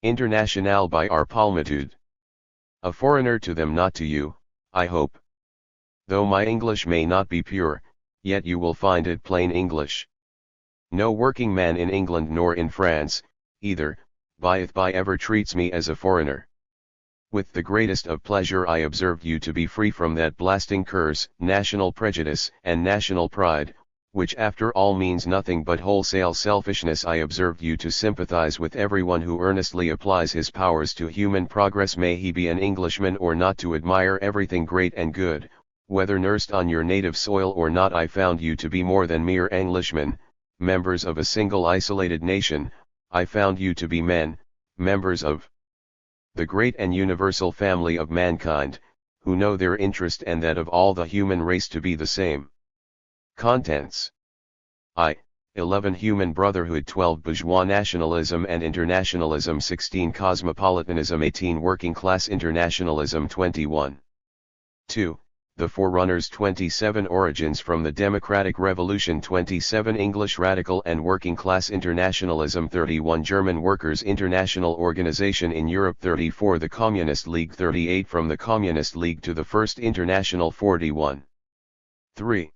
Internationale by our Palme. A foreigner to them, not to you, I hope. Though my English may not be pure, yet you will find it plain English. No working man in England nor in France, either, by ever treats me as a foreigner. With the greatest of pleasure I observed you to be free from that blasting curse, national prejudice and national pride, which after all means nothing but wholesale selfishness. I observed you to sympathize with everyone who earnestly applies his powers to human progress, may he be an Englishman or not, to admire everything great and good, whether nursed on your native soil or not. I found you to be more than mere Englishmen, members of a single isolated nation. I found you to be men, members of the great and universal family of mankind, who know their interest and that of all the human race to be the same. Contents: 11 Human brotherhood, 12 Bourgeois nationalism and internationalism, 16 Cosmopolitanism, 18 Working class internationalism, 21. 2. The Forerunners, 27 Origins from the Democratic Revolution, 27 English Radical and Working Class Internationalism, 31 German Workers' International Organization in Europe, 34 The Communist League, 38 From the Communist League to the First International, 41. 3.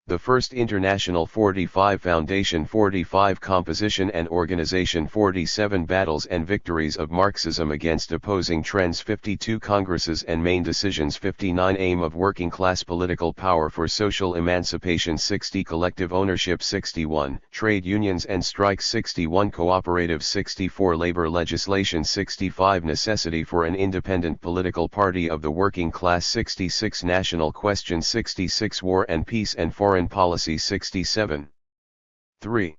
The First International, 45 Foundation, 45 Composition and Organization, 47 Battles and Victories of Marxism against Opposing Trends, 52 Congresses and Main Decisions, 59 Aim of Working Class Political Power for Social Emancipation, 60 Collective Ownership, 61 Trade Unions and Strikes, 61 Cooperatives, 64 Labor Legislation, 65 Necessity for an Independent Political Party of the Working Class, 66 National Question, 66 War and Peace and Foreign Policy, 67. 3.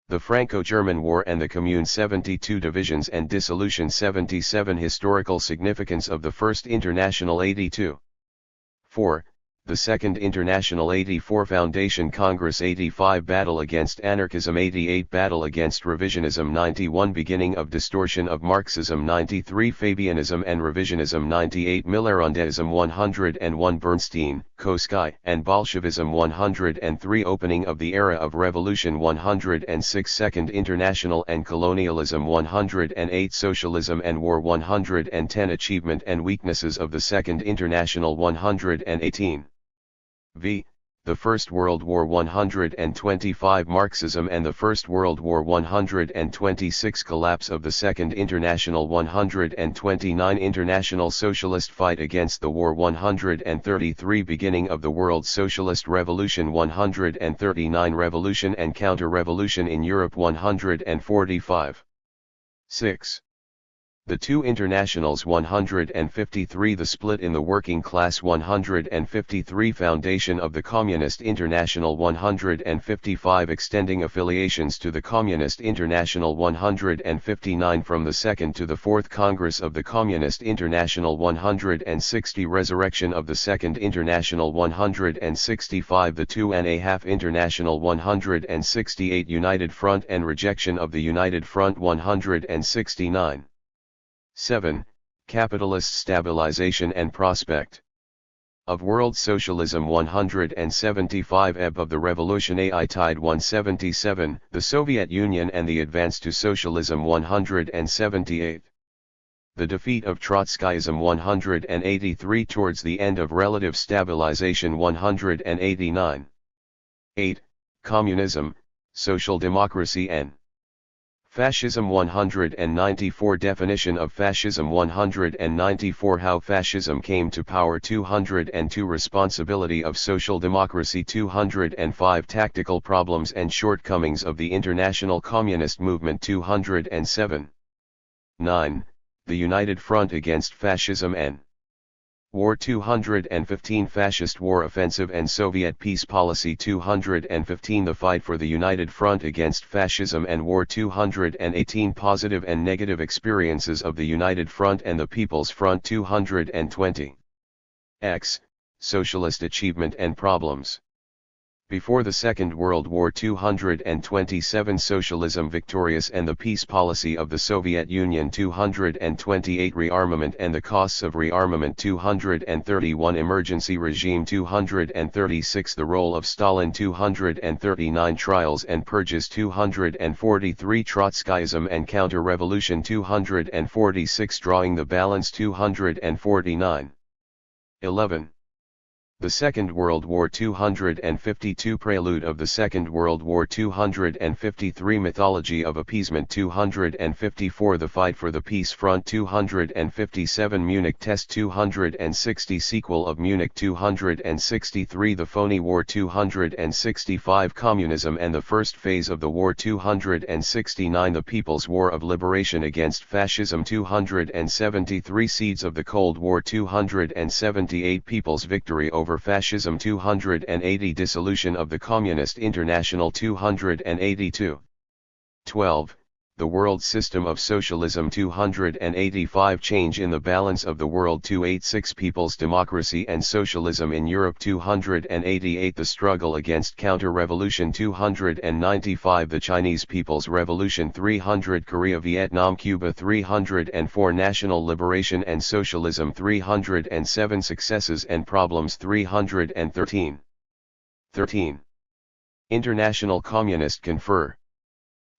The Franco-German War and the Commune, 72 Divisions and Dissolution, 77 Historical Significance of the First International, 82. 4. The Second International, 84 Foundation Congress, 85 Battle against Anarchism, 88 Battle against Revisionism, 91 Beginning of Distortion of Marxism, 93 Fabianism and Revisionism, 98 Millerandism, 101 Bernstein, Koski and Bolshevism, 103 Opening of the Era of Revolution, 106 Second International and Colonialism, 108 Socialism and War, 110 Achievement and Weaknesses of the Second International, 118. V. The First World War, 125 Marxism and the First World War, 126 Collapse of the Second International, 129 International Socialist Fight against the War, 133 Beginning of the World Socialist Revolution, 139 Revolution and Counter-Revolution in Europe, 145. 6. The Two Internationals, 153 The Split in the Working Class, 153 Foundation of the Communist International, 155 Extending affiliations to the Communist International, 159 From the Second to the Fourth Congress of the Communist International, 160 Resurrection of the Second International, 165 The 2.5 International, 168 United Front and Rejection of the United Front, 169. 7. Capitalist Stabilization and Prospect of World Socialism, 175 Ebb of the Revolution, AI Tide, 177 The Soviet Union and the Advance to Socialism, 178 The Defeat of Trotskyism, 183 Towards the End of Relative Stabilization, 189. 8. Communism, Social Democracy and Fascism, 194 Definition of Fascism, 194 How Fascism came to power, 202 Responsibility of Social Democracy, 205 Tactical Problems and Shortcomings of the International Communist Movement, 207. 9. The United Front Against Fascism and War, 215 Fascist War Offensive and Soviet Peace Policy, 215 The Fight for the United Front Against Fascism and War, 218 Positive and Negative Experiences of the United Front and the People's Front, 220. X. Socialist Achievement and Problems. Before the Second World War 227 Socialism victorious and the peace policy of the Soviet Union 228 Rearmament and the costs of rearmament 231 Emergency regime 236 The role of Stalin 239 Trials and purges 243 Trotskyism and counter-revolution 246 Drawing the balance 249 11. The Second World War 252 Prelude of the Second World War 253 Mythology of Appeasement 254 The Fight for the Peace Front 257 Munich Test 260 Sequel of Munich 263 The Phony War 265 Communism and the First Phase of the War 269 The People's War of Liberation against Fascism 273 Seeds of the Cold War 278 People's Victory over Fascism 280 Dissolution of the Communist International 282 12. The World System of Socialism 285 Change in the Balance of the World 286 People's Democracy and Socialism in Europe 288 The Struggle Against Counter-Revolution 295 The Chinese People's Revolution 300 Korea Vietnam Cuba 304 National Liberation and Socialism 307 Successes and Problems 313 13. International Communist Confer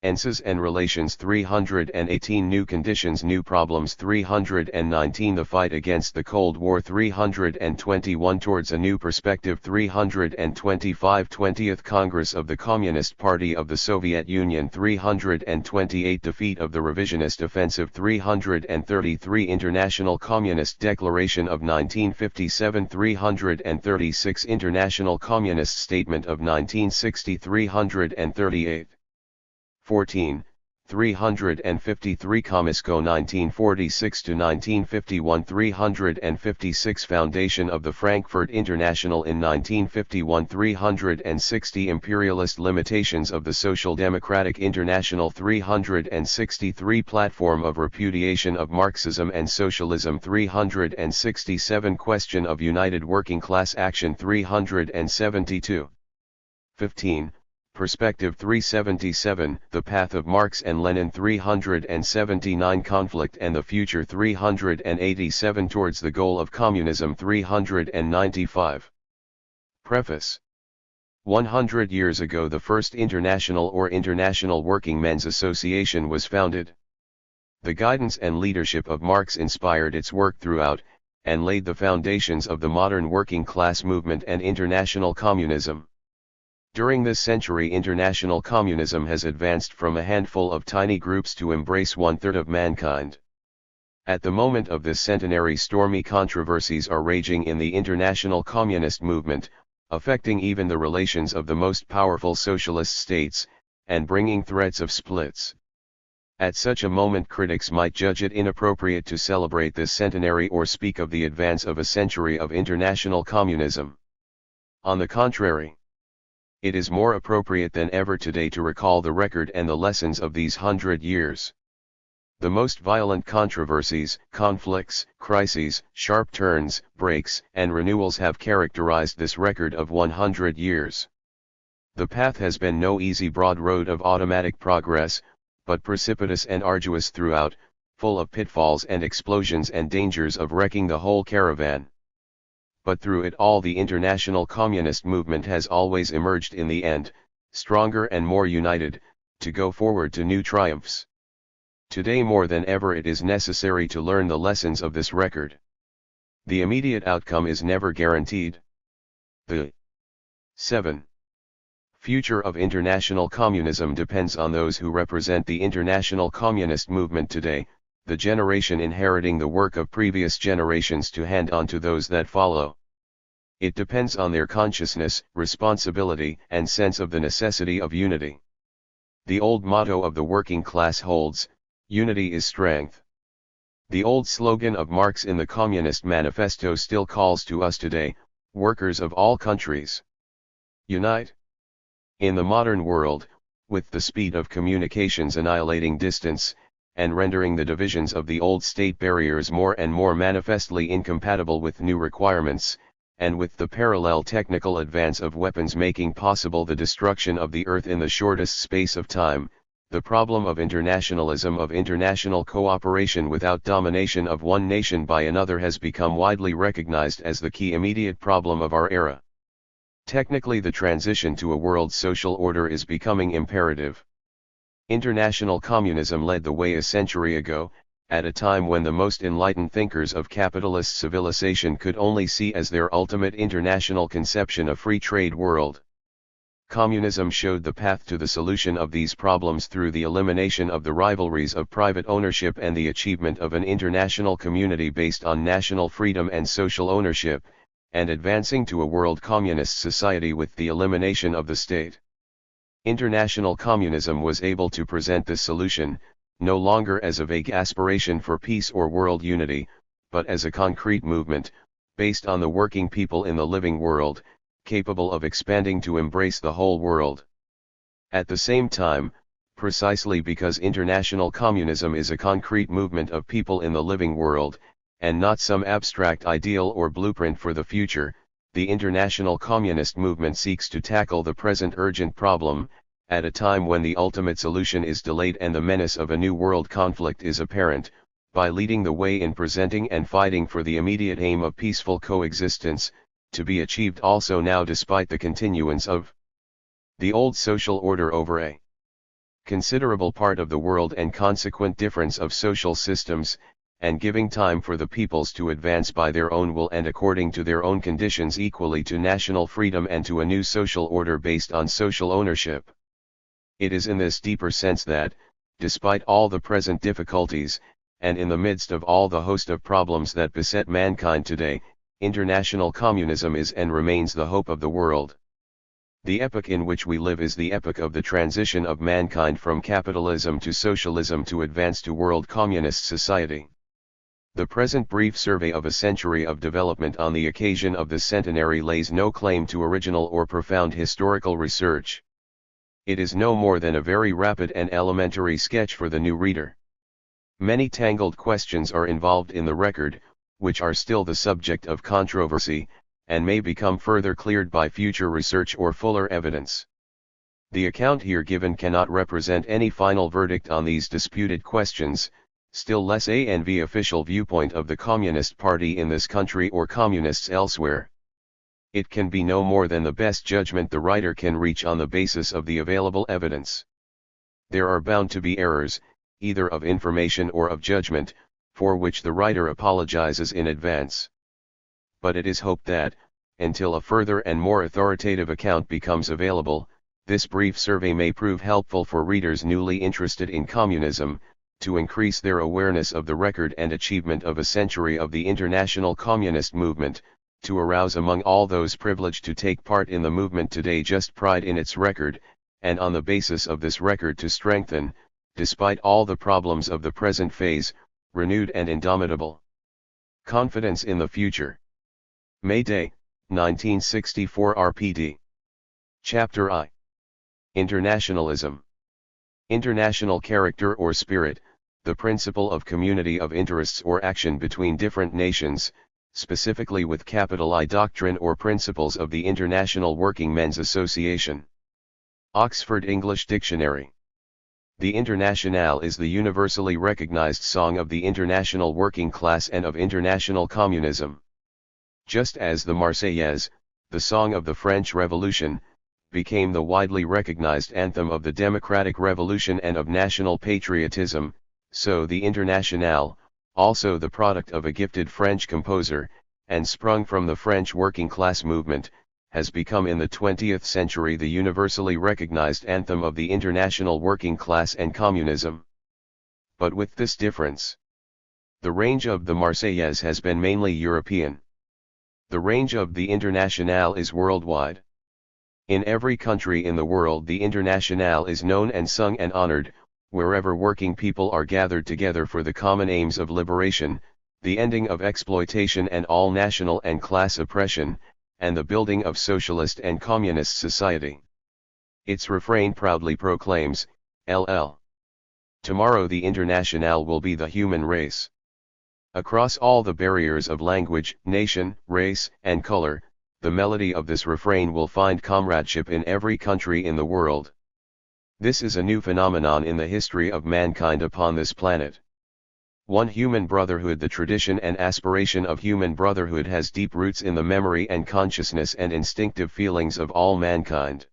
Enses and Relations 318 New Conditions New Problems 319 The Fight Against the Cold War 321 Towards a New Perspective 325 20th Congress of the Communist Party of the Soviet Union 328 Defeat of the Revisionist Offensive 333 International Communist Declaration of 1957 336 International Communist Statement of 1960 338 14, 353 Comisco 1946–1951 356 Foundation of the Frankfurt International in 1951 360 Imperialist Limitations of the Social Democratic International 363 Platform of Repudiation of Marxism and Socialism 367 Question of United Working Class Action 372 15. Perspective 377, The Path of Marx and Lenin 379 Conflict and the Future 387 Towards the Goal of Communism 395. Preface 100 years ago the first International or International Working Men's Association was founded. The guidance and leadership of Marx inspired its work throughout, and laid the foundations of the modern working class movement and international communism. During this century international communism has advanced from a handful of tiny groups to embrace one-third of mankind. At the moment of this centenary stormy controversies are raging in the international communist movement, affecting even the relations of the most powerful socialist states, and bringing threats of splits. At such a moment critics might judge it inappropriate to celebrate this centenary or speak of the advance of a century of international communism. On the contrary, it is more appropriate than ever today to recall the record and the lessons of these 100 years. The most violent controversies, conflicts, crises, sharp turns, breaks, and renewals have characterized this record of 100 years. The path has been no easy broad road of automatic progress, but precipitous and arduous throughout, full of pitfalls and explosions and dangers of wrecking the whole caravan. But through it all the international communist movement has always emerged in the end, stronger and more united, to go forward to new triumphs. Today more than ever it is necessary to learn the lessons of this record. The immediate outcome is never guaranteed. The 7. Future of international communism depends on those who represent the international communist movement today, the generation inheriting the work of previous generations to hand on to those that follow. It depends on their consciousness, responsibility, and sense of the necessity of unity. The old motto of the working class holds, unity is strength. The old slogan of Marx in the Communist Manifesto still calls to us today, workers of all countries. Unite. In the modern world, with the speed of communications annihilating distance, and rendering the divisions of the old state barriers more and more manifestly incompatible with new requirements, and with the parallel technical advance of weapons making possible the destruction of the Earth in the shortest space of time, the problem of internationalism, of international cooperation without domination of one nation by another, has become widely recognized as the key immediate problem of our era. Technically, the transition to a world social order is becoming imperative. International communism led the way a century ago, at a time when the most enlightened thinkers of capitalist civilization could only see as their ultimate international conception a free trade world. Communism showed the path to the solution of these problems through the elimination of the rivalries of private ownership and the achievement of an international community based on national freedom and social ownership, and advancing to a world communist society with the elimination of the state. International communism was able to present this solution, no longer as a vague aspiration for peace or world unity, but as a concrete movement, based on the working people in the living world, capable of expanding to embrace the whole world. At the same time, precisely because international communism is a concrete movement of people in the living world, and not some abstract ideal or blueprint for the future, the international communist movement seeks to tackle the present urgent problem, at a time when the ultimate solution is delayed and the menace of a new world conflict is apparent, by leading the way in presenting and fighting for the immediate aim of peaceful coexistence, to be achieved also now despite the continuance of the old social order over a considerable part of the world and consequent difference of social systems, and giving time for the peoples to advance by their own will and according to their own conditions equally to national freedom and to a new social order based on social ownership. It is in this deeper sense that, despite all the present difficulties, and in the midst of all the host of problems that beset mankind today, international communism is and remains the hope of the world. The epoch in which we live is the epoch of the transition of mankind from capitalism to socialism to advance to world communist society. The present brief survey of a century of development on the occasion of this centenary lays no claim to original or profound historical research. It is no more than a very rapid and elementary sketch for the new reader. Many tangled questions are involved in the record, which are still the subject of controversy, and may become further cleared by future research or fuller evidence. The account here given cannot represent any final verdict on these disputed questions, still less the official viewpoint of the Communist Party in this country or communists elsewhere. It can be no more than the best judgment the writer can reach on the basis of the available evidence. There are bound to be errors, either of information or of judgment, for which the writer apologizes in advance. But it is hoped that, until a further and more authoritative account becomes available, this brief survey may prove helpful for readers newly interested in communism, to increase their awareness of the record and achievement of a century of the international communist movement, to arouse among all those privileged to take part in the movement today just pride in its record, and on the basis of this record to strengthen, despite all the problems of the present phase, renewed and indomitable confidence in the future. May Day, 1964 RPD. Chapter I. Internationalism. International character or spirit, the principle of community of interests or action between different nations, specifically with capital I doctrine or principles of the International Working Men's Association. Oxford English Dictionary. The Internationale is the universally recognized song of the international working class and of international communism. Just as the Marseillaise, the song of the French Revolution, became the widely recognized anthem of the democratic revolution and of national patriotism, so the Internationale, also the product of a gifted French composer, and sprung from the French working class movement, has become in the 20th century the universally recognized anthem of the international working class and communism. But with this difference. The range of the Marseillaise has been mainly European. The range of the Internationale is worldwide. In every country in the world the Internationale is known and sung and honored, wherever working people are gathered together for the common aims of liberation, the ending of exploitation and all national and class oppression, and the building of socialist and communist society. Its refrain proudly proclaims, LL. Tomorrow the Internationale will be the human race. Across all the barriers of language, nation, race, and color, the melody of this refrain will find comradeship in every country in the world. This is a new phenomenon in the history of mankind upon this planet. One human brotherhood. The tradition and aspiration of human brotherhood has deep roots in the memory and consciousness and instinctive feelings of all mankind.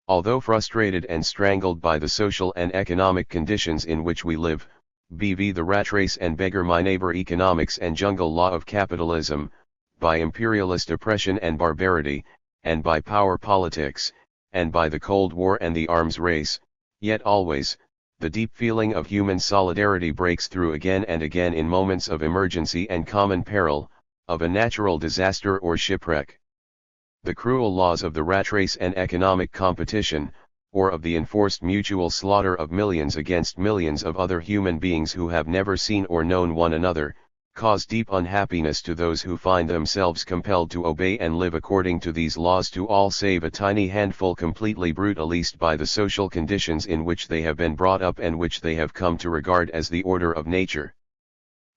Although frustrated and strangled by the social and economic conditions in which we live, bv the rat race and beggar my neighbor economics and jungle law of capitalism, by imperialist oppression and barbarity, and by power politics, and by the Cold War and the arms race, yet always, the deep feeling of human solidarity breaks through again and again in moments of emergency and common peril, of a natural disaster or shipwreck. The cruel laws of the rat race and economic competition, or of the enforced mutual slaughter of millions against millions of other human beings who have never seen or known one another, cause deep unhappiness to those who find themselves compelled to obey and live according to these laws, to all save a tiny handful completely brutalized by the social conditions in which they have been brought up and which they have come to regard as the order of nature.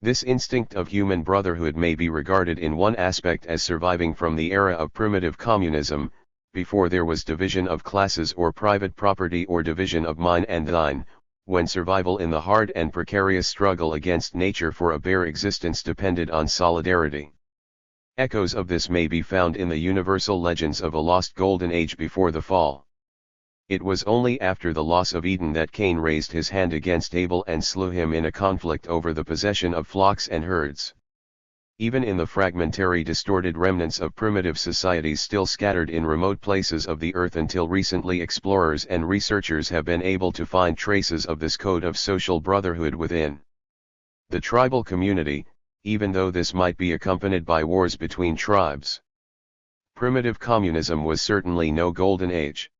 This instinct of human brotherhood may be regarded in one aspect as surviving from the era of primitive communism, before there was division of classes or private property or division of mine and thine, when survival in the hard and precarious struggle against nature for a bare existence depended on solidarity. Echoes of this may be found in the universal legends of a lost golden age before the fall. It was only after the loss of Eden that Cain raised his hand against Abel and slew him in a conflict over the possession of flocks and herds. Even in the fragmentary, distorted remnants of primitive societies still scattered in remote places of the earth, until recently explorers and researchers have been able to find traces of this code of social brotherhood within the tribal community, even though this might be accompanied by wars between tribes. Primitive communism was certainly no golden age.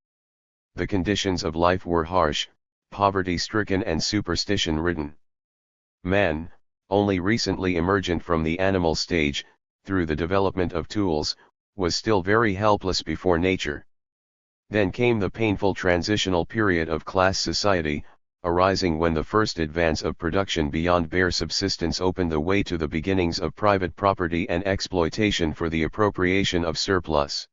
The conditions of life were harsh, poverty-stricken and superstition-ridden. Man, only recently emergent from the animal stage, through the development of tools, was still very helpless before nature. Then came the painful transitional period of class society, arising when the first advance of production beyond bare subsistence opened the way to the beginnings of private property and exploitation for the appropriation of surplus.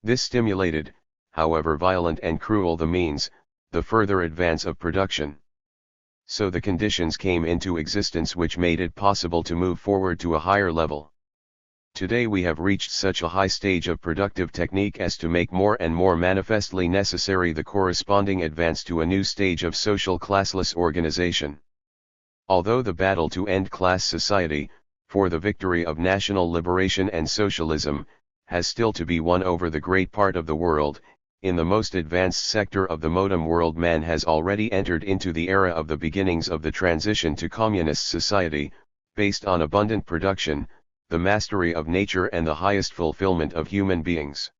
This stimulated, however violent and cruel the means, the further advance of production. So the conditions came into existence which made it possible to move forward to a higher level. Today we have reached such a high stage of productive technique as to make more and more manifestly necessary the corresponding advance to a new stage of social classless organization. Although the battle to end class society, for the victory of national liberation and socialism, has still to be won over the great part of the world, in the most advanced sector of the modern world man has already entered into the era of the beginnings of the transition to communist society, based on abundant production, the mastery of nature and the highest fulfillment of human beings.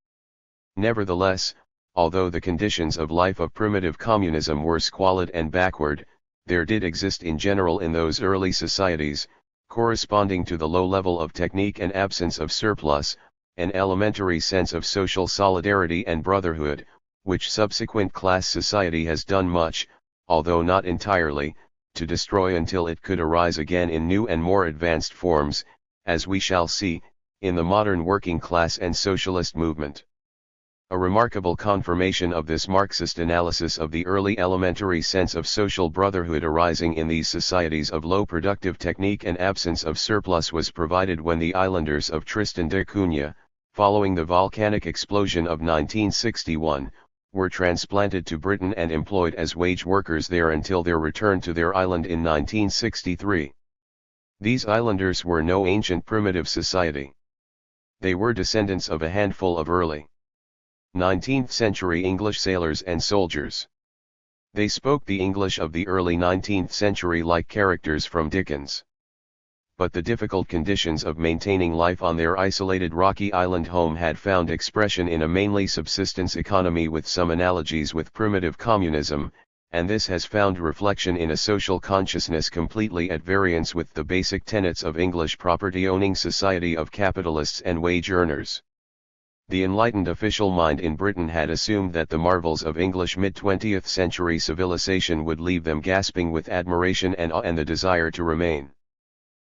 Nevertheless, although the conditions of life of primitive communism were squalid and backward, there did exist in general in those early societies, corresponding to the low level of technique and absence of surplus, an elementary sense of social solidarity and brotherhood, which subsequent class society has done much, although not entirely, to destroy until it could arise again in new and more advanced forms, as we shall see, in the modern working class and socialist movement. A remarkable confirmation of this Marxist analysis of the early elementary sense of social brotherhood arising in these societies of low productive technique and absence of surplus was provided when the islanders of Tristan da Cunha, following the volcanic explosion of 1961, were transplanted to Britain and employed as wage workers there until their return to their island in 1963. These islanders were no ancient primitive society. They were descendants of a handful of early 19th century English sailors and soldiers. They spoke the English of the early 19th century like characters from Dickens. But the difficult conditions of maintaining life on their isolated rocky island home had found expression in a mainly subsistence economy with some analogies with primitive communism, and this has found reflection in a social consciousness completely at variance with the basic tenets of English property-owning society of capitalists and wage earners. The enlightened official mind in Britain had assumed that the marvels of English mid-20th century civilization would leave them gasping with admiration and awe and the desire to remain.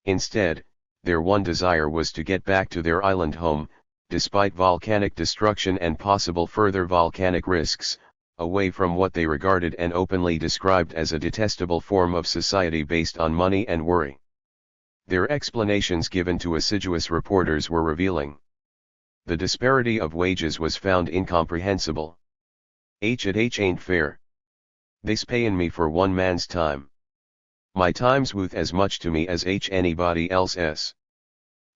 Instead, their one desire was to get back to their island home, despite volcanic destruction and possible further volcanic risks, away from what they regarded and openly described as a detestable form of society based on money and worry. Their explanations given to assiduous reporters were revealing. The disparity of wages was found incomprehensible. It ain't fair. They's payin' me for one man's time. My time's worth as much to me as anybody else's.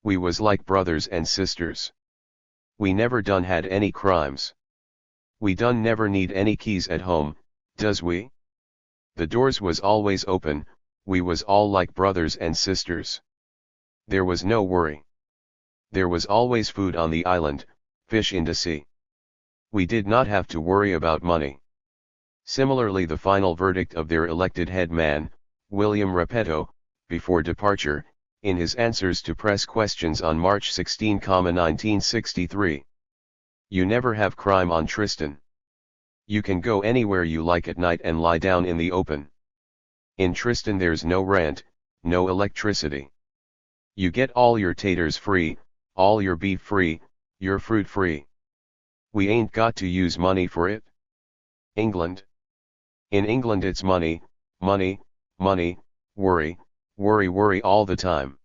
We was like brothers and sisters. We never done had any crimes. We done never need any keys at home, does we? The doors was always open, we was all like brothers and sisters. There was no worry. There was always food on the island, fish in the sea. We did not have to worry about money. Similarly, the final verdict of their elected head man, William Repetto, before departure, in his answers to press questions on March 16, 1963. You never have crime on Tristan. You can go anywhere you like at night and lie down in the open. In Tristan there's no rent, no electricity. You get all your taters free, all your beef free, your fruit free. We ain't got to use money for it. England. In England it's money, money, money, worry, worry, worry all the time.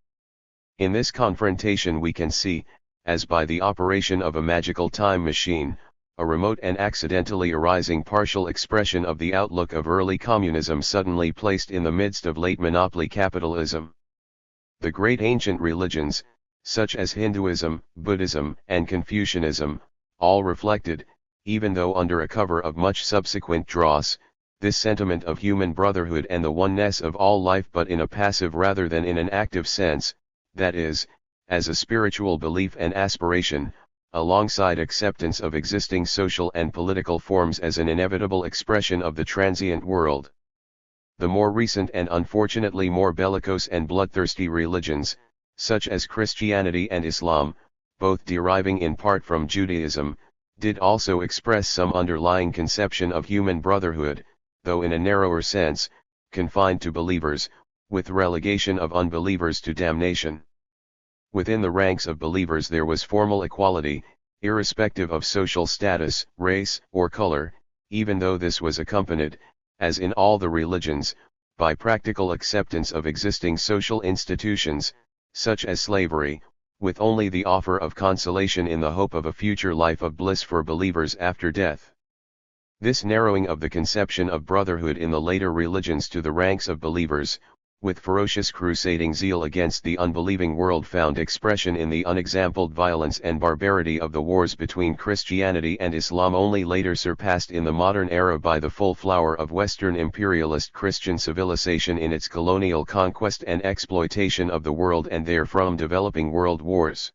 In this confrontation we can see, as by the operation of a magical time machine, a remote and accidentally arising partial expression of the outlook of early communism suddenly placed in the midst of late monopoly capitalism. The great ancient religions, such as Hinduism, Buddhism, and Confucianism, all reflected, even though under a cover of much subsequent dross, this sentiment of human brotherhood and the oneness of all life, but in a passive rather than in an active sense, that is, as a spiritual belief and aspiration, alongside acceptance of existing social and political forms as an inevitable expression of the transient world. The more recent and unfortunately more bellicose and bloodthirsty religions, such as Christianity and Islam, both deriving in part from Judaism, did also express some underlying conception of human brotherhood, though in a narrower sense, confined to believers, with relegation of unbelievers to damnation. Within the ranks of believers there was formal equality, irrespective of social status, race, or color, even though this was accompanied, as in all the religions, by practical acceptance of existing social institutions, such as slavery, with only the offer of consolation in the hope of a future life of bliss for believers after death. This narrowing of the conception of brotherhood in the later religions to the ranks of believers, with ferocious crusading zeal against the unbelieving world, found expression in the unexampled violence and barbarity of the wars between Christianity and Islam, only later surpassed in the modern era by the full flower of Western imperialist Christian civilization in its colonial conquest and exploitation of the world and therefrom developing world wars.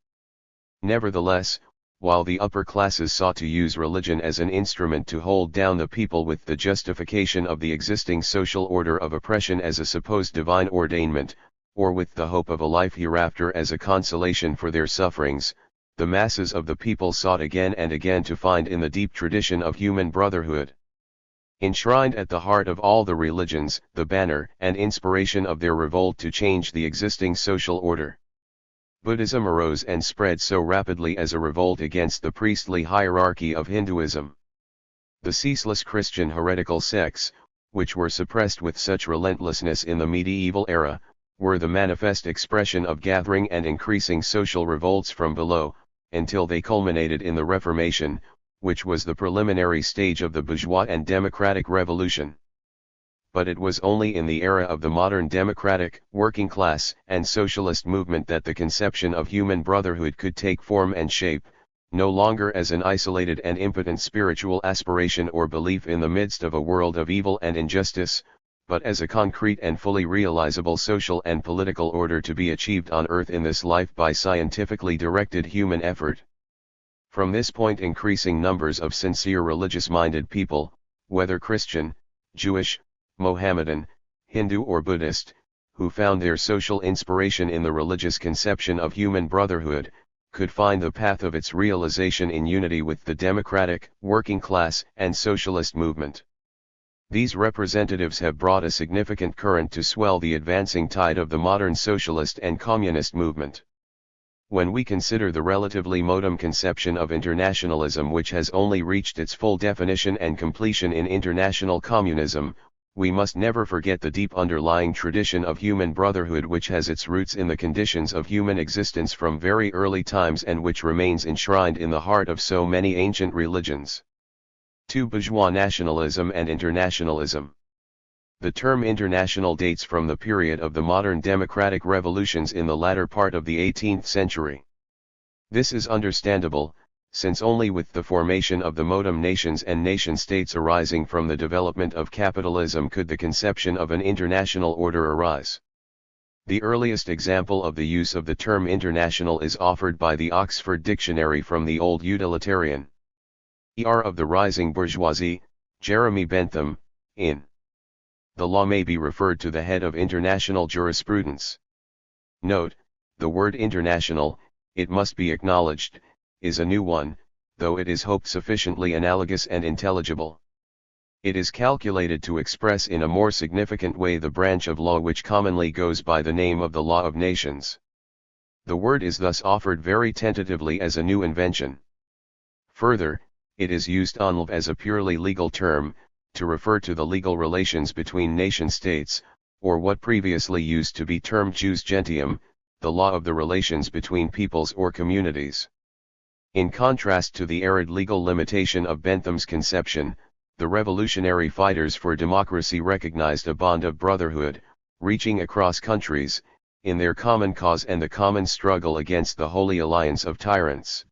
Nevertheless, while the upper classes sought to use religion as an instrument to hold down the people with the justification of the existing social order of oppression as a supposed divine ordainment, or with the hope of a life hereafter as a consolation for their sufferings, the masses of the people sought again and again to find in the deep tradition of human brotherhood, enshrined at the heart of all the religions, the banner and inspiration of their revolt to change the existing social order. Buddhism arose and spread so rapidly as a revolt against the priestly hierarchy of Hinduism. The ceaseless Christian heretical sects, which were suppressed with such relentlessness in the medieval era, were the manifest expression of gathering and increasing social revolts from below, until they culminated in the Reformation, which was the preliminary stage of the bourgeois and democratic revolution. But it was only in the era of the modern democratic, working class, and socialist movement that the conception of human brotherhood could take form and shape, no longer as an isolated and impotent spiritual aspiration or belief in the midst of a world of evil and injustice, but as a concrete and fully realizable social and political order to be achieved on earth in this life by scientifically directed human effort. From this point, increasing numbers of sincere religious-minded people, whether Christian, Jewish, Mohammedan, Hindu or Buddhist, who found their social inspiration in the religious conception of human brotherhood, could find the path of its realization in unity with the democratic, working class, and socialist movement. These representatives have brought a significant current to swell the advancing tide of the modern socialist and communist movement. When we consider the relatively modern conception of internationalism which has only reached its full definition and completion in international communism, we must never forget the deep underlying tradition of human brotherhood which has its roots in the conditions of human existence from very early times and which remains enshrined in the heart of so many ancient religions. 2. Bourgeois nationalism and internationalism. The term international dates from the period of the modern democratic revolutions in the latter part of the 18th century. This is understandable, since only with the formation of the modern nations and nation-states arising from the development of capitalism could the conception of an international order arise. The earliest example of the use of the term international is offered by the Oxford Dictionary from the Old Utilitarian. Er of the Rising Bourgeoisie, Jeremy Bentham, in. The law may be referred to the head of international jurisprudence. Note, the word international, it must be acknowledged, is a new one, though it is hoped sufficiently analogous and intelligible. It is calculated to express in a more significant way the branch of law which commonly goes by the name of the law of nations. The word is thus offered very tentatively as a new invention. Further, it is used en as a purely legal term, to refer to the legal relations between nation-states, or what previously used to be termed jus gentium, the law of the relations between peoples or communities. In contrast to the arid legal limitation of Bentham's conception, the revolutionary fighters for democracy recognized a bond of brotherhood, reaching across countries, in their common cause and the common struggle against the holy alliance of tyrants.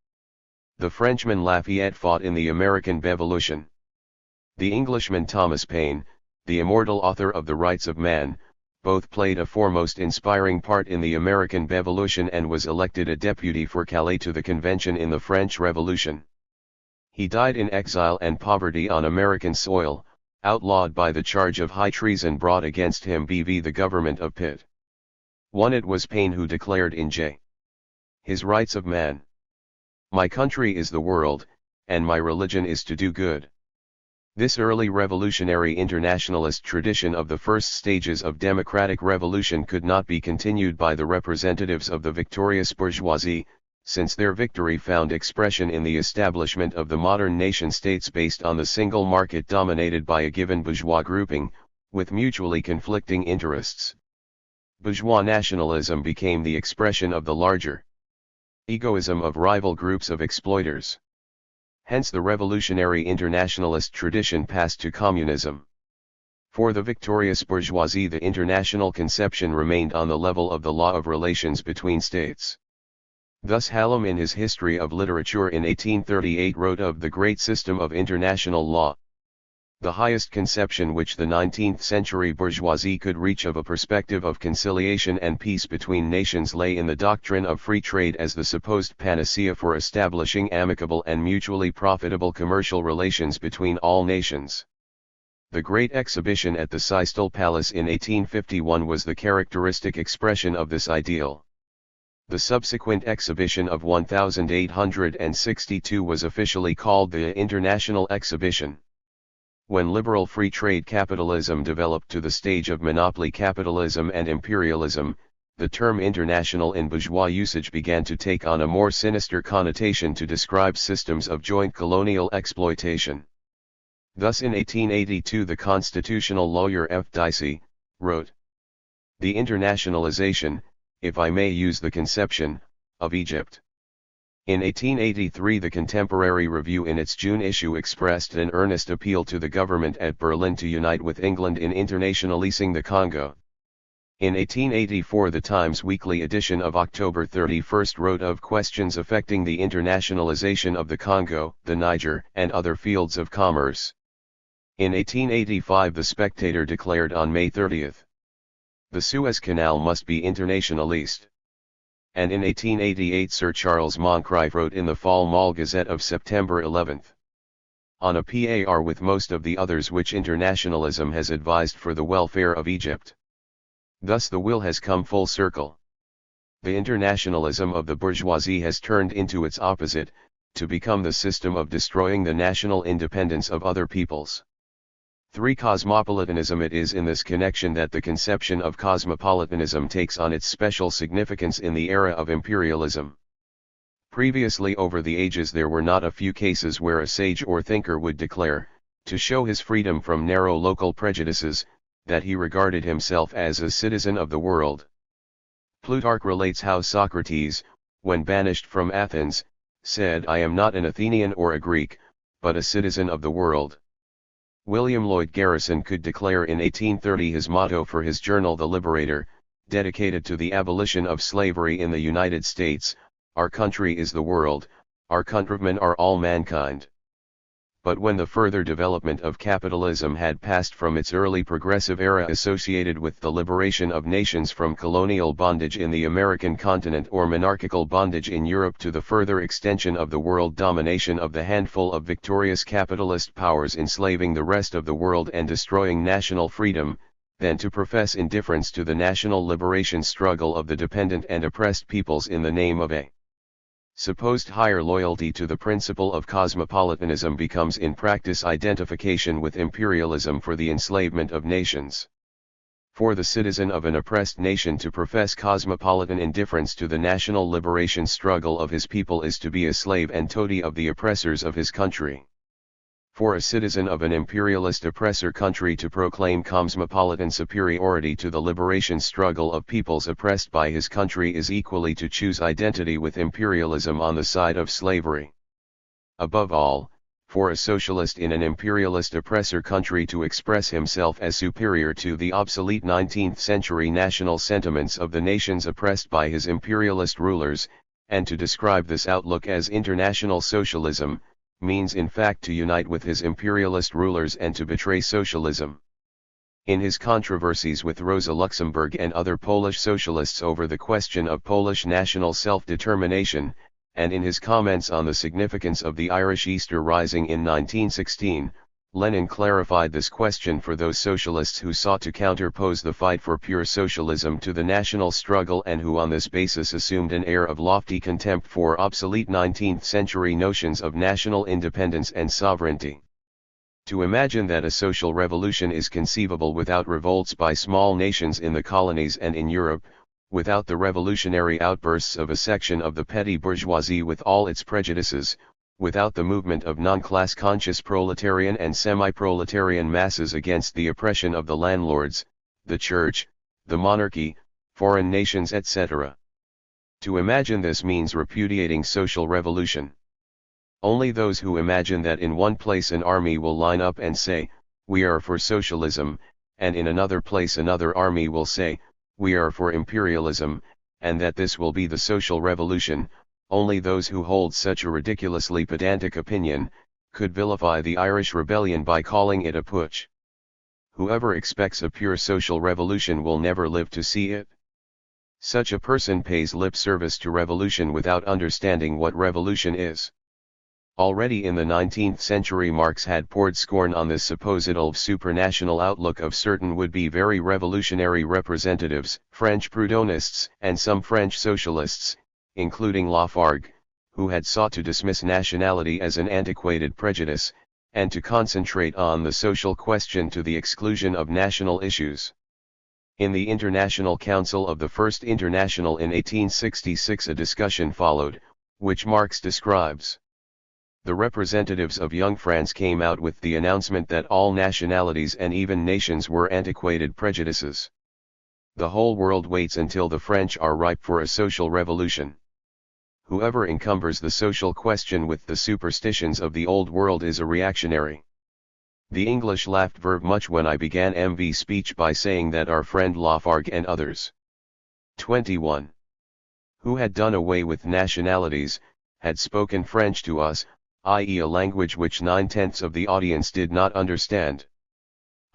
The Frenchman Lafayette fought in the American Revolution. The Englishman Thomas Paine, the immortal author of The Rights of Man, both played a foremost inspiring part in the American Revolution and was elected a deputy for Calais to the convention in the French Revolution. He died in exile and poverty on American soil, outlawed by the charge of high treason brought against him by the government of Pitt. It was Paine who declared in J. His Rights of Man, "My country is the world, and my religion is to do good." This early revolutionary internationalist tradition of the first stages of democratic revolution could not be continued by the representatives of the victorious bourgeoisie, since their victory found expression in the establishment of the modern nation-states based on the single market dominated by a given bourgeois grouping, with mutually conflicting interests. Bourgeois nationalism became the expression of the larger egoism of rival groups of exploiters. Hence the revolutionary internationalist tradition passed to communism. For the victorious bourgeoisie, the international conception remained on the level of the law of relations between states. Thus Hallam in his History of Literature in 1838 wrote of the great system of international law. The highest conception which the 19th century bourgeoisie could reach of a perspective of conciliation and peace between nations lay in the doctrine of free trade as the supposed panacea for establishing amicable and mutually profitable commercial relations between all nations. The Great Exhibition at the Crystal Palace in 1851 was the characteristic expression of this ideal. The subsequent exhibition of 1862 was officially called the International Exhibition. When liberal free trade capitalism developed to the stage of monopoly capitalism and imperialism, the term international in bourgeois usage began to take on a more sinister connotation to describe systems of joint colonial exploitation. Thus in 1882 the constitutional lawyer F. Dicey wrote, "The internationalization, if I may use the conception, of Egypt." In 1883 the Contemporary Review in its June issue expressed an earnest appeal to the government at Berlin to unite with England in internationalizing the Congo. In 1884 the Times weekly edition of October 31 wrote of questions affecting the internationalization of the Congo, the Niger, and other fields of commerce. In 1885 the Spectator declared on May 30, "The Suez Canal must be internationalized." And in 1888 Sir Charles Moncrieff wrote in the Pall Mall Gazette of September 11, "On a par with most of the others which internationalism has advised for the welfare of Egypt." Thus the will has come full circle. The internationalism of the bourgeoisie has turned into its opposite, to become the system of destroying the national independence of other peoples. 3. Cosmopolitanism. It is in this connection that the conception of cosmopolitanism takes on its special significance in the era of imperialism. Previously over the ages there were not a few cases where a sage or thinker would declare, to show his freedom from narrow local prejudices, that he regarded himself as a citizen of the world. Plutarch relates how Socrates, when banished from Athens, said, "I am not an Athenian or a Greek, but a citizen of the world." William Lloyd Garrison could declare in 1830 his motto for his journal The Liberator, dedicated to the abolition of slavery in the United States, "Our country is the world, our countrymen are all mankind." But when the further development of capitalism had passed from its early progressive era associated with the liberation of nations from colonial bondage in the American continent or monarchical bondage in Europe to the further extension of the world domination of the handful of victorious capitalist powers enslaving the rest of the world and destroying national freedom, then to profess indifference to the national liberation struggle of the dependent and oppressed peoples in the name of a supposed higher loyalty to the principle of cosmopolitanism becomes in practice identification with imperialism for the enslavement of nations. For the citizen of an oppressed nation to profess cosmopolitan indifference to the national liberation struggle of his people is to be a slave and toady of the oppressors of his country. For a citizen of an imperialist oppressor country to proclaim cosmopolitan superiority to the liberation struggle of peoples oppressed by his country is equally to choose identity with imperialism on the side of slavery. Above all, for a socialist in an imperialist oppressor country to express himself as superior to the obsolete 19th century national sentiments of the nations oppressed by his imperialist rulers, and to describe this outlook as international socialism, means in fact to unite with his imperialist rulers and to betray socialism. In his controversies with Rosa Luxemburg and other Polish socialists over the question of Polish national self-determination, and in his comments on the significance of the Irish Easter Rising in 1916, Lenin clarified this question for those socialists who sought to counterpose the fight for pure socialism to the national struggle and who on this basis assumed an air of lofty contempt for obsolete 19th century notions of national independence and sovereignty. To imagine that a social revolution is conceivable without revolts by small nations in the colonies and in Europe, without the revolutionary outbursts of a section of the petty bourgeoisie with all its prejudices, without the movement of non-class conscious proletarian and semi-proletarian masses against the oppression of the landlords, the church, the monarchy, foreign nations etc. To imagine this means repudiating social revolution. Only those who imagine that in one place an army will line up and say, "We are for socialism," and in another place another army will say, "We are for imperialism," and that this will be the social revolution, only those who hold such a ridiculously pedantic opinion, could vilify the Irish rebellion by calling it a putsch. Whoever expects a pure social revolution will never live to see it. Such a person pays lip service to revolution without understanding what revolution is. Already in the 19th century Marx had poured scorn on this supposed supranational outlook of certain would-be very revolutionary representatives, French Proudhonists, and some French socialists, including Lafargue, who had sought to dismiss nationality as an antiquated prejudice, and to concentrate on the social question to the exclusion of national issues. In the International Council of the First International in 1866 a discussion followed, which Marx describes. The representatives of Young France came out with the announcement that all nationalities and even nations were antiquated prejudices. The whole world waits until the French are ripe for a social revolution. Whoever encumbers the social question with the superstitions of the old world is a reactionary. The English laughed very much when I began MV speech by saying that our friend Lafargue and others 21. Who had done away with nationalities, had spoken French to us, i.e. a language which 9/10 of the audience did not understand.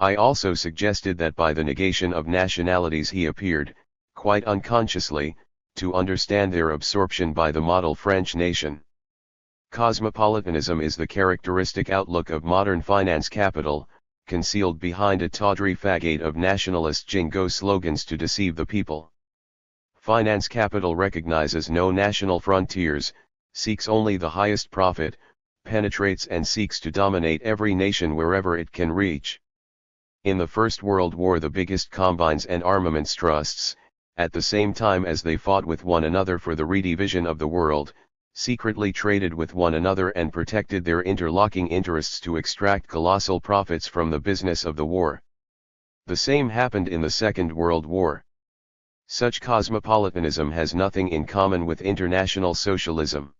I also suggested that by the negation of nationalities he appeared, quite unconsciously, to understand their absorption by the model French nation. Cosmopolitanism is the characteristic outlook of modern finance capital, concealed behind a tawdry facade of nationalist jingo slogans to deceive the people. Finance capital recognizes no national frontiers, seeks only the highest profit, penetrates and seeks to dominate every nation wherever it can reach. In the First World War the biggest combines and armaments trusts, at the same time as they fought with one another for the redivision of the world, secretly traded with one another and protected their interlocking interests to extract colossal profits from the business of the war. The same happened in the Second World War. Such cosmopolitanism has nothing in common with international socialism.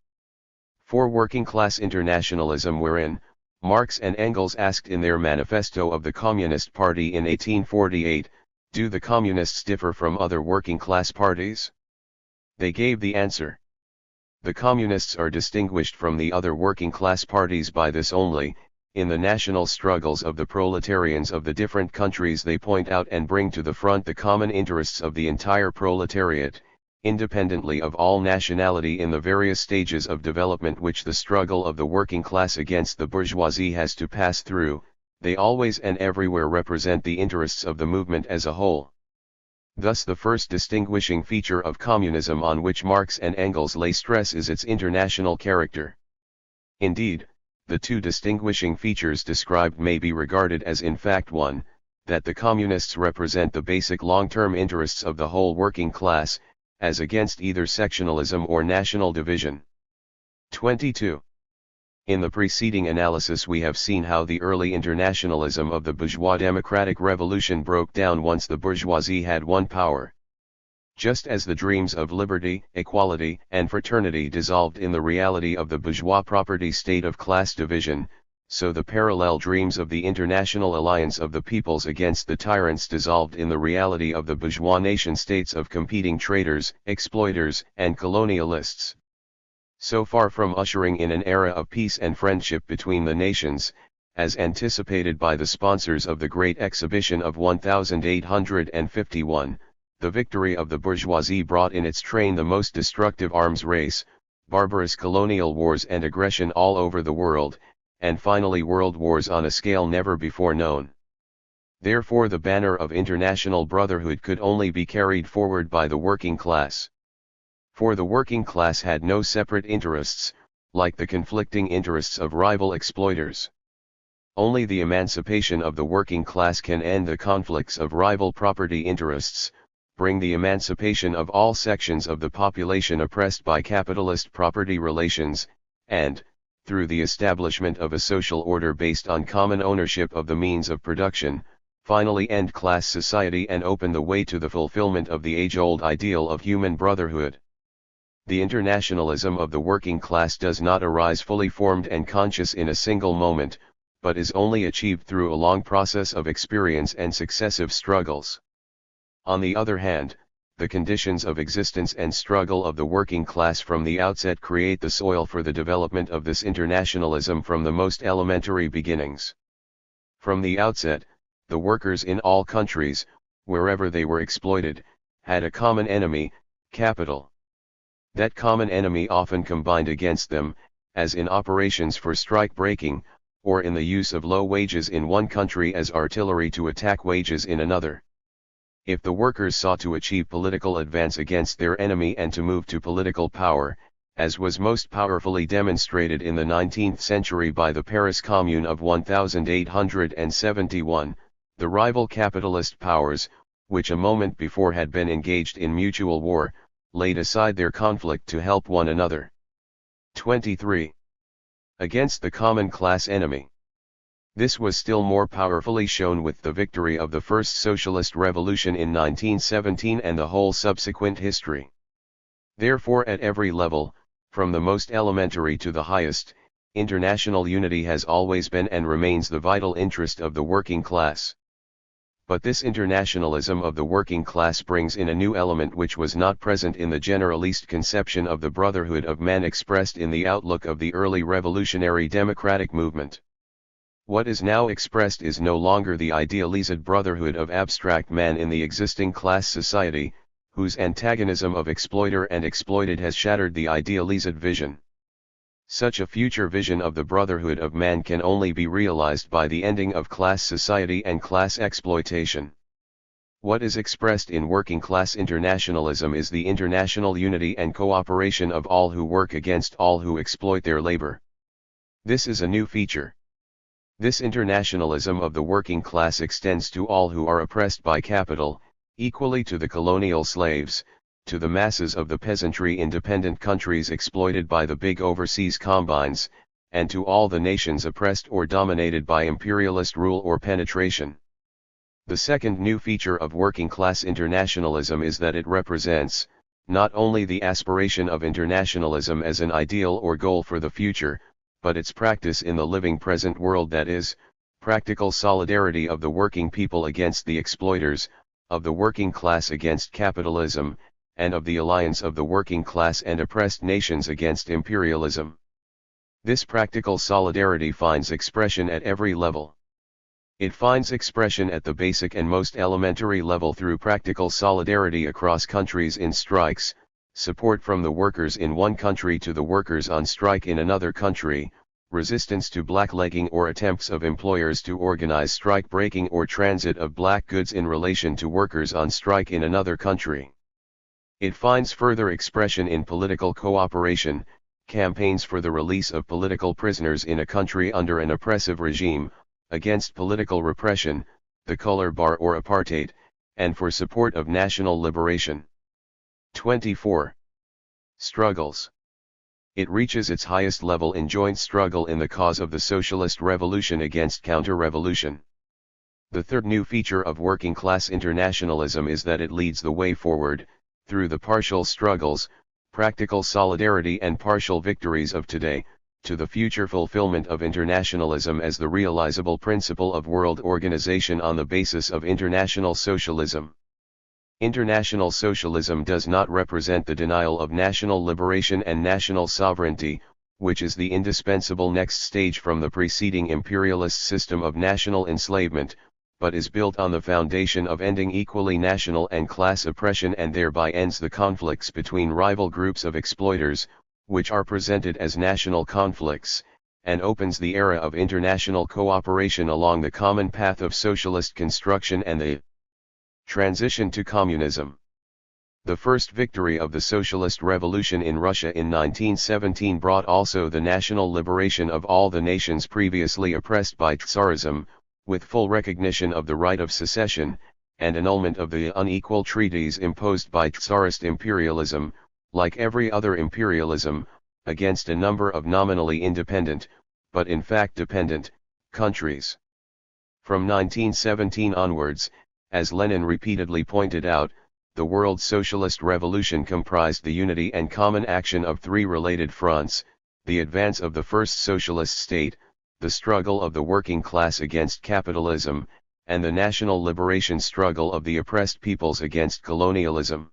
For working-class internationalism, wherein Marx and Engels asked in their manifesto of the Communist Party in 1848, "Do the Communists differ from other working-class parties?" They gave the answer. The Communists are distinguished from the other working-class parties by this only: in the national struggles of the proletarians of the different countries they point out and bring to the front the common interests of the entire proletariat, independently of all nationality in the various stages of development which the struggle of the working class against the bourgeoisie has to pass through. They always and everywhere represent the interests of the movement as a whole. Thus the first distinguishing feature of communism on which Marx and Engels lay stress is its international character. Indeed, the two distinguishing features described may be regarded as in fact one, that the communists represent the basic long-term interests of the whole working class, as against either sectionalism or national division. 22. In the preceding analysis we have seen how the early internationalism of the bourgeois democratic revolution broke down once the bourgeoisie had won power. Just as the dreams of liberty, equality, and fraternity dissolved in the reality of the bourgeois property state of class division, so the parallel dreams of the international alliance of the peoples against the tyrants dissolved in the reality of the bourgeois nation-states of competing traders, exploiters, and colonialists. So far from ushering in an era of peace and friendship between the nations, as anticipated by the sponsors of the Great Exhibition of 1851, the victory of the bourgeoisie brought in its train the most destructive arms race, barbarous colonial wars and aggression all over the world, and finally world wars on a scale never before known. Therefore the banner of international brotherhood could only be carried forward by the working class. For the working class had no separate interests, like the conflicting interests of rival exploiters. Only the emancipation of the working class can end the conflicts of rival property interests, bring the emancipation of all sections of the population oppressed by capitalist property relations, and, through the establishment of a social order based on common ownership of the means of production, finally end class society and open the way to the fulfillment of the age-old ideal of human brotherhood. The internationalism of the working class does not arise fully formed and conscious in a single moment, but is only achieved through a long process of experience and successive struggles. On the other hand, the conditions of existence and struggle of the working class from the outset create the soil for the development of this internationalism from the most elementary beginnings. From the outset, the workers in all countries, wherever they were exploited, had a common enemy, capital. That common enemy often combined against them, as in operations for strike breaking, or in the use of low wages in one country as artillery to attack wages in another. If the workers sought to achieve political advance against their enemy and to move to political power, as was most powerfully demonstrated in the 19th century by the Paris Commune of 1871, the rival capitalist powers, which a moment before had been engaged in mutual war, laid aside their conflict to help one another. 23. Against the common class enemy. This was still more powerfully shown with the victory of the first socialist revolution in 1917 and the whole subsequent history. Therefore at every level, from the most elementary to the highest, international unity has always been and remains the vital interest of the working class. But this internationalism of the working class brings in a new element which was not present in the generalist conception of the brotherhood of man expressed in the outlook of the early revolutionary democratic movement. What is now expressed is no longer the idealized brotherhood of abstract man in the existing class society, whose antagonism of exploiter and exploited has shattered the idealized vision. Such a future vision of the brotherhood of man can only be realized by the ending of class society and class exploitation. What is expressed in working class internationalism is the international unity and cooperation of all who work against all who exploit their labor. This is a new feature. This internationalism of the working class extends to all who are oppressed by capital, equally to the colonial slaves, to the masses of the peasantry independent countries exploited by the big overseas combines, and to all the nations oppressed or dominated by imperialist rule or penetration. The second new feature of working-class internationalism is that it represents, not only the aspiration of internationalism as an ideal or goal for the future, but its practice in the living present world, that is, practical solidarity of the working people against the exploiters, of the working class against capitalism, and of the alliance of the working class and oppressed nations against imperialism. This practical solidarity finds expression at every level. It finds expression at the basic and most elementary level through practical solidarity across countries in strikes, support from the workers in one country to the workers on strike in another country, resistance to blacklegging or attempts of employers to organize strike-breaking or transit of black goods in relation to workers on strike in another country. It finds further expression in political cooperation, campaigns for the release of political prisoners in a country under an oppressive regime, against political repression, the color bar or apartheid, and for support of national liberation. 24. Struggles. It reaches its highest level in joint struggle in the cause of the socialist revolution against counter-revolution. The third new feature of working-class internationalism is that it leads the way forward, through the partial struggles, practical solidarity and partial victories of today, to the future fulfillment of internationalism as the realizable principle of world organization on the basis of international socialism. International socialism does not represent the denial of national liberation and national sovereignty, which is the indispensable next stage from the preceding imperialist system of national enslavement, but is built on the foundation of ending equally national and class oppression and thereby ends the conflicts between rival groups of exploiters, which are presented as national conflicts, and opens the era of international cooperation along the common path of socialist construction and the transition to communism. The first victory of the socialist revolution in Russia in 1917 brought also the national liberation of all the nations previously oppressed by Tsarism, with full recognition of the right of secession, and annulment of the unequal treaties imposed by Tsarist imperialism, like every other imperialism, against a number of nominally independent, but in fact dependent, countries. From 1917 onwards, as Lenin repeatedly pointed out, the world socialist revolution comprised the unity and common action of three related fronts: the advance of the first socialist state, the struggle of the working class against capitalism, and the national liberation struggle of the oppressed peoples against colonialism.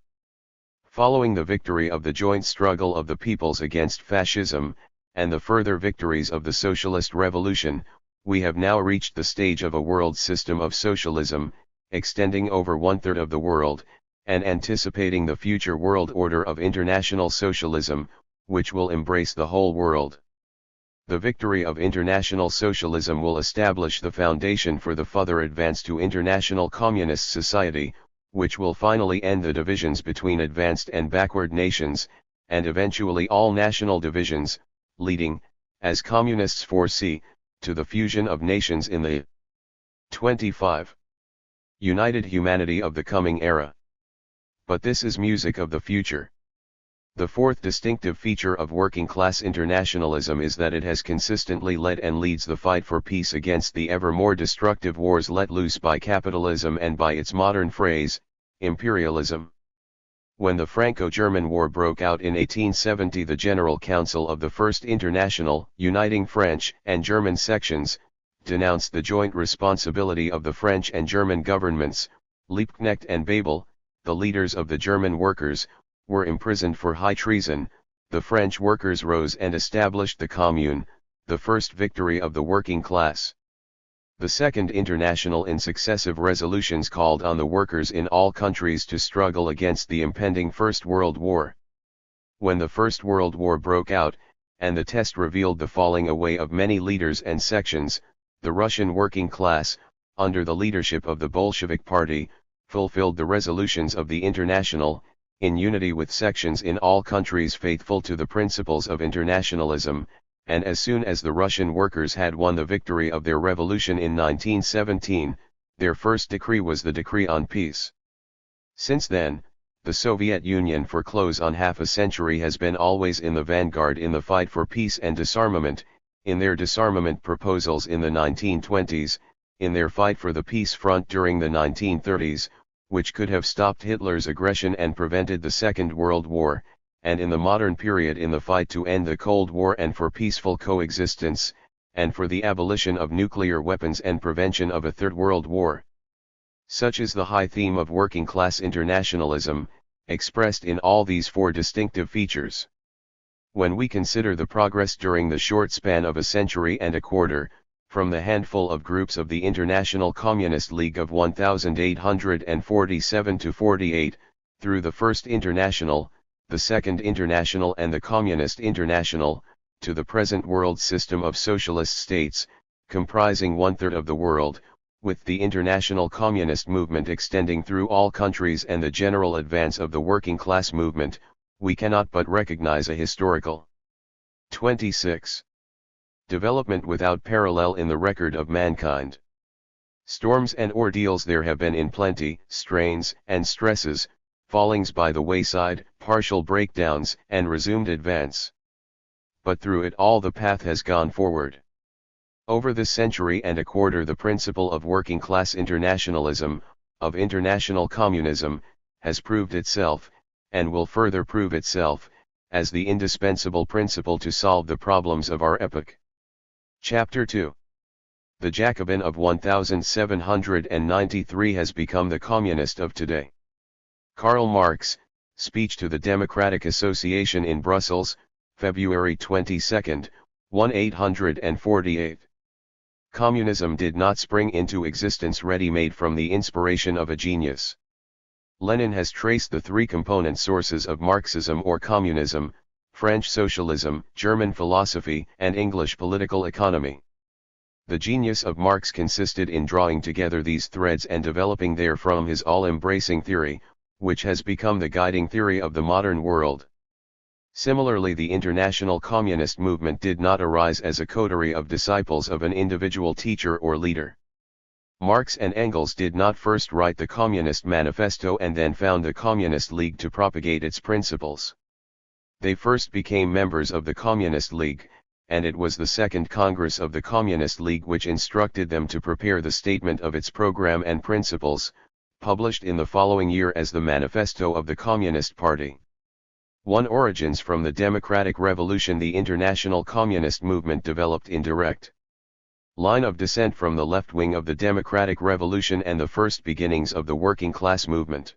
Following the victory of the joint struggle of the peoples against fascism, and the further victories of the socialist revolution, we have now reached the stage of a world system of socialism, extending over one-third of the world, and anticipating the future world order of international socialism, which will embrace the whole world. The victory of international socialism will establish the foundation for the further advance to international communist society, which will finally end the divisions between advanced and backward nations, and eventually all national divisions, leading, as communists foresee, to the fusion of nations in the 25. United humanity of the coming era. But this is music of the future. The fourth distinctive feature of working-class internationalism is that it has consistently led and leads the fight for peace against the ever more destructive wars let loose by capitalism and by its modern phrase, imperialism. When the Franco-German War broke out in 1870, the General Council of the First International, uniting French and German sections, denounced the joint responsibility of the French and German governments. Liebknecht and Babel, the leaders of the German workers, were imprisoned for high treason. The French workers rose and established the Commune, the first victory of the working class. The Second International in successive resolutions called on the workers in all countries to struggle against the impending First World War. When the First World War broke out, and the test revealed the falling away of many leaders and sections, the Russian working class, under the leadership of the Bolshevik Party, fulfilled the resolutions of the International, in unity with sections in all countries faithful to the principles of internationalism, and as soon as the Russian workers had won the victory of their revolution in 1917, their first decree was the Decree on Peace. Since then, the Soviet Union for close on half a century has been always in the vanguard in the fight for peace and disarmament, in their disarmament proposals in the 1920s, in their fight for the peace front during the 1930s, which could have stopped Hitler's aggression and prevented the Second World War, and in the modern period in the fight to end the Cold War and for peaceful coexistence, and for the abolition of nuclear weapons and prevention of a Third World War. Such is the high theme of working-class internationalism, expressed in all these four distinctive features. When we consider the progress during the short span of a century and a quarter, from the handful of groups of the International Communist League of 1847 to 48, through the First International, the Second International and the Communist International, to the present world system of socialist states, comprising one-third of the world, with the international communist movement extending through all countries and the general advance of the working class movement, we cannot but recognize a historical 26. Development without parallel in the record of mankind. Storms and ordeals there have been in plenty, strains and stresses, fallings by the wayside, partial breakdowns and resumed advance. But through it all the path has gone forward. Over this century and a quarter the principle of working-class internationalism, of international communism, has proved itself, and will further prove itself, as the indispensable principle to solve the problems of our epoch. Chapter 2. The Jacobin of 1793 has become the communist of today. Karl Marx, Speech to the Democratic Association in Brussels, February 22, 1848. Communism did not spring into existence ready-made from the inspiration of a genius. Lenin has traced the three component sources of Marxism or communism: French socialism, German philosophy, and English political economy. The genius of Marx consisted in drawing together these threads and developing therefrom his all-embracing theory, which has become the guiding theory of the modern world. Similarly, the international communist movement did not arise as a coterie of disciples of an individual teacher or leader. Marx and Engels did not first write the Communist Manifesto and then found the Communist League to propagate its principles. They first became members of the Communist League, and it was the Second Congress of the Communist League which instructed them to prepare the statement of its program and principles, published in the following year as the Manifesto of the Communist Party. 1. Origins from the Democratic Revolution. The international communist movement developed in direct line of descent from the left wing of the Democratic Revolution and the first beginnings of the working class movement.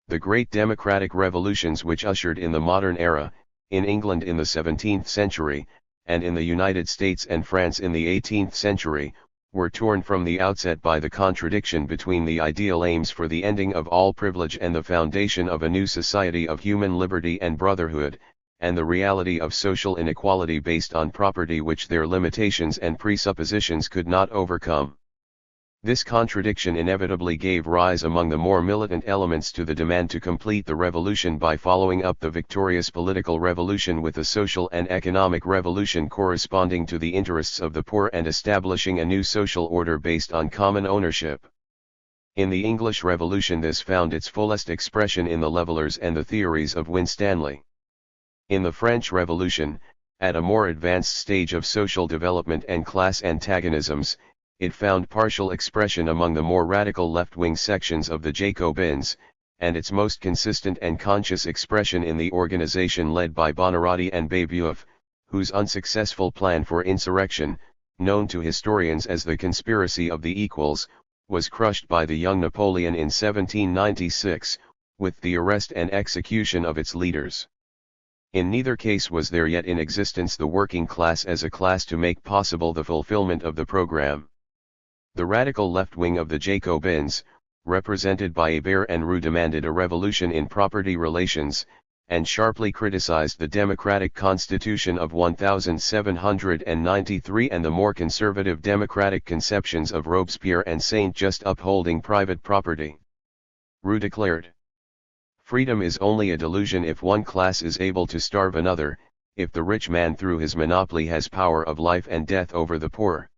The great democratic revolutions which ushered in the modern era, in England in the 17th century, and in the United States and France in the 18th century, were torn from the outset by the contradiction between the ideal aims for the ending of all privilege and the foundation of a new society of human liberty and brotherhood, and the reality of social inequality based on property which their limitations and presuppositions could not overcome. This contradiction inevitably gave rise among the more militant elements to the demand to complete the revolution by following up the victorious political revolution with a social and economic revolution corresponding to the interests of the poor and establishing a new social order based on common ownership. In the English Revolution this found its fullest expression in the Levellers and the theories of Winstanley. In the French Revolution, at a more advanced stage of social development and class antagonisms, it found partial expression among the more radical left-wing sections of the Jacobins, and its most consistent and conscious expression in the organization led by Buonarroti and Babeuf, whose unsuccessful plan for insurrection, known to historians as the Conspiracy of the Equals, was crushed by the young Napoleon in 1796, with the arrest and execution of its leaders. In neither case was there yet in existence the working class as a class to make possible the fulfillment of the program. The radical left wing of the Jacobins, represented by Hébert and Roux, demanded a revolution in property relations, and sharply criticized the democratic constitution of 1793 and the more conservative democratic conceptions of Robespierre and Saint-Just upholding private property. Roux declared, "Freedom is only a delusion if one class is able to starve another, if the rich man through his monopoly has power of life and death over the poor.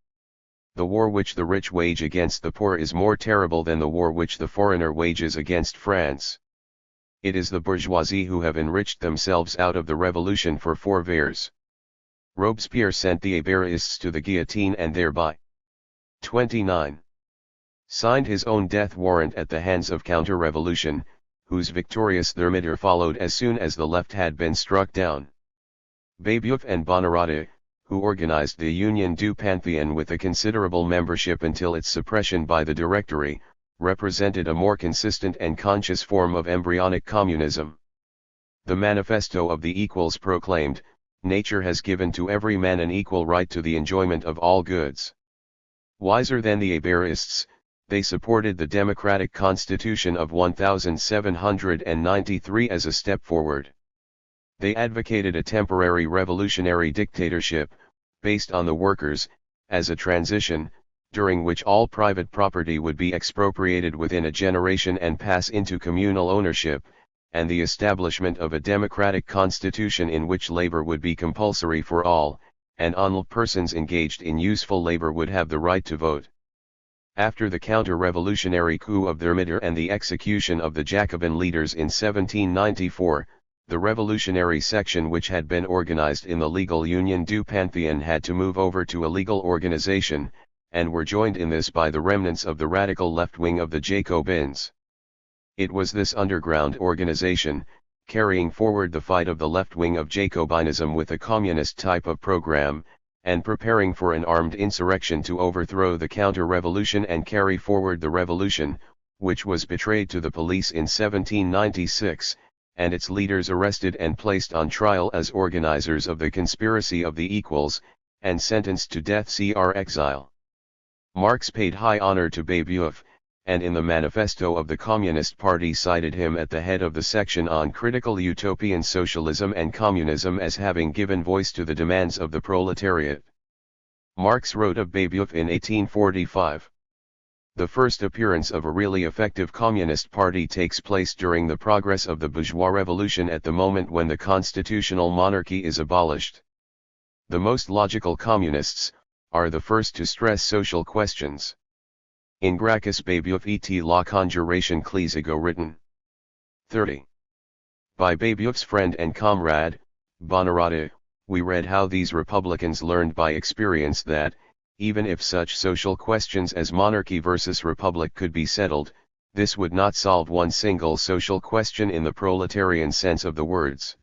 The war which the rich wage against the poor is more terrible than the war which the foreigner wages against France. It is the bourgeoisie who have enriched themselves out of the revolution for 4 vers. Robespierre sent the Hébéristes to the guillotine and thereby 29. Signed his own death warrant at the hands of counter-revolution, whose victorious thermidor followed as soon as the left had been struck down. Babeuf and Buonarroti, who organized the Union du Panthéon with a considerable membership until its suppression by the Directory, represented a more consistent and conscious form of embryonic communism. The Manifesto of the Equals proclaimed, "Nature has given to every man an equal right to the enjoyment of all goods." Wiser than the Hébéristes, they supported the democratic constitution of 1793 as a step forward. They advocated a temporary revolutionary dictatorship, based on the workers, as a transition, during which all private property would be expropriated within a generation and pass into communal ownership, and the establishment of a democratic constitution in which labor would be compulsory for all, and all persons engaged in useful labor would have the right to vote. After the counter-revolutionary coup of Thermidor and the execution of the Jacobin leaders in 1794, the revolutionary section which had been organized in the legal Union du Panthéon had to move over to a legal organization, and were joined in this by the remnants of the radical left wing of the Jacobins. It was this underground organization, carrying forward the fight of the left wing of Jacobinism with a communist type of program, and preparing for an armed insurrection to overthrow the counter-revolution and carry forward the revolution, which was betrayed to the police in 1796, and its leaders arrested and placed on trial as organizers of the conspiracy of the Equals, and sentenced to death/exile. Marx paid high honor to Babeuf, and in the manifesto of the Communist Party cited him at the head of the section on critical utopian socialism and communism as having given voice to the demands of the proletariat. Marx wrote of Babeuf in 1845. The first appearance of a really effective communist party takes place during the progress of the bourgeois revolution at the moment when the constitutional monarchy is abolished. The most logical communists are the first to stress social questions. In Gracchus Babeuf et la conjuration Clésigo written 30. By Babeuf's friend and comrade, Buonarroti, we read how these republicans learned by experience that, even if such social questions as monarchy versus republic could be settled, this would not solve one single social question in the proletarian sense of the words.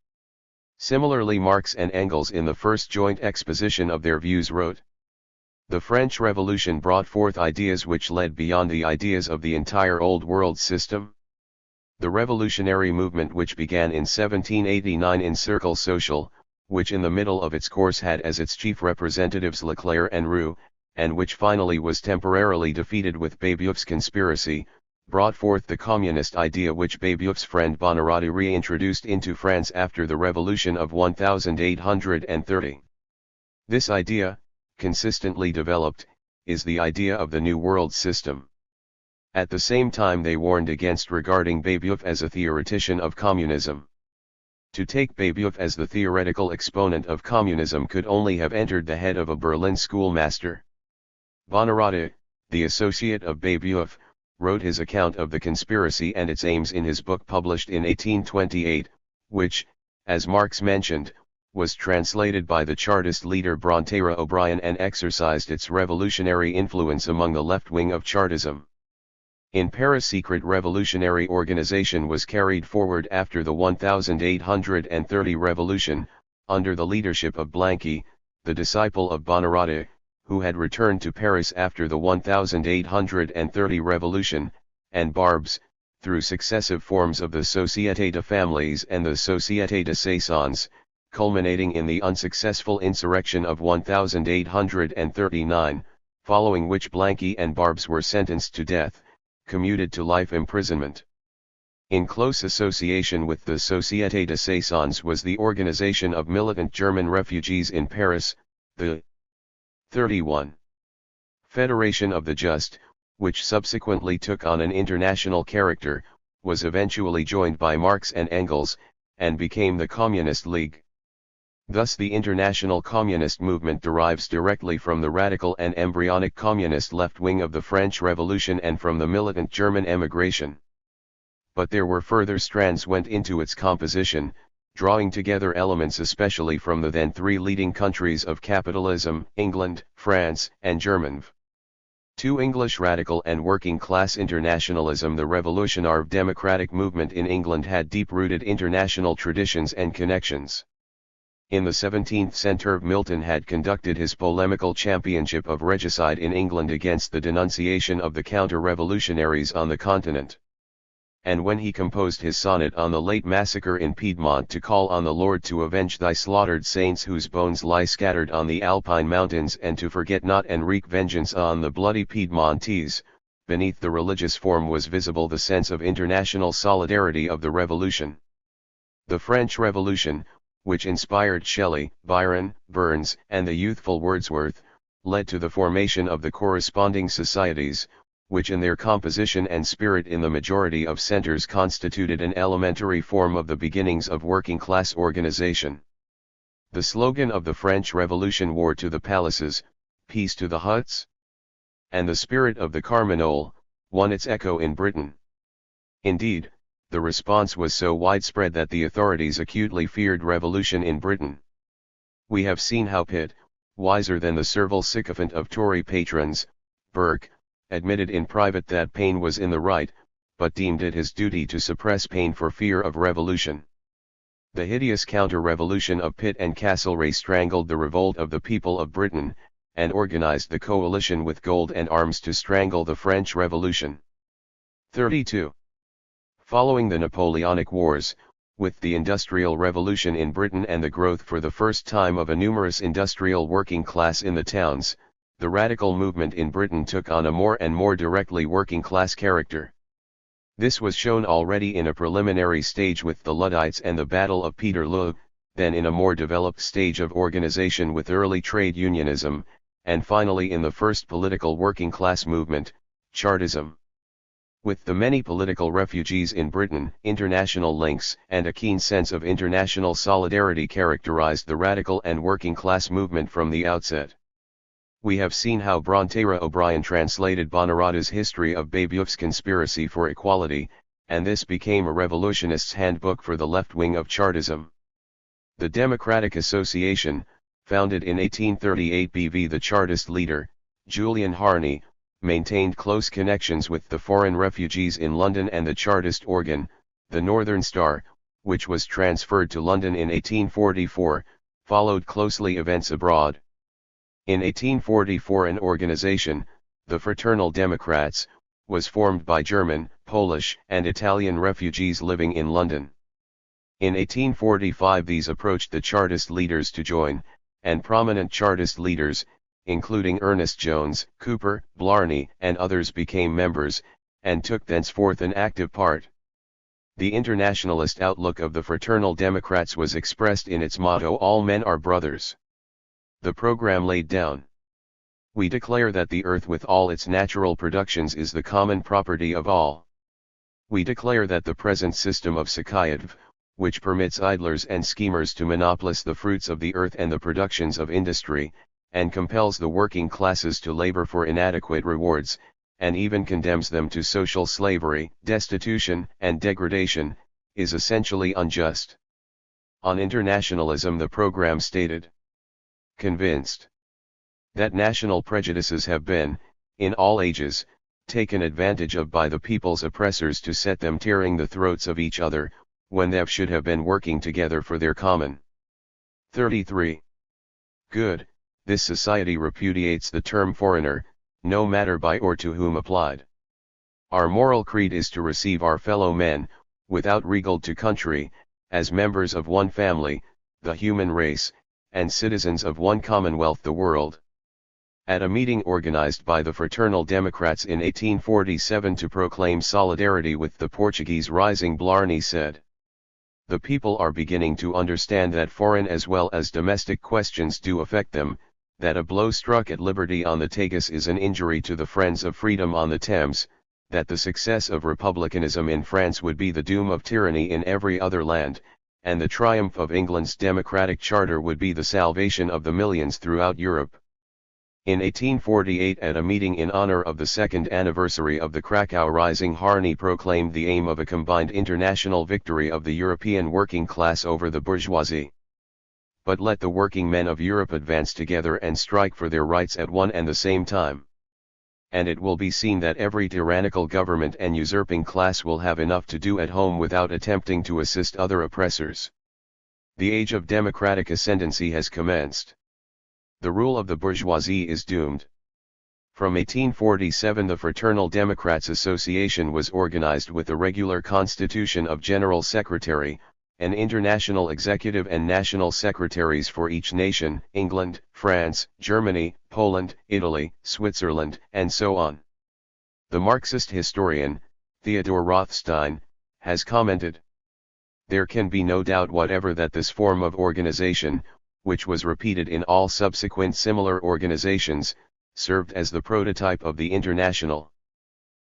Similarly, Marx and Engels in the first joint exposition of their views wrote, "The French Revolution brought forth ideas which led beyond the ideas of the entire old world system. The revolutionary movement which began in 1789 in Cercle Social, which in the middle of its course had as its chief representatives Leclerc and Roux, and which finally was temporarily defeated with Babeuf's conspiracy, brought forth the communist idea which Babeuf's friend Buonarroti reintroduced into France after the Revolution of 1830. This idea, consistently developed, is the idea of the New World System. At the same time they warned against regarding Babeuf as a theoretician of communism. To take Babeuf as the theoretical exponent of communism could only have entered the head of a Berlin schoolmaster. Buonarroti, the associate of Babeuf, wrote his account of the conspiracy and its aims in his book published in 1828, which, as Marx mentioned, was translated by the Chartist leader Brantera O'Brien and exercised its revolutionary influence among the left wing of Chartism. In Paris, secret revolutionary organization was carried forward after the 1830 revolution, under the leadership of Blanqui, the disciple of Buonarroti, who had returned to Paris after the 1830 revolution, and Barbes, through successive forms of the Société de Families and the Société de Saisons, culminating in the unsuccessful insurrection of 1839, following which Blanqui and Barbes were sentenced to death, commuted to life imprisonment. In close association with the Société de Saisons was the organization of militant German refugees in Paris, the 31. Federation of the Just, which subsequently took on an international character, was eventually joined by Marx and Engels, and became the Communist League. Thus the international communist movement derives directly from the radical and embryonic communist left wing of the French Revolution and from the militant German emigration. but there were further strands went into its composition, drawing together elements especially from the then three leading countries of capitalism, England, France, and Germany. To English radical and working-class internationalism. The revolutionary democratic movement in England had deep-rooted international traditions and connections. In the 17th century Milton had conducted his polemical championship of regicide in England against the denunciation of the counter-revolutionaries on the continent. And when he composed his sonnet on the late massacre in Piedmont to call on the Lord to avenge thy slaughtered saints whose bones lie scattered on the Alpine mountains, and to forget not and wreak vengeance on the bloody Piedmontese, beneath the religious form was visible the sense of international solidarity of the revolution. The French Revolution, which inspired Shelley, Byron, Burns, and the youthful Wordsworth, led to the formation of the corresponding societies, which in their composition and spirit in the majority of centers constituted an elementary form of the beginnings of working-class organization. The slogan of the French Revolution, war to the palaces, peace to the huts, and the spirit of the Carmagnole, won its echo in Britain. Indeed, the response was so widespread that the authorities acutely feared revolution in Britain. We have seen how Pitt, wiser than the servile sycophant of Tory patrons, Burke, admitted in private that Paine was in the right, but deemed it his duty to suppress Paine for fear of revolution. The hideous counter-revolution of Pitt and Castlereagh strangled the revolt of the people of Britain, and organized the coalition with gold and arms to strangle the French Revolution. 32. Following the Napoleonic Wars, with the Industrial Revolution in Britain and the growth for the first time of a numerous industrial working class in the towns, the radical movement in Britain took on a more and more directly working-class character. This was shown already in a preliminary stage with the Luddites and the Battle of Peterloo, then in a more developed stage of organization with early trade unionism, and finally in the first political working-class movement, Chartism. With the many political refugees in Britain, international links and a keen sense of international solidarity characterized the radical and working-class movement from the outset. We have seen how Brontë O'Brien translated Bonarada's History of Babeuf's Conspiracy for Equality, and this became a revolutionist's handbook for the left wing of Chartism. The Democratic Association, founded in 1838 BV, the Chartist leader, Julian Harney, maintained close connections with the foreign refugees in London, and the Chartist organ, the Northern Star, which was transferred to London in 1844, followed closely events abroad. In 1844 an organization, the Fraternal Democrats, was formed by German, Polish, and Italian refugees living in London. In 1845 these approached the Chartist leaders to join, and prominent Chartist leaders, including Ernest Jones, Cooper, Blarney, and others became members, and took thenceforth an active part. The internationalist outlook of the Fraternal Democrats was expressed in its motto, "All men are brothers." The program laid down: we declare that the earth with all its natural productions is the common property of all. We declare that the present system of Sakayev, which permits idlers and schemers to monopolize the fruits of the earth and the productions of industry, and compels the working classes to labor for inadequate rewards, and even condemns them to social slavery, destitution, and degradation, is essentially unjust. On internationalism the program stated: convinced that national prejudices have been, in all ages, taken advantage of by the people's oppressors to set them tearing the throats of each other, when they should have been working together for their common. 33. Good. This society repudiates the term foreigner, no matter by or to whom applied. Our moral creed is to receive our fellow men, without regard to country, as members of one family, the human race, and citizens of one commonwealth, the world. At a meeting organized by the Fraternal Democrats in 1847 to proclaim solidarity with the Portuguese rising, Blarney said: the people are beginning to understand that foreign as well as domestic questions do affect them, that a blow struck at liberty on the Tagus is an injury to the friends of freedom on the Thames, that the success of republicanism in France would be the doom of tyranny in every other land, and the triumph of England's democratic charter would be the salvation of the millions throughout Europe. In 1848, at a meeting in honor of the second anniversary of the Krakow Rising, Rajani proclaimed the aim of a combined international victory of the European working class over the bourgeoisie. But let the working men of Europe advance together and strike for their rights at one and the same time. And it will be seen that every tyrannical government and usurping class will have enough to do at home without attempting to assist other oppressors. The age of democratic ascendancy has commenced. The rule of the bourgeoisie is doomed. From 1847 the Fraternal Democrats Association was organized with the regular constitution of General Secretary, and international executive and national secretaries for each nation, England, France, Germany, Poland, Italy, Switzerland, and so on. The Marxist historian, Theodor Rothstein, has commented, "There can be no doubt whatever that this form of organization, which was repeated in all subsequent similar organizations, served as the prototype of the International.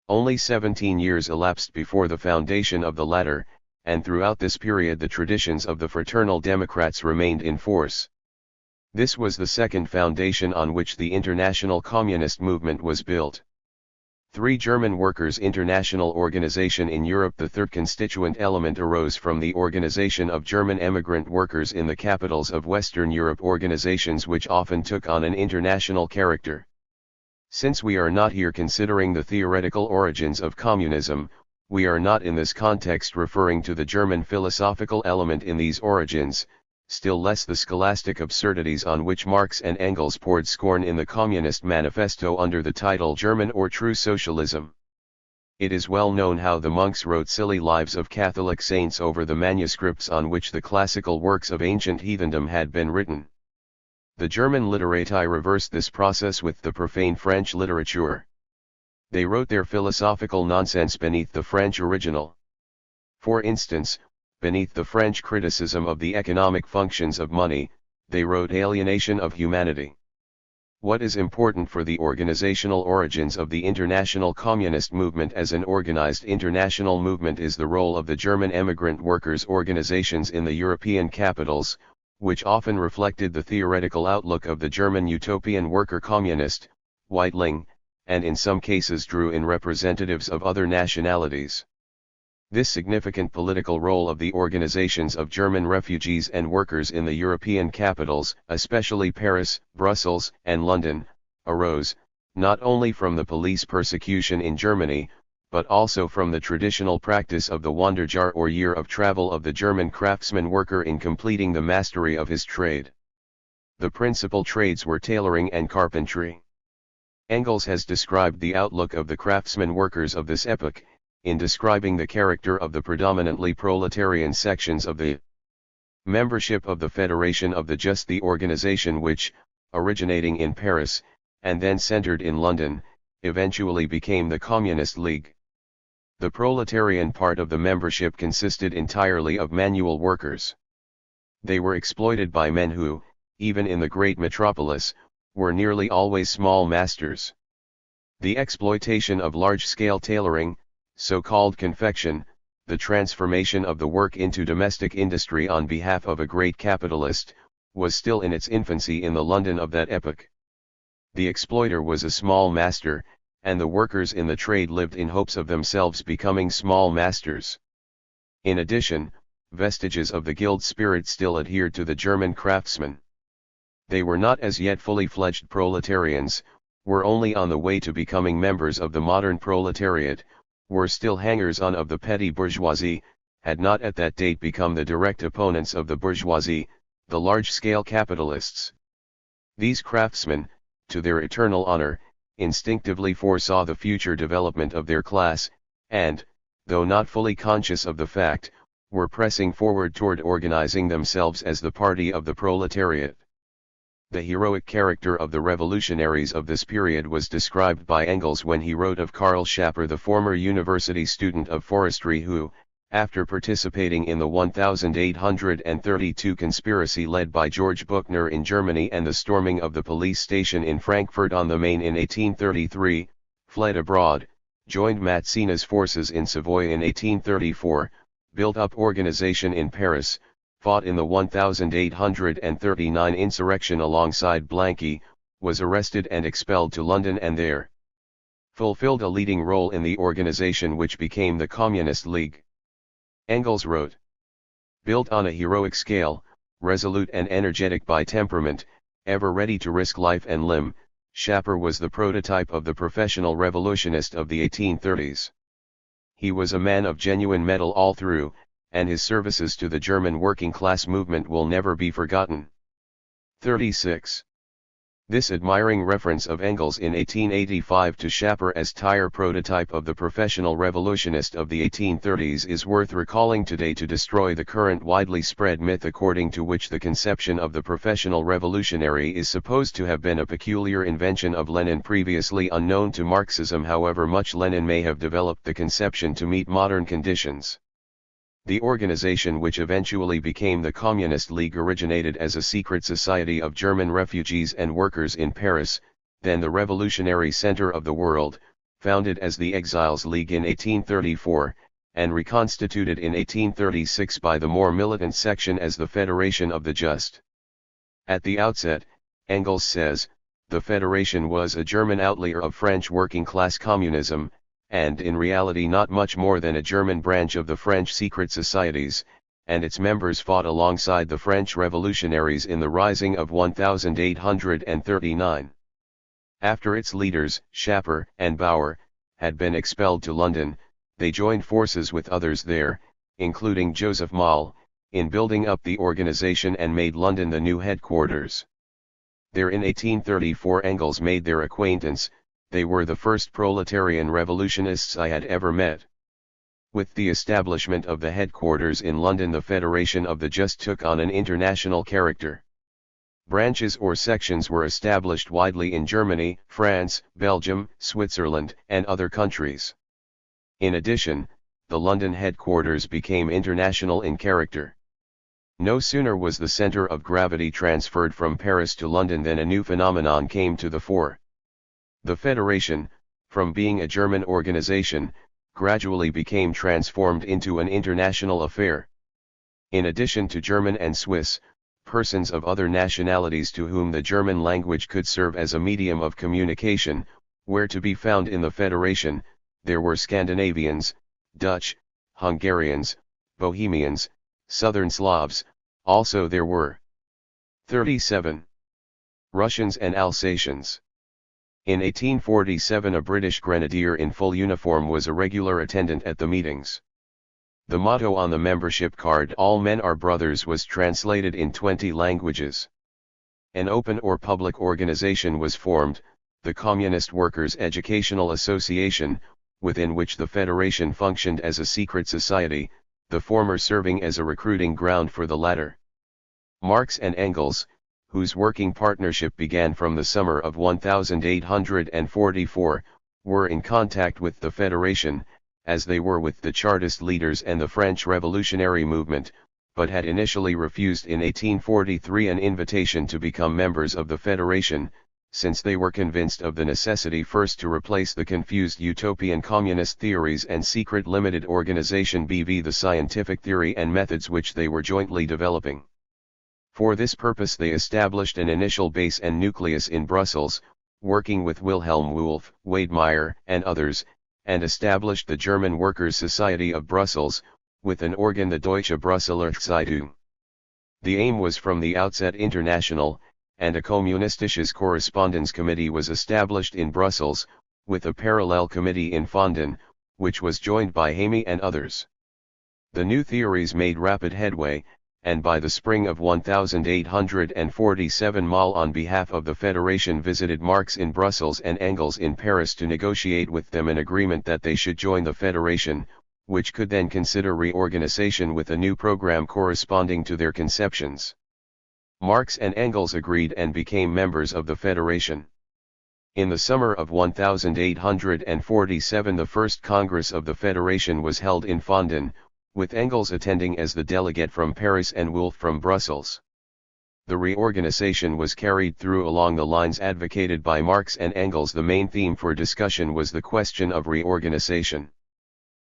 Only 17 years elapsed before the foundation of the latter, and throughout this period the traditions of the Fraternal Democrats remained in force. This was the second foundation on which the international communist movement was built. 3. German Workers' International Organization in Europe. The third constituent element arose from the organization of German emigrant workers in the capitals of Western Europe, organizations which often took on an international character. Since we are not here considering the theoretical origins of communism, we are not in this context referring to the German philosophical element in these origins, still less the scholastic absurdities on which Marx and Engels poured scorn in the Communist Manifesto under the title German or True Socialism. It is well known how the monks wrote silly lives of Catholic saints over the manuscripts on which the classical works of ancient heathendom had been written. The German literati reversed this process with the profane French literature. They wrote their philosophical nonsense beneath the French original. For instance, beneath the French criticism of the economic functions of money, they wrote alienation of humanity. What is important for the organizational origins of the international communist movement as an organized international movement is the role of the German emigrant workers' organizations in the European capitals, which often reflected the theoretical outlook of the German utopian worker communist, Weitling, and in some cases drew in representatives of other nationalities. This significant political role of the organizations of German refugees and workers in the European capitals, especially Paris, Brussels, and London, arose, not only from the police persecution in Germany, but also from the traditional practice of the Wanderjahr or year of travel of the German craftsman worker in completing the mastery of his trade. The principal trades were tailoring and carpentry. Engels has described the outlook of the craftsman workers of this epoch, in describing the character of the predominantly proletarian sections of the membership of the Federation of the Just, the organization which, originating in Paris, and then centered in London, eventually became the Communist League. The proletarian part of the membership consisted entirely of manual workers. They were exploited by men who, even in the great metropolis, were nearly always small masters. The exploitation of large-scale tailoring, so-called confection, the transformation of the work into domestic industry on behalf of a great capitalist, was still in its infancy in the London of that epoch. The exploiter was a small master, and the workers in the trade lived in hopes of themselves becoming small masters. In addition, vestiges of the guild spirit still adhered to the German craftsmen. They were not as yet fully fledged proletarians, were only on the way to becoming members of the modern proletariat, were still hangers-on of the petty bourgeoisie, had not at that date become the direct opponents of the bourgeoisie, the large-scale capitalists. These craftsmen, to their eternal honor, instinctively foresaw the future development of their class, and, though not fully conscious of the fact, were pressing forward toward organizing themselves as the party of the proletariat. The heroic character of the revolutionaries of this period was described by Engels when he wrote of Karl Schapper, the former university student of forestry who, after participating in the 1832 conspiracy led by George Buchner in Germany and the storming of the police station in Frankfurt on the Main in 1833, fled abroad, joined Mazzine's forces in Savoy in 1834, built up organization in Paris, fought in the 1839 insurrection alongside Blanqui, was arrested and expelled to London and there fulfilled a leading role in the organization which became the Communist League. Engels wrote, "Built on a heroic scale, resolute and energetic by temperament, ever ready to risk life and limb, Schapper was the prototype of the professional revolutionist of the 1830s. He was a man of genuine mettle all through, and his services to the German working class movement will never be forgotten." 36. This admiring reference of Engels in 1885 to Schapper as tire prototype of the professional revolutionist of the 1830s is worth recalling today to destroy the current widely spread myth according to which the conception of the professional revolutionary is supposed to have been a peculiar invention of Lenin previously unknown to Marxism, however much Lenin may have developed the conception to meet modern conditions. The organization which eventually became the Communist League originated as a secret society of German refugees and workers in Paris, then the revolutionary center of the world, founded as the Exiles League in 1834, and reconstituted in 1836 by the more militant section as the Federation of the Just. At the outset, Engels says, the Federation was a German outlier of French working-class communism, and in reality not much more than a German branch of the French secret societies, and its members fought alongside the French revolutionaries in the Rising of 1839. After its leaders, Schapper and Bauer, had been expelled to London, they joined forces with others there, including Joseph Mahle, in building up the organization and made London the new headquarters. There in 1834 Engels made their acquaintance. They were the first proletarian revolutionists I had ever met. With the establishment of the headquarters in London, the Federation of the Just took on an international character. Branches or sections were established widely in Germany, France, Belgium, Switzerland, and other countries. In addition, the London headquarters became international in character. No sooner was the center of gravity transferred from Paris to London than a new phenomenon came to the fore. The Federation, from being a German organization, gradually became transformed into an international affair. In addition to German and Swiss, persons of other nationalities to whom the German language could serve as a medium of communication, were to be found in the Federation. There were Scandinavians, Dutch, Hungarians, Bohemians, Southern Slavs, also there were 37 Russians and Alsatians. In 1847 a British grenadier in full uniform was a regular attendant at the meetings. The motto on the membership card, "All men are brothers," was translated in 20 languages. An open or public organization was formed, the Communist Workers' Educational Association, within which the Federation functioned as a secret society, the former serving as a recruiting ground for the latter. Marx and Engels, whose working partnership began from the summer of 1844, were in contact with the Federation, as they were with the Chartist leaders and the French revolutionary movement, but had initially refused in 1843 an invitation to become members of the Federation, since they were convinced of the necessity first to replace the confused utopian communist theories and secret limited organization BV the scientific theory and methods which they were jointly developing. For this purpose they established an initial base and nucleus in Brussels, working with Wilhelm Wolff, Wedemeyer, and others, and established the German Workers' Society of Brussels, with an organ the Deutsche Brüsseler Zeitung. The aim was from the outset international, and a Kommunistisches Correspondence Committee was established in Brussels, with a parallel committee in Fondon, which was joined by Hamey and others. The new theories made rapid headway, and by the spring of 1847 Mahle on behalf of the Federation visited Marx in Brussels and Engels in Paris to negotiate with them an agreement that they should join the Federation, which could then consider reorganization with a new program corresponding to their conceptions. Marx and Engels agreed and became members of the Federation. In the summer of 1847 the first Congress of the Federation was held in Fondon, with Engels attending as the delegate from Paris and Wolff from Brussels. The reorganization was carried through along the lines advocated by Marx and Engels. The main theme for discussion was the question of reorganization.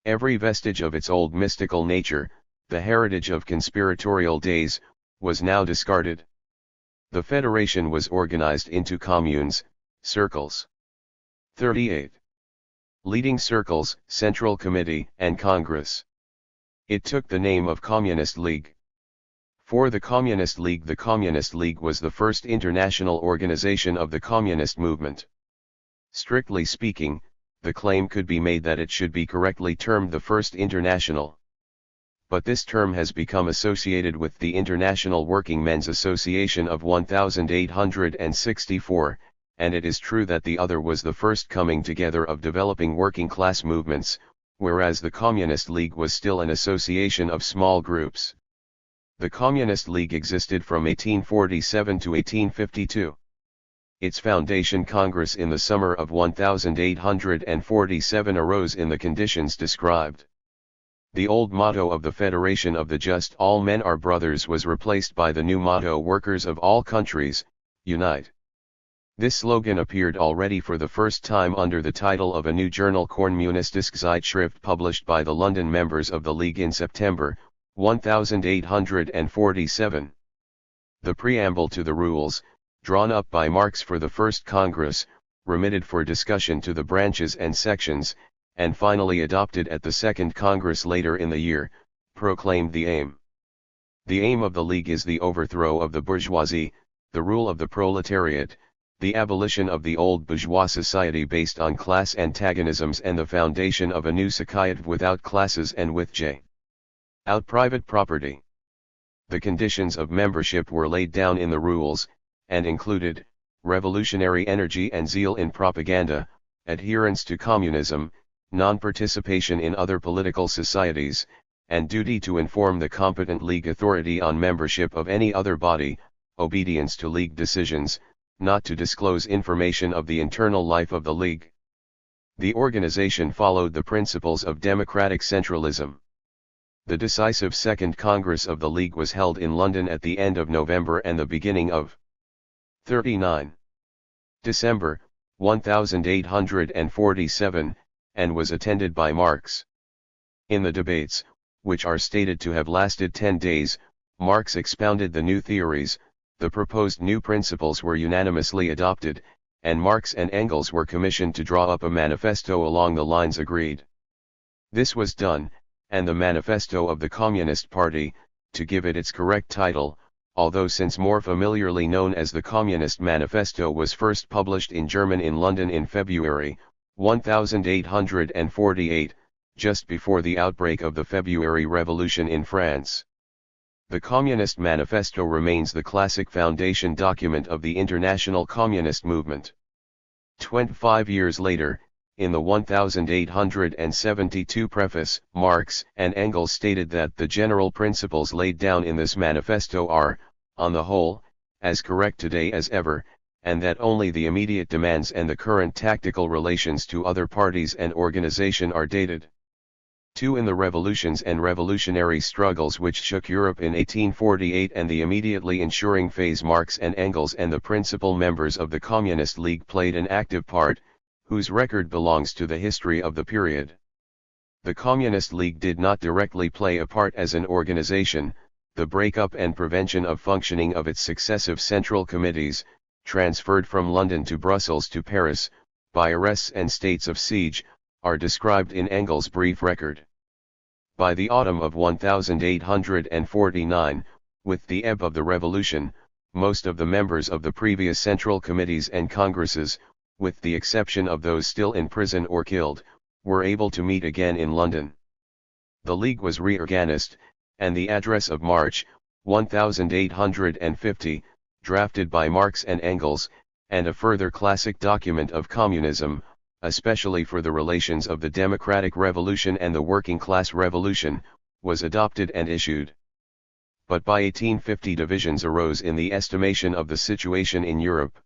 Every vestige of its old mystical nature, the heritage of conspiratorial days, was now discarded. The federation was organized into communes, circles. 38. Leading circles, Central Committee, and Congress. It took the name of Communist League. For the Communist League was the first international organization of the communist movement. Strictly speaking, the claim could be made that it should be correctly termed the First International. But this term has become associated with the International Working Men's Association of 1864, and it is true that the other was the first coming together of developing working class movements, whereas the Communist League was still an association of small groups. The Communist League existed from 1847 to 1852. Its foundation Congress in the summer of 1847 arose in the conditions described. The old motto of the Federation of the Just All Men Are Brothers was replaced by the new motto Workers of All Countries, Unite. This slogan appeared already for the first time under the title of a new journal Kommunistische Zeitschrift published by the London members of the League in September 1847. The preamble to the rules, drawn up by Marx for the first Congress, remitted for discussion to the branches and sections, and finally adopted at the Second Congress later in the year, proclaimed the aim. The aim of the League is the overthrow of the bourgeoisie, the rule of the proletariat, the abolition of the old bourgeois society based on class antagonisms and the foundation of a new society without classes and with out private property. The conditions of membership were laid down in the rules, and included, revolutionary energy and zeal in propaganda, adherence to communism, non-participation in other political societies, and duty to inform the competent League authority on membership of any other body, obedience to League decisions, not to disclose information of the internal life of the League. The organization followed the principles of democratic centralism. The decisive Second Congress of the League was held in London at the end of November and the beginning of 39. December, 1847, and was attended by Marx. In the debates, which are stated to have lasted 10 days, Marx expounded the new theories, the proposed new principles were unanimously adopted, and Marx and Engels were commissioned to draw up a manifesto along the lines agreed. This was done, and the Manifesto of the Communist Party, to give it its correct title, although since more familiarly known as the Communist Manifesto, was first published in German in London in February 1848, just before the outbreak of the February Revolution in France. The Communist Manifesto remains the classic foundation document of the international communist movement. 25 years later, in the 1872 preface, Marx and Engels stated that the general principles laid down in this manifesto are, on the whole, as correct today as ever, and that only the immediate demands and the current tactical relations to other parties and organization are dated. 2. In the revolutions and revolutionary struggles which shook Europe in 1848 and the immediately ensuing phase, Marx and Engels and the principal members of the Communist League played an active part, whose record belongs to the history of the period. The Communist League did not directly play a part as an organization. The breakup and prevention of functioning of its successive central committees, transferred from London to Brussels to Paris, by arrests and states of siege, are described in Engels' brief record. By the autumn of 1849, with the ebb of the revolution, most of the members of the previous central committees and congresses, with the exception of those still in prison or killed, were able to meet again in London. The League was reorganized, and the Address of March, 1850, drafted by Marx and Engels, and a further classic document of communism, especially for the relations of the democratic revolution and the working class revolution, was adopted and issued. But by 1850 divisions arose in the estimation of the situation in Europe.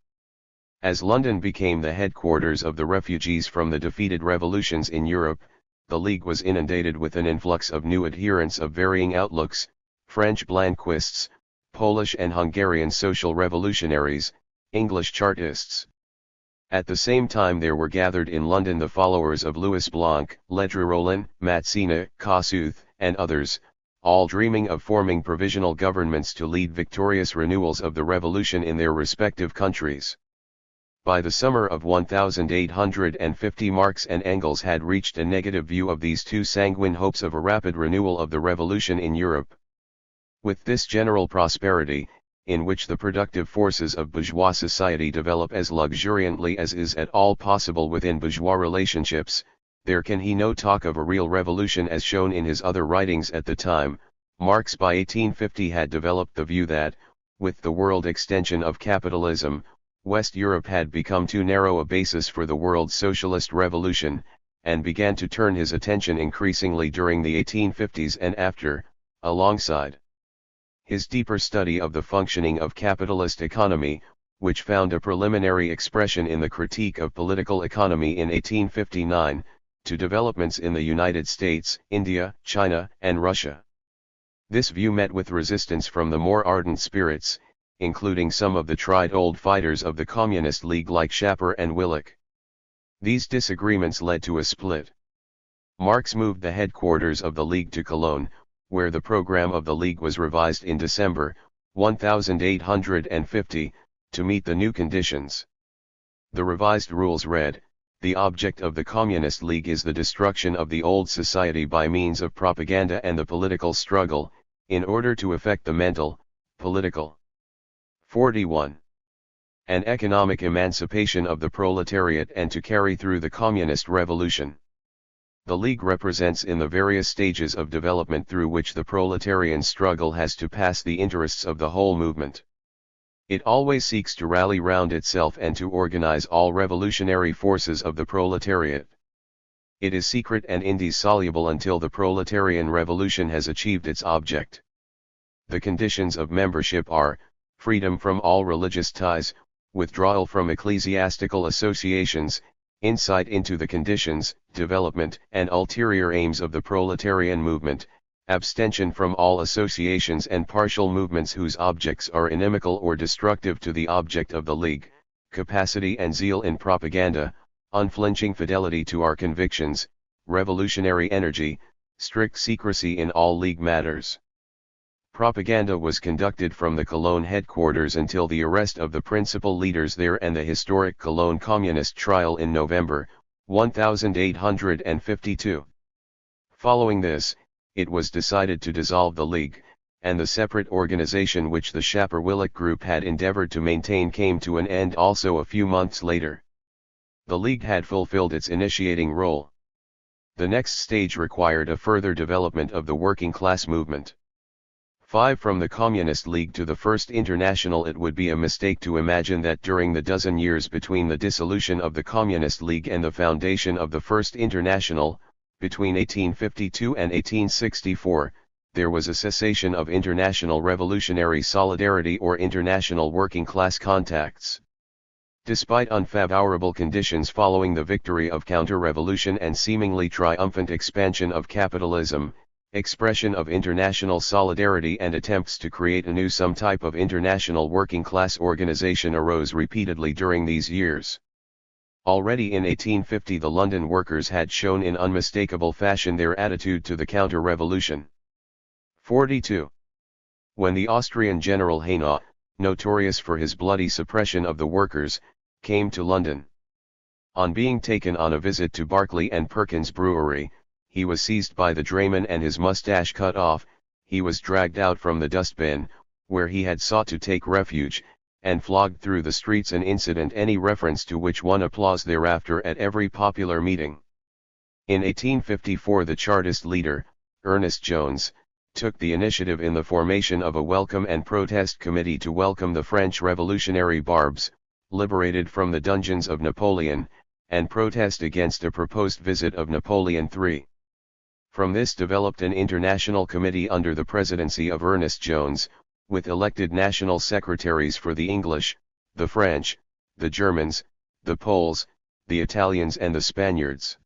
As London became the headquarters of the refugees from the defeated revolutions in Europe, the League was inundated with an influx of new adherents of varying outlooks, French Blanquists, Polish and Hungarian social revolutionaries, English Chartists. At the same time there were gathered in London the followers of Louis Blanc, Ledru Rollin, Mazzina, Kossuth, and others, all dreaming of forming provisional governments to lead victorious renewals of the revolution in their respective countries. By the summer of 1850 Marx and Engels had reached a negative view of these two sanguine hopes of a rapid renewal of the revolution in Europe. With this general prosperity, in which the productive forces of bourgeois society develop as luxuriantly as is at all possible within bourgeois relationships, there can be no talk of a real revolution as shown in his other writings at the time. Marx by 1850 had developed the view that, with the world extension of capitalism, West Europe had become too narrow a basis for the world's socialist revolution, and began to turn his attention increasingly during the 1850s and after, alongside his deeper study of the functioning of capitalist economy, which found a preliminary expression in the Critique of Political Economy in 1859, to developments in the United States, India, China, and Russia. This view met with resistance from the more ardent spirits, including some of the tried old fighters of the Communist League like Schapper and Willich. These disagreements led to a split. Marx moved the headquarters of the League to Cologne, where the program of the League was revised in December 1850, to meet the new conditions. The revised rules read, "The object of the Communist League is the destruction of the old society by means of propaganda and the political struggle, in order to effect the mental, political, 41. An economic emancipation of the proletariat and to carry through the communist revolution." The League represents in the various stages of development through which the proletarian struggle has to pass the interests of the whole movement. It always seeks to rally round itself and to organize all revolutionary forces of the proletariat. It is secret and indissoluble until the proletarian revolution has achieved its object. The conditions of membership are, freedom from all religious ties, withdrawal from ecclesiastical associations, insight into the conditions, development, and ulterior aims of the proletarian movement, abstention from all associations and partial movements whose objects are inimical or destructive to the object of the League, capacity and zeal in propaganda, unflinching fidelity to our convictions, revolutionary energy, strict secrecy in all League matters. Propaganda was conducted from the Cologne headquarters until the arrest of the principal leaders there and the historic Cologne Communist trial in November 1852. Following this, it was decided to dissolve the League, and the separate organization which the Schapper-Willich group had endeavored to maintain came to an end also a few months later. The League had fulfilled its initiating role. The next stage required a further development of the working class movement. 5. From the Communist League to the First International. It would be a mistake to imagine that during the dozen years between the dissolution of the Communist League and the foundation of the First International, between 1852 and 1864, there was a cessation of international revolutionary solidarity or international working class contacts. Despite unfavorable conditions following the victory of counter-revolution and seemingly triumphant expansion of capitalism, expression of international solidarity and attempts to create anew some type of international working class organization arose repeatedly during these years. Already in 1850 the London workers had shown in unmistakable fashion their attitude to the counter-revolution. 42. When the Austrian General Haynau, notorious for his bloody suppression of the workers, came to London. On being taken on a visit to Barclay and Perkins Brewery, he was seized by the drayman and his mustache cut off. He was dragged out from the dustbin, where he had sought to take refuge, and flogged through the streets, an incident any reference to which won applause thereafter at every popular meeting. In 1854 the Chartist leader, Ernest Jones, took the initiative in the formation of a welcome and protest committee to welcome the French revolutionary barbs, liberated from the dungeons of Napoleon, and protest against a proposed visit of Napoleon III. From this developed an international committee under the presidency of Ernest Jones, with elected national secretaries for the English, the French, the Germans, the Poles, the Italians and the Spaniards.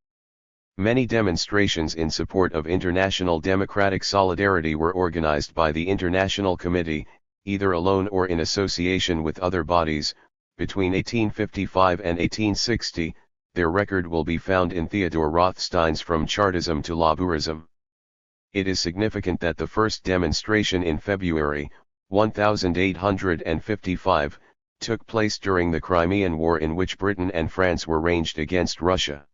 Many demonstrations in support of international democratic solidarity were organized by the International Committee, either alone or in association with other bodies. Between 1855 and 1860, their record will be found in Theodore Rothstein's From Chartism to Labourism. it is significant that the first demonstration in February, 1855, took place during the Crimean War, in which Britain and France were ranged against Russia.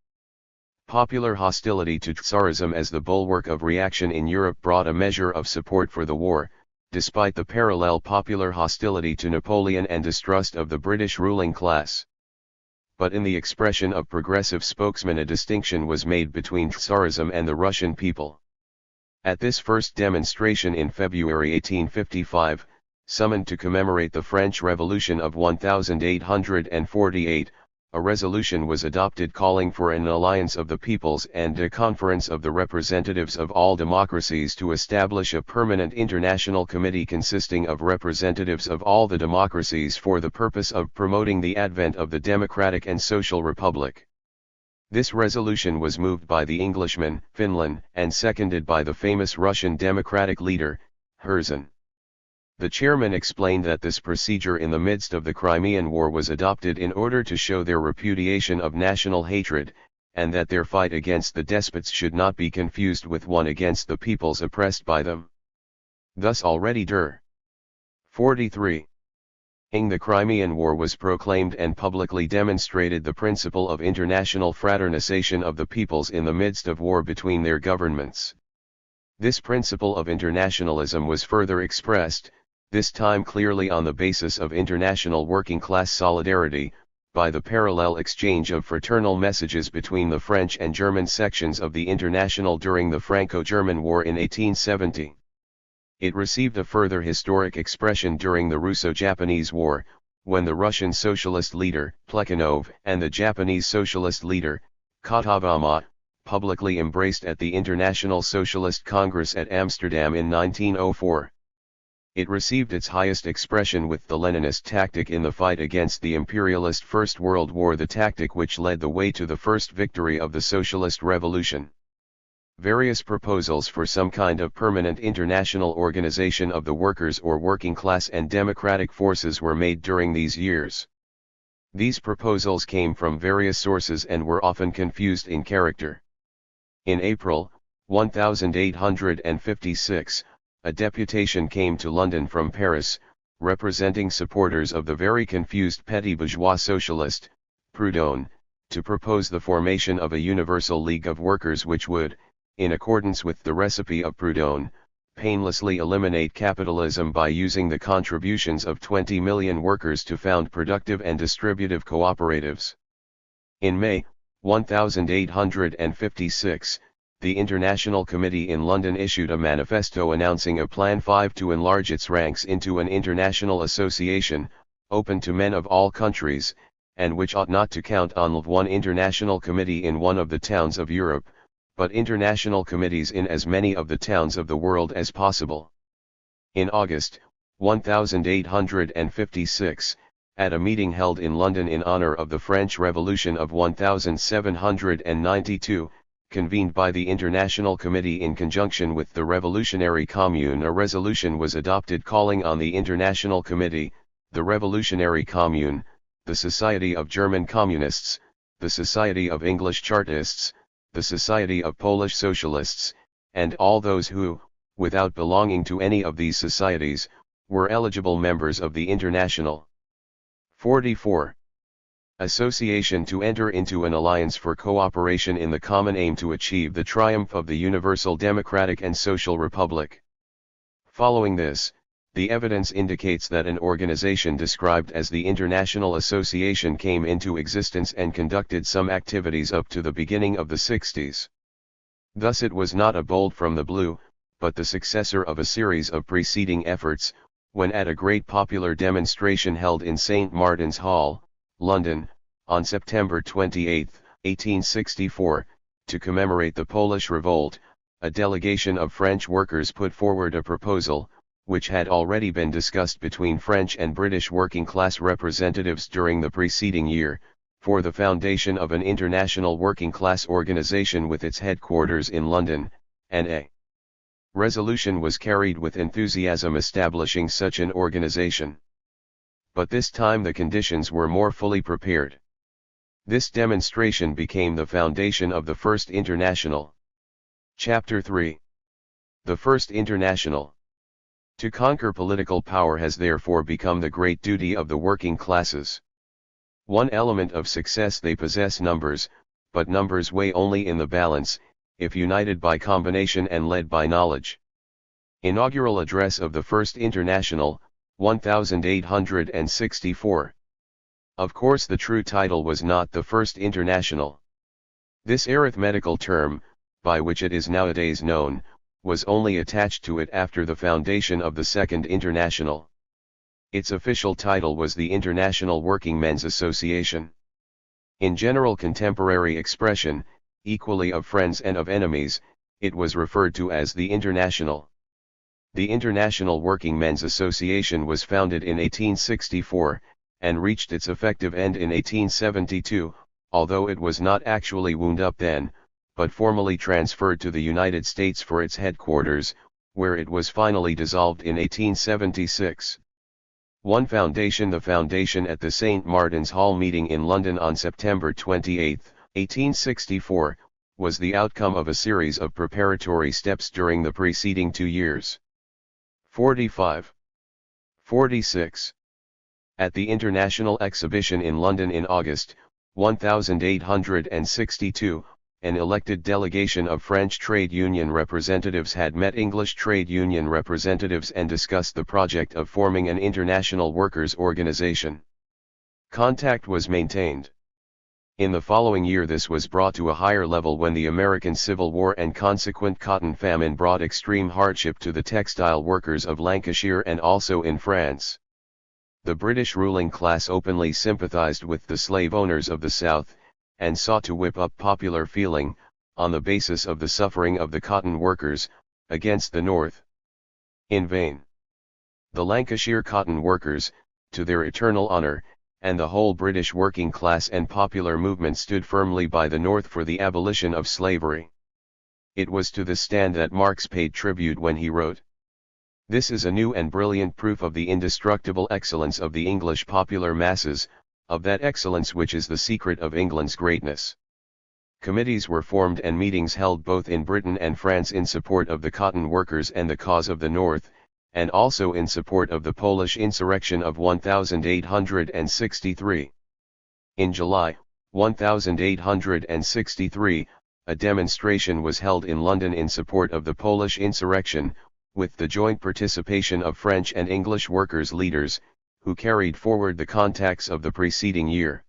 Popular hostility to Tsarism as the bulwark of reaction in Europe brought a measure of support for the war, despite the parallel popular hostility to Napoleon and distrust of the British ruling class. But in the expression of progressive spokesmen, a distinction was made between Tsarism and the Russian people. At this first demonstration in February 1855, summoned to commemorate the French Revolution of 1848, a resolution was adopted calling for an alliance of the peoples and a conference of the representatives of all democracies to establish a permanent international committee consisting of representatives of all the democracies for the purpose of promoting the advent of the democratic and social republic. This resolution was moved by the Englishman, Finland, and seconded by the famous Russian democratic leader, Rajani. The chairman explained that this procedure in the midst of the Crimean War was adopted in order to show their repudiation of national hatred, and that their fight against the despots should not be confused with one against the peoples oppressed by them. Thus already der 43. In the Crimean War was proclaimed and publicly demonstrated the principle of international fraternization of the peoples in the midst of war between their governments. This principle of internationalism was further expressed, this time clearly on the basis of international working-class solidarity, by the parallel exchange of fraternal messages between the French and German sections of the International during the Franco-German War in 1870. It received a further historic expression during the Russo-Japanese War, when the Russian socialist leader, Plekhanov, and the Japanese socialist leader, Katawama, publicly embraced at the International Socialist Congress at Amsterdam in 1904. It received its highest expression with the Leninist tactic in the fight against the imperialist First World War, the tactic which led the way to the first victory of the socialist revolution. Various proposals for some kind of permanent international organization of the workers or working class and democratic forces were made during these years. These proposals came from various sources and were often confused in character. In April, 1856, a deputation came to London from Paris, representing supporters of the very confused petty bourgeois socialist, Proudhon, to propose the formation of a universal league of workers which would, in accordance with the recipe of Proudhon, painlessly eliminate capitalism by using the contributions of 20 million workers to found productive and distributive cooperatives. In May, 1856, the International Committee in London issued a manifesto announcing a Plan 5 to enlarge its ranks into an international association, open to men of all countries, and which ought not to count on one international committee in one of the towns of Europe, but international committees in as many of the towns of the world as possible. In August, 1856, at a meeting held in London in honor of the French Revolution of 1792, convened by the International Committee in conjunction with the Revolutionary Commune, a resolution was adopted calling on the International Committee, the Revolutionary Commune, the Society of German Communists, the Society of English Chartists, the Society of Polish Socialists, and all those who, without belonging to any of these societies, were eligible members of the International. 44. Association to enter into an alliance for cooperation in the common aim to achieve the triumph of the universal democratic and social republic. Following this, the evidence indicates that an organization described as the International Association came into existence and conducted some activities up to the beginning of the 60s. Thus it was not a bolt from the blue, but the successor of a series of preceding efforts, when at a great popular demonstration held in St. Martin's Hall, London, on September 28, 1864, to commemorate the Polish Revolt, a delegation of French workers put forward a proposal, which had already been discussed between French and British working-class representatives during the preceding year, for the foundation of an international working-class organization with its headquarters in London, and a resolution was carried with enthusiasm establishing such an organization. But this time the conditions were more fully prepared. This demonstration became the foundation of the First International. Chapter 3. The First International. To conquer political power has therefore become the great duty of the working classes. One element of success: they possess numbers, but numbers weigh only in the balance, if united by combination and led by knowledge. Inaugural Address of the First International, 1864. Of course the true title was not the First International. This arithmetical term, by which it is nowadays known, was only attached to it after the foundation of the Second International. Its official title was the International Workingmen's Association. In general contemporary expression, equally of friends and of enemies, it was referred to as the International. The International Workingmen's Association was founded in 1864, and reached its effective end in 1872, although it was not actually wound up then, but formally transferred to the United States for its headquarters, where it was finally dissolved in 1876. One foundation. The foundation at the St. Martin's Hall meeting in London on September 28, 1864, was the outcome of a series of preparatory steps during the preceding 2 years. 45. 46. At the International Exhibition in London in August, 1862, an elected delegation of French trade union representatives had met English trade union representatives and discussed the project of forming an international workers' organization. Contact was maintained. In the following year this was brought to a higher level when the American Civil War and consequent cotton famine brought extreme hardship to the textile workers of Lancashire and also in France. The British ruling class openly sympathized with the slave owners of the South, and sought to whip up popular feeling, on the basis of the suffering of the cotton workers, against the North. In vain. The Lancashire cotton workers, to their eternal honor, and the whole British working class and popular movement stood firmly by the North for the abolition of slavery. It was to this stand that Marx paid tribute when he wrote, "This is a new and brilliant proof of the indestructible excellence of the English popular masses, of that excellence which is the secret of England's greatness." Committees were formed and meetings held both in Britain and France in support of the cotton workers and the cause of the North, and also in support of the Polish insurrection of 1863. In July, 1863, a demonstration was held in London in support of the Polish insurrection, with the joint participation of French and English workers' leaders, who carried forward the contacts of the preceding year.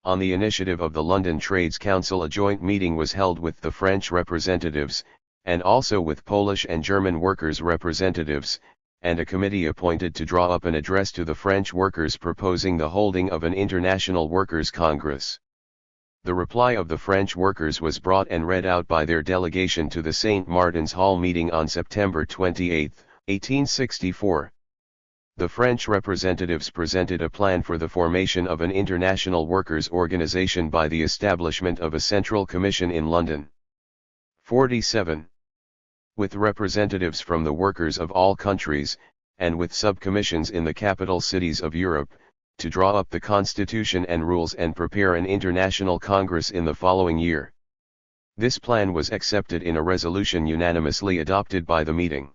On the initiative of the London Trades Council a joint meeting was held with the French representatives, and also with Polish and German workers' representatives, and a committee appointed to draw up an address to the French workers proposing the holding of an International Workers' Congress. The reply of the French workers was brought and read out by their delegation to the St. Martin's Hall meeting on September 28, 1864. The French representatives presented a plan for the formation of an international workers' organization by the establishment of a central commission in London. 47. With representatives from the workers of all countries, and with sub-commissions in the capital cities of Europe, to draw up the constitution and rules and prepare an international congress in the following year. This plan was accepted in a resolution unanimously adopted by the meeting.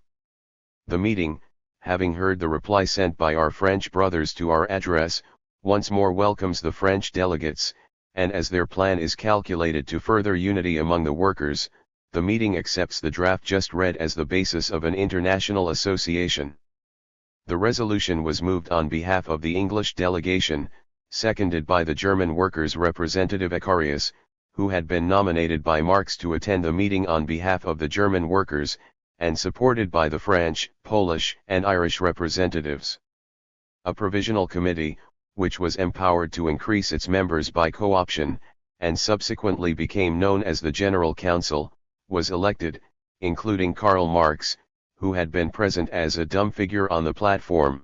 The meeting, having heard the reply sent by our French brothers to our address, once more welcomes the French delegates, and as their plan is calculated to further unity among the workers, the meeting accepts the draft just read as the basis of an international association. The resolution was moved on behalf of the English delegation, seconded by the German workers' representative Icarius, who had been nominated by Marx to attend the meeting on behalf of the German workers, and supported by the French, Polish, and Irish representatives. A provisional committee, which was empowered to increase its members by co-option, and subsequently became known as the General Council, was elected, including Karl Marx, who had been present as a dumb figure on the platform.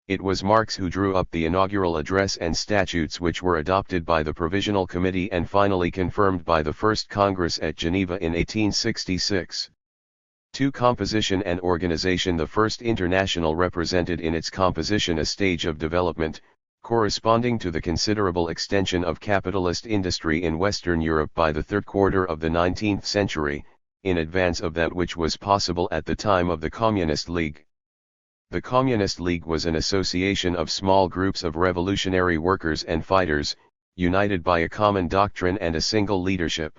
It was Marx who drew up the inaugural address and statutes which were adopted by the Provisional Committee and finally confirmed by the First Congress at Geneva in 1866. To composition and organization. The First International represented in its composition a stage of development, corresponding to the considerable extension of capitalist industry in Western Europe by the third quarter of the 19th century, in advance of that which was possible at the time of the Communist League. The Communist League was an association of small groups of revolutionary workers and fighters, united by a common doctrine and a single leadership.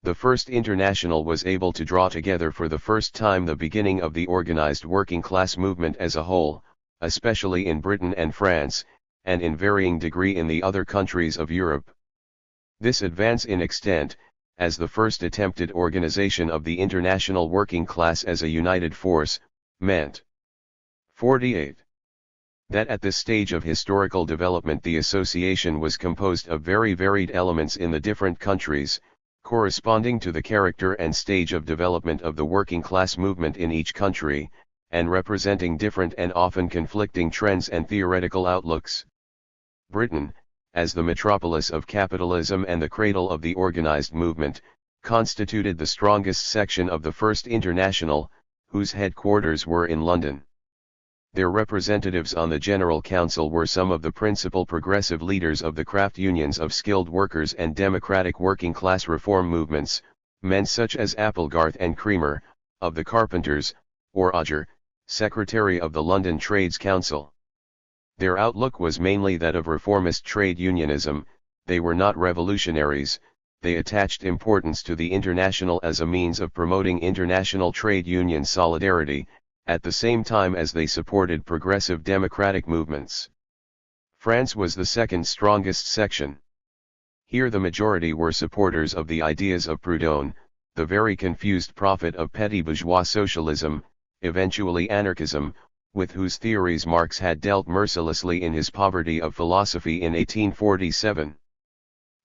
The First International was able to draw together for the first time the beginning of the organized working class movement as a whole, especially in Britain and France, and in varying degree in the other countries of Europe. This advance in extent, as the first attempted organization of the international working class as a united force, meant 48. That at this stage of historical development the association was composed of very varied elements in the different countries, corresponding to the character and stage of development of the working class movement in each country, and representing different and often conflicting trends and theoretical outlooks. Britain, as the metropolis of capitalism and the cradle of the organized movement, constituted the strongest section of the First International, whose headquarters were in London. Their representatives on the General Council were some of the principal progressive leaders of the craft unions of skilled workers and democratic working class reform movements, men such as Applegarth and Cremer, of the Carpenters, or Odger, Secretary of the London Trades Council. Their outlook was mainly that of reformist trade unionism. They were not revolutionaries. They attached importance to the International as a means of promoting international trade union solidarity, at the same time as they supported progressive democratic movements. France was the second strongest section. Here the majority were supporters of the ideas of Proudhon, the very confused prophet of petty bourgeois socialism, eventually anarchism, with whose theories Marx had dealt mercilessly in his Poverty of Philosophy in 1847.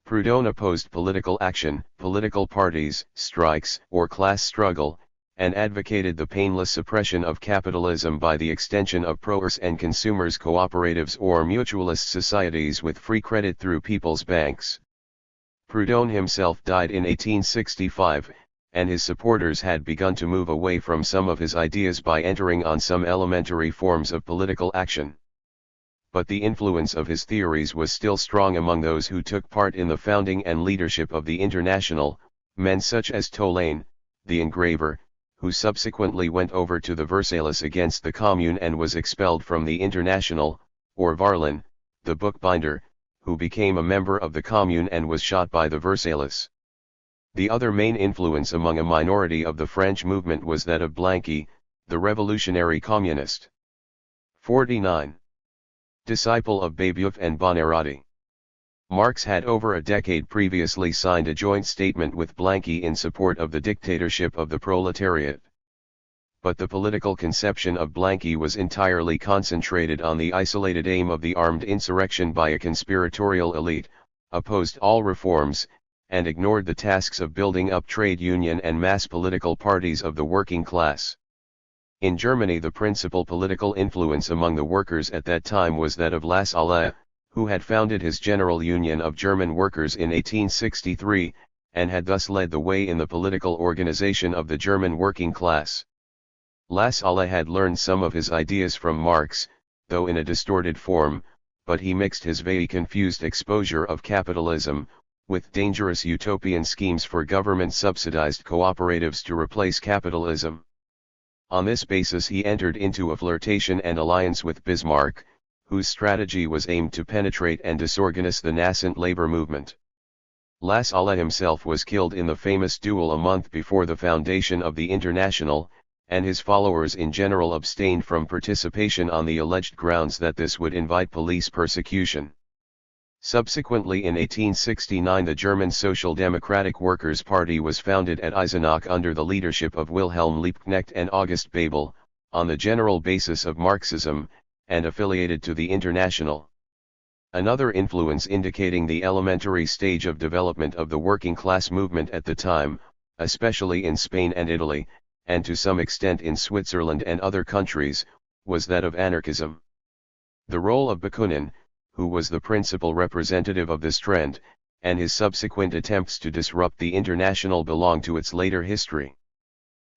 Proudhon opposed political action, political parties, strikes, or class struggle, and advocated the painless suppression of capitalism by the extension of proletarians and consumers' cooperatives or mutualist societies with free credit through people's banks. Proudhon himself died in 1865, and his supporters had begun to move away from some of his ideas by entering on some elementary forms of political action. But the influence of his theories was still strong among those who took part in the founding and leadership of the International, men such as Tolaine, the engraver, who subsequently went over to the Versailles against the Commune and was expelled from the International, or Varlin, the bookbinder, who became a member of the Commune and was shot by the Versailles. The other main influence among a minority of the French movement was that of Blanqui, the revolutionary communist. 49. Disciple of Babeuf and Buonarroti. Marx had over a decade previously signed a joint statement with Blanqui in support of the dictatorship of the proletariat. But the political conception of Blanqui was entirely concentrated on the isolated aim of the armed insurrection by a conspiratorial elite, opposed all reforms, and ignored the tasks of building up trade union and mass political parties of the working class. In Germany the principal political influence among the workers at that time was that of Lassalle, who had founded his General Union of German Workers in 1863, and had thus led the way in the political organization of the German working class. Lassalle had learned some of his ideas from Marx, though in a distorted form, but he mixed his very confused exposure of capitalism, with dangerous utopian schemes for government-subsidized cooperatives to replace capitalism. On this basis he entered into a flirtation and alliance with Bismarck, whose strategy was aimed to penetrate and disorganize the nascent labor movement. Lassalle himself was killed in the famous duel a month before the foundation of the International, and his followers in general abstained from participation on the alleged grounds that this would invite police persecution. Subsequently in 1869 the German Social Democratic Workers' Party was founded at Eisenach under the leadership of Wilhelm Liebknecht and August Bebel, on the general basis of Marxism, and affiliated to the International. Another influence indicating the elementary stage of development of the working class movement at the time, especially in Spain and Italy, and to some extent in Switzerland and other countries, was that of anarchism. The role of Bakunin, who was the principal representative of this trend, and his subsequent attempts to disrupt the International belong to its later history.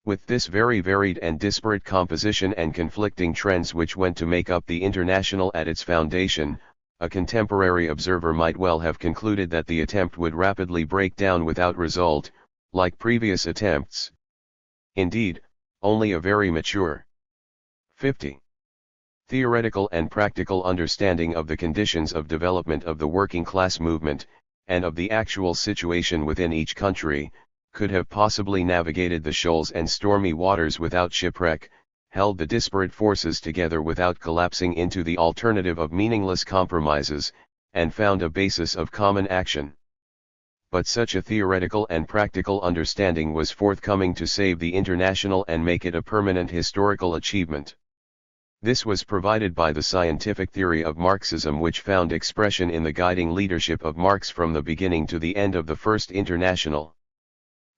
With this very varied and disparate composition and conflicting trends which went to make up the International at its foundation, a contemporary observer might well have concluded that the attempt would rapidly break down without result, like previous attempts. Indeed, only a very mature 50. Theoretical and practical understanding of the conditions of development of the working class movement, and of the actual situation within each country, could have possibly navigated the shoals and stormy waters without shipwreck, held the disparate forces together without collapsing into the alternative of meaningless compromises, and found a basis of common action. But such a theoretical and practical understanding was forthcoming to save the International and make it a permanent historical achievement. This was provided by the scientific theory of Marxism, which found expression in the guiding leadership of Marx from the beginning to the end of the First International.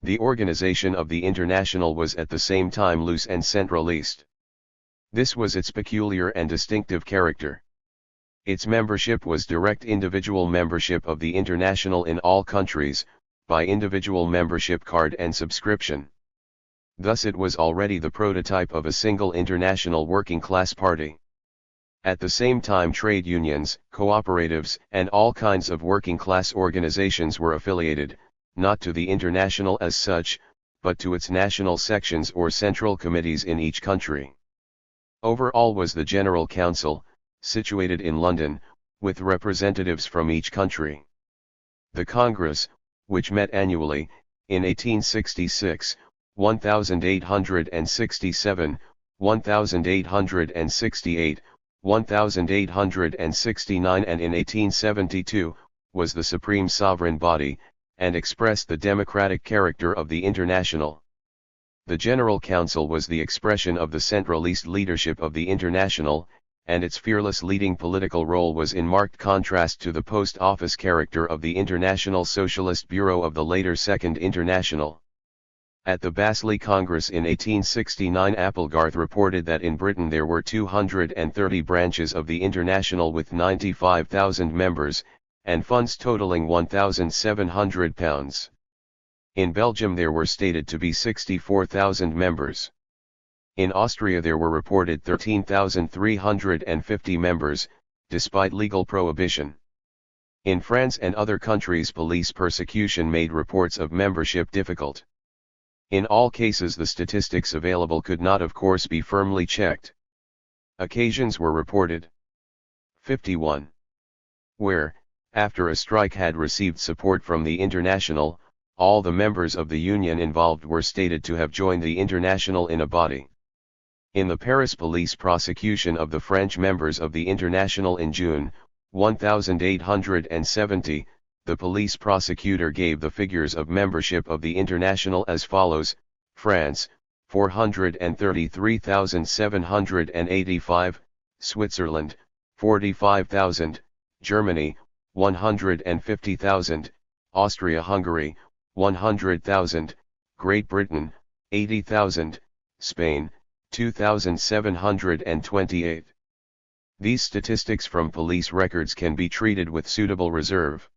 The organization of the International was at the same time loose and centralist. This was its peculiar and distinctive character. Its membership was direct individual membership of the International in all countries, by individual membership card and subscription. Thus it was already the prototype of a single international working class party. At the same time trade unions, cooperatives, and all kinds of working class organizations were affiliated, not to the International as such, but to its national sections or central committees in each country. Over all was the General Council, situated in London, with representatives from each country. The Congress, which met annually, in 1866, 1867, 1868, 1869 and in 1872, was the supreme sovereign body, and expressed the democratic character of the International. The General Council was the expression of the centralist leadership of the International, and its fearless leading political role was in marked contrast to the post office character of the International Socialist Bureau of the later Second International. At the Basel Congress in 1869, Applegarth reported that in Britain there were 230 branches of the International with 95,000 members, and funds totaling £1,700. In Belgium there were stated to be 64,000 members. In Austria there were reported 13,350 members, despite legal prohibition. In France and other countries police persecution made reports of membership difficult. In all cases the statistics available could not of course be firmly checked. Occasions were reported. 51. Where, after a strike had received support from the International, all the members of the union involved were stated to have joined the International in a body. In the Paris police prosecution of the French members of the International in June, 1870, the police prosecutor gave the figures of membership of the International as follows: France, 433,785, Switzerland, 45,000, Germany, 150,000, Austria-Hungary, 100,000, Great Britain, 80,000, Spain, 2,728. These statistics from police records can be treated with suitable reserve.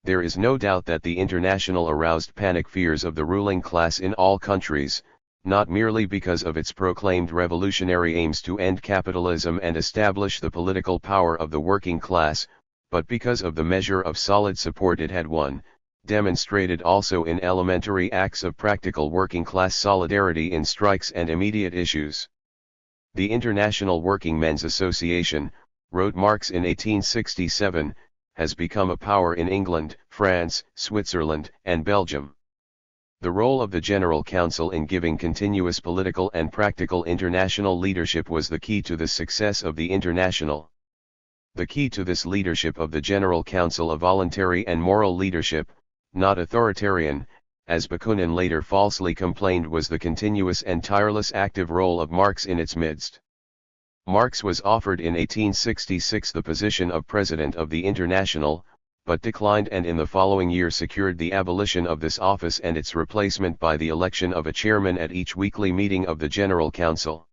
There is no doubt that the International aroused panic fears of the ruling class in all countries, not merely because of its proclaimed revolutionary aims to end capitalism and establish the political power of the working class, but because of the measure of solid support it had won, demonstrated also in elementary acts of practical working class solidarity in strikes and immediate issues. The International Working Men's Association, wrote Marx in 1867, has become a power in England, France, Switzerland, and Belgium. The role of the General Council in giving continuous political and practical international leadership was the key to the success of the International. The key to this leadership of the General Council, a voluntary and moral leadership, not authoritarian, as Bakunin later falsely complained, was the continuous and tireless active role of Marx in its midst. Marx was offered in 1866 the position of President of the International, but declined, and in the following year secured the abolition of this office and its replacement by the election of a chairman at each weekly meeting of the General Council.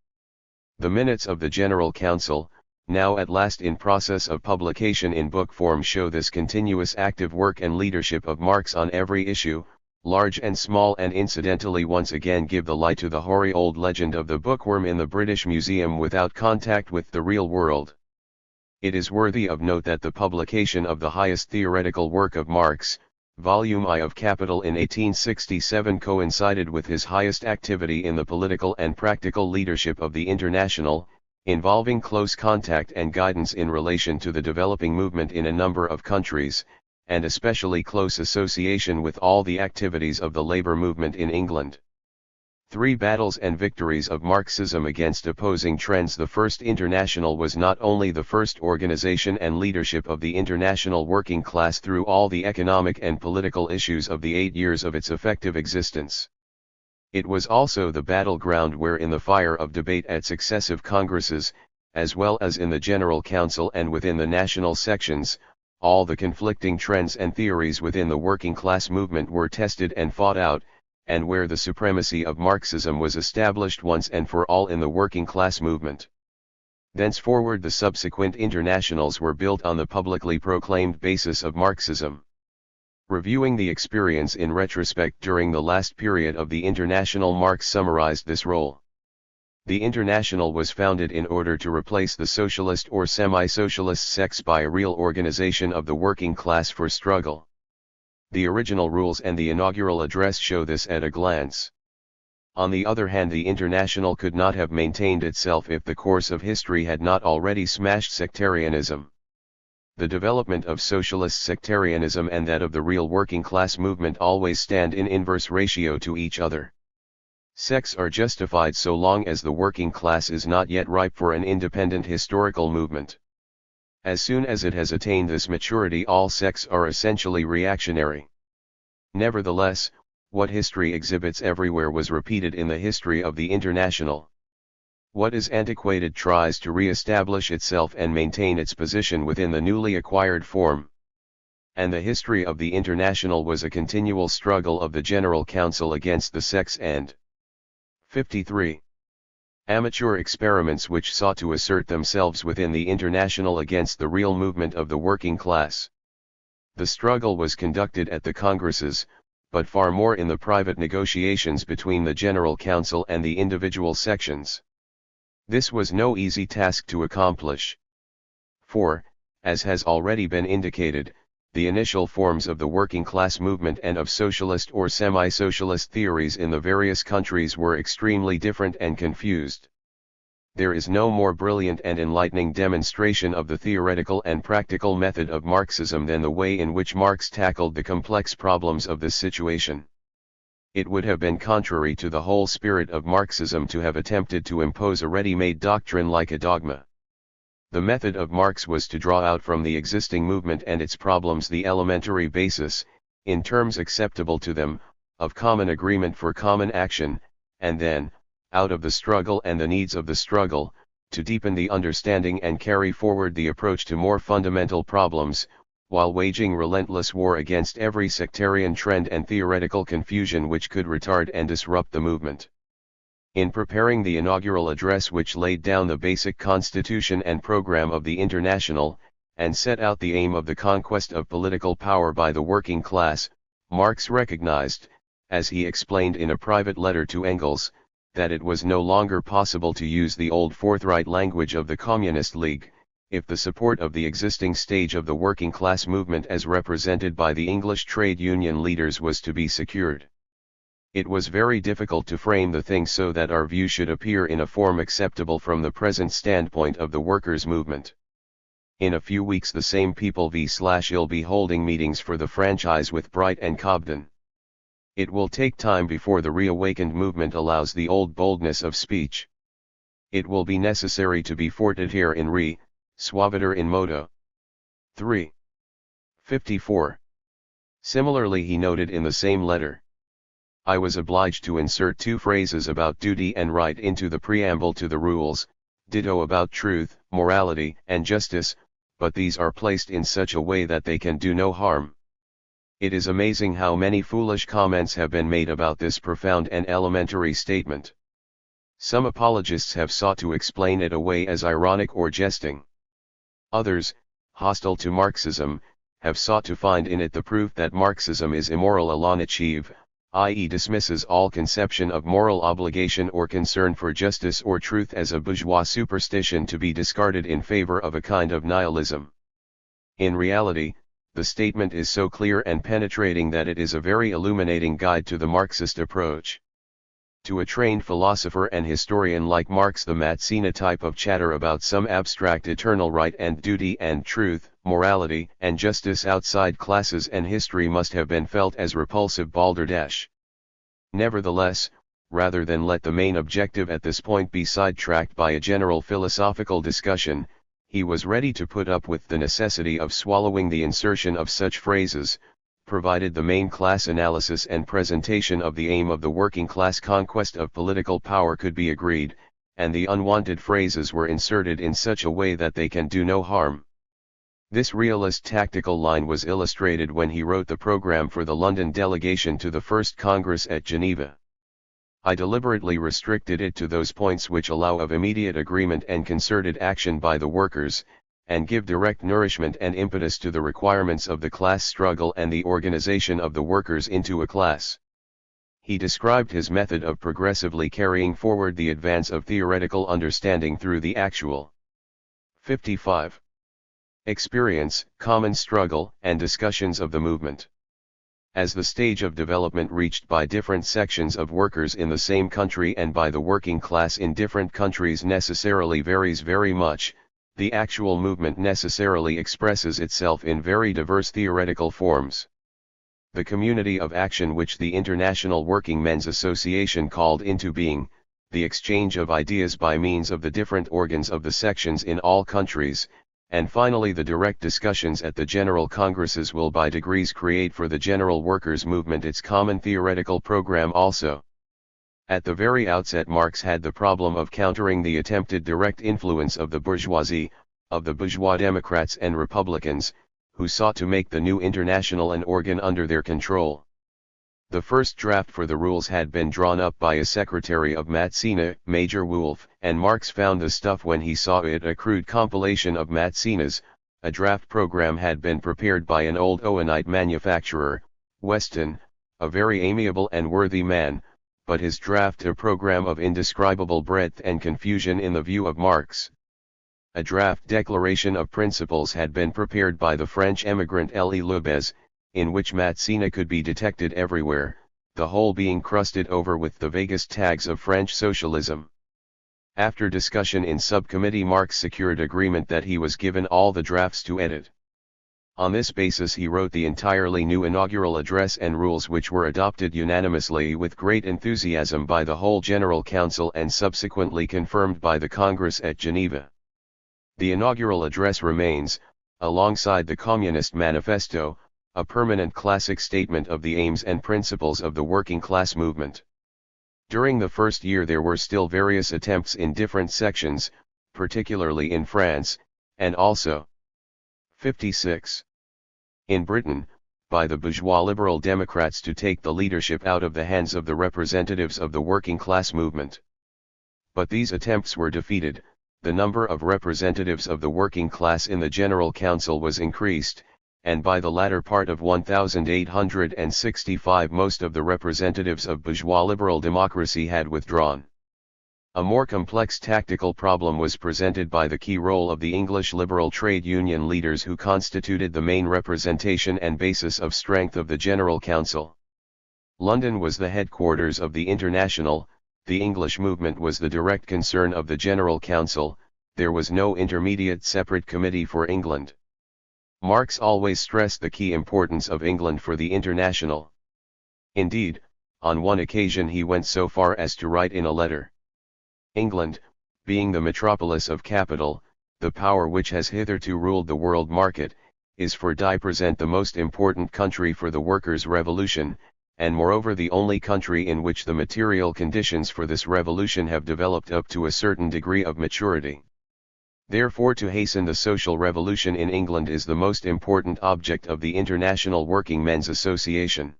The minutes of the General Council, now at last in process of publication in book form, show this continuous active work and leadership of Marx on every issue, large and small, and incidentally once again give the lie to the hoary old legend of the bookworm in the British Museum without contact with the real world. It is worthy of note that the publication of the highest theoretical work of Marx, Volume I of Capital in 1867 coincided with his highest activity in the political and practical leadership of the International, involving close contact and guidance in relation to the developing movement in a number of countries, and especially close association with all the activities of the labor movement in England. 3 battles and victories of Marxism against opposing trends. The First International was not only the first organization and leadership of the international working class through all the economic and political issues of the 8 years of its effective existence. It was also the battleground where, in the fire of debate at successive congresses, as well as in the General Council and within the national sections, all the conflicting trends and theories within the working class movement were tested and fought out, and where the supremacy of Marxism was established once and for all in the working class movement. Thenceforward the subsequent internationals were built on the publicly proclaimed basis of Marxism. Reviewing the experience in retrospect during the last period of the International, Marx summarized this role. The International was founded in order to replace the socialist or semi-socialist sects by a real organization of the working class for struggle. The original rules and the inaugural address show this at a glance. On the other hand, the International could not have maintained itself if the course of history had not already smashed sectarianism. The development of socialist sectarianism and that of the real working class movement always stand in inverse ratio to each other. Sects are justified so long as the working class is not yet ripe for an independent historical movement. As soon as it has attained this maturity, all sects are essentially reactionary. Nevertheless, what history exhibits everywhere was repeated in the history of the International. What is antiquated tries to re-establish itself and maintain its position within the newly acquired form. And the history of the International was a continual struggle of the General Council against the sects and 53. Amateur experiments which sought to assert themselves within the International against the real movement of the working class. The struggle was conducted at the congresses, but far more in the private negotiations between the General Council and the individual sections. This was no easy task to accomplish. For, as has already been indicated, the initial forms of the working class movement and of socialist or semi-socialist theories in the various countries were extremely different and confused. There is no more brilliant and enlightening demonstration of the theoretical and practical method of Marxism than the way in which Marx tackled the complex problems of this situation. It would have been contrary to the whole spirit of Marxism to have attempted to impose a ready-made doctrine like a dogma. The method of Marx was to draw out from the existing movement and its problems the elementary basis, in terms acceptable to them, of common agreement for common action, and then, out of the struggle and the needs of the struggle, to deepen the understanding and carry forward the approach to more fundamental problems, while waging relentless war against every sectarian trend and theoretical confusion which could retard and disrupt the movement. In preparing the inaugural address which laid down the basic constitution and program of the International, and set out the aim of the conquest of political power by the working class, Marx recognized, as he explained in a private letter to Engels, that it was no longer possible to use the old forthright language of the Communist League, if the support of the existing stage of the working class movement as represented by the English trade union leaders was to be secured. It was very difficult to frame the thing so that our view should appear in a form acceptable from the present standpoint of the workers' movement. In a few weeks the same people will be holding meetings for the franchise with Bright and Cobden. It will take time before the reawakened movement allows the old boldness of speech. It will be necessary to be fortiter in re, suaviter in modo. 3. 54. Similarly he noted in the same letter, I was obliged to insert 2 phrases about duty and right into the preamble to the rules, ditto about truth, morality, and justice, but these are placed in such a way that they can do no harm. It is amazing how many foolish comments have been made about this profound and elementary statement. Some apologists have sought to explain it away as ironic or jesting. Others, hostile to Marxism, have sought to find in it the proof that Marxism is immoral à la nature, i.e. dismisses all conception of moral obligation or concern for justice or truth as a bourgeois superstition to be discarded in favor of a kind of nihilism. In reality, the statement is so clear and penetrating that it is a very illuminating guide to the Marxist approach. To a trained philosopher and historian like Marx, the Mazzina type of chatter about some abstract eternal right and duty and truth, morality and justice outside classes and history must have been felt as repulsive balderdash. Nevertheless, rather than let the main objective at this point be sidetracked by a general philosophical discussion, he was ready to put up with the necessity of swallowing the insertion of such phrases, provided the main class analysis and presentation of the aim of the working class conquest of political power could be agreed, and the unwanted phrases were inserted in such a way that they can do no harm. This realist tactical line was illustrated when he wrote the program for the London delegation to the First Congress at Geneva. I deliberately restricted it to those points which allow of immediate agreement and concerted action by the workers, and give direct nourishment and impetus to the requirements of the class struggle and the organization of the workers into a class. He described his method of progressively carrying forward the advance of theoretical understanding through the actual. 55. Experience, common struggle, and discussions of the movement. As the stage of development reached by different sections of workers in the same country and by the working class in different countries necessarily varies very much, the actual movement necessarily expresses itself in very diverse theoretical forms. The community of action which the International Working Men's Association called into being, the exchange of ideas by means of the different organs of the sections in all countries, and finally the direct discussions at the General Congresses will by degrees create for the general workers' movement its common theoretical program also. At the very outset Marx had the problem of countering the attempted direct influence of the bourgeoisie, of the bourgeois Democrats and Republicans, who sought to make the new International an organ under their control. The first draft for the rules had been drawn up by a secretary of Mazzina, Major Wolff, and Marx found the stuff when he saw it a crude compilation of Mazzina's. A draft program had been prepared by an old Owenite manufacturer, Weston, a very amiable and worthy man, but his draft a program of indescribable breadth and confusion in the view of Marx. A draft declaration of principles had been prepared by the French emigrant Elie Loubez, in which Mazzina could be detected everywhere, the whole being crusted over with the vaguest tags of French socialism. After discussion in subcommittee Marx secured agreement that he was given all the drafts to edit. On this basis he wrote the entirely new inaugural address and rules which were adopted unanimously with great enthusiasm by the whole General Council and subsequently confirmed by the Congress at Geneva. The inaugural address remains, alongside the Communist Manifesto, a permanent classic statement of the aims and principles of the working class movement. During the first year there were still various attempts in different sections, particularly in France, and also 56. In Britain, by the bourgeois Liberal Democrats to take the leadership out of the hands of the representatives of the working class movement. But these attempts were defeated, the number of representatives of the working class in the General Council was increased, and by the latter part of 1865 most of the representatives of bourgeois liberal democracy had withdrawn. A more complex tactical problem was presented by the key role of the English liberal trade union leaders who constituted the main representation and basis of strength of the General Council. London was the headquarters of the International, the English movement was the direct concern of the General Council, there was no intermediate separate committee for England. Marx always stressed the key importance of England for the International. Indeed, on one occasion he went so far as to write in a letter, England, being the metropolis of capital, the power which has hitherto ruled the world market, is for present the most important country for the workers' revolution, and moreover the only country in which the material conditions for this revolution have developed up to a certain degree of maturity. Therefore to hasten the social revolution in England is the most important object of the International Working Men's Association.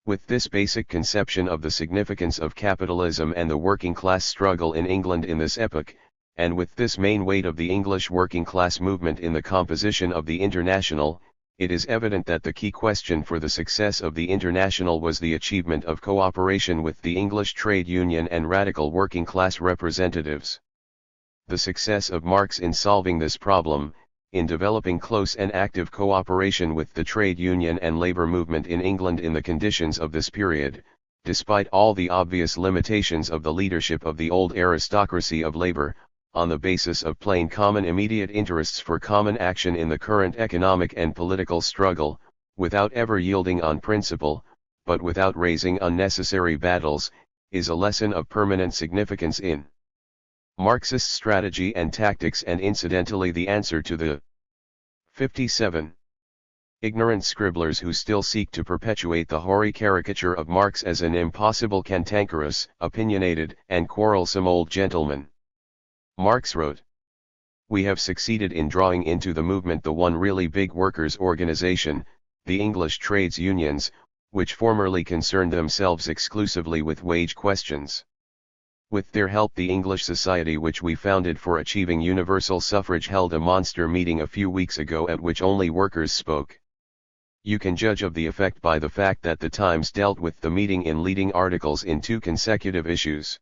With this basic conception of the significance of capitalism and the working class struggle in England in this epoch, and with this main weight of the English working class movement in the composition of the International, it is evident that the key question for the success of the International was the achievement of cooperation with the English trade union and radical working class representatives. The success of Marx in solving this problem, in developing close and active cooperation with the trade union and labor movement in England in the conditions of this period, despite all the obvious limitations of the leadership of the old aristocracy of labor, on the basis of plain common immediate interests for common action in the current economic and political struggle, without ever yielding on principle, but without raising unnecessary battles, is a lesson of permanent significance in Marxist strategy and tactics, and incidentally the answer to the 57 ignorant scribblers who still seek to perpetuate the hoary caricature of Marx as an impossible, cantankerous, opinionated, and quarrelsome old gentleman. Marx wrote, "We have succeeded in drawing into the movement the one really big workers' organization, the English trades unions, which formerly concerned themselves exclusively with wage questions. With their help the English Society which we founded for achieving universal suffrage held a monster meeting a few weeks ago at which only workers spoke. You can judge of the effect by the fact that the Times dealt with the meeting in leading articles in 2 consecutive issues.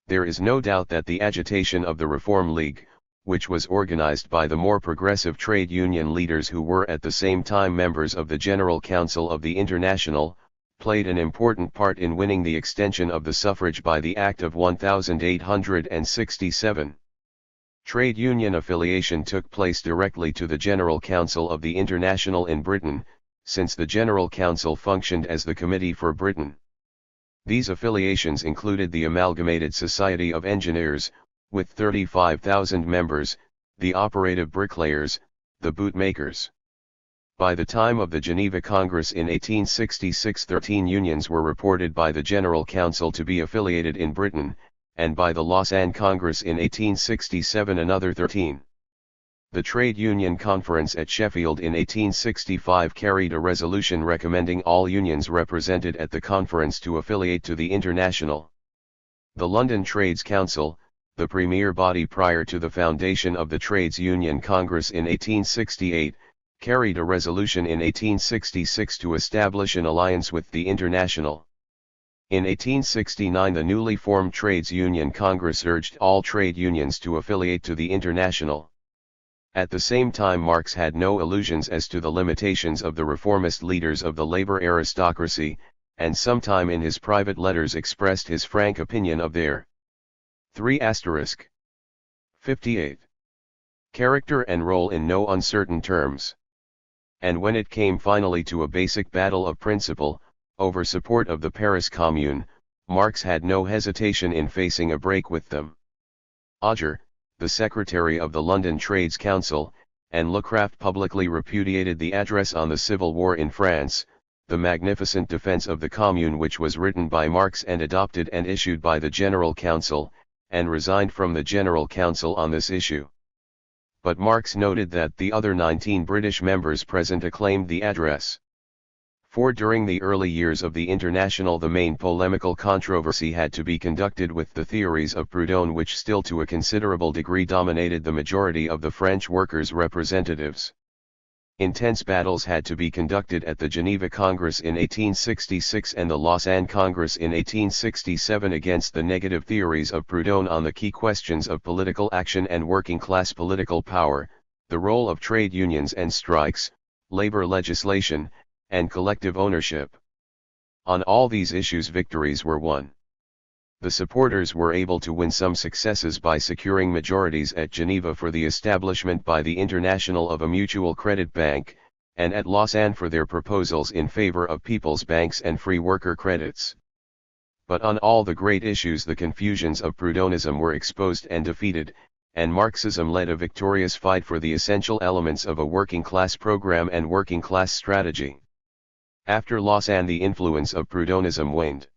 There is no doubt that the agitation of the Reform League, which was organized by the more progressive trade union leaders who were at the same time members of the General Council of the Internationale, played an important part in winning the extension of the suffrage by the Act of 1867. Trade union affiliation took place directly to the General Council of the Internationale in Britain, since the General Council functioned as the Committee for Britain. These affiliations included the Amalgamated Society of Engineers, with 35,000 members, the Operative Bricklayers, the Bootmakers. By the time of the Geneva Congress in 1866 13 unions were reported by the General Council to be affiliated in Britain, and by the Lausanne Congress in 1867 another 13. The Trade Union Conference at Sheffield in 1865 carried a resolution recommending all unions represented at the conference to affiliate to the Internationale. The London Trades Council, the premier body prior to the foundation of the Trades Union Congress in 1868, carried a resolution in 1866 to establish an alliance with the Internationale. In 1869 the newly formed Trades Union Congress urged all trade unions to affiliate to the Internationale. At the same time Marx had no illusions as to the limitations of the reformist leaders of the labor aristocracy, and sometime in his private letters expressed his frank opinion of their 3*58 character and role in no uncertain terms. And when it came finally to a basic battle of principle, over support of the Paris Commune, Marx had no hesitation in facing a break with them. Auger, the secretary of the London Trades Council, and Lecraft publicly repudiated the address on the Civil War in France, the magnificent defense of the Commune which was written by Marx and adopted and issued by the General Council, and resigned from the General Council on this issue. But Marx noted that the other 19 British members present acclaimed the address. For during the early years of the Internationale the main polemical controversy had to be conducted with the theories of Proudhon which still to a considerable degree dominated the majority of the French workers' representatives. Intense battles had to be conducted at the Geneva Congress in 1866 and the Lausanne Congress in 1867 against the negative theories of Proudhon on the key questions of political action and working-class political power, the role of trade unions and strikes, labor legislation, and collective ownership. On all these issues victories were won. The supporters were able to win some successes by securing majorities at Geneva for the establishment by the Internationale of a mutual credit bank, and at Lausanne for their proposals in favor of people's banks and free worker credits. But on all the great issues the confusions of Proudhonism were exposed and defeated, and Marxism led a victorious fight for the essential elements of a working-class program and working-class strategy. After Lausanne the influence of Proudhonism waned.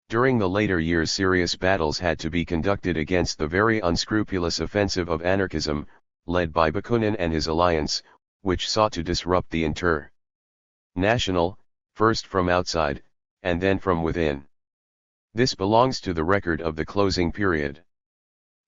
During the later years serious battles had to be conducted against the very unscrupulous offensive of anarchism, led by Bakunin and his alliance, which sought to disrupt the Internationale, first from outside, and then from within. This belongs to the record of the closing period.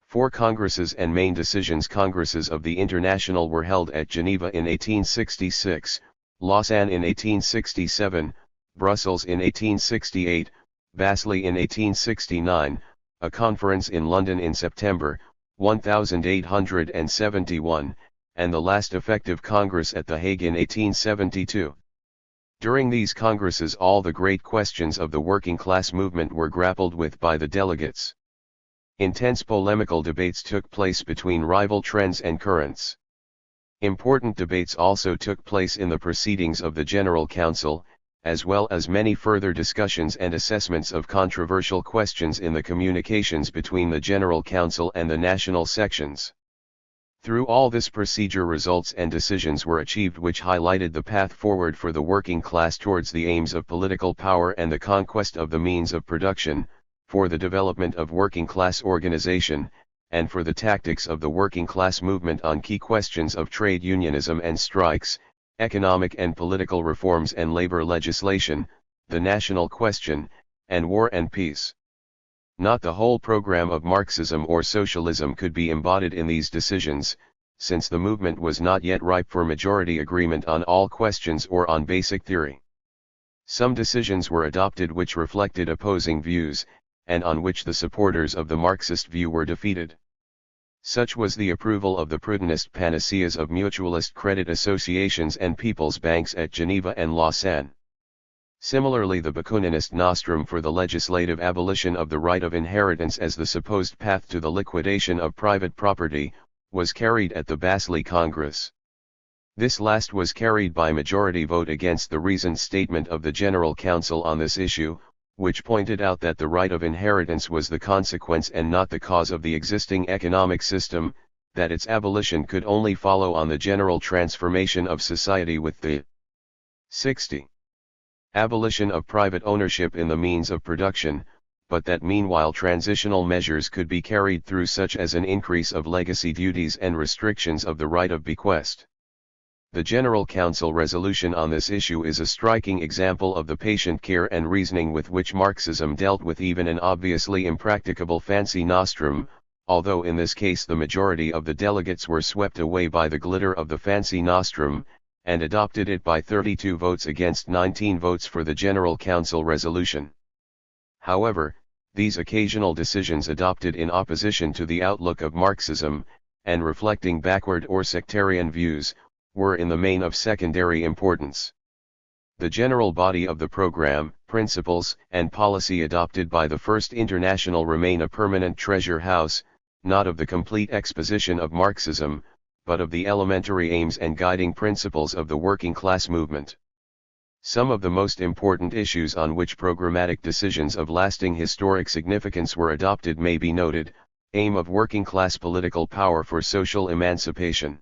4 congresses and main decisions congresses of the Internationale were held at Geneva in 1866, Lausanne in 1867, Brussels in 1868, Basel in 1869, a conference in London in September, 1871, and the last effective Congress at The Hague in 1872. During these congresses all the great questions of the working class movement were grappled with by the delegates. Intense polemical debates took place between rival trends and currents. Important debates also took place in the proceedings of the General Council, as well as many further discussions and assessments of controversial questions in the communications between the General Council and the national sections. Through all this procedure results and decisions were achieved which highlighted the path forward for the working class towards the aims of political power and the conquest of the means of production, for the development of working class organization, and for the tactics of the working class movement on key questions of trade unionism and strikes, economic and political reforms and labor legislation, the national question, and war and peace. Not the whole program of Marxism or socialism could be embodied in these decisions, since the movement was not yet ripe for majority agreement on all questions or on basic theory. Some decisions were adopted which reflected opposing views, and on which the supporters of the Marxist view were defeated. Such was the approval of the Prudentist panaceas of mutualist credit associations and people's banks at Geneva and Lausanne. Similarly, the Bakuninist nostrum for the legislative abolition of the right of inheritance as the supposed path to the liquidation of private property, was carried at the Basel Congress. This last was carried by majority vote against the reasoned statement of the General Council on this issue, which pointed out that the right of inheritance was the consequence and not the cause of the existing economic system, that its abolition could only follow on the general transformation of society with the 60. Abolition of private ownership in the means of production, but that meanwhile transitional measures could be carried through such as an increase of legacy duties and restrictions of the right of bequest. The General Council resolution on this issue is a striking example of the patient care and reasoning with which Marxism dealt with even an obviously impracticable fancy nostrum, although in this case the majority of the delegates were swept away by the glitter of the fancy nostrum, and adopted it by 32 votes against 19 votes for the General Council resolution. However, these occasional decisions adopted in opposition to the outlook of Marxism, and reflecting backward or sectarian views, were in the main of secondary importance. The general body of the program, principles, and policy adopted by the First International remain a permanent treasure house, not of the complete exposition of Marxism, but of the elementary aims and guiding principles of the working class movement. Some of the most important issues on which programmatic decisions of lasting historic significance were adopted may be noted: aim of working class political power for social emancipation.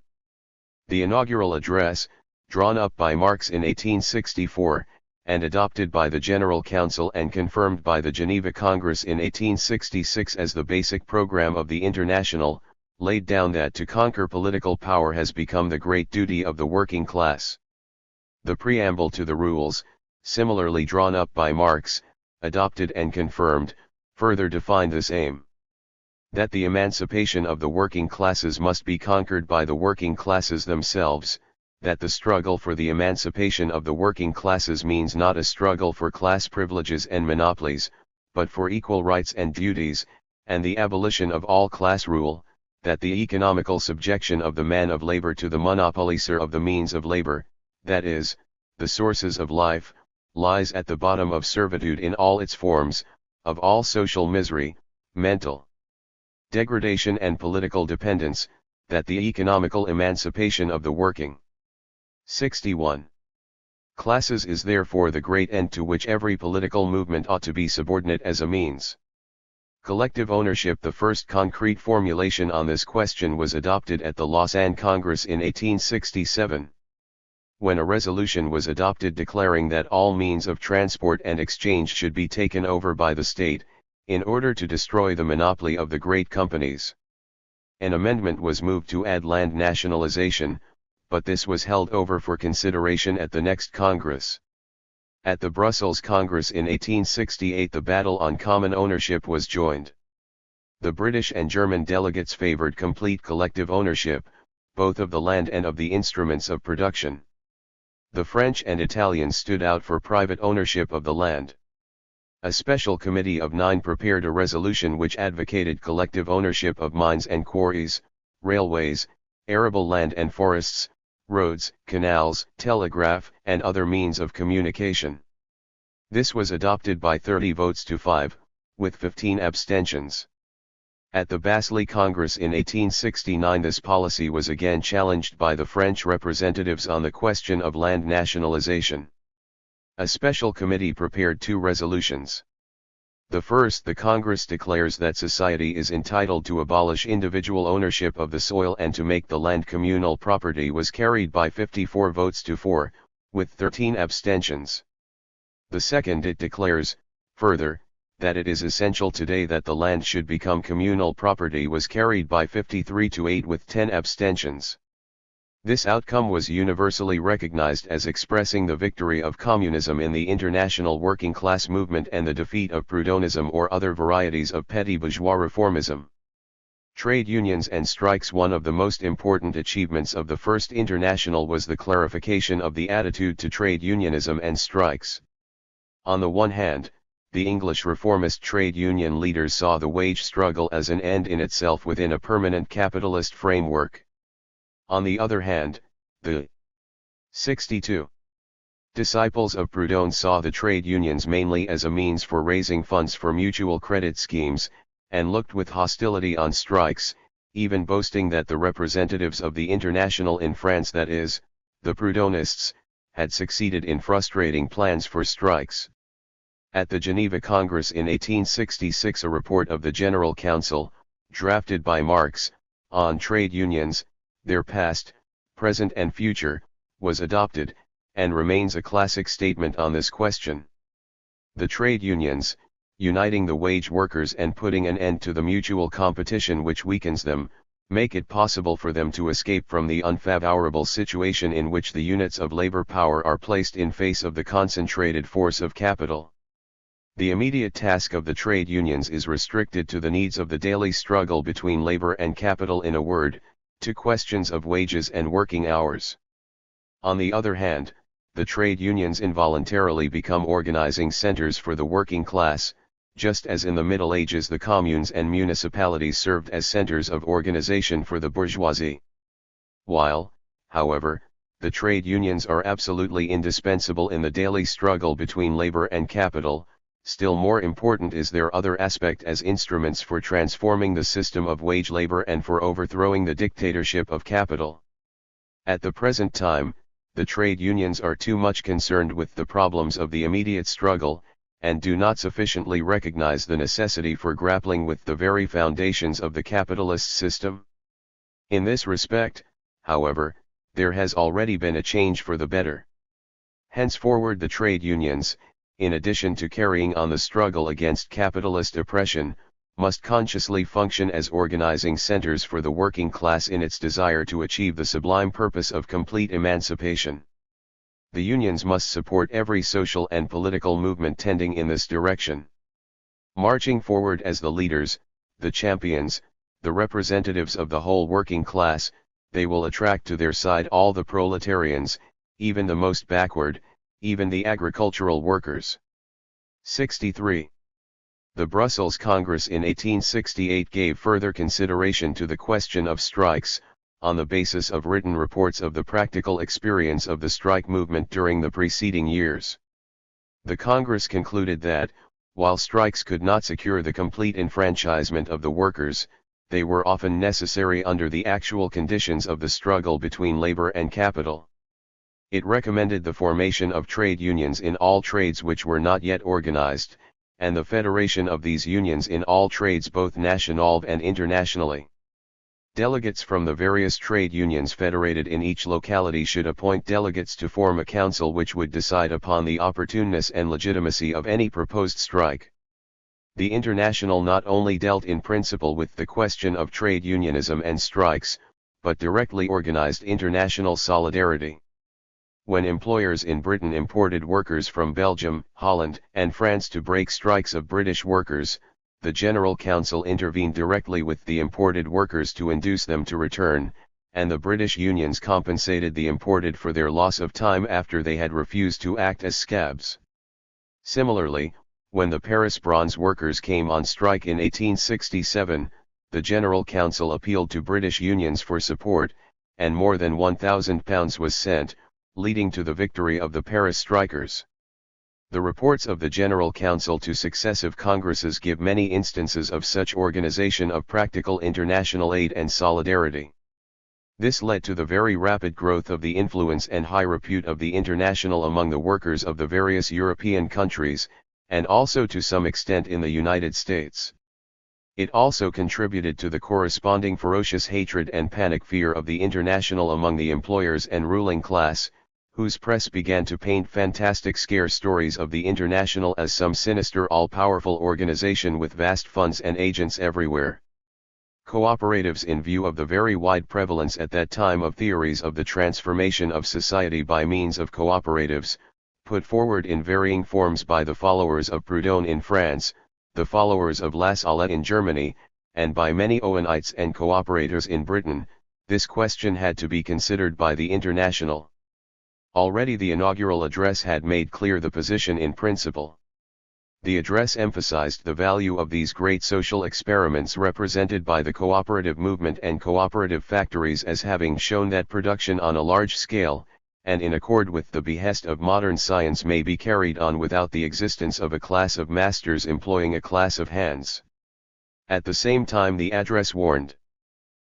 The inaugural address, drawn up by Marx in 1864, and adopted by the General Council and confirmed by the Geneva Congress in 1866 as the basic program of the Internationale, laid down that to conquer political power has become the great duty of the working class. The preamble to the rules, similarly drawn up by Marx, adopted and confirmed, further defined this aim. That the emancipation of the working classes must be conquered by the working classes themselves, that the struggle for the emancipation of the working classes means not a struggle for class privileges and monopolies, but for equal rights and duties, and the abolition of all class rule, that the economical subjection of the man of labor to the monopoliser of the means of labor, that is, the sources of life, lies at the bottom of servitude in all its forms, of all social misery, mental degradation and political dependence, that the economical emancipation of the working 61 classes is therefore the great end to which every political movement ought to be subordinate as a means. Collective ownership. The first concrete formulation on this question was adopted at the Lausanne Congress in 1867. When a resolution was adopted declaring that all means of transport and exchange should be taken over by the state, in order to destroy the monopoly of the great companies. An amendment was moved to add land nationalization, but this was held over for consideration at the next Congress. At the Brussels Congress in 1868 the battle on common ownership was joined. The British and German delegates favored complete collective ownership, both of the land and of the instruments of production. The French and Italians stood out for private ownership of the land. A special committee of 9 prepared a resolution which advocated collective ownership of mines and quarries, railways, arable land and forests, roads, canals, telegraph, and other means of communication. This was adopted by 30 votes to 5, with 15 abstentions. At the Basel Congress in 1869 this policy was again challenged by the French representatives on the question of land nationalization. A special committee prepared 2 resolutions. The first, the Congress declares that society is entitled to abolish individual ownership of the soil and to make the land communal property, was carried by 54 votes to 4, with 13 abstentions. The second, it declares, further, that it is essential today that the land should become communal property, was carried by 53 to 8 with 10 abstentions. This outcome was universally recognized as expressing the victory of communism in the international working class movement and the defeat of Proudhonism or other varieties of petty bourgeois reformism. Trade unions and strikes. One of the most important achievements of the First International was the clarification of the attitude to trade unionism and strikes. On the one hand, the English reformist trade union leaders saw the wage struggle as an end in itself within a permanent capitalist framework. On the other hand, the 62 disciples of Proudhon saw the trade unions mainly as a means for raising funds for mutual credit schemes, and looked with hostility on strikes, even boasting that the representatives of the International in France, that is, the Proudhonists, had succeeded in frustrating plans for strikes. At the Geneva Congress in 1866 a report of the General Council, drafted by Marx, on trade unions, their past, present and future, was adopted, and remains a classic statement on this question. The trade unions, uniting the wage workers and putting an end to the mutual competition which weakens them, make it possible for them to escape from the unfavorable situation in which the units of labor power are placed in face of the concentrated force of capital. The immediate task of the trade unions is restricted to the needs of the daily struggle between labor and capital, in a word, to questions of wages and working hours. On the other hand, the trade unions involuntarily become organizing centers for the working class, just as in the Middle Ages the communes and municipalities served as centers of organization for the bourgeoisie. While, however, the trade unions are absolutely indispensable in the daily struggle between labor and capital, still more important is their other aspect as instruments for transforming the system of wage labor and for overthrowing the dictatorship of capital. At the present time, the trade unions are too much concerned with the problems of the immediate struggle, and do not sufficiently recognize the necessity for grappling with the very foundations of the capitalist system. In this respect, however, there has already been a change for the better. Henceforward the trade unions, in addition to carrying on the struggle against capitalist oppression, must consciously function as organizing centers for the working class in its desire to achieve the sublime purpose of complete emancipation. The unions must support every social and political movement tending in this direction. Marching forward as the leaders, the champions, the representatives of the whole working class, they will attract to their side all the proletarians, even the most backward, even the agricultural workers. 63. The Brussels Congress in 1868 gave further consideration to the question of strikes, on the basis of written reports of the practical experience of the strike movement during the preceding years. The Congress concluded that, while strikes could not secure the complete enfranchisement of the workers, they were often necessary under the actual conditions of the struggle between labor and capital. It recommended the formation of trade unions in all trades which were not yet organized, and the federation of these unions in all trades both national and internationally. Delegates from the various trade unions federated in each locality should appoint delegates to form a council which would decide upon the opportuneness and legitimacy of any proposed strike. The International not only dealt in principle with the question of trade unionism and strikes, but directly organized international solidarity. When employers in Britain imported workers from Belgium, Holland, and France to break strikes of British workers, the General Council intervened directly with the imported workers to induce them to return, and the British unions compensated the imported for their loss of time after they had refused to act as scabs. Similarly, when the Paris bronze workers came on strike in 1867, the General Council appealed to British unions for support, and more than £1,000 was sent, leading to the victory of the Paris strikers. The reports of the General Council to successive Congresses give many instances of such organization of practical international aid and solidarity. This led to the very rapid growth of the influence and high repute of the International among the workers of the various European countries, and also to some extent in the United States. It also contributed to the corresponding ferocious hatred and panic fear of the International among the employers and ruling class, whose press began to paint fantastic scare stories of the International as some sinister all-powerful organization with vast funds and agents everywhere. Cooperatives, in view of the very wide prevalence at that time of theories of the transformation of society by means of cooperatives, put forward in varying forms by the followers of Proudhon in France, the followers of Lassalle in Germany, and by many Owenites and cooperators in Britain, this question had to be considered by the International. Already the inaugural address had made clear the position in principle. The address emphasized the value of these great social experiments represented by the cooperative movement and cooperative factories as having shown that production on a large scale, and in accord with the behest of modern science, may be carried on without the existence of a class of masters employing a class of hands. At the same time the address warned,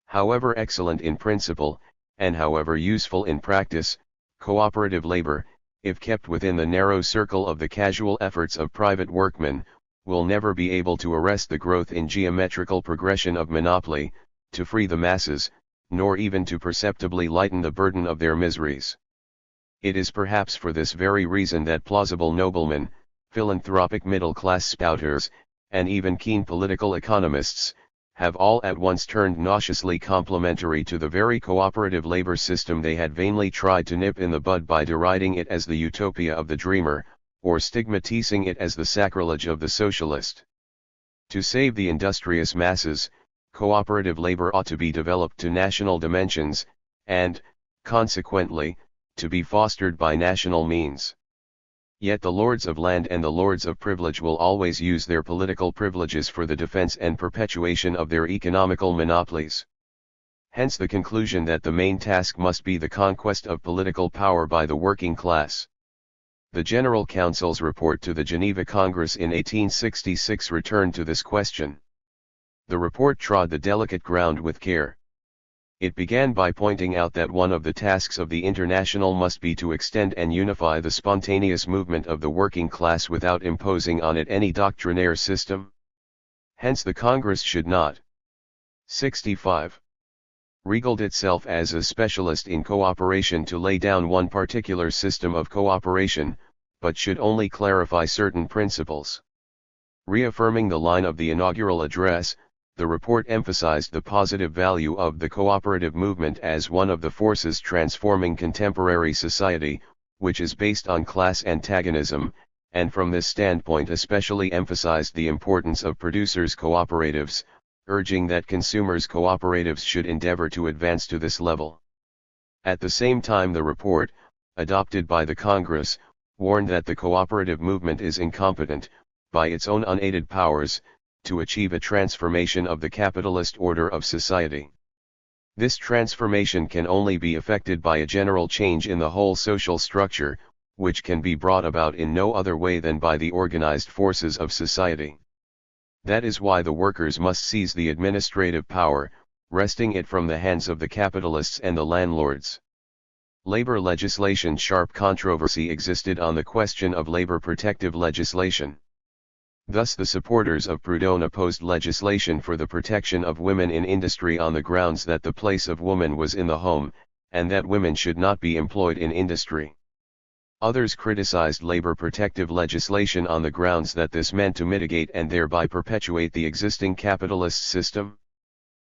however excellent in principle, and however useful in practice, cooperative labor, if kept within the narrow circle of the casual efforts of private workmen, will never be able to arrest the growth in geometrical progression of monopoly, to free the masses, nor even to perceptibly lighten the burden of their miseries. It is perhaps for this very reason that plausible noblemen, philanthropic middle-class spouters, and even keen political economists, have all at once turned nauseously complimentary to the very cooperative labor system they had vainly tried to nip in the bud by deriding it as the utopia of the dreamer, or stigmatizing it as the sacrilege of the socialist. To save the industrious masses, cooperative labor ought to be developed to national dimensions, and, consequently, to be fostered by national means. Yet the lords of land and the lords of privilege will always use their political privileges for the defense and perpetuation of their economical monopolies. Hence the conclusion that the main task must be the conquest of political power by the working class. The General Council's report to the Geneva Congress in 1866 returned to this question. The report trod the delicate ground with care. It began by pointing out that one of the tasks of the International must be to extend and unify the spontaneous movement of the working class without imposing on it any doctrinaire system. Hence the Congress should not 65. Regard itself as a specialist in cooperation to lay down one particular system of cooperation, but should only clarify certain principles. Reaffirming the line of the inaugural address, the report emphasized the positive value of the cooperative movement as one of the forces transforming contemporary society, which is based on class antagonism, and from this standpoint especially emphasized the importance of producers' cooperatives, urging that consumers' cooperatives should endeavor to advance to this level. At the same time the report, adopted by the Congress, warned that the cooperative movement is incompetent, by its own unaided powers, to achieve a transformation of the capitalist order of society. This transformation can only be effected by a general change in the whole social structure, which can be brought about in no other way than by the organized forces of society. That is why the workers must seize the administrative power, wresting it from the hands of the capitalists and the landlords. Labor legislation. Sharp controversy existed on the question of labor protective legislation. Thus the supporters of Proudhon opposed legislation for the protection of women in industry on the grounds that the place of woman was in the home, and that women should not be employed in industry. Others criticized labor protective legislation on the grounds that this meant to mitigate and thereby perpetuate the existing capitalist system.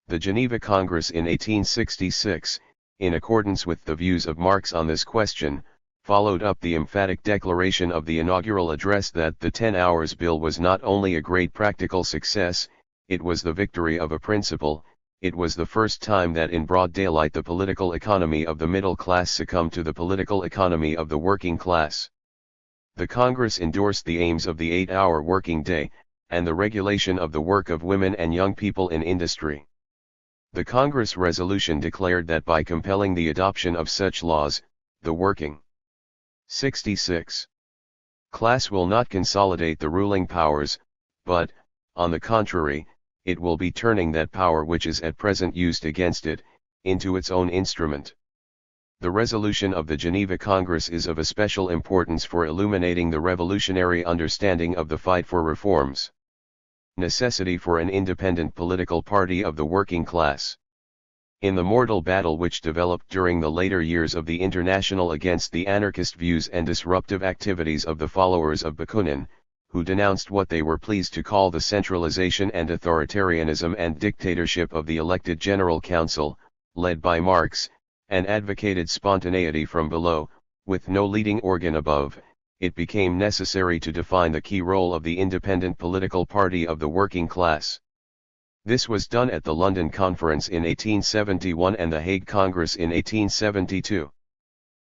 The Geneva Congress in 1866, in accordance with the views of Marx on this question, followed up the emphatic declaration of the inaugural address that the 10 Hours Bill was not only a great practical success, it was the victory of a principle. It was the first time that in broad daylight the political economy of the middle class succumbed to the political economy of the working class. The Congress endorsed the aims of the 8-hour working day, and the regulation of the work of women and young people in industry. The Congress resolution declared that by compelling the adoption of such laws, the working 66 class will not consolidate the ruling powers, but, on the contrary, it will be turning that power which is at present used against it, into its own instrument. The resolution of the Geneva Congress is of especial importance for illuminating the revolutionary understanding of the fight for reforms. Necessity for an independent political party of the working class. In the mortal battle which developed during the later years of the Internationale against the anarchist views and disruptive activities of the followers of Bakunin, who denounced what they were pleased to call the centralization and authoritarianism and dictatorship of the elected General Council, led by Marx, and advocated spontaneity from below, with no leading organ above, it became necessary to define the key role of the independent political party of the working class. This was done at the London Conference in 1871 and the Hague Congress in 1872.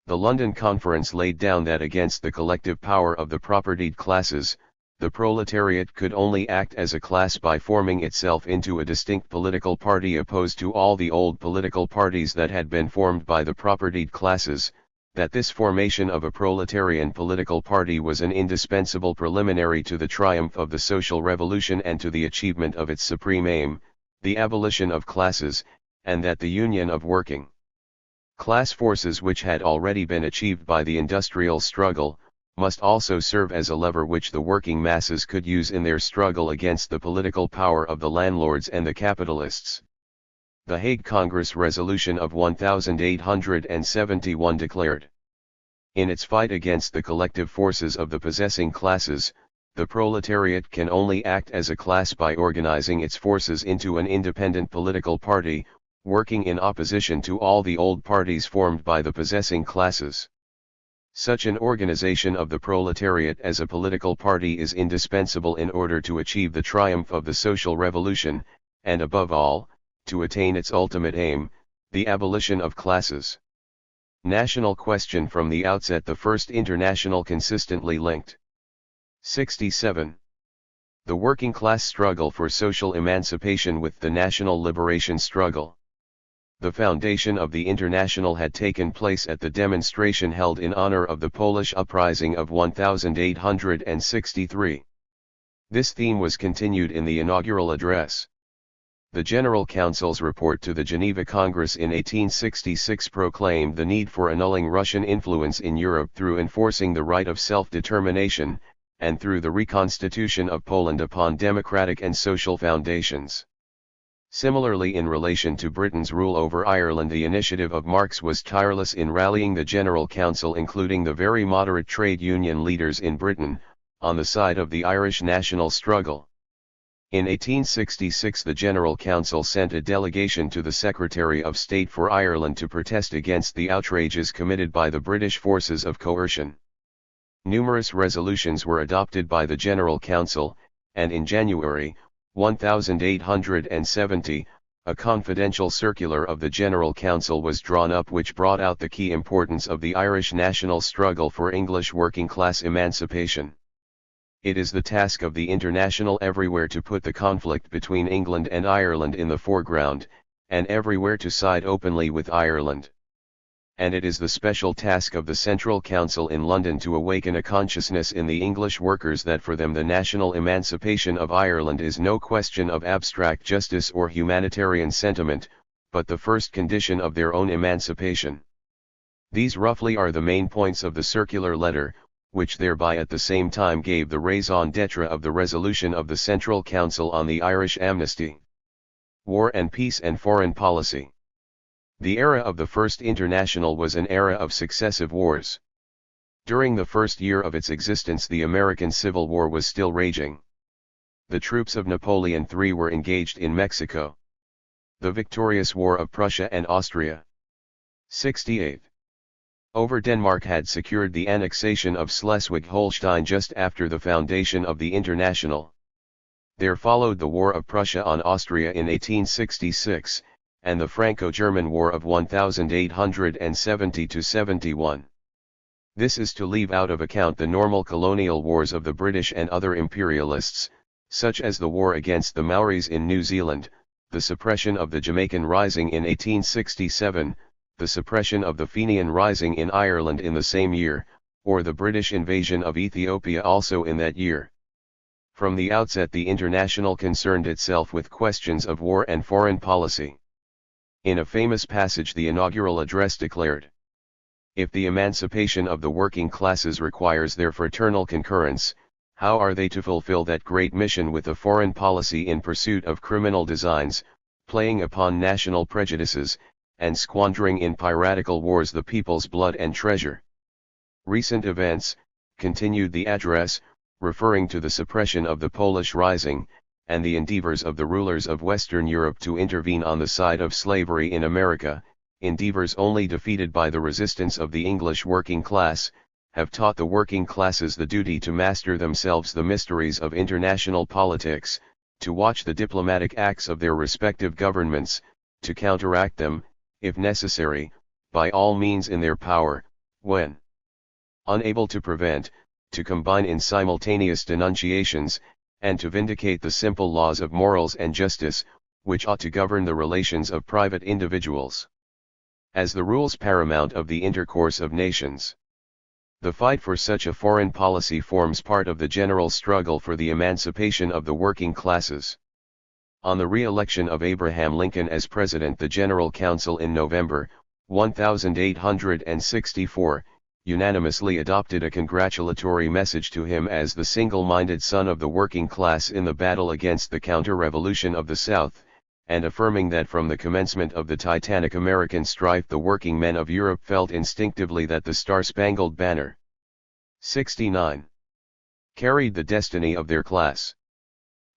The London Conference laid down that against the collective power of the propertied classes, the proletariat could only act as a class by forming itself into a distinct political party opposed to all the old political parties that had been formed by the propertied classes, that this formation of a proletarian political party was an indispensable preliminary to the triumph of the social revolution and to the achievement of its supreme aim, the abolition of classes, and that the union of working class forces which had already been achieved by the industrial struggle, must also serve as a lever which the working masses could use in their struggle against the political power of the landlords and the capitalists. The Hague Congress resolution of 1871 declared, in its fight against the collective forces of the possessing classes, the proletariat can only act as a class by organizing its forces into an independent political party, working in opposition to all the old parties formed by the possessing classes. Such an organization of the proletariat as a political party is indispensable in order to achieve the triumph of the social revolution, and above all, to attain its ultimate aim, the abolition of classes. National question from the outset. The First Internationale consistently linked. 67. The working class struggle for social emancipation with the national liberation struggle. The foundation of the Internationale had taken place at the demonstration held in honor of the Polish uprising of 1863. This theme was continued in the inaugural address. The General Council's report to the Geneva Congress in 1866 proclaimed the need for annulling Russian influence in Europe through enforcing the right of self-determination, and through the reconstitution of Poland upon democratic and social foundations. Similarly, in relation to Britain's rule over Ireland, the initiative of Marx was tireless in rallying the General Council, including the very moderate trade union leaders in Britain, on the side of the Irish national struggle. In 1866 the General Council sent a delegation to the Secretary of State for Ireland to protest against the outrages committed by the British forces of coercion. Numerous resolutions were adopted by the General Council, and in January 1870, a confidential circular of the General Council was drawn up which brought out the key importance of the Irish national struggle for English working class emancipation. It is the task of the Internationale everywhere to put the conflict between England and Ireland in the foreground, and everywhere to side openly with Ireland. And it is the special task of the Central Council in London to awaken a consciousness in the English workers that for them the national emancipation of Ireland is no question of abstract justice or humanitarian sentiment, but the first condition of their own emancipation. These roughly are the main points of the circular letter, which thereby at the same time gave the raison d'etre of the resolution of the Central Council on the Irish amnesty. War and Peace and Foreign Policy. The era of the First Internationale was an era of successive wars. During the first year of its existence the American Civil War was still raging. The troops of Napoleon III were engaged in Mexico. The victorious War of Prussia and Austria. 68. Over Denmark had secured the annexation of Schleswig-Holstein just after the foundation of the Internationale. There followed the War of Prussia on Austria in 1866, and the Franco-German War of 1870–71. This is to leave out of account the normal colonial wars of the British and other imperialists, such as the war against the Maoris in New Zealand, the suppression of the Jamaican Rising in 1867, the suppression of the Fenian Rising in Ireland in the same year, or the British invasion of Ethiopia also in that year. From the outset the International concerned itself with questions of war and foreign policy. In a famous passage the inaugural address declared, "If the emancipation of the working classes requires their fraternal concurrence, how are they to fulfill that great mission with a foreign policy in pursuit of criminal designs, playing upon national prejudices, and squandering in piratical wars the people's blood and treasure?" Recent events, continued the address, referring to the suppression of the Polish Rising, and the endeavors of the rulers of Western Europe to intervene on the side of slavery in America, endeavors only defeated by the resistance of the English working class, have taught the working classes the duty to master themselves the mysteries of international politics, to watch the diplomatic acts of their respective governments, to counteract them, if necessary, by all means in their power, when unable to prevent, to combine in simultaneous denunciations, and to vindicate the simple laws of morals and justice, which ought to govern the relations of private individuals, as the rules paramount of the intercourse of nations. The fight for such a foreign policy forms part of the general struggle for the emancipation of the working classes. On the re-election of Abraham Lincoln as President, the General Council in November 1864, unanimously adopted a congratulatory message to him as the single-minded son of the working class in the battle against the counter-revolution of the South, and affirming that from the commencement of the titanic American strife the working men of Europe felt instinctively that the Star-Spangled Banner 69 carried the destiny of their class.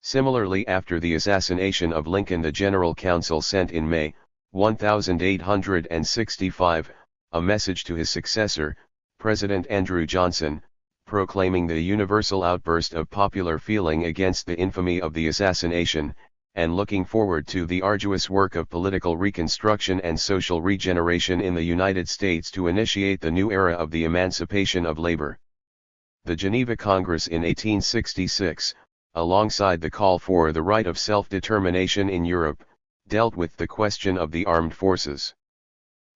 Similarly, after the assassination of Lincoln, the General Council sent in May 1865 a message to his successor, President Andrew Johnson, proclaiming the universal outburst of popular feeling against the infamy of the assassination, and looking forward to the arduous work of political reconstruction and social regeneration in the United States to initiate the new era of the emancipation of labor. The Geneva Congress in 1866, alongside the call for the right of self-determination in Europe, dealt with the question of the armed forces.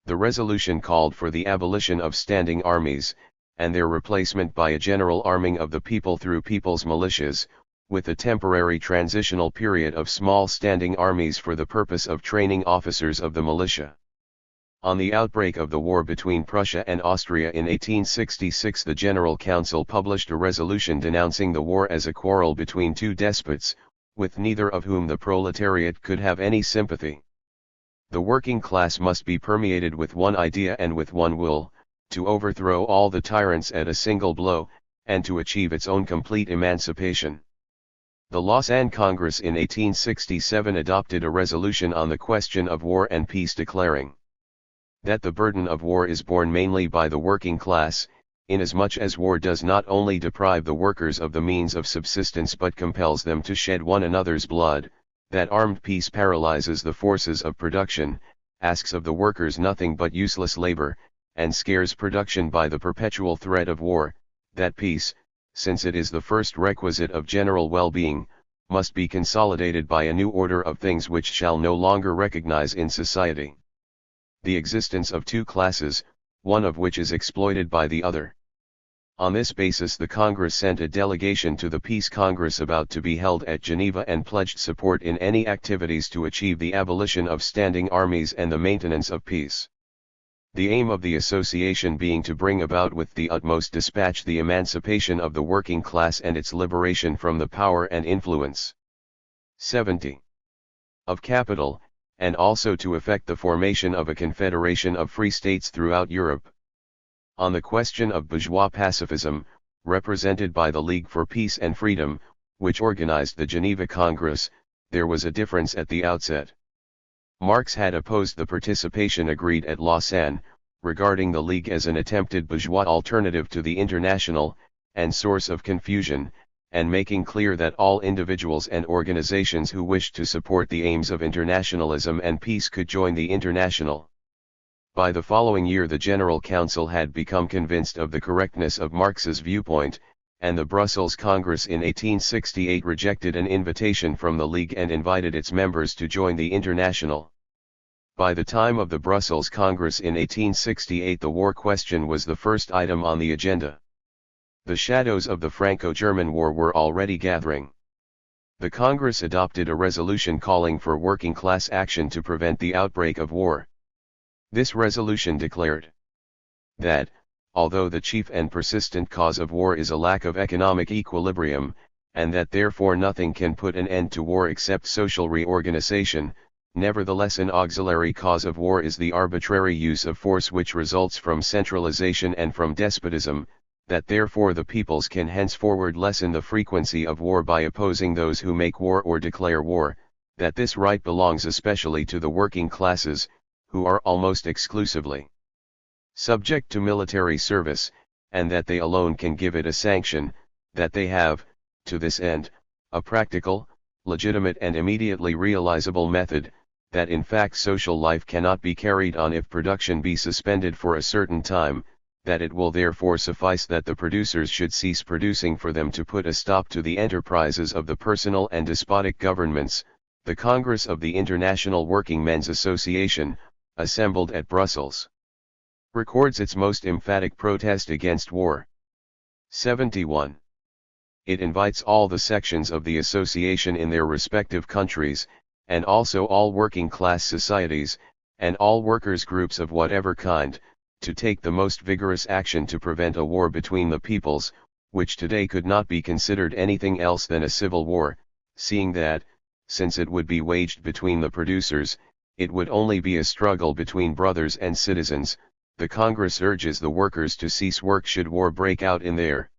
The resolution called for the abolition of standing armies, and their replacement by a general arming of the people through people's militias, with a temporary transitional period of small standing armies for the purpose of training officers of the militia. On the outbreak of the war between Prussia and Austria in 1866, the General Council published a resolution denouncing the war as a quarrel between two despots, with neither of whom the proletariat could have any sympathy. The working class must be permeated with one idea and with one will, to overthrow all the tyrants at a single blow, and to achieve its own complete emancipation. The Lausanne Congress in 1867 adopted a resolution on the question of war and peace, declaring that the burden of war is borne mainly by the working class, inasmuch as war does not only deprive the workers of the means of subsistence but compels them to shed one another's blood, that armed peace paralyzes the forces of production, asks of the workers nothing but useless labor, and scares production by the perpetual threat of war, that peace, since it is the first requisite of general well-being, must be consolidated by a new order of things which shall no longer recognize in society the existence of two classes, one of which is exploited by the other. On this basis the Congress sent a delegation to the Peace Congress about to be held at Geneva and pledged support in any activities to achieve the abolition of standing armies and the maintenance of peace. The aim of the association being to bring about with the utmost dispatch the emancipation of the working class and its liberation from the power and influence 70 of capital, and also to effect the formation of a confederation of free states throughout Europe. On the question of bourgeois pacifism, represented by the League for Peace and Freedom, which organized the Geneva Congress, there was a difference at the outset. Marx had opposed the participation agreed at Lausanne, regarding the League as an attempted bourgeois alternative to the International, and source of confusion, and making clear that all individuals and organizations who wished to support the aims of internationalism and peace could join the International. By the following year the General Council had become convinced of the correctness of Marx's viewpoint, and the Brussels Congress in 1868 rejected an invitation from the League and invited its members to join the Internationale. By the time of the Brussels Congress in 1868, the war question was the first item on the agenda. The shadows of the Franco-German War were already gathering. The Congress adopted a resolution calling for working-class action to prevent the outbreak of war. This resolution declared that, although the chief and persistent cause of war is a lack of economic equilibrium, and that therefore nothing can put an end to war except social reorganization, nevertheless an auxiliary cause of war is the arbitrary use of force which results from centralization and from despotism, that therefore the peoples can henceforward lessen the frequency of war by opposing those who make war or declare war, that this right belongs especially to the working classes, who are almost exclusively subject to military service, and that they alone can give it a sanction, that they have, to this end, a practical, legitimate and immediately realizable method, that in fact social life cannot be carried on if production be suspended for a certain time, that it will therefore suffice that the producers should cease producing for them to put a stop to the enterprises of the personal and despotic governments. The Congress of the International Working Men's Association, assembled at Brussels, records its most emphatic protest against war. 71. It invites all the sections of the association in their respective countries, and also all working-class societies, and all workers' groups of whatever kind, to take the most vigorous action to prevent a war between the peoples, which today could not be considered anything else than a civil war, seeing that, since it would be waged between the producers, it would only be a struggle between brothers and citizens. The Congress urges the workers to cease work should war break out in their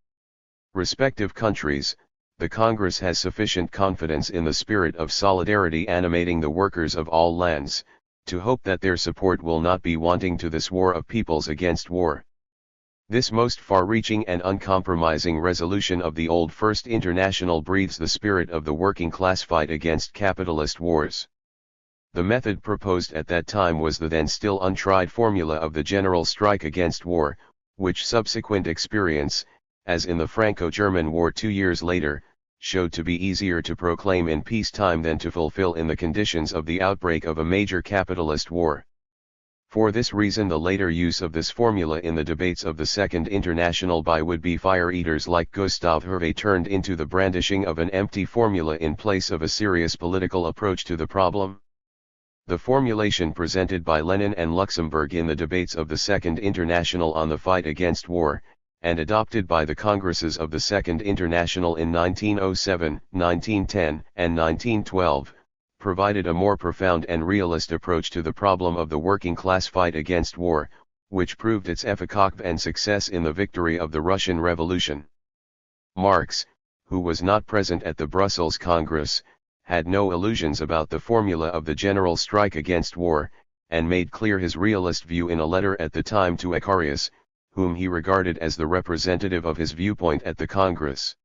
respective countries. The Congress has sufficient confidence in the spirit of solidarity animating the workers of all lands, to hope that their support will not be wanting to this war of peoples against war. This most far-reaching and uncompromising resolution of the old First International breathes the spirit of the working class fight against capitalist wars. The method proposed at that time was the then still untried formula of the general strike against war, which subsequent experience, as in the Franco-German War 2 years later, showed to be easier to proclaim in peacetime than to fulfill in the conditions of the outbreak of a major capitalist war. For this reason the later use of this formula in the debates of the Second International by would-be fire-eaters like Gustav Hervé turned into the brandishing of an empty formula in place of a serious political approach to the problem. The formulation presented by Lenin and Luxemburg in the debates of the Second International on the fight against war, and adopted by the Congresses of the Second International in 1907, 1910, and 1912, provided a more profound and realist approach to the problem of the working class fight against war, which proved its efficacy and success in the victory of the Russian Revolution. Marx, who was not present at the Brussels Congress, had no illusions about the formula of the general strike against war, and made clear his realist view in a letter at the time to Icarius, whom he regarded as the representative of his viewpoint at the Congress.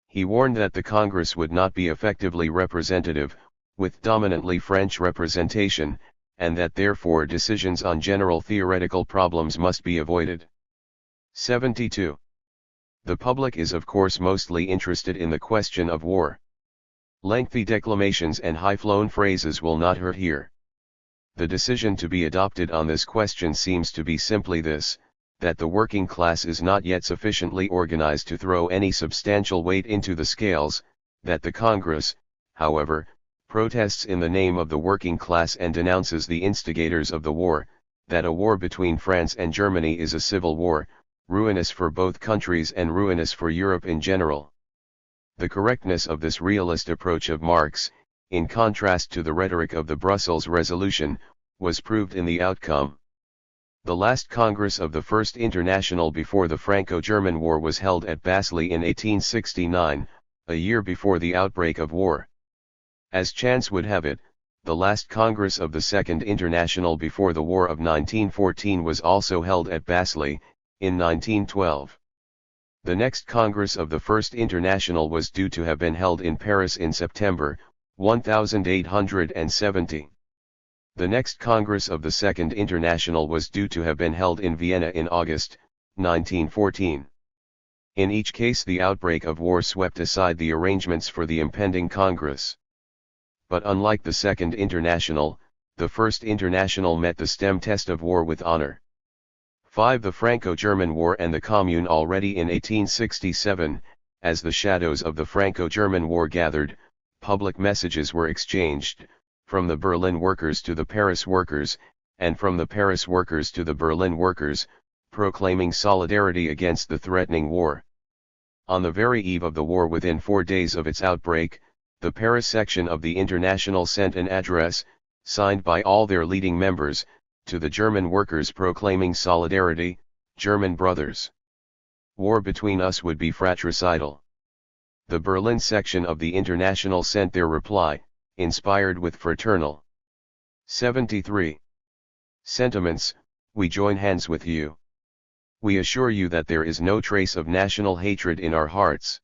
He warned that the Congress would not be effectively representative, with dominantly French representation, and that therefore decisions on general theoretical problems must be avoided. 72. The public is of course mostly interested in the question of war. Lengthy declamations and high-flown phrases will not hurt here. The decision to be adopted on this question seems to be simply this, that the working class is not yet sufficiently organized to throw any substantial weight into the scales, that the Congress, however, protests in the name of the working class and denounces the instigators of the war, that a war between France and Germany is a civil war, ruinous for both countries and ruinous for Europe in general. The correctness of this realist approach of Marx, in contrast to the rhetoric of the Brussels resolution, was proved in the outcome. The last Congress of the First International before the Franco-German War was held at Basel in 1869, a year before the outbreak of war. As chance would have it, the last Congress of the Second International before the War of 1914 was also held at Basel, in 1912. The next Congress of the First International was due to have been held in Paris in September, 1870. The next Congress of the Second International was due to have been held in Vienna in August, 1914. In each case the outbreak of war swept aside the arrangements for the impending Congress. But unlike the Second International, the First International met the STEM test of war with honor. 5. The Franco-German War and the Commune. Already in 1867, as the shadows of the Franco-German War gathered, public messages were exchanged, from the Berlin workers to the Paris workers, and from the Paris workers to the Berlin workers, proclaiming solidarity against the threatening war. On the very eve of the war, within 4 days of its outbreak, the Paris section of the International sent an address, signed by all their leading members, to the German workers proclaiming solidarity, German brothers. War between us would be fratricidal. The Berlin section of the International sent their reply, inspired with fraternal 73 sentiments: we join hands with you. We assure you that there is no trace of national hatred in our hearts.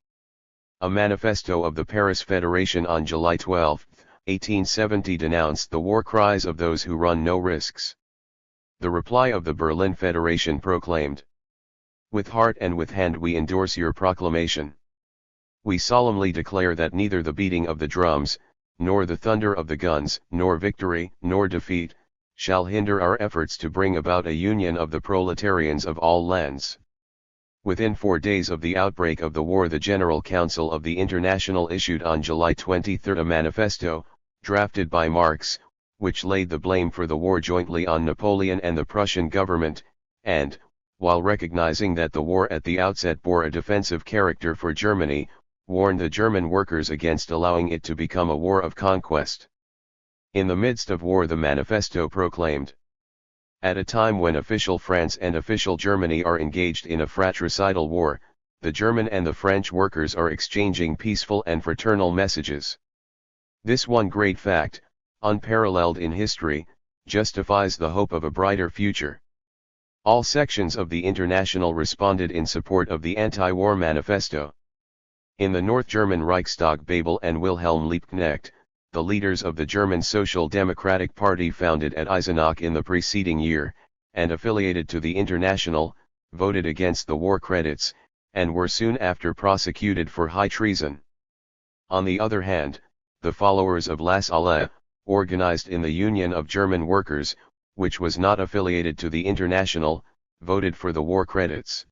A manifesto of the Paris Federation on July 12, 1870 denounced the war cries of those who run no risks. The reply of the Berlin Federation proclaimed, "With heart and with hand we endorse your proclamation. We solemnly declare that neither the beating of the drums, nor the thunder of the guns, nor victory, nor defeat, shall hinder our efforts to bring about a union of the proletarians of all lands." Within 4 days of the outbreak of the war, the General Council of the International issued on July 23 a manifesto, drafted by Marx, which laid the blame for the war jointly on Napoleon and the Prussian government, and, while recognizing that the war at the outset bore a defensive character for Germany, warned the German workers against allowing it to become a war of conquest. In the midst of war, the manifesto proclaimed, "At a time when official France and official Germany are engaged in a fratricidal war, the German and the French workers are exchanging peaceful and fraternal messages. This one great fact, unparalleled in history, justifies the hope of a brighter future." All sections of the International responded in support of the anti-war manifesto. In the North German Reichstag, Bebel and Wilhelm Liebknecht, the leaders of the German Social Democratic Party founded at Eisenach in the preceding year, and affiliated to the International, voted against the war credits, and were soon after prosecuted for high treason. On the other hand, the followers of La Salle, organized in the Union of German Workers, which was not affiliated to the International, voted for the war credits.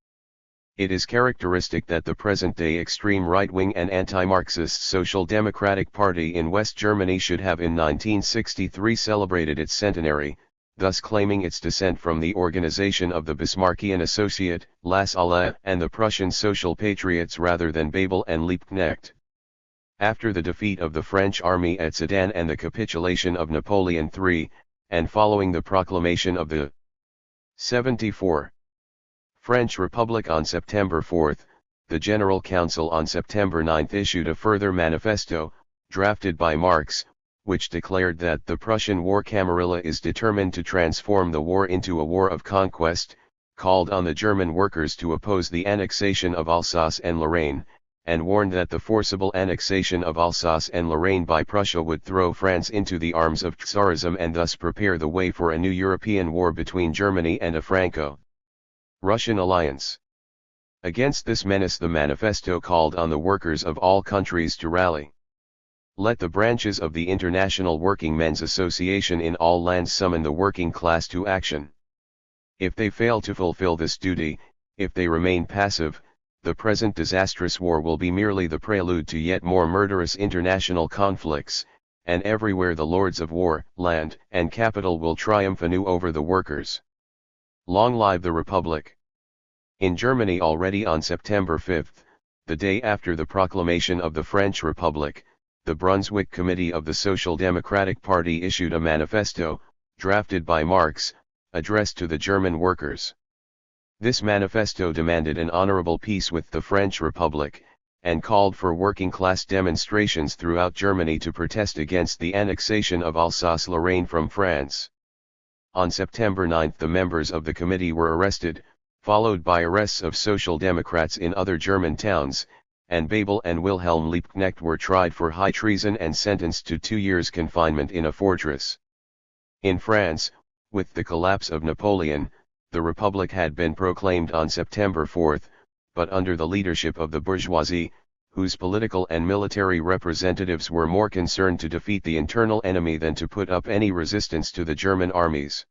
It is characteristic that the present-day extreme right-wing and anti-Marxist Social Democratic Party in West Germany should have in 1963 celebrated its centenary, thus claiming its descent from the organization of the Bismarckian Associate, La Salle, and the Prussian Social Patriots rather than Bebel and Liebknecht. After the defeat of the French army at Sedan and the capitulation of Napoleon III, and following the proclamation of the 74 French Republic on September 4, the General Council on September 9 issued a further manifesto, drafted by Marx, which declared that the Prussian war camarilla is determined to transform the war into a war of conquest, called on the German workers to oppose the annexation of Alsace and Lorraine, and warned that the forcible annexation of Alsace and Lorraine by Prussia would throw France into the arms of Tsarism and thus prepare the way for a new European war between Germany and a Franco-Russian alliance. Against this menace, the manifesto called on the workers of all countries to rally. Let the branches of the International Working Men's Association in all lands summon the working class to action. If they fail to fulfill this duty, if they remain passive, the present disastrous war will be merely the prelude to yet more murderous international conflicts, and everywhere the lords of war, land, and capital will triumph anew over the workers. Long live the Republic! In Germany, already on September 5, the day after the proclamation of the French Republic, the Brunswick Committee of the Social Democratic Party issued a manifesto, drafted by Marx, addressed to the German workers. This manifesto demanded an honorable peace with the French Republic, and called for working-class demonstrations throughout Germany to protest against the annexation of Alsace-Lorraine from France. On September 9 the members of the committee were arrested, followed by arrests of Social Democrats in other German towns, and Bebel and Wilhelm Liebknecht were tried for high treason and sentenced to 2 years' confinement in a fortress. In France, with the collapse of Napoleon, the Republic had been proclaimed on September 4, but under the leadership of the bourgeoisie, whose political and military representatives were more concerned to defeat the internal enemy than to put up any resistance to the German armies.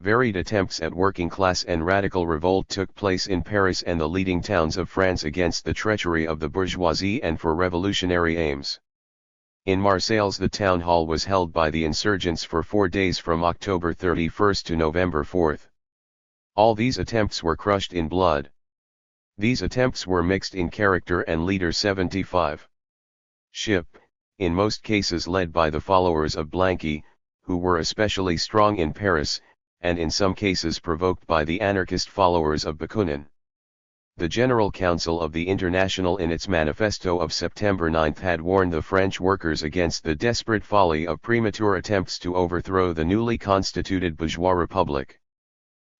Varied attempts at working class and radical revolt took place in Paris and the leading towns of France against the treachery of the bourgeoisie and for revolutionary aims. In Marseilles the town hall was held by the insurgents for 4 days from October 31 to November 4. All these attempts were crushed in blood. These attempts were mixed in character and leader 75. Ship, in most cases led by the followers of Blanqui, who were especially strong in Paris, and in some cases provoked by the anarchist followers of Bakunin. The General Council of the International in its manifesto of September 9 had warned the French workers against the desperate folly of premature attempts to overthrow the newly constituted bourgeois republic.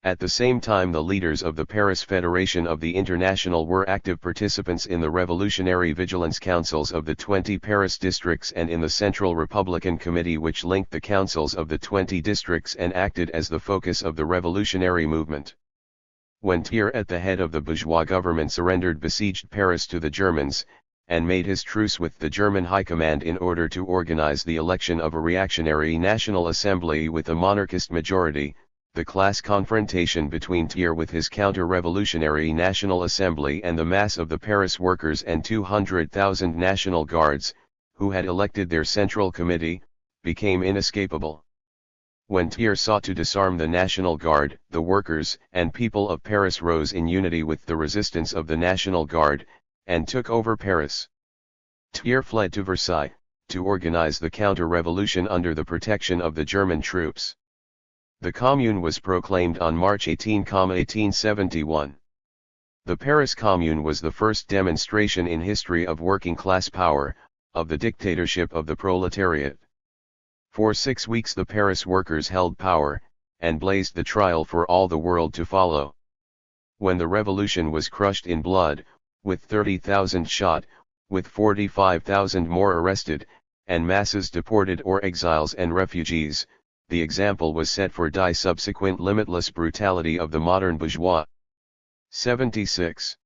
At the same time the leaders of the Paris Federation of the International were active participants in the Revolutionary Vigilance Councils of the 20 Paris districts and in the Central Republican Committee which linked the councils of the 20 districts and acted as the focus of the revolutionary movement. When Thiers at the head of the bourgeois government surrendered besieged Paris to the Germans, and made his truce with the German High Command in order to organize the election of a reactionary National Assembly with a monarchist majority, the class confrontation between Thiers with his counter-revolutionary National Assembly and the mass of the Paris workers and 200,000 National Guards, who had elected their Central Committee, became inescapable. When Thiers sought to disarm the National Guard, the workers and people of Paris rose in unity with the resistance of the National Guard, and took over Paris. Thiers fled to Versailles, to organize the counter-revolution under the protection of the German troops. The Commune was proclaimed on March 18, 1871. The Paris Commune was the first demonstration in history of working-class power, of the dictatorship of the proletariat. For 6 weeks the Paris workers held power, and blazed the trail for all the world to follow. When the revolution was crushed in blood, with 30,000 shot, with 45,000 more arrested, and masses deported or exiles and refugees, the example was set for die subsequent limitless brutality of the modern bourgeois. 76.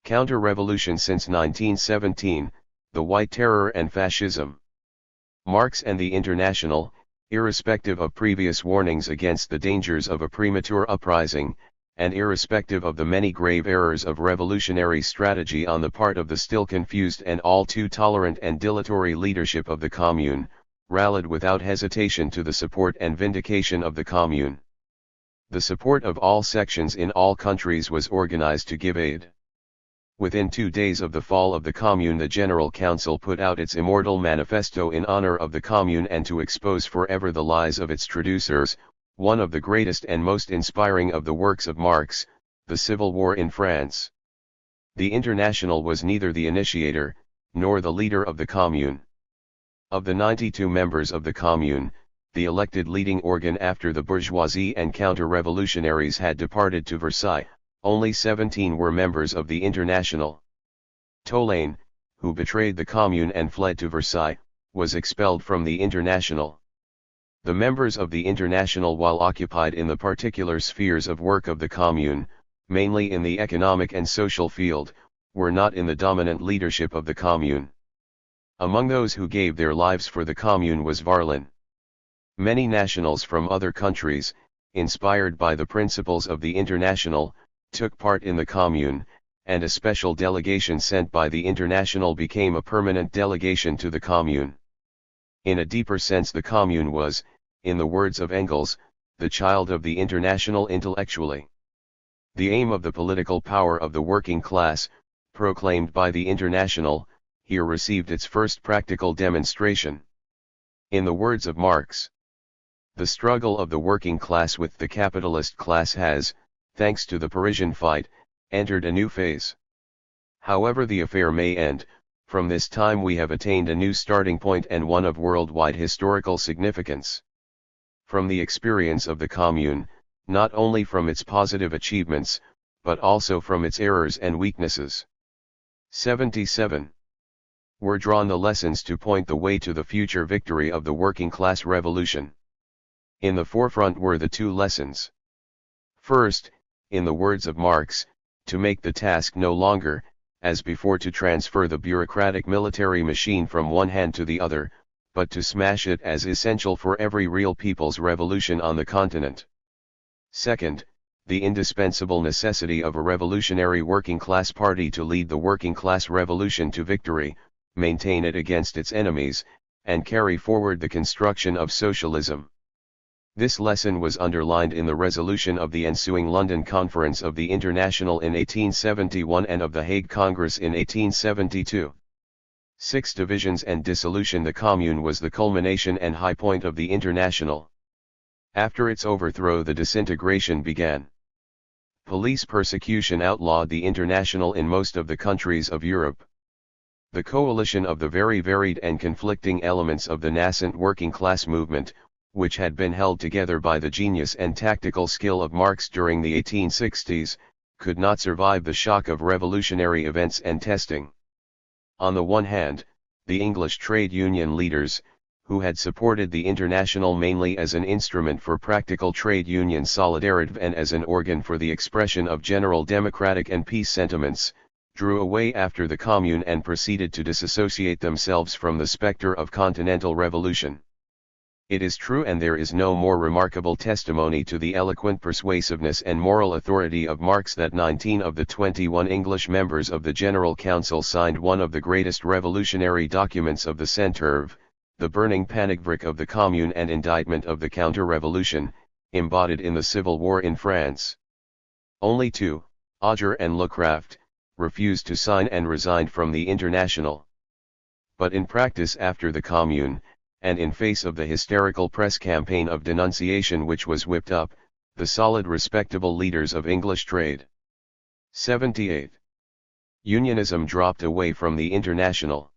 Counter-revolution since 1917, the White Terror and Fascism. Marx and the International, irrespective of previous warnings against the dangers of a premature uprising, and irrespective of the many grave errors of revolutionary strategy on the part of the still confused and all too tolerant and dilatory leadership of the Commune, rallied without hesitation to the support and vindication of the Commune. The support of all sections in all countries was organized to give aid. Within 2 days of the fall of the Commune the General Council put out its immortal manifesto in honor of the Commune and to expose forever the lies of its traducers, one of the greatest and most inspiring of the works of Marx, the Civil War in France. The International was neither the initiator, nor the leader of the Commune. Of the 92 members of the Commune, the elected leading organ after the bourgeoisie and counter-revolutionaries had departed to Versailles, only 17 were members of the International. Tolaine, who betrayed the Commune and fled to Versailles, was expelled from the International. The members of the International, while occupied in the particular spheres of work of the Commune, mainly in the economic and social field, were not in the dominant leadership of the Commune. Among those who gave their lives for the Commune was Varlin. Many nationals from other countries, inspired by the principles of the International, took part in the Commune, and a special delegation sent by the International became a permanent delegation to the Commune. In a deeper sense the Commune was, in the words of Engels, the child of the International intellectually. The aim of the political power of the working class, proclaimed by the International, here received its first practical demonstration. In the words of Marx, the struggle of the working class with the capitalist class has, thanks to the Parisian fight, entered a new phase. However the affair may end, from this time we have attained a new starting point and one of worldwide historical significance. From the experience of the Commune, not only from its positive achievements, but also from its errors and weaknesses. 77. Were drawn the lessons to point the way to the future victory of the working class revolution. In the forefront were the 2 lessons. First, in the words of Marx, to make the task no longer, as before, to transfer the bureaucratic military machine from one hand to the other, but to smash it as essential for every real people's revolution on the continent. Second, the indispensable necessity of a revolutionary working-class party to lead the working-class revolution to victory, maintain it against its enemies, and carry forward the construction of socialism. This lesson was underlined in the resolution of the ensuing London Conference of the Internationale in 1871 and of the Hague Congress in 1872. 6 divisions and dissolution. The Commune was the culmination and high point of the Internationale. After its overthrow, the disintegration began. Police persecution outlawed the Internationale in most of the countries of Europe. The coalition of the very varied and conflicting elements of the nascent working-class movement, which had been held together by the genius and tactical skill of Marx during the 1860s, could not survive the shock of revolutionary events and testing. On the one hand, the English trade union leaders, who had supported the Internationale mainly as an instrument for practical trade union solidarity and as an organ for the expression of general democratic and peace sentiments, drew away after the Commune and proceeded to disassociate themselves from the spectre of continental revolution. It is true, and there is no more remarkable testimony to the eloquent persuasiveness and moral authority of Marx, that 19 of the 21 English members of the General Council signed one of the greatest revolutionary documents of the Centre, the burning panic of the Commune and indictment of the counter-revolution, embodied in the civil war in France. Only 2, Auger and Lecraft, refused to sign and resigned from the Internationale. But in practice, after the Commune, and in face of the hysterical press campaign of denunciation which was whipped up, the solid respectable leaders of English trade. 78. Unionism dropped away from the Internationale.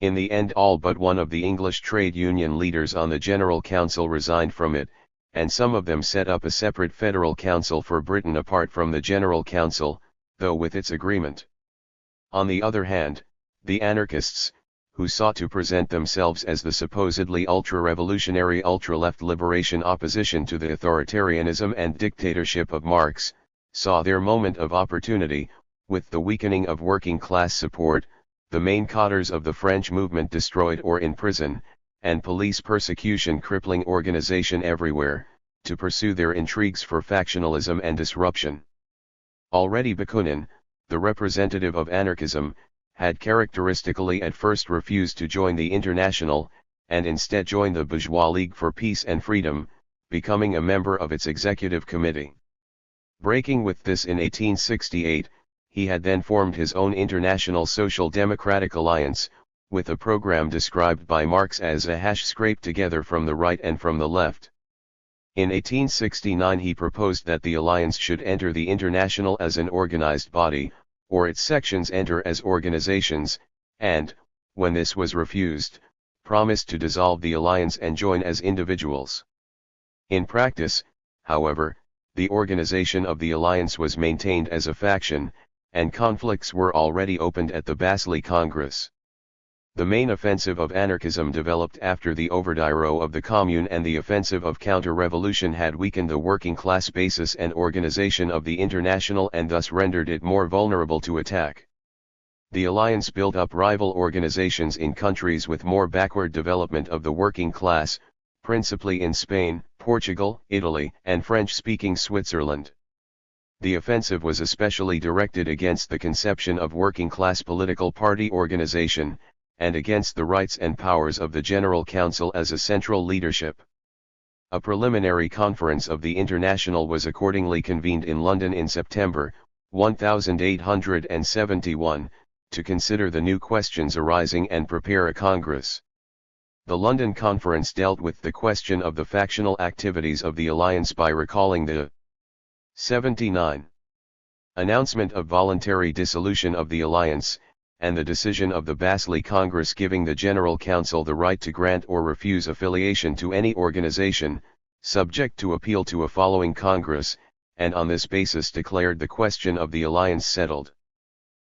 In the end, all but one of the English trade union leaders on the General Council resigned from it, and some of them set up a separate Federal Council for Britain apart from the General Council, though with its agreement. On the other hand, the anarchists, who sought to present themselves as the supposedly ultra-revolutionary ultra-left liberation opposition to the authoritarianism and dictatorship of Marx, saw their moment of opportunity. With the weakening of working-class support, the main cadres of the French movement destroyed or in prison, and police persecution crippling organization everywhere, to pursue their intrigues for factionalism and disruption. Already Bakunin, the representative of anarchism, had characteristically at first refused to join the Internationale, and instead joined the Bourgeois League for Peace and Freedom, becoming a member of its executive committee. Breaking with this in 1868, he had then formed his own International Social Democratic Alliance, with a program described by Marx as a hash scraped together from the right and from the left. In 1869 he proposed that the alliance should enter the Internationale as an organized body, or its sections enter as organizations, and, when this was refused, promised to dissolve the alliance and join as individuals. In practice, however, the organization of the alliance was maintained as a faction, and conflicts were already opened at the Basel Congress. The main offensive of anarchism developed after the overthrow of the Commune, and the offensive of counter-revolution had weakened the working-class basis and organization of the Internationale and thus rendered it more vulnerable to attack. The alliance built up rival organizations in countries with more backward development of the working class, principally in Spain, Portugal, Italy, and French-speaking Switzerland. The offensive was especially directed against the conception of working-class political party organization, and against the rights and powers of the General Council as a central leadership. A preliminary conference of the Internationale was accordingly convened in London in September, 1871, to consider the new questions arising and prepare a congress. The London Conference dealt with the question of the factional activities of the alliance by recalling the 79. Announcement of voluntary dissolution of the alliance, and the decision of the Basel Congress giving the General Council the right to grant or refuse affiliation to any organization, subject to appeal to a following Congress, and on this basis declared the question of the alliance settled.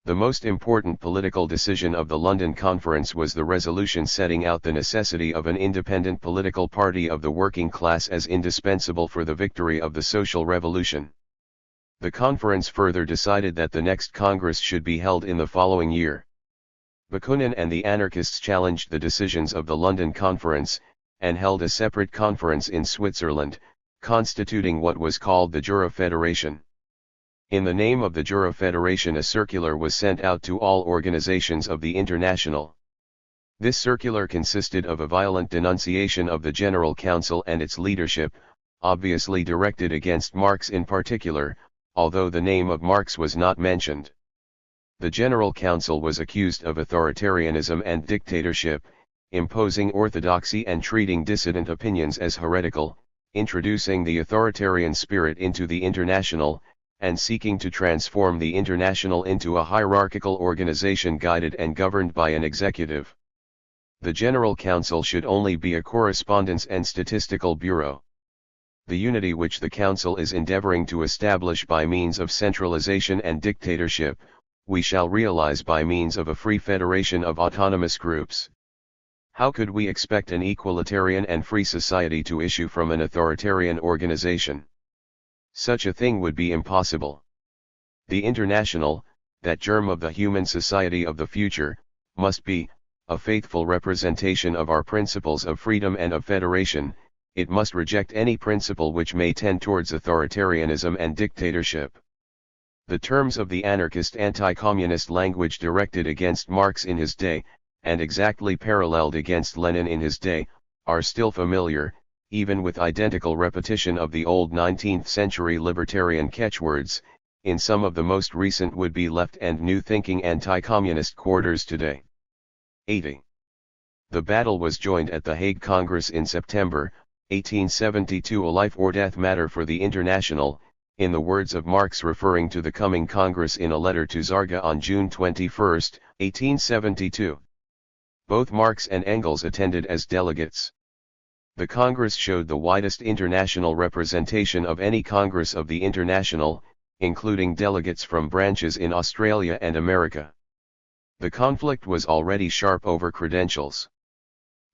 The most important political decision of the London Conference was the resolution setting out the necessity of an independent political party of the working class as indispensable for the victory of the social revolution. The conference further decided that the next Congress should be held in the following year. Bakunin and the anarchists challenged the decisions of the London Conference, and held a separate conference in Switzerland, constituting what was called the Jura Federation. In the name of the Jura Federation, a circular was sent out to all organizations of the Internationale. This circular consisted of a violent denunciation of the General Council and its leadership, obviously directed against Marx in particular, although the name of Marx was not mentioned. The General Council was accused of authoritarianism and dictatorship, imposing orthodoxy and treating dissident opinions as heretical, introducing the authoritarian spirit into the Internationale, and seeking to transform the Internationale into a hierarchical organization guided and governed by an executive. The General Council should only be a correspondence and statistical bureau. The unity which the Council is endeavoring to establish by means of centralization and dictatorship, we shall realize by means of a free federation of autonomous groups. How could we expect an equalitarian and free society to issue from an authoritarian organization? Such a thing would be impossible. The Internationale, that germ of the human society of the future, must be a faithful representation of our principles of freedom and of federation. It must reject any principle which may tend towards authoritarianism and dictatorship. The terms of the anarchist anti-communist language directed against Marx in his day, and exactly paralleled against Lenin in his day, are still familiar, even with identical repetition of the old 19th-century libertarian catchwords, in some of the most recent would-be left and new-thinking anti-communist quarters today. 80. The battle was joined at the Hague Congress in September 1872, a life or death matter for the Internationale, in the words of Marx referring to the coming Congress in a letter to Zarga on June 21, 1872. Both Marx and Engels attended as delegates. The Congress showed the widest international representation of any Congress of the Internationale, including delegates from branches in Australia and America. The conflict was already sharp over credentials.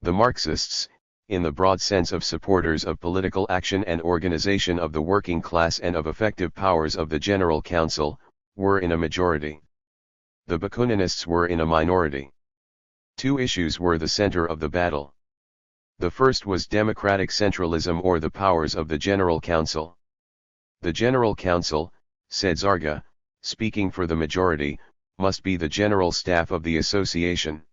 The Marxists, in the broad sense of supporters of political action and organization of the working class and of effective powers of the General Council, were in a majority. The Bakuninists were in a minority. Two issues were the center of the battle. The first was democratic centralism or the powers of the General Council. The General Council, said Zarga, speaking for the majority, must be the general staff of the association.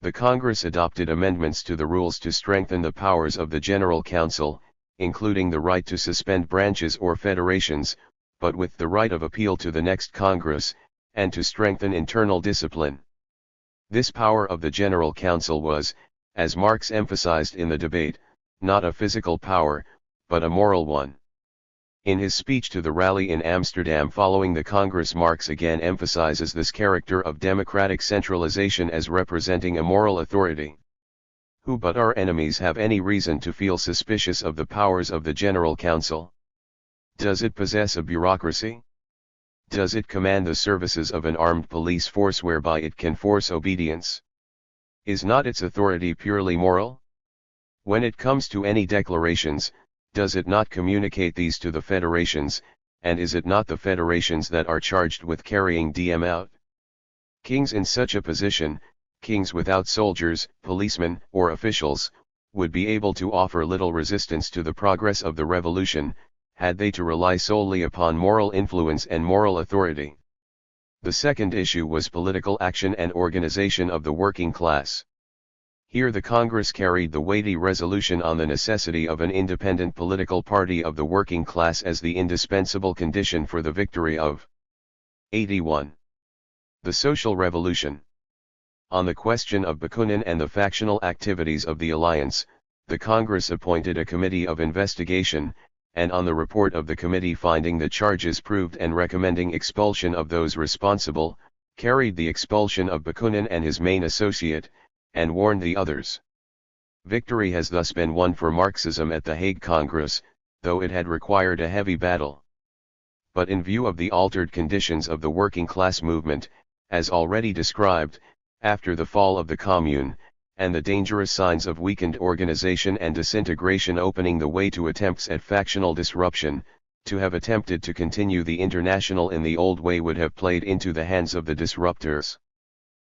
The Congress adopted amendments to the rules to strengthen the powers of the General Council, including the right to suspend branches or federations, but with the right of appeal to the next Congress, and to strengthen internal discipline. This power of the General Council was, as Marx emphasized in the debate, not a physical power, but a moral one. In his speech to the rally in Amsterdam following the Congress, Marx again emphasizes this character of democratic centralization as representing a moral authority. Who but our enemies have any reason to feel suspicious of the powers of the General Council? Does it possess a bureaucracy? Does it command the services of an armed police force whereby it can force obedience? Is not its authority purely moral? When it comes to any declarations, does it not communicate these to the federations, and is it not the federations that are charged with carrying them out? Kings in such a position, kings without soldiers, policemen, or officials, would be able to offer little resistance to the progress of the revolution, had they to rely solely upon moral influence and moral authority. The second issue was political action and organization of the working class. Here the Congress carried the weighty resolution on the necessity of an independent political party of the working class as the indispensable condition for the victory of 81. The Social Revolution. On the question of Bakunin and the factional activities of the alliance, the Congress appointed a committee of investigation, and on the report of the committee finding the charges proved and recommending expulsion of those responsible, carried the expulsion of Bakunin and his main associate, and warned the others. Victory has thus been won for Marxism at the Hague Congress, though it had required a heavy battle. But in view of the altered conditions of the working class movement, as already described, after the fall of the Commune, and the dangerous signs of weakened organization and disintegration opening the way to attempts at factional disruption, To have attempted to continue the International in the old way would have played into the hands of the disruptors.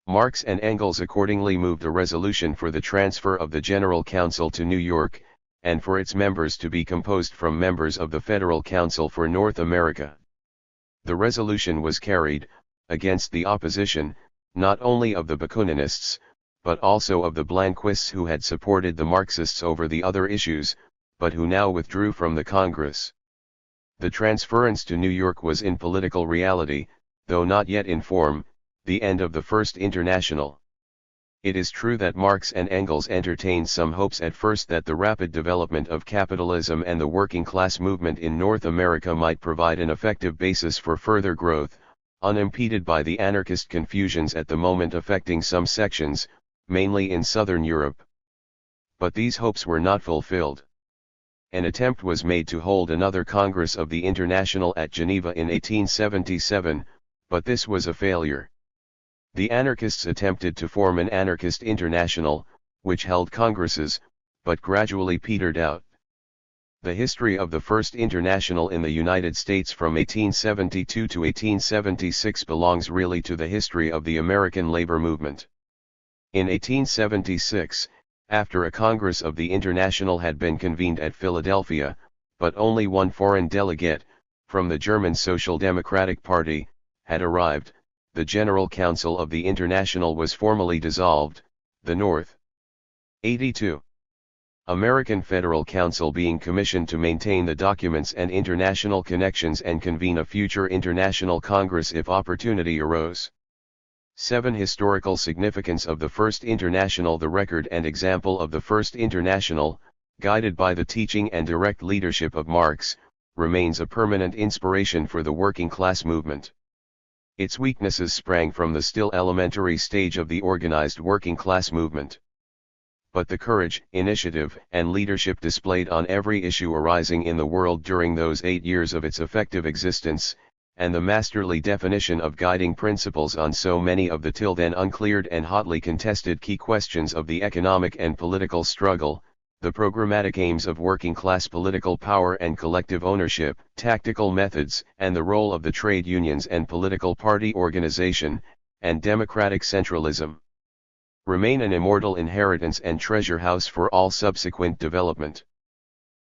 Marx and Engels accordingly moved a resolution for the transfer of the General Council to New York, and for its members to be composed from members of the Federal Council for North America. The resolution was carried, against the opposition, not only of the Bakuninists, but also of the Blanquists who had supported the Marxists over the other issues, but who now withdrew from the Congress. The transference to New York was in political reality, though not yet in form, the end of the First International. It is true that Marx and Engels entertained some hopes at first that the rapid development of capitalism and the working class movement in North America might provide an effective basis for further growth, unimpeded by the anarchist confusions at the moment affecting some sections, mainly in Southern Europe. But these hopes were not fulfilled. An attempt was made to hold another Congress of the International at Geneva in 1877, but this was a failure. The anarchists attempted to form an anarchist international, which held congresses, but gradually petered out. The history of the First International in the United States from 1872 to 1876 belongs really to the history of the American labor movement. In 1876, after a Congress of the International had been convened at Philadelphia, but only one foreign delegate, from the German Social Democratic Party, had arrived, the General Council of the International was formally dissolved, the North. 82. American Federal Council being commissioned to maintain the documents and international connections and convene a future international Congress if opportunity arose. 7. Historical significance of the First International. The record and example of the First International, guided by the teaching and direct leadership of Marx, remains a permanent inspiration for the working class movement. Its weaknesses sprang from the still elementary stage of the organized working class movement. But the courage, initiative, and leadership displayed on every issue arising in the world during those 8 years of its effective existence, and the masterly definition of guiding principles on so many of the till then uncleared and hotly contested key questions of the economic and political struggle, the programmatic aims of working class political power and collective ownership, tactical methods, and the role of the trade unions and political party organization, and democratic centralism, remain an immortal inheritance and treasure house for all subsequent development.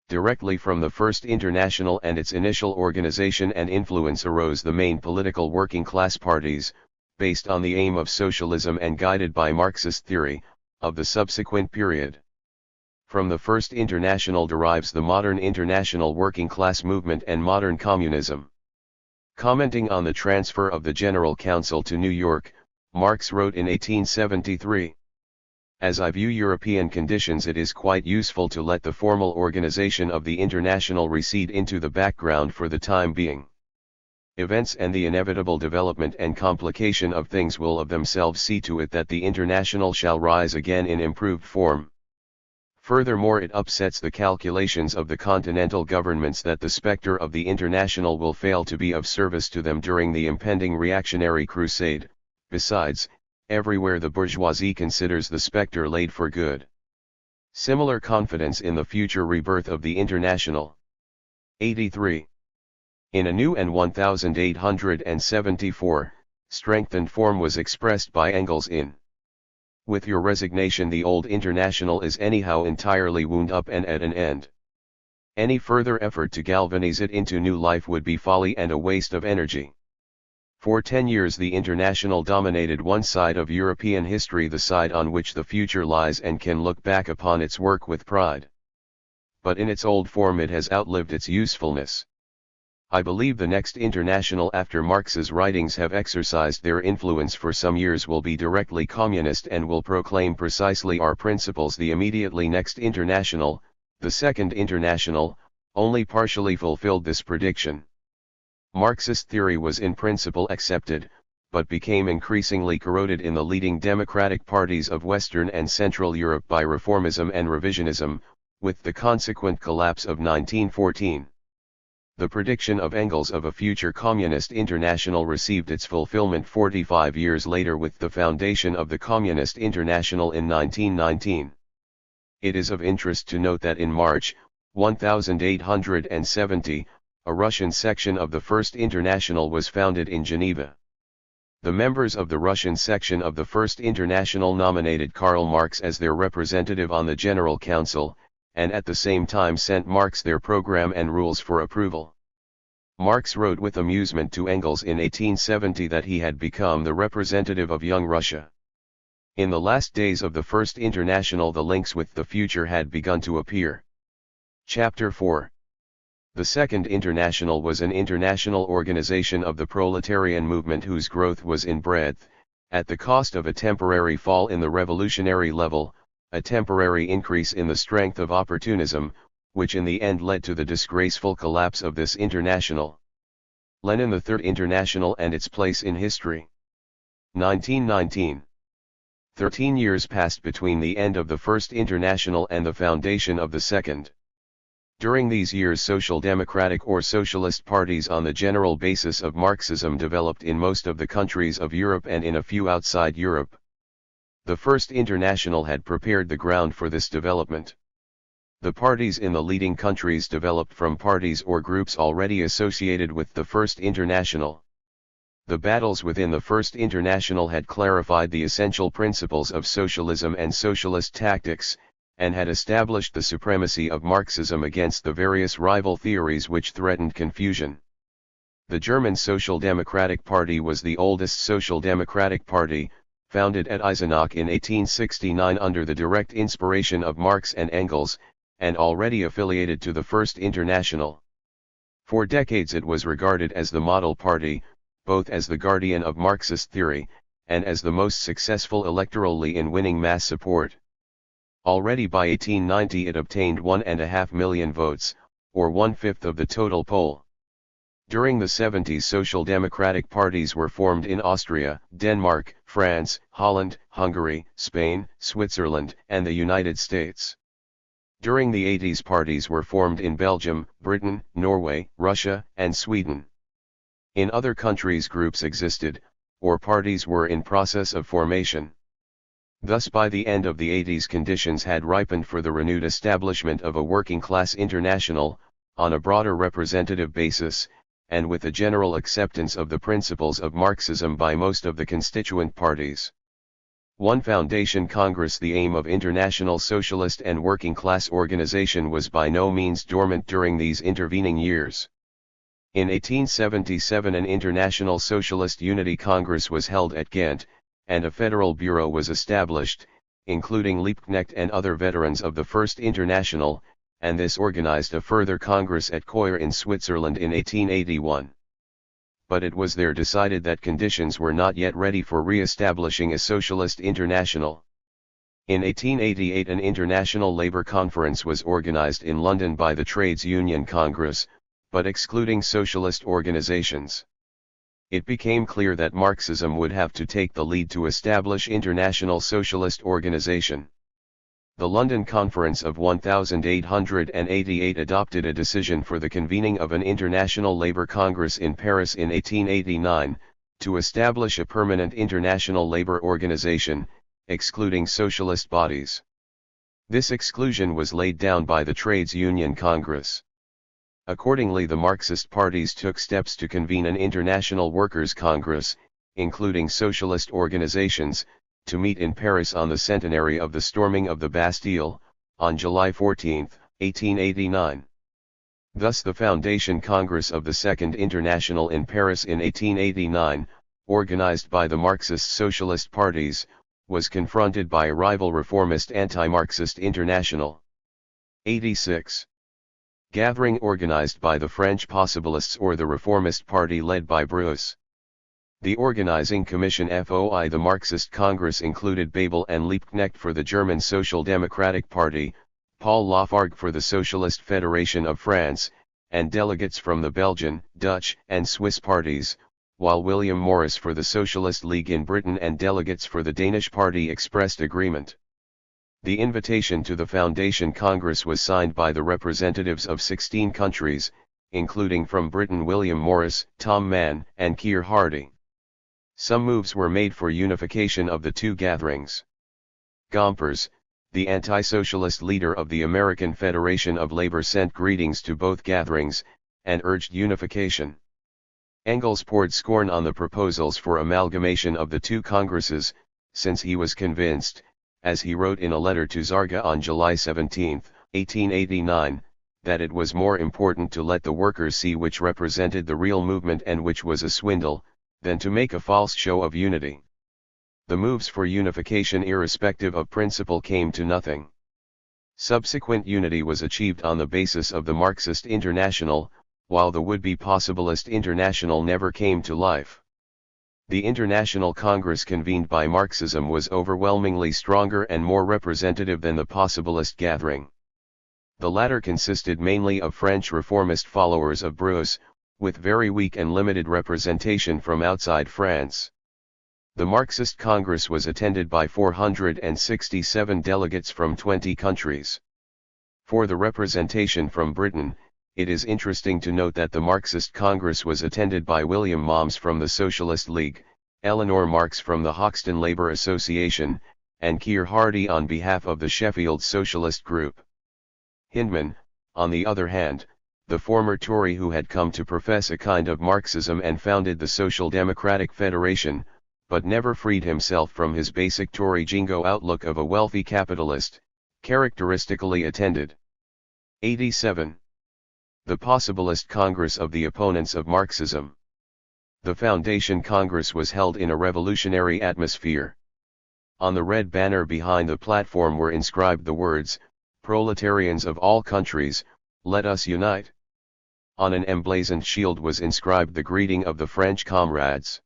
Directly from the First International and its initial organization and influence arose the main political working class parties, based on the aim of socialism and guided by Marxist theory, of the subsequent period. From the First International derives the modern international working class movement and modern communism. Commenting on the transfer of the General Council to New York, Marx wrote in 1873, "As I view European conditions, it is quite useful to let the formal organization of the International recede into the background for the time being. Events and the inevitable development and complication of things will of themselves see to it that the International shall rise again in improved form. Furthermore, it upsets the calculations of the continental governments that the specter of the International will fail to be of service to them during the impending reactionary crusade. Besides, everywhere the bourgeoisie considers the specter laid for good. Similar confidence in the future rebirth of the International." 83. In a new and 1874, strengthened form was expressed by Engels in "With your resignation the old International is anyhow entirely wound up and at an end. Any further effort to galvanize it into new life would be folly and a waste of energy. For 10 years the International dominated one side of European history, the side on which the future lies, and can look back upon its work with pride. But in its old form it has outlived its usefulness. I believe the next International after Marx's writings have exercised their influence for some years will be directly communist and will proclaim precisely our principles. The immediately next International, the Second International, only partially fulfilled this prediction. Marxist theory was in principle accepted, but became increasingly corroded in the leading democratic parties of Western and Central Europe by reformism and revisionism, with the consequent collapse of 1914. The prediction of Engels of a future communist international received its fulfillment 45 years later with the foundation of the Communist International in 1919. It is of interest to note that in March 1870, a Russian section of the First International was founded in Geneva. The members of the Russian section of the First International nominated Karl Marx as their representative on the General Council, and at the same time sent Marx their program and rules for approval. Marx wrote with amusement to Engels in 1870 that he had become the representative of young Russia. In the last days of the First International, the links with the future had begun to appear. Chapter 4. The Second International was an international organization of the proletarian movement whose growth was in breadth, at the cost of a temporary fall in the revolutionary level, a temporary increase in the strength of opportunism, which in the end led to the disgraceful collapse of this international. Lenin, the Third International and its place in history. 1919. 13 years passed between the end of the First International and the foundation of the Second. During these years, social democratic or socialist parties on the general basis of Marxism developed in most of the countries of Europe and in a few outside Europe. The First International had prepared the ground for this development. The parties in the leading countries developed from parties or groups already associated with the First International. The battles within the First International had clarified the essential principles of socialism and socialist tactics, and had established the supremacy of Marxism against the various rival theories which threatened confusion. The German Social Democratic Party was the oldest social democratic party, founded at Eisenach in 1869 under the direct inspiration of Marx and Engels, and already affiliated to the First International. For decades it was regarded as the model party, both as the guardian of Marxist theory, and as the most successful electorally in winning mass support. Already by 1890 it obtained 1.5 million votes, or 1/5 of the total poll. During the 70s, social democratic parties were formed in Austria, Denmark, France, Holland, Hungary, Spain, Switzerland, and the United States. During the 80s, parties were formed in Belgium, Britain, Norway, Russia, and Sweden. In other countries groups existed, or parties were in process of formation. Thus by the end of the 80s conditions had ripened for the renewed establishment of a working-class international, on a broader representative basis, and with a general acceptance of the principles of Marxism by most of the constituent parties. One foundation Congress. The aim of international socialist and working-class organization was by no means dormant during these intervening years. In 1877 an International Socialist Unity Congress was held at Ghent, and a federal bureau was established, including Liebknecht and other veterans of the First International, and this organized a further congress at Coire in Switzerland in 1881. But it was there decided that conditions were not yet ready for re-establishing a socialist international. In 1888 an International Labour Conference was organized in London by the Trades Union Congress, but excluding socialist organizations. It became clear that Marxism would have to take the lead to establish international socialist organization. The London Conference of 1888 adopted a decision for the convening of an International Labour Congress in Paris in 1889, to establish a permanent international labour organization, excluding socialist bodies. This exclusion was laid down by the Trades Union Congress. Accordingly, the Marxist parties took steps to convene an International Workers' Congress, including socialist organizations, to meet in Paris on the centenary of the storming of the Bastille, on July 14, 1889. Thus the Foundation Congress of the Second International in Paris in 1889, organized by the Marxist socialist parties, was confronted by a rival reformist anti-Marxist International. 86. Gathering organized by the French Possibilists or the Reformist Party led by Brousse. The organizing commission FOI. The Marxist Congress included Babel and Liebknecht for the German Social Democratic Party, Paul Lafargue for the Socialist Federation of France, and delegates from the Belgian, Dutch, and Swiss parties, while William Morris for the Socialist League in Britain and delegates for the Danish party expressed agreement. The invitation to the Foundation Congress was signed by the representatives of 16 countries, including from Britain William Morris, Tom Mann, and Keir Hardie. Some moves were made for unification of the two gatherings. Gompers, the anti-socialist leader of the American Federation of Labor, sent greetings to both gatherings, and urged unification. Engels poured scorn on the proposals for amalgamation of the two congresses, since he was convinced, as he wrote in a letter to Zarga on July 17, 1889, that it was more important to let the workers see which represented the real movement and which was a swindle, than to make a false show of unity. The moves for unification irrespective of principle came to nothing. Subsequent unity was achieved on the basis of the Marxist International, while the would-be possibilist International never came to life. The International Congress convened by Marxism was overwhelmingly stronger and more representative than the possibilist gathering. The latter consisted mainly of French reformist followers of Brousse, with very weak and limited representation from outside France. The Marxist Congress was attended by 467 delegates from 20 countries. For the representation from Britain, it is interesting to note that the Marxist Congress was attended by William Moms from the Socialist League, Eleanor Marx from the Hoxton Labour Association, and Keir Hardie on behalf of the Sheffield Socialist Group. Hindman, on the other hand, the former Tory who had come to profess a kind of Marxism and founded the Social Democratic Federation, but never freed himself from his basic Tory jingo outlook of a wealthy capitalist, characteristically attended. 87. The Possibilist Congress of the opponents of Marxism. The Foundation Congress was held in a revolutionary atmosphere. On the red banner behind the platform were inscribed the words, "Proletarians of all countries, let us unite." On an emblazoned shield was inscribed the greeting of the French comrades.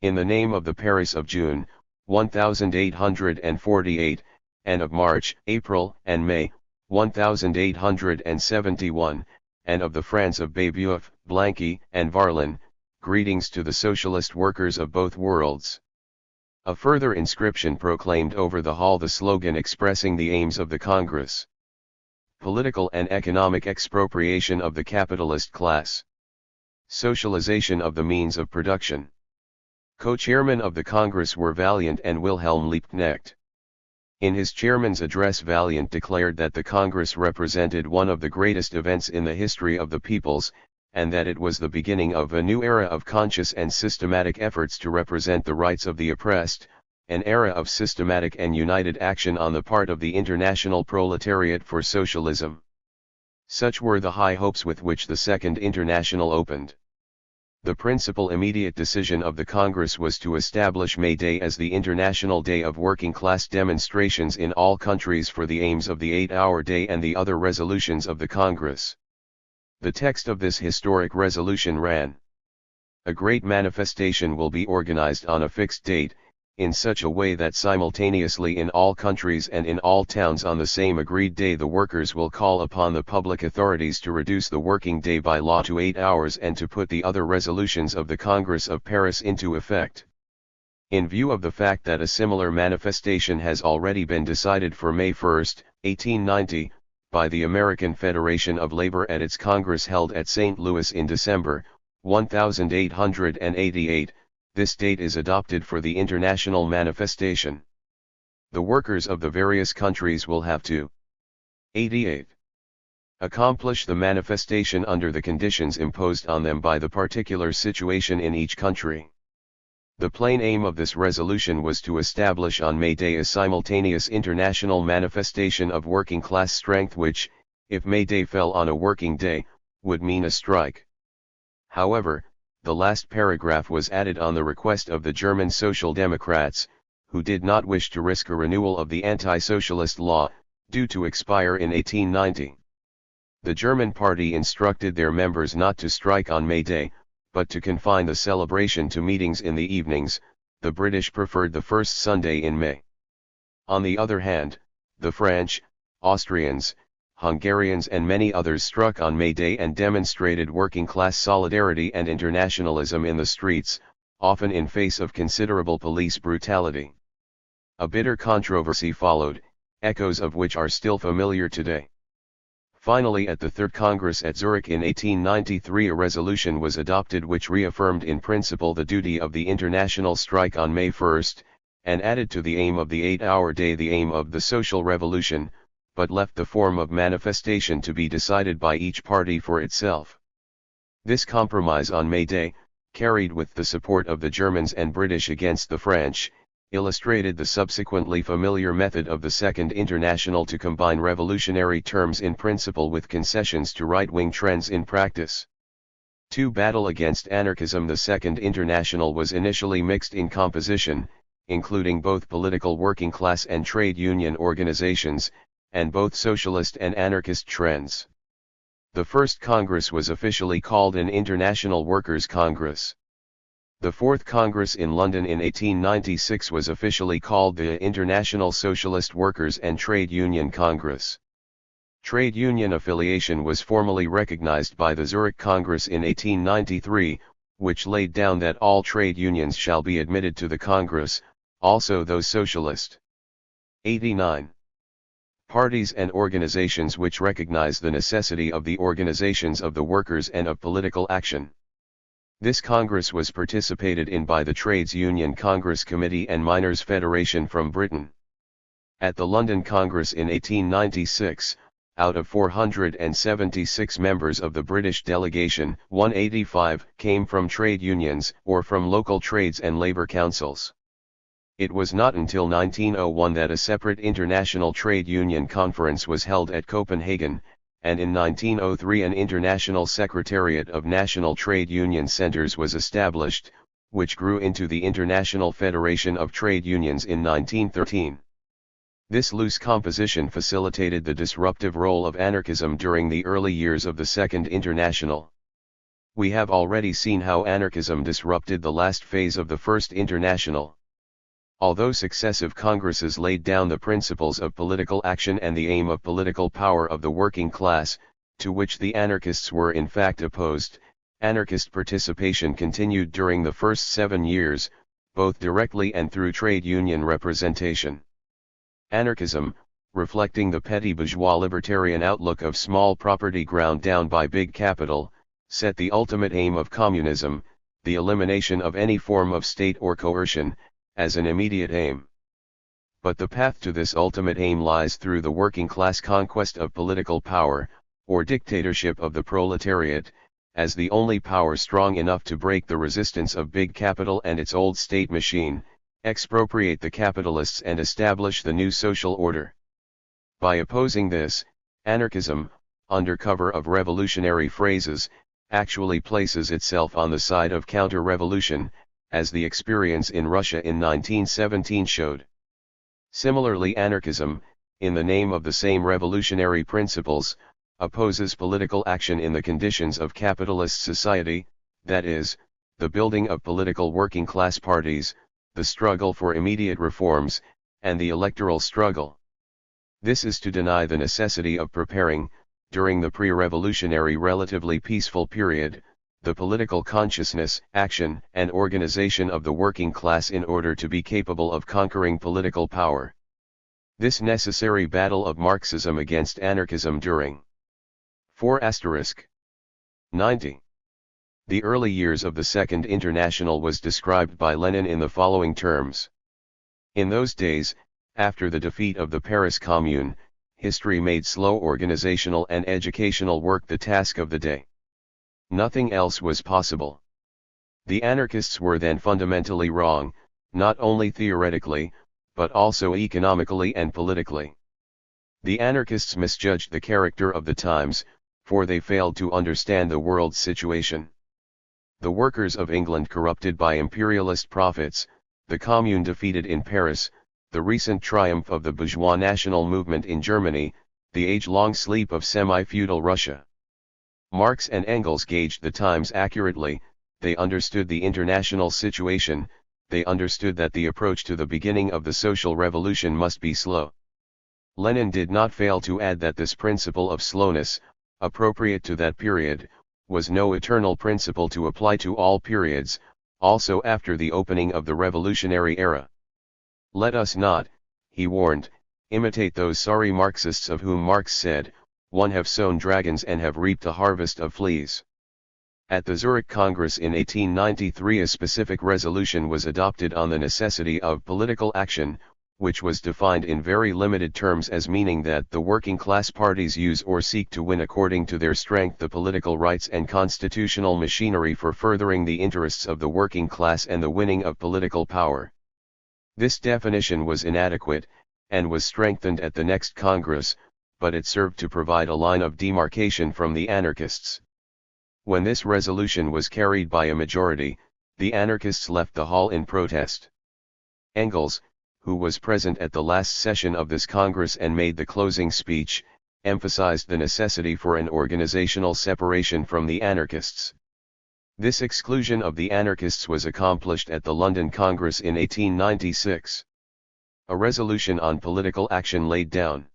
In the name of the Paris of June, 1848, and of March, April, and May, 1871, and of the France of Babeuf, Blanqui, and Varlin, greetings to the socialist workers of both worlds. A further inscription proclaimed over the hall the slogan expressing the aims of the Congress: political and economic expropriation of the capitalist class, socialization of the means of production. Co-chairmen of the Congress were Vaillant and Wilhelm Liebknecht. In his chairman's address, Vaillant declared that the Congress represented one of the greatest events in the history of the peoples, and that it was the beginning of a new era of conscious and systematic efforts to represent the rights of the oppressed, an era of systematic and united action on the part of the international proletariat for socialism. Such were the high hopes with which the Second International opened. The principal immediate decision of the Congress was to establish May Day as the International Day of Working-Class Demonstrations in all countries for the aims of the 8-hour day and the other resolutions of the Congress. The text of this historic resolution ran: "A great manifestation will be organized on a fixed date, in such a way that simultaneously in all countries and in all towns on the same agreed day the workers will call upon the public authorities to reduce the working day by law to 8 hours and to put the other resolutions of the Congress of Paris into effect." In view of the fact that a similar manifestation has already been decided for May 1, 1890, by the American Federation of Labor at its Congress held at St. Louis in December, 1888, this date is adopted for the international manifestation. The workers of the various countries will have to 88. Accomplish the manifestation under the conditions imposed on them by the particular situation in each country. The plain aim of this resolution was to establish on May Day a simultaneous international manifestation of working-class strength which, if May Day fell on a working day, would mean a strike. However, the last paragraph was added on the request of the German Social Democrats, who did not wish to risk a renewal of the anti-socialist law, due to expire in 1890. The German party instructed their members not to strike on May Day, but to confine the celebration to meetings in the evenings. The British preferred the first Sunday in May. On the other hand, the French, Austrians, Hungarians and many others struck on May Day and demonstrated working-class solidarity and internationalism in the streets, often in face of considerable police brutality. A bitter controversy followed, echoes of which are still familiar today. Finally, at the Third Congress at Zurich in 1893, a resolution was adopted which reaffirmed in principle the duty of the international strike on May 1, and added to the aim of the 8-hour day the aim of the social revolution, but left the form of manifestation to be decided by each party for itself. This compromise on May Day, carried with the support of the Germans and British against the French, illustrated the subsequently familiar method of the Second International to combine revolutionary terms in principle with concessions to right-wing trends in practice. To battle against anarchism, the Second International was initially mixed in composition, including both political working class and trade union organizations, and both socialist and anarchist trends. The first Congress was officially called an International Workers' Congress. The Fourth Congress in London in 1896 was officially called the International Socialist Workers and Trade Union Congress. Trade union affiliation was formally recognized by the Zurich Congress in 1893, which laid down that all trade unions shall be admitted to the Congress, also those socialist. 89. Parties and organizations which recognize the necessity of the organizations of the workers and of political action. This Congress was participated in by the Trades Union Congress Committee and Miners' Federation from Britain. At the London Congress in 1896, out of 476 members of the British delegation, 185 came from trade unions or from local trades and labour councils. It was not until 1901 that a separate international trade union conference was held at Copenhagen, and in 1903 an international secretariat of national trade union centres was established, which grew into the International Federation of Trade Unions in 1913. This loose composition facilitated the disruptive role of anarchism during the early years of the Second International. We have already seen how anarchism disrupted the last phase of the First International. Although successive congresses laid down the principles of political action and the aim of political power of the working class, to which the anarchists were in fact opposed, anarchist participation continued during the first 7 years, both directly and through trade union representation. Anarchism, reflecting the petty bourgeois libertarian outlook of small property ground down by big capital, set the ultimate aim of communism, the elimination of any form of state or coercion, as an immediate aim. But the path to this ultimate aim lies through the working class conquest of political power, or dictatorship of the proletariat, as the only power strong enough to break the resistance of big capital and its old state machine, expropriate the capitalists and establish the new social order. By opposing this, anarchism, under cover of revolutionary phrases, actually places itself on the side of counter-revolution, as the experience in Russia in 1917 showed. Similarly, anarchism, in the name of the same revolutionary principles, opposes political action in the conditions of capitalist society, that is, the building of political working class parties, the struggle for immediate reforms, and the electoral struggle. This is to deny the necessity of preparing, during the pre-revolutionary relatively peaceful period, the political consciousness, action, and organization of the working class in order to be capable of conquering political power. This necessary battle of Marxism against anarchism during 4*90. The early years of the Second International was described by Lenin in the following terms. In those days, after the defeat of the Paris Commune, history made slow organizational and educational work the task of the day. Nothing else was possible. The anarchists were then fundamentally wrong, not only theoretically, but also economically and politically. The anarchists misjudged the character of the times, for they failed to understand the world's situation. The workers of England corrupted by imperialist profits, the Commune defeated in Paris, the recent triumph of the bourgeois national movement in Germany, the age-long sleep of semi-feudal Russia. Marx and Engels gauged the times accurately, they understood the international situation, they understood that the approach to the beginning of the social revolution must be slow. Lenin did not fail to add that this principle of slowness, appropriate to that period, was no eternal principle to apply to all periods, also after the opening of the revolutionary era. Let us not, he warned, imitate those sorry Marxists of whom Marx said, "One have sown dragons and have reaped a harvest of fleas." At the Zurich Congress in 1893 a specific resolution was adopted on the necessity of political action, which was defined in very limited terms as meaning that the working class parties use or seek to win according to their strength the political rights and constitutional machinery for furthering the interests of the working class and the winning of political power. This definition was inadequate, and was strengthened at the next Congress, but it served to provide a line of demarcation from the anarchists. When this resolution was carried by a majority, the anarchists left the hall in protest. Engels, who was present at the last session of this Congress and made the closing speech, emphasized the necessity for an organizational separation from the anarchists. This exclusion of the anarchists was accomplished at the London Congress in 1896. A resolution on political action laid down.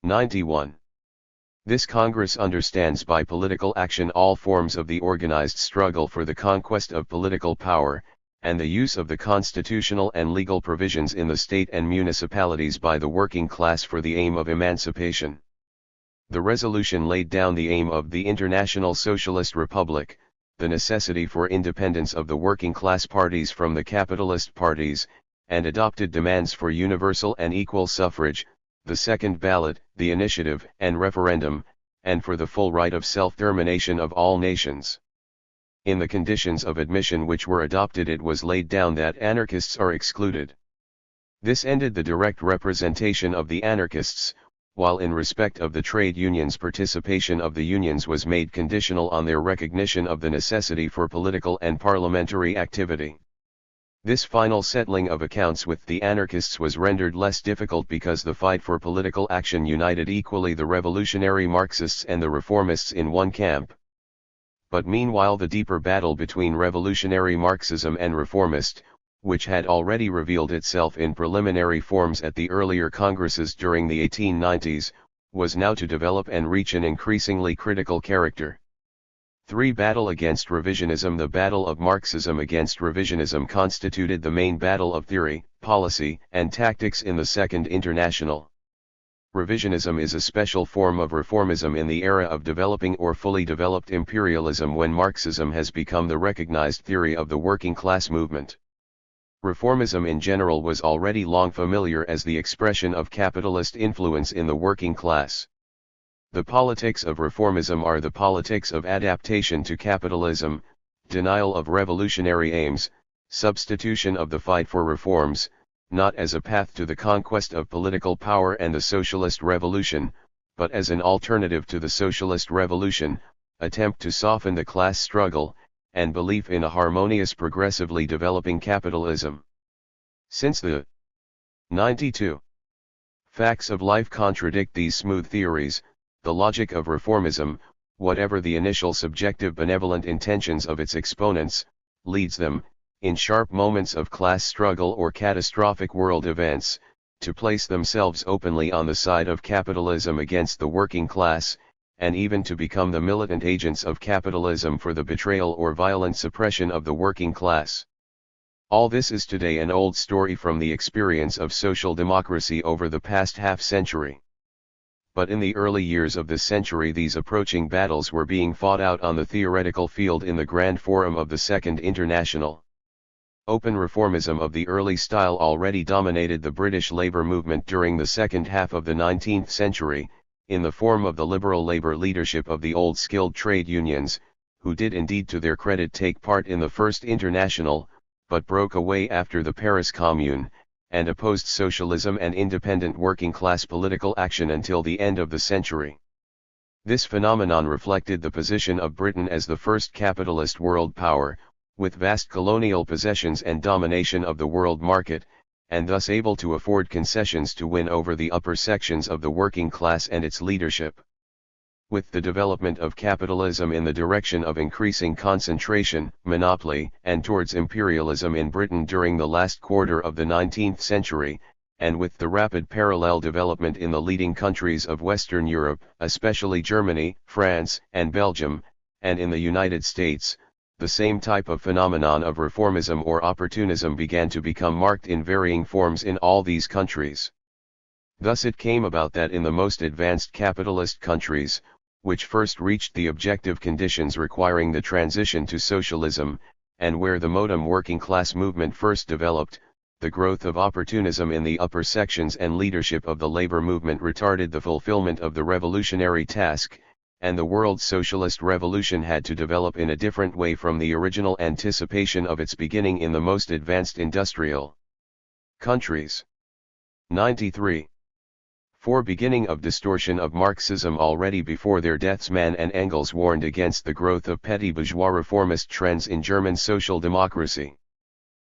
91. This Congress understands by political action all forms of the organized struggle for the conquest of political power, and the use of the constitutional and legal provisions in the state and municipalities by the working class for the aim of emancipation. The resolution laid down the aim of the International Socialist Republic, the necessity for independence of the working class parties from the capitalist parties, and adopted demands for universal and equal suffrage, the second ballot, the initiative and referendum, and for the full right of self-determination of all nations. In the conditions of admission which were adopted it was laid down that anarchists are excluded. This ended the direct representation of the anarchists, while in respect of the trade unions participation of the unions was made conditional on their recognition of the necessity for political and parliamentary activity. This final settling of accounts with the anarchists was rendered less difficult because the fight for political action united equally the revolutionary Marxists and the reformists in one camp. But meanwhile the deeper battle between revolutionary Marxism and reformist, which had already revealed itself in preliminary forms at the earlier congresses during the 1890s, was now to develop and reach an increasingly critical character. 3. Battle against revisionism. The battle of Marxism against revisionism constituted the main battle of theory, policy, and tactics in the Second International. Revisionism is a special form of reformism in the era of developing or fully developed imperialism when Marxism has become the recognized theory of the working class movement. Reformism in general was already long familiar as the expression of capitalist influence in the working class. The politics of reformism are the politics of adaptation to capitalism, denial of revolutionary aims, substitution of the fight for reforms, not as a path to the conquest of political power and the socialist revolution, but as an alternative to the socialist revolution, attempt to soften the class struggle, and belief in a harmonious progressively developing capitalism. Since the 92 facts of life contradict these smooth theories, the logic of reformism, whatever the initial subjective benevolent intentions of its exponents, leads them, in sharp moments of class struggle or catastrophic world events, to place themselves openly on the side of capitalism against the working class, and even to become the militant agents of capitalism for the betrayal or violent suppression of the working class. All this is today an old story from the experience of social democracy over the past half-century. But in the early years of this century these approaching battles were being fought out on the theoretical field in the Grand Forum of the Second International. Open reformism of the early style already dominated the British labour movement during the second half of the 19th century, in the form of the liberal labour leadership of the old skilled trade unions, who did indeed to their credit take part in the First International, but broke away after the Paris Commune, and opposed socialism and independent working class political action until the end of the century. This phenomenon reflected the position of Britain as the first capitalist world power, with vast colonial possessions and domination of the world market, and thus able to afford concessions to win over the upper sections of the working class and its leadership. With the development of capitalism in the direction of increasing concentration, monopoly, and towards imperialism in Britain during the last quarter of the 19th century, and with the rapid parallel development in the leading countries of Western Europe, especially Germany, France, and Belgium, and in the United States, the same type of phenomenon of reformism or opportunism began to become marked in varying forms in all these countries. Thus it came about that in the most advanced capitalist countries, which first reached the objective conditions requiring the transition to socialism, and where the modern working class movement first developed, the growth of opportunism in the upper sections and leadership of the labor movement retarded the fulfillment of the revolutionary task, and the world's socialist revolution had to develop in a different way from the original anticipation of its beginning in the most advanced industrial countries. 93. Beginning of distortion of Marxism. Already before their deaths, Mann and Engels warned against the growth of petty bourgeois reformist trends in German social democracy.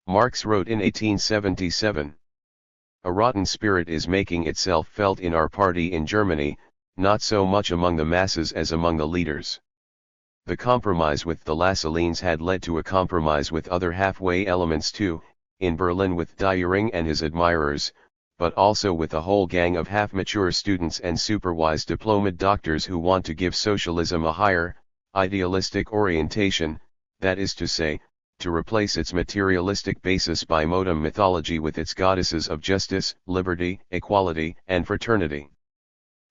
Marx wrote in 1877, "A rotten spirit is making itself felt in our party in Germany, not so much among the masses as among the leaders." The compromise with the Lassalleans had led to a compromise with other halfway elements too, in Berlin with Dühring and his admirers, but also with a whole gang of half-mature students and superwise diplomaed doctors who want to give socialism a higher, idealistic orientation, that is to say, to replace its materialistic basis by modem mythology with its goddesses of justice, liberty, equality, and fraternity.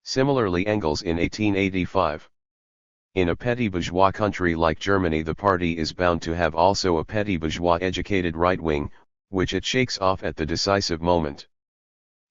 Similarly, Engels in 1885. In a petty bourgeois country like Germany, the party is bound to have also a petty bourgeois educated right wing, which it shakes off at the decisive moment.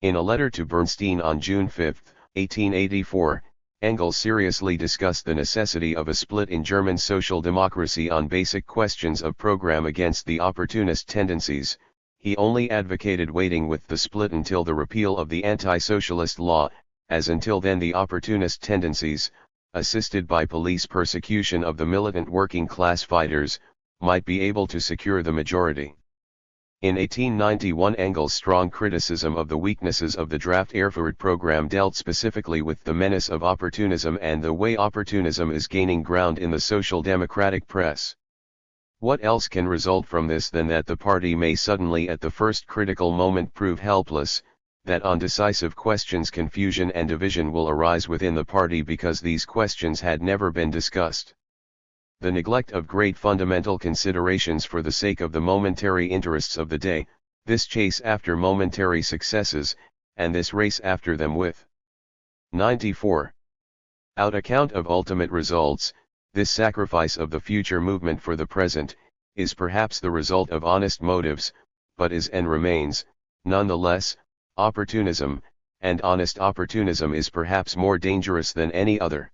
In a letter to Bernstein on June 5, 1884, Engels seriously discussed the necessity of a split in German social democracy on basic questions of program against the opportunist tendencies. He only advocated waiting with the split until the repeal of the anti-socialist law, as until then the opportunist tendencies, assisted by police persecution of the militant working class fighters, might be able to secure the majority. In 1891, Engels' strong criticism of the weaknesses of the draft Erfurt program dealt specifically with the menace of opportunism and the way opportunism is gaining ground in the social democratic press. What else can result from this than that the party may suddenly at the first critical moment prove helpless, that on decisive questions confusion and division will arise within the party because these questions had never been discussed. The neglect of great fundamental considerations for the sake of the momentary interests of the day, this chase after momentary successes, and this race after them with 94. Out account of ultimate results, this sacrifice of the future movement for the present, is perhaps the result of honest motives, but is and remains, nonetheless, opportunism, and honest opportunism is perhaps more dangerous than any other.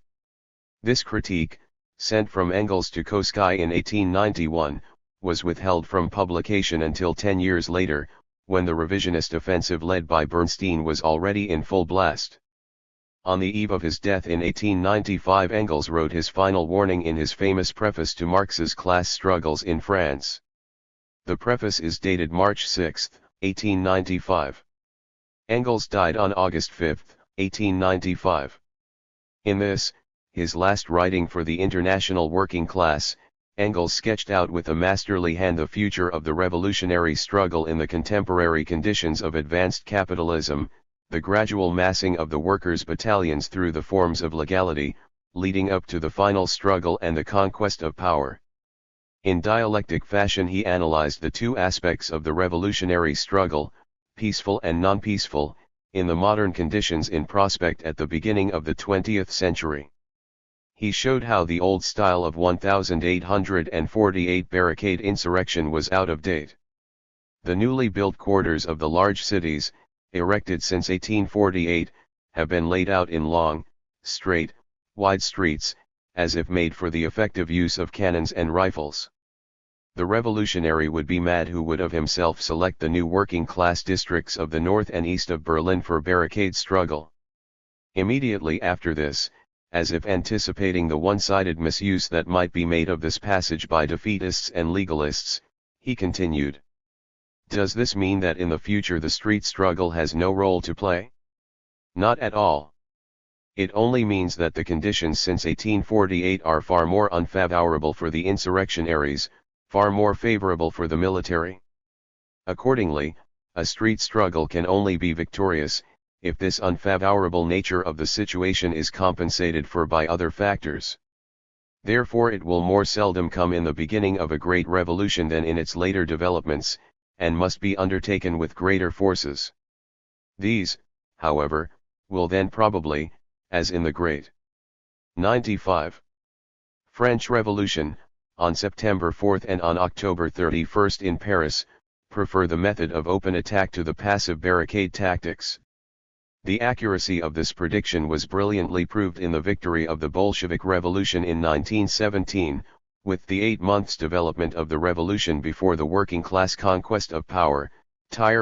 This critique, sent from Engels to Koskai in 1891, was withheld from publication until 10 years later, when the revisionist offensive led by Bernstein was already in full blast. On the eve of his death in 1895, Engels wrote his final warning in his famous preface to Marx's Class Struggles in France. The preface is dated March 6, 1895. Engels died on August 5, 1895. In this, his last writing for the international working class, Engels sketched out with a masterly hand the future of the revolutionary struggle in the contemporary conditions of advanced capitalism, the gradual massing of the workers' battalions through the forms of legality, leading up to the final struggle and the conquest of power. In dialectic fashion he analyzed the two aspects of the revolutionary struggle, peaceful and non-peaceful, in the modern conditions in prospect at the beginning of the 20th century. He showed how the old style of 1848 barricade insurrection was out of date. The newly built quarters of the large cities, erected since 1848, have been laid out in long, straight, wide streets, as if made for the effective use of cannons and rifles. The revolutionary would be mad who would of himself select the new working class districts of the north and east of Berlin for barricade struggle. Immediately after this, as if anticipating the one-sided misuse that might be made of this passage by defeatists and legalists, he continued. Does this mean that in the future the street struggle has no role to play? Not at all. It only means that the conditions since 1848 are far more unfavorable for the insurrectionaries, far more favorable for the military. Accordingly, a street struggle can only be victorious, if this unfavorable nature of the situation is compensated for by other factors. Therefore it will more seldom come in the beginning of a great revolution than in its later developments, and must be undertaken with greater forces. These, however, will then probably, as in the great 95 French Revolution, on September 4 and on October 31 in Paris, prefer the method of open attack to the passive barricade tactics. The accuracy of this prediction was brilliantly proved in the victory of the Bolshevik Revolution in 1917, with the 8 months development of the revolution before the working class conquest of power,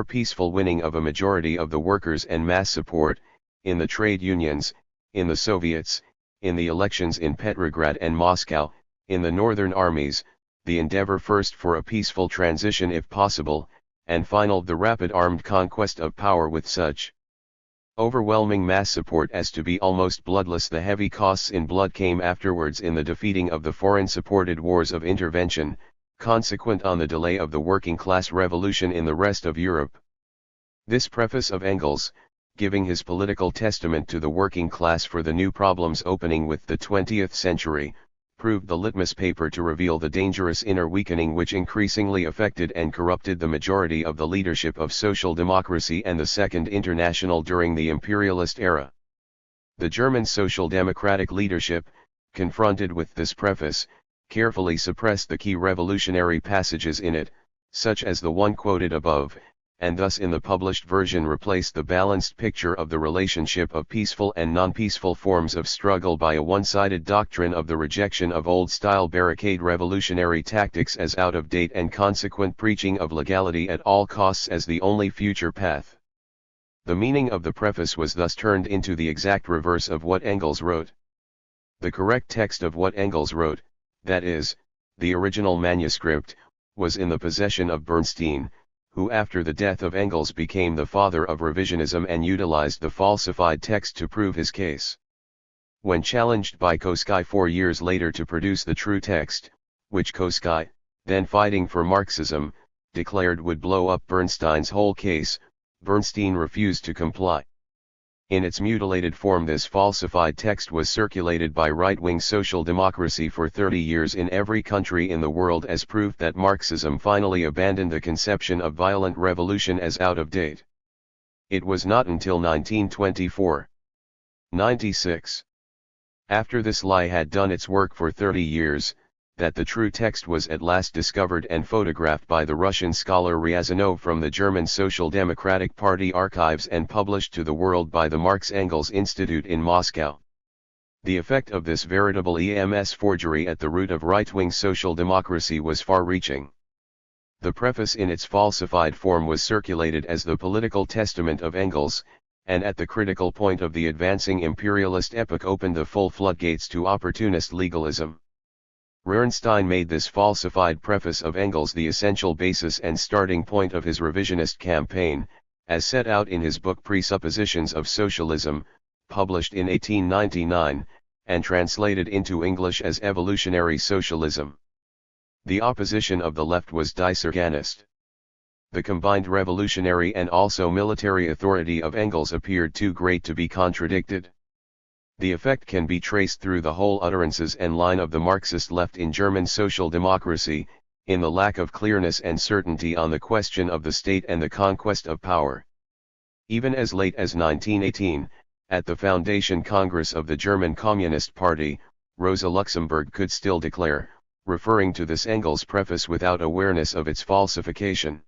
peaceful winning of a majority of the workers and mass support, in the trade unions, in the Soviets, in the elections in Petrograd and Moscow, in the northern armies, the endeavor first for a peaceful transition if possible, and final the rapid armed conquest of power with such overwhelming mass support as to be almost bloodless. The heavy costs in blood came afterwards in the defeating of the foreign-supported wars of intervention, consequent on the delay of the working class revolution in the rest of Europe. This preface of Engels, giving his political testament to the working class for the new problems opening with the 20th century, proved the litmus paper to reveal the dangerous inner weakening which increasingly affected and corrupted the majority of the leadership of social democracy and the Second International during the imperialist era. The German social democratic leadership, confronted with this preface, carefully suppressed the key revolutionary passages in it, such as the one quoted above, and thus in the published version replaced the balanced picture of the relationship of peaceful and non-peaceful forms of struggle by a one-sided doctrine of the rejection of old-style barricade revolutionary tactics as out of date and consequent preaching of legality at all costs as the only future path. The meaning of the preface was thus turned into the exact reverse of what Engels wrote. The correct text of what Engels wrote, that is, the original manuscript, was in the possession of Bernstein, who after the death of Engels became the father of revisionism and utilized the falsified text to prove his case. When challenged by Koski 4 years later to produce the true text, which Koski, then fighting for Marxism, declared would blow up Bernstein's whole case, Bernstein refused to comply. In its mutilated form, this falsified text was circulated by right-wing social democracy for 30 years in every country in the world as proof that Marxism finally abandoned the conception of violent revolution as out of date. It was not until 1924-96, after this lie had done its work for 30 years, that the true text was at last discovered and photographed by the Russian scholar Ryazanov from the German Social Democratic Party archives and published to the world by the Marx-Engels Institute in Moscow. The effect of this veritable EMS forgery at the root of right-wing social democracy was far-reaching. The preface in its falsified form was circulated as the political testament of Engels, and at the critical point of the advancing imperialist epoch opened the full floodgates to opportunist legalism. Bernstein made this falsified preface of Engels the essential basis and starting point of his revisionist campaign, as set out in his book Presuppositions of Socialism, published in 1899, and translated into English as Evolutionary Socialism. The opposition of the left was disorganist. The combined revolutionary and also military authority of Engels appeared too great to be contradicted. The effect can be traced through the whole utterances and line of the Marxist left in German social democracy, in the lack of clearness and certainty on the question of the state and the conquest of power. Even as late as 1918, at the Foundation Congress of the German Communist Party, Rosa Luxemburg could still declare, referring to this Engels preface without awareness of its falsification.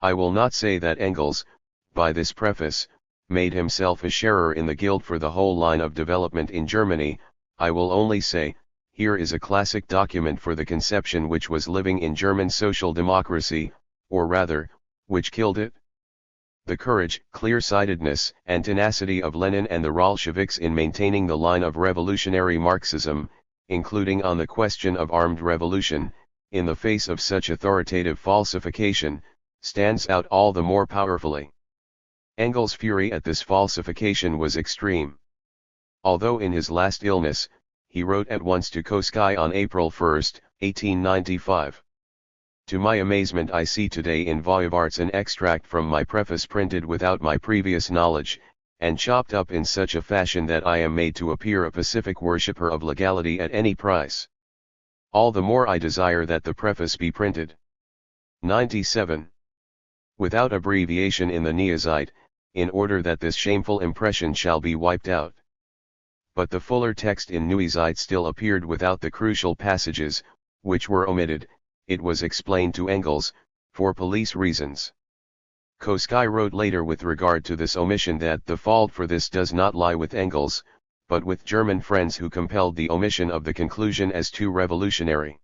I will not say that Engels, by this preface, made himself a sharer in the guilt for the whole line of development in Germany. I will only say, here is a classic document for the conception which was living in German social democracy, or rather, which killed it. The courage, clear-sightedness, and tenacity of Lenin and the Bolsheviks in maintaining the line of revolutionary Marxism, including on the question of armed revolution, in the face of such authoritative falsification, stands out all the more powerfully. Engels' fury at this falsification was extreme. Although in his last illness, he wrote at once to Koski on April 1, 1895. To my amazement, I see today in Voyevarts an extract from my preface printed without my previous knowledge, and chopped up in such a fashion that I am made to appear a pacific worshipper of legality at any price. All the more I desire that the preface be printed. 97. Without abbreviation in the Neozite, in order that this shameful impression shall be wiped out. But the fuller text in Neuzite still appeared without the crucial passages, which were omitted. It was explained to Engels, For police reasons. Koski wrote later with regard to this omission that the fault for this does not lie with Engels, but with German friends who compelled the omission of the conclusion as too revolutionary.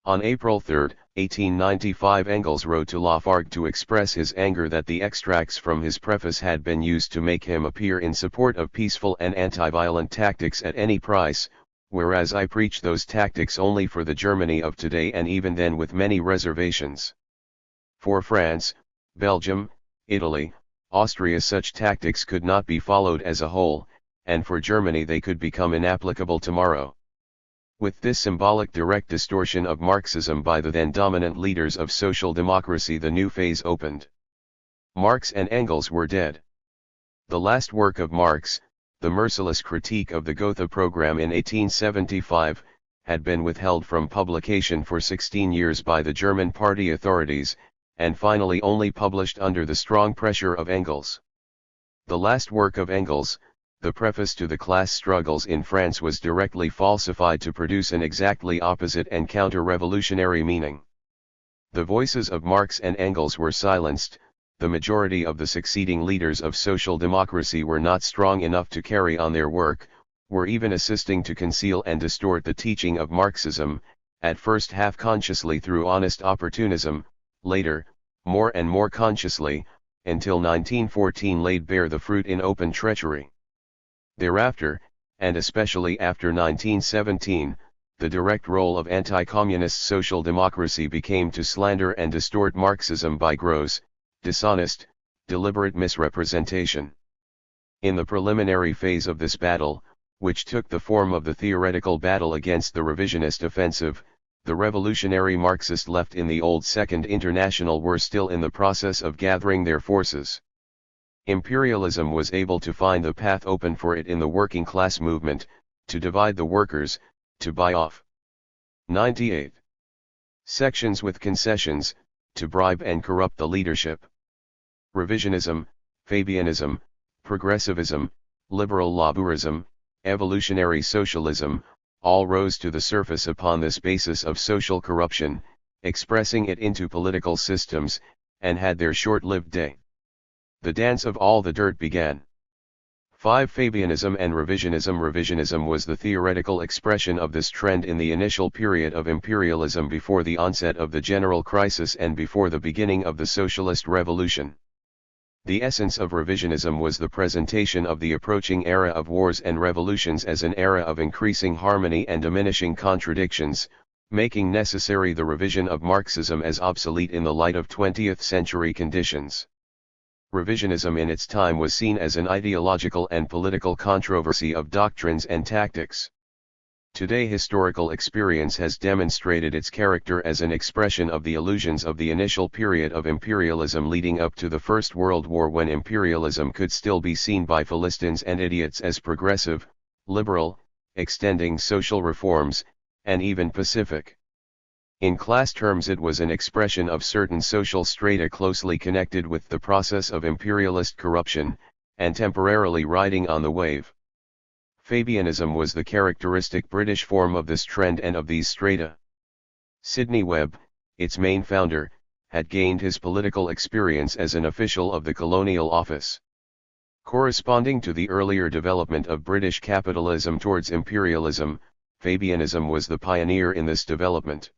On April 3, 1895, Engels wrote to Lafargue to express his anger that the extracts from his preface had been used to make him appear in support of peaceful and anti-violent tactics at any price, whereas I preach those tactics only for the Germany of today, and even then with many reservations. For France, Belgium, Italy, Austria such tactics could not be followed as a whole, and for Germany they could become inapplicable tomorrow. With this symbolic direct distortion of Marxism by the then dominant leaders of social democracy, the new phase opened. Marx and Engels were dead. The last work of Marx, the merciless critique of the Gotha program in 1875, had been withheld from publication for 16 years by the German party authorities, and finally only published under the strong pressure of Engels. The last work of Engels, the preface to the class struggles in France, was directly falsified to produce an exactly opposite and counter-revolutionary meaning. The voices of Marx and Engels were silenced. The majority of the succeeding leaders of social democracy were not strong enough to carry on their work, were even assisting to conceal and distort the teaching of Marxism, at first half-consciously through honest opportunism, later, more and more consciously, until 1914 laid bare the fruit in open treachery. Thereafter, and especially after 1917, the direct role of anti-communist social democracy became to slander and distort Marxism by gross, dishonest, deliberate misrepresentation. In the preliminary phase of this battle, which took the form of the theoretical battle against the revisionist offensive, the revolutionary Marxist left in the old Second International were still in the process of gathering their forces. Imperialism was able to find the path open for it in the working class movement, to divide the workers, to buy off 98 sections with concessions, to bribe and corrupt the leadership. Revisionism, Fabianism, progressivism, liberal labourism, evolutionary socialism, all rose to the surface upon this basis of social corruption, expressing it into political systems, and had their short-lived day. The dance of all the dirt began. 5. Fabianism and Revisionism. Revisionism was the theoretical expression of this trend in the initial period of imperialism before the onset of the general crisis and before the beginning of the socialist revolution. The essence of revisionism was the presentation of the approaching era of wars and revolutions as an era of increasing harmony and diminishing contradictions, making necessary the revision of Marxism as obsolete in the light of 20th century conditions. Revisionism in its time was seen as an ideological and political controversy of doctrines and tactics. Today historical experience has demonstrated its character as an expression of the illusions of the initial period of imperialism leading up to the First World War, when imperialism could still be seen by Philistines and idiots as progressive, liberal, extending social reforms, and even pacific. In class terms, it was an expression of certain social strata closely connected with the process of imperialist corruption, and temporarily riding on the wave. Fabianism was the characteristic British form of this trend and of these strata. Sidney Webb, its main founder, had gained his political experience as an official of the Colonial Office. Corresponding to the earlier development of British capitalism towards imperialism, Fabianism was the pioneer in this development.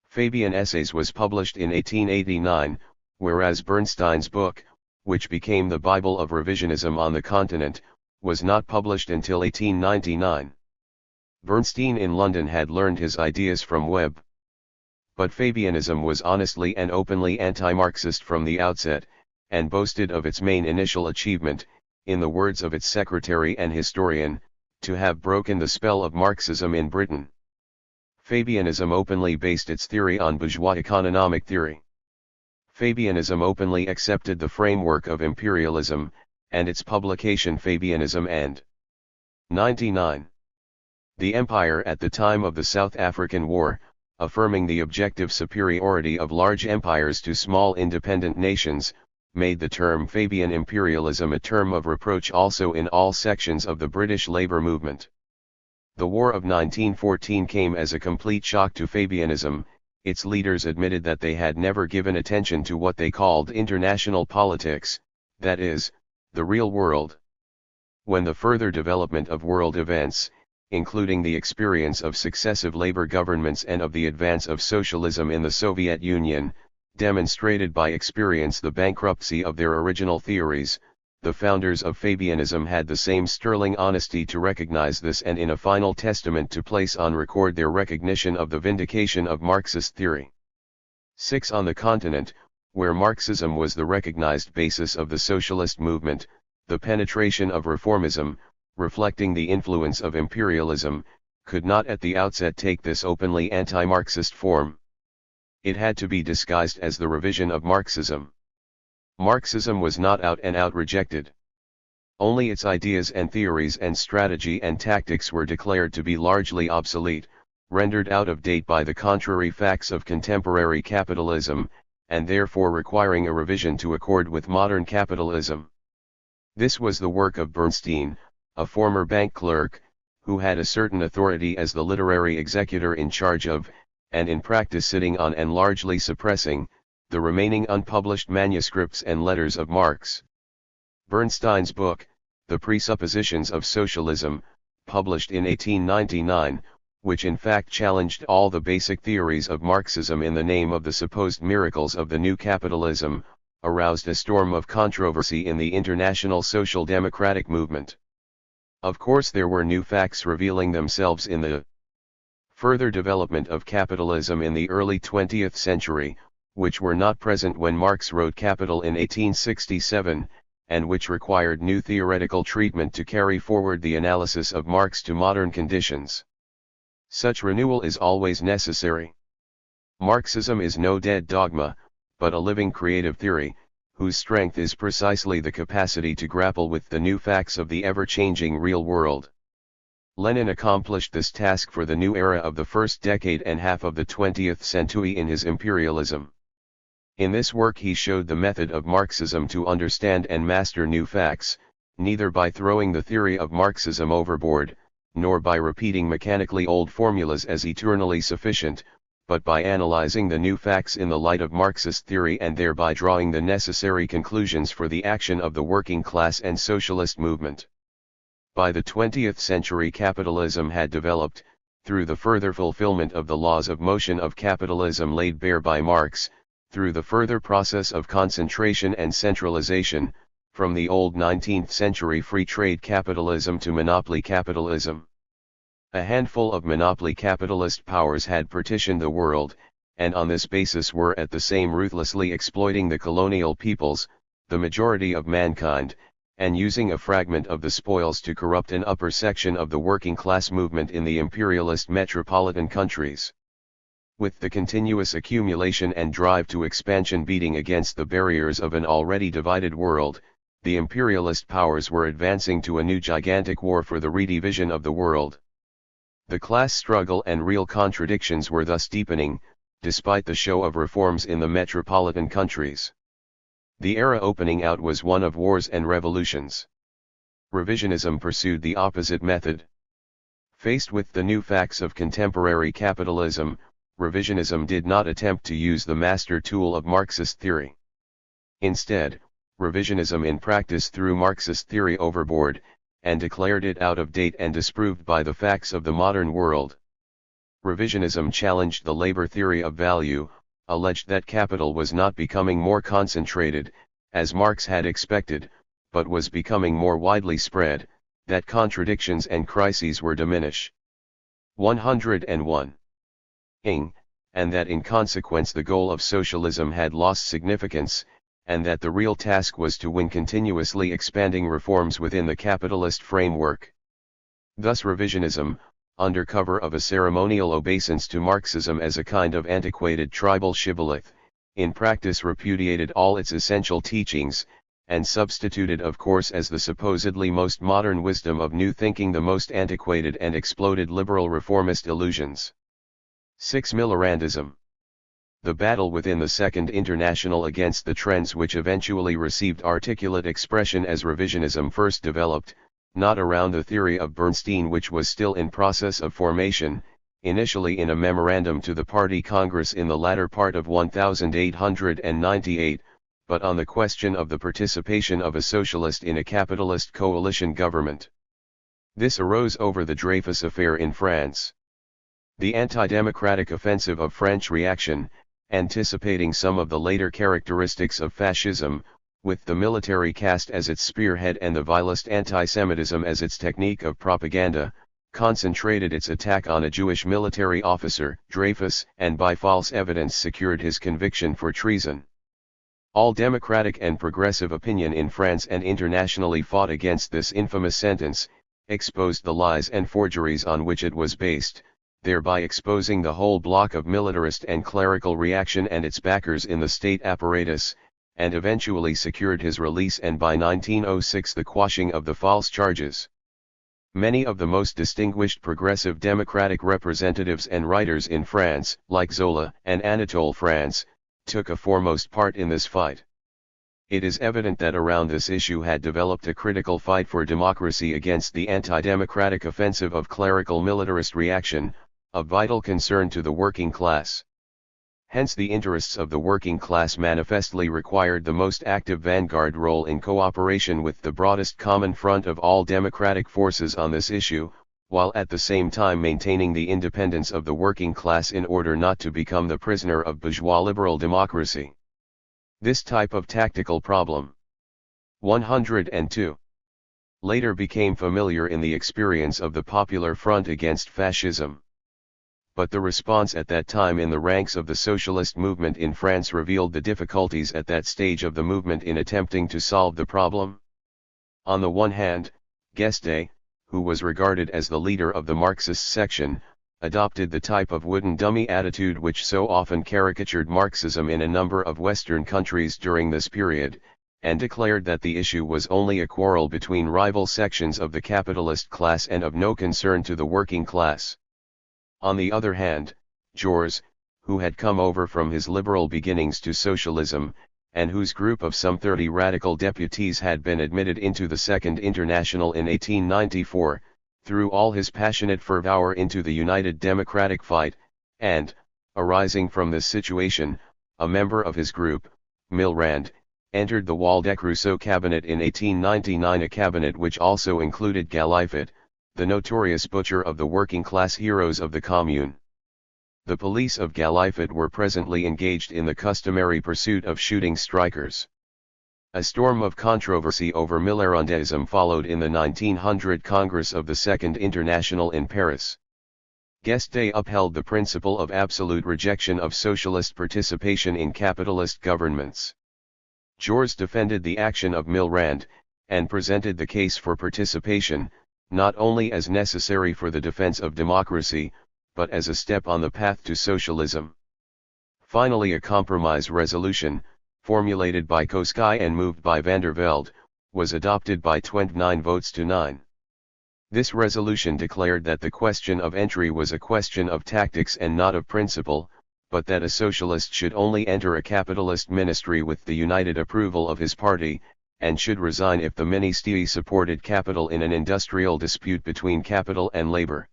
Fabian Essays was published in 1889, whereas Bernstein's book, which became the Bible of revisionism on the continent, was not published until 1899. Bernstein in London had learned his ideas from Webb. But Fabianism was honestly and openly anti-Marxist from the outset, and boasted of its main initial achievement, in the words of its secretary and historian, to have broken the spell of Marxism in Britain. Fabianism openly based its theory on bourgeois economic theory. Fabianism openly accepted the framework of imperialism, and its publication Fabianism and 99. The Empire at the time of the South African War, affirming the objective superiority of large empires to small independent nations, made the term Fabian imperialism a term of reproach also in all sections of the British labour movement. The War of 1914 came as a complete shock to Fabianism, its leaders admitted that they had never given attention to what they called international politics, that is, the real world. When the further development of world events, including the experience of successive labor governments and of the advance of socialism in the Soviet Union, demonstrated by experience the bankruptcy of their original theories, the founders of Fabianism had the same sterling honesty to recognize this and in a final testament to place on record their recognition of the vindication of Marxist theory. 6. On the continent, where Marxism was the recognized basis of the socialist movement, the penetration of reformism, reflecting the influence of imperialism, could not at the outset take this openly anti-Marxist form. It had to be disguised as the revision of Marxism. Marxism was not out and out rejected. Only its ideas and theories and strategy and tactics were declared to be largely obsolete, rendered out of date by the contrary facts of contemporary capitalism, and therefore requiring a revision to accord with modern capitalism. This was the work of Bernstein, a former bank clerk, who had a certain authority as the literary executor in charge of, and in practice sitting on and largely suppressing, the remaining unpublished manuscripts and letters of Marx. Bernstein's book, The Presuppositions of Socialism, published in 1899, which in fact challenged all the basic theories of Marxism in the name of the supposed miracles of the new capitalism, aroused a storm of controversy in the international social democratic movement. Of course there were new facts revealing themselves in the further development of capitalism in the early 20th century, which were not present when Marx wrote Capital in 1867, and which required new theoretical treatment to carry forward the analysis of Marx to modern conditions. Such renewal is always necessary. Marxism is no dead dogma, but a living creative theory, whose strength is precisely the capacity to grapple with the new facts of the ever-changing real world. Lenin accomplished this task for the new era of the first decade and half of the 20th century in his Imperialism. In this work he showed the method of Marxism to understand and master new facts, neither by throwing the theory of Marxism overboard, nor by repeating mechanically old formulas as eternally sufficient, but by analyzing the new facts in the light of Marxist theory and thereby drawing the necessary conclusions for the action of the working class and socialist movement. By the 20th century capitalism had developed, through the further fulfillment of the laws of motion of capitalism laid bare by Marx, through the further process of concentration and centralization, from the old 19th century free trade capitalism to monopoly capitalism. A handful of monopoly capitalist powers had partitioned the world, and on this basis were at the same ruthlessly exploiting the colonial peoples, the majority of mankind, and using a fragment of the spoils to corrupt an upper section of the working class movement in the imperialist metropolitan countries. With the continuous accumulation and drive to expansion beating against the barriers of an already divided world, the imperialist powers were advancing to a new gigantic war for the redivision of the world. The class struggle and real contradictions were thus deepening, despite the show of reforms in the metropolitan countries. The era opening out was one of wars and revolutions. Revisionism pursued the opposite method. Faced with the new facts of contemporary capitalism, revisionism did not attempt to use the master tool of Marxist theory. Instead, revisionism in practice threw Marxist theory overboard, and declared it out of date and disproved by the facts of the modern world. Revisionism challenged the labor theory of value, alleged that capital was not becoming more concentrated, as Marx had expected, but was becoming more widely spread, that contradictions and crises were diminish. 101. And that in consequence the goal of socialism had lost significance, and that the real task was to win continuously expanding reforms within the capitalist framework. Thus revisionism, under cover of a ceremonial obeisance to Marxism as a kind of antiquated tribal shibboleth, in practice repudiated all its essential teachings, and substituted of course as the supposedly most modern wisdom of new thinking the most antiquated and exploded liberal reformist illusions. 6. Millerandism. The battle within the Second International against the trends which eventually received articulate expression as revisionism first developed, not around the theory of Bernstein which was still in process of formation, initially in a memorandum to the Party Congress in the latter part of 1898, but on the question of the participation of a socialist in a capitalist coalition government. This arose over the Dreyfus affair in France. The anti-democratic offensive of French reaction, anticipating some of the later characteristics of fascism, with the military caste as its spearhead and the vilest anti-Semitism as its technique of propaganda, concentrated its attack on a Jewish military officer, Dreyfus, and by false evidence secured his conviction for treason. All democratic and progressive opinion in France and internationally fought against this infamous sentence, exposed the lies and forgeries on which it was based, thereby exposing the whole block of militarist and clerical reaction and its backers in the state apparatus, and eventually secured his release and by 1906 the quashing of the false charges. Many of the most distinguished progressive democratic representatives and writers in France, like Zola and Anatole France, took a foremost part in this fight. It is evident that around this issue had developed a critical fight for democracy against the anti-democratic offensive of clerical militarist reaction, of vital concern to the working class. Hence the interests of the working class manifestly required the most active vanguard role in cooperation with the broadest common front of all democratic forces on this issue, while at the same time maintaining the independence of the working class in order not to become the prisoner of bourgeois liberal democracy. This type of tactical problem, 102, later became familiar in the experience of the Popular Front against Fascism. But the response at that time in the ranks of the socialist movement in France revealed the difficulties at that stage of the movement in attempting to solve the problem. On the one hand, Guesde, who was regarded as the leader of the Marxist section, adopted the type of wooden dummy attitude which so often caricatured Marxism in a number of Western countries during this period, and declared that the issue was only a quarrel between rival sections of the capitalist class and of no concern to the working class. On the other hand, Jors, who had come over from his liberal beginnings to socialism, and whose group of some 30 radical deputies had been admitted into the Second International in 1894, threw all his passionate fervour into the united democratic fight, and, arising from this situation, a member of his group, Milrand, entered the Waldeck-Rousseau cabinet in 1899, a cabinet which also included Galifet, the notorious butcher of the working-class heroes of the Commune. The police of Galifet were presently engaged in the customary pursuit of shooting strikers. A storm of controversy over Millerandism followed in the 1900 Congress of the Second International in Paris. Guesde upheld the principle of absolute rejection of socialist participation in capitalist governments. Jors defended the action of Millerand, and presented the case for participation, not only as necessary for the defense of democracy, but as a step on the path to socialism. Finally, a compromise resolution, formulated by Koskai and moved by van der Velde, was adopted by 29 votes to 9. This resolution declared that the question of entry was a question of tactics and not of principle, but that a socialist should only enter a capitalist ministry with the united approval of his party, and should resign if the ministry supported capital in an industrial dispute between capital and labor.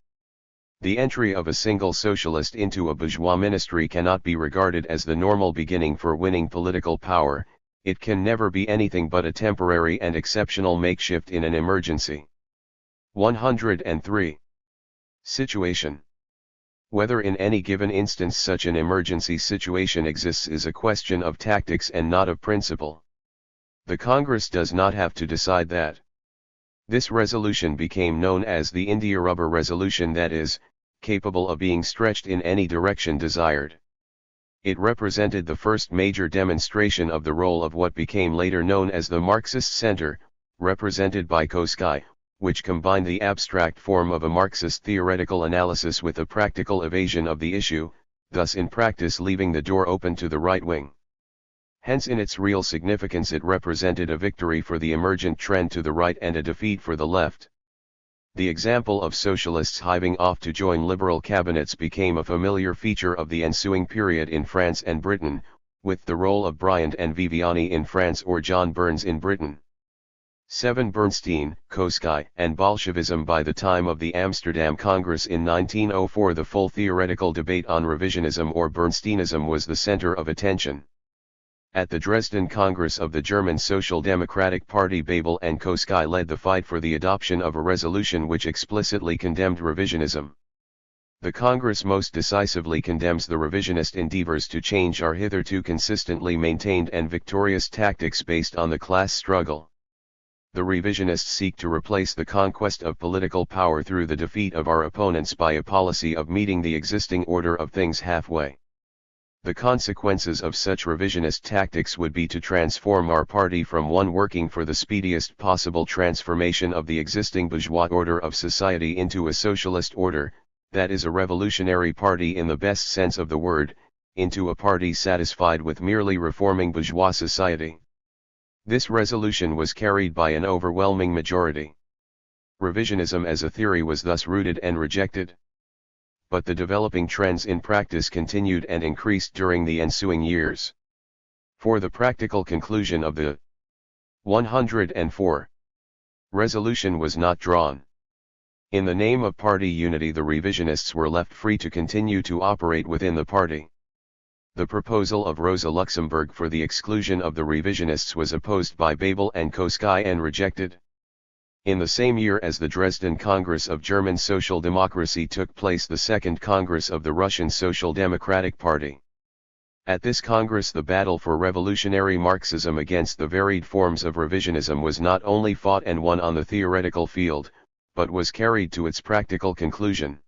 The entry of a single socialist into a bourgeois ministry cannot be regarded as the normal beginning for winning political power, it can never be anything but a temporary and exceptional makeshift in an emergency. 103. Situation. Whether in any given instance such an emergency situation exists is a question of tactics and not of principle. The Congress does not have to decide that. This resolution became known as the India Rubber Resolution, that is, capable of being stretched in any direction desired. It represented the first major demonstration of the role of what became later known as the Marxist Center, represented by Koskai, which combined the abstract form of a Marxist theoretical analysis with a practical evasion of the issue, thus in practice leaving the door open to the right wing. Hence in its real significance it represented a victory for the emergent trend to the right and a defeat for the left. The example of socialists hiving off to join liberal cabinets became a familiar feature of the ensuing period in France and Britain, with the role of Briand and Viviani in France or John Burns in Britain. 7. Bernstein, Koski, and Bolshevism. By the time of the Amsterdam Congress in 1904, the full theoretical debate on revisionism or Bernsteinism was the center of attention. At the Dresden Congress of the German Social Democratic Party, Bebel and Koski led the fight for the adoption of a resolution which explicitly condemned revisionism. The Congress most decisively condemns the revisionist endeavors to change our hitherto consistently maintained and victorious tactics based on the class struggle. The revisionists seek to replace the conquest of political power through the defeat of our opponents by a policy of meeting the existing order of things halfway. The consequences of such revisionist tactics would be to transform our party from one working for the speediest possible transformation of the existing bourgeois order of society into a socialist order, that is a revolutionary party in the best sense of the word, into a party satisfied with merely reforming bourgeois society. This resolution was carried by an overwhelming majority. Revisionism as a theory was thus rooted and rejected. But the developing trends in practice continued and increased during the ensuing years. For the practical conclusion of the 104 resolution was not drawn. In the name of party unity, the revisionists were left free to continue to operate within the party. The proposal of Rosa Luxemburg for the exclusion of the revisionists was opposed by Bebel and Koski and rejected. In the same year as the Dresden Congress of German Social Democracy took place the Second Congress of the Russian Social Democratic Party. At this Congress, the battle for revolutionary Marxism against the varied forms of revisionism was not only fought and won on the theoretical field, but was carried to its practical conclusion.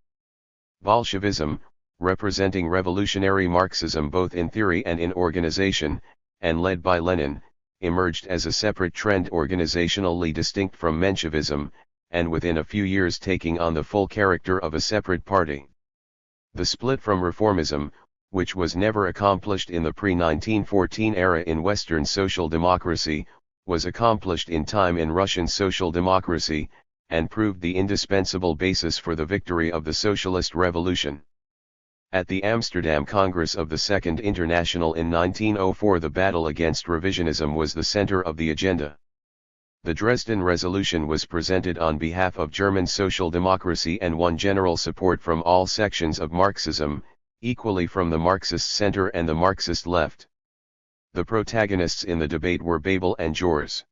Bolshevism, representing revolutionary Marxism both in theory and in organization, and led by Lenin, emerged as a separate trend organizationally distinct from Menshevism, and within a few years taking on the full character of a separate party. The split from reformism, which was never accomplished in the pre-1914 era in Western social democracy, was accomplished in time in Russian social democracy, and proved the indispensable basis for the victory of the socialist revolution. At the Amsterdam Congress of the Second Internationale in 1904, the battle against revisionism was the center of the agenda. The Dresden Resolution was presented on behalf of German social democracy and won general support from all sections of Marxism, equally from the Marxist center and the Marxist left. The protagonists in the debate were Bebel and Jors.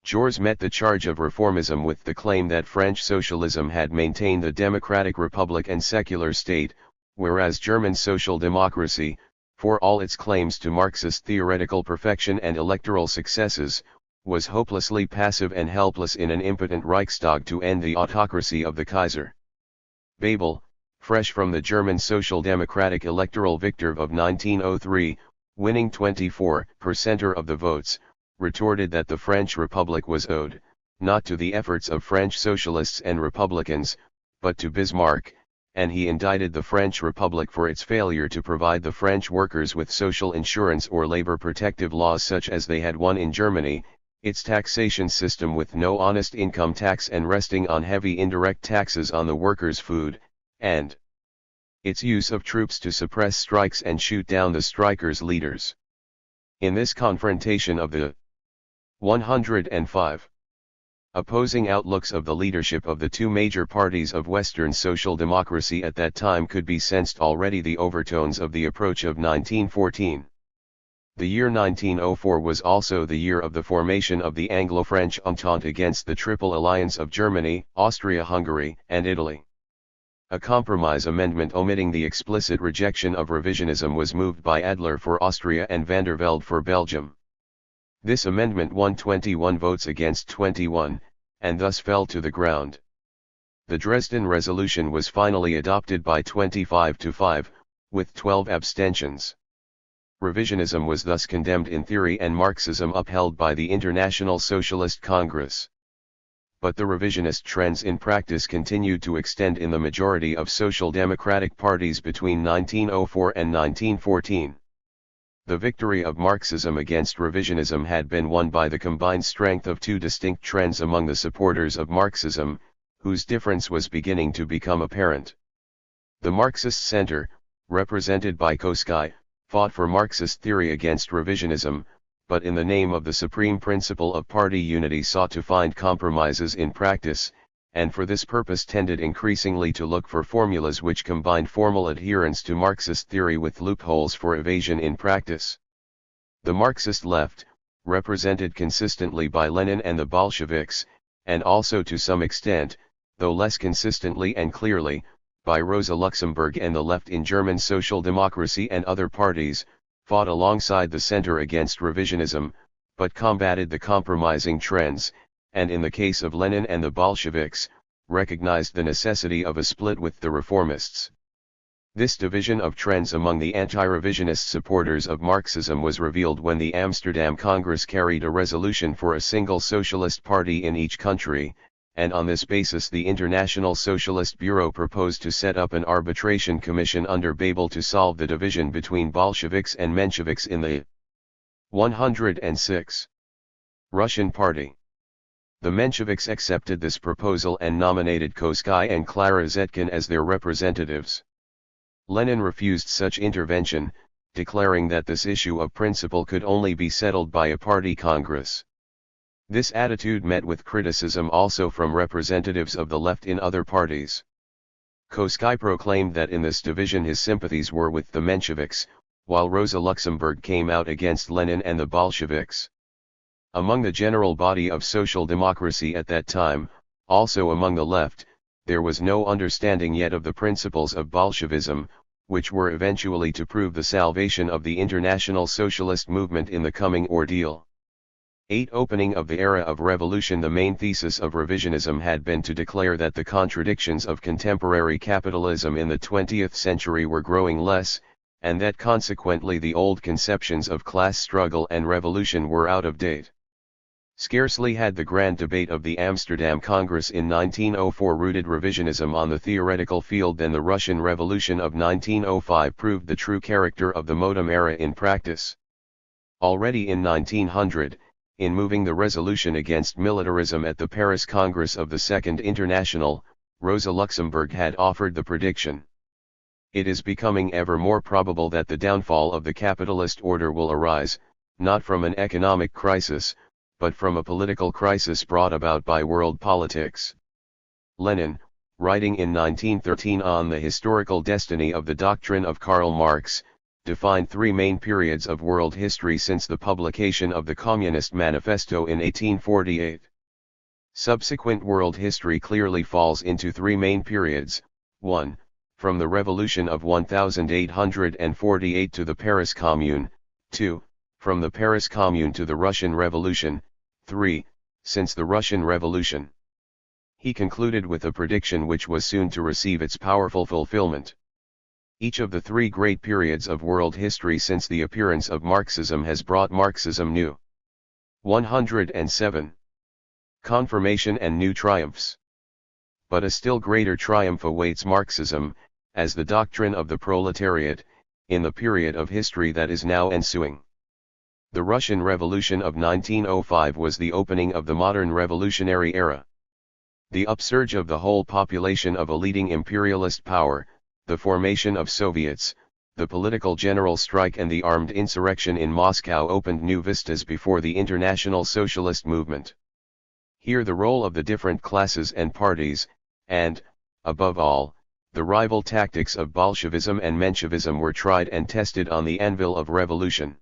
Jors met the charge of reformism with the claim that French socialism had maintained the democratic republic and secular state, whereas German social democracy, for all its claims to Marxist theoretical perfection and electoral successes, was hopelessly passive and helpless in an impotent Reichstag to end the autocracy of the Kaiser. Bebel, fresh from the German Social Democratic electoral victory of 1903, winning 24% of the votes, retorted that the French Republic was owed, not to the efforts of French socialists and republicans, but to Bismarck, and he indicted the French Republic for its failure to provide the French workers with social insurance or labor protective laws such as they had won in Germany, its taxation system with no honest income tax and resting on heavy indirect taxes on the workers' food, and its use of troops to suppress strikes and shoot down the strikers' leaders. In this confrontation of the 105 opposing outlooks of the leadership of the two major parties of Western social democracy at that time could be sensed already the overtones of the approach of 1914. The year 1904 was also the year of the formation of the Anglo-French Entente against the Triple Alliance of Germany, Austria-Hungary, and Italy. A compromise amendment omitting the explicit rejection of revisionism was moved by Adler for Austria and Van der Velde for Belgium. This amendment won 21 votes against 21, and thus fell to the ground. The Dresden Resolution was finally adopted by 25-5, with 12 abstentions. Revisionism was thus condemned in theory and Marxism upheld by the International Socialist Congress. But the revisionist trends in practice continued to extend in the majority of social democratic parties between 1904 and 1914. The victory of Marxism against revisionism had been won by the combined strength of two distinct trends among the supporters of Marxism, whose difference was beginning to become apparent. The Marxist center, represented by Koski, fought for Marxist theory against revisionism, but in the name of the supreme principle of party unity sought to find compromises in practice, and for this purpose tended increasingly to look for formulas which combined formal adherence to Marxist theory with loopholes for evasion in practice. The Marxist left, represented consistently by Lenin and the Bolsheviks, and also to some extent, though less consistently and clearly, by Rosa Luxemburg and the left in German Social Democracy and other parties, fought alongside the center against revisionism, but combated the compromising trends, and in the case of Lenin and the Bolsheviks, recognized the necessity of a split with the reformists. This division of trends among the anti-revisionist supporters of Marxism was revealed when the Amsterdam Congress carried a resolution for a single socialist party in each country, and on this basis the International Socialist Bureau proposed to set up an arbitration commission under Babel to solve the division between Bolsheviks and Mensheviks in the 106 Russian Party. The Mensheviks accepted this proposal and nominated Koskai and Clara Zetkin as their representatives. Lenin refused such intervention, declaring that this issue of principle could only be settled by a party congress. This attitude met with criticism also from representatives of the left in other parties. Koskai proclaimed that in this division his sympathies were with the Mensheviks, while Rosa Luxemburg came out against Lenin and the Bolsheviks. Among the general body of social democracy at that time, also among the left, there was no understanding yet of the principles of Bolshevism, which were eventually to prove the salvation of the international socialist movement in the coming ordeal. 8. Opening of the era of revolution. The main thesis of revisionism had been to declare that the contradictions of contemporary capitalism in the 20th century were growing less, and that consequently the old conceptions of class struggle and revolution were out of date. Scarcely had the grand debate of the Amsterdam Congress in 1904 rooted revisionism on the theoretical field than the Russian Revolution of 1905 proved the true character of the modem era in practice. Already in 1900, in moving the resolution against militarism at the Paris Congress of the Second Internationale, Rosa Luxemburg had offered the prediction: "It is becoming ever more probable that the downfall of the capitalist order will arise, not from an economic crisis, but from a political crisis brought about by world politics." Lenin, writing in 1913 on the historical destiny of the doctrine of Karl Marx, defined three main periods of world history since the publication of the Communist Manifesto in 1848. Subsequent world history clearly falls into three main periods: 1. From the Revolution of 1848 to the Paris Commune; 2. From the Paris Commune to the Russian Revolution; 3. Since the Russian Revolution. He concluded with a prediction which was soon to receive its powerful fulfillment. Each of the three great periods of world history since the appearance of Marxism has brought Marxism new 107 confirmation and new triumphs. But a still greater triumph awaits Marxism, as the doctrine of the proletariat, in the period of history that is now ensuing. The Russian Revolution of 1905 was the opening of the modern revolutionary era. The upsurge of the whole population of a leading imperialist power, the formation of Soviets, the political general strike and the armed insurrection in Moscow opened new vistas before the international socialist movement. Here the role of the different classes and parties, and, above all, the rival tactics of Bolshevism and Menshevism were tried and tested on the anvil of revolution.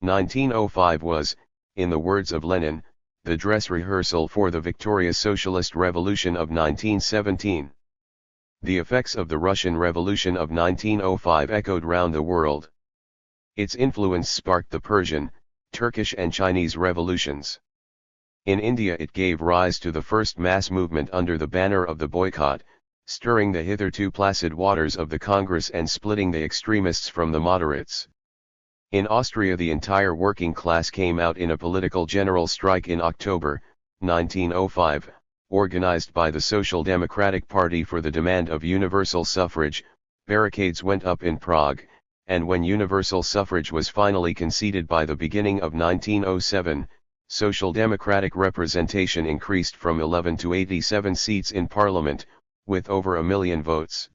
1905 was, in the words of Lenin, the dress rehearsal for the victorious socialist revolution of 1917. The effects of the Russian Revolution of 1905 echoed round the world. Its influence sparked the Persian, Turkish and Chinese revolutions. In India it gave rise to the first mass movement under the banner of the boycott, stirring the hitherto placid waters of the Congress and splitting the extremists from the moderates. In Austria the entire working class came out in a political general strike in October 1905, organized by the Social Democratic Party for the demand of universal suffrage. Barricades went up in Prague, and when universal suffrage was finally conceded by the beginning of 1907, Social Democratic representation increased from 11 to 87 seats in Parliament, with over 1 million votes.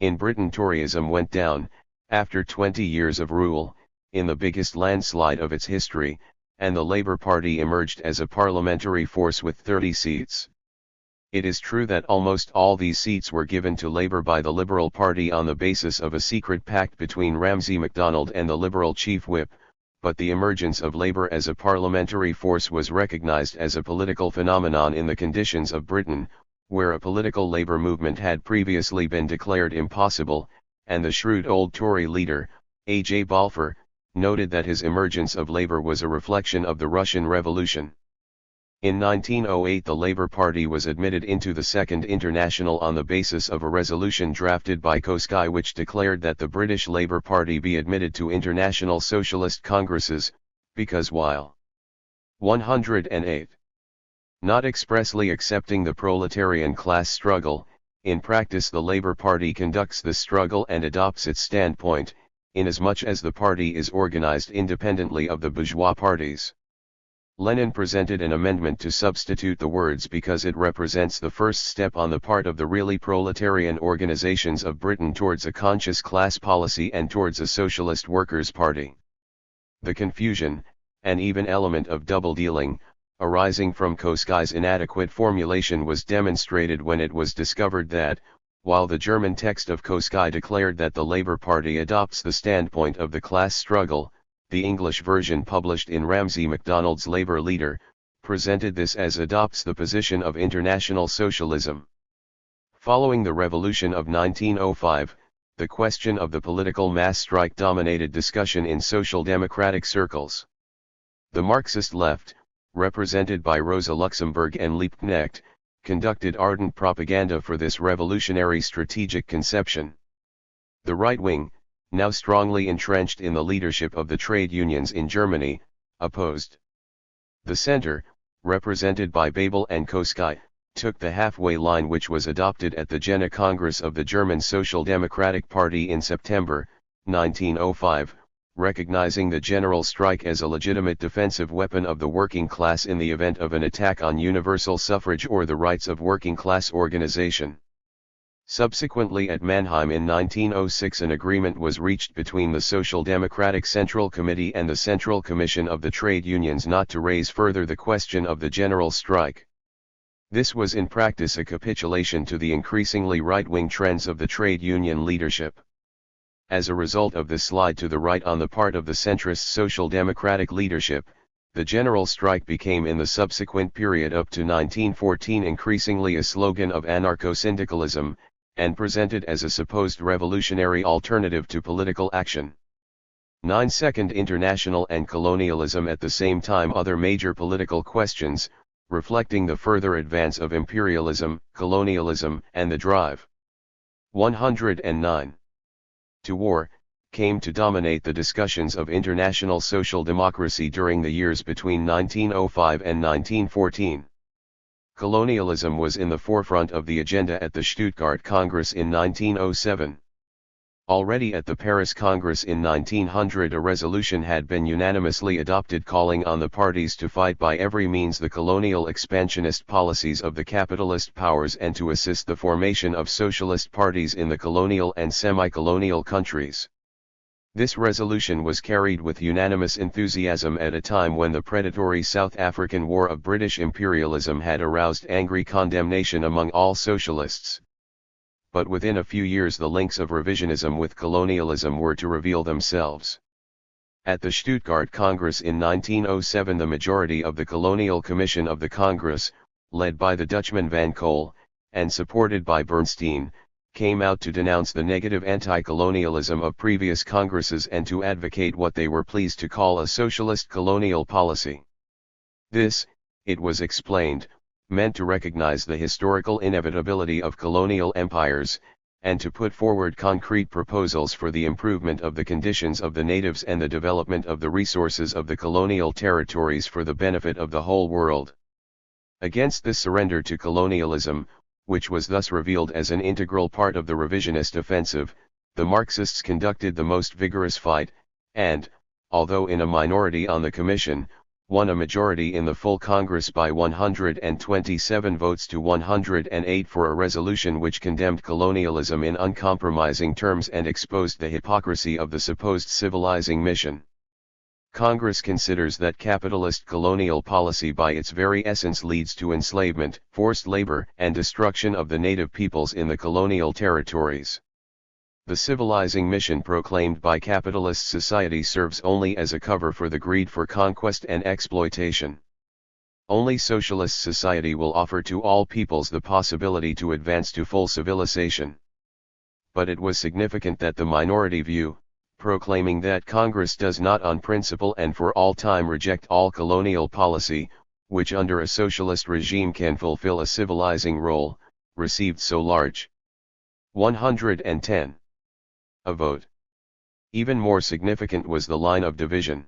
In Britain Toryism went down, after 20 years of rule, in the biggest landslide of its history, and the Labour Party emerged as a parliamentary force with 30 seats. It is true that almost all these seats were given to Labour by the Liberal Party on the basis of a secret pact between Ramsay MacDonald and the Liberal Chief Whip, but the emergence of Labour as a parliamentary force was recognised as a political phenomenon in the conditions of Britain, where a political Labour movement had previously been declared impossible, and the shrewd old Tory leader, A.J. Balfour, noted that his emergence of Labour was a reflection of the Russian Revolution. In 1908 the Labour Party was admitted into the Second International on the basis of a resolution drafted by Koskai which declared that the British Labour Party be admitted to international socialist congresses, because while 108 not expressly accepting the proletarian class struggle, in practice the Labour Party conducts the struggle and adopts its standpoint, inasmuch as the party is organised independently of the bourgeois parties. Lenin presented an amendment to substitute the words because it represents the first step on the part of the really proletarian organizations of Britain towards a conscious class policy and towards a socialist workers' party. The confusion, and even element of double-dealing, arising from Koskai's inadequate formulation was demonstrated when it was discovered that, while the German text of Koskai declared that the Labour Party adopts the standpoint of the class struggle, the English version published in Ramsay MacDonald's Labour Leader, presented this as adopts the position of international socialism. Following the revolution of 1905, the question of the political mass strike dominated discussion in social democratic circles. The Marxist left, represented by Rosa Luxemburg and Liebknecht, conducted ardent propaganda for this revolutionary strategic conception. The right wing, now strongly entrenched in the leadership of the trade unions in Germany, opposed. The center, represented by Babel and Koskai, took the halfway line which was adopted at the Jena Congress of the German Social Democratic Party in September 1905, recognizing the general strike as a legitimate defensive weapon of the working class in the event of an attack on universal suffrage or the rights of working class organization. Subsequently at Mannheim in 1906 an agreement was reached between the Social Democratic Central Committee and the Central Commission of the Trade Unions not to raise further the question of the general strike. This was in practice a capitulation to the increasingly right-wing trends of the trade union leadership. As a result of the slide to the right on the part of the centrist Social Democratic leadership, the general strike became in the subsequent period up to 1914 increasingly a slogan of anarcho-syndicalism, and presented as a supposed revolutionary alternative to political action. 9. Second International and colonialism. At the same time other major political questions, reflecting the further advance of imperialism, colonialism, and the drive 109 to war, came to dominate the discussions of international social democracy during the years between 1905 and 1914. Colonialism was in the forefront of the agenda at the Stuttgart Congress in 1907. Already at the Paris Congress in 1900 a resolution had been unanimously adopted calling on the parties to fight by every means the colonial expansionist policies of the capitalist powers and to assist the formation of socialist parties in the colonial and semi-colonial countries. This resolution was carried with unanimous enthusiasm at a time when the predatory South African War of British imperialism had aroused angry condemnation among all socialists. But within a few years the links of revisionism with colonialism were to reveal themselves. At the Stuttgart Congress in 1907 the majority of the Colonial Commission of the Congress, led by the Dutchman Van Cole, and supported by Bernstein, came out to denounce the negative anti-colonialism of previous Congresses and to advocate what they were pleased to call a socialist colonial policy. This, it was explained, meant to recognize the historical inevitability of colonial empires, and to put forward concrete proposals for the improvement of the conditions of the natives and the development of the resources of the colonial territories for the benefit of the whole world. Against this surrender to colonialism, which was thus revealed as an integral part of the revisionist offensive, the Marxists conducted the most vigorous fight, and, although in a minority on the Commission, won a majority in the full Congress by 127 votes to 108 for a resolution which condemned colonialism in uncompromising terms and exposed the hypocrisy of the supposed civilizing mission. Congress considers that capitalist colonial policy by its very essence leads to enslavement, forced labor, and destruction of the native peoples in the colonial territories. The civilizing mission proclaimed by capitalist society serves only as a cover for the greed for conquest and exploitation. Only socialist society will offer to all peoples the possibility to advance to full civilization. But it was significant that the minority view, proclaiming that Congress does not on principle and for all time reject all colonial policy, which under a socialist regime can fulfill a civilizing role, received so large 110 a vote. Even more significant was the line of division.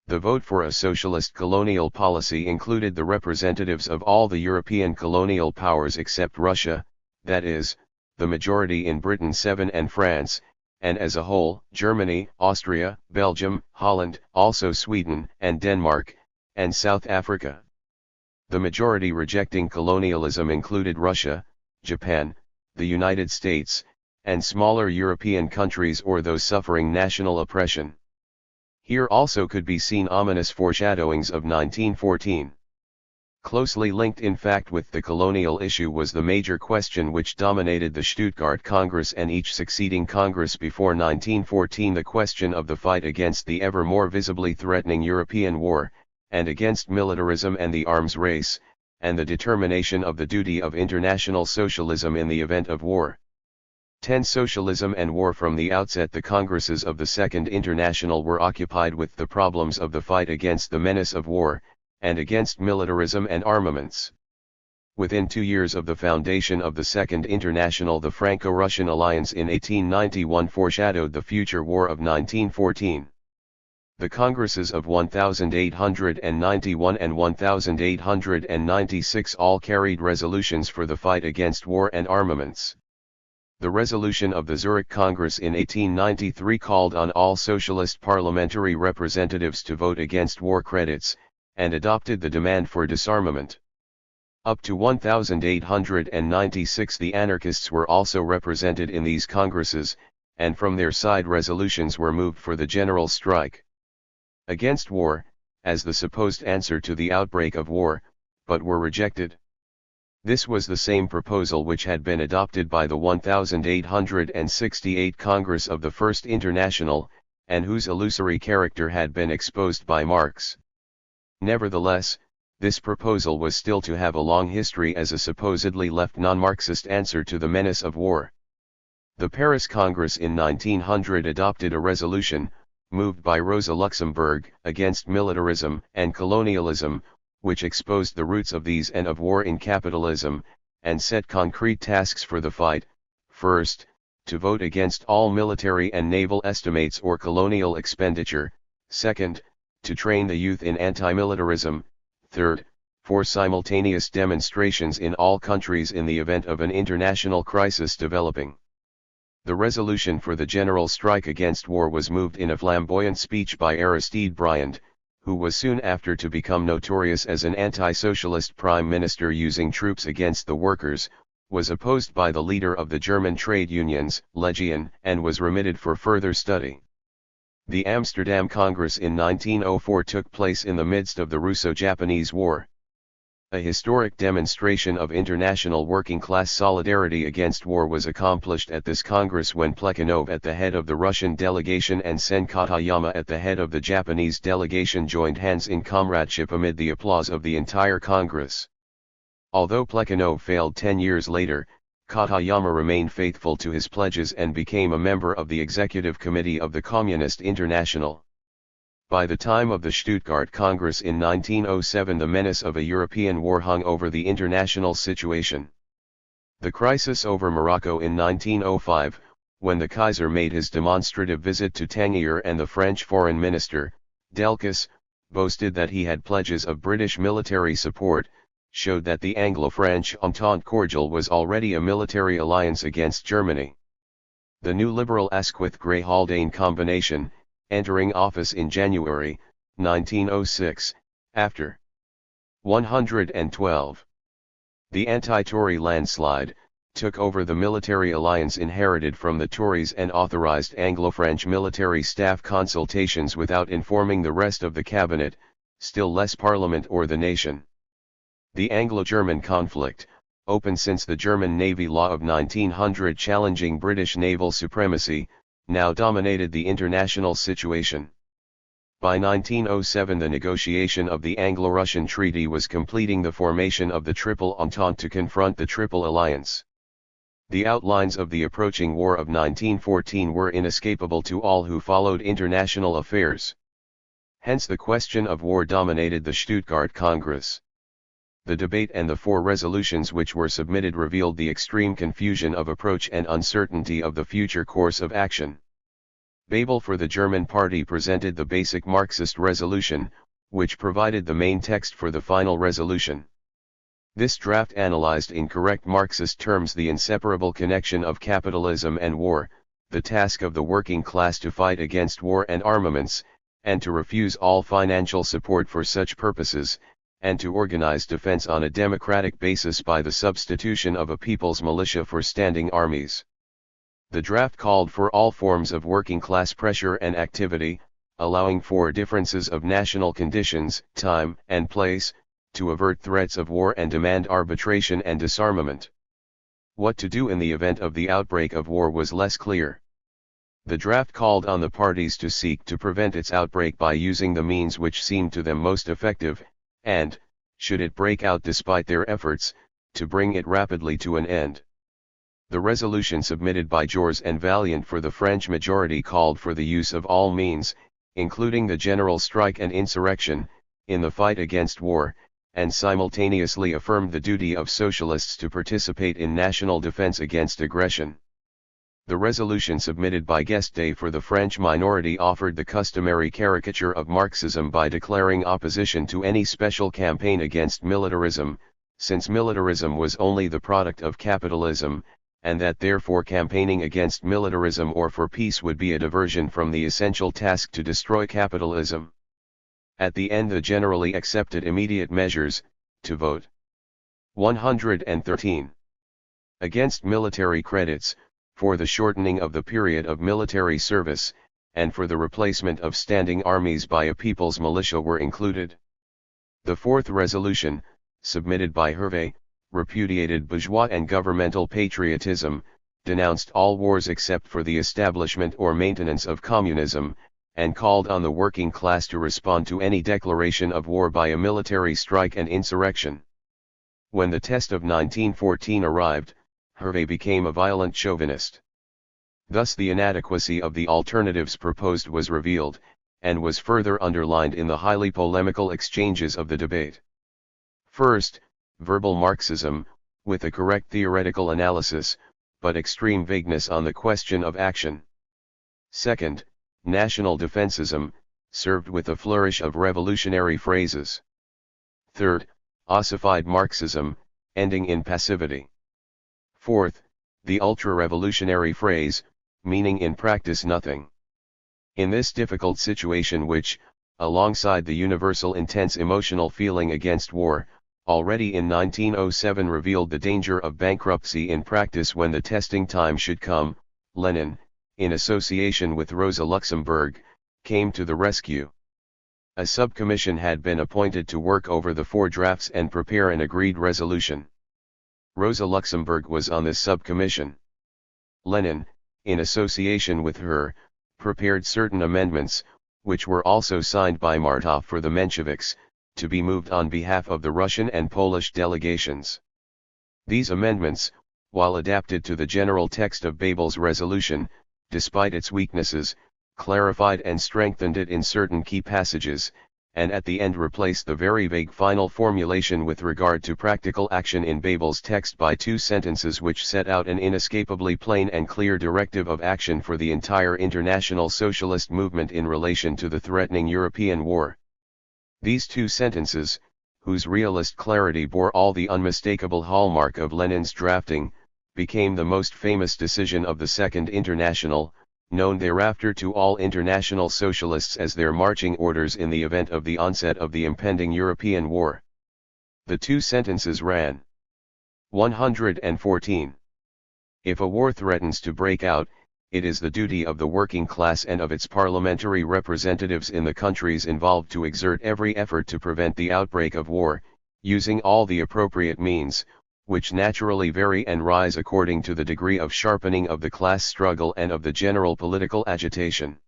The vote for a socialist colonial policy included the representatives of all the European colonial powers except Russia, that is, the majority in Britain 7 and France, and as a whole, Germany, Austria, Belgium, Holland, also Sweden and Denmark, and South Africa. The majority rejecting colonialism included Russia, Japan, the United States, and smaller European countries or those suffering national oppression. Here also could be seen ominous foreshadowings of 1914. Closely linked in fact with the colonial issue was the major question which dominated the Stuttgart Congress and each succeeding Congress before 1914, the question of the fight against the ever more visibly threatening European war, and against militarism and the arms race, and the determination of the duty of international socialism in the event of war. 10. Socialism and war. From the outset the Congresses of the Second International were occupied with the problems of the fight against the menace of war, and against militarism and armaments. Within 2 years of the foundation of the Second International, the Franco-Russian alliance in 1891 foreshadowed the future war of 1914. The Congresses of 1891 and 1896 all carried resolutions for the fight against war and armaments. The resolution of the Zurich Congress in 1893 called on all socialist parliamentary representatives to vote against war credits, and adopted the demand for disarmament. Up to 1896 the anarchists were also represented in these congresses, and from their side resolutions were moved for the general strike against war, as the supposed answer to the outbreak of war, but were rejected. This was the same proposal which had been adopted by the 1868 Congress of the First International, and whose illusory character had been exposed by Marx. Nevertheless, this proposal was still to have a long history as a supposedly left non-Marxist answer to the menace of war. The Paris Congress in 1900 adopted a resolution, moved by Rosa Luxemburg, against militarism and colonialism, which exposed the roots of these and of war in capitalism, and set concrete tasks for the fight. First, to vote against all military and naval estimates or colonial expenditure. Second, to train the youth in anti-militarism. Third, for simultaneous demonstrations in all countries in the event of an international crisis developing. The resolution for the general strike against war was moved in a flamboyant speech by Aristide Briand, who was soon after to become notorious as an anti-socialist prime minister using troops against the workers, was opposed by the leader of the German trade unions, Legion, and was remitted for further study. The Amsterdam Congress in 1904 took place in the midst of the Russo-Japanese War. A historic demonstration of international working-class solidarity against war was accomplished at this Congress when Plekhanov at the head of the Russian delegation and Sen Katayama at the head of the Japanese delegation joined hands in comradeship amid the applause of the entire Congress. Although Plekhanov failed 10 years later, Katayama remained faithful to his pledges and became a member of the Executive Committee of the Communist International. By the time of the Stuttgart Congress in 1907 the menace of a European war hung over the international situation. The crisis over Morocco in 1905, when the Kaiser made his demonstrative visit to Tangier and the French Foreign Minister, Delcas, boasted that he had pledges of British military support, showed that the Anglo-French Entente Cordiale was already a military alliance against Germany. The new Liberal Asquith-Grey Haldane combination, entering office in January, 1906, after 112. The anti-Tory landslide, took over the military alliance inherited from the Tories and authorized Anglo-French military staff consultations without informing the rest of the cabinet, still less Parliament or the nation. The Anglo-German conflict, open since the German Navy Law of 1900 challenging British naval supremacy, now dominated the international situation. By 1907 the negotiation of the Anglo-Russian Treaty was completing the formation of the Triple Entente to confront the Triple Alliance. The outlines of the approaching War of 1914 were inescapable to all who followed international affairs. Hence the question of war dominated the Stuttgart Congress. The debate and the 4 resolutions which were submitted revealed the extreme confusion of approach and uncertainty of the future course of action. Bebel for the German party presented the basic Marxist resolution, which provided the main text for the final resolution. This draft analyzed in correct Marxist terms the inseparable connection of capitalism and war, the task of the working class to fight against war and armaments, and to refuse all financial support for such purposes, and to organize defense on a democratic basis by the substitution of a people's militia for standing armies. The draft called for all forms of working class pressure and activity, allowing for differences of national conditions, time and place, to avert threats of war and demand arbitration and disarmament. What to do in the event of the outbreak of war was less clear. The draft called on the parties to seek to prevent its outbreak by using the means which seemed to them most effective, and, should it break out despite their efforts, to bring it rapidly to an end. The resolution submitted by Jors and Vaillant for the French majority called for the use of all means, including the general strike and insurrection, in the fight against war, and simultaneously affirmed the duty of socialists to participate in national defense against aggression. The resolution submitted by Guesde for the French minority offered the customary caricature of Marxism by declaring opposition to any special campaign against militarism, since militarism was only the product of capitalism, and that therefore campaigning against militarism or for peace would be a diversion from the essential task to destroy capitalism. At the end the generally accepted immediate measures, to vote. 113. Against military credits, for the shortening of the period of military service, and for the replacement of standing armies by a people's militia were included. The 4th resolution, submitted by Hervé, repudiated bourgeois and governmental patriotism, denounced all wars except for the establishment or maintenance of communism, and called on the working class to respond to any declaration of war by a military strike and insurrection. When the test of 1914 arrived, Hervé became a violent chauvinist. Thus the inadequacy of the alternatives proposed was revealed, and was further underlined in the highly polemical exchanges of the debate. First, verbal Marxism, with a correct theoretical analysis, but extreme vagueness on the question of action. Second, national defensism, served with a flourish of revolutionary phrases. Third, ossified Marxism, ending in passivity. Fourth, the ultra-revolutionary phrase, meaning in practice nothing. In this difficult situation which, alongside the universal intense emotional feeling against war, already in 1907 revealed the danger of bankruptcy in practice when the testing time should come, Lenin, in association with Rosa Luxemburg, came to the rescue. A subcommission had been appointed to work over the 4 drafts and prepare an agreed resolution. Rosa Luxemburg was on this subcommission. Lenin, in association with her, prepared certain amendments, which were also signed by Martov for the Mensheviks, to be moved on behalf of the Russian and Polish delegations. These amendments, while adapted to the general text of Bebel's resolution, despite its weaknesses, clarified and strengthened it in certain key passages, and at the end replaced the very vague final formulation with regard to practical action in Bebel's text by 2 sentences which set out an inescapably plain and clear directive of action for the entire international socialist movement in relation to the threatening European war. These 2 sentences, whose realist clarity bore all the unmistakable hallmark of Lenin's drafting, became the most famous decision of the Second International, known thereafter to all international socialists as their marching orders in the event of the onset of the impending European war. The 2 sentences ran. 114. If a war threatens to break out, it is the duty of the working class and of its parliamentary representatives in the countries involved to exert every effort to prevent the outbreak of war, using all the appropriate means, which naturally vary and rise according to the degree of sharpening of the class struggle and of the general political agitation.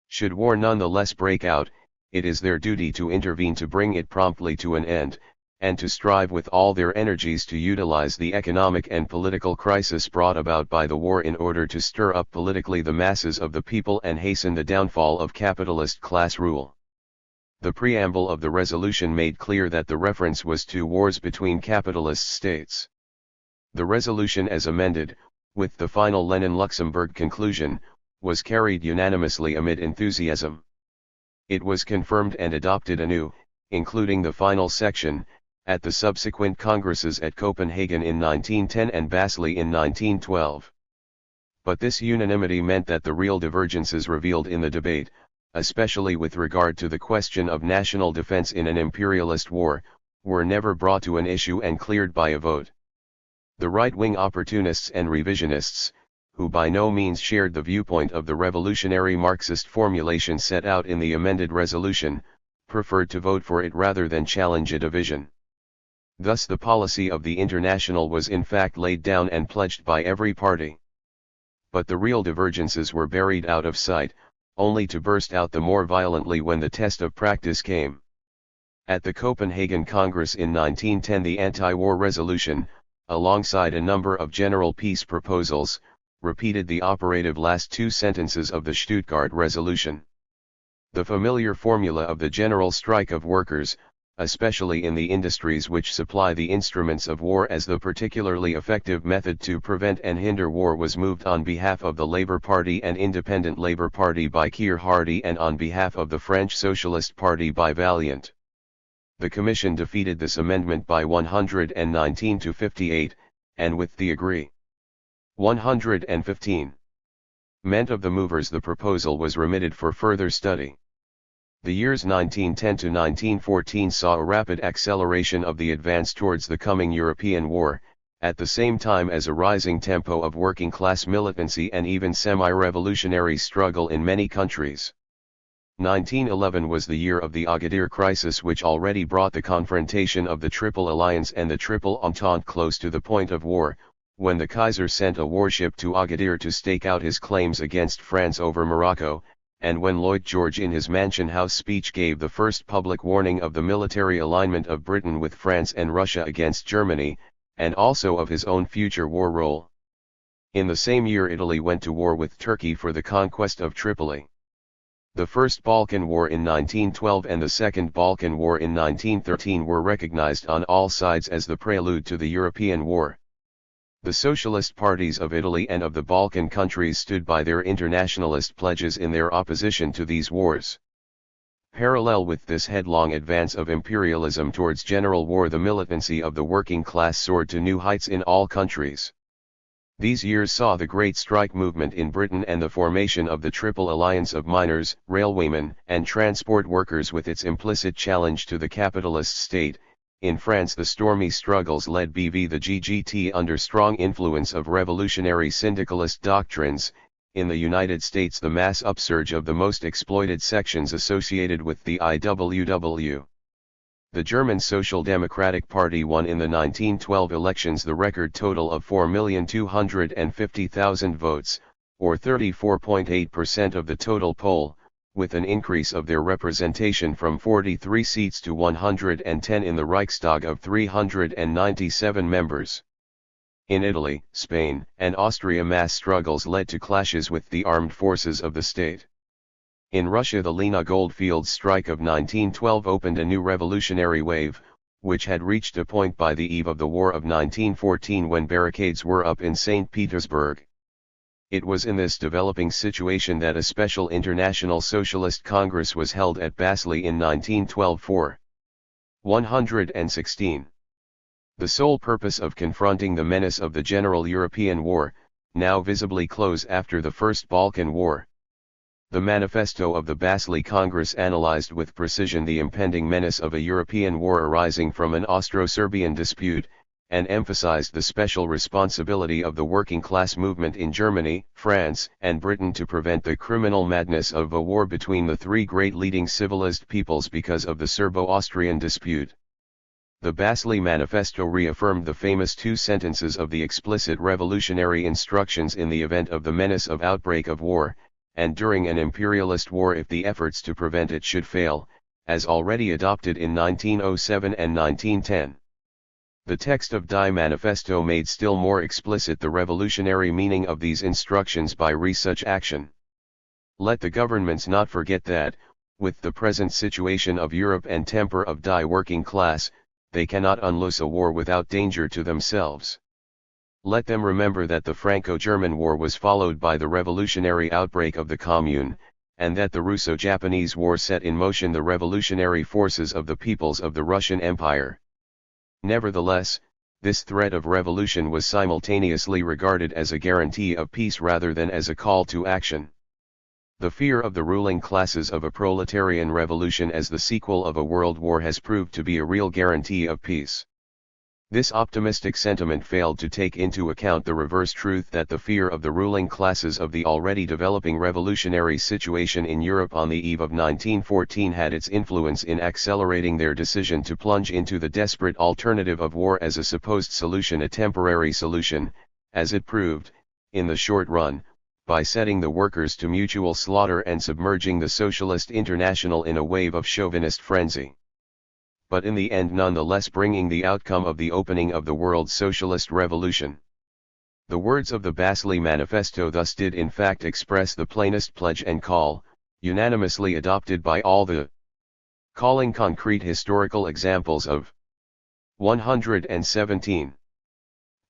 Should war nonetheless break out, it is their duty to intervene to bring it promptly to an end, and to strive with all their energies to utilize the economic and political crisis brought about by the war in order to stir up politically the masses of the people and hasten the downfall of capitalist class rule. The preamble of the resolution made clear that the reference was to wars between capitalist states. The resolution as amended, with the final Lenin-Luxemburg conclusion, was carried unanimously amid enthusiasm. It was confirmed and adopted anew, including the final section, at the subsequent congresses at Copenhagen in 1910 and Basel in 1912. But this unanimity meant that the real divergences revealed in the debate, especially with regard to the question of national defense in an imperialist war, were never brought to an issue and cleared by a vote. The right-wing opportunists and revisionists, who by no means shared the viewpoint of the revolutionary Marxist formulation set out in the amended resolution, preferred to vote for it rather than challenge a division. Thus the policy of the International was in fact laid down and pledged by every party. But the real divergences were buried out of sight, only to burst out the more violently when the test of practice came. At the Copenhagen Congress in 1910 the anti-war resolution, alongside a number of general peace proposals, repeated the operative last two sentences of the Stuttgart resolution. The familiar formula of the general strike of workers, especially in the industries which supply the instruments of war as the particularly effective method to prevent and hinder war, was moved on behalf of the Labour Party and Independent Labour Party by Keir Hardie and on behalf of the French Socialist Party by Vaillant. The Commission defeated this amendment by 119 to 58, and with the agree 115 meant of the movers the proposal was remitted for further study. The years 1910 to 1914 saw a rapid acceleration of the advance towards the coming European war, at the same time as a rising tempo of working-class militancy and even semi-revolutionary struggle in many countries. 1911 was the year of the Agadir crisis, which already brought the confrontation of the Triple Alliance and the Triple Entente close to the point of war, when the Kaiser sent a warship to Agadir to stake out his claims against France over Morocco, and when Lloyd George in his Mansion House speech gave the first public warning of the military alignment of Britain with France and Russia against Germany, and also of his own future war role. In the same year Italy went to war with Turkey for the conquest of Tripoli. The First Balkan War in 1912 and the Second Balkan War in 1913 were recognized on all sides as the prelude to the European War. The socialist parties of Italy and of the Balkan countries stood by their internationalist pledges in their opposition to these wars. Parallel with this headlong advance of imperialism towards general war, the militancy of the working class soared to new heights in all countries. These years saw the great strike movement in Britain and the formation of the Triple Alliance of miners, railwaymen, and transport workers with its implicit challenge to the capitalist state. In France the stormy struggles led by the GGT under strong influence of revolutionary syndicalist doctrines. In the United States the mass upsurge of the most exploited sections associated with the IWW. The German Social Democratic Party won in the 1912 elections the record total of 4,250,000 votes, or 34.8% of the total poll, with an increase of their representation from 43 seats to 110 in the Reichstag of 397 members. In Italy, Spain, and Austria mass struggles led to clashes with the armed forces of the state. In Russia the Lena Goldfields strike of 1912 opened a new revolutionary wave, which had reached a point by the eve of the War of 1914 when barricades were up in St. Petersburg. It was in this developing situation that a special International Socialist Congress was held at Basel in 1912 for 116. The sole purpose of confronting the menace of the general European war, now visibly close after the First Balkan War. The manifesto of the Basel Congress analyzed with precision the impending menace of a European war arising from an Austro-Serbian dispute, and emphasized the special responsibility of the working class movement in Germany, France, and Britain to prevent the criminal madness of a war between the three great leading civilized peoples because of the Serbo-Austrian dispute. The Basel Manifesto reaffirmed the famous two sentences of the explicit revolutionary instructions in the event of the menace of outbreak of war, and during an imperialist war if the efforts to prevent it should fail, as already adopted in 1907 and 1910. The text of Die Manifesto made still more explicit the revolutionary meaning of these instructions by such action. Let the governments not forget that, with the present situation of Europe and temper of Die working class, they cannot unloose a war without danger to themselves. Let them remember that the Franco-German War was followed by the revolutionary outbreak of the Commune, and that the Russo-Japanese War set in motion the revolutionary forces of the peoples of the Russian Empire. Nevertheless, this threat of revolution was simultaneously regarded as a guarantee of peace rather than as a call to action. The fear of the ruling classes of a proletarian revolution as the sequel of a world war has proved to be a real guarantee of peace. This optimistic sentiment failed to take into account the reverse truth that the fear of the ruling classes of the already developing revolutionary situation in Europe on the eve of 1914 had its influence in accelerating their decision to plunge into the desperate alternative of war as a supposed solution, a temporary solution, as it proved, in the short run, by setting the workers to mutual slaughter and submerging the Socialist International in a wave of chauvinist frenzy. But in the end nonetheless bringing the outcome of the opening of the world socialist revolution. The words of the Basel Manifesto thus did in fact express the plainest pledge and call, unanimously adopted by all the calling concrete historical examples of 117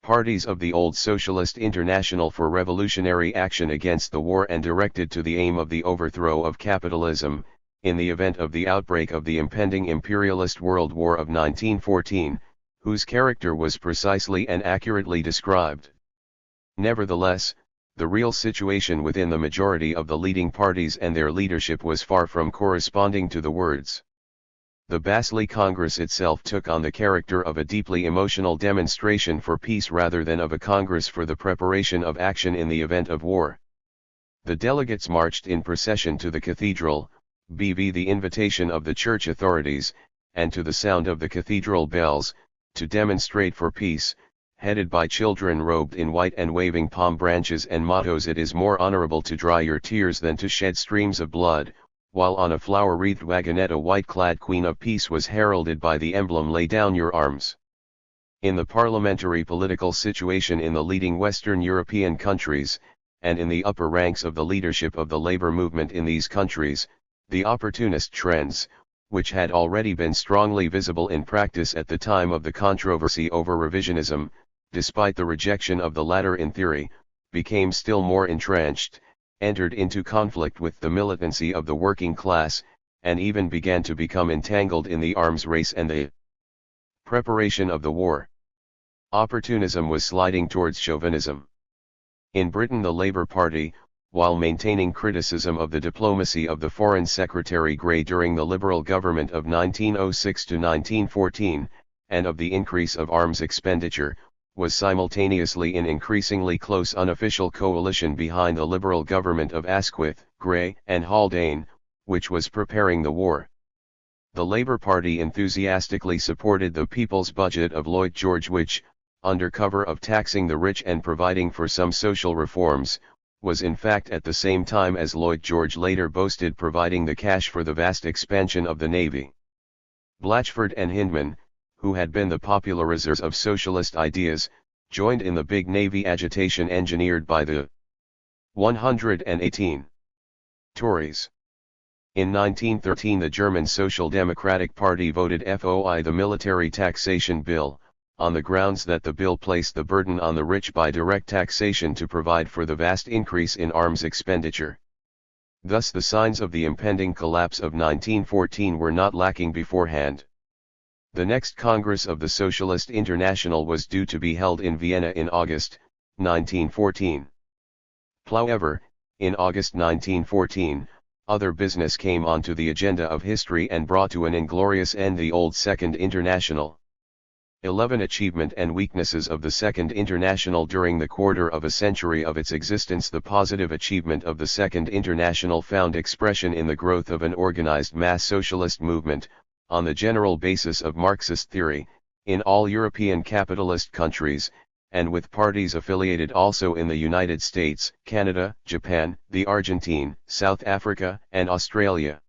parties of the old Socialist International for revolutionary action against the war and directed to the aim of the overthrow of capitalism, in the event of the outbreak of the impending imperialist World War of 1914, whose character was precisely and accurately described. Nevertheless, the real situation within the majority of the leading parties and their leadership was far from corresponding to the words. The Basel Congress itself took on the character of a deeply emotional demonstration for peace rather than of a congress for the preparation of action in the event of war. The delegates marched in procession to the cathedral, bv the invitation of the church authorities, and to the sound of the cathedral bells, to demonstrate for peace, headed by children robed in white and waving palm branches and mottos: "It is more honorable to dry your tears than to shed streams of blood," while on a flower-wreathed wagonette a white-clad Queen of Peace was heralded by the emblem "Lay down your arms." In the parliamentary political situation in the leading Western European countries, and in the upper ranks of the leadership of the labor movement in these countries, the opportunist trends, which had already been strongly visible in practice at the time of the controversy over revisionism, despite the rejection of the latter in theory, became still more entrenched, entered into conflict with the militancy of the working class, and even began to become entangled in the arms race and the preparation of the war. Opportunism was sliding towards chauvinism. In Britain the Labour Party, while maintaining criticism of the diplomacy of the Foreign Secretary Grey during the Liberal government of 1906 to 1914, and of the increase of arms expenditure, was simultaneously in increasingly close unofficial coalition behind the Liberal government of Asquith, Grey, and Haldane, which was preparing the war. The Labour Party enthusiastically supported the People's Budget of Lloyd George, which, under cover of taxing the rich and providing for some social reforms, was in fact at the same time as Lloyd George later boasted providing the cash for the vast expansion of the Navy. Blatchford and Hindman, who had been the popularizers of socialist ideas, joined in the big Navy agitation engineered by the 118 Tories. In 1913 the German Social Democratic Party voted FOI the military taxation bill, on the grounds that the bill placed the burden on the rich by direct taxation to provide for the vast increase in arms expenditure. Thus the signs of the impending collapse of 1914 were not lacking beforehand. The next Congress of the Socialist International was due to be held in Vienna in August, 1914. However, in August 1914, other business came onto the agenda of history and brought to an inglorious end the old Second International. 11 Achievement and weaknesses of the Second International. During the quarter of a century of its existence, the positive achievement of the Second International found expression in the growth of an organized mass socialist movement, on the general basis of Marxist theory, in all European capitalist countries, and with parties affiliated also in the United States, Canada, Japan, the Argentine, South Africa, and Australia.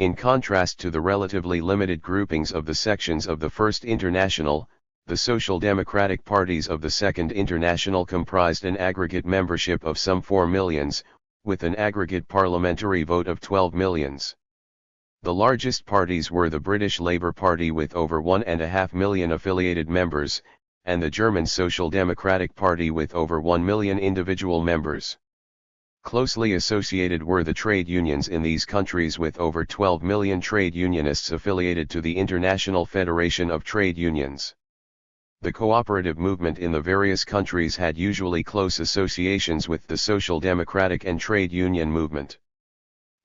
In contrast to the relatively limited groupings of the sections of the First International, the Social Democratic parties of the Second International comprised an aggregate membership of some 4 millions, with an aggregate parliamentary vote of 12 millions. The largest parties were the British Labour Party with over 1.5 million affiliated members, and the German Social Democratic Party with over 1 million individual members. Closely associated were the trade unions in these countries with over 12 million trade unionists affiliated to the International Federation of Trade Unions. The cooperative movement in the various countries had usually close associations with the Social Democratic and Trade Union movement.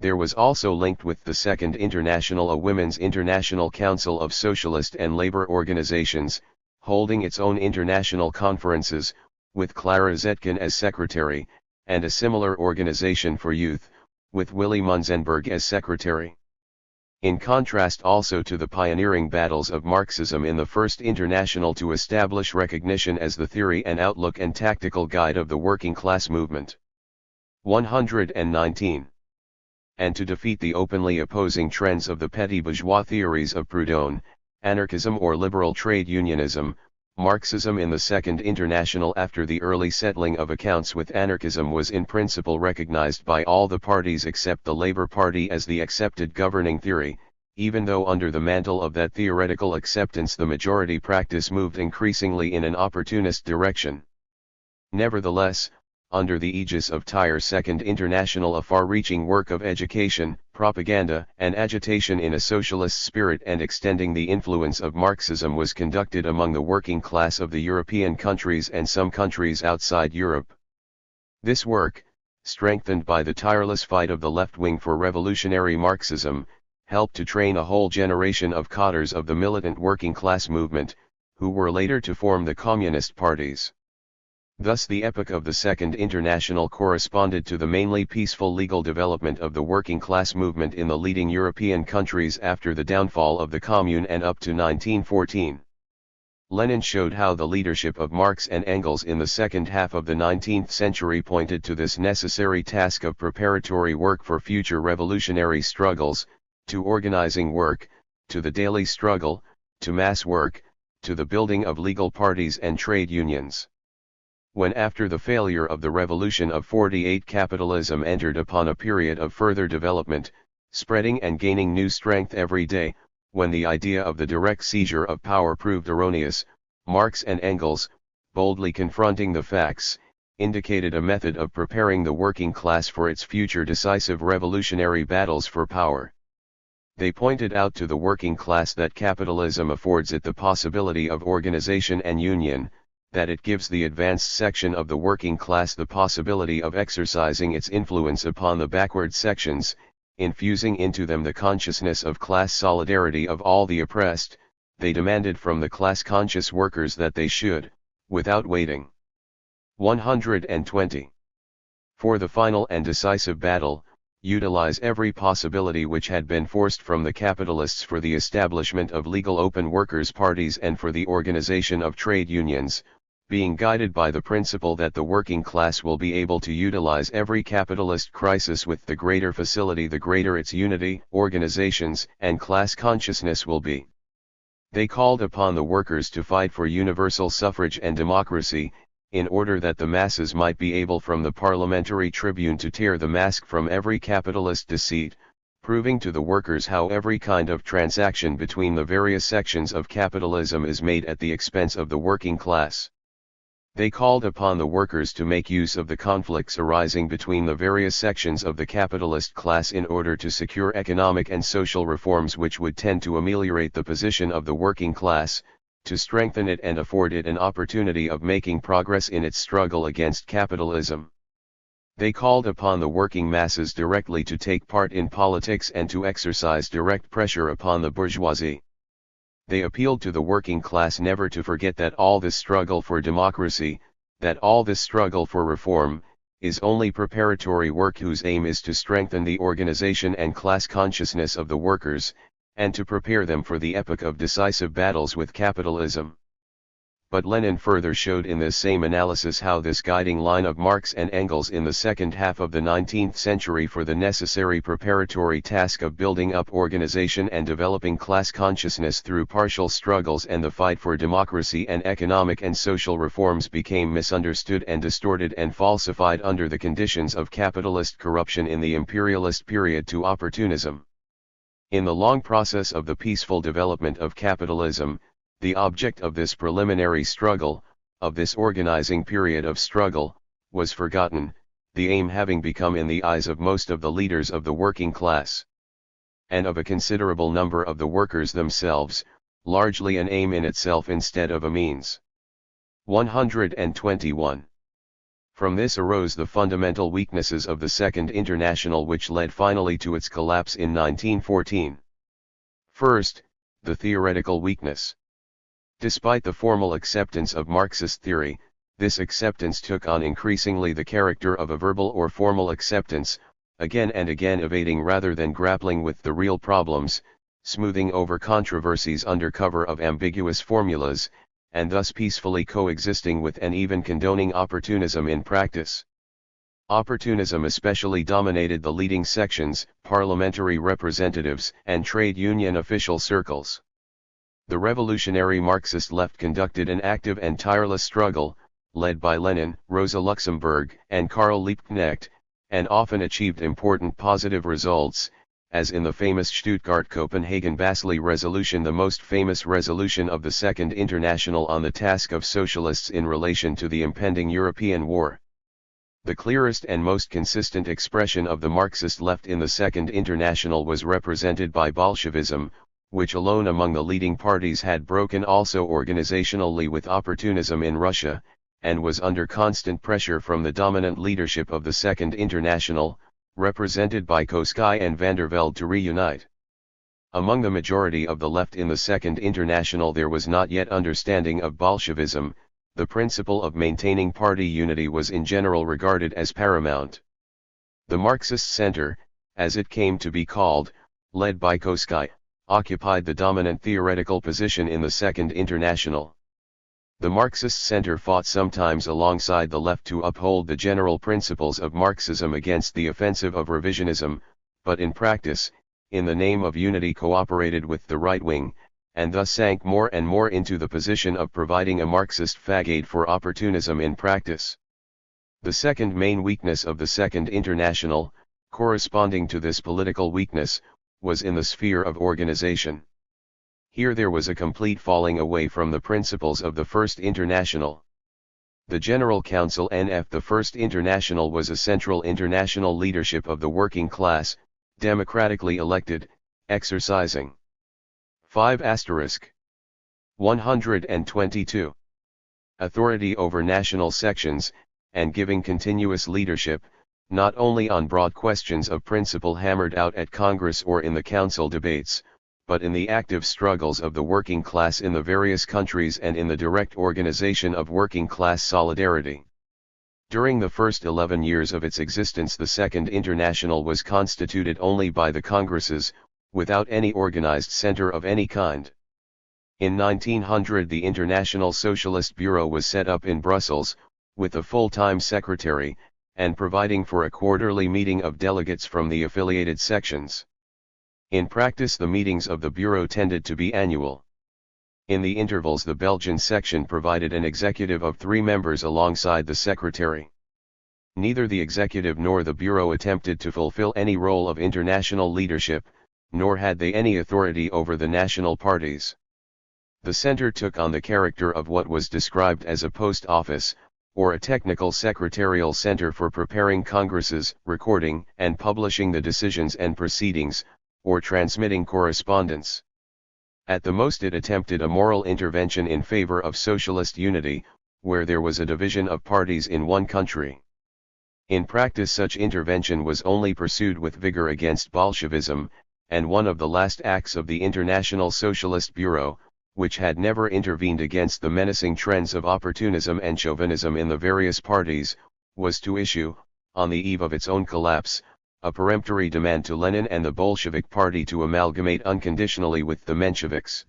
There was also linked with the Second International a Women's International Council of Socialist and Labor Organizations, holding its own international conferences, with Clara Zetkin as secretary, and a similar organization for youth, with Willy Munzenberg as secretary. In contrast also to the pioneering battles of Marxism in the First International to establish recognition as the theory and outlook and tactical guide of the working class movement. 119. And to defeat the openly opposing trends of the petty bourgeois theories of Proudhon, anarchism or liberal trade unionism, Marxism in the Second International after the early settling of accounts with anarchism was in principle recognized by all the parties except the Labour Party as the accepted governing theory, even though under the mantle of that theoretical acceptance the majority practice moved increasingly in an opportunist direction. Nevertheless, under the aegis of THIRD Second International a far-reaching work of education, propaganda and agitation in a socialist spirit and extending the influence of Marxism was conducted among the working class of the European countries and some countries outside Europe. This work, strengthened by the tireless fight of the left wing for revolutionary Marxism, helped to train a whole generation of cadres of the militant working class movement, who were later to form the communist parties. Thus the epoch of the Second International corresponded to the mainly peaceful legal development of the working class movement in the leading European countries after the downfall of the Commune and up to 1914. Lenin showed how the leadership of Marx and Engels in the second half of the 19th century pointed to this necessary task of preparatory work for future revolutionary struggles, to organizing work, to the daily struggle, to mass work, to the building of legal parties and trade unions. When after the failure of the Revolution of 48 capitalism entered upon a period of further development, spreading and gaining new strength every day, when the idea of the direct seizure of power proved erroneous, Marx and Engels, boldly confronting the facts, indicated a method of preparing the working class for its future decisive revolutionary battles for power. They pointed out to the working class that capitalism affords it the possibility of organization and union, that it gives the advanced section of the working class the possibility of exercising its influence upon the backward sections, infusing into them the consciousness of class solidarity of all the oppressed. They demanded from the class-conscious workers that they should, without waiting. 120. For the final and decisive battle, utilize every possibility which had been forced from the capitalists for the establishment of legal open workers' parties and for the organization of trade unions, being guided by the principle that the working class will be able to utilize every capitalist crisis with the greater facility the greater its unity, organizations, and class consciousness will be. They called upon the workers to fight for universal suffrage and democracy, in order that the masses might be able from the parliamentary tribune to tear the mask from every capitalist deceit, proving to the workers how every kind of transaction between the various sections of capitalism is made at the expense of the working class. They called upon the workers to make use of the conflicts arising between the various sections of the capitalist class in order to secure economic and social reforms which would tend to ameliorate the position of the working class, to strengthen it and afford it an opportunity of making progress in its struggle against capitalism. They called upon the working masses directly to take part in politics and to exercise direct pressure upon the bourgeoisie. They appealed to the working class never to forget that all this struggle for democracy, that all this struggle for reform, is only preparatory work whose aim is to strengthen the organization and class consciousness of the workers, and to prepare them for the epoch of decisive battles with capitalism. But Lenin further showed in this same analysis how this guiding line of Marx and Engels in the second half of the 19th century for the necessary preparatory task of building up organization and developing class consciousness through partial struggles and the fight for democracy and economic and social reforms became misunderstood and distorted and falsified under the conditions of capitalist corruption in the imperialist period to opportunism. In the long process of the peaceful development of capitalism, the object of this preliminary struggle, of this organizing period of struggle, was forgotten, the aim having become in the eyes of most of the leaders of the working class, and of a considerable number of the workers themselves, largely an aim in itself instead of a means. 121. From this arose the fundamental weaknesses of the Second International which led finally to its collapse in 1914. First, the theoretical weakness. Despite the formal acceptance of Marxist theory, this acceptance took on increasingly the character of a verbal or formal acceptance, again and again evading rather than grappling with the real problems, smoothing over controversies under cover of ambiguous formulas, and thus peacefully coexisting with and even condoning opportunism in practice. Opportunism especially dominated the leading sections, parliamentary representatives, and trade union official circles. The revolutionary Marxist left conducted an active and tireless struggle, led by Lenin, Rosa Luxemburg, and Karl Liebknecht, and often achieved important positive results, as in the famous Stuttgart-Copenhagen-Basel resolution, the most famous resolution of the Second International on the task of socialists in relation to the impending European war. The clearest and most consistent expression of the Marxist left in the Second International was represented by Bolshevism, which alone among the leading parties had broken also organizationally with opportunism in Russia, and was under constant pressure from the dominant leadership of the Second International, represented by Koski and van der Velde, to reunite. Among the majority of the left in the Second International there was not yet understanding of Bolshevism. The principle of maintaining party unity was in general regarded as paramount. The Marxist Center, as it came to be called, led by Koski, occupied the dominant theoretical position in the Second International. The Marxist Center fought sometimes alongside the left to uphold the general principles of Marxism against the offensive of revisionism, but in practice, in the name of unity cooperated with the right wing, and thus sank more and more into the position of providing a Marxist fag-aid for opportunism in practice. The second main weakness of the Second International, corresponding to this political weakness, was in the sphere of organization. Here there was a complete falling away from the principles of the First International. The General Council NF, the First International, was a central international leadership of the working class, democratically elected, exercising 122 authority over national sections, and giving continuous leadership, not only on broad questions of principle hammered out at Congress or in the Council debates, but in the active struggles of the working class in the various countries and in the direct organization of working class solidarity. During the first 11 years of its existence, the Second International was constituted only by the Congresses, without any organized center of any kind. In 1900 the International Socialist Bureau was set up in Brussels, with a full-time secretary, and providing for a quarterly meeting of delegates from the affiliated sections. In practice the meetings of the Bureau tended to be annual. In the intervals the Belgian section provided an executive of 3 members alongside the secretary. Neither the executive nor the Bureau attempted to fulfill any role of international leadership, nor had they any authority over the national parties. The center took on the character of what was described as a post office, or a technical secretarial center for preparing congresses, recording and publishing the decisions and proceedings, or transmitting correspondence. At the most it attempted a moral intervention in favor of socialist unity, where there was a division of parties in one country. In practice such intervention was only pursued with vigor against Bolshevism, and one of the last acts of the International Socialist Bureau, which had never intervened against the menacing trends of opportunism and chauvinism in the various parties, was to issue, on the eve of its own collapse, a peremptory demand to Lenin and the Bolshevik Party to amalgamate unconditionally with the Mensheviks.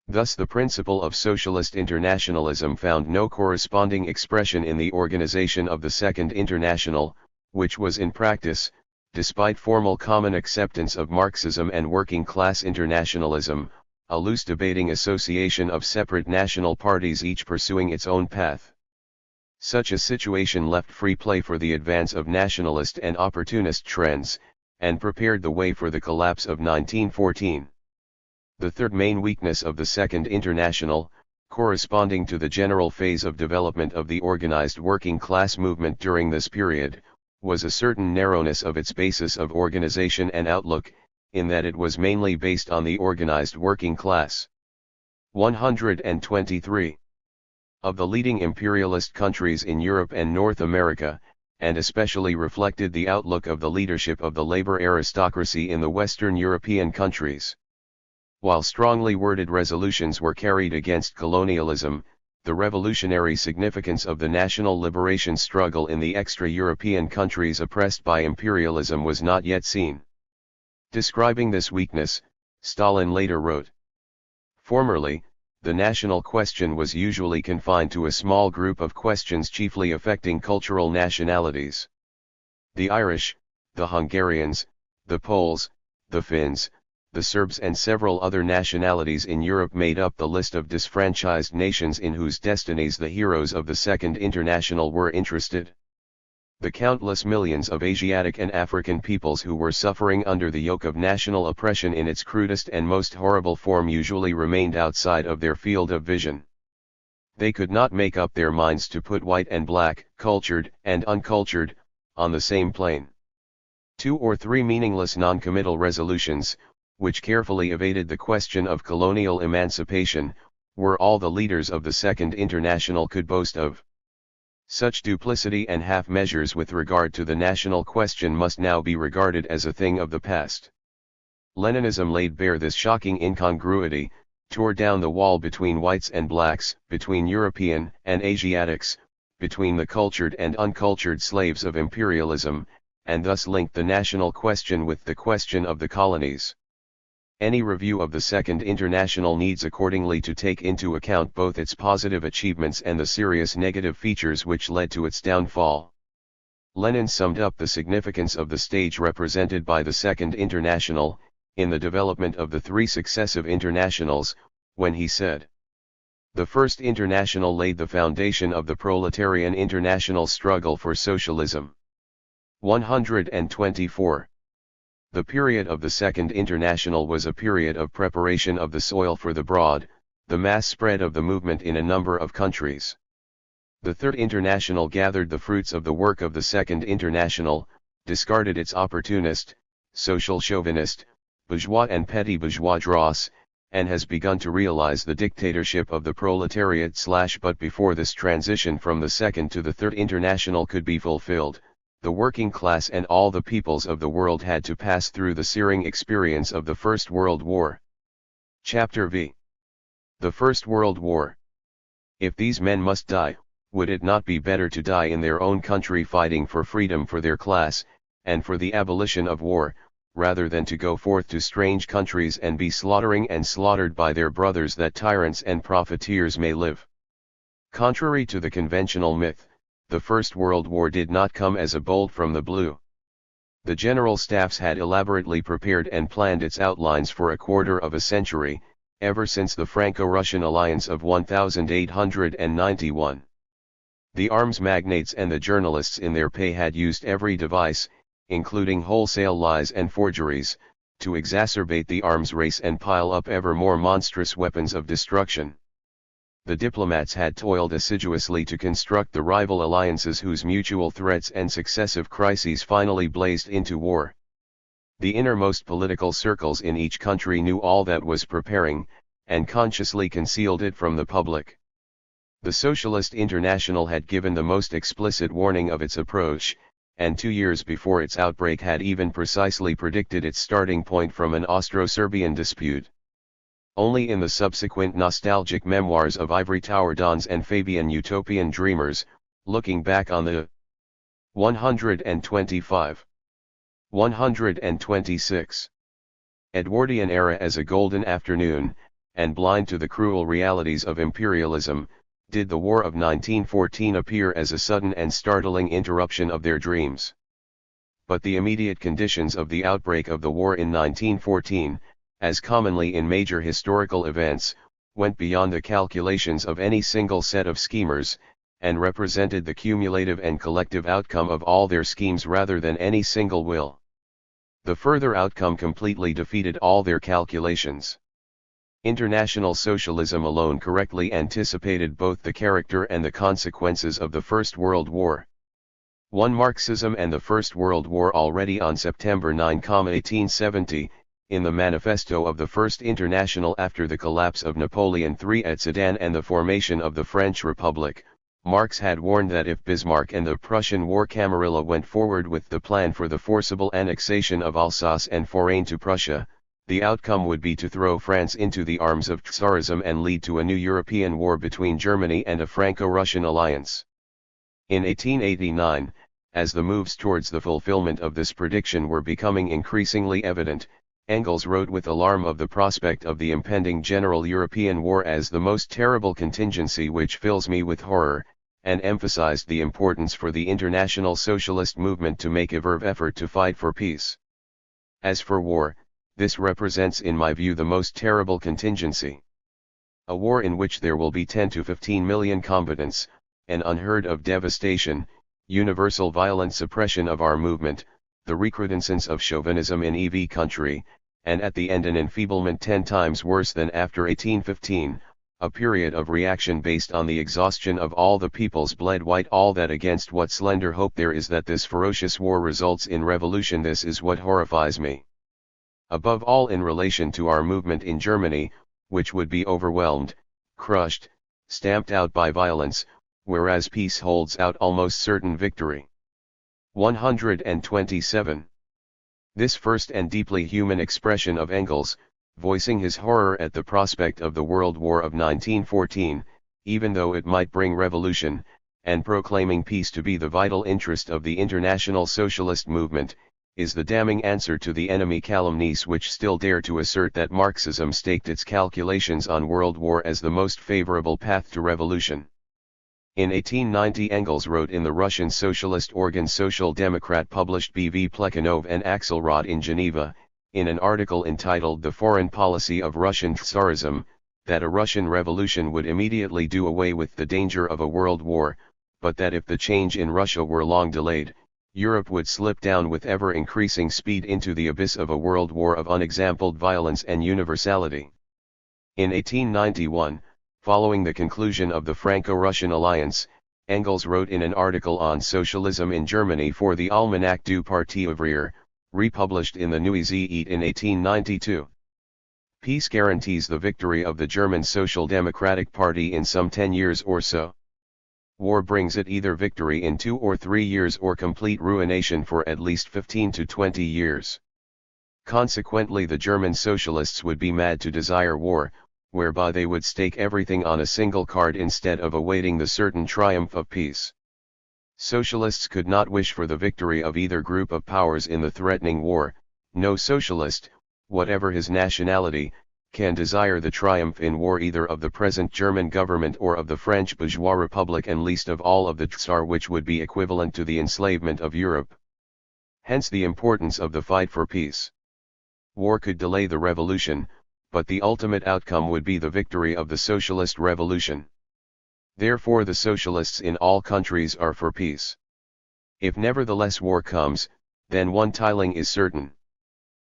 Thus the principle of socialist internationalism found no corresponding expression in the organization of the Second International, which was in practice, despite formal common acceptance of Marxism and working-class internationalism, a loose debating association of separate national parties each pursuing its own path. Such a situation left free play for the advance of nationalist and opportunist trends, and prepared the way for the collapse of 1914. The third main weakness of the Second International, corresponding to the general phase of development of the organized working class movement during this period, was a certain narrowness of its basis of organization and outlook, in that it was mainly based on the organized working class. 123. Of the leading imperialist countries in Europe and North America, and especially reflected the outlook of the leadership of the labor aristocracy in the Western European countries. While strongly worded resolutions were carried against colonialism, the revolutionary significance of the national liberation struggle in the extra-European countries oppressed by imperialism was not yet seen. Describing this weakness, Stalin later wrote, "Formerly, the national question was usually confined to a small group of questions chiefly affecting cultural nationalities. The Irish, the Hungarians, the Poles, the Finns, the Serbs and several other nationalities in Europe made up the list of disfranchised nations in whose destinies the heroes of the Second International were interested. The countless millions of Asiatic and African peoples who were suffering under the yoke of national oppression in its crudest and most horrible form usually remained outside of their field of vision. They could not make up their minds to put white and black, cultured and uncultured, on the same plane. 2 or 3 meaningless non-committal resolutions, which carefully evaded the question of colonial emancipation, were all the leaders of the Second International could boast of. Such duplicity and half-measures with regard to the national question must now be regarded as a thing of the past. Leninism laid bare this shocking incongruity, tore down the wall between whites and blacks, between European and Asiatics, between the cultured and uncultured slaves of imperialism, and thus linked the national question with the question of the colonies. Any review of the Second International needs accordingly to take into account both its positive achievements and the serious negative features which led to its downfall. Lenin summed up the significance of the stage represented by the Second International, in the development of the 3 successive internationals, when he said, "The First International laid the foundation of the proletarian international struggle for socialism." 124. The period of the Second International was a period of preparation of the soil for the broad, the mass spread of the movement in a number of countries. The Third International gathered the fruits of the work of the Second International, discarded its opportunist, social chauvinist, bourgeois and petty bourgeois dross, and has begun to realize the dictatorship of the proletariat. But before this transition from the Second to the Third International could be fulfilled, the working class and all the peoples of the world had to pass through the searing experience of the First World War. Chapter V. The First World War. If these men must die, would it not be better to die in their own country fighting for freedom for their class, and for the abolition of war, rather than to go forth to strange countries and be slaughtering and slaughtered by their brothers that tyrants and profiteers may live? Contrary to the conventional myth, the First World War did not come as a bolt from the blue. The general staffs had elaborately prepared and planned its outlines for a quarter of a century, ever since the Franco-Russian alliance of 1891. The arms magnates and the journalists in their pay had used every device, including wholesale lies and forgeries, to exacerbate the arms race and pile up ever more monstrous weapons of destruction. The diplomats had toiled assiduously to construct the rival alliances whose mutual threats and successive crises finally blazed into war. The innermost political circles in each country knew all that was preparing, and consciously concealed it from the public. The Socialist International had given the most explicit warning of its approach, and 2 years before its outbreak had even precisely predicted its starting point from an Austro-Serbian dispute. Only in the subsequent nostalgic memoirs of Ivory Tower Dons and Fabian utopian dreamers, looking back on the 125, 126 Edwardian era as a golden afternoon, and blind to the cruel realities of imperialism, did the War of 1914 appear as a sudden and startling interruption of their dreams. But the immediate conditions of the outbreak of the war in 1914, as commonly in major historical events, went beyond the calculations of any single set of schemers, and represented the cumulative and collective outcome of all their schemes rather than any single will. The further outcome completely defeated all their calculations. International socialism alone correctly anticipated both the character and the consequences of the First World War. 1. Marxism and the First World War. Already on September 9, 1870, in the manifesto of the First International after the collapse of Napoleon III at Sedan and the formation of the French Republic, Marx had warned that if Bismarck and the Prussian war camarilla went forward with the plan for the forcible annexation of Alsace and Lorraine to Prussia, the outcome would be to throw France into the arms of Tsarism and lead to a new European war between Germany and a Franco-Russian alliance. In 1889, as the moves towards the fulfillment of this prediction were becoming increasingly evident, Engels wrote with alarm of the prospect of the impending general European war as the most terrible contingency which fills me with horror, and emphasized the importance for the international socialist movement to make a verve effort to fight for peace. As for war, this represents in my view the most terrible contingency. A war in which there will be 10 to 15 million combatants, an unheard of devastation, universal violent suppression of our movement, the recrudescence of chauvinism in EV country, and at the end an enfeeblement 10 times worse than after 1815, a period of reaction based on the exhaustion of all the people's bled white, all that against what slender hope there is that this ferocious war results in revolution. This is what horrifies me. Above all in relation to our movement in Germany, which would be overwhelmed, crushed, stamped out by violence, whereas peace holds out almost certain victory. 127. This first and deeply human expression of Engels, voicing his horror at the prospect of the World War of 1914, even though it might bring revolution, and proclaiming peace to be the vital interest of the international socialist movement, is the damning answer to the enemy calumnies which still dare to assert that Marxism staked its calculations on world war as the most favorable path to revolution. In 1890 Engels wrote in the Russian socialist organ Social Democrat published B.V. Plekhanov and Axelrod in Geneva, in an article entitled The Foreign Policy of Russian Tsarism, that a Russian revolution would immediately do away with the danger of a world war, but that if the change in Russia were long delayed, Europe would slip down with ever-increasing speed into the abyss of a world war of unexampled violence and universality. In 1891, following the conclusion of the Franco-Russian alliance, Engels wrote in an article on socialism in Germany for the Almanach du Parti Ouvrier, republished in the Neue Zeit in 1892. Peace guarantees the victory of the German Social Democratic Party in some 10 years or so. War brings it either victory in 2 or 3 years or complete ruination for at least 15 to 20 years. Consequently, the German socialists would be mad to desire war, whereby they would stake everything on a single card instead of awaiting the certain triumph of peace. Socialists could not wish for the victory of either group of powers in the threatening war. No socialist, whatever his nationality, can desire the triumph in war either of the present German government or of the French bourgeois republic, and least of all of the Tsar, which would be equivalent to the enslavement of Europe. Hence the importance of the fight for peace. War could delay the revolution, but the ultimate outcome would be the victory of the socialist revolution. Therefore the socialists in all countries are for peace. If nevertheless war comes, then one tiling is certain.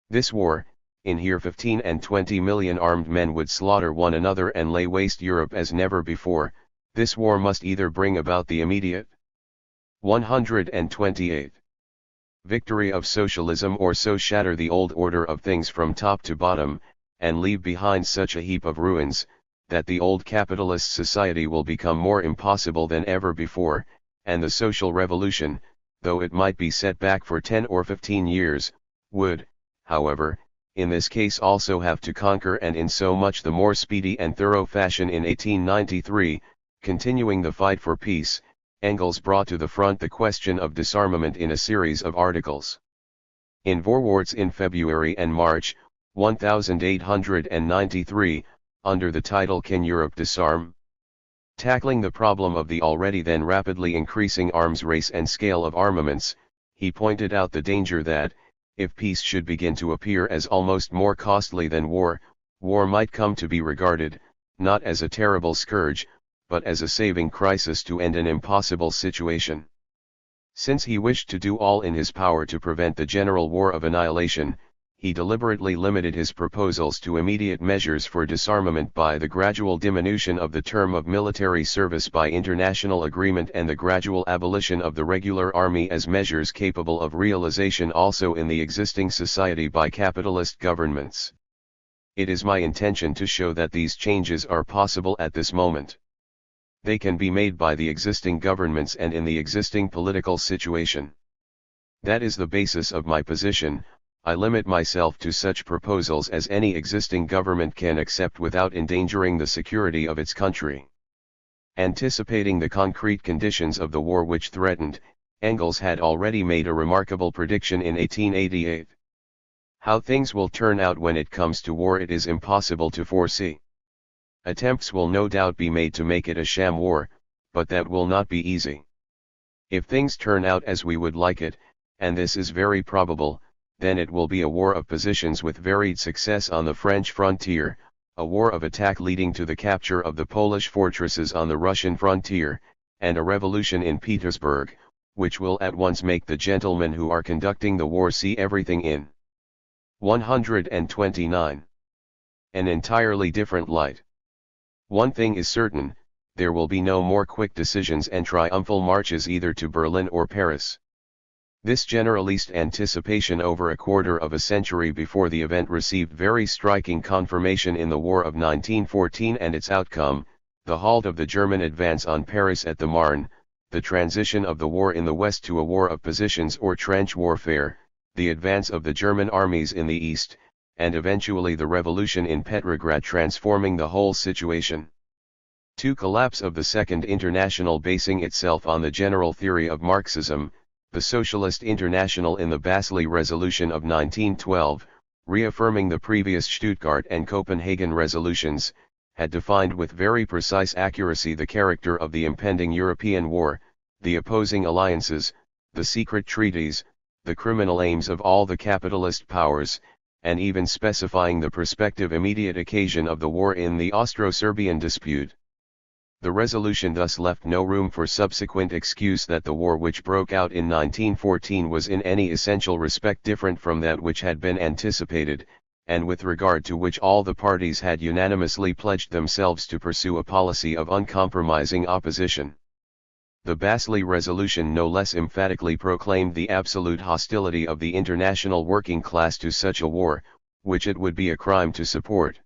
This war, in here 15 and 20 million armed men would slaughter one another and lay waste Europe as never before. This war must either bring about the immediate 128 victory of socialism, or so shatter the old order of things from top to bottom, and leave behind such a heap of ruins, that the old capitalist society will become more impossible than ever before, and the social revolution, though it might be set back for 10 or 15 years, would, however, in this case also have to conquer, and in so much the more speedy and thorough fashion in 1893, continuing the fight for peace, Engels brought to the front the question of disarmament in a series of articles. In Voorwaarts in February and March, 1893, under the title Can Europe Disarm? Tackling the problem of the already then rapidly increasing arms race and scale of armaments, he pointed out the danger that, if peace should begin to appear as almost more costly than war, war might come to be regarded, not as a terrible scourge, but as a saving crisis to end an impossible situation. Since he wished to do all in his power to prevent the general war of annihilation, he deliberately limited his proposals to immediate measures for disarmament by the gradual diminution of the term of military service by international agreement and the gradual abolition of the regular army as measures capable of realization also in the existing society by capitalist governments. It is my intention to show that these changes are possible at this moment. They can be made by the existing governments and in the existing political situation. That is the basis of my position. I limit myself to such proposals as any existing government can accept without endangering the security of its country. Anticipating the concrete conditions of the war which threatened, Engels had already made a remarkable prediction in 1888. How things will turn out when it comes to war it is impossible to foresee. Attempts will no doubt be made to make it a sham war, but that will not be easy. If things turn out as we would like it, and this is very probable, then it will be a war of positions with varied success on the French frontier, a war of attack leading to the capture of the Polish fortresses on the Russian frontier, and a revolution in Petersburg, which will at once make the gentlemen who are conducting the war see everything in 129. An entirely different light. One thing is certain, there will be no more quick decisions and triumphal marches either to Berlin or Paris. This generalist anticipation over a quarter of a century before the event received very striking confirmation in the War of 1914 and its outcome, the halt of the German advance on Paris at the Marne, the transition of the war in the West to a war of positions or trench warfare, the advance of the German armies in the East, and eventually the revolution in Petrograd transforming the whole situation. To collapse of the Second International basing itself on the general theory of Marxism, the Socialist International in the Basel Resolution of 1912, reaffirming the previous Stuttgart and Copenhagen resolutions, had defined with very precise accuracy the character of the impending European war, the opposing alliances, the secret treaties, the criminal aims of all the capitalist powers, and even specifying the prospective immediate occasion of the war in the Austro-Serbian dispute. The resolution thus left no room for subsequent excuse that the war which broke out in 1914 was in any essential respect different from that which had been anticipated, and with regard to which all the parties had unanimously pledged themselves to pursue a policy of uncompromising opposition. The Basel resolution no less emphatically proclaimed the absolute hostility of the international working class to such a war, which it would be a crime to support.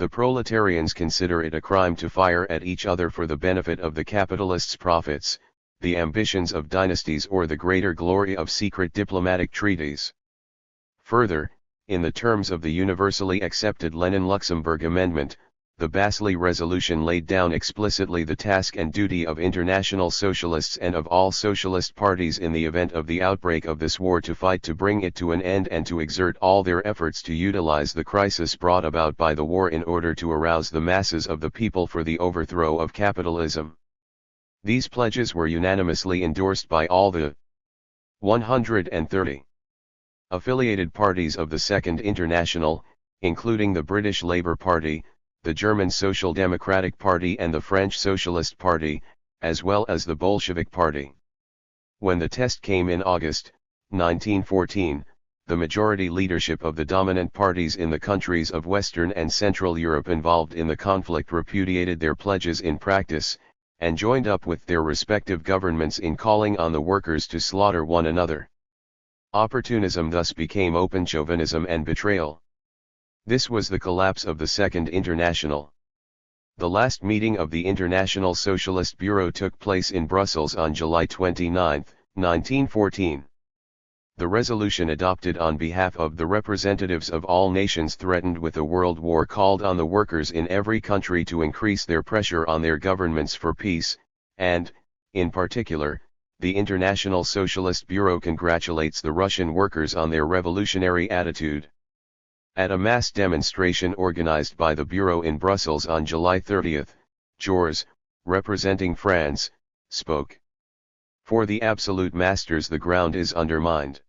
The proletarians consider it a crime to fire at each other for the benefit of the capitalists' profits, the ambitions of dynasties or the greater glory of secret diplomatic treaties. Further, in the terms of the universally accepted Lenin-Luxemburg Amendment, the Basel resolution laid down explicitly the task and duty of international socialists and of all socialist parties in the event of the outbreak of this war to fight to bring it to an end and to exert all their efforts to utilize the crisis brought about by the war in order to arouse the masses of the people for the overthrow of capitalism. These pledges were unanimously endorsed by all the 130 affiliated parties of the Second International, including the British Labour Party, the German Social Democratic Party and the French Socialist Party, as well as the Bolshevik Party. When the test came in August 1914, the majority leadership of the dominant parties in the countries of Western and Central Europe involved in the conflict repudiated their pledges in practice, and joined up with their respective governments in calling on the workers to slaughter one another. Opportunism thus became open chauvinism and betrayal. This was the collapse of the Second International. The last meeting of the International Socialist Bureau took place in Brussels on July 29, 1914. The resolution adopted on behalf of the representatives of all nations threatened with a world war called on the workers in every country to increase their pressure on their governments for peace, and, in particular, the International Socialist Bureau congratulates the Russian workers on their revolutionary attitude. At a mass demonstration organized by the Bureau in Brussels on July 30, Jors, representing France, spoke. For the absolute masters the ground is undermined.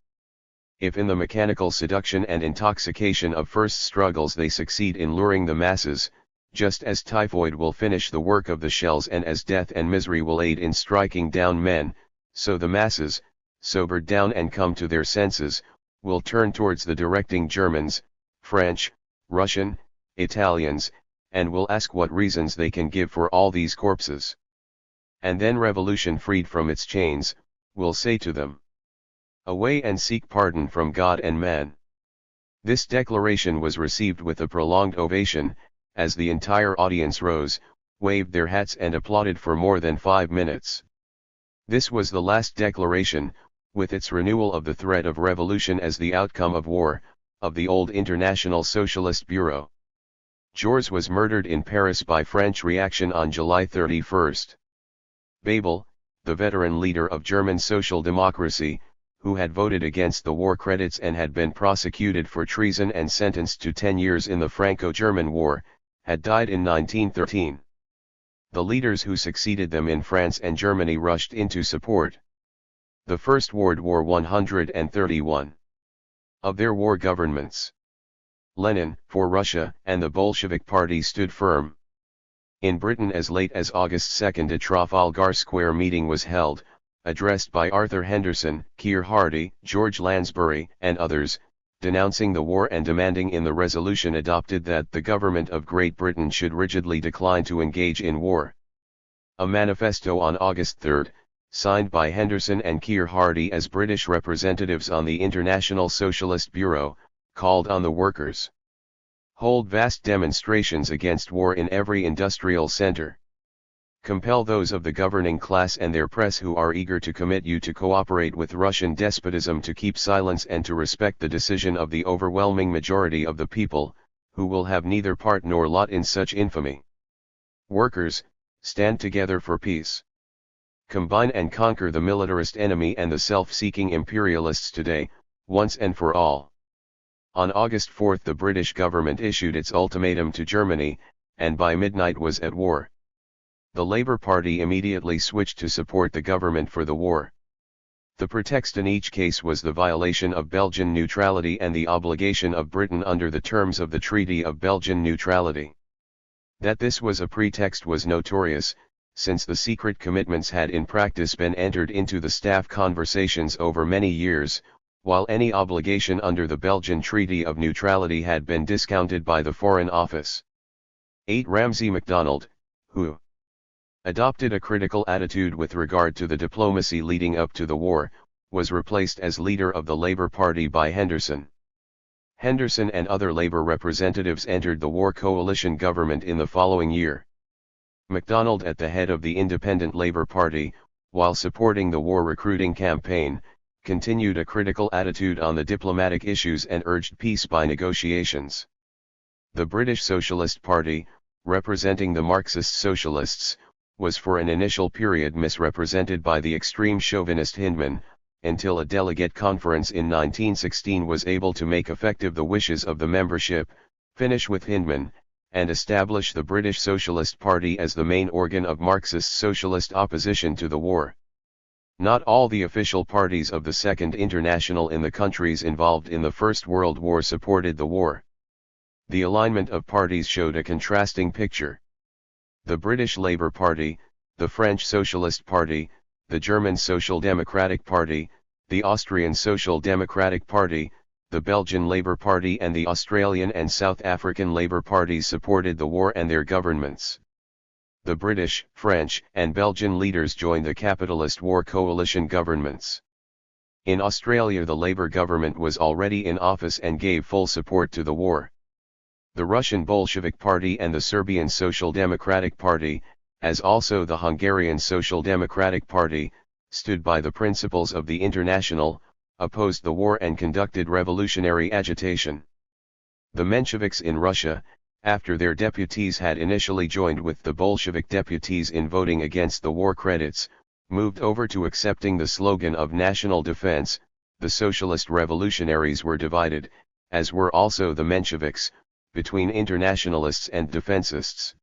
If in the mechanical seduction and intoxication of first struggles they succeed in luring the masses, just as typhoid will finish the work of the shells and as death and misery will aid in striking down men, so the masses, sobered down and come to their senses, will turn towards the directing Germans, French, Russian, Italians, and will ask what reasons they can give for all these corpses. And then revolution freed from its chains, will say to them, away and seek pardon from God and man. This declaration was received with a prolonged ovation, as the entire audience rose, waved their hats and applauded for more than 5 minutes. This was the last declaration, with its renewal of the threat of revolution as the outcome of war, of the old International Socialist Bureau. Jors was murdered in Paris by French reaction on July 31. Babel, the veteran leader of German Social Democracy, who had voted against the war credits and had been prosecuted for treason and sentenced to 10 years in the Franco-German War, had died in 1913. The leaders who succeeded them in France and Germany rushed into support. The First World War 131. Of their war governments, Lenin, for Russia, and the Bolshevik Party stood firm. In Britain as late as August 2 a Trafalgar Square meeting was held, addressed by Arthur Henderson, Keir Hardie, George Lansbury, and others, denouncing the war and demanding in the resolution adopted that the government of Great Britain should rigidly decline to engage in war. A manifesto on August 3, signed by Henderson and Keir Hardie as British representatives on the International Socialist Bureau, called on the workers. Hold vast demonstrations against war in every industrial centre. Compel those of the governing class and their press who are eager to commit you to cooperate with Russian despotism to keep silence and to respect the decision of the overwhelming majority of the people, who will have neither part nor lot in such infamy. Workers, stand together for peace. Combine and conquer the militarist enemy and the self-seeking imperialists today, once and for all. On August 4 the British government issued its ultimatum to Germany, and by midnight was at war. The Labour Party immediately switched to support the government for the war. The pretext in each case was the violation of Belgian neutrality and the obligation of Britain under the terms of the Treaty of Belgian Neutrality. That this was a pretext was notorious, since the secret commitments had in practice been entered into the staff conversations over many years, while any obligation under the Belgian Treaty of Neutrality had been discounted by the Foreign Office. 8. Ramsay MacDonald, who adopted a critical attitude with regard to the diplomacy leading up to the war, was replaced as leader of the Labour Party by Henderson. Henderson and other Labour representatives entered the war coalition government in the following year. MacDonald at the head of the Independent Labour Party, while supporting the war recruiting campaign, continued a critical attitude on the diplomatic issues and urged peace by negotiations. The British Socialist Party, representing the Marxist Socialists, was for an initial period misrepresented by the extreme chauvinist Hindman, until a delegate conference in 1916 was able to make effective the wishes of the membership, finish with Hindman, and establish the British Socialist Party as the main organ of Marxist socialist opposition to the war. Not all the official parties of the Second International in the countries involved in the First World War supported the war. The alignment of parties showed a contrasting picture. The British Labour Party, the French Socialist Party, the German Social Democratic Party, the Austrian Social Democratic Party, the Belgian Labour Party and the Australian and South African Labour parties supported the war and their governments. The British, French, and Belgian leaders joined the capitalist war coalition governments. In Australia the Labour government was already in office and gave full support to the war. The Russian Bolshevik Party and the Serbian Social Democratic Party, as also the Hungarian Social Democratic Party, stood by the principles of the International, opposed the war and conducted revolutionary agitation. The Mensheviks in Russia, after their deputies had initially joined with the Bolshevik deputies in voting against the war credits, moved over to accepting the slogan of national defense. The socialist revolutionaries were divided, as were also the Mensheviks, between internationalists and defensists.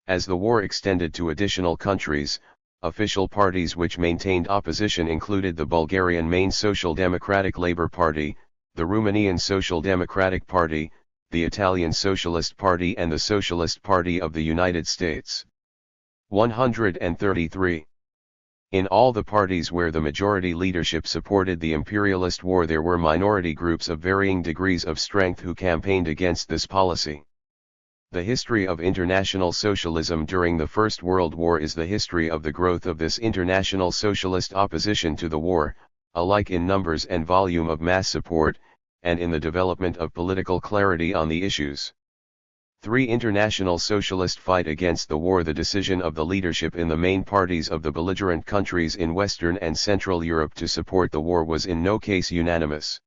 As the war extended to additional countries, official parties which maintained opposition included the Bulgarian Main Social Democratic Labour Party, the Romanian Social Democratic Party, the Italian Socialist Party and the Socialist Party of the United States. 133. In all the parties where the majority leadership supported the imperialist war, there were minority groups of varying degrees of strength who campaigned against this policy. The history of international socialism during the First World War is the history of the growth of this international socialist opposition to the war, alike in numbers and volume of mass support, and in the development of political clarity on the issues. 3. International socialist fight against the war. The decision of the leadership in the main parties of the belligerent countries in Western and Central Europe to support the war was in no case unanimous.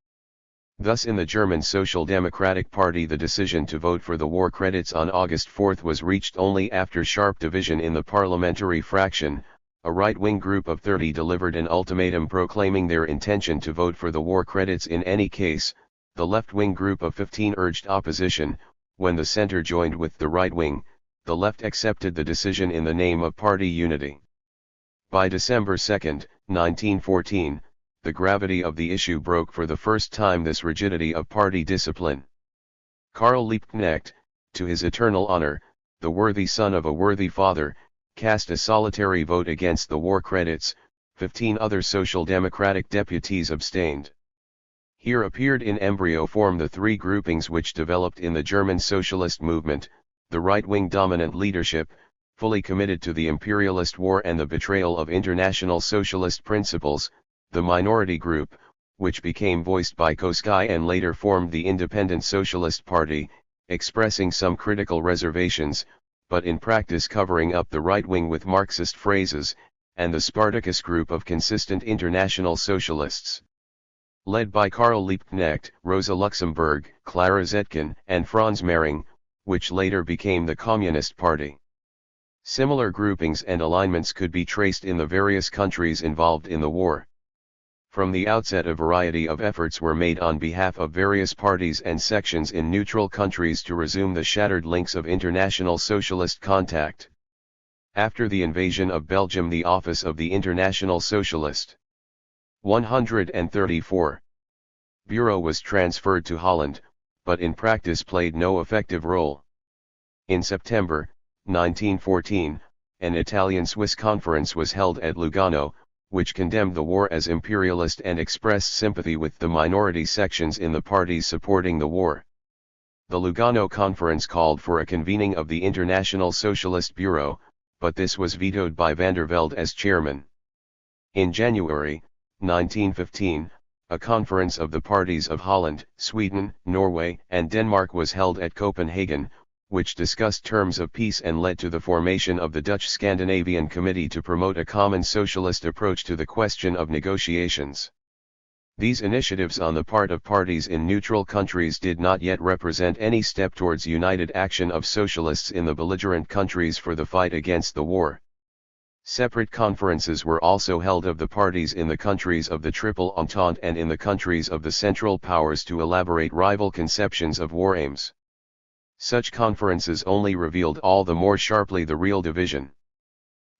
Thus in the German Social Democratic Party the decision to vote for the war credits on August 4 was reached only after sharp division in the parliamentary fraction. A right-wing group of 30 delivered an ultimatum proclaiming their intention to vote for the war credits in any case. The left-wing group of 15 urged opposition. When the center joined with the right wing, the left accepted the decision in the name of party unity. By December 2, 1914, the gravity of the issue broke for the first time this rigidity of party discipline. Karl Liebknecht, to his eternal honor, the worthy son of a worthy father, cast a solitary vote against the war credits. 15 other Social Democratic deputies abstained. Here appeared in embryo form the three groupings which developed in the German socialist movement: the right-wing dominant leadership, fully committed to the imperialist war and the betrayal of international socialist principles; the minority group, which became voiced by Koskai and later formed the Independent Socialist Party, expressing some critical reservations, but in practice covering up the right wing with Marxist phrases; and the Spartacus group of consistent international socialists, led by Karl Liebknecht, Rosa Luxemburg, Clara Zetkin, and Franz Mehring, which later became the Communist Party. Similar groupings and alignments could be traced in the various countries involved in the war. From the outset a variety of efforts were made on behalf of various parties and sections in neutral countries to resume the shattered links of international socialist contact. After the invasion of Belgium, the office of the International Socialist 134 Bureau was transferred to Holland, but in practice played no effective role. In September 1914, an Italian-Swiss conference was held at Lugano, which condemned the war as imperialist and expressed sympathy with the minority sections in the parties supporting the war. The Lugano conference called for a convening of the International Socialist Bureau, but this was vetoed by van der Velde as chairman. In January 1915, a conference of the parties of Holland, Sweden, Norway, and Denmark was held at Copenhagen, which discussed terms of peace and led to the formation of the Dutch Scandinavian Committee to promote a common socialist approach to the question of negotiations. These initiatives on the part of parties in neutral countries did not yet represent any step towards united action of socialists in the belligerent countries for the fight against the war. Separate conferences were also held of the parties in the countries of the Triple Entente and in the countries of the Central Powers to elaborate rival conceptions of war aims. Such conferences only revealed all the more sharply the real division.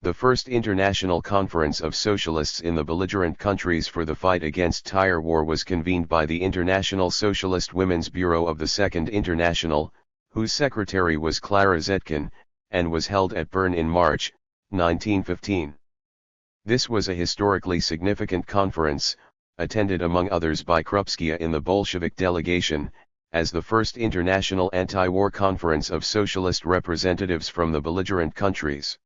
The first international conference of socialists in the belligerent countries for the fight against Tire War was convened by the International Socialist Women's Bureau of the Second International, whose secretary was Clara Zetkin, and was held at Bern in March 1915. This was a historically significant conference, attended among others by Krupskaya in the Bolshevik delegation, as the first international anti-war conference of socialist representatives from the belligerent countries.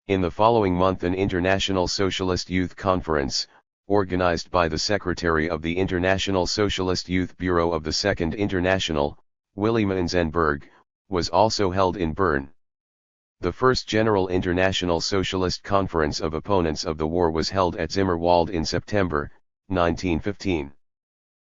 In the following month an International Socialist Youth Conference, organized by the Secretary of the International Socialist Youth Bureau of the Second International, Willy Menzenberg, was also held in Bern. The first General International Socialist Conference of Opponents of the War was held at Zimmerwald in September 1915.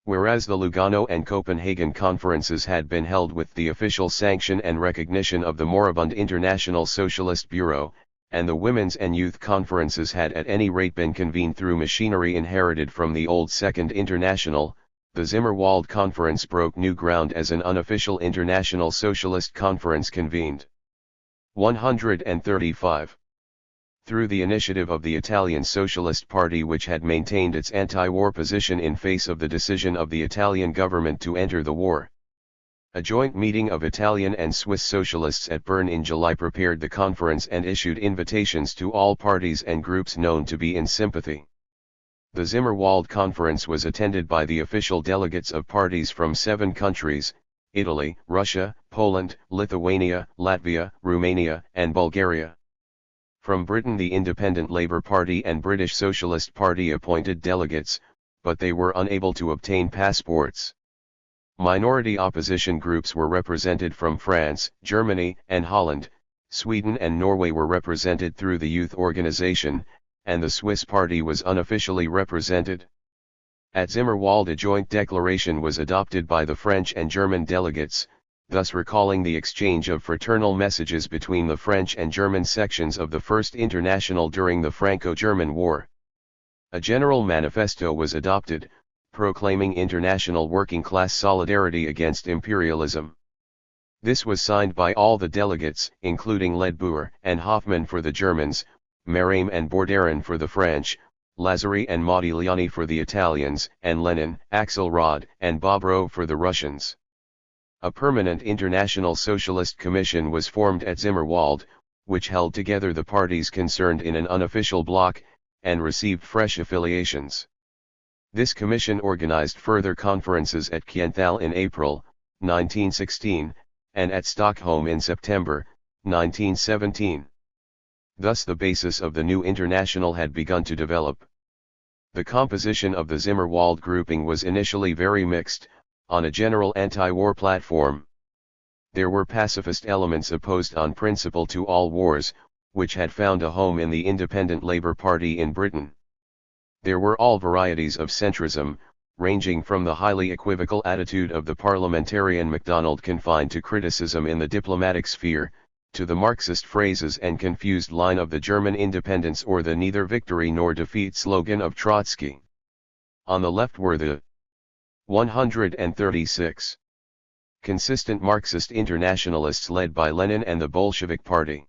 Whereas the Lugano and Copenhagen conferences had been held with the official sanction and recognition of the moribund International Socialist Bureau, and the Women's and Youth conferences had at any rate been convened through machinery inherited from the old Second International, the Zimmerwald Conference broke new ground as an unofficial International Socialist Conference convened. 135. Through the initiative of the Italian Socialist Party, which had maintained its anti-war position in face of the decision of the Italian government to enter the war. A joint meeting of Italian and Swiss socialists at Bern in July prepared the conference and issued invitations to all parties and groups known to be in sympathy. The Zimmerwald Conference was attended by the official delegates of parties from 7 countries, Italy, Russia, Poland, Lithuania, Latvia, Romania, and Bulgaria. From Britain the Independent Labour Party and British Socialist Party appointed delegates, but they were unable to obtain passports. Minority opposition groups were represented from France, Germany, and Holland, Sweden and Norway were represented through the youth organization, and the Swiss party was unofficially represented. At Zimmerwald a joint declaration was adopted by the French and German delegates, thus recalling the exchange of fraternal messages between the French and German sections of the First International during the Franco-German War. A general manifesto was adopted, proclaiming international working-class solidarity against imperialism. This was signed by all the delegates, including Ledbuhr and Hoffmann for the Germans, Mérame and Bordaren for the French, Lazzari and Modigliani for the Italians, and Lenin, Axelrod, and Bobrow for the Russians. A permanent International Socialist Commission was formed at Zimmerwald, which held together the parties concerned in an unofficial bloc, and received fresh affiliations. This commission organized further conferences at Kienthal in April, 1916, and at Stockholm in September, 1917. Thus the basis of the new international had begun to develop. The composition of the Zimmerwald grouping was initially very mixed, on a general anti-war platform. There were pacifist elements opposed on principle to all wars, which had found a home in the Independent Labour Party in Britain. There were all varieties of centrism, ranging from the highly equivocal attitude of the parliamentarian MacDonald confined to criticism in the diplomatic sphere, to the Marxist phrases and confused line of the German independence or the neither victory nor defeat slogan of Trotsky. On the left were the 136 consistent Marxist internationalists led by Lenin and the Bolshevik Party.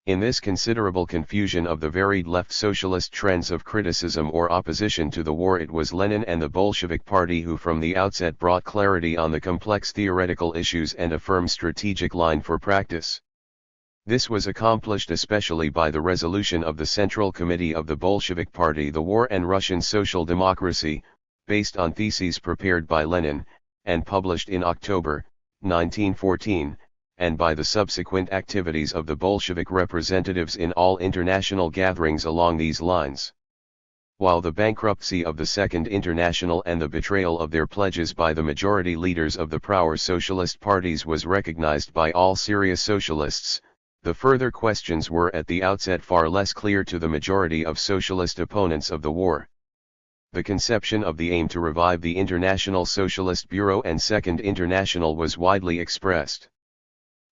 In this considerable confusion of the varied left socialist trends of criticism or opposition to the war, it was Lenin and the Bolshevik Party who from the outset brought clarity on the complex theoretical issues and a firm strategic line for practice. This was accomplished especially by the resolution of the Central Committee of the Bolshevik Party, The War and Russian Social Democracy, based on theses prepared by Lenin, and published in October, 1914, and by the subsequent activities of the Bolshevik representatives in all international gatherings along these lines. While the bankruptcy of the Second International and the betrayal of their pledges by the majority leaders of the pro-war socialist parties was recognized by all serious socialists, the further questions were at the outset far less clear to the majority of socialist opponents of the war. The conception of the aim to revive the International Socialist Bureau and Second International was widely expressed.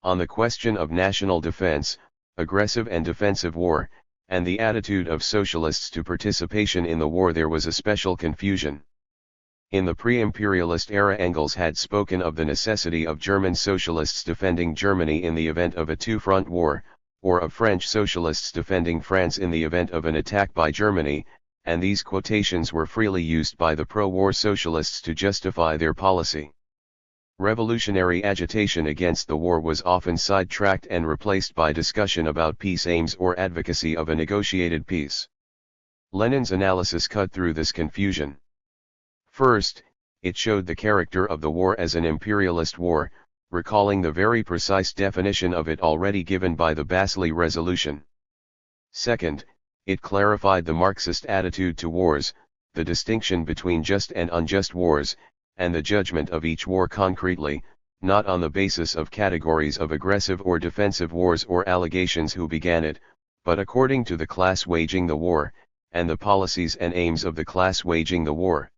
On the question of national defense, aggressive and defensive war, and the attitude of socialists to participation in the war, there was a special confusion. In the pre-imperialist era, Engels had spoken of the necessity of German socialists defending Germany in the event of a two-front war, or of French socialists defending France in the event of an attack by Germany, and these quotations were freely used by the pro-war socialists to justify their policy. Revolutionary agitation against the war was often sidetracked and replaced by discussion about peace aims or advocacy of a negotiated peace. Lenin's analysis cut through this confusion. First, it showed the character of the war as an imperialist war, recalling the very precise definition of it already given by the Basel Resolution. Second, it clarified the Marxist attitude to wars, the distinction between just and unjust wars, and the judgment of each war concretely, not on the basis of categories of aggressive or defensive wars or allegations who began it, but according to the class waging the war, and the policies and aims of the class waging the war.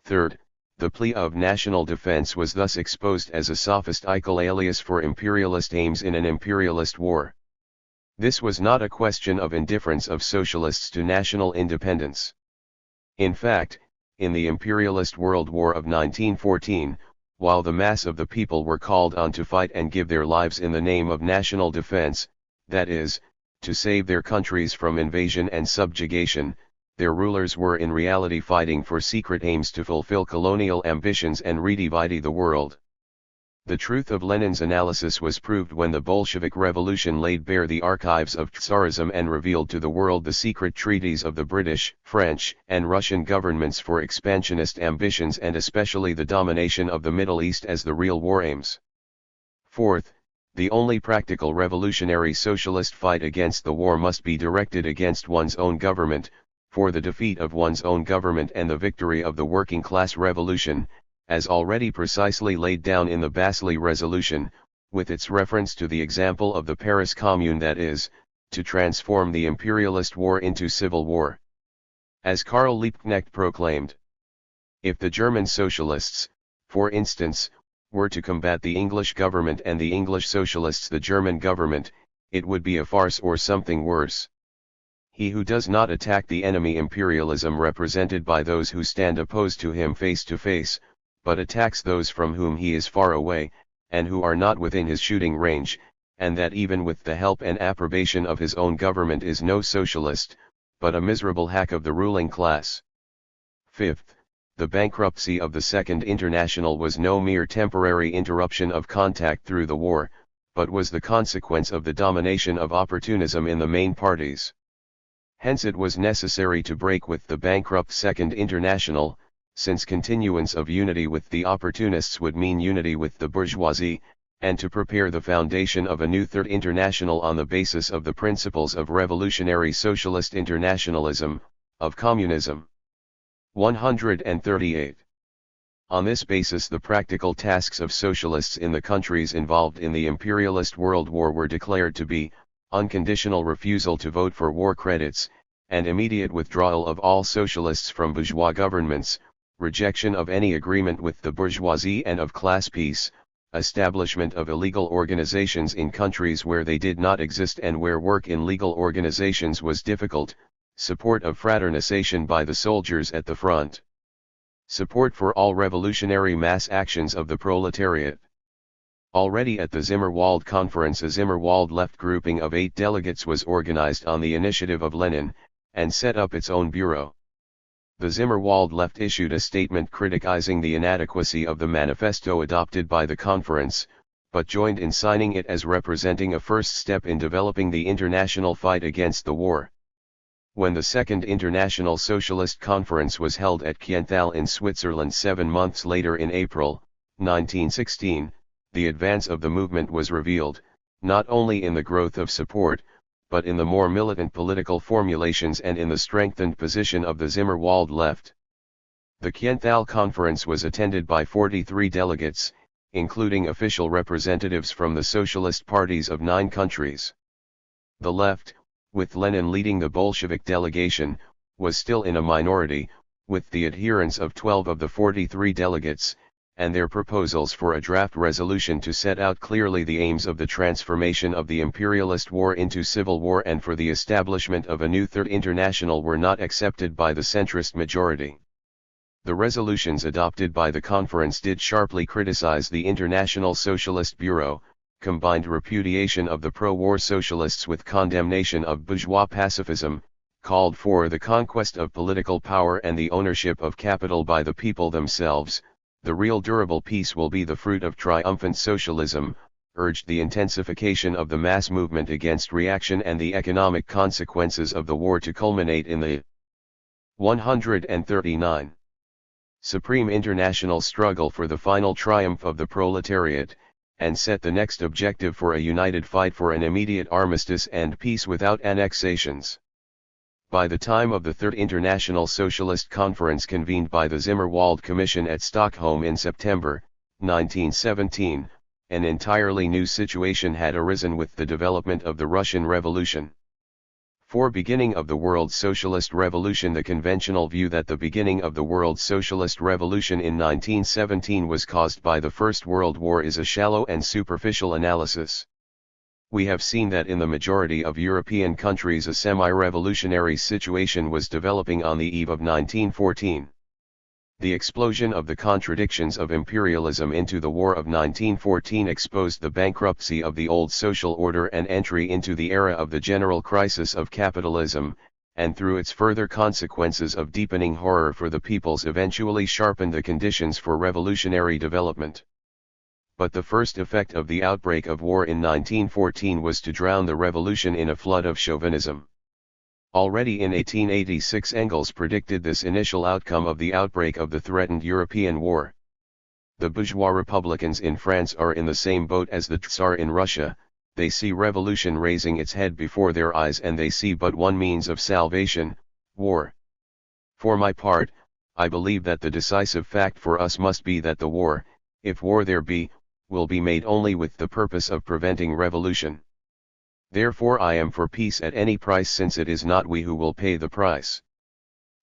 Third, the plea of national defense was thus exposed as a sophistical alias for imperialist aims in an imperialist war. This was not a question of indifference of socialists to national independence. In fact, in the imperialist World War of 1914, while the mass of the people were called on to fight and give their lives in the name of national defense, that is, to save their countries from invasion and subjugation, their rulers were in reality fighting for secret aims to fulfill colonial ambitions and redivide the world. The truth of Lenin's analysis was proved when the Bolshevik Revolution laid bare the archives of Tsarism and revealed to the world the secret treaties of the British, French, and Russian governments for expansionist ambitions and especially the domination of the Middle East as the real war aims. Fourth, the only practical revolutionary socialist fight against the war must be directed against one's own government, for the defeat of one's own government and the victory of the working class revolution, as already precisely laid down in the Basel Resolution, with its reference to the example of the Paris Commune, that is, to transform the imperialist war into civil war. As Karl Liebknecht proclaimed, if the German socialists, for instance, were to combat the English government and the English socialists the German government, it would be a farce or something worse. He who does not attack the enemy imperialism represented by those who stand opposed to him face to face, but attacks those from whom he is far away, and who are not within his shooting range, and that even with the help and approbation of his own government is no socialist, but a miserable hack of the ruling class. Fifth, the bankruptcy of the Second International was no mere temporary interruption of contact through the war, but was the consequence of the domination of opportunism in the main parties. Hence it was necessary to break with the bankrupt Second International, since continuance of unity with the opportunists would mean unity with the bourgeoisie, and to prepare the foundation of a new Third International on the basis of the principles of revolutionary socialist internationalism, of communism. 138. On this basis the practical tasks of socialists in the countries involved in the imperialist world war were declared to be, unconditional refusal to vote for war credits, and immediate withdrawal of all socialists from bourgeois governments, rejection of any agreement with the bourgeoisie and of class peace, establishment of illegal organizations in countries where they did not exist and where work in legal organizations was difficult, support of fraternization by the soldiers at the front, support for all revolutionary mass actions of the proletariat. Already at the Zimmerwald Conference a Zimmerwald left grouping of 8 delegates was organized on the initiative of Lenin, and set up its own bureau. The Zimmerwald left issued a statement criticizing the inadequacy of the manifesto adopted by the conference, but joined in signing it as representing a first step in developing the international fight against the war. When the Second International Socialist Conference was held at Kienthal in Switzerland 7 months later in April, 1916, the advance of the movement was revealed, not only in the growth of support, but in the more militant political formulations and in the strengthened position of the Zimmerwald left. The Kienthal Conference was attended by 43 delegates, including official representatives from the socialist parties of 9 countries. The left, with Lenin leading the Bolshevik delegation, was still in a minority, with the adherence of 12 of the 43 delegates, and their proposals for a draft resolution to set out clearly the aims of the transformation of the imperialist war into civil war and for the establishment of a new Third International were not accepted by the centrist majority. The resolutions adopted by the conference did sharply criticize the International Socialist Bureau, combined repudiation of the pro-war socialists with condemnation of bourgeois pacifism, called for the conquest of political power and the ownership of capital by the people themselves. The real durable peace will be the fruit of triumphant socialism, urged the intensification of the mass movement against reaction and the economic consequences of the war to culminate in the 139. Supreme international struggle for the final triumph of the proletariat, and set the next objective for a united fight for an immediate armistice and peace without annexations. By the time of the Third International Socialist Conference convened by the Zimmerwald Commission at Stockholm in September, 1917, an entirely new situation had arisen with the development of the Russian Revolution. For beginning of the World Socialist Revolution. The conventional view that the beginning of the World Socialist Revolution in 1917 was caused by the First World War is a shallow and superficial analysis. We have seen that in the majority of European countries a semi-revolutionary situation was developing on the eve of 1914. The explosion of the contradictions of imperialism into the War of 1914 exposed the bankruptcy of the old social order and entry into the era of the general crisis of capitalism, and through its further consequences of deepening horror for the peoples eventually sharpened the conditions for revolutionary development. But the first effect of the outbreak of war in 1914 was to drown the revolution in a flood of chauvinism. Already in 1886 Engels predicted this initial outcome of the outbreak of the threatened European war. The bourgeois republicans in France are in the same boat as the Tsar in Russia. They see revolution raising its head before their eyes and they see but one means of salvation, war. For my part, I believe that the decisive fact for us must be that the war, if war there be, will be made only with the purpose of preventing revolution. Therefore I am for peace at any price, since it is not we who will pay the price.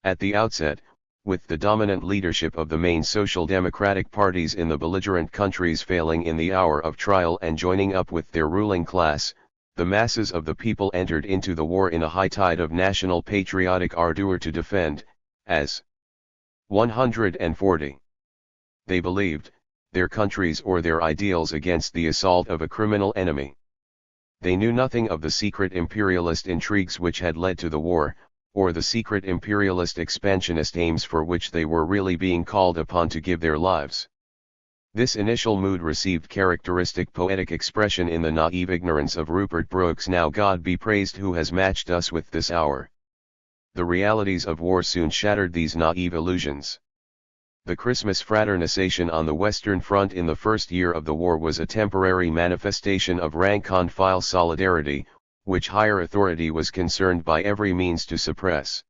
At the outset, with the dominant leadership of the main social democratic parties in the belligerent countries failing in the hour of trial and joining up with their ruling class, the masses of the people entered into the war in a high tide of national patriotic ardor to defend, as 140. They believed, their countries or their ideals against the assault of a criminal enemy. They knew nothing of the secret imperialist intrigues which had led to the war, or the secret imperialist expansionist aims for which they were really being called upon to give their lives. This initial mood received characteristic poetic expression in the naive ignorance of Rupert Brooke's "Now God be praised who has matched us with this hour." The realities of war soon shattered these naive illusions. The Christmas fraternization on the Western Front in the first year of the war was a temporary manifestation of rank-and-file solidarity, which higher authority was concerned by every means to suppress.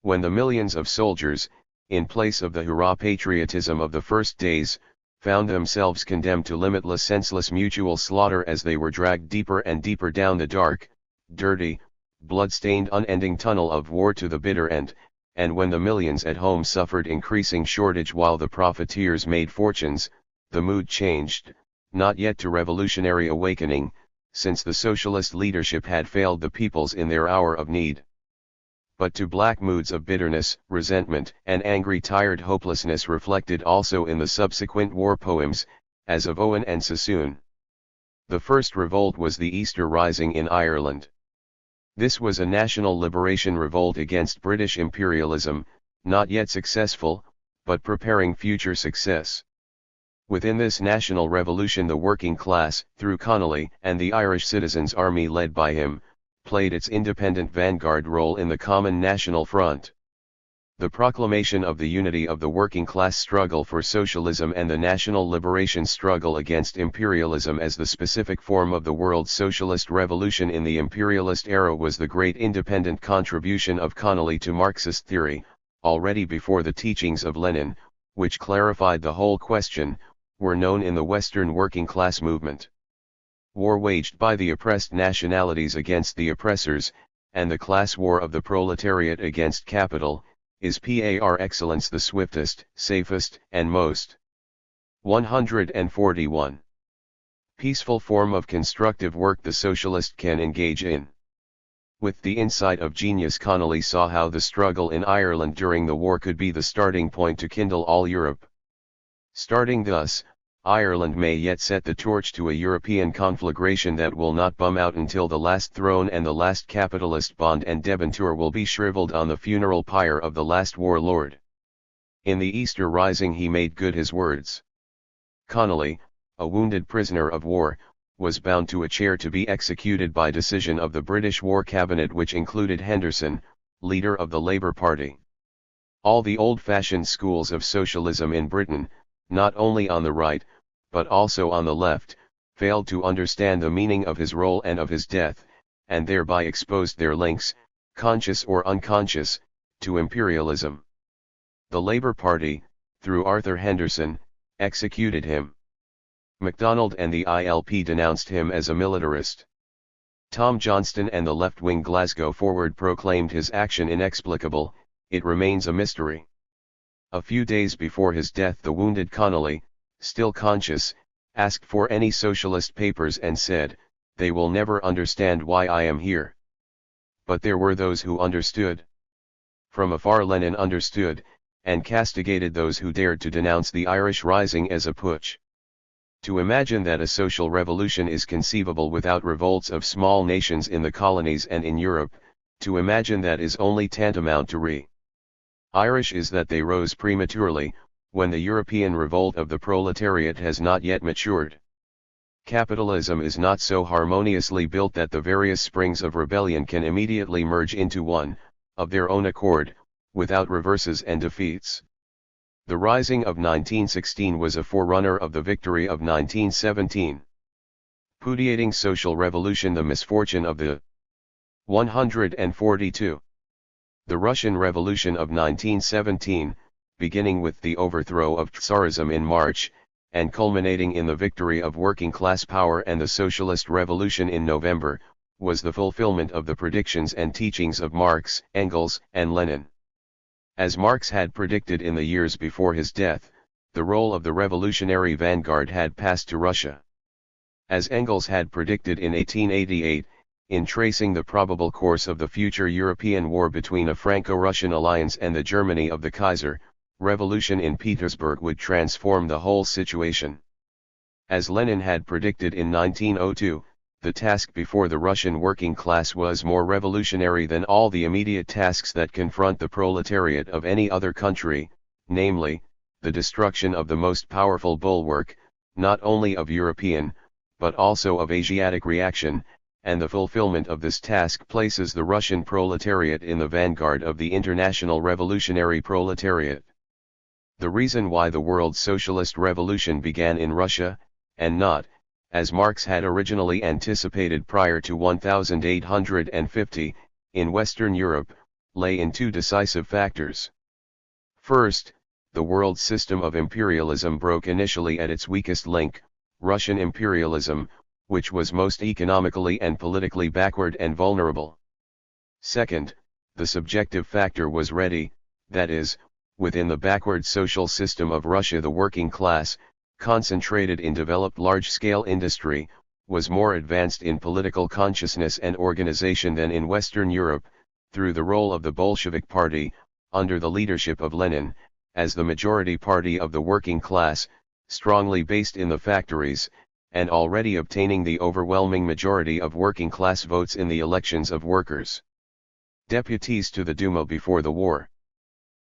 When the millions of soldiers, in place of the hurrah patriotism of the first days, found themselves condemned to limitless senseless mutual slaughter as they were dragged deeper and deeper down the dark, dirty, blood-stained unending tunnel of war to the bitter end, and when the millions at home suffered increasing shortage while the profiteers made fortunes, the mood changed, not yet to revolutionary awakening, since the socialist leadership had failed the peoples in their hour of need, but to black moods of bitterness, resentment, and angry tired hopelessness reflected also in the subsequent war poems, as of Owen and Sassoon. The first revolt was the Easter Rising in Ireland. This was a national liberation revolt against British imperialism, not yet successful, but preparing future success. Within this national revolution the working class, through Connolly and the Irish Citizens' Army led by him, played its independent vanguard role in the common national front. The proclamation of the unity of the working class struggle for socialism and the national liberation struggle against imperialism as the specific form of the world socialist revolution in the imperialist era was the great independent contribution of Connolly to Marxist theory, already before the teachings of Lenin, which clarified the whole question, were known in the Western working class movement. War waged by the oppressed nationalities against the oppressors, and the class war of the proletariat against capital, is par excellence the swiftest, safest, and most 141 peaceful form of constructive work the socialist can engage in. With the insight of genius, Connolly saw how the struggle in Ireland during the war could be the starting point to kindle all Europe. Starting thus, Ireland may yet set the torch to a European conflagration that will not bum out until the last throne and the last capitalist bond and debenture will be shriveled on the funeral pyre of the last warlord. In the Easter Rising he made good his words. Connolly, a wounded prisoner of war, was bound to a chair to be executed by decision of the British War Cabinet, which included Henderson, leader of the Labour Party. All the old-fashioned schools of socialism in Britain, not only on the right, but also on the left, failed to understand the meaning of his role and of his death, and thereby exposed their links, conscious or unconscious, to imperialism. The Labour Party, through Arthur Henderson, executed him. MacDonald and the ILP denounced him as a militarist. Tom Johnston and the left-wing Glasgow Forward proclaimed his action inexplicable. It remains a mystery. A few days before his death, the wounded Connolly, still conscious, asked for any socialist papers and said, "They will never understand why I am here." But there were those who understood. From afar Lenin understood, and castigated those who dared to denounce the Irish Rising as a putsch. To imagine that a social revolution is conceivable without revolts of small nations in the colonies and in Europe, to imagine that is only tantamount to Irish is that they rose prematurely, when the European revolt of the proletariat has not yet matured. Capitalism is not so harmoniously built that the various springs of rebellion can immediately merge into one, of their own accord, without reverses and defeats. The rising of 1916 was a forerunner of the victory of 1917. Pudiating social revolution, the misfortune of the 142. The Russian Revolution of 1917, beginning with the overthrow of Tsarism in March, and culminating in the victory of working-class power and the Socialist Revolution in November, was the fulfillment of the predictions and teachings of Marx, Engels, and Lenin. As Marx had predicted in the years before his death, the role of the revolutionary vanguard had passed to Russia. As Engels had predicted in 1888, in tracing the probable course of the future European war between a Franco-Russian alliance and the Germany of the Kaiser, revolution in Petersburg would transform the whole situation. As Lenin had predicted in 1902, the task before the Russian working class was more revolutionary than all the immediate tasks that confront the proletariat of any other country, namely, the destruction of the most powerful bulwark, not only of European, but also of Asiatic reaction, and the fulfillment of this task places the Russian proletariat in the vanguard of the international revolutionary proletariat. The reason why the world socialist revolution began in Russia, and not, as Marx had originally anticipated prior to 1850, in Western Europe, lay in two decisive factors. First, the world system of imperialism broke initially at its weakest link, Russian imperialism, which was most economically and politically backward and vulnerable. Second, the subjective factor was ready, that is, within the backward social system of Russia the working class, concentrated in developed large-scale industry, was more advanced in political consciousness and organization than in Western Europe, through the role of the Bolshevik Party, under the leadership of Lenin, as the majority party of the working class, strongly based in the factories, and already obtaining the overwhelming majority of working-class votes in the elections of workers' deputies to the Duma before the war.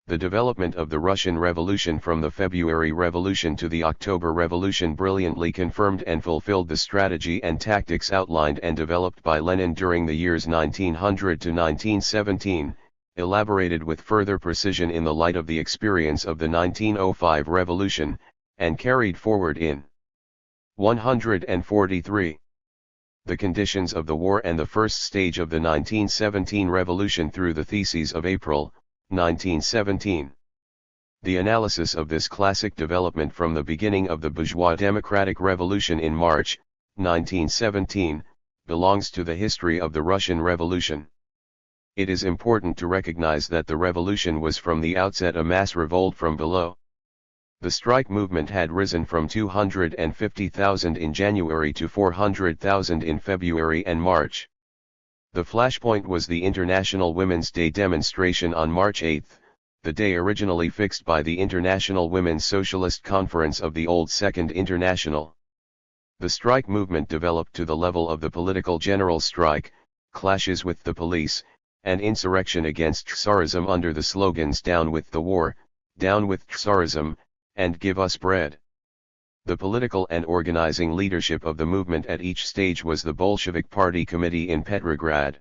The development of the Russian Revolution from the February Revolution to the October Revolution brilliantly confirmed and fulfilled the strategy and tactics outlined and developed by Lenin during the years 1900 to 1917, elaborated with further precision in the light of the experience of the 1905 Revolution, and carried forward in 143. The conditions of the war and the first stage of the 1917 Revolution through the Theses of April, 1917. The analysis of this classic development from the beginning of the bourgeois democratic revolution in March, 1917, belongs to the history of the Russian Revolution. It is important to recognize that the revolution was from the outset a mass revolt from below. The strike movement had risen from 250,000 in January to 400,000 in February and March. The flashpoint was the International Women's Day demonstration on March 8, the day originally fixed by the International Women's Socialist Conference of the old Second International. The strike movement developed to the level of the political general strike, clashes with the police, and insurrection against Tsarism under the slogans "Down with the war," "Down with Tsarism," and "Give us bread." The political and organizing leadership of the movement at each stage was the Bolshevik Party Committee in Petrograd.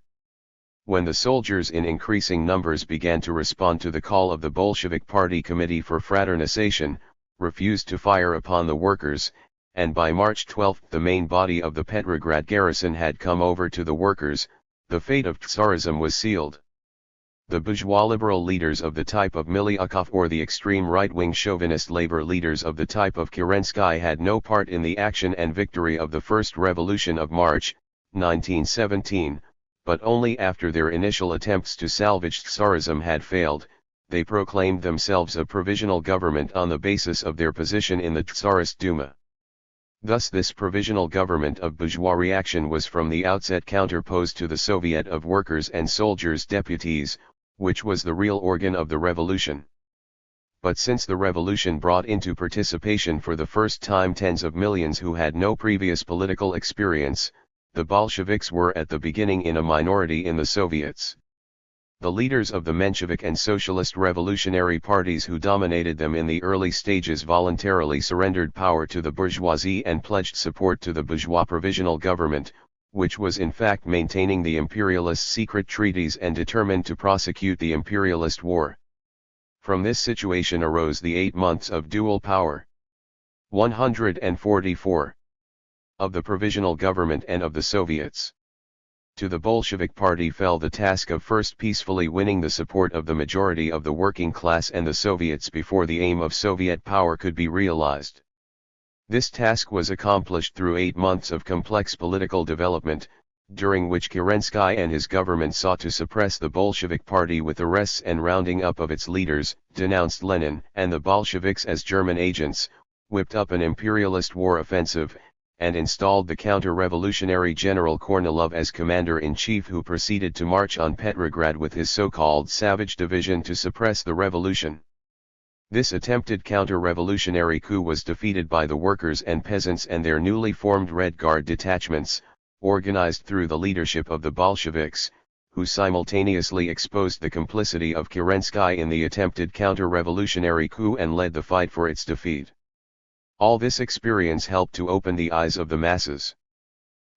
When the soldiers in increasing numbers began to respond to the call of the Bolshevik Party Committee for fraternization, refused to fire upon the workers, and by March 12 the main body of the Petrograd garrison had come over to the workers, the fate of Tsarism was sealed. The bourgeois liberal leaders of the type of Miliukov or the extreme right-wing chauvinist labor leaders of the type of Kerensky had no part in the action and victory of the First Revolution of March, 1917, but only after their initial attempts to salvage Tsarism had failed, they proclaimed themselves a provisional government on the basis of their position in the Tsarist Duma. Thus this provisional government of bourgeois reaction was from the outset counterposed to the Soviet of Workers' and Soldiers' Deputies, which was the real organ of the revolution. But since the revolution brought into participation for the first time tens of millions who had no previous political experience, the Bolsheviks were at the beginning in a minority in the Soviets. The leaders of the Menshevik and Socialist revolutionary parties who dominated them in the early stages voluntarily surrendered power to the bourgeoisie and pledged support to the bourgeois provisional government, which was in fact maintaining the imperialist secret treaties and determined to prosecute the imperialist war. From this situation arose the 8 months of dual power. 144. Of the provisional government and of the Soviets. To the Bolshevik Party fell the task of first peacefully winning the support of the majority of the working class and the Soviets before the aim of Soviet power could be realized. This task was accomplished through 8 months of complex political development, during which Kerensky and his government sought to suppress the Bolshevik Party with arrests and rounding up of its leaders, denounced Lenin and the Bolsheviks as German agents, whipped up an imperialist war offensive, and installed the counter-revolutionary General Kornilov as commander-in-chief, who proceeded to march on Petrograd with his so-called Savage Division to suppress the revolution. This attempted counter-revolutionary coup was defeated by the workers and peasants and their newly formed Red Guard detachments, organized through the leadership of the Bolsheviks, who simultaneously exposed the complicity of Kerensky in the attempted counter-revolutionary coup and led the fight for its defeat. All this experience helped to open the eyes of the masses.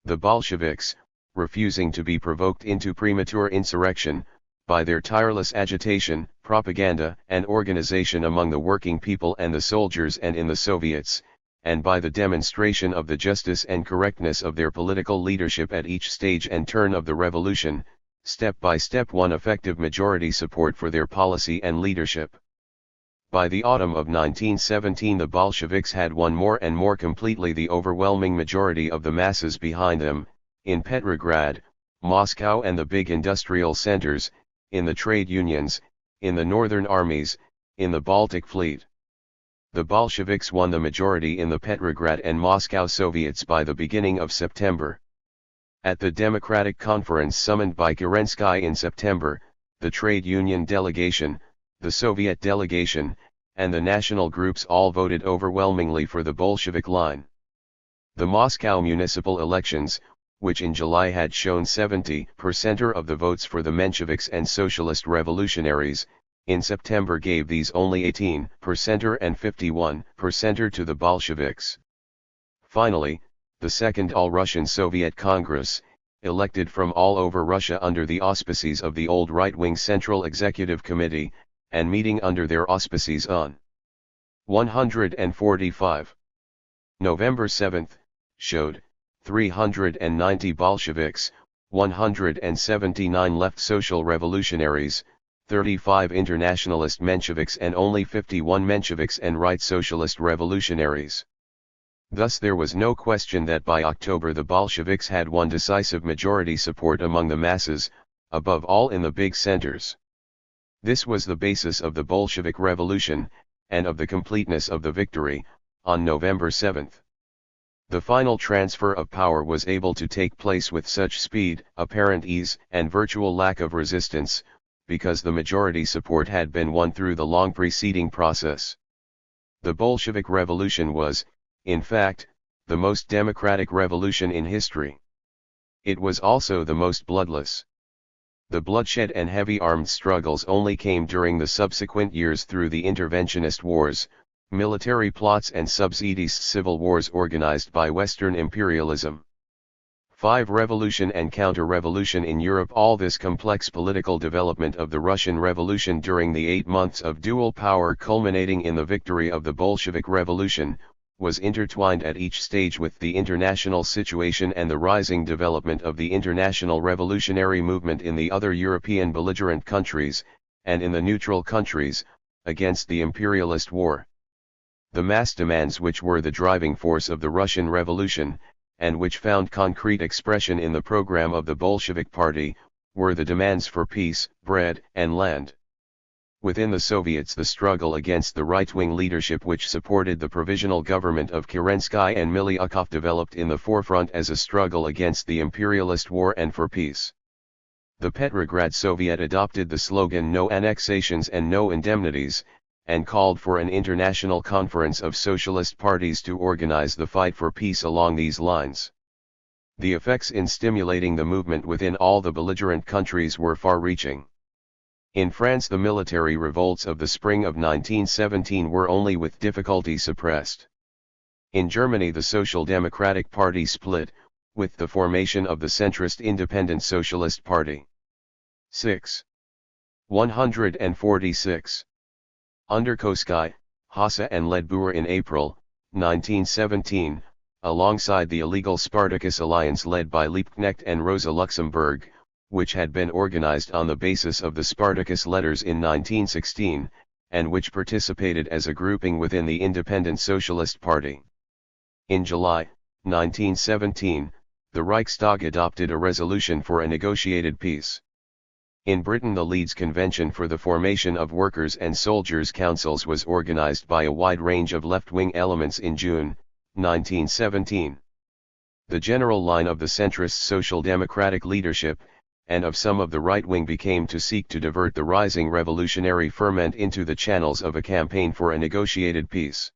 The Bolsheviks, refusing to be provoked into premature insurrection, by their tireless agitation, propaganda, and organization among the working people and the soldiers and in the Soviets, and by the demonstration of the justice and correctness of their political leadership at each stage and turn of the revolution, step by step won effective majority support for their policy and leadership. By the autumn of 1917 the Bolsheviks had won more and more completely the overwhelming majority of the masses behind them, in Petrograd, Moscow and the big industrial centers, in the trade unions, in the northern armies, in the Baltic Fleet. The Bolsheviks won the majority in the Petrograd and Moscow Soviets by the beginning of September. At the Democratic Conference summoned by Kerensky in September, the trade union delegation, the Soviet delegation, and the national groups all voted overwhelmingly for the Bolshevik line. The Moscow municipal elections, which in July had shown 70% of the votes for the Mensheviks and Socialist revolutionaries, in September gave these only 18% and 51% to the Bolsheviks. Finally, the Second All-Russian Soviet Congress, elected from all over Russia under the auspices of the old right-wing Central Executive Committee, and meeting under their auspices on 145. November 7, showed 390 Bolsheviks, 179 left social revolutionaries, 35 internationalist Mensheviks and only 51 Mensheviks and right socialist revolutionaries. Thus there was no question that by October the Bolsheviks had won decisive majority support among the masses, above all in the big centers. This was the basis of the Bolshevik Revolution, and of the completeness of the victory, on November 7. The final transfer of power was able to take place with such speed, apparent ease, and virtual lack of resistance, because the majority support had been won through the long preceding process. The Bolshevik Revolution was, in fact, the most democratic revolution in history. It was also the most bloodless. The bloodshed and heavy armed struggles only came during the subsequent years through the interventionist wars, military plots and subsidist civil wars organized by Western imperialism. 5. Revolution and counter-revolution in Europe. All this complex political development of the Russian Revolution during the 8 months of dual power culminating in the victory of the Bolshevik Revolution, was intertwined at each stage with the international situation and the rising development of the international revolutionary movement in the other European belligerent countries, and in the neutral countries, against the imperialist war. The mass demands which were the driving force of the Russian Revolution, and which found concrete expression in the program of the Bolshevik Party, were the demands for peace, bread, and land. Within the Soviets, the struggle against the right-wing leadership which supported the provisional government of Kerensky and Miliukov developed in the forefront as a struggle against the imperialist war and for peace. The Petrograd Soviet adopted the slogan "No annexations and no indemnities," and called for an international conference of socialist parties to organize the fight for peace along these lines. The effects in stimulating the movement within all the belligerent countries were far-reaching. In France, the military revolts of the spring of 1917 were only with difficulty suppressed. In Germany, the Social Democratic Party split, with the formation of the centrist Independent Socialist Party. 146. Under Kosky, Hasse and Ledbuhr in April, 1917, alongside the illegal Spartacus alliance led by Liebknecht and Rosa Luxemburg, which had been organized on the basis of the Spartacus letters in 1916, and which participated as a grouping within the Independent Socialist Party. In July, 1917, the Reichstag adopted a resolution for a negotiated peace. In Britain, the Leeds Convention for the formation of Workers' and Soldiers' Councils was organized by a wide range of left-wing elements in June, 1917. The general line of the centrist social democratic leadership, and of some of the right wing, became to seek to divert the rising revolutionary ferment into the channels of a campaign for a negotiated peace.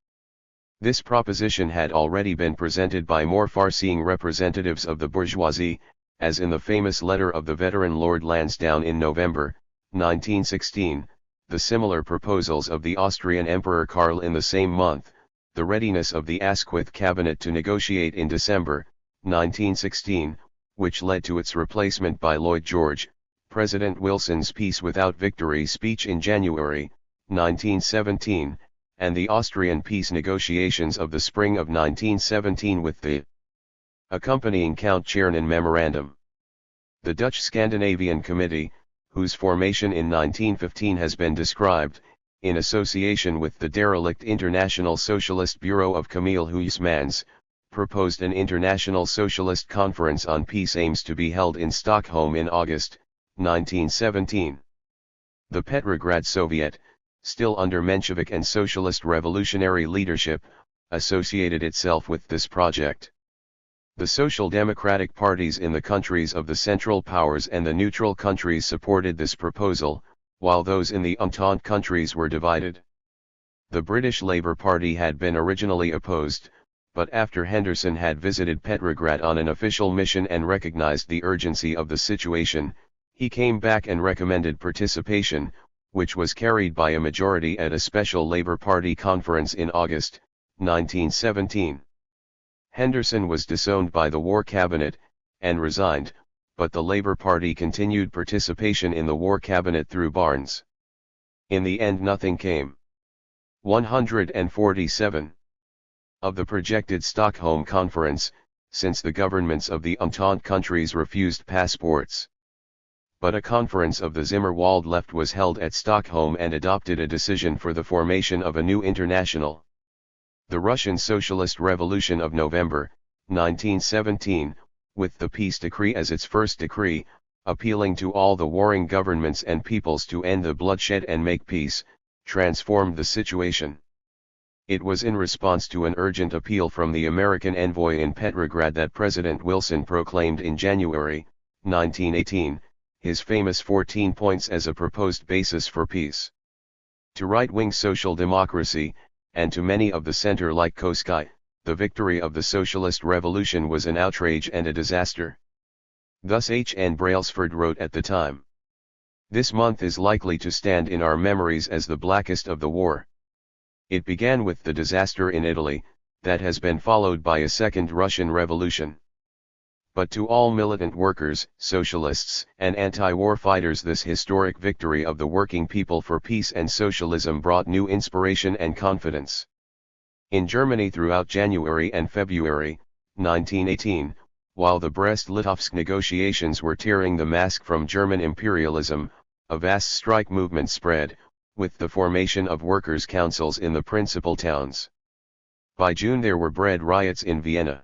This proposition had already been presented by more far-seeing representatives of the bourgeoisie, as in the famous letter of the veteran Lord Lansdowne in November, 1916, the similar proposals of the Austrian Emperor Karl in the same month, the readiness of the Asquith cabinet to negotiate in December, 1916, which led to its replacement by Lloyd George, President Wilson's Peace Without Victory speech in January, 1917, and the Austrian peace negotiations of the spring of 1917 with the accompanying Count Czernin memorandum. The Dutch Scandinavian Committee, whose formation in 1915 has been described, in association with the derelict International Socialist Bureau of Camille Huysmans, proposed an international socialist conference on peace aims to be held in Stockholm in August, 1917. The Petrograd Soviet, still under Menshevik and socialist revolutionary leadership, associated itself with this project. The social democratic parties in the countries of the Central Powers and the neutral countries supported this proposal, while those in the Entente countries were divided. The British Labour Party had been originally opposed, but after Henderson had visited Petrograd on an official mission and recognized the urgency of the situation, he came back and recommended participation, which was carried by a majority at a special Labour Party conference in August, 1917. Henderson was disowned by the War Cabinet, and resigned, but the Labour Party continued participation in the War Cabinet through Barnes. In the end, nothing came. 147. Of the projected Stockholm Conference, since the governments of the Entente countries refused passports. But a conference of the Zimmerwald left was held at Stockholm and adopted a decision for the formation of a new international. The Russian Socialist Revolution of November, 1917, with the peace decree as its first decree, appealing to all the warring governments and peoples to end the bloodshed and make peace, transformed the situation. It was in response to an urgent appeal from the American envoy in Petrograd that President Wilson proclaimed in January, 1918, his famous 14 points as a proposed basis for peace. To right-wing social democracy, and to many of the center like Kosky, the victory of the socialist revolution was an outrage and a disaster. Thus H. N. Brailsford wrote at the time. This month is likely to stand in our memories as the blackest of the war. It began with the disaster in Italy, that has been followed by a second Russian Revolution. But to all militant workers, socialists, and anti-war fighters, this historic victory of the working people for peace and socialism brought new inspiration and confidence. In Germany throughout January and February, 1918, while the Brest-Litovsk negotiations were tearing the mask from German imperialism, a vast strike movement spread, with the formation of workers' councils in the principal towns. By June there were bread riots in Vienna.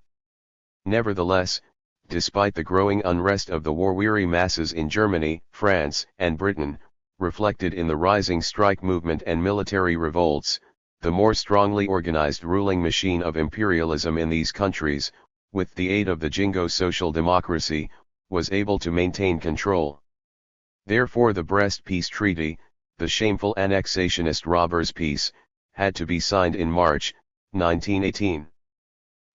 Nevertheless, despite the growing unrest of the war-weary masses in Germany, France, and Britain, reflected in the rising strike movement and military revolts, the more strongly organized ruling machine of imperialism in these countries, with the aid of the Jingo social democracy, was able to maintain control. Therefore the Brest Peace Treaty, the shameful annexationist robbers' peace, had to be signed in March, 1918.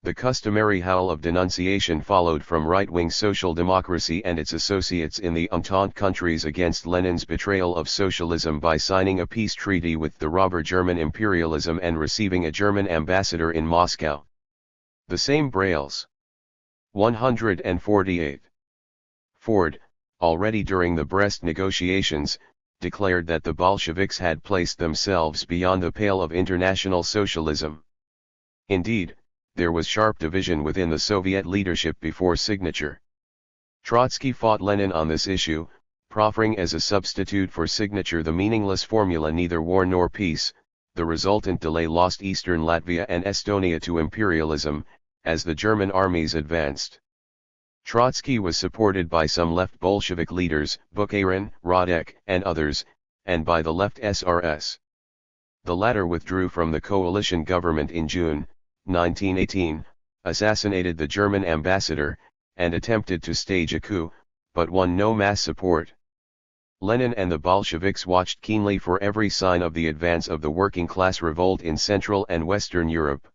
The customary howl of denunciation followed from right-wing social democracy and its associates in the Entente countries against Lenin's betrayal of socialism by signing a peace treaty with the robber German imperialism and receiving a German ambassador in Moscow. The same Brails. 148. Ford, already during the Brest negotiations, declared that the Bolsheviks had placed themselves beyond the pale of international socialism. Indeed, there was sharp division within the Soviet leadership before signature. Trotsky fought Lenin on this issue, proffering as a substitute for signature the meaningless formula neither war nor peace. The resultant delay lost eastern Latvia and Estonia to imperialism, as the German armies advanced. Trotsky was supported by some left Bolshevik leaders, Bukharin, Radek, and others, and by the left SRS. The latter withdrew from the coalition government in June 1918, assassinated the German ambassador, and attempted to stage a coup, but won no mass support. Lenin and the Bolsheviks watched keenly for every sign of the advance of the working-class revolt in Central and Western Europe.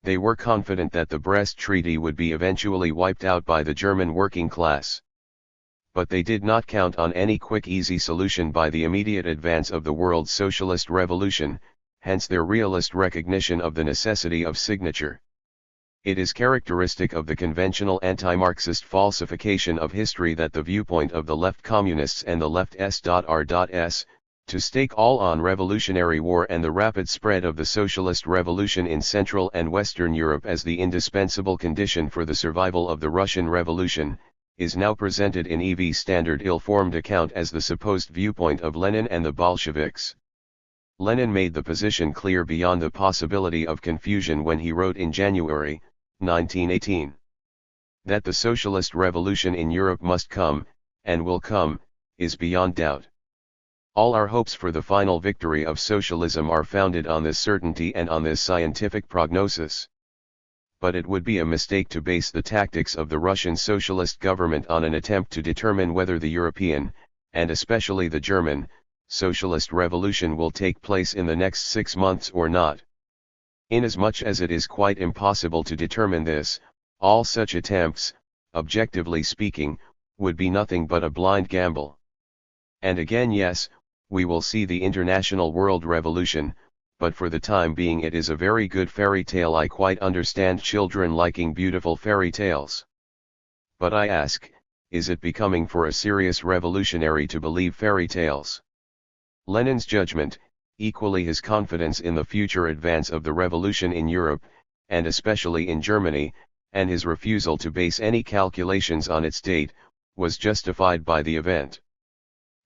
They were confident that the Brest Treaty would be eventually wiped out by the German working class. But they did not count on any quick easy solution by the immediate advance of the world's socialist revolution, hence their realist recognition of the necessity of signature. It is characteristic of the conventional anti-Marxist falsification of history that the viewpoint of the left communists and the left S.R.S., to stake all on revolutionary war and the rapid spread of the socialist revolution in Central and Western Europe as the indispensable condition for the survival of the Russian Revolution, is now presented in E.V. Standard ill-formed account as the supposed viewpoint of Lenin and the Bolsheviks. Lenin made the position clear beyond the possibility of confusion when he wrote in January 1918 that the socialist revolution in Europe must come, and will come, is beyond doubt. All our hopes for the final victory of socialism are founded on this certainty and on this scientific prognosis. But it would be a mistake to base the tactics of the Russian socialist government on an attempt to determine whether the European, and especially the German, socialist revolution will take place in the next 6 months or not. Inasmuch as it is quite impossible to determine this, all such attempts, objectively speaking, would be nothing but a blind gamble. And again, yes, we will see the international world revolution, but for the time being it is a very good fairy tale. I quite understand children liking beautiful fairy tales. But I ask, is it becoming for a serious revolutionary to believe fairy tales? Lenin's judgment, equally his confidence in the future advance of the revolution in Europe, and especially in Germany, and his refusal to base any calculations on its date, was justified by the event.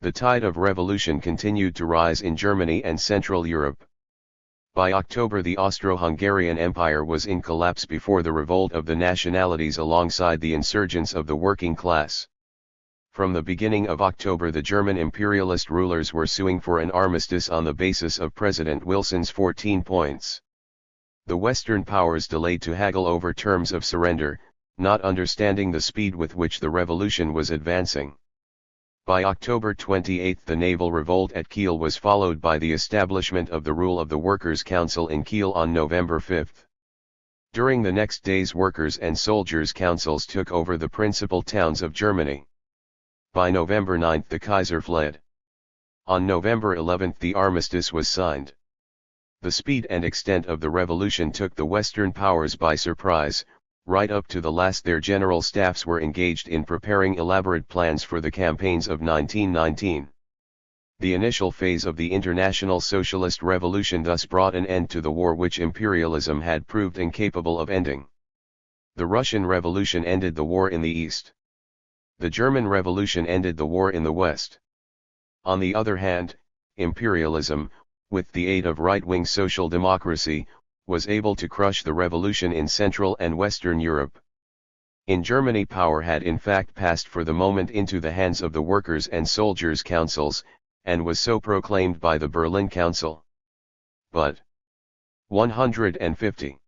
The tide of revolution continued to rise in Germany and Central Europe. By October the Austro-Hungarian Empire was in collapse before the revolt of the nationalities alongside the insurgents of the working class. From the beginning of October the German imperialist rulers were suing for an armistice on the basis of President Wilson's 14 points. The Western powers delayed to haggle over terms of surrender, not understanding the speed with which the revolution was advancing. By October 28 the naval revolt at Kiel was followed by the establishment of the rule of the Workers' Council in Kiel on November 5. During the next days workers' and soldiers' councils took over the principal towns of Germany. By November 9 the Kaiser fled. On November 11 the armistice was signed. The speed and extent of the revolution took the Western powers by surprise. Right up to the last their general staffs were engaged in preparing elaborate plans for the campaigns of 1919. The initial phase of the International Socialist Revolution thus brought an end to the war which imperialism had proved incapable of ending. The Russian Revolution ended the war in the East. The German Revolution ended the war in the West. On the other hand, imperialism, with the aid of right-wing social democracy, was able to crush the revolution in Central and Western Europe. In Germany, power had in fact passed for the moment into the hands of the workers' and soldiers' councils, and was so proclaimed by the Berlin Council. But 150.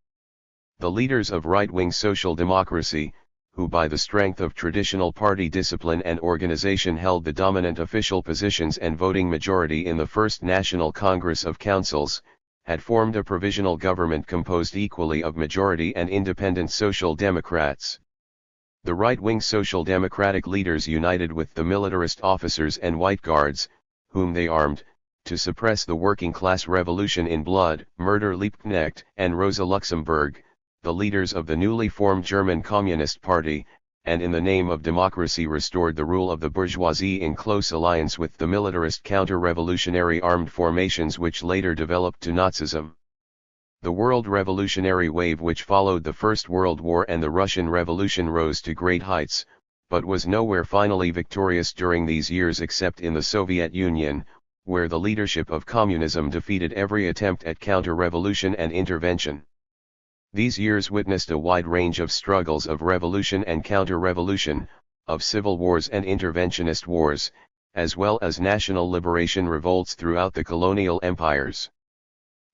The leaders of right-wing social democracy, who by the strength of traditional party discipline and organization held the dominant official positions and voting majority in the First National Congress of Councils, had formed a provisional government composed equally of majority and independent social democrats. The right-wing social democratic leaders united with the militarist officers and white guards, whom they armed, to suppress the working-class revolution in blood, murder Liebknecht and Rosa Luxemburg, the leaders of the newly formed German Communist Party, and in the name of democracy restored the rule of the bourgeoisie in close alliance with the militarist counter-revolutionary armed formations which later developed to Nazism. The world revolutionary wave which followed the First World War and the Russian Revolution rose to great heights, but was nowhere finally victorious during these years except in the Soviet Union, where the leadership of communism defeated every attempt at counter-revolution and intervention. These years witnessed a wide range of struggles of revolution and counter-revolution, of civil wars and interventionist wars, as well as national liberation revolts throughout the colonial empires.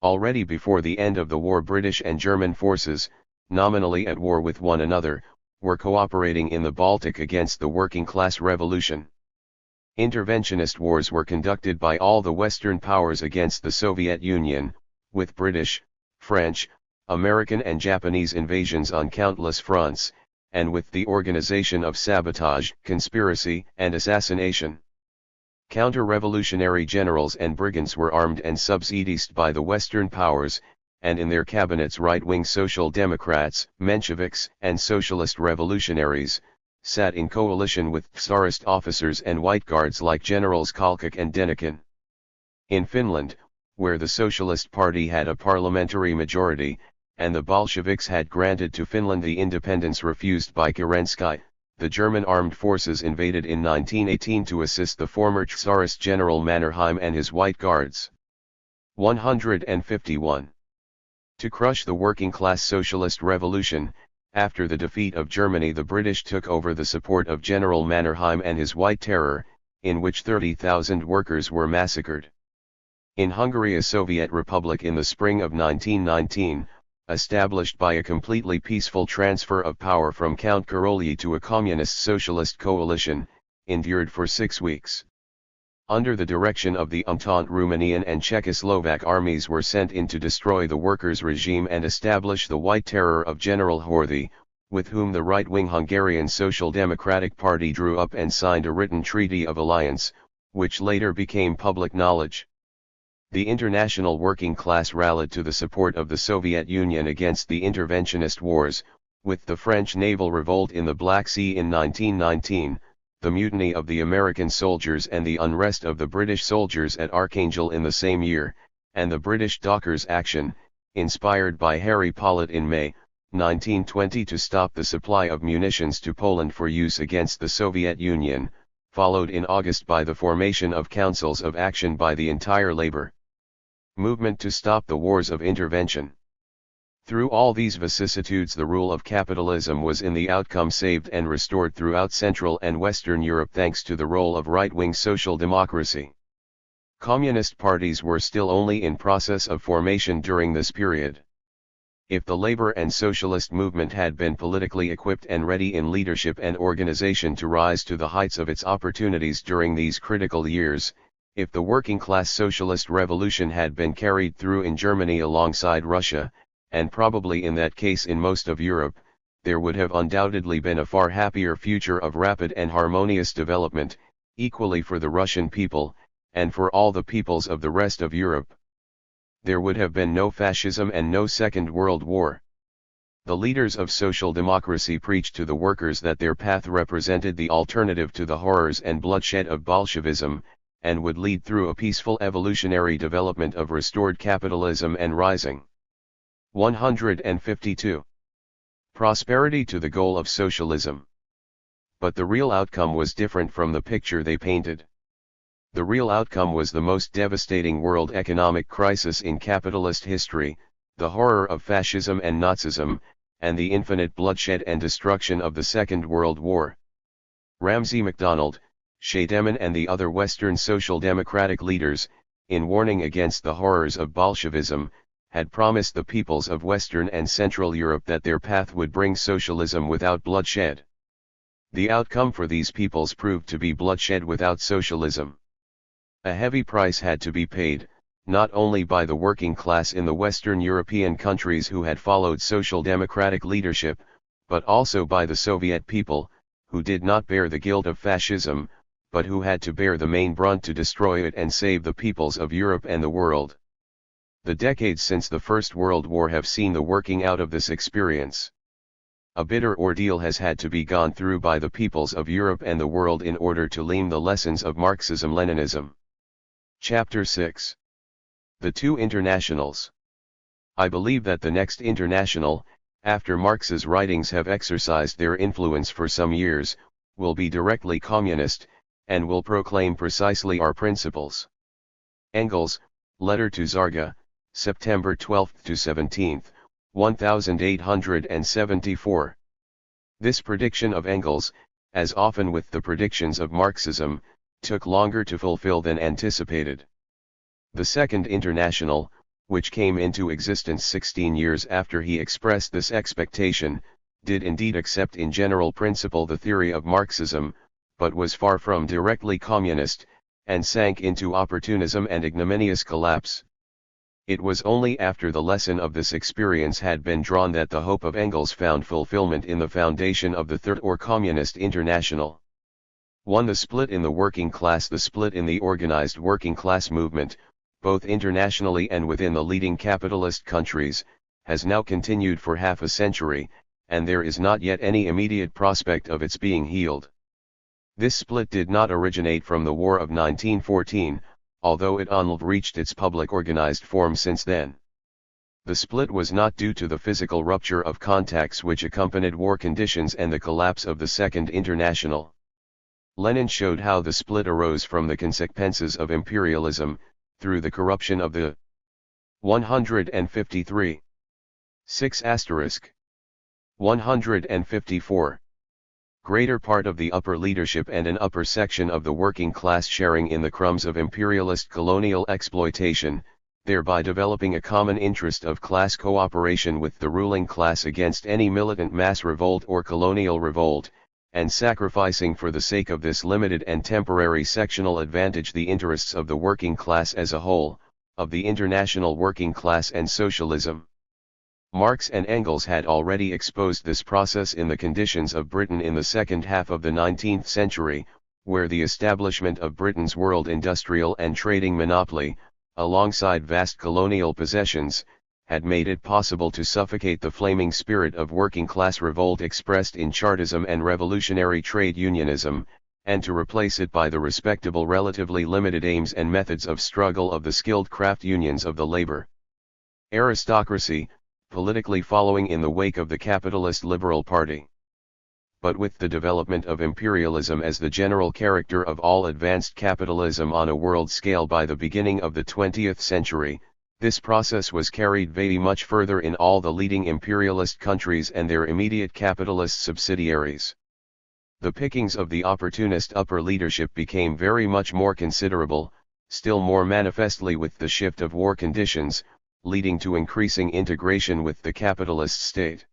Already before the end of the war, British and German forces, nominally at war with one another, were cooperating in the Baltic against the working-class revolution. Interventionist wars were conducted by all the Western powers against the Soviet Union, with British, French, American and Japanese invasions on countless fronts, and with the organization of sabotage, conspiracy, and assassination. Counter-revolutionary generals and brigands were armed and subsidized by the Western powers, and in their cabinets right-wing social democrats, Mensheviks, and socialist revolutionaries, sat in coalition with Tsarist officers and white guards like Generals Kalkak and Denikin. In Finland, where the Socialist Party had a parliamentary majority, and the Bolsheviks had granted to Finland the independence refused by Kerensky, the German armed forces invaded in 1918 to assist the former Tsarist General Mannerheim and his White Guards. 151. To crush the working-class socialist revolution, after the defeat of Germany, the British took over the support of General Mannerheim and his White Terror, in which 30,000 workers were massacred. In Hungary, a Soviet republic in the spring of 1919, established by a completely peaceful transfer of power from Count Károlyi to a communist-socialist coalition, endured for 6 weeks. Under the direction of the Entente, Romanian and Czechoslovak armies were sent in to destroy the workers' regime and establish the White Terror of General Horthy, with whom the right-wing Hungarian Social Democratic Party drew up and signed a written treaty of alliance, which later became public knowledge. The international working class rallied to the support of the Soviet Union against the interventionist wars, with the French naval revolt in the Black Sea in 1919, the mutiny of the American soldiers and the unrest of the British soldiers at Archangel in the same year, and the British Dockers action, inspired by Harry Pollitt in May 1920 to stop the supply of munitions to Poland for use against the Soviet Union, followed in August by the formation of councils of action by the entire labor movement to stop the wars of intervention. Through all these vicissitudes, the rule of capitalism was in the outcome saved and restored throughout Central and Western Europe thanks to the role of right-wing social democracy. Communist parties were still only in process of formation during this period. If the labor and socialist movement had been politically equipped and ready in leadership and organization to rise to the heights of its opportunities during these critical years, if the working-class socialist revolution had been carried through in Germany alongside Russia, and probably in that case in most of Europe, there would have undoubtedly been a far happier future of rapid and harmonious development, equally for the Russian people, and for all the peoples of the rest of Europe. There would have been no fascism and no Second World War. The leaders of social democracy preached to the workers that their path represented the alternative to the horrors and bloodshed of Bolshevism, and would lead through a peaceful evolutionary development of restored capitalism and rising. 152. Prosperity to the goal of socialism. But the real outcome was different from the picture they painted. The real outcome was the most devastating world economic crisis in capitalist history, the horror of fascism and Nazism, and the infinite bloodshed and destruction of the Second World War. Ramsay MacDonald, Scheidemann and the other Western social democratic leaders, in warning against the horrors of Bolshevism, had promised the peoples of Western and Central Europe that their path would bring socialism without bloodshed. The outcome for these peoples proved to be bloodshed without socialism. A heavy price had to be paid, not only by the working class in the Western European countries who had followed social democratic leadership, but also by the Soviet people, who did not bear the guilt of fascism, but who had to bear the main brunt to destroy it and save the peoples of Europe and the world. The decades since the First World War have seen the working out of this experience. A bitter ordeal has had to be gone through by the peoples of Europe and the world in order to learn the lessons of Marxism-Leninism. Chapter 6. The Two Internationals. I believe that the next international, after Marx's writings have exercised their influence for some years, will be directly communist, and will proclaim precisely our principles. Engels, Letter to Zarga, September 12–17, 1874. This prediction of Engels, as often with the predictions of Marxism, took longer to fulfill than anticipated. The Second International, which came into existence 16 years after he expressed this expectation, did indeed accept in general principle the theory of Marxism, but was far from directly communist, and sank into opportunism and ignominious collapse. It was only after the lesson of this experience had been drawn that the hope of Engels found fulfillment in the foundation of the Third or Communist International. 1. The split in the working class. The split in the organized working class movement, both internationally and within the leading capitalist countries, has now continued for half a century, and there is not yet any immediate prospect of its being healed. This split did not originate from the War of 1914, although it reached its public organized form since then. The split was not due to the physical rupture of contacts which accompanied war conditions and the collapse of the Second International. Lenin showed how the split arose from the consequences of imperialism, through the corruption of the 153. 6 * 154. Greater part of the upper leadership and an upper section of the working class sharing in the crumbs of imperialist colonial exploitation, thereby developing a common interest of class cooperation with the ruling class against any militant mass revolt or colonial revolt, and sacrificing for the sake of this limited and temporary sectional advantage the interests of the working class as a whole, of the international working class and socialism. Marx and Engels had already exposed this process in the conditions of Britain in the second half of the 19th century, where the establishment of Britain's world industrial and trading monopoly, alongside vast colonial possessions, had made it possible to suffocate the flaming spirit of working-class revolt expressed in Chartism and revolutionary trade unionism, and to replace it by the respectable relatively limited aims and methods of struggle of the skilled craft unions of the labor aristocracy, politically following in the wake of the capitalist Liberal Party. But with the development of imperialism as the general character of all advanced capitalism on a world scale by the beginning of the 20th century, this process was carried very much further in all the leading imperialist countries and their immediate capitalist subsidiaries. The pickings of the opportunist upper leadership became very much more considerable, still more manifestly with the shift of war conditions, leading to increasing integration with the capitalist state.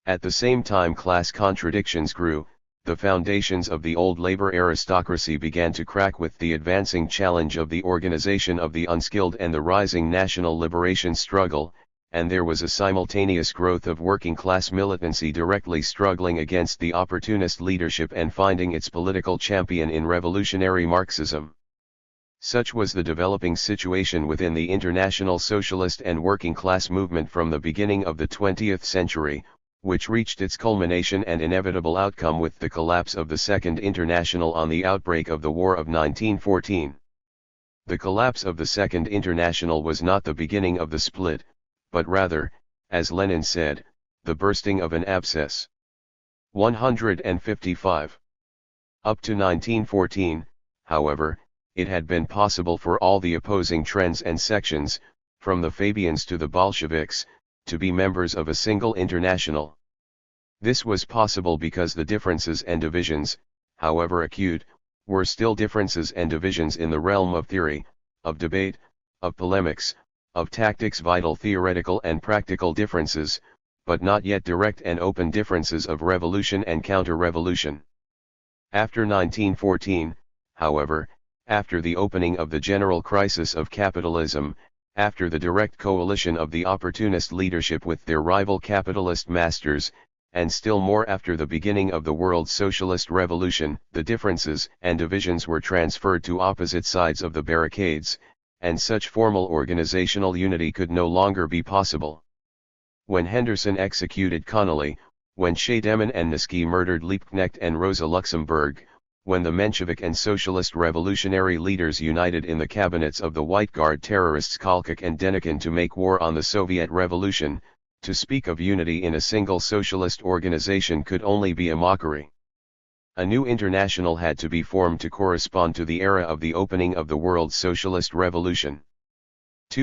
At the same time class contradictions grew, the foundations of the old labor aristocracy began to crack with the advancing challenge of the organization of the unskilled and the rising national liberation struggle, and there was a simultaneous growth of working-class militancy directly struggling against the opportunist leadership and finding its political champion in revolutionary Marxism. Such was the developing situation within the international socialist and working-class movement from the beginning of the 20th century, which reached its culmination and inevitable outcome with the collapse of the Second International on the outbreak of the War of 1914. The collapse of the Second International was not the beginning of the split, but rather, as Lenin said, the bursting of an abscess. 155. Up to 1914, however, it had been possible for all the opposing trends and sections, from the Fabians to the Bolsheviks, to be members of a single international. This was possible because the differences and divisions, however acute, were still differences and divisions in the realm of theory, of debate, of polemics, of tactics, vital theoretical and practical differences, but not yet direct and open differences of revolution and counter-revolution. After 1914, however, after the opening of the general crisis of capitalism, after the direct coalition of the opportunist leadership with their rival capitalist masters, and still more after the beginning of the world socialist revolution, the differences and divisions were transferred to opposite sides of the barricades, and such formal organizational unity could no longer be possible. When Henderson executed Connolly, when Scheidemann and Niski murdered Liebknecht and Rosa Luxemburg, when the Menshevik and socialist revolutionary leaders united in the cabinets of the White Guard terrorists Kolchak and Denikin to make war on the Soviet Revolution, to speak of unity in a single socialist organization could only be a mockery. A new international had to be formed to correspond to the era of the opening of the world socialist revolution.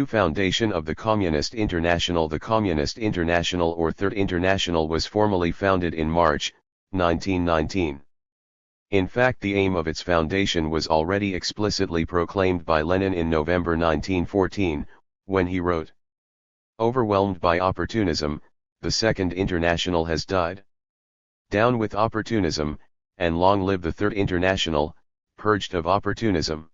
Foundation of the Communist International. The Communist International or Third International was formally founded in March, 1919. In fact, the aim of its foundation was already explicitly proclaimed by Lenin in November 1914, when he wrote, "Overwhelmed by opportunism, the Second International has died. Down with opportunism, and long live the Third International, purged of opportunism."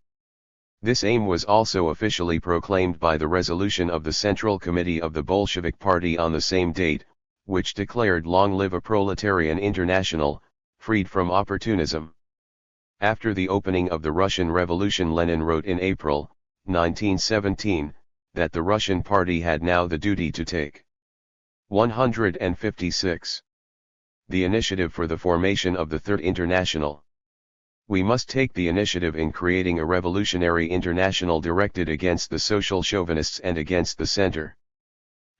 This aim was also officially proclaimed by the resolution of the Central Committee of the Bolshevik Party on the same date, which declared "Long live a proletarian international, freed from opportunism." After the opening of the Russian Revolution, Lenin wrote in April, 1917, that the Russian Party had now the duty to take 156. The initiative for the formation of the Third International. We must take the initiative in creating a revolutionary international directed against the social chauvinists and against the center.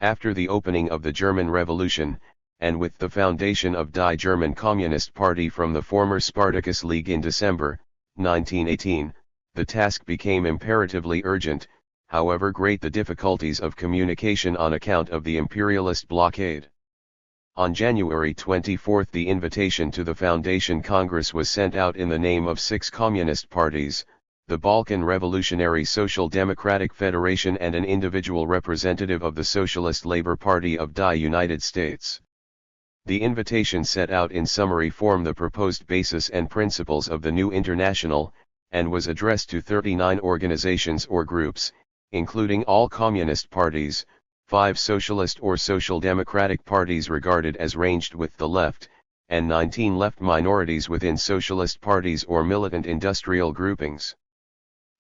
After the opening of the German Revolution, and with the foundation of Die German Communist Party from the former Spartacus League in December, 1918, the task became imperatively urgent, however great the difficulties of communication on account of the imperialist blockade. On January 24 the invitation to the Foundation Congress was sent out in the name of 6 communist parties, the Balkan Revolutionary Social Democratic Federation and an individual representative of the Socialist Labor Party of Die United States. The invitation set out in summary form the proposed basis and principles of the new international, and was addressed to 39 organizations or groups, including all communist parties, 5 socialist or social democratic parties regarded as ranged with the left, and 19 left minorities within socialist parties or militant industrial groupings.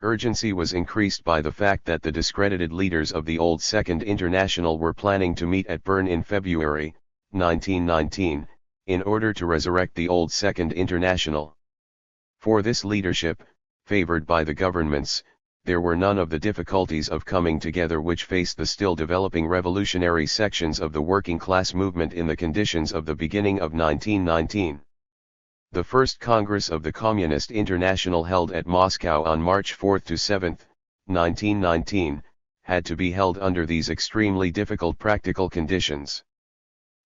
Urgency was increased by the fact that the discredited leaders of the old Second International were planning to meet at Bern in February, 1919, in order to resurrect the old Second International. For this leadership, favored by the governments, there were none of the difficulties of coming together which faced the still developing revolutionary sections of the working class movement in the conditions of the beginning of 1919. The first Congress of the Communist International, held at Moscow on March 4–7, 1919, had to be held under these extremely difficult practical conditions.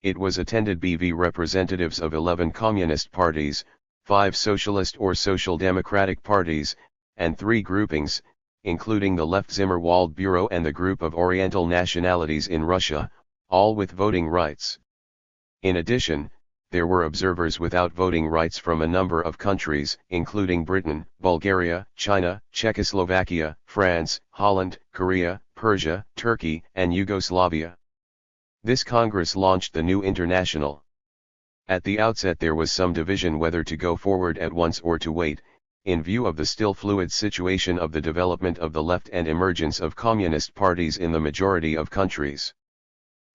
It was attended by representatives of 11 communist parties, 5 socialist or social democratic parties, and 3 groupings, including the Left Zimmerwald Bureau and the Group of Oriental Nationalities in Russia, all with voting rights. In addition, there were observers without voting rights from a number of countries, including Britain, Bulgaria, China, Czechoslovakia, France, Holland, Korea, Persia, Turkey, and Yugoslavia. This Congress launched the new international. At the outset there was some division whether to go forward at once or to wait, in view of the still fluid situation of the development of the left and emergence of communist parties in the majority of countries.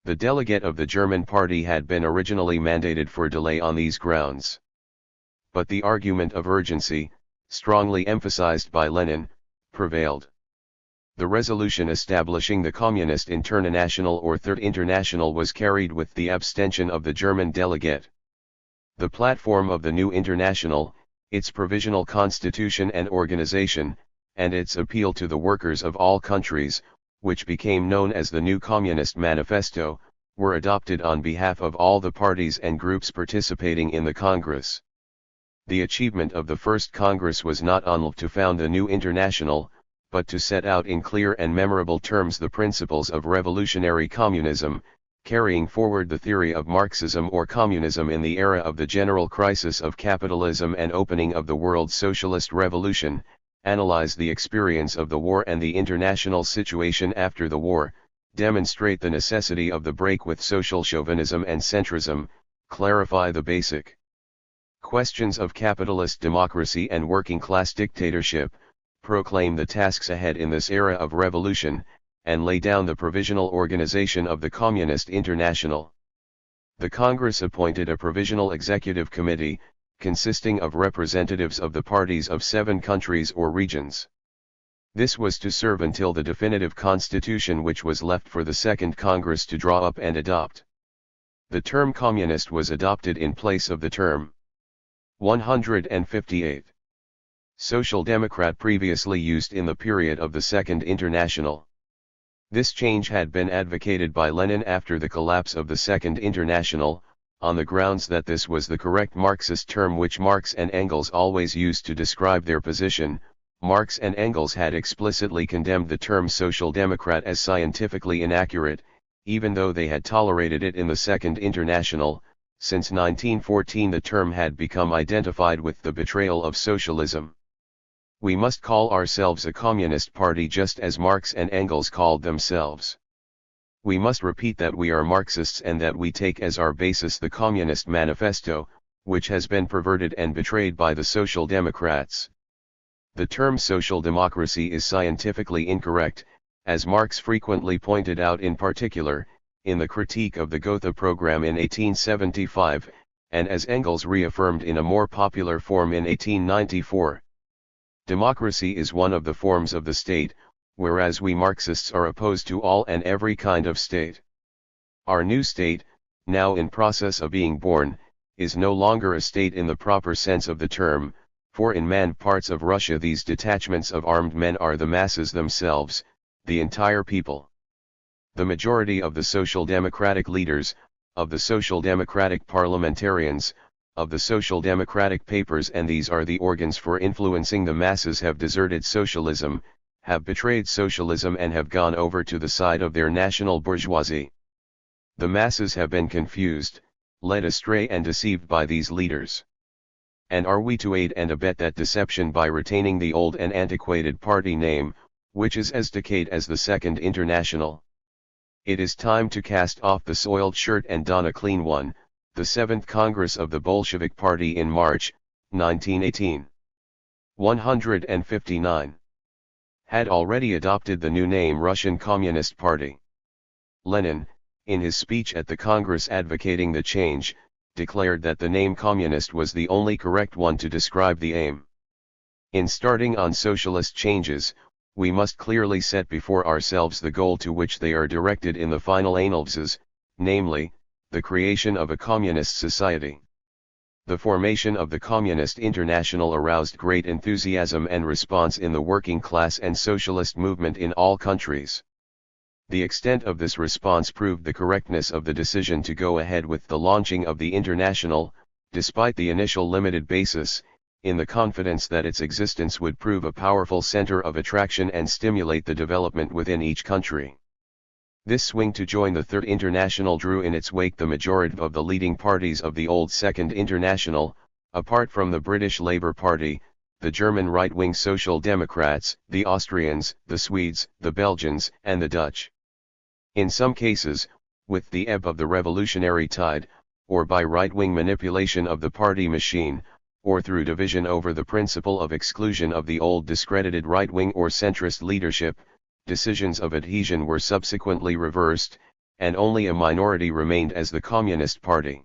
The delegate of the German party had been originally mandated for delay on these grounds. But the argument of urgency, strongly emphasized by Lenin, prevailed. The resolution establishing the Communist International or Third International was carried with the abstention of the German delegate. The platform of the new international, its provisional constitution and organization, and its appeal to the workers of all countries, which became known as the New Communist Manifesto, were adopted on behalf of all the parties and groups participating in the Congress. The achievement of the first Congress was not only to found the new International, but to set out in clear and memorable terms the principles of revolutionary communism, carrying forward the theory of Marxism or communism in the era of the general crisis of capitalism and opening of the world socialist revolution, analyze the experience of the war and the international situation after the war, demonstrate the necessity of the break with social chauvinism and centrism, clarify the basic questions of capitalist democracy and working-class dictatorship, proclaim the tasks ahead in this era of revolution, and lay down the provisional organization of the Communist International. The Congress appointed a provisional executive committee, consisting of representatives of the parties of 7 countries or regions. This was to serve until the definitive constitution which was left for the Second Congress to draw up and adopt. The term communist was adopted in place of the term 158. Social Democrat previously used in the period of the Second International. This change had been advocated by Lenin after the collapse of the Second International, on the grounds that this was the correct Marxist term which Marx and Engels always used to describe their position. Marx and Engels had explicitly condemned the term Social Democrat as scientifically inaccurate, even though they had tolerated it in the Second International. Since 1914 the term had become identified with the betrayal of socialism. We must call ourselves a communist party just as Marx and Engels called themselves. We must repeat that we are Marxists and that we take as our basis the Communist Manifesto, which has been perverted and betrayed by the Social Democrats. The term social democracy is scientifically incorrect, as Marx frequently pointed out, in particular, in the critique of the Gotha program in 1875, and as Engels reaffirmed in a more popular form in 1894. Democracy is one of the forms of the state, whereas we Marxists are opposed to all and every kind of state. Our new state, now in process of being born, is no longer a state in the proper sense of the term, for in manned parts of Russia these detachments of armed men are the masses themselves, the entire people. The majority of the social democratic leaders, of the social democratic parliamentarians, of the social democratic papers, and these are the organs for influencing the masses, have deserted socialism, have betrayed socialism, and have gone over to the side of their national bourgeoisie. The masses have been confused, led astray and deceived by these leaders. And are we to aid and abet that deception by retaining the old and antiquated party name, which is as decayed as the Second International? It is time to cast off the soiled shirt and don a clean one. The 7th Congress of the Bolshevik Party in March, 1918. 159. Had already adopted the new name Russian Communist Party. Lenin, in his speech at the Congress advocating the change, declared that the name communist was the only correct one to describe the aim. In starting on socialist changes, we must clearly set before ourselves the goal to which they are directed in the final analysis, namely, the creation of a communist society. The formation of the Communist International aroused great enthusiasm and response in the working class and socialist movement in all countries. The extent of this response proved the correctness of the decision to go ahead with the launching of the International, despite the initial limited basis, in the confidence that its existence would prove a powerful center of attraction and stimulate the development within each country. This swing to join the Third International drew in its wake the majority of the leading parties of the old Second International, apart from the British Labour Party, the German right-wing Social Democrats, the Austrians, the Swedes, the Belgians, and the Dutch. In some cases, with the ebb of the revolutionary tide, or by right-wing manipulation of the party machine, or through division over the principle of exclusion of the old discredited right-wing or centrist leadership, decisions of adhesion were subsequently reversed, and only a minority remained as the Communist Party.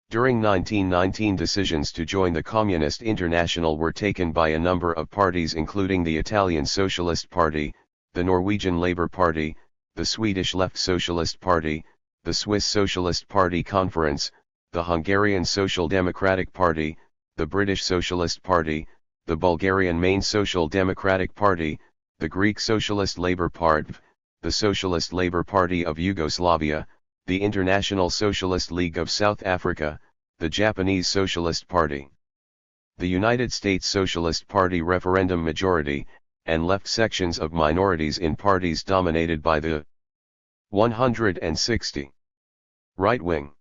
During 1919 decisions to join the Communist International were taken by a number of parties including the Italian Socialist Party, the Norwegian Labour Party, the Swedish Left Socialist Party, the Swiss Socialist Party Conference, the Hungarian Social Democratic Party, the British Socialist Party, the Bulgarian Main Social Democratic Party, the Greek Socialist Labour Party, the Socialist Labour Party of Yugoslavia, the International Socialist League of South Africa, the Japanese Socialist Party, the United States Socialist Party referendum majority, and left sections of minorities in parties dominated by the 160 right wing.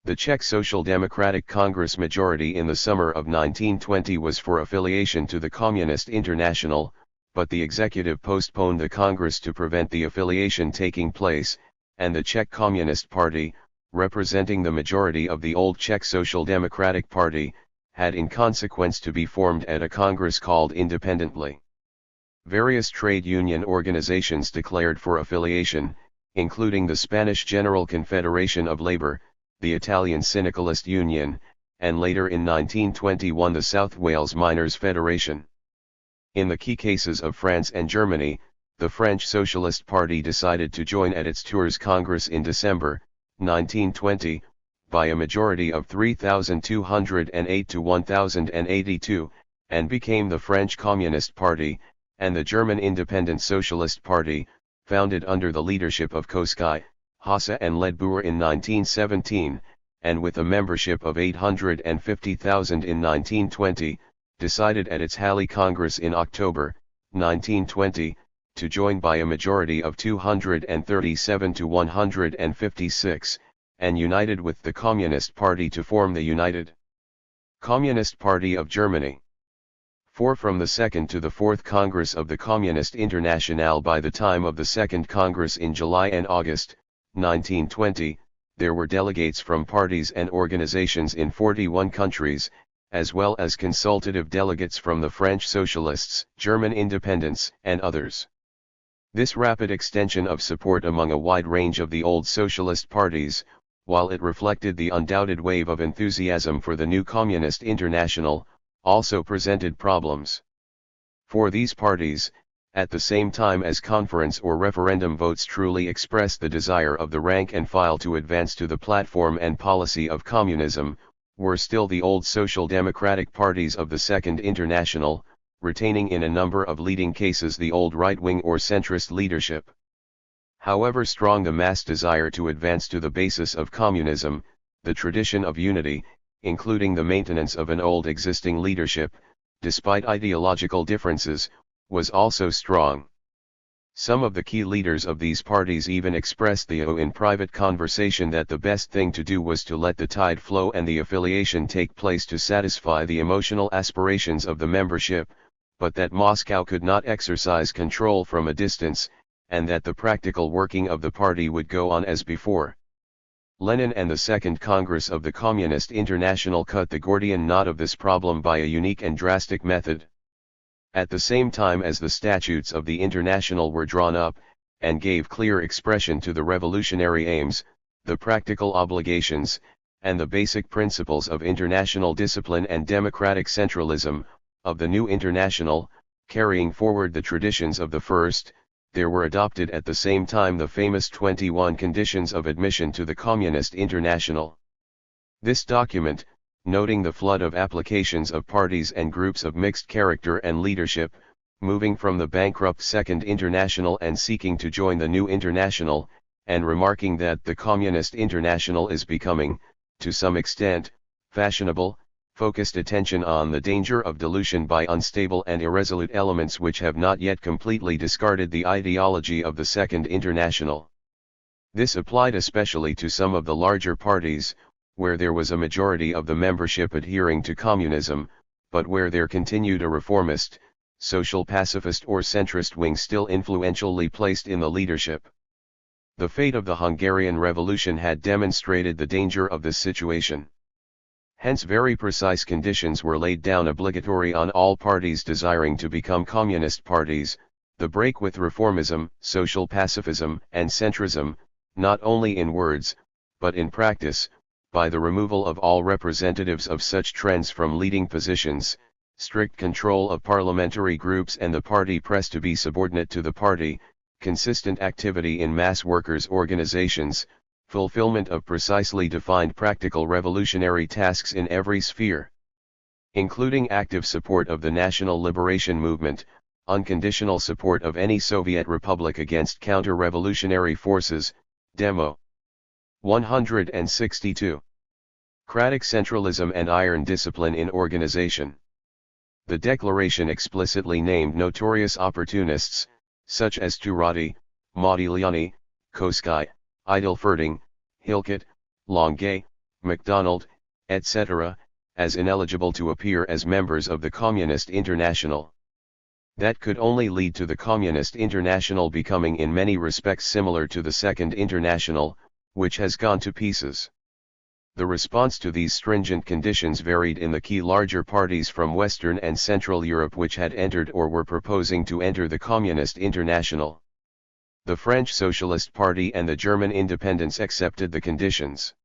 The Czech Social Democratic Congress majority in the summer of 1920 was for affiliation to the Communist International, but the executive postponed the Congress to prevent the affiliation taking place, and the Czech Communist Party, representing the majority of the old Czech Social Democratic Party, had in consequence to be formed at a Congress called independently. Various trade union organizations declared for affiliation, including the Spanish General Confederation of Labor, the Italian Syndicalist Union, and later in 1921 the South Wales Miners' Federation. In the key cases of France and Germany, the French Socialist Party decided to join at its Tours Congress in December 1920, by a majority of 3,208 to 1,082, and became the French Communist Party, and the German Independent Socialist Party, founded under the leadership of Koskai, Hasse and Ledbuhr in 1917, and with a membership of 850,000 in 1920, decided at its Halle Congress in October 1920, to join by a majority of 237 to 156, and united with the Communist Party to form the United Communist Party of Germany. For from the 2nd to the 4th Congress of the Communist Internationale, by the time of the 2nd Congress in July and August 1920, there were delegates from parties and organizations in 41 countries, as well as consultative delegates from the French Socialists, German Independents, and others. This rapid extension of support among a wide range of the old socialist parties, while it reflected the undoubted wave of enthusiasm for the new Communist International, also presented problems. For these parties, at the same time as conference or referendum votes truly expressed the desire of the rank and file to advance to the platform and policy of communism, were still the old social democratic parties of the Second International, retaining in a number of leading cases the old right-wing or centrist leadership. However strong the mass desire to advance to the basis of communism, the tradition of unity, including the maintenance of an old existing leadership, despite ideological differences, was also strong. Some of the key leaders of these parties even expressed in private conversation that the best thing to do was to let the tide flow and the affiliation take place to satisfy the emotional aspirations of the membership, but that Moscow could not exercise control from a distance, and that the practical working of the party would go on as before. Lenin and the Second Congress of the Communist International cut the Gordian knot of this problem by a unique and drastic method. At the same time as the statutes of the International were drawn up, and gave clear expression to the revolutionary aims, the practical obligations, and the basic principles of international discipline and democratic centralism, of the new International, carrying forward the traditions of the first, there were adopted at the same time the famous 21 conditions of admission to the Communist International. This document, noting the flood of applications of parties and groups of mixed character and leadership, moving from the bankrupt Second International and seeking to join the new International, and remarking that the Communist International is becoming, to some extent, fashionable, focused attention on the danger of dilution by unstable and irresolute elements which have not yet completely discarded the ideology of the Second International. This applied especially to some of the larger parties, where there was a majority of the membership adhering to communism, but where there continued a reformist, social pacifist or centrist wing still influentially placed in the leadership. The fate of the Hungarian Revolution had demonstrated the danger of this situation. Hence very precise conditions were laid down obligatory on all parties desiring to become communist parties, the break with reformism, social pacifism, and centrism, not only in words, but in practice, by the removal of all representatives of such trends from leading positions, strict control of parliamentary groups and the party press to be subordinate to the party, consistent activity in mass workers' organizations, fulfillment of precisely defined practical revolutionary tasks in every sphere, including active support of the national liberation movement, unconditional support of any Soviet republic against counter-revolutionary forces, demo. 162. Cratic centralism and iron discipline in organization. The declaration explicitly named notorious opportunists, such as Turati, Modigliani, Koskai, Idleferding, Hilkett, Longuet, MacDonald, etc., as ineligible to appear as members of the Communist International. That could only lead to the Communist International becoming in many respects similar to the Second International, which has gone to pieces. The response to these stringent conditions varied in the key larger parties from Western and Central Europe which had entered or were proposing to enter the Communist International. The French Socialist Party and the German Independents accepted the conditions.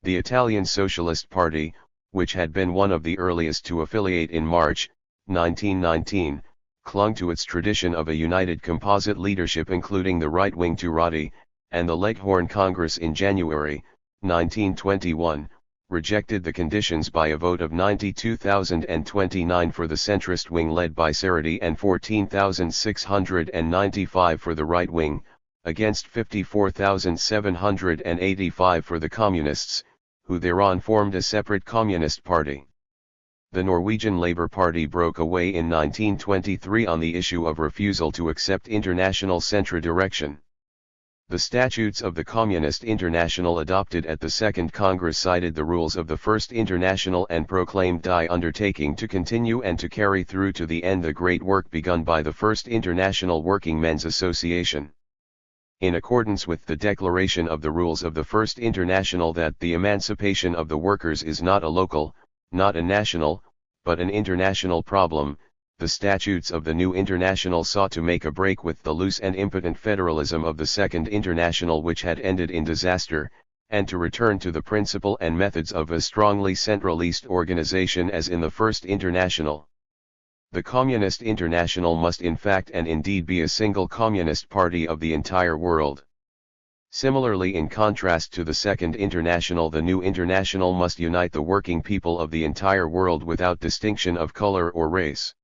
The Italian Socialist Party, which had been one of the earliest to affiliate in March, 1919, clung to its tradition of a united composite leadership including the right-wing Turati, and the Leghorn Congress in January, 1921, rejected the conditions by a vote of 92,029 for the centrist wing led by Serrati and 14,695 for the right wing, against 54,785 for the communists, who thereon formed a separate communist party. The Norwegian Labour Party broke away in 1923 on the issue of refusal to accept international centre direction. The statutes of the Communist International adopted at the Second Congress cited the rules of the First International and proclaimed Die undertaking to continue and to carry through to the end the great work begun by the First International Working Men's Association. In accordance with the declaration of the rules of the First International that the emancipation of the workers is not a local, not a national, but an international problem, the statutes of the new International sought to make a break with the loose and impotent federalism of the Second International which had ended in disaster, and to return to the principle and methods of a strongly centralist organization as in the First International. The Communist International must in fact and indeed be a single communist party of the entire world. Similarly, in contrast to the Second International, the new International must unite the working people of the entire world without distinction of color or race.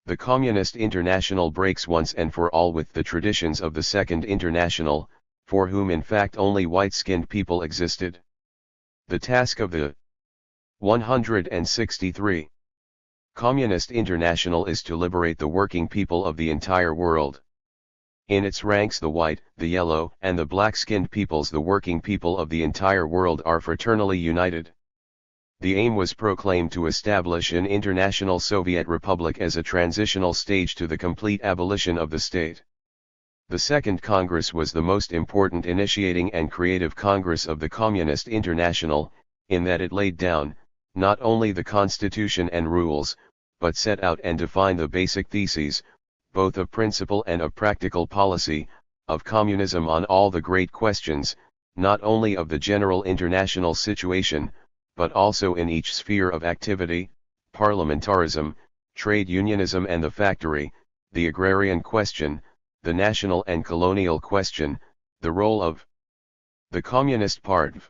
The Communist International breaks once and for all with the traditions of the Second International, for whom in fact only white-skinned people existed. The task of the 163 Communist International is to liberate the working people of the entire world. In its ranks the white, the yellow, and the black-skinned peoples, the working people of the entire world, are fraternally united. The aim was proclaimed to establish an international Soviet Republic as a transitional stage to the complete abolition of the state. The Second Congress was the most important initiating and creative Congress of the Communist International, in that it laid down, not only the constitution and rules, but set out and defined the basic theses, both of principle and of practical policy, of communism on all the great questions, not only of the general international situation, but also in each sphere of activity: parliamentarism, trade unionism and the factory, the agrarian question, the national and colonial question, the role of the Communist Party.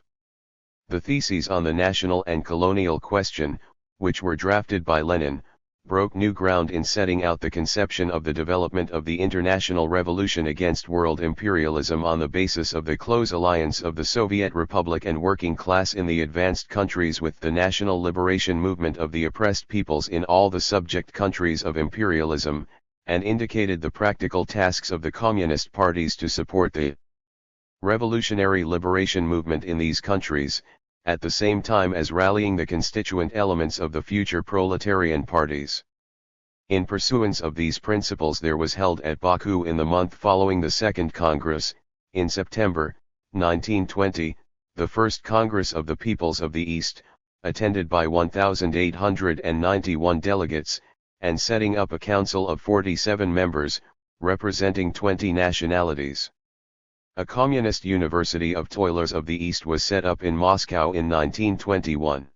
The theses on the national and colonial question, which were drafted by Lenin, broke new ground in setting out the conception of the development of the international revolution against world imperialism on the basis of the close alliance of the Soviet Republic and working class in the advanced countries with the national liberation movement of the oppressed peoples in all the subject countries of imperialism, and indicated the practical tasks of the communist parties to support the revolutionary liberation movement in these countries, at the same time as rallying the constituent elements of the future proletarian parties. In pursuance of these principles, there was held at Baku in the month following the Second Congress, in September, 1920, the First Congress of the Peoples of the East, attended by 1,891 delegates, and setting up a council of 47 members, representing 20 nationalities. A communist university of toilers of the East was set up in Moscow in 1921.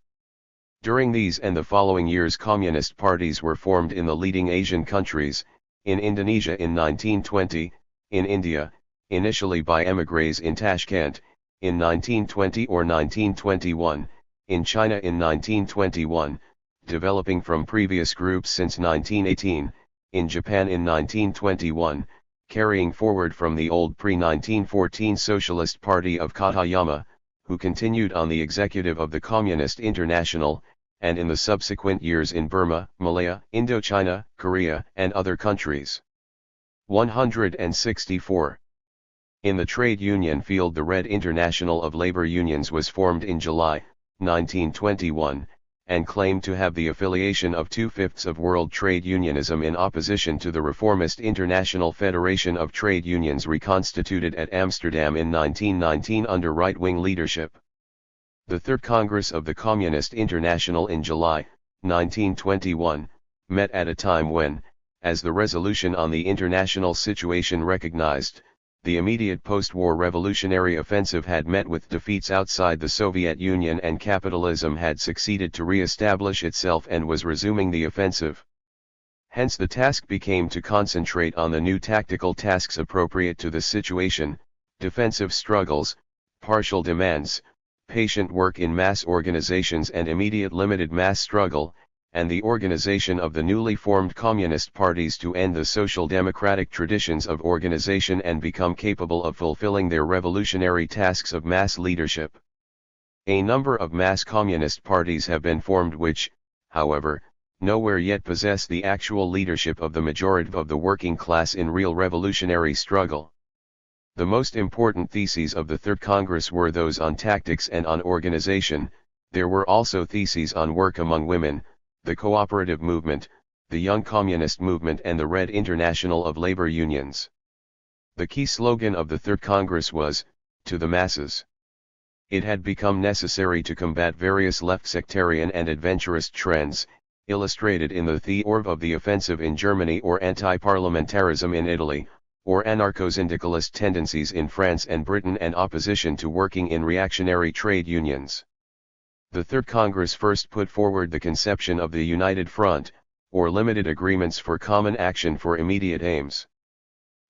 During these and the following years, communist parties were formed in the leading Asian countries, in Indonesia in 1920, in India, initially by émigrés in Tashkent, in 1920 or 1921, in China in 1921, developing from previous groups since 1918, in Japan in 1921, carrying forward from the old pre-1914 Socialist Party of Katayama, who continued on the executive of the Communist International, and in the subsequent years in Burma, Malaya, Indochina, Korea, and other countries. 164. In the trade union field, the Red International of Labor Unions was formed in July, 1921, and claimed to have the affiliation of 2/5 of world trade unionism in opposition to the reformist International Federation of Trade Unions reconstituted at Amsterdam in 1919 under right-wing leadership. The Third Congress of the Communist International in July, 1921, met at a time when, as the resolution on the international situation recognized, the immediate post-war revolutionary offensive had met with defeats outside the Soviet Union and capitalism had succeeded to re-establish itself and was resuming the offensive. Hence the task became to concentrate on the new tactical tasks appropriate to the situation: defensive struggles, partial demands, patient work in mass organizations and immediate limited mass struggle, and the organization of the newly formed communist parties to end the social democratic traditions of organization and become capable of fulfilling their revolutionary tasks of mass leadership. A number of mass communist parties have been formed which, however, nowhere yet possess the actual leadership of the majority of the working class in real revolutionary struggle. The most important theses of the Third Congress were those on tactics and on organization. There were also theses on work among women, the cooperative movement, the Young Communist movement and the Red International of Labor Unions. The key slogan of the Third Congress was, "To the masses." It had become necessary to combat various left sectarian and adventurist trends, illustrated in the theory of the offensive in Germany or anti-parliamentarism in Italy, or anarcho-syndicalist tendencies in France and Britain and opposition to working in reactionary trade unions. The Third Congress first put forward the conception of the United Front, or limited agreements for common action for immediate aims.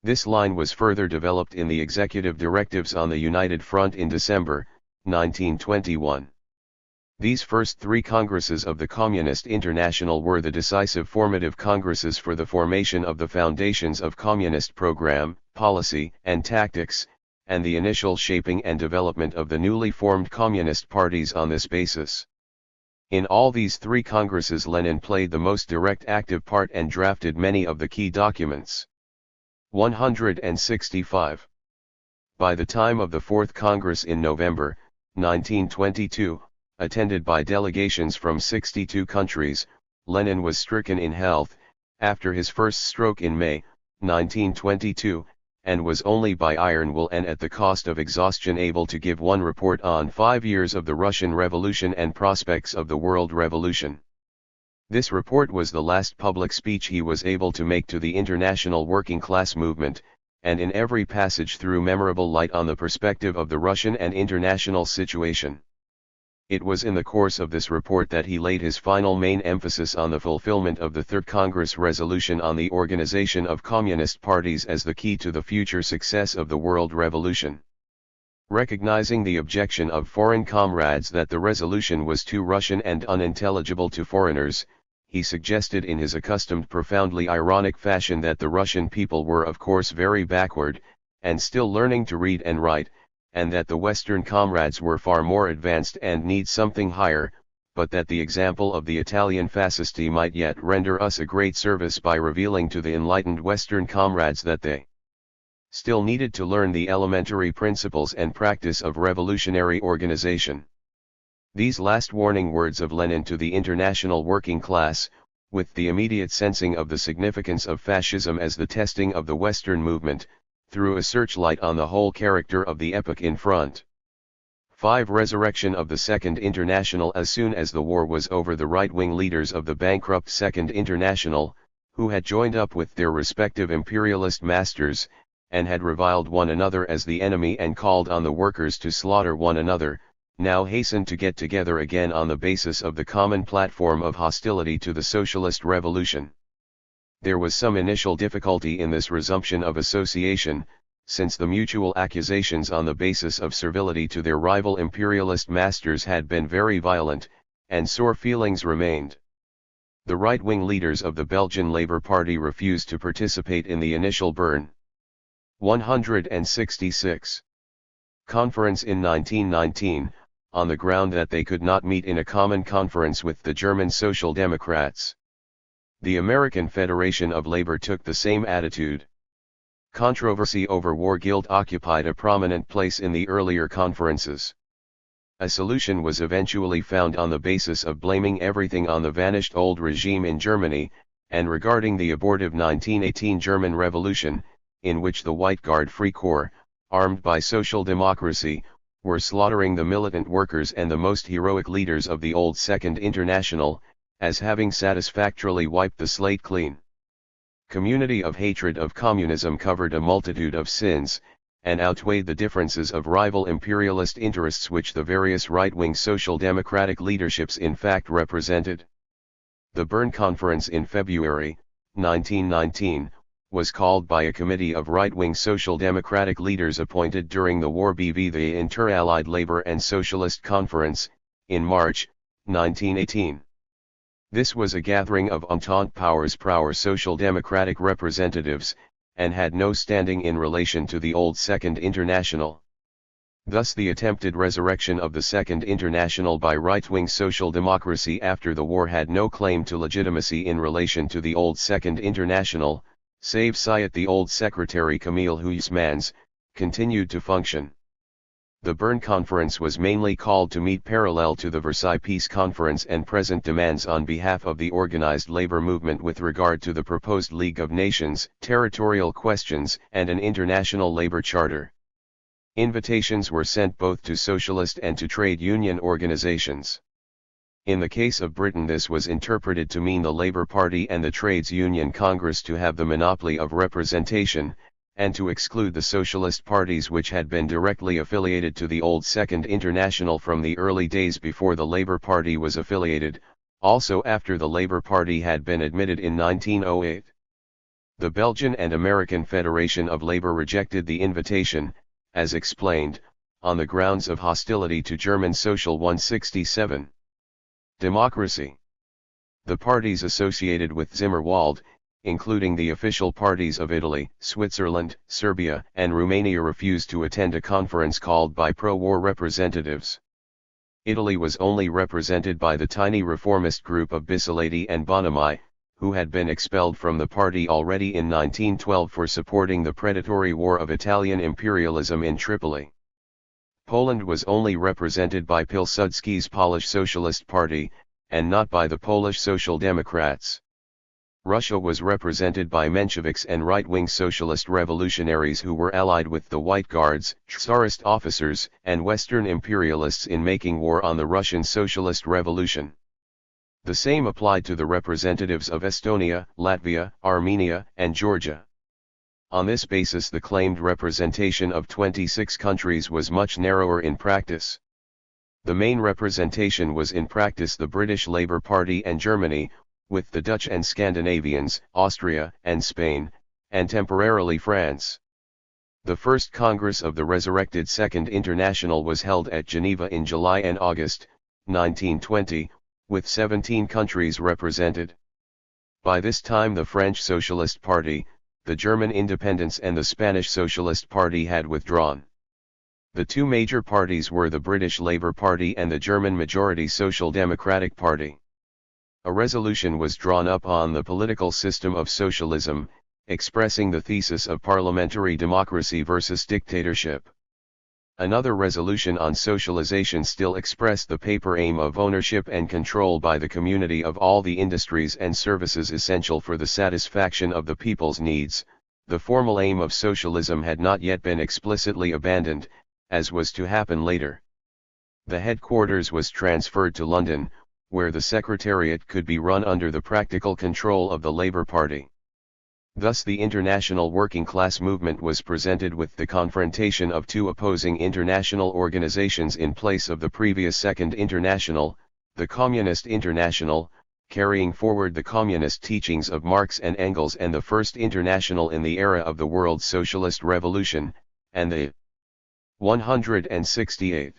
This line was further developed in the executive directives on the United Front in December, 1921. These first three congresses of the Communist International were the decisive formative congresses for the formation of the foundations of communist program, policy, and tactics, and the initial shaping and development of the newly formed communist parties on this basis. In all these three congresses Lenin played the most direct active part and drafted many of the key documents. 165. By the time of the Fourth Congress in November, 1922, attended by delegations from 62 countries, Lenin was stricken in health, after his first stroke in May, 1922, and was only by iron will and at the cost of exhaustion able to give one report on 5 years of the Russian Revolution and prospects of the world revolution. This report was the last public speech he was able to make to the international working class movement, and in every passage threw memorable light on the perspective of the Russian and international situation. It was in the course of this report that he laid his final main emphasis on the fulfillment of the Third Congress resolution on the organization of communist parties as the key to the future success of the world revolution. Recognizing the objection of foreign comrades that the resolution was too Russian and unintelligible to foreigners, he suggested in his accustomed profoundly ironic fashion that the Russian people were of course very backward, and still learning to read and write, and that the Western comrades were far more advanced and need something higher, but that the example of the Italian fascisti might yet render us a great service by revealing to the enlightened Western comrades that they still needed to learn the elementary principles and practice of revolutionary organization. These last warning words of Lenin to the international working class, with the immediate sensing of the significance of fascism as the testing of the Western movement, threw a searchlight on the whole character of the epoch in front. 5. Resurrection of the Second International. As soon as the war was over, the right-wing leaders of the bankrupt Second International, who had joined up with their respective imperialist masters, and had reviled one another as the enemy and called on the workers to slaughter one another, now hastened to get together again on the basis of the common platform of hostility to the socialist revolution. There was some initial difficulty in this resumption of association, since the mutual accusations on the basis of servility to their rival imperialist masters had been very violent, and sore feelings remained. The right-wing leaders of the Belgian Labour Party refused to participate in the initial burn. 166. Conference in 1919, on the ground that they could not meet in a common conference with the German Social Democrats. The American Federation of Labor took the same attitude. Controversy over war guilt occupied a prominent place in the earlier conferences. A solution was eventually found on the basis of blaming everything on the vanished old regime in Germany, and regarding the abortive 1918 German Revolution, in which the White Guard Free Corps, armed by social democracy, were slaughtering the militant workers and the most heroic leaders of the old Second International, as having satisfactorily wiped the slate clean. Community of hatred of communism covered a multitude of sins, and outweighed the differences of rival imperialist interests which the various right-wing social democratic leaderships in fact represented. The Bern Conference in February, 1919, was called by a committee of right-wing social democratic leaders appointed during the war b.v. the Inter-Allied Labor and Socialist Conference, in March, 1918. This was a gathering of Entente powers proper social democratic representatives, and had no standing in relation to the old Second International. Thus the attempted resurrection of the Second International by right-wing social democracy after the war had no claim to legitimacy in relation to the old Second International, save Sayat the old secretary Camille Huysmans, continued to function. The Bern Conference was mainly called to meet parallel to the Versailles Peace Conference and present demands on behalf of the organized labor movement with regard to the proposed League of Nations, territorial questions, and an international labor charter. Invitations were sent both to socialist and to trade union organizations. In the case of Britain this was interpreted to mean the Labour Party and the Trades Union Congress to have the monopoly of representation, and to exclude the socialist parties which had been directly affiliated to the old Second International from the early days before the Labour Party was affiliated, also after the Labour Party had been admitted in 1908. The Belgian and American Federation of Labour rejected the invitation, as explained, on the grounds of hostility to German Social 167. Democracy. The parties associated with Zimmerwald, including the official parties of Italy, Switzerland, Serbia, and Romania refused to attend a conference called by pro-war representatives. Italy was only represented by the tiny reformist group of Bisolati and Bonomi, who had been expelled from the party already in 1912 for supporting the predatory war of Italian imperialism in Tripoli. Poland was only represented by Pilsudski's Polish Socialist Party, and not by the Polish Social Democrats. Russia was represented by Mensheviks and right-wing socialist revolutionaries who were allied with the White Guards, Tsarist officers, and Western imperialists in making war on the Russian Socialist Revolution. The same applied to the representatives of Estonia, Latvia, Armenia, and Georgia. On this basis the claimed representation of 26 countries was much narrower in practice. The main representation was in practice the British Labour Party and Germany, with the Dutch and Scandinavians, Austria and Spain, and temporarily France. The first Congress of the resurrected Second International was held at Geneva in July and August, 1920, with 17 countries represented. By this time the French Socialist Party, the German Independents and the Spanish Socialist Party had withdrawn. The two major parties were the British Labour Party and the German majority Social Democratic Party. A resolution was drawn up on the political system of socialism, expressing the thesis of parliamentary democracy versus dictatorship. Another resolution on socialization still expressed the paper aim of ownership and control by the community of all the industries and services essential for the satisfaction of the people's needs. The formal aim of socialism had not yet been explicitly abandoned, as was to happen later. The headquarters was transferred to London, where the Secretariat could be run under the practical control of the Labour Party. Thus the international working class movement was presented with the confrontation of two opposing international organizations in place of the previous Second International, the Communist International, carrying forward the communist teachings of Marx and Engels, and the First International in the era of the World Socialist Revolution, and the 168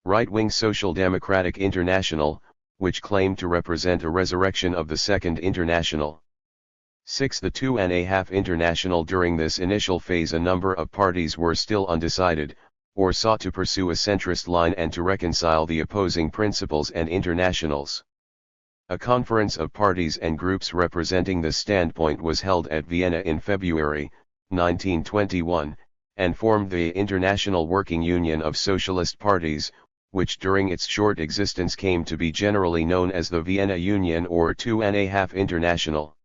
right-wing Social Democratic International, which claimed to represent a resurrection of the Second International. 6. The 2.5 International. During this initial phase a number of parties were still undecided, or sought to pursue a centrist line and to reconcile the opposing principles and internationals. A conference of parties and groups representing this standpoint was held at Vienna in February, 1921, and formed the International Working Union of Socialist Parties, which during its short existence came to be generally known as the Vienna Union or 2.5 International.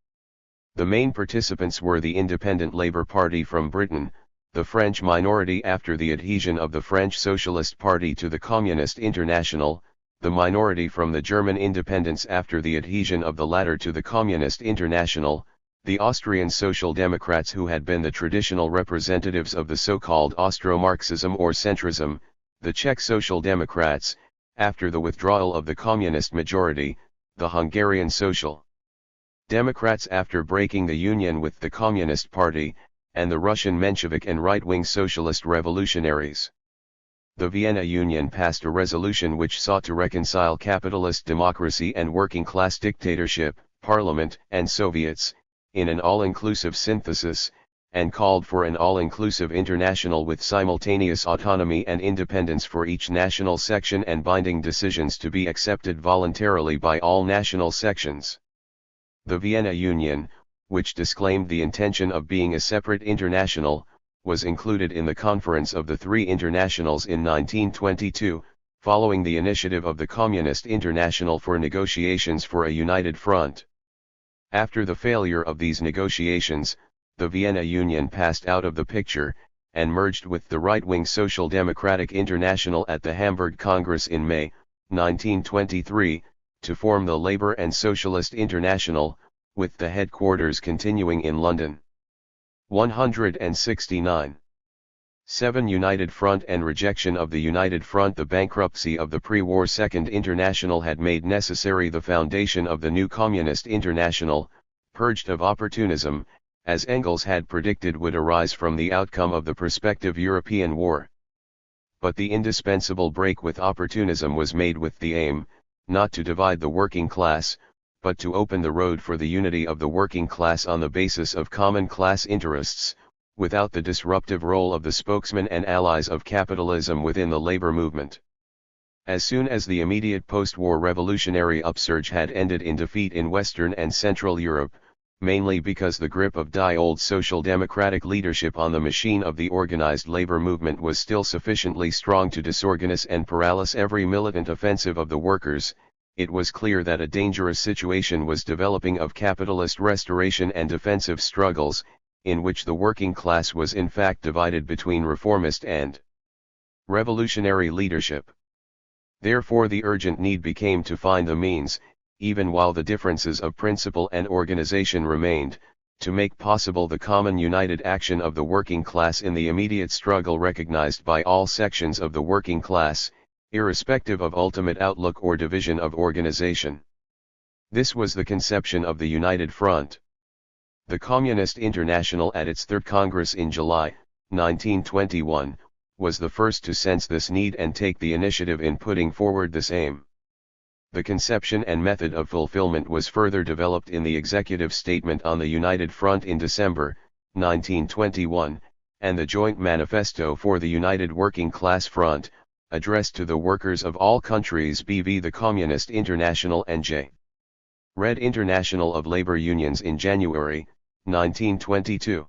The main participants were the Independent Labour Party from Britain, the French minority after the adhesion of the French Socialist Party to the Communist International, the minority from the German independents after the adhesion of the latter to the Communist International, the Austrian Social Democrats who had been the traditional representatives of the so-called Austro-Marxism or centrism, the Czech Social Democrats, after the withdrawal of the Communist majority, the Hungarian Social Democrats after breaking the union with the Communist Party, and the Russian Menshevik and right-wing socialist revolutionaries. The Vienna Union passed a resolution which sought to reconcile capitalist democracy and working-class dictatorship, parliament and Soviets, in an all-inclusive synthesis, and called for an all-inclusive international with simultaneous autonomy and independence for each national section and binding decisions to be accepted voluntarily by all national sections. The Vienna Union, which disclaimed the intention of being a separate international, was included in the Conference of the Three Internationals in 1922, following the initiative of the Communist International for negotiations for a united front. After the failure of these negotiations, the Vienna Union passed out of the picture, and merged with the right-wing Social Democratic International at the Hamburg Congress in May, 1923, to form the Labour and Socialist International, with the headquarters continuing in London. 169. 7. United Front and rejection of the United Front. The bankruptcy of the pre-war Second International had made necessary the foundation of the new Communist International, purged of opportunism, as Engels had predicted would arise from the outcome of the prospective European war. But the indispensable break with opportunism was made with the aim, not to divide the working class, but to open the road for the unity of the working class on the basis of common class interests, without the disruptive role of the spokesmen and allies of capitalism within the labor movement. As soon as the immediate post-war revolutionary upsurge had ended in defeat in Western and Central Europe, mainly because the grip of die old social democratic leadership on the machine of the organized labor movement was still sufficiently strong to disorganize and paralyze every militant offensive of the workers, it was clear that a dangerous situation was developing of capitalist restoration and defensive struggles, in which the working class was in fact divided between reformist and revolutionary leadership. Therefore the urgent need became to find the means, even while the differences of principle and organization remained, to make possible the common united action of the working class in the immediate struggle recognized by all sections of the working class, irrespective of ultimate outlook or division of organization. This was the conception of the United Front. The Communist International at its Third Congress in July, 1921, was the first to sense this need and take the initiative in putting forward this aim. The conception and method of fulfillment was further developed in the Executive Statement on the United Front in December, 1921, and the Joint Manifesto for the United Working Class Front, addressed to the workers of all countries BV the Communist International and J. Red International of Labor Unions in January, 1922.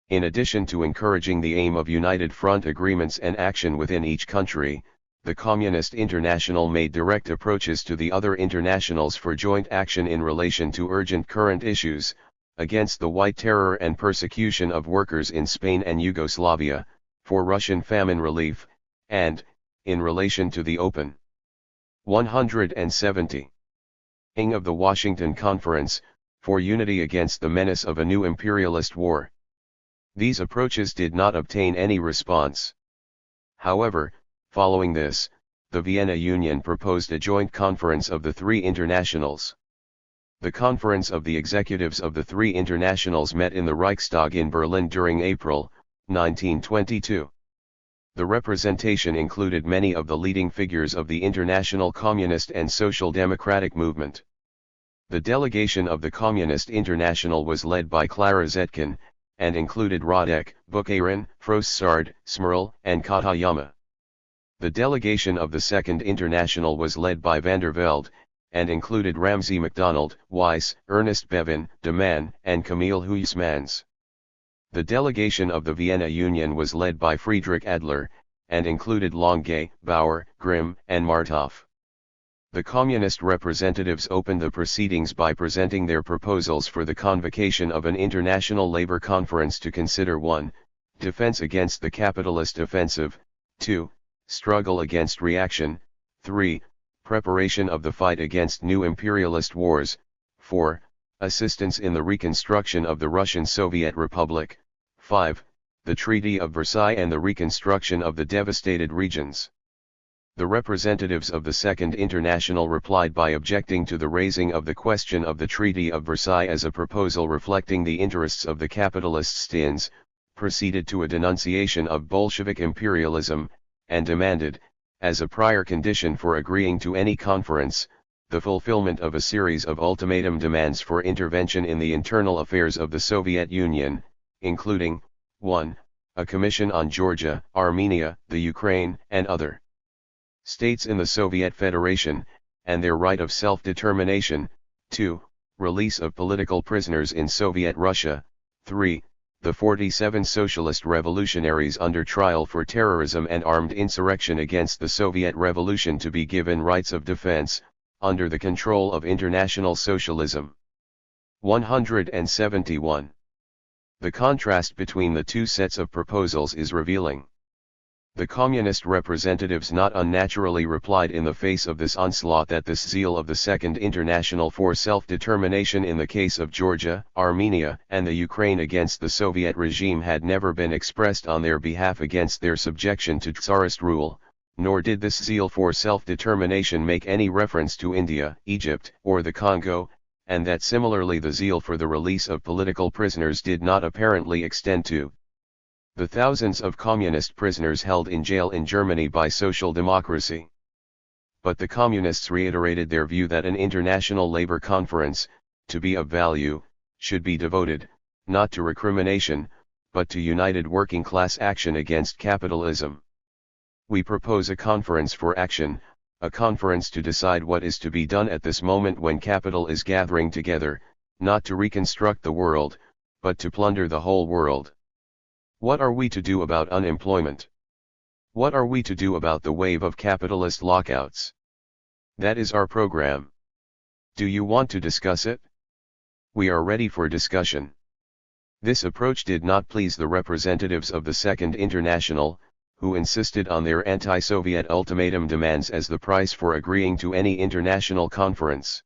In addition to encouraging the aim of United Front agreements and action within each country, the Communist International made direct approaches to the other internationals for joint action in relation to urgent current issues, against the white terror and persecution of workers in Spain and Yugoslavia, for Russian famine relief, and, in relation to the Open 170 ing of the Washington Conference, for unity against the menace of a new imperialist war. These approaches did not obtain any response. However, following this, the Vienna Union proposed a joint conference of the three internationals. The conference of the executives of the three internationals met in the Reichstag in Berlin during April, 1922. The representation included many of the leading figures of the international communist and social democratic movement. The delegation of the Communist International was led by Clara Zetkin, and included Radek, Bukharin, Frossard, Smrl, and Katayama. The delegation of the Second International was led by van der Velde, and included Ramsay MacDonald, Weiss, Ernest Bevin, de Man, and Camille Huysmans. The delegation of the Vienna Union was led by Friedrich Adler, and included Longuet, Bauer, Grimm, and Martov. The Communist representatives opened the proceedings by presenting their proposals for the convocation of an international labor conference to consider 1. Defense against the capitalist offensive, 2. Struggle against reaction, 3. Preparation of the fight against new imperialist wars, 4. Assistance in the reconstruction of the Russian Soviet Republic, 5. The Treaty of Versailles and the reconstruction of the devastated regions. The representatives of the Second International replied by objecting to the raising of the question of the Treaty of Versailles as a proposal reflecting the interests of the capitalist states, proceeded to a denunciation of Bolshevik imperialism, and demanded, as a prior condition for agreeing to any conference, the fulfillment of a series of ultimatum demands for intervention in the internal affairs of the Soviet Union, including, 1. A commission on Georgia, Armenia, the Ukraine, and other states in the Soviet Federation, and their right of self-determination, 2. Release of political prisoners in Soviet Russia, 3. The 47 socialist revolutionaries under trial for terrorism and armed insurrection against the Soviet Revolution to be given rights of defense, under the control of international socialism. 171. The contrast between the two sets of proposals is revealing. The communist representatives not unnaturally replied in the face of this onslaught that this zeal of the Second International for self-determination in the case of Georgia, Armenia, and the Ukraine against the Soviet regime had never been expressed on their behalf against their subjection to Tsarist rule, nor did this zeal for self-determination make any reference to India, Egypt, or the Congo, and that similarly the zeal for the release of political prisoners did not apparently extend to the thousands of communist prisoners held in jail in Germany by social democracy. But the communists reiterated their view that an international labor conference, to be of value, should be devoted, not to recrimination, but to united working class action against capitalism. We propose a conference for action, a conference to decide what is to be done at this moment when capital is gathering together, not to reconstruct the world, but to plunder the whole world. What are we to do about unemployment? What are we to do about the wave of capitalist lockouts? That is our program. Do you want to discuss it? We are ready for discussion. This approach did not please the representatives of the Second International, who insisted on their anti-Soviet ultimatum demands as the price for agreeing to any international conference.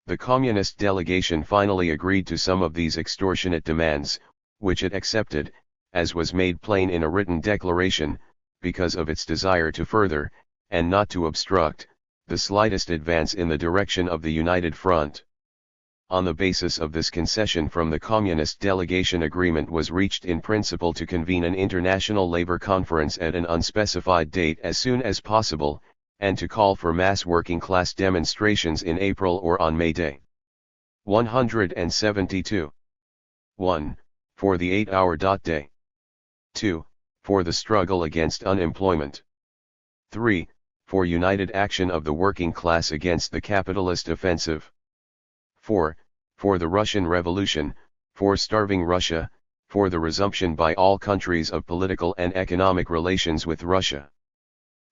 The communist delegation finally agreed to some of these extortionate demands, which it accepted, as was made plain in a written declaration, because of its desire to further, and not to obstruct, the slightest advance in the direction of the United Front. On the basis of this concession from the communist delegation, agreement was reached in principle to convene an international labor conference at an unspecified date as soon as possible, and to call for mass working class demonstrations in April or on May Day. 172. 1. For the 8-hour day. 2. For the struggle against unemployment. 3. For united action of the working class against the capitalist offensive. 4. For the Russian Revolution, for starving Russia, for the resumption by all countries of political and economic relations with Russia.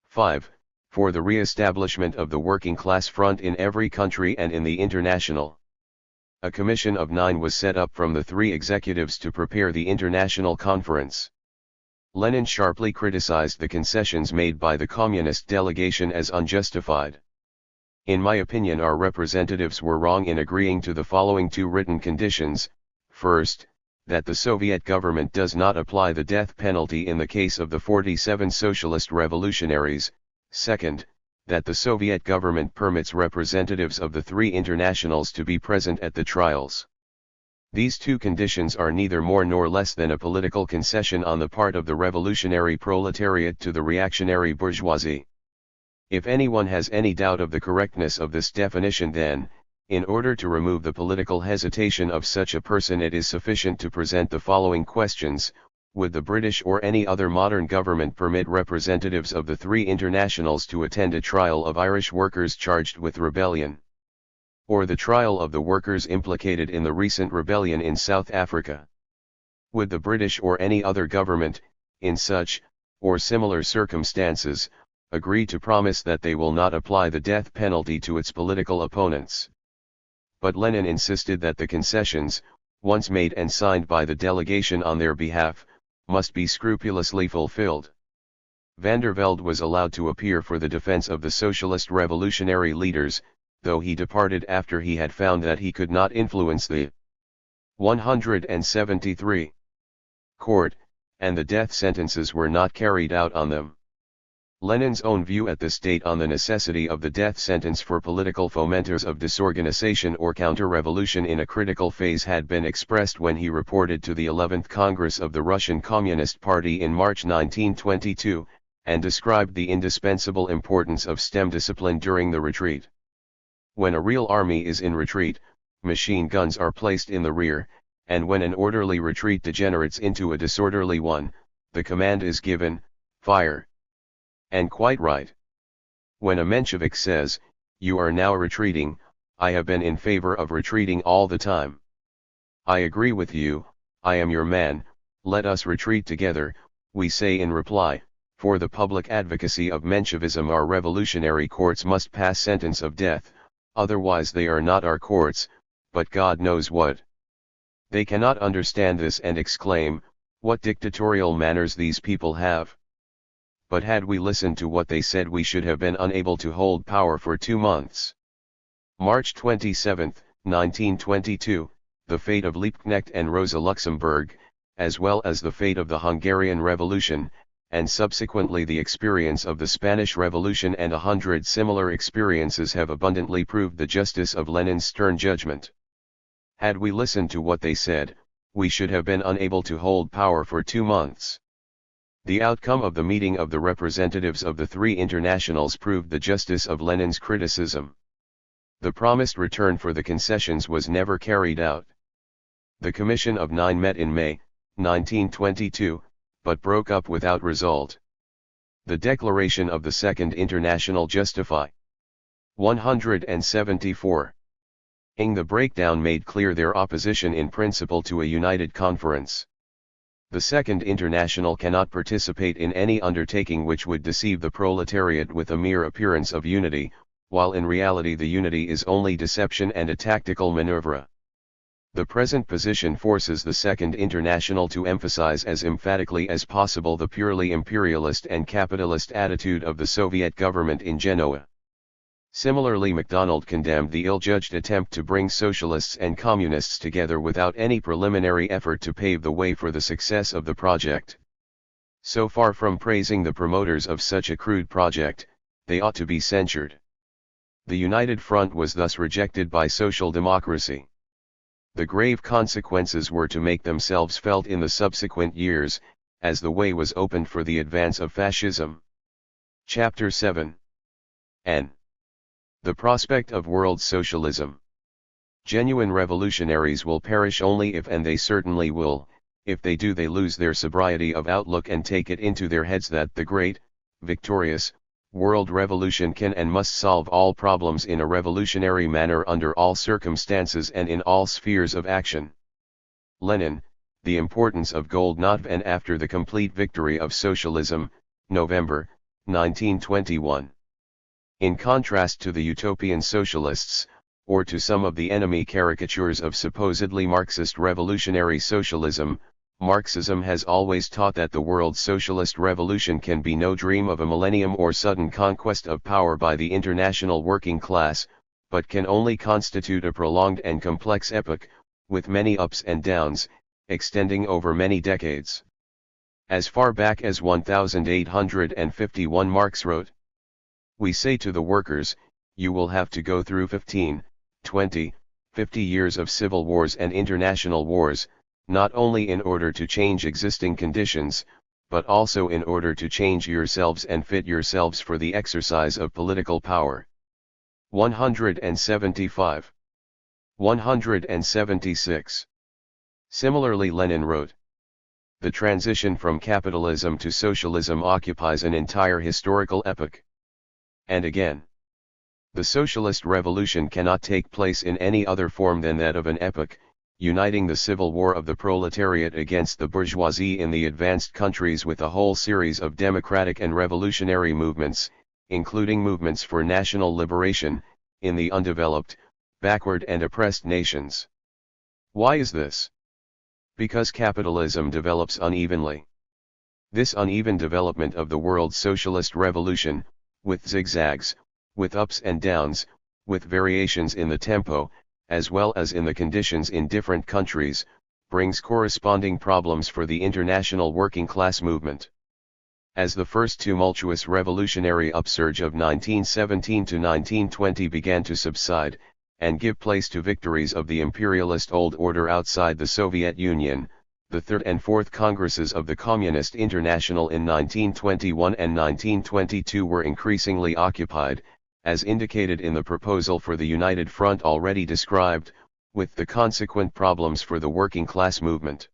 5. For the re-establishment of the working class front in every country and in the international. A commission of 9 was set up from the 3 executives to prepare the international conference. Lenin sharply criticized the concessions made by the communist delegation as unjustified. In my opinion, our representatives were wrong in agreeing to the following 2 written conditions: first, that the Soviet government does not apply the death penalty in the case of the 47 socialist revolutionaries; second, that the Soviet government permits representatives of the 3 internationals to be present at the trials. These 2 conditions are neither more nor less than a political concession on the part of the revolutionary proletariat to the reactionary bourgeoisie. If anyone has any doubt of the correctness of this definition, then, In order to remove the political hesitation of such a person, it is sufficient to present the following questions: would the British or any other modern government permit representatives of the three internationals to attend a trial of Irish workers charged with rebellion? Or the trial of the workers implicated in the recent rebellion in South Africa? Would the British or any other government, in such, or similar circumstances, agree to promise that they will not apply the death penalty to its political opponents? But Lenin insisted that the concessions, once made and signed by the delegation on their behalf, must be scrupulously fulfilled. Van der Velde was allowed to appear for the defense of the socialist revolutionary leaders, though he departed after he had found that he could not influence the 173 court, and the death sentences were not carried out on them. Lenin's own view at this date on the necessity of the death sentence for political fomenters of disorganization or counter-revolution in a critical phase had been expressed when he reported to the 11th Congress of the Russian Communist Party in March 1922, and described the indispensable importance of STEM discipline during the retreat. When a real army is in retreat, machine guns are placed in the rear, and when an orderly retreat degenerates into a disorderly one, the command is given, fire. And quite right. When a Menshevik says, "You are now retreating," I have been in favor of retreating all the time. I agree with you, I am your man, let us retreat together, we say in reply. For the public advocacy of Menshevism, our revolutionary courts must pass sentence of death, otherwise they are not our courts, but God knows what. They cannot understand this and exclaim, "What dictatorial manners these people have." But had we listened to what they said, we should have been unable to hold power for 2 months. March 27, 1922, the fate of Liebknecht and Rosa Luxemburg, as well as the fate of the Hungarian Revolution, and subsequently the experience of the Spanish Revolution and 100 similar experiences have abundantly proved the justice of Lenin's stern judgment. Had we listened to what they said, we should have been unable to hold power for 2 months. The outcome of the meeting of the representatives of the three internationals proved the justice of Lenin's criticism. The promised return for the concessions was never carried out. The Commission of 9 met in May, 1922, but broke up without result. The declaration of the Second International justify. 174. The breakdown made clear their opposition in principle to a united conference. The Second International cannot participate in any undertaking which would deceive the proletariat with a mere appearance of unity, while in reality the unity is only deception and a tactical maneuver. The present position forces the Second International to emphasize as emphatically as possible the purely imperialist and capitalist attitude of the Soviet government in Genoa. Similarly, MacDonald condemned the ill-judged attempt to bring socialists and communists together without any preliminary effort to pave the way for the success of the project. So far from praising the promoters of such a crude project, they ought to be censured. The United Front was thus rejected by social democracy. The grave consequences were to make themselves felt in the subsequent years, as the way was opened for the advance of fascism. Chapter 7. N. The prospect of world socialism. Genuine revolutionaries will perish only if, and they certainly will, if they do, they lose their sobriety of outlook and take it into their heads that the great, victorious, world revolution can and must solve all problems in a revolutionary manner under all circumstances and in all spheres of action. Lenin, The Importance of Gold Not and After the Complete Victory of Socialism, November, 1921. In contrast to the utopian socialists, or to some of the enemy caricatures of supposedly Marxist revolutionary socialism, Marxism has always taught that the world socialist revolution can be no dream of a millennium or sudden conquest of power by the international working class, but can only constitute a prolonged and complex epoch, with many ups and downs, extending over many decades. As far back as 1851 Marx wrote, "We say to the workers, you will have to go through 15, 20, 50 years of civil wars and international wars, not only in order to change existing conditions, but also in order to change yourselves and fit yourselves for the exercise of political power." 175. 176. Similarly, Lenin wrote, "The transition from capitalism to socialism occupies an entire historical epoch." And again, "The socialist revolution cannot take place in any other form than that of an epoch, uniting the civil war of the proletariat against the bourgeoisie in the advanced countries with a whole series of democratic and revolutionary movements, including movements for national liberation, in the undeveloped, backward and oppressed nations." Why is this? Because capitalism develops unevenly. This uneven development of the world's socialist revolution, with zigzags, with ups and downs, with variations in the tempo, as well as in the conditions in different countries, brings corresponding problems for the international working class movement. As the first tumultuous revolutionary upsurge of 1917 to 1920 began to subside, and give place to victories of the imperialist old order outside the Soviet Union, the Third and Fourth Congresses of the Communist International in 1921 and 1922 were increasingly occupied, as indicated in the proposal for the United Front already described, with the consequent problems for the working class movement.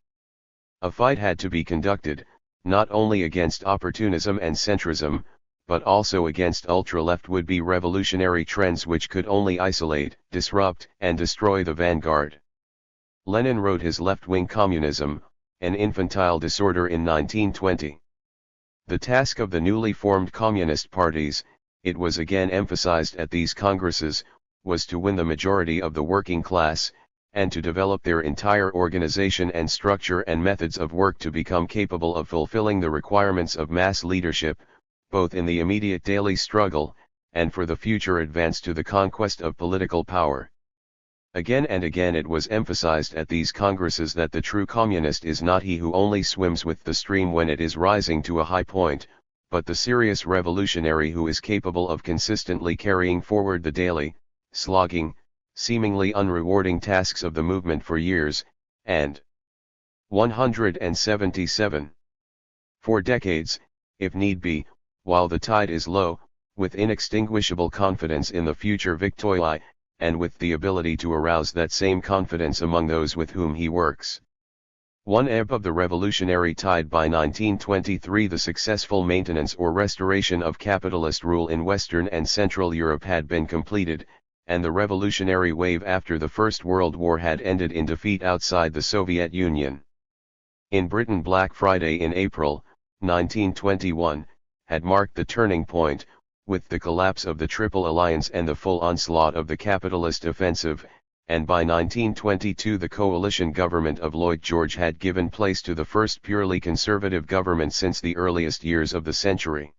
A fight had to be conducted, not only against opportunism and centrism, but also against ultra-left would-be revolutionary trends which could only isolate, disrupt, and destroy the vanguard. Lenin wrote his left-wing communism, an infantile disorder, in 1920. The task of the newly formed communist parties, it was again emphasized at these congresses, was to win the majority of the working class, and to develop their entire organization and structure and methods of work to become capable of fulfilling the requirements of mass leadership, both in the immediate daily struggle, and for the future advance to the conquest of political power. Again and again it was emphasized at these congresses that the true communist is not he who only swims with the stream when it is rising to a high point, but the serious revolutionary who is capable of consistently carrying forward the daily, slogging, seemingly unrewarding tasks of the movement for years, and 177. For decades, if need be, while the tide is low, with inextinguishable confidence in the future victory, and with the ability to arouse that same confidence among those with whom he works. One ebb of the revolutionary tide by 1923, the successful maintenance or restoration of capitalist rule in Western and Central Europe had been completed, and the revolutionary wave after the First World War had ended in defeat outside the Soviet Union. In Britain, Black Friday in April, 1921, had marked the turning point, with the collapse of the Triple Alliance and the full onslaught of the capitalist offensive, and by 1922 the coalition government of Lloyd George had given place to the first purely conservative government since the earliest years of the century.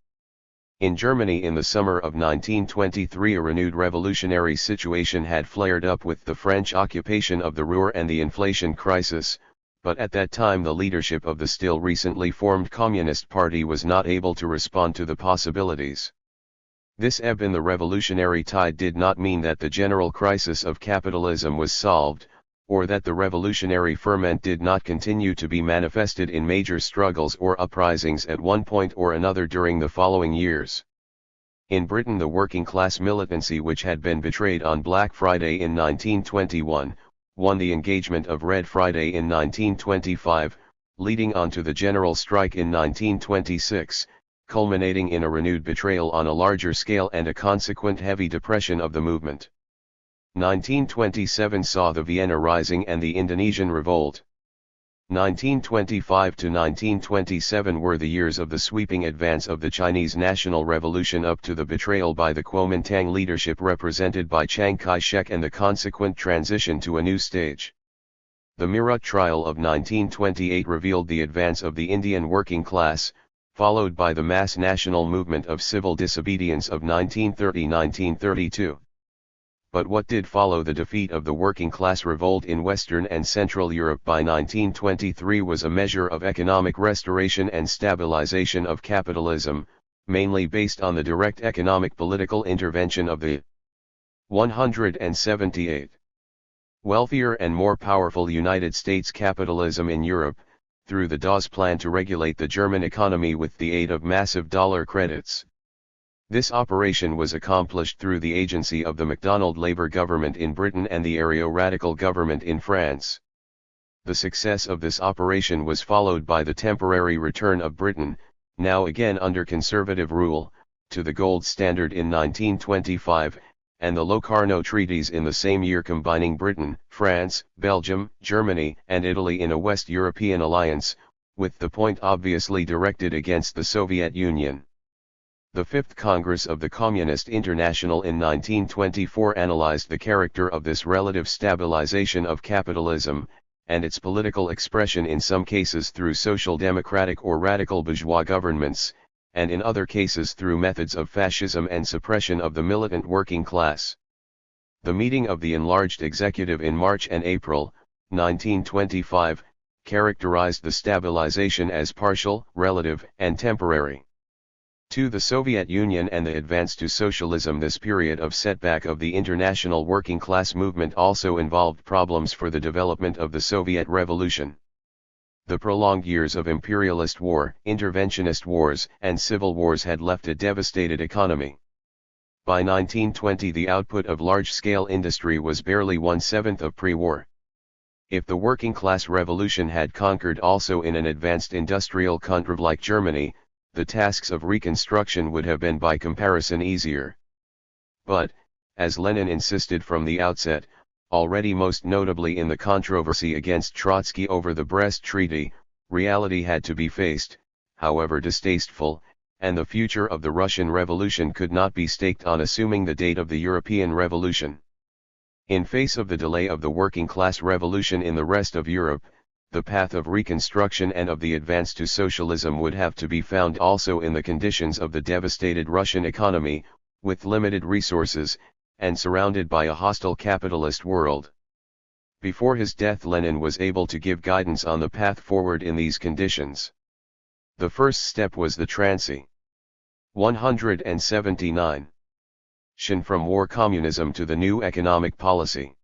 In Germany in the summer of 1923 a renewed revolutionary situation had flared up with the French occupation of the Ruhr and the inflation crisis, but at that time the leadership of the still recently formed Communist Party was not able to respond to the possibilities. This ebb in the revolutionary tide did not mean that the general crisis of capitalism was solved, or that the revolutionary ferment did not continue to be manifested in major struggles or uprisings at one point or another during the following years. In Britain the working class militancy which had been betrayed on Black Friday in 1921, won the engagement of Red Friday in 1925, leading on to the general strike in 1926, culminating in a renewed betrayal on a larger scale and a consequent heavy depression of the movement. 1927 saw the Vienna Rising and the Indonesian Revolt. 1925 to 1927 were the years of the sweeping advance of the Chinese National Revolution up to the betrayal by the Kuomintang leadership represented by Chiang Kai-shek and the consequent transition to a new stage. The Meerut trial of 1928 revealed the advance of the Indian working class, followed by the mass national movement of civil disobedience of 1930-1932. But what did follow the defeat of the working class revolt in Western and Central Europe by 1923 was a measure of economic restoration and stabilization of capitalism, mainly based on the direct economic political intervention of the 178. Wealthier and more powerful United States capitalism in Europe, through the Dawes Plan to regulate the German economy with the aid of massive dollar credits. This operation was accomplished through the agency of the MacDonald Labour government in Britain and the Areo-Radical government in France. The success of this operation was followed by the temporary return of Britain, now again under conservative rule, to the gold standard in 1925, and the Locarno treaties in the same year combining Britain, France, Belgium, Germany and Italy in a West European alliance, with the point obviously directed against the Soviet Union. The Fifth Congress of the Communist International in 1924 analyzed the character of this relative stabilization of capitalism, and its political expression in some cases through social democratic or radical bourgeois governments, and in other cases through methods of fascism and suppression of the militant working class. The meeting of the enlarged executive in March and April, 1925, characterized the stabilization as partial, relative, and temporary. To the Soviet Union and the advance to socialism, this period of setback of the international working class movement also involved problems for the development of the Soviet Revolution. The prolonged years of imperialist war, interventionist wars, and civil wars had left a devastated economy. By 1920 the output of large-scale industry was barely 1/7 of pre-war. If the working class revolution had conquered also in an advanced industrial country like Germany, the tasks of reconstruction would have been by comparison easier. But, as Lenin insisted from the outset, already most notably in the controversy against Trotsky over the Brest Treaty, reality had to be faced, however distasteful, and the future of the Russian Revolution could not be staked on assuming the date of the European Revolution. In face of the delay of the working class revolution in the rest of Europe, the path of reconstruction and of the advance to socialism would have to be found also in the conditions of the devastated Russian economy, with limited resources, and surrounded by a hostile capitalist world. Before his death, Lenin was able to give guidance on the path forward in these conditions. The first step was the transition. 179. From war communism to the new economic policy.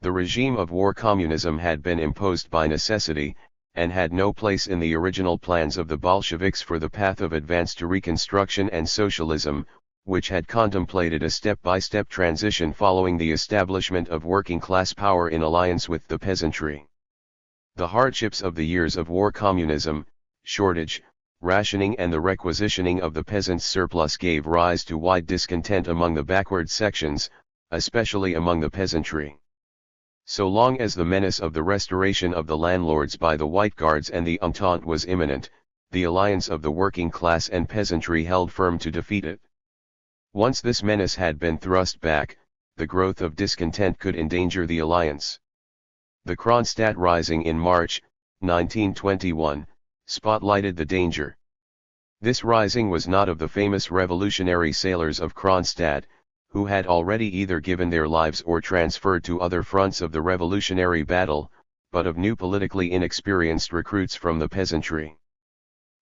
The regime of war communism had been imposed by necessity, and had no place in the original plans of the Bolsheviks for the path of advance to reconstruction and socialism, which had contemplated a step-by-step transition following the establishment of working-class power in alliance with the peasantry. The hardships of the years of war communism, shortage, rationing and the requisitioning of the peasants' surplus gave rise to wide discontent among the backward sections, especially among the peasantry. So long as the menace of the restoration of the landlords by the White Guards and the Entente was imminent, the alliance of the working class and peasantry held firm to defeat it. Once this menace had been thrust back, the growth of discontent could endanger the alliance. The Kronstadt Rising in March, 1921, spotlighted the danger. This rising was not of the famous revolutionary sailors of Kronstadt, who had already either given their lives or transferred to other fronts of the revolutionary battle, but of new politically inexperienced recruits from the peasantry.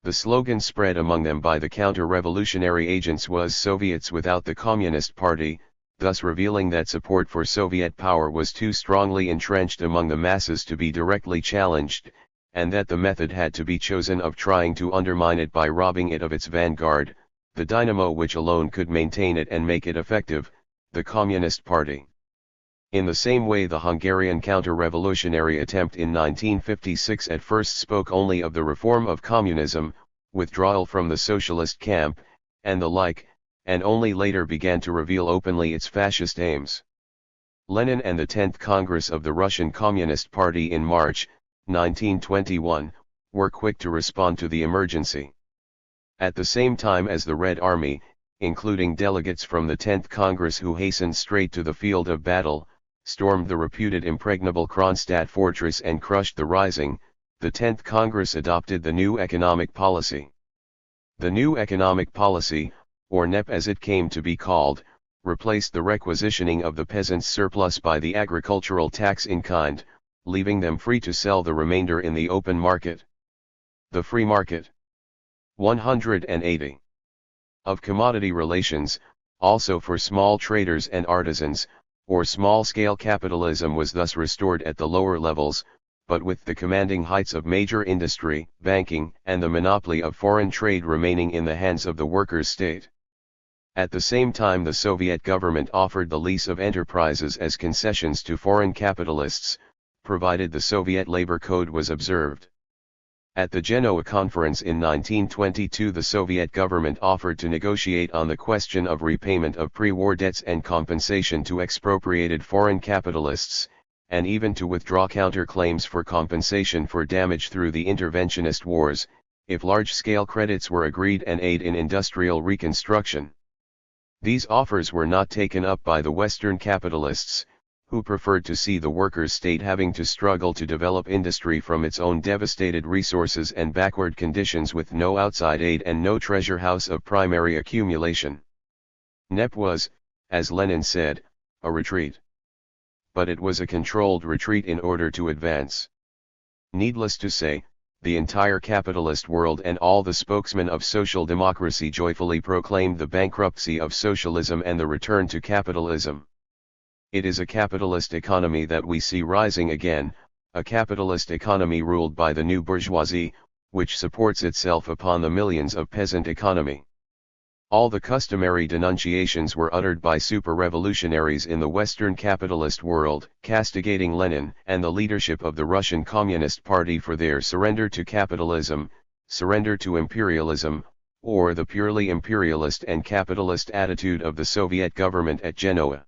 The slogan spread among them by the counter-revolutionary agents was "Soviets without the Communist Party," thus revealing that support for Soviet power was too strongly entrenched among the masses to be directly challenged, and that the method had to be chosen of trying to undermine it by robbing it of its vanguard, the dynamo which alone could maintain it and make it effective, the Communist Party. In the same way, the Hungarian counter-revolutionary attempt in 1956 at first spoke only of the reform of communism, withdrawal from the socialist camp, and the like, and only later began to reveal openly its fascist aims. Lenin and the 10th Congress of the Russian Communist Party in March, 1921, were quick to respond to the emergency. At the same time as the Red Army, including delegates from the 10th Congress who hastened straight to the field of battle, stormed the reputed impregnable Kronstadt fortress and crushed the rising, the 10th Congress adopted the new economic policy. The new economic policy, or NEP as it came to be called, replaced the requisitioning of the peasants' surplus by the agricultural tax in kind, leaving them free to sell the remainder in the open market. The free market. 180. Of commodity relations, also for small traders and artisans, or small-scale capitalism was thus restored at the lower levels, but with the commanding heights of major industry, banking, and the monopoly of foreign trade remaining in the hands of the workers' state. At the same time, the Soviet government offered the lease of enterprises as concessions to foreign capitalists, provided the Soviet labor code was observed. At the Genoa Conference in 1922, the Soviet government offered to negotiate on the question of repayment of pre-war debts and compensation to expropriated foreign capitalists, and even to withdraw counterclaims for compensation for damage through the interventionist wars, if large-scale credits were agreed and aid in industrial reconstruction. These offers were not taken up by the Western capitalists, who preferred to see the workers' state having to struggle to develop industry from its own devastated resources and backward conditions with no outside aid and no treasure house of primary accumulation. NEP was, as Lenin said, a retreat. But it was a controlled retreat in order to advance. Needless to say, the entire capitalist world and all the spokesmen of social democracy joyfully proclaimed the bankruptcy of socialism and the return to capitalism. It is a capitalist economy that we see rising again, a capitalist economy ruled by the new bourgeoisie, which supports itself upon the millions of peasant economy. All the customary denunciations were uttered by super-revolutionaries in the Western capitalist world, castigating Lenin and the leadership of the Russian Communist Party for their surrender to capitalism, surrender to imperialism, or the purely imperialist and capitalist attitude of the Soviet government at Genoa.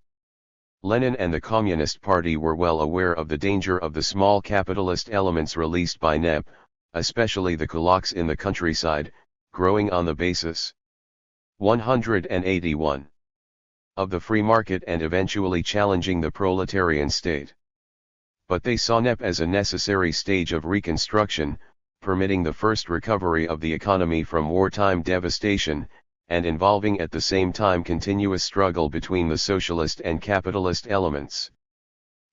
Lenin and the Communist Party were well aware of the danger of the small capitalist elements released by NEP, especially the kulaks in the countryside, growing on the basis 181 of the free market and eventually challenging the proletarian state. But they saw NEP as a necessary stage of reconstruction, permitting the first recovery of the economy from wartime devastation, and involving at the same time continuous struggle between the socialist and capitalist elements.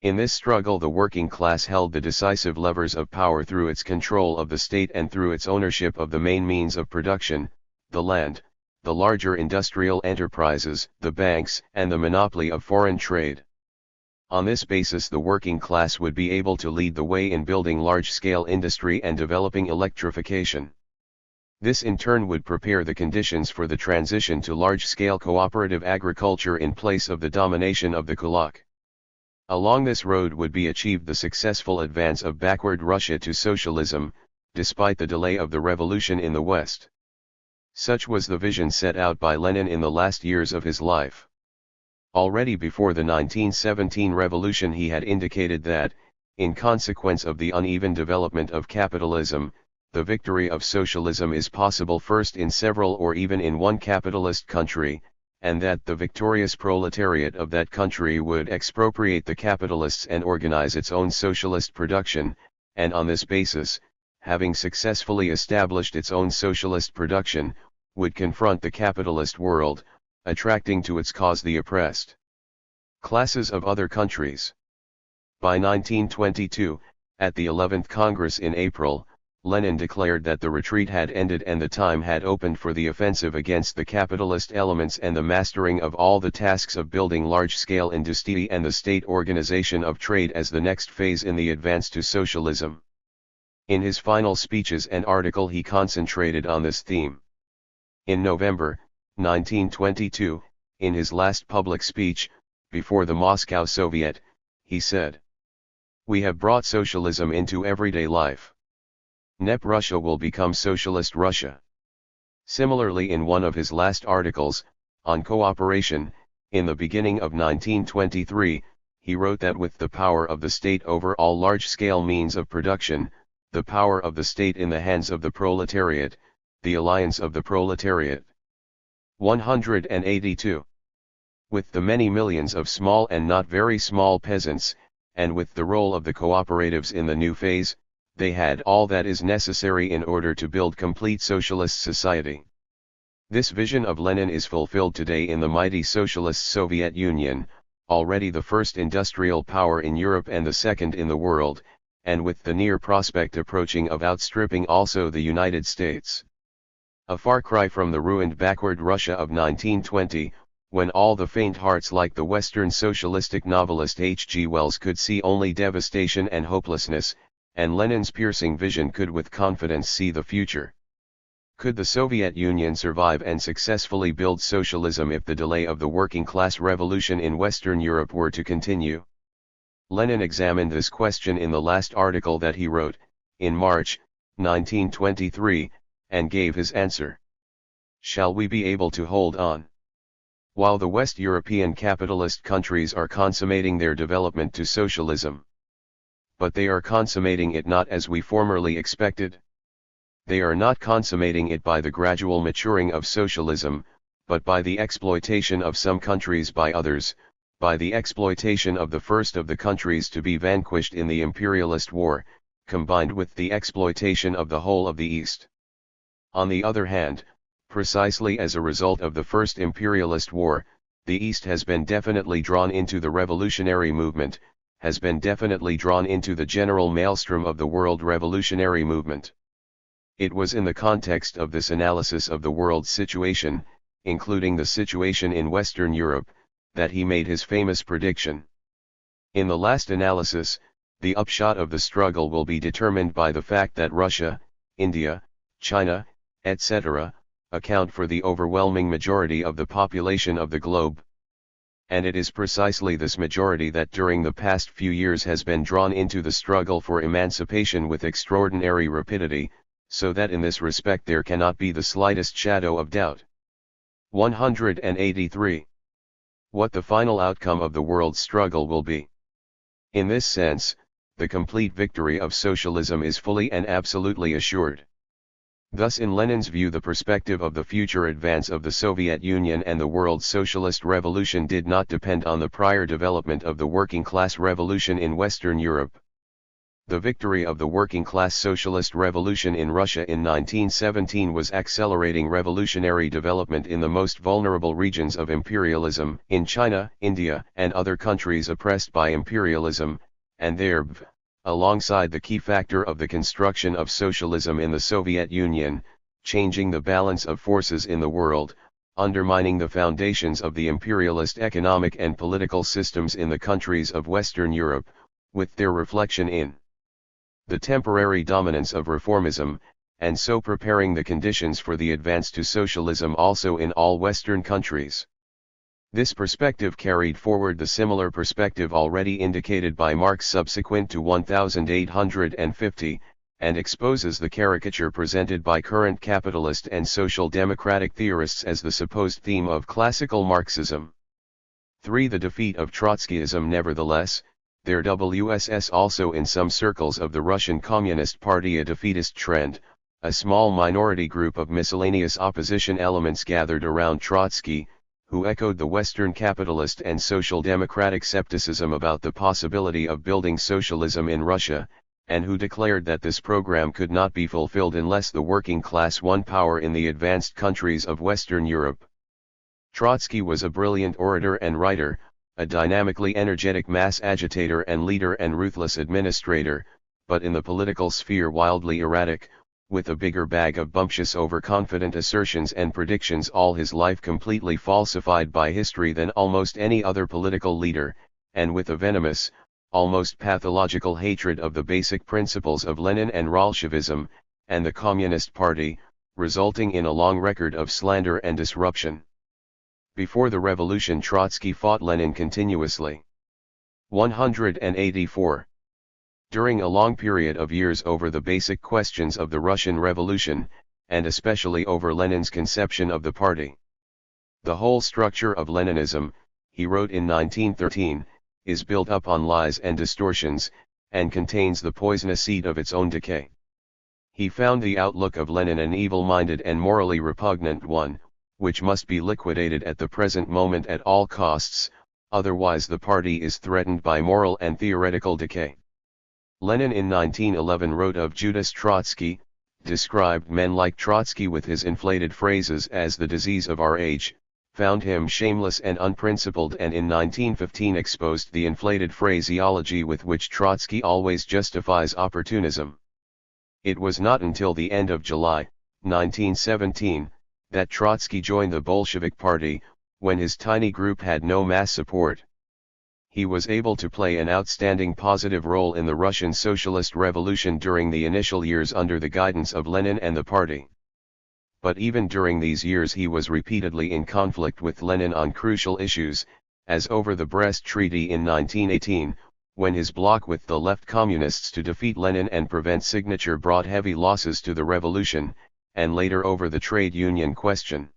In this struggle, the working class held the decisive levers of power through its control of the state and through its ownership of the main means of production, the land, the larger industrial enterprises, the banks, and the monopoly of foreign trade. On this basis, the working class would be able to lead the way in building large-scale industry and developing electrification. This in turn would prepare the conditions for the transition to large-scale cooperative agriculture in place of the domination of the kulak. Along this road would be achieved the successful advance of backward Russia to socialism, despite the delay of the revolution in the West. Such was the vision set out by Lenin in the last years of his life. Already before the 1917 revolution he had indicated that, in consequence of the uneven development of capitalism, the victory of socialism is possible first in several or even in one capitalist country, and that the victorious proletariat of that country would expropriate the capitalists and organize its own socialist production, and on this basis, having successfully established its own socialist production, would confront the capitalist world, attracting to its cause the oppressed classes of other countries. By 1922, at the 11th Congress in April, Lenin declared that the retreat had ended and the time had opened for the offensive against the capitalist elements and the mastering of all the tasks of building large-scale industry and the state organization of trade as the next phase in the advance to socialism. In his final speeches and article he concentrated on this theme. In November 1922, in his last public speech, before the Moscow Soviet, he said, "We have brought socialism into everyday life. NEP Russia will become Socialist Russia." Similarly, in one of his last articles, on cooperation, in the beginning of 1923, he wrote that with the power of the state over all large-scale means of production, the power of the state in the hands of the proletariat, the alliance of the proletariat. 182. With the many millions of small and not very small peasants, and with the role of the cooperatives in the new phase, they had all that is necessary in order to build complete socialist society. This vision of Lenin is fulfilled today in the mighty socialist Soviet Union, already the first industrial power in Europe and the second in the world, and with the near prospect approaching of outstripping also the United States. A far cry from the ruined backward Russia of 1920, when all the faint hearts like the Western socialistic novelist H.G. Wells could see only devastation and hopelessness, and Lenin's piercing vision could with confidence see the future. Could the Soviet Union survive and successfully build socialism if the delay of the working class revolution in Western Europe were to continue? Lenin examined this question in the last article that he wrote, in March, 1923, and gave his answer. Shall we be able to hold on? While the West European capitalist countries are consummating their development to socialism. But they are consummating it not as we formerly expected. They are not consummating it by the gradual maturing of socialism, but by the exploitation of some countries by others, by the exploitation of the first of the countries to be vanquished in the imperialist war, combined with the exploitation of the whole of the East. On the other hand, precisely as a result of the first imperialist war, the East has been definitely drawn into the revolutionary movement, has been definitely drawn into the general maelstrom of the world revolutionary movement. It was in the context of this analysis of the world's situation, including the situation in Western Europe, that he made his famous prediction. In the last analysis, the upshot of the struggle will be determined by the fact that Russia, India, China, etc., account for the overwhelming majority of the population of the globe. And it is precisely this majority that during the past few years has been drawn into the struggle for emancipation with extraordinary rapidity, so that in this respect there cannot be the slightest shadow of doubt. 183. What the final outcome of the world's struggle will be. In this sense, the complete victory of socialism is fully and absolutely assured. Thus in Lenin's view the perspective of the future advance of the Soviet Union and the world socialist revolution did not depend on the prior development of the working class revolution in Western Europe. The victory of the working class socialist revolution in Russia in 1917 was accelerating revolutionary development in the most vulnerable regions of imperialism, in China, India, and other countries oppressed by imperialism, and thereby, alongside the key factor of the construction of socialism in the Soviet Union, changing the balance of forces in the world, undermining the foundations of the imperialist economic and political systems in the countries of Western Europe, with their reflection in the temporary dominance of reformism, and so preparing the conditions for the advance to socialism also in all Western countries. This perspective carried forward the similar perspective already indicated by Marx subsequent to 1850, and exposes the caricature presented by current capitalist and social democratic theorists as the supposed theme of classical Marxism. 3. The defeat of Trotskyism. Nevertheless, there was also in some circles of the Russian Communist Party a defeatist trend. A small minority group of miscellaneous opposition elements gathered around Trotsky, who echoed the Western capitalist and social democratic skepticism about the possibility of building socialism in Russia, and who declared that this program could not be fulfilled unless the working class won power in the advanced countries of Western Europe. Trotsky was a brilliant orator and writer, a dynamically energetic mass agitator and leader and ruthless administrator, but in the political sphere wildly erratic, with a bigger bag of bumptious overconfident assertions and predictions all his life completely falsified by history than almost any other political leader, and with a venomous, almost pathological hatred of the basic principles of Lenin and Bolshevism, and the Communist Party, resulting in a long record of slander and disruption. Before the revolution Trotsky fought Lenin continuously. 184. During a long period of years over the basic questions of the Russian Revolution, and especially over Lenin's conception of the party. The whole structure of Leninism, he wrote in 1913, is built up on lies and distortions, and contains the poisonous seed of its own decay. He found the outlook of Lenin an evil-minded and morally repugnant one, which must be liquidated at the present moment at all costs, otherwise the party is threatened by moral and theoretical decay. Lenin in 1911 wrote of Judas Trotsky, described men like Trotsky with his inflated phrases as the disease of our age, found him shameless and unprincipled, and in 1915 exposed the inflated phraseology with which Trotsky always justifies opportunism. It was not until the end of July, 1917, that Trotsky joined the Bolshevik Party, when his tiny group had no mass support. He was able to play an outstanding positive role in the Russian Socialist Revolution during the initial years under the guidance of Lenin and the party. but even during these years he was repeatedly in conflict with Lenin on crucial issues, as over the Brest Treaty in 1918, when his bloc with the left communists to defeat Lenin and prevent signature brought heavy losses to the revolution, and later over the trade union question.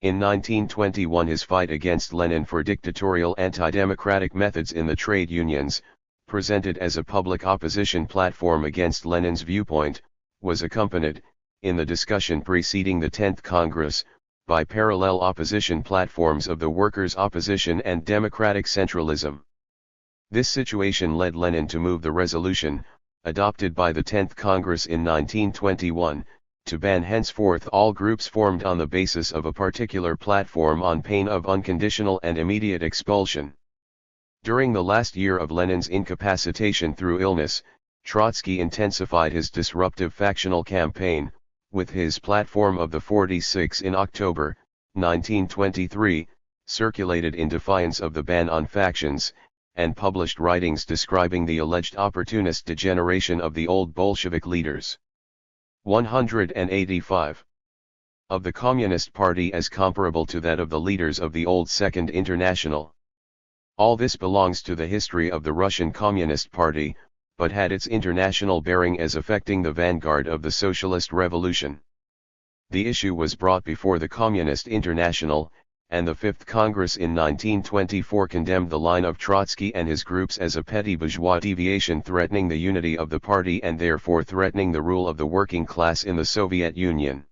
In 1921 his fight against Lenin for dictatorial anti-democratic methods in the trade unions, presented as a public opposition platform against Lenin's viewpoint, was accompanied, in the discussion preceding the 10th Congress, by parallel opposition platforms of the workers' opposition and democratic centralism. This situation led Lenin to move the resolution, adopted by the 10th Congress in 1921, to ban henceforth all groups formed on the basis of a particular platform on pain of unconditional and immediate expulsion. During the last year of Lenin's incapacitation through illness, Trotsky intensified his disruptive factional campaign, with his platform of the 46 in October, 1923, circulated in defiance of the ban on factions, and published writings describing the alleged opportunist degeneration of the old Bolshevik leaders. 185. Of the Communist Party as comparable to that of the leaders of the old Second International. All this belongs to the history of the Russian Communist Party, but had its international bearing as affecting the vanguard of the Socialist Revolution. The issue was brought before the Communist International, and the Fifth Congress in 1924 condemned the line of Trotsky and his groups as a petty bourgeois deviation threatening the unity of the party and therefore threatening the rule of the working class in the Soviet Union.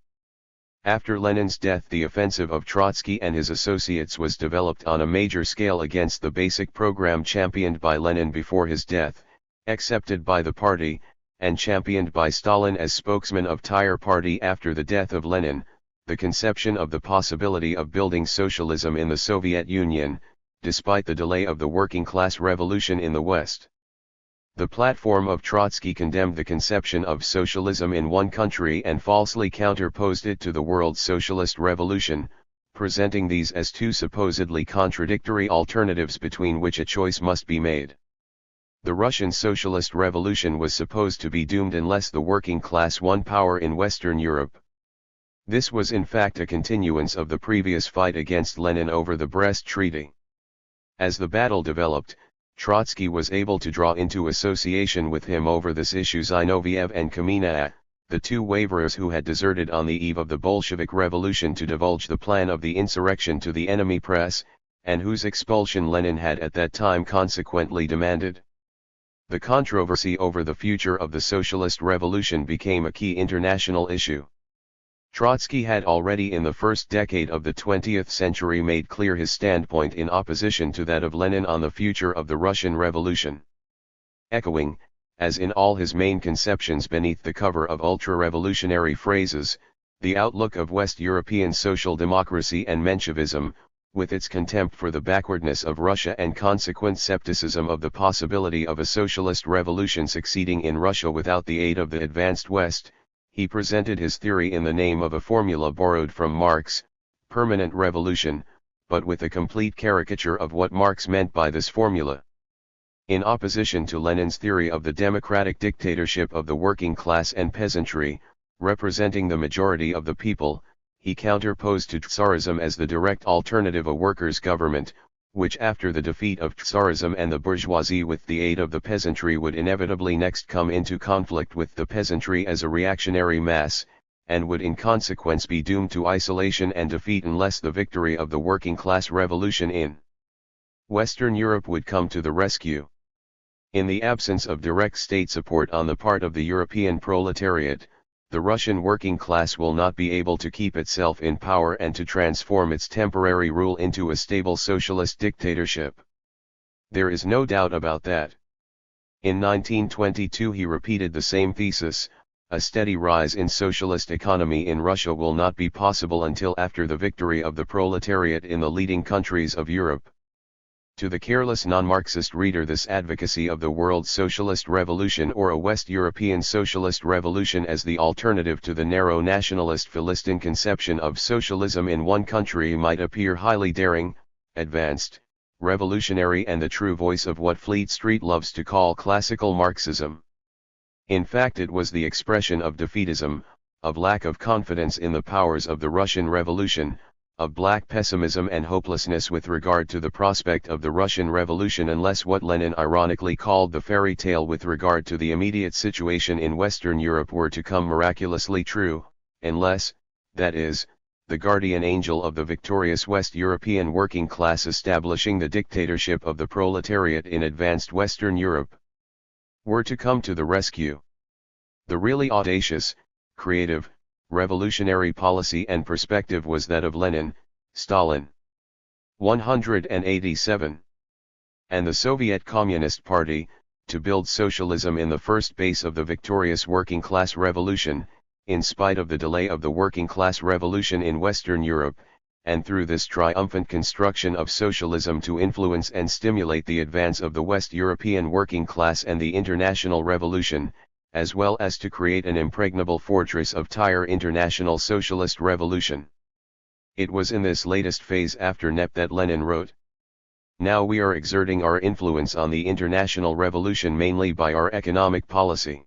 After Lenin's death, the offensive of Trotsky and his associates was developed on a major scale against the basic program championed by Lenin before his death, accepted by the party, and championed by Stalin as spokesman of THIRD Party after the death of Lenin, the conception of the possibility of building socialism in the Soviet Union, despite the delay of the working class revolution in the West. The platform of Trotsky condemned the conception of socialism in one country and falsely counterposed it to the world socialist revolution, presenting these as two supposedly contradictory alternatives between which a choice must be made. The Russian socialist revolution was supposed to be doomed unless the working class won power in Western Europe. This was in fact a continuance of the previous fight against Lenin over the Brest Treaty. As the battle developed, Trotsky was able to draw into association with him over this issue Zinoviev and Kamenev, the two waverers who had deserted on the eve of the Bolshevik Revolution to divulge the plan of the insurrection to the enemy press, and whose expulsion Lenin had at that time consequently demanded. The controversy over the future of the socialist revolution became a key international issue. Trotsky had already in the first decade of the 20th century made clear his standpoint in opposition to that of Lenin on the future of the Russian Revolution. Echoing, as in all his main conceptions beneath the cover of ultra-revolutionary phrases, the outlook of West European social democracy and Menshevism, with its contempt for the backwardness of Russia and consequent skepticism of the possibility of a socialist revolution succeeding in Russia without the aid of the advanced West, he presented his theory in the name of a formula borrowed from Marx, permanent revolution, but with a complete caricature of what Marx meant by this formula. In opposition to Lenin's theory of the democratic dictatorship of the working class and peasantry, representing the majority of the people, he counterposed to Tsarism as the direct alternative a workers' government, which after the defeat of Tsarism and the bourgeoisie with the aid of the peasantry would inevitably next come into conflict with the peasantry as a reactionary mass, and would in consequence be doomed to isolation and defeat unless the victory of the working class revolution in Western Europe would come to the rescue. In the absence of direct state support on the part of the European proletariat, the Russian working class will not be able to keep itself in power and to transform its temporary rule into a stable socialist dictatorship. There is no doubt about that. In 1922 he repeated the same thesis: a steady rise in socialist economy in Russia will not be possible until after the victory of the proletariat in the leading countries of Europe. To the careless non-Marxist reader, this advocacy of the world socialist revolution or a West European socialist revolution as the alternative to the narrow nationalist Philistine conception of socialism in one country might appear highly daring, advanced, revolutionary, and the true voice of what Fleet Street loves to call classical Marxism. In fact, it was the expression of defeatism, of lack of confidence in the powers of the Russian Revolution, of black pessimism and hopelessness with regard to the prospect of the Russian Revolution unless what Lenin ironically called the fairy tale with regard to the immediate situation in Western Europe were to come miraculously true, unless, that is, the guardian angel of the victorious West European working class establishing the dictatorship of the proletariat in advanced Western Europe, were to come to the rescue. The really audacious, creative, revolutionary policy and perspective was that of Lenin, Stalin. 187. And the Soviet Communist Party, to build socialism in the first base of the victorious working class revolution, in spite of the delay of the working class revolution in Western Europe, and through this triumphant construction of socialism to influence and stimulate the advance of the West European working class and the international revolution, as well as to create an impregnable fortress of THIRD International Socialist Revolution. It was in this latest phase after NEP that Lenin wrote, "Now we are exerting our influence on the international revolution mainly by our economic policy.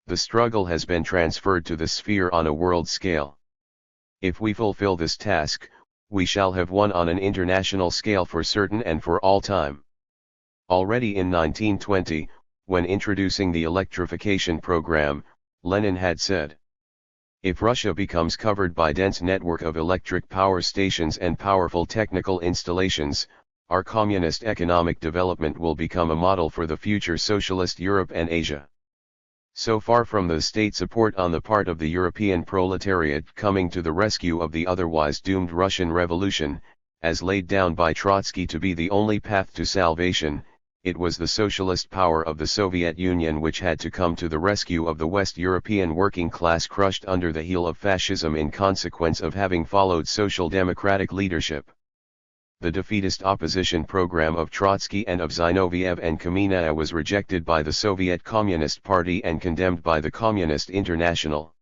The struggle has been transferred to the sphere on a world scale. If we fulfill this task, we shall have won on an international scale for certain and for all time." Already in 1920, when introducing the electrification program, Lenin had said, "If Russia becomes covered by dense network of electric power stations and powerful technical installations, our communist economic development will become a model for the future socialist Europe and Asia." So far from the state support on the part of the European proletariat coming to the rescue of the otherwise doomed Russian Revolution, as laid down by Trotsky to be the only path to salvation, it was the socialist power of the Soviet Union which had to come to the rescue of the West European working class crushed under the heel of fascism in consequence of having followed social democratic leadership. The defeatist opposition program of Trotsky and of Zinoviev and Kamenev was rejected by the Soviet Communist Party and condemned by the Communist International.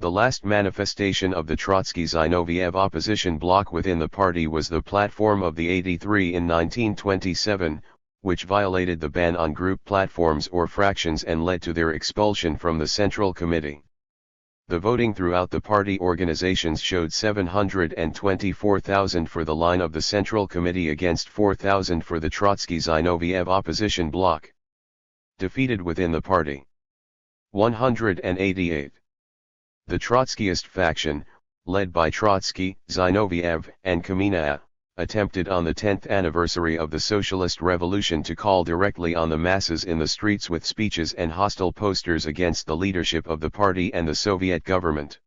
The last manifestation of the Trotsky-Zinoviev opposition bloc within the party was the platform of the 83 in 1927, which violated the ban on group platforms or fractions and led to their expulsion from the Central Committee. The voting throughout the party organizations showed 724,000 for the line of the Central Committee against 4,000 for the Trotsky-Zinoviev opposition bloc. Defeated within the party. 188. The Trotskyist faction, led by Trotsky, Zinoviev, and Kamenev, attempted on the 10th anniversary of the Socialist Revolution to call directly on the masses in the streets with speeches and hostile posters against the leadership of the party and the Soviet government.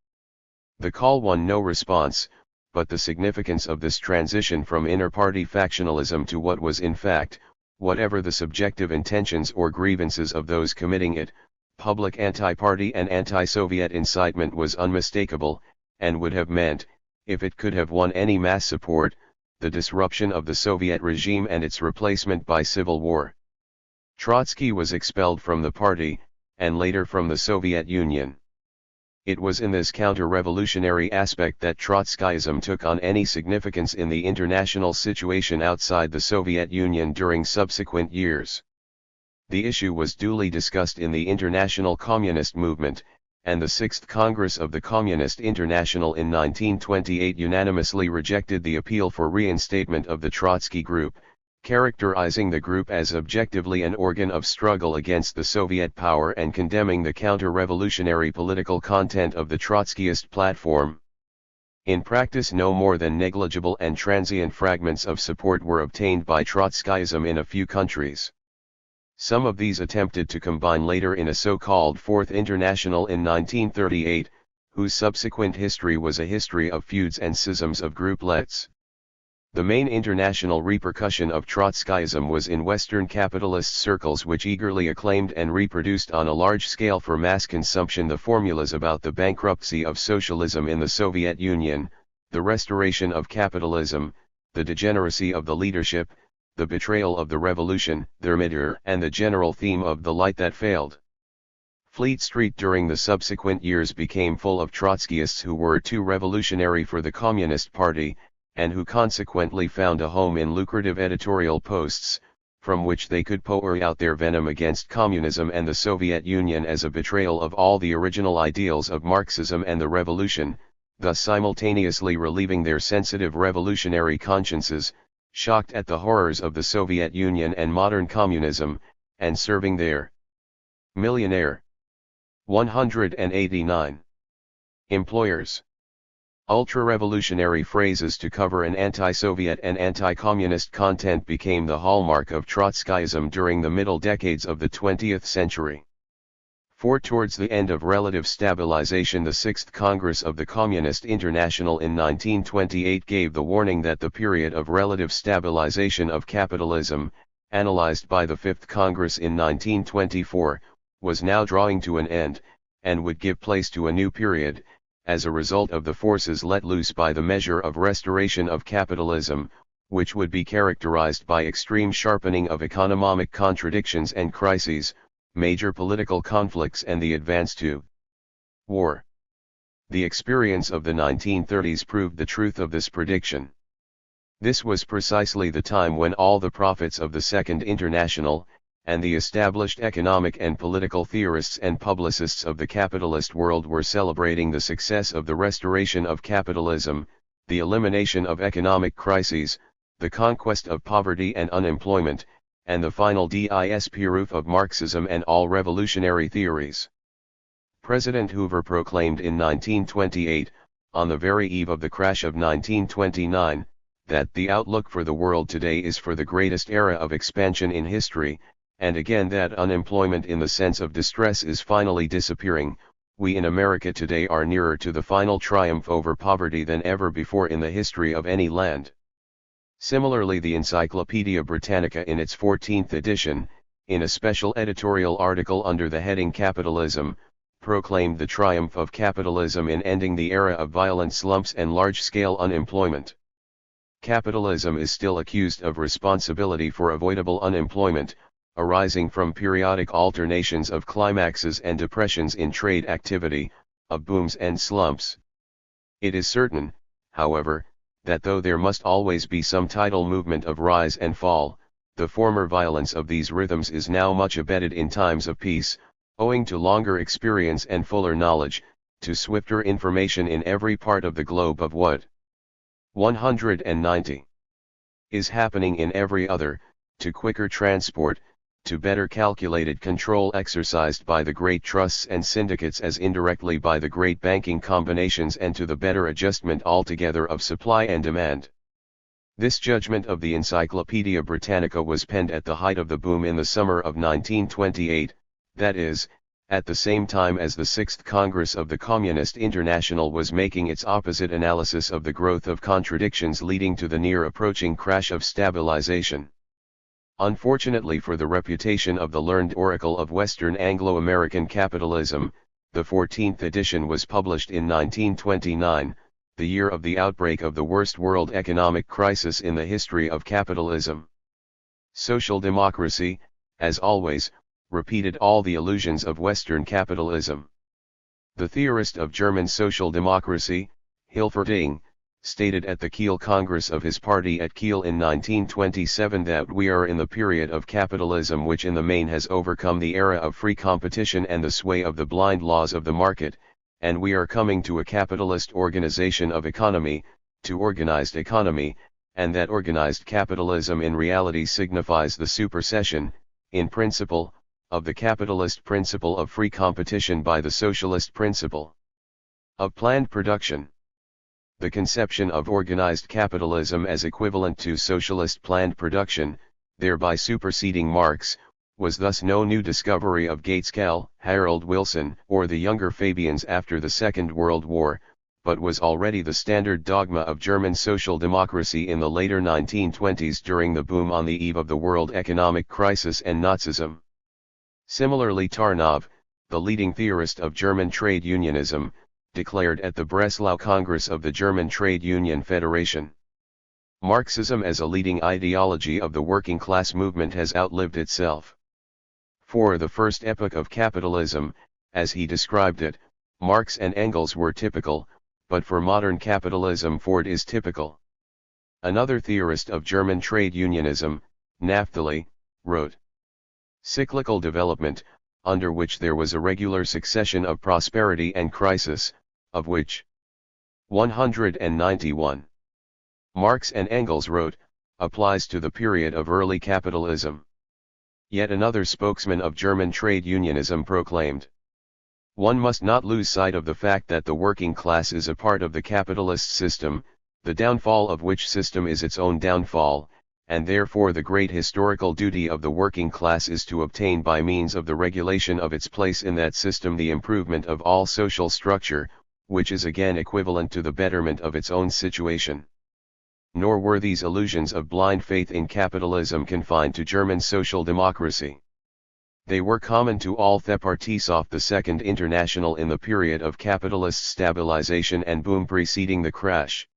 The call won no response, but the significance of this transition from inter-party factionalism to what was in fact, whatever the subjective intentions or grievances of those committing it, public anti-party and anti-Soviet incitement was unmistakable, and would have meant, if it could have won any mass support, the disruption of the Soviet regime and its replacement by civil war. Trotsky was expelled from the party, and later from the Soviet Union. It was in this counter-revolutionary aspect that Trotskyism took on any significance in the international situation outside the Soviet Union during subsequent years. The issue was duly discussed in the International Communist Movement, and the 6th Congress of the Communist International in 1928 unanimously rejected the appeal for reinstatement of the Trotsky Group, characterizing the group as objectively an organ of struggle against the Soviet power and condemning the counter-revolutionary political content of the Trotskyist platform. In practice, no more than negligible and transient fragments of support were obtained by Trotskyism in a few countries. Some of these attempted to combine later in a so-called Fourth International in 1938, whose subsequent history was a history of feuds and schisms of grouplets. The main international repercussion of Trotskyism was in Western capitalist circles, which eagerly acclaimed and reproduced on a large scale for mass consumption the formulas about the bankruptcy of socialism in the Soviet Union, the restoration of capitalism, the degeneracy of the leadership, the betrayal of the revolution, and the general theme of the light that failed. Fleet Street during the subsequent years became full of Trotskyists who were too revolutionary for the Communist Party, and who consequently found a home in lucrative editorial posts, from which they could pour out their venom against communism and the Soviet Union as a betrayal of all the original ideals of Marxism and the revolution, thus simultaneously relieving their sensitive revolutionary consciences, shocked at the horrors of the Soviet Union and modern communism, and serving their millionaire 189 employers. Ultra-revolutionary phrases to cover an anti-Soviet and anti-communist content became the hallmark of Trotskyism during the middle decades of the 20th century. For towards the end of relative stabilization, the Sixth Congress of the Communist International in 1928 gave the warning that the period of relative stabilization of capitalism, analyzed by the Fifth Congress in 1924, was now drawing to an end, and would give place to a new period, as a result of the forces let loose by the measure of restoration of capitalism, which would be characterized by extreme sharpening of economic contradictions and crises, major political conflicts and the advance to war. The experience of the 1930s proved the truth of this prediction. This was precisely the time when all the prophets of the Second International, and the established economic and political theorists and publicists of the capitalist world were celebrating the success of the restoration of capitalism, the elimination of economic crises, the conquest of poverty and unemployment, and the final disproof of Marxism and all revolutionary theories. President Hoover proclaimed in 1928, on the very eve of the crash of 1929, that the outlook for the world today is for the greatest era of expansion in history, and again that unemployment in the sense of distress is finally disappearing. We in America today are nearer to the final triumph over poverty than ever before in the history of any land. Similarly, the Encyclopaedia Britannica in its 14th edition, in a special editorial article under the heading Capitalism, proclaimed the triumph of capitalism in ending the era of violent slumps and large-scale unemployment. Capitalism is still accused of responsibility for avoidable unemployment, arising from periodic alternations of climaxes and depressions in trade activity, of booms and slumps. It is certain, however, that though there must always be some tidal movement of rise and fall, the former violence of these rhythms is now much abated in times of peace, owing to longer experience and fuller knowledge, to swifter information in every part of the globe of what 190 is happening in every other, to quicker transport, to better calculated control exercised by the great trusts and syndicates as indirectly by the great banking combinations, and to the better adjustment altogether of supply and demand. This judgment of the Encyclopaedia Britannica was penned at the height of the boom in the summer of 1928, that is, at the same time as the Sixth Congress of the Communist International was making its opposite analysis of the growth of contradictions leading to the near approaching crash of stabilization. Unfortunately for the reputation of the learned oracle of Western Anglo-American capitalism, the 14th edition was published in 1929, the year of the outbreak of the worst world economic crisis in the history of capitalism. Social democracy, as always, repeated all the illusions of Western capitalism. The theorist of German social democracy, Hilferding, stated at the Kiel Congress of his party at Kiel in 1927 that we are in the period of capitalism which in the main has overcome the era of free competition and the sway of the blind laws of the market, and we are coming to a capitalist organization of economy, to organized economy, and that organized capitalism in reality signifies the supersession, in principle, of the capitalist principle of free competition by the socialist principle of planned production. The conception of organized capitalism as equivalent to socialist planned production, thereby superseding Marx, was thus no new discovery of Gaitskell, Harold Wilson, or the younger Fabians after the Second World War, but was already the standard dogma of German social democracy in the later 1920s during the boom on the eve of the world economic crisis and Nazism. Similarly, Tarnow, the leading theorist of German trade unionism, declared at the Breslau Congress of the German Trade Union Federation, Marxism as a leading ideology of the working class movement has outlived itself. For the first epoch of capitalism, as he described it, Marx and Engels were typical, but for modern capitalism Ford is typical. Another theorist of German trade unionism, Naftali, wrote. Cyclical development, under which there was a regular succession of prosperity and crisis, of which 191. Marx and Engels wrote, applies to the period of early capitalism. Yet another spokesman of German trade unionism proclaimed, one must not lose sight of the fact that the working class is a part of the capitalist system, the downfall of which system is its own downfall, and therefore the great historical duty of the working class is to obtain by means of the regulation of its place in that system the improvement of all social structure, which is again equivalent to the betterment of its own situation. Nor were these illusions of blind faith in capitalism confined to German social democracy. They were common to all the parties of the Second International in the period of capitalist stabilization and boom preceding the crash.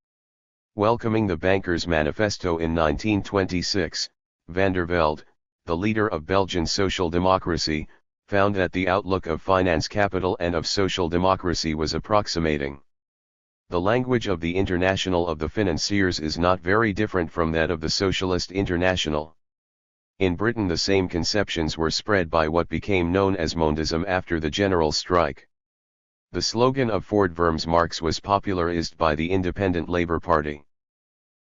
Welcoming the Bankers' Manifesto in 1926, Van der Velde, the leader of Belgian social democracy, found that the outlook of finance capital and of social democracy was approximating. The language of the International of the financiers is not very different from that of the Socialist International. In Britain the same conceptions were spread by what became known as Mondism after the general strike. The slogan of Ford Verms Marx was popularized by the Independent Labour Party.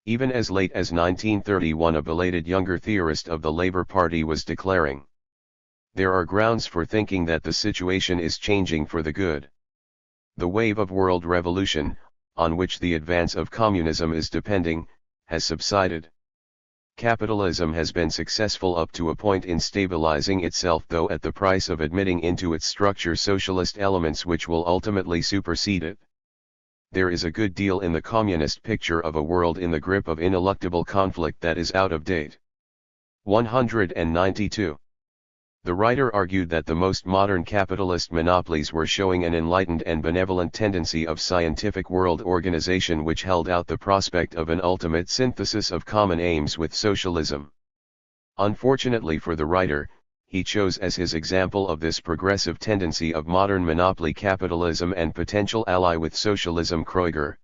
Even as late as 1931 a belated younger theorist of the Labour Party was declaring, there are grounds for thinking that the situation is changing for the good. The wave of world revolution, on which the advance of communism is depending, has subsided. Capitalism has been successful up to a point in stabilizing itself, though at the price of admitting into its structure socialist elements which will ultimately supersede it. There is a good deal in the communist picture of a world in the grip of ineluctable conflict that is out of date. 192. The writer argued that the most modern capitalist monopolies were showing an enlightened and benevolent tendency of scientific world organization which held out the prospect of an ultimate synthesis of common aims with socialism. Unfortunately for the writer, he chose as his example of this progressive tendency of modern monopoly capitalism and potential ally with socialism Kreuger.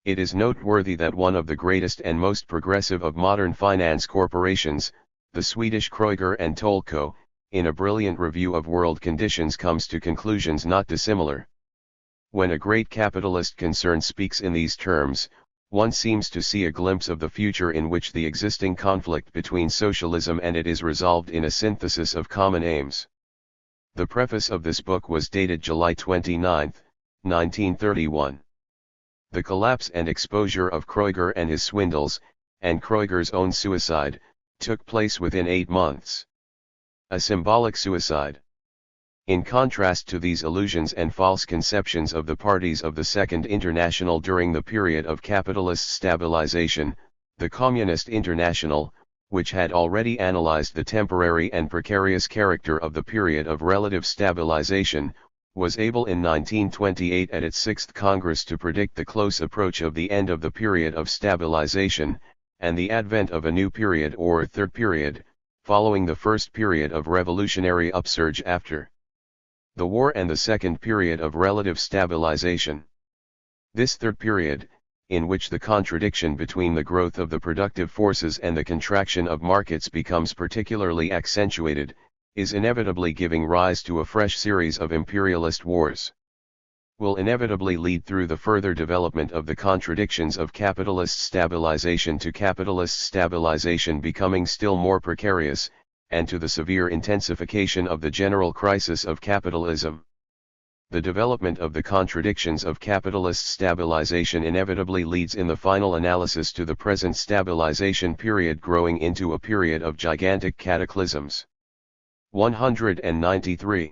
It is noteworthy that one of the greatest and most progressive of modern finance corporations, the Swedish Kreuger and Tollco, in a brilliant review of world conditions comes to conclusions not dissimilar. When a great capitalist concern speaks in these terms, one seems to see a glimpse of the future in which the existing conflict between socialism and it is resolved in a synthesis of common aims. The preface of this book was dated July 29, 1931. The collapse and exposure of Kreuger and his swindles, and Kreuger's own suicide, took place within 8 months. A symbolic suicide. In contrast to these illusions and false conceptions of the parties of the Second International during the period of capitalist stabilization, the Communist International, which had already analyzed the temporary and precarious character of the period of relative stabilization, was able in 1928 at its 6th Congress to predict the close approach of the end of the period of stabilization, and the advent of a new period or third period, following the first period of revolutionary upsurge after the war and the second period of relative stabilization. This third period, in which the contradiction between the growth of the productive forces and the contraction of markets becomes particularly accentuated, is inevitably giving rise to a fresh series of imperialist wars. Will inevitably lead through the further development of the contradictions of capitalist stabilization to capitalist stabilization becoming still more precarious, and to the severe intensification of the general crisis of capitalism. The development of the contradictions of capitalist stabilization inevitably leads in the final analysis to the present stabilization period growing into a period of gigantic cataclysms. 193.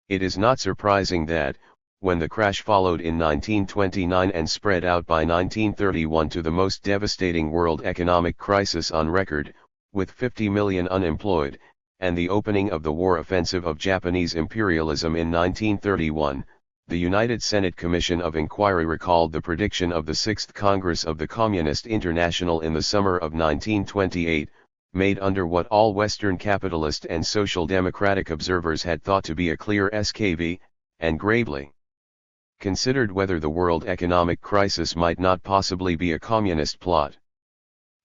It is not surprising that, when the crash followed in 1929 and spread out by 1931 to the most devastating world economic crisis on record, with 50 million unemployed, and the opening of the war offensive of Japanese imperialism in 1931, the United Senate Commission of Inquiry recalled the prediction of the 6th Congress of the Communist International in the summer of 1928, made under what all Western capitalist and social democratic observers had thought to be a clear SKV, and gravely considered whether the world economic crisis might not possibly be a communist plot.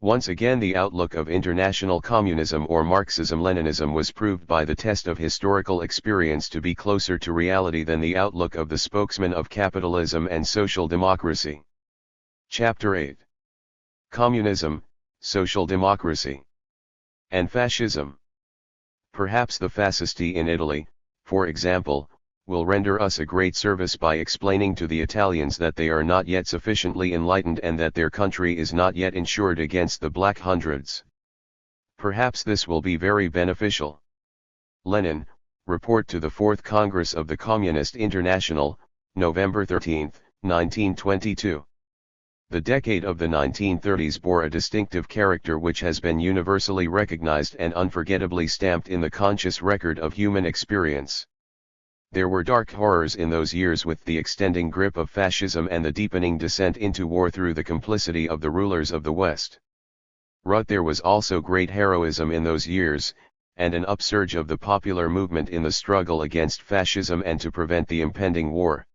Once again the outlook of international communism or Marxism-Leninism was proved by the test of historical experience to be closer to reality than the outlook of the spokesman of capitalism and social democracy. Chapter 8. Communism, Social Democracy, and Fascism. Perhaps the fascisti in Italy, for example, will render us a great service by explaining to the Italians that they are not yet sufficiently enlightened and that their country is not yet insured against the Black Hundreds. Perhaps this will be very beneficial. Lenin, Report to the Fourth Congress of the Communist Internationale, November 13, 1922. The decade of the 1930s bore a distinctive character which has been universally recognized and unforgettably stamped in the conscious record of human experience. There were dark horrors in those years with the extending grip of fascism and the deepening descent into war through the complicity of the rulers of the West. But there was also great heroism in those years, and an upsurge of the popular movement in the struggle against fascism and to prevent the impending war.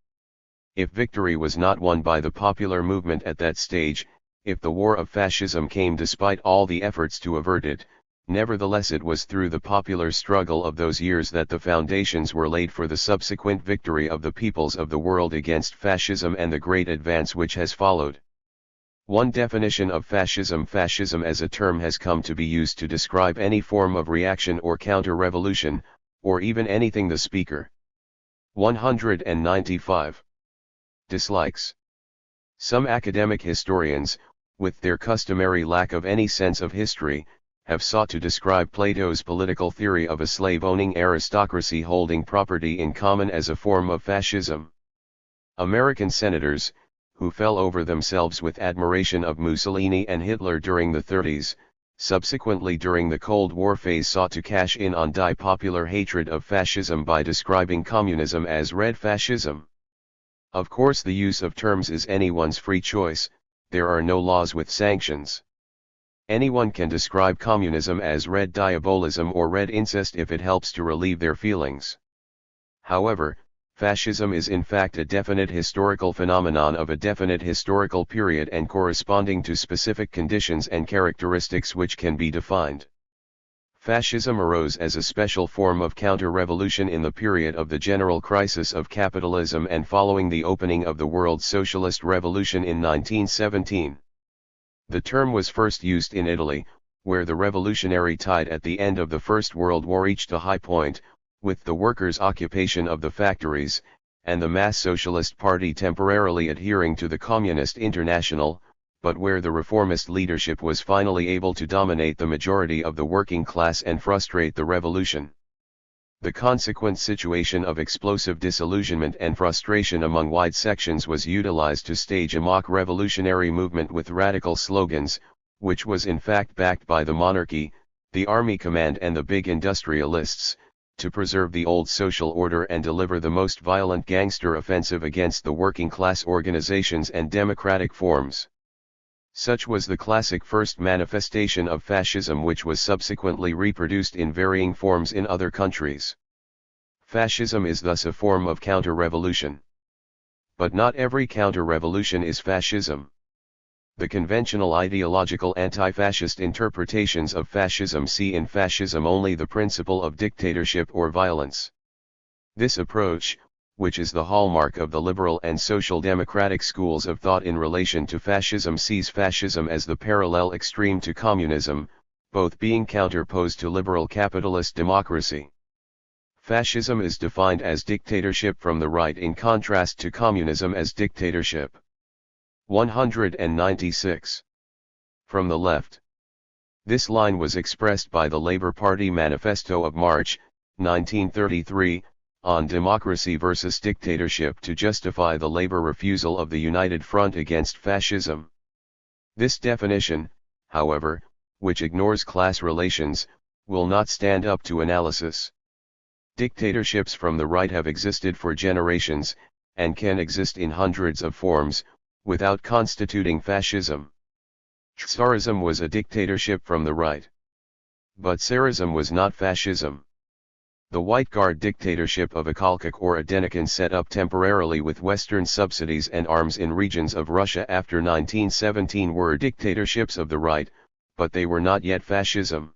If victory was not won by the popular movement at that stage, if the war of fascism came despite all the efforts to avert it, nevertheless it was through the popular struggle of those years that the foundations were laid for the subsequent victory of the peoples of the world against fascism and the great advance which has followed. One definition of fascism: fascism as a term has come to be used to describe any form of reaction or counter-revolution, or even anything. The speaker. 195. Dislikes. Some academic historians, with their customary lack of any sense of history, have sought to describe Plato's political theory of a slave-owning aristocracy holding property in common as a form of fascism. American senators, who fell over themselves with admiration of Mussolini and Hitler during the 30s, subsequently during the Cold War phase sought to cash in on die popular hatred of fascism by describing communism as red fascism. Of course, the use of terms is anyone's free choice. There are no laws with sanctions. Anyone can describe communism as red diabolism or red incest if it helps to relieve their feelings. However, fascism is in fact a definite historical phenomenon of a definite historical period and corresponding to specific conditions and characteristics which can be defined. Fascism arose as a special form of counter-revolution in the period of the general crisis of capitalism and following the opening of the World Socialist Revolution in 1917. The term was first used in Italy, where the revolutionary tide at the end of the First World War reached a high point, with the workers' occupation of the factories, and the mass socialist party temporarily adhering to the Communist Internationale, but where the reformist leadership was finally able to dominate the majority of the working class and frustrate the revolution. The consequent situation of explosive disillusionment and frustration among wide sections was utilized to stage a mock revolutionary movement with radical slogans, which was in fact backed by the monarchy, the army command and the big industrialists, to preserve the old social order and deliver the most violent gangster offensive against the working class organizations and democratic forms. Such was the classic first manifestation of fascism, which was subsequently reproduced in varying forms in other countries. Fascism is thus a form of counter-revolution. But not every counter-revolution is fascism. The conventional ideological anti-fascist interpretations of fascism see in fascism only the principle of dictatorship or violence. This approach, which is the hallmark of the liberal and social democratic schools of thought in relation to fascism, sees fascism as the parallel extreme to communism, both being counterposed to liberal capitalist democracy. Fascism is defined as dictatorship from the right in contrast to communism as dictatorship. 196. From the left. This line was expressed by the Labour Party Manifesto of March, 1933, on democracy versus dictatorship to justify the Labour refusal of the United Front against fascism. This definition, however, which ignores class relations, will not stand up to analysis. Dictatorships from the right have existed for generations, and can exist in hundreds of forms, without constituting fascism. Tsarism was a dictatorship from the right. But Tsarism was not fascism. The White Guard dictatorship of a Kolchak or a Denikin set up temporarily with Western subsidies and arms in regions of Russia after 1917 were dictatorships of the right, but they were not yet fascism.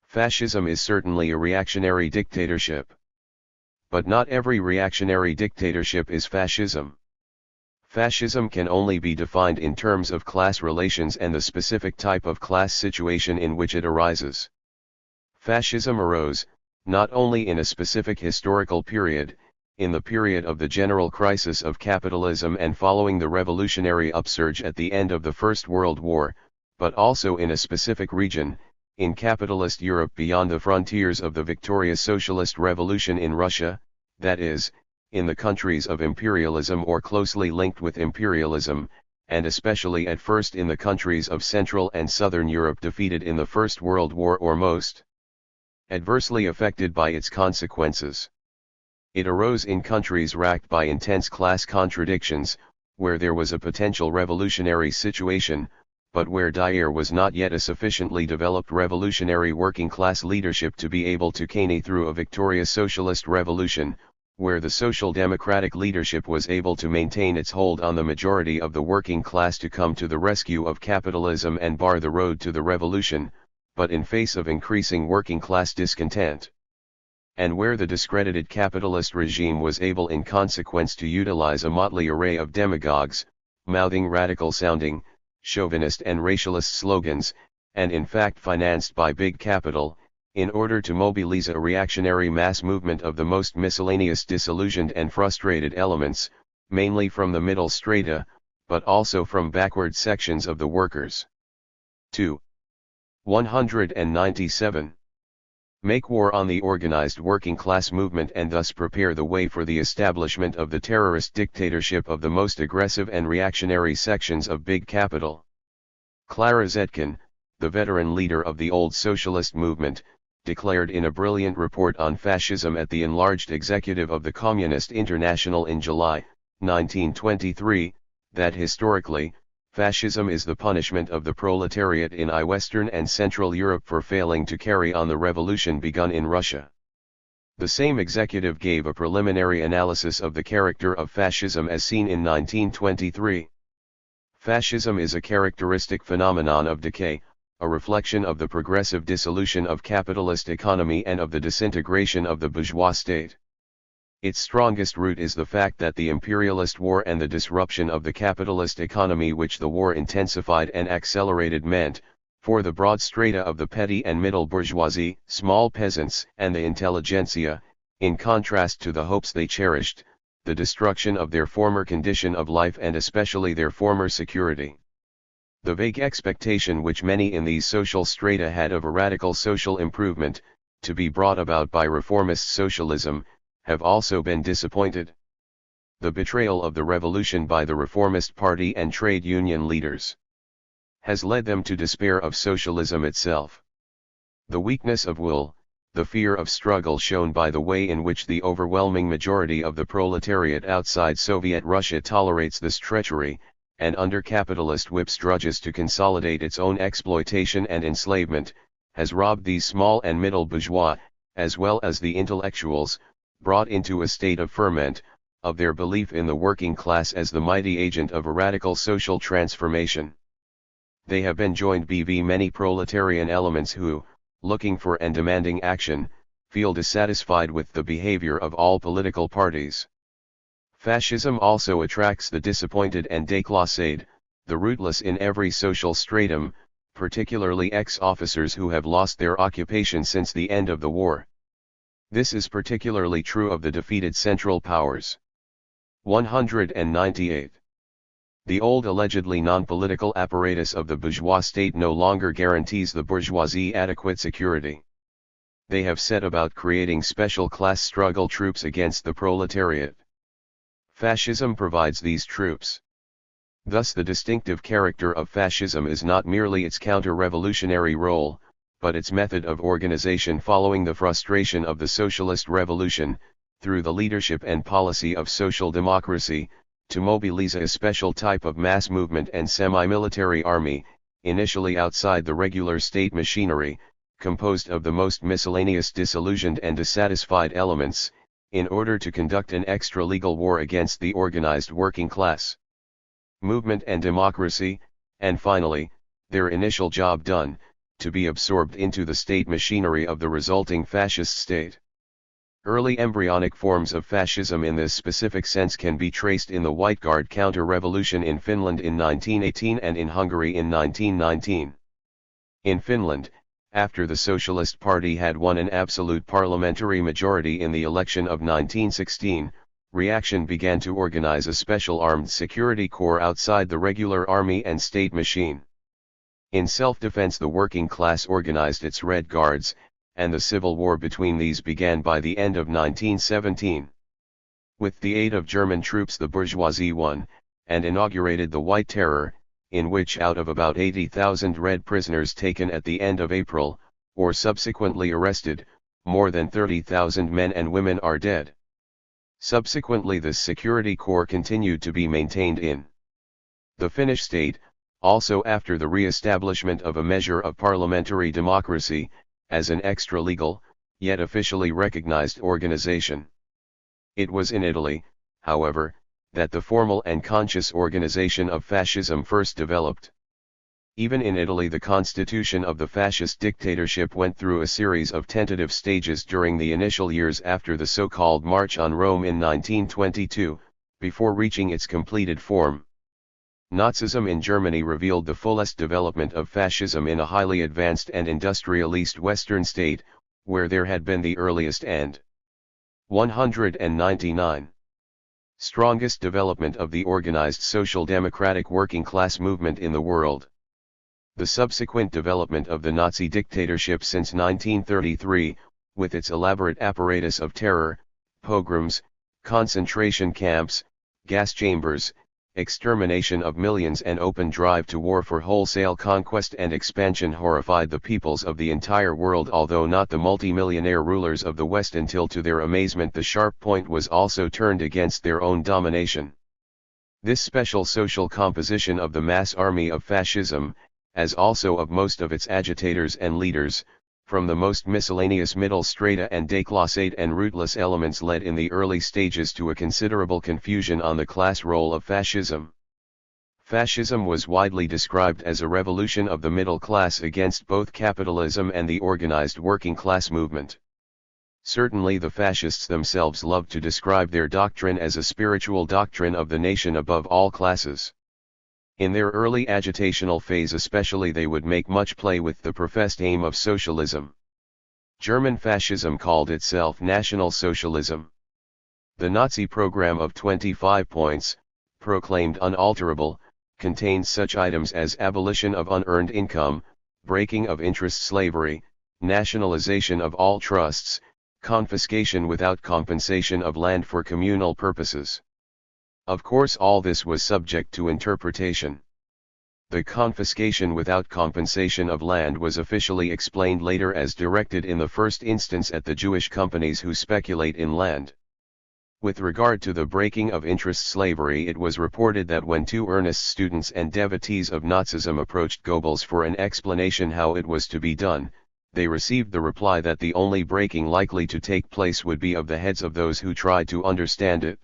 Fascism is certainly a reactionary dictatorship. But not every reactionary dictatorship is fascism. Fascism can only be defined in terms of class relations and the specific type of class situation in which it arises. Fascism arose, not only in a specific historical period, in the period of the general crisis of capitalism and following the revolutionary upsurge at the end of the First World War, but also in a specific region, in capitalist Europe beyond the frontiers of the victorious socialist revolution in Russia, that is, in the countries of imperialism or closely linked with imperialism, and especially at first in the countries of Central and Southern Europe defeated in the First World War or most adversely affected by its consequences. It arose in countries racked by intense class contradictions, where there was a potential revolutionary situation, but where there was not yet a sufficiently developed revolutionary working class leadership to be able to cane through a victorious socialist revolution, where the social democratic leadership was able to maintain its hold on the majority of the working class to come to the rescue of capitalism and bar the road to the revolution, but in face of increasing working class discontent. And where the discredited capitalist regime was able in consequence to utilize a motley array of demagogues, mouthing radical-sounding, chauvinist and racialist slogans, and in fact financed by big capital, in order to mobilize a reactionary mass movement of the most miscellaneous disillusioned and frustrated elements, mainly from the middle strata, but also from backward sections of the workers. 2. 197. Make war on the organized working class movement and thus prepare the way for the establishment of the terrorist dictatorship of the most aggressive and reactionary sections of big capital. Clara Zetkin, the veteran leader of the old socialist movement, declared in a brilliant report on fascism at the enlarged executive of the Communist Internationale in July, 1923, that historically, fascism is the punishment of the proletariat in Western and Central Europe for failing to carry on the revolution begun in Russia. The same executive gave a preliminary analysis of the character of fascism as seen in 1923. Fascism is a characteristic phenomenon of decay, a reflection of the progressive dissolution of capitalist economy and of the disintegration of the bourgeois state. Its strongest root is the fact that the imperialist war and the disruption of the capitalist economy which the war intensified and accelerated meant, for the broad strata of the petty and middle bourgeoisie, small peasants, and the intelligentsia, in contrast to the hopes they cherished, the destruction of their former condition of life and especially their former security. The vague expectation which many in these social strata had of a radical social improvement, to be brought about by reformist socialism, have also been disappointed. The betrayal of the revolution by the Reformist Party and trade union leaders has led them to despair of socialism itself. The weakness of will, the fear of struggle shown by the way in which the overwhelming majority of the proletariat outside Soviet Russia tolerates this treachery, and under capitalist whips drudges to consolidate its own exploitation and enslavement, has robbed these small and middle bourgeois, as well as the intellectuals, brought into a state of ferment, of their belief in the working class as the mighty agent of a radical social transformation. They have been joined by many proletarian elements who, looking for and demanding action, feel dissatisfied with the behavior of all political parties. Fascism also attracts the disappointed and déclassé, the rootless in every social stratum, particularly ex-officers who have lost their occupation since the end of the war. This is particularly true of the defeated Central Powers. 198. The old allegedly non-political apparatus of the bourgeois state no longer guarantees the bourgeoisie adequate security. They have set about creating special class struggle troops against the proletariat. Fascism provides these troops. Thus the distinctive character of fascism is not merely its counter-revolutionary role, but its method of organization following the frustration of the socialist revolution, through the leadership and policy of social democracy, to mobilize a special type of mass movement and semi-military army, initially outside the regular state machinery, composed of the most miscellaneous disillusioned and dissatisfied elements, in order to conduct an extra-legal war against the organized working class movement and democracy, and finally, their initial job done, to be absorbed into the state machinery of the resulting fascist state. Early embryonic forms of fascism in this specific sense can be traced in the White Guard counter-revolution in Finland in 1918 and in Hungary in 1919. In Finland, after the Socialist Party had won an absolute parliamentary majority in the election of 1916, reaction began to organize a special armed security corps outside the regular army and state machine. In self-defense the working class organized its Red Guards, and the civil war between these began by the end of 1917. With the aid of German troops the bourgeoisie won, and inaugurated the White Terror, in which out of about 80,000 Red prisoners taken at the end of April, or subsequently arrested, more than 30,000 men and women are dead. Subsequently this security corps continued to be maintained in the Finnish state, also after the re-establishment of a measure of parliamentary democracy, as an extra-legal, yet officially recognized organization. It was in Italy, however, that the formal and conscious organization of fascism first developed. Even in Italy the constitution of the fascist dictatorship went through a series of tentative stages during the initial years after the so-called March on Rome in 1922, before reaching its completed form. Nazism in Germany revealed the fullest development of fascism in a highly advanced and industrialist Western state, where there had been the earliest and 199 strongest development of the organized social democratic working class movement in the world. The subsequent development of the Nazi dictatorship since 1933, with its elaborate apparatus of terror, pogroms, concentration camps, gas chambers, extermination of millions and open drive to war for wholesale conquest and expansion horrified the peoples of the entire world, although not the multimillionaire rulers of the West, until to their amazement the sharp point was also turned against their own domination. This special social composition of the mass army of fascism, as also of most of its agitators and leaders, from the most miscellaneous middle strata and déclassate and rootless elements, led in the early stages to a considerable confusion on the class role of fascism. Fascism was widely described as a revolution of the middle class against both capitalism and the organized working class movement. Certainly the fascists themselves loved to describe their doctrine as a spiritual doctrine of the nation above all classes. In their early agitational phase especially they would make much play with the professed aim of socialism. German fascism called itself National Socialism. The Nazi program of 25 points, proclaimed unalterable, contained such items as abolition of unearned income, breaking of interest slavery, nationalization of all trusts, confiscation without compensation of land for communal purposes. Of course all this was subject to interpretation. The confiscation without compensation of land was officially explained later as directed in the first instance at the Jewish companies who speculate in land. With regard to the breaking of interest slavery, it was reported that when two earnest students and devotees of Nazism approached Goebbels for an explanation how it was to be done, they received the reply that the only breaking likely to take place would be of the heads of those who tried to understand it.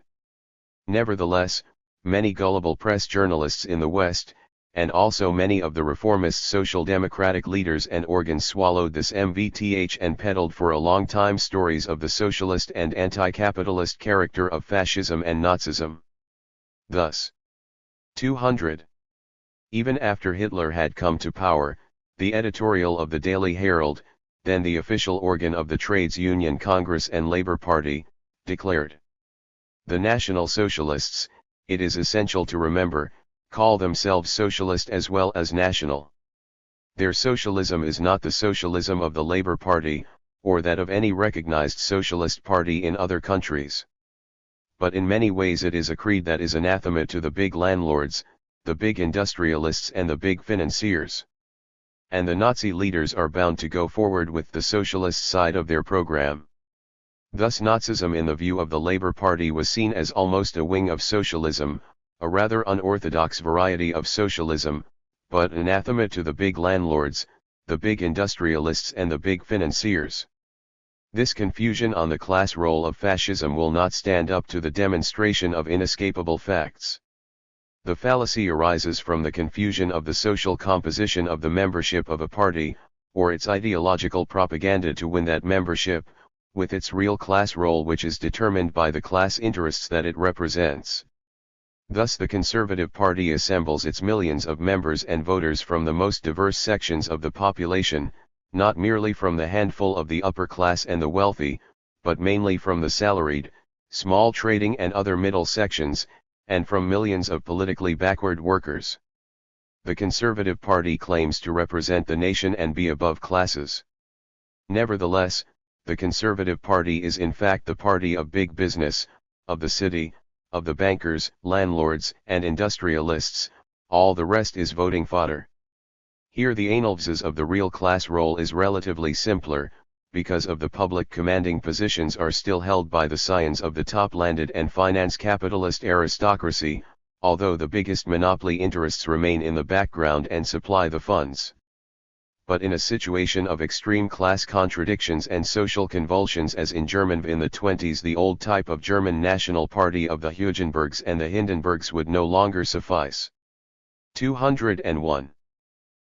Nevertheless, many gullible press journalists in the West, and also many of the reformist social democratic leaders and organs swallowed this MVTH and peddled for a long time stories of the socialist and anti-capitalist character of fascism and Nazism. Thus, 200. Even after Hitler had come to power, the editorial of the Daily Herald, then the official organ of the Trades Union Congress and Labour Party, declared, "The National Socialists, it is essential to remember, call themselves socialist as well as national. Their socialism is not the socialism of the Labour Party, or that of any recognized socialist party in other countries. But in many ways it is a creed that is anathema to the big landlords, the big industrialists and the big financiers. And the Nazi leaders are bound to go forward with the socialist side of their program." Thus Nazism in the view of the Labour Party was seen as almost a wing of socialism, a rather unorthodox variety of socialism, but anathema to the big landlords, the big industrialists and the big financiers. This confusion on the class role of fascism will not stand up to the demonstration of inescapable facts. The fallacy arises from the confusion of the social composition of the membership of a party, or its ideological propaganda to win that membership, with its real class role which is determined by the class interests that it represents. Thus the Conservative Party assembles its millions of members and voters from the most diverse sections of the population, not merely from the handful of the upper class and the wealthy, but mainly from the salaried, small trading and other middle sections, and from millions of politically backward workers. The Conservative Party claims to represent the nation and be above classes. Nevertheless, the Conservative Party is in fact the party of big business, of the city, of the bankers, landlords, and industrialists. All the rest is voting fodder. Here the analysis of the real class role is relatively simpler, because of the public commanding positions are still held by the scions of the top landed and finance capitalist aristocracy, although the biggest monopoly interests remain in the background and supply the funds. But in a situation of extreme class contradictions and social convulsions as in Germany in the 20s, the old type of German national party of the Hugenbergs and the Hindenburgs would no longer suffice. 201.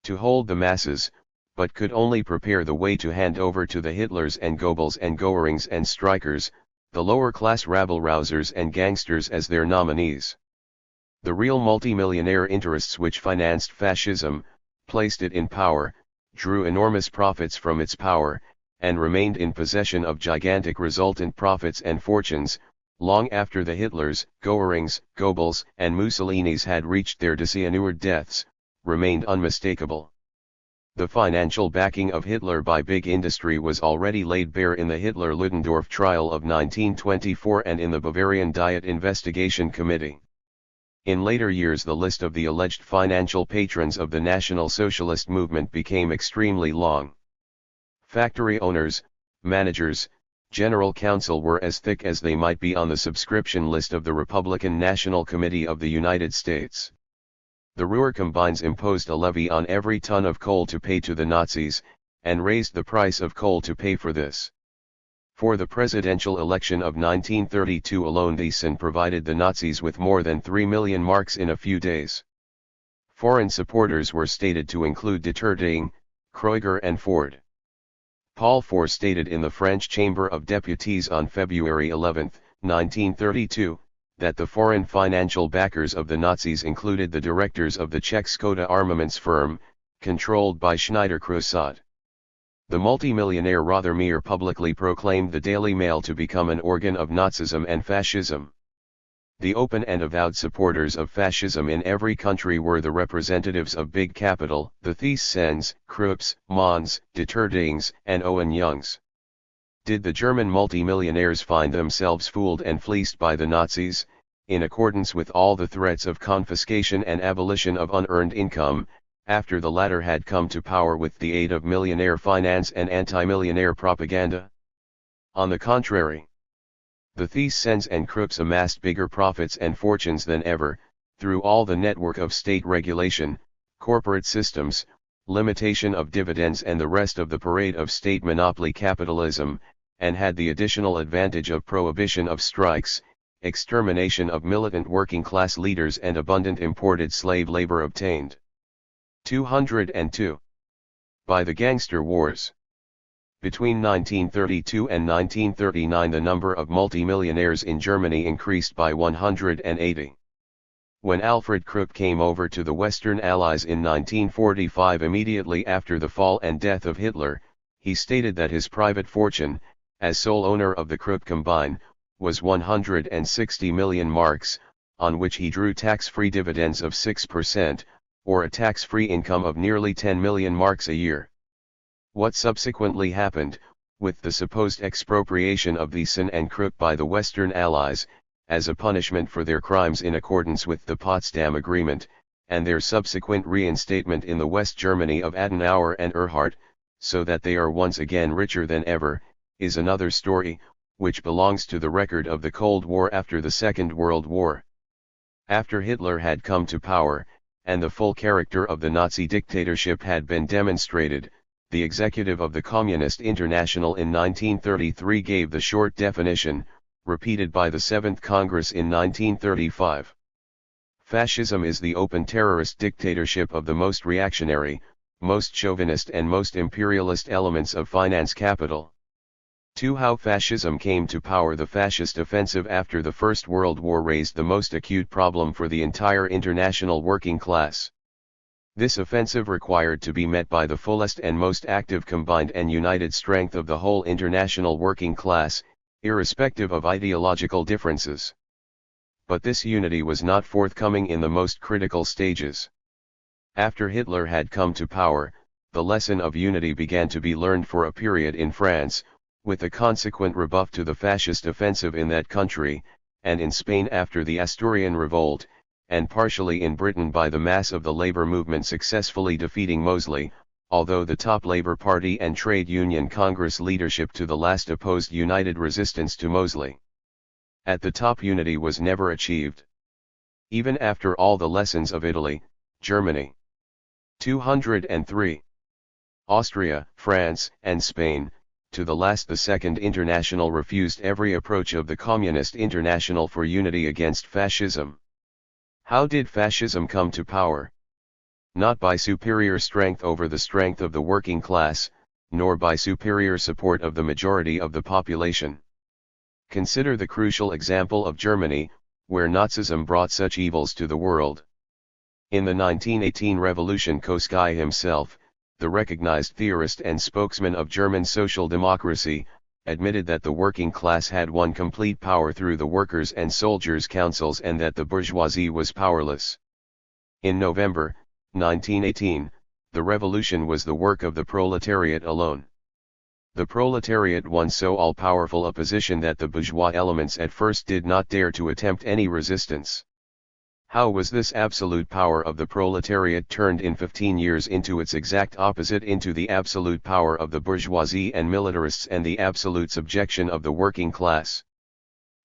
To hold the masses, but could only prepare the way to hand over to the Hitlers and Goebbels and Goerings and Strikers, the lower class rabble-rousers and gangsters as their nominees. The real multimillionaire interests which financed fascism, placed it in power, drew enormous profits from its power, and remained in possession of gigantic resultant profits and fortunes, long after the Hitlers, Goerings, Goebbels, and Mussolinis had reached their disinured deaths, remained unmistakable. The financial backing of Hitler by big industry was already laid bare in the Hitler-Ludendorff trial of 1924 and in the Bavarian Diet Investigation Committee. In later years the list of the alleged financial patrons of the National Socialist movement became extremely long. Factory owners, managers, general counsel were as thick as they might be on the subscription list of the Republican National Committee of the United States. The Ruhr combines imposed a levy on every ton of coal to pay to the Nazis, and raised the price of coal to pay for this. For the presidential election of 1932 alone Thyssen provided the Nazis with more than 3 million marks in a few days. Foreign supporters were stated to include Deterting, Kreuger and Ford. Paul Four stated in the French Chamber of Deputies on February 11, 1932, that the foreign financial backers of the Nazis included the directors of the Czech Skoda armaments firm, controlled by Schneider-Kraussat. The multimillionaire Rothermere publicly proclaimed the Daily Mail to become an organ of Nazism and fascism. The open and avowed supporters of fascism in every country were the representatives of big capital, the Thyssen's, Krupps, Mons, Detertings, and Owen Youngs. Did the German multimillionaires find themselves fooled and fleeced by the Nazis, in accordance with all the threats of confiscation and abolition of unearned income, after the latter had come to power with the aid of millionaire finance and anti-millionaire propaganda? On the contrary, the Thyssen's and Krupps amassed bigger profits and fortunes than ever, through all the network of state regulation, corporate systems, limitation of dividends and the rest of the parade of state monopoly capitalism, and had the additional advantage of prohibition of strikes, extermination of militant working class leaders and abundant imported slave labor obtained. 202. By the gangster wars. Between 1932 and 1939 the number of multimillionaires in Germany increased by 180. When Alfred Krupp came over to the Western Allies in 1945 immediately after the fall and death of Hitler, he stated that his private fortune, as sole owner of the Krupp combine, was 160 million marks, on which he drew tax-free dividends of 6%, or a tax-free income of nearly 10 million marks a year. What subsequently happened, with the supposed expropriation of Thyssen and Krupp by the Western Allies, as a punishment for their crimes in accordance with the Potsdam Agreement, and their subsequent reinstatement in the West Germany of Adenauer and Erhard, so that they are once again richer than ever, is another story, which belongs to the record of the Cold War after the Second World War. After Hitler had come to power, and the full character of the Nazi dictatorship had been demonstrated, the executive of the Communist Internationale in 1933 gave the short definition, repeated by the Seventh Congress in 1935. Fascism is the open terrorist dictatorship of the most reactionary, most chauvinist and most imperialist elements of finance capital. 2. How fascism came to power. The fascist offensive after the First World War raised the most acute problem for the entire international working class. This offensive required to be met by the fullest and most active combined and united strength of the whole international working class, irrespective of ideological differences. But this unity was not forthcoming in the most critical stages. After Hitler had come to power, the lesson of unity began to be learned for a period in France, with a consequent rebuff to the fascist offensive in that country, and in Spain after the Asturian revolt, and partially in Britain by the mass of the labor movement successfully defeating Mosley, although the top Labour Party and Trade Union Congress leadership to the last opposed united resistance to Mosley. At the top unity was never achieved. Even after all the lessons of Italy, Germany, 203, Austria, France, and Spain, to the last the Second International refused every approach of the Communist International for unity against fascism. How did fascism come to power? Not by superior strength over the strength of the working class, nor by superior support of the majority of the population. Consider the crucial example of Germany, where Nazism brought such evils to the world. In the 1918 revolution, Kosky himself, the recognized theorist and spokesman of German social democracy, admitted that the working class had won complete power through the workers' and soldiers' councils and that the bourgeoisie was powerless. In November 1918, the revolution was the work of the proletariat alone. The proletariat won so all-powerful a position that the bourgeois elements at first did not dare to attempt any resistance. How was this absolute power of the proletariat turned in 15 years into its exact opposite, into the absolute power of the bourgeoisie and militarists and the absolute subjection of the working class?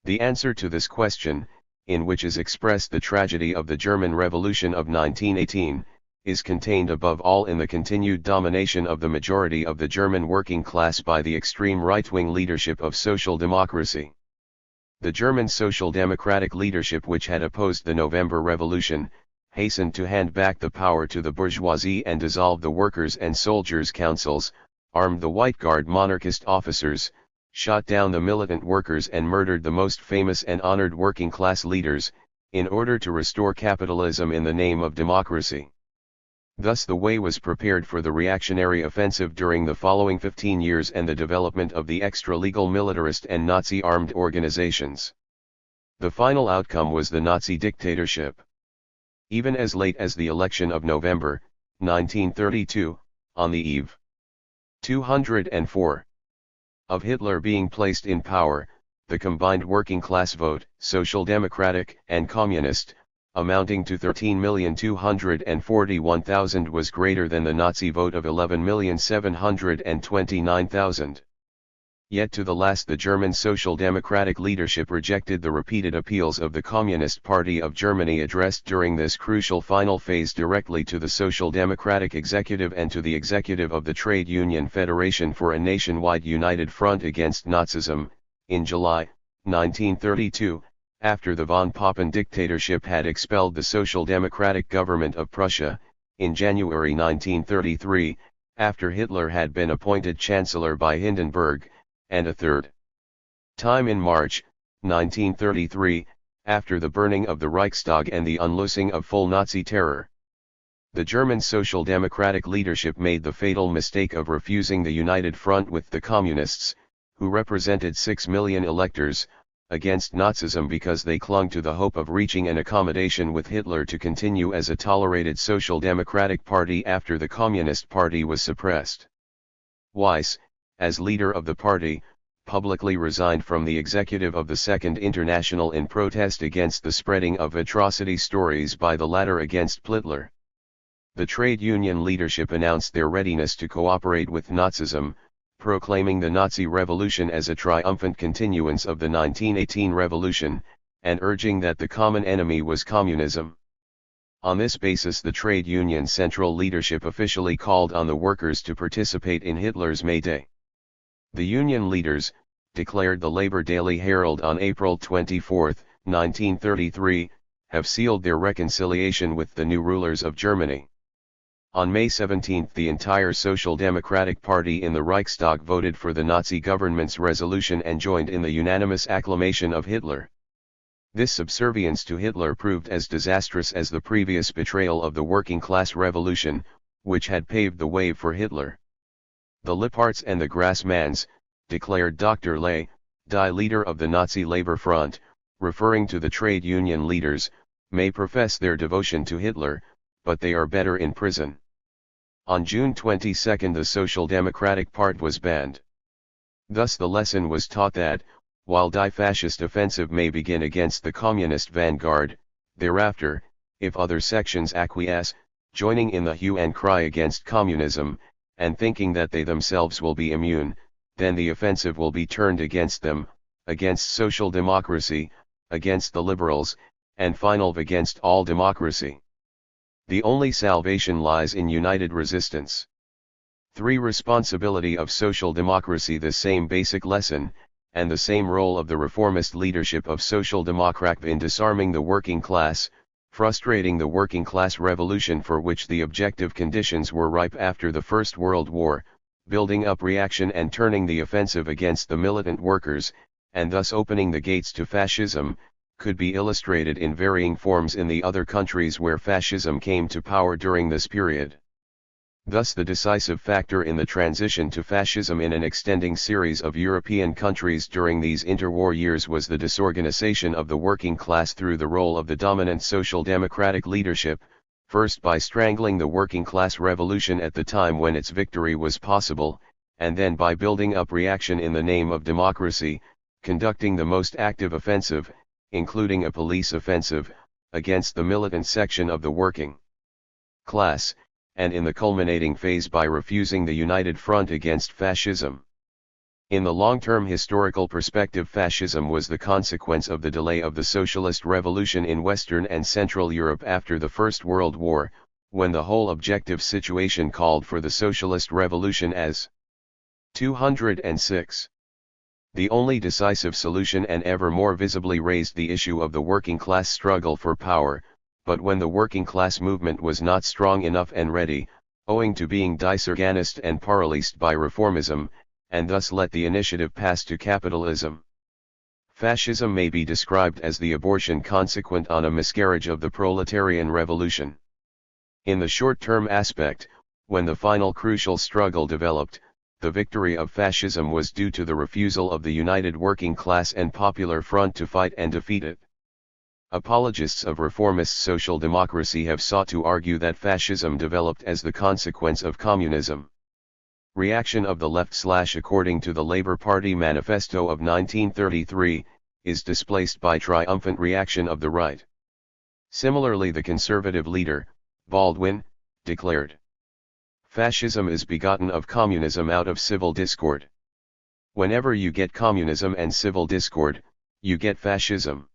The answer to this question, in which is expressed the tragedy of the German Revolution of 1918, is contained above all in the continued domination of the majority of the German working class by the extreme right-wing leadership of social democracy. The German Social Democratic leadership, which had opposed the November Revolution, hastened to hand back the power to the bourgeoisie and dissolve the workers' and soldiers' councils, armed the White Guard monarchist officers, shot down the militant workers and murdered the most famous and honored working class leaders, in order to restore capitalism in the name of democracy. Thus the way was prepared for the reactionary offensive during the following 15 years and the development of the extra-legal militarist and Nazi armed organizations. The final outcome was the Nazi dictatorship. Even as late as the election of November 1932, on the eve 204 of Hitler being placed in power, the combined working class vote, Social Democratic and Communist, amounting to 13,241,000 was greater than the Nazi vote of 11,729,000. Yet to the last the German Social Democratic leadership rejected the repeated appeals of the Communist Party of Germany addressed during this crucial final phase directly to the Social Democratic executive and to the executive of the Trade Union Federation for a nationwide united front against Nazism. In July 1932, after the von Papen dictatorship had expelled the Social Democratic government of Prussia, in January 1933, after Hitler had been appointed Chancellor by Hindenburg, and a third time in March 1933, after the burning of the Reichstag and the unloosing of full Nazi terror, the German Social Democratic leadership made the fatal mistake of refusing the united front with the Communists, who represented 6 million electors, against Nazism because they clung to the hope of reaching an accommodation with Hitler to continue as a tolerated Social Democratic Party after the Communist Party was suppressed. Weiss, as leader of the party, publicly resigned from the executive of the Second International in protest against the spreading of atrocity stories by the latter against Hitler. The trade union leadership announced their readiness to cooperate with Nazism, proclaiming the Nazi revolution as a triumphant continuance of the 1918 revolution, and urging that the common enemy was communism. On this basis the trade union central leadership officially called on the workers to participate in Hitler's May Day. The union leaders, declared the Labor Daily Herald on April 24, 1933, have sealed their reconciliation with the new rulers of Germany. On May 17 the entire Social Democratic Party in the Reichstag voted for the Nazi government's resolution and joined in the unanimous acclamation of Hitler. This subservience to Hitler proved as disastrous as the previous betrayal of the working class revolution, which had paved the way for Hitler. The Lipparts and the Grassmanns, declared Dr. Ley, Die leader of the Nazi Labor Front, referring to the trade union leaders, may profess their devotion to Hitler, but they are better in prison. On June 22 the Social Democratic Party was banned. Thus the lesson was taught that, while Die fascist offensive may begin against the communist vanguard, thereafter, if other sections acquiesce, joining in the hue and cry against communism, and thinking that they themselves will be immune, then the offensive will be turned against them, against social democracy, against the liberals, and finally against all democracy. The only salvation lies in united resistance. 3. Responsibility of social democracy. The same basic lesson, and the same role of the reformist leadership of Social Democrat in disarming the working class, frustrating the working class revolution for which the objective conditions were ripe after the First World War, building up reaction and turning the offensive against the militant workers, and thus opening the gates to fascism, could be illustrated in varying forms in the other countries where fascism came to power during this period. Thus the decisive factor in the transition to fascism in an extending series of European countries during these interwar years was the disorganization of the working class through the role of the dominant social democratic leadership, first by strangling the working class revolution at the time when its victory was possible, and then by building up reaction in the name of democracy, conducting the most active offensive, including a police offensive, against the militant section of the working class, and in the culminating phase by refusing the united front against fascism. In the long-term historical perspective, fascism was the consequence of the delay of the socialist revolution in Western and Central Europe after the First World War, when the whole objective situation called for the socialist revolution as 206. The only decisive solution and ever more visibly raised the issue of the working class struggle for power, but when the working class movement was not strong enough and ready, owing to being disorganized and paralyzed by reformism, and thus let the initiative pass to capitalism. Fascism may be described as the abortion consequent on a miscarriage of the proletarian revolution. In the short-term aspect, when the final crucial struggle developed, the victory of fascism was due to the refusal of the united working class and popular front to fight and defeat it. Apologists of reformist social democracy have sought to argue that fascism developed as the consequence of communism. Reaction of the left / according to the Labour Party Manifesto of 1933, is displaced by triumphant reaction of the right. Similarly, the conservative leader, Baldwin, declared, "Fascism is begotten of communism out of civil discord. Whenever you get communism and civil discord, you get fascism."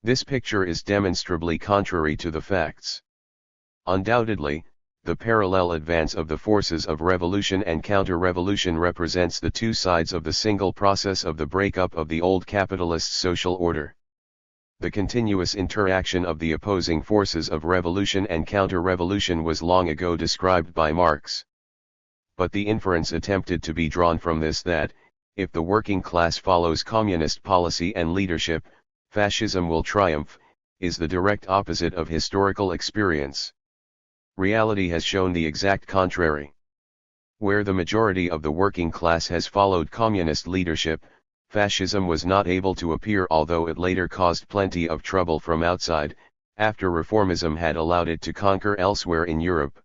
This picture is demonstrably contrary to the facts. Undoubtedly, the parallel advance of the forces of revolution and counter-revolution represents the two sides of the single process of the breakup of the old capitalist social order. The continuous interaction of the opposing forces of revolution and counter-revolution was long ago described by Marx. But the inference attempted to be drawn from this that, if the working class follows communist policy and leadership, fascism will triumph, is the direct opposite of historical experience. Reality has shown the exact contrary. Where the majority of the working class has followed communist leadership, fascism was not able to appear, although it later caused plenty of trouble from outside, after reformism had allowed it to conquer elsewhere in Europe.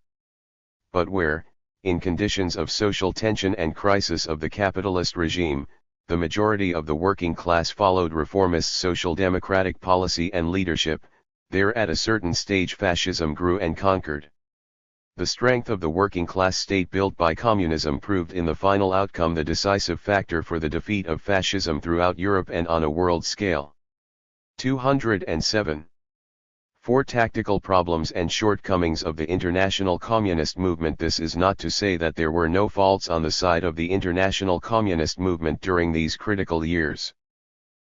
But where, in conditions of social tension and crisis of the capitalist regime, the majority of the working class followed reformist social democratic policy and leadership, there at a certain stage fascism grew and conquered. The strength of the working class state built by communism proved in the final outcome the decisive factor for the defeat of fascism throughout Europe and on a world scale. 207. 4 Tactical problems and shortcomings of the international communist movement. This is not to say that there were no faults on the side of the international communist movement during these critical years.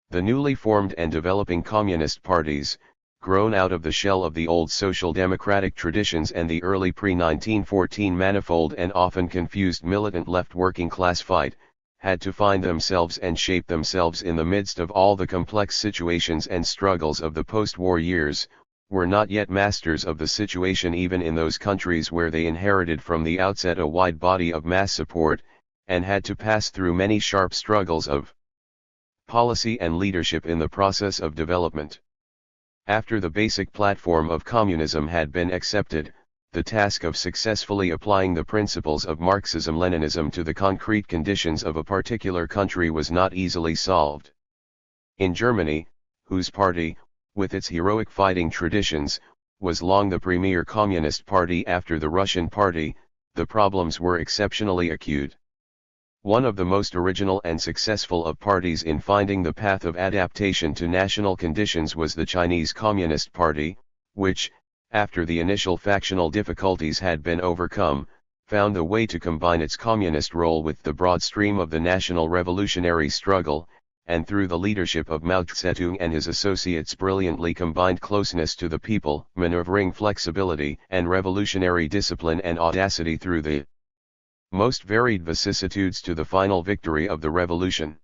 The newly formed and developing communist parties, grown out of the shell of the old social democratic traditions and the early pre-1914 manifold and often confused militant left working class fight, had to find themselves and shape themselves in the midst of all the complex situations and struggles of the post-war years, were not yet masters of the situation even in those countries where they inherited from the outset a wide body of mass support, and had to pass through many sharp struggles of policy and leadership in the process of development. After the basic platform of communism had been accepted, the task of successfully applying the principles of Marxism-Leninism to the concrete conditions of a particular country was not easily solved. In Germany, whose party, with its heroic fighting traditions, was long the premier communist party after the Russian party, the problems were exceptionally acute. One of the most original and successful of parties in finding the path of adaptation to national conditions was the Chinese Communist Party, which, after the initial factional difficulties had been overcome, found the way to combine its communist role with the broad stream of the national revolutionary struggle, and through the leadership of Mao Zedong and his associates brilliantly combined closeness to the people, maneuvering flexibility and revolutionary discipline and audacity through the most varied vicissitudes to the final victory of the revolution.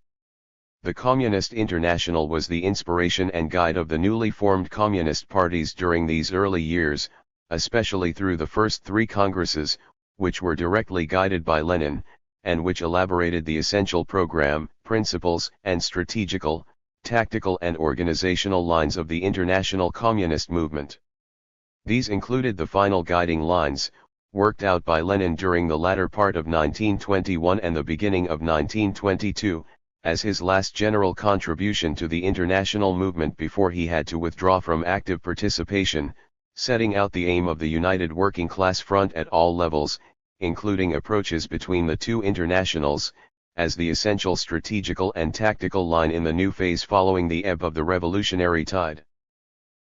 The Communist International was the inspiration and guide of the newly formed communist parties during these early years, especially through the first three congresses, which were directly guided by Lenin, and which elaborated the essential program, principles, and strategical, tactical and organizational lines of the international communist movement. These included the final guiding lines, worked out by Lenin during the latter part of 1921 and the beginning of 1922, as his last general contribution to the international movement before he had to withdraw from active participation, setting out the aim of the united working class front at all levels, including approaches between the two internationals, as the essential strategical and tactical line in the new phase following the ebb of the revolutionary tide.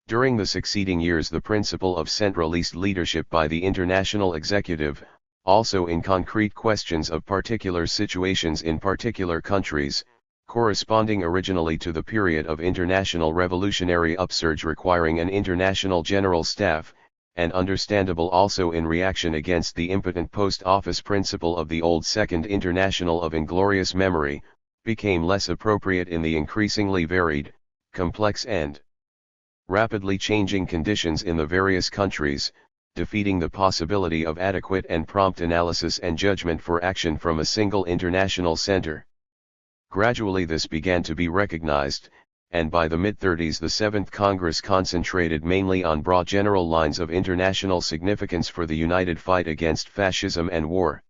During the succeeding years, the principle of centralist leadership by the international executive, also in concrete questions of particular situations in particular countries, corresponding originally to the period of international revolutionary upsurge requiring an international general staff, and understandable also in reaction against the impotent post office principle of the old Second International of inglorious memory, became less appropriate in the increasingly varied, complex and rapidly changing conditions in the various countries, defeating the possibility of adequate and prompt analysis and judgment for action from a single international center. Gradually this began to be recognized, and by the mid-30s the Seventh Congress concentrated mainly on broad general lines of international significance for the united fight against fascism and war.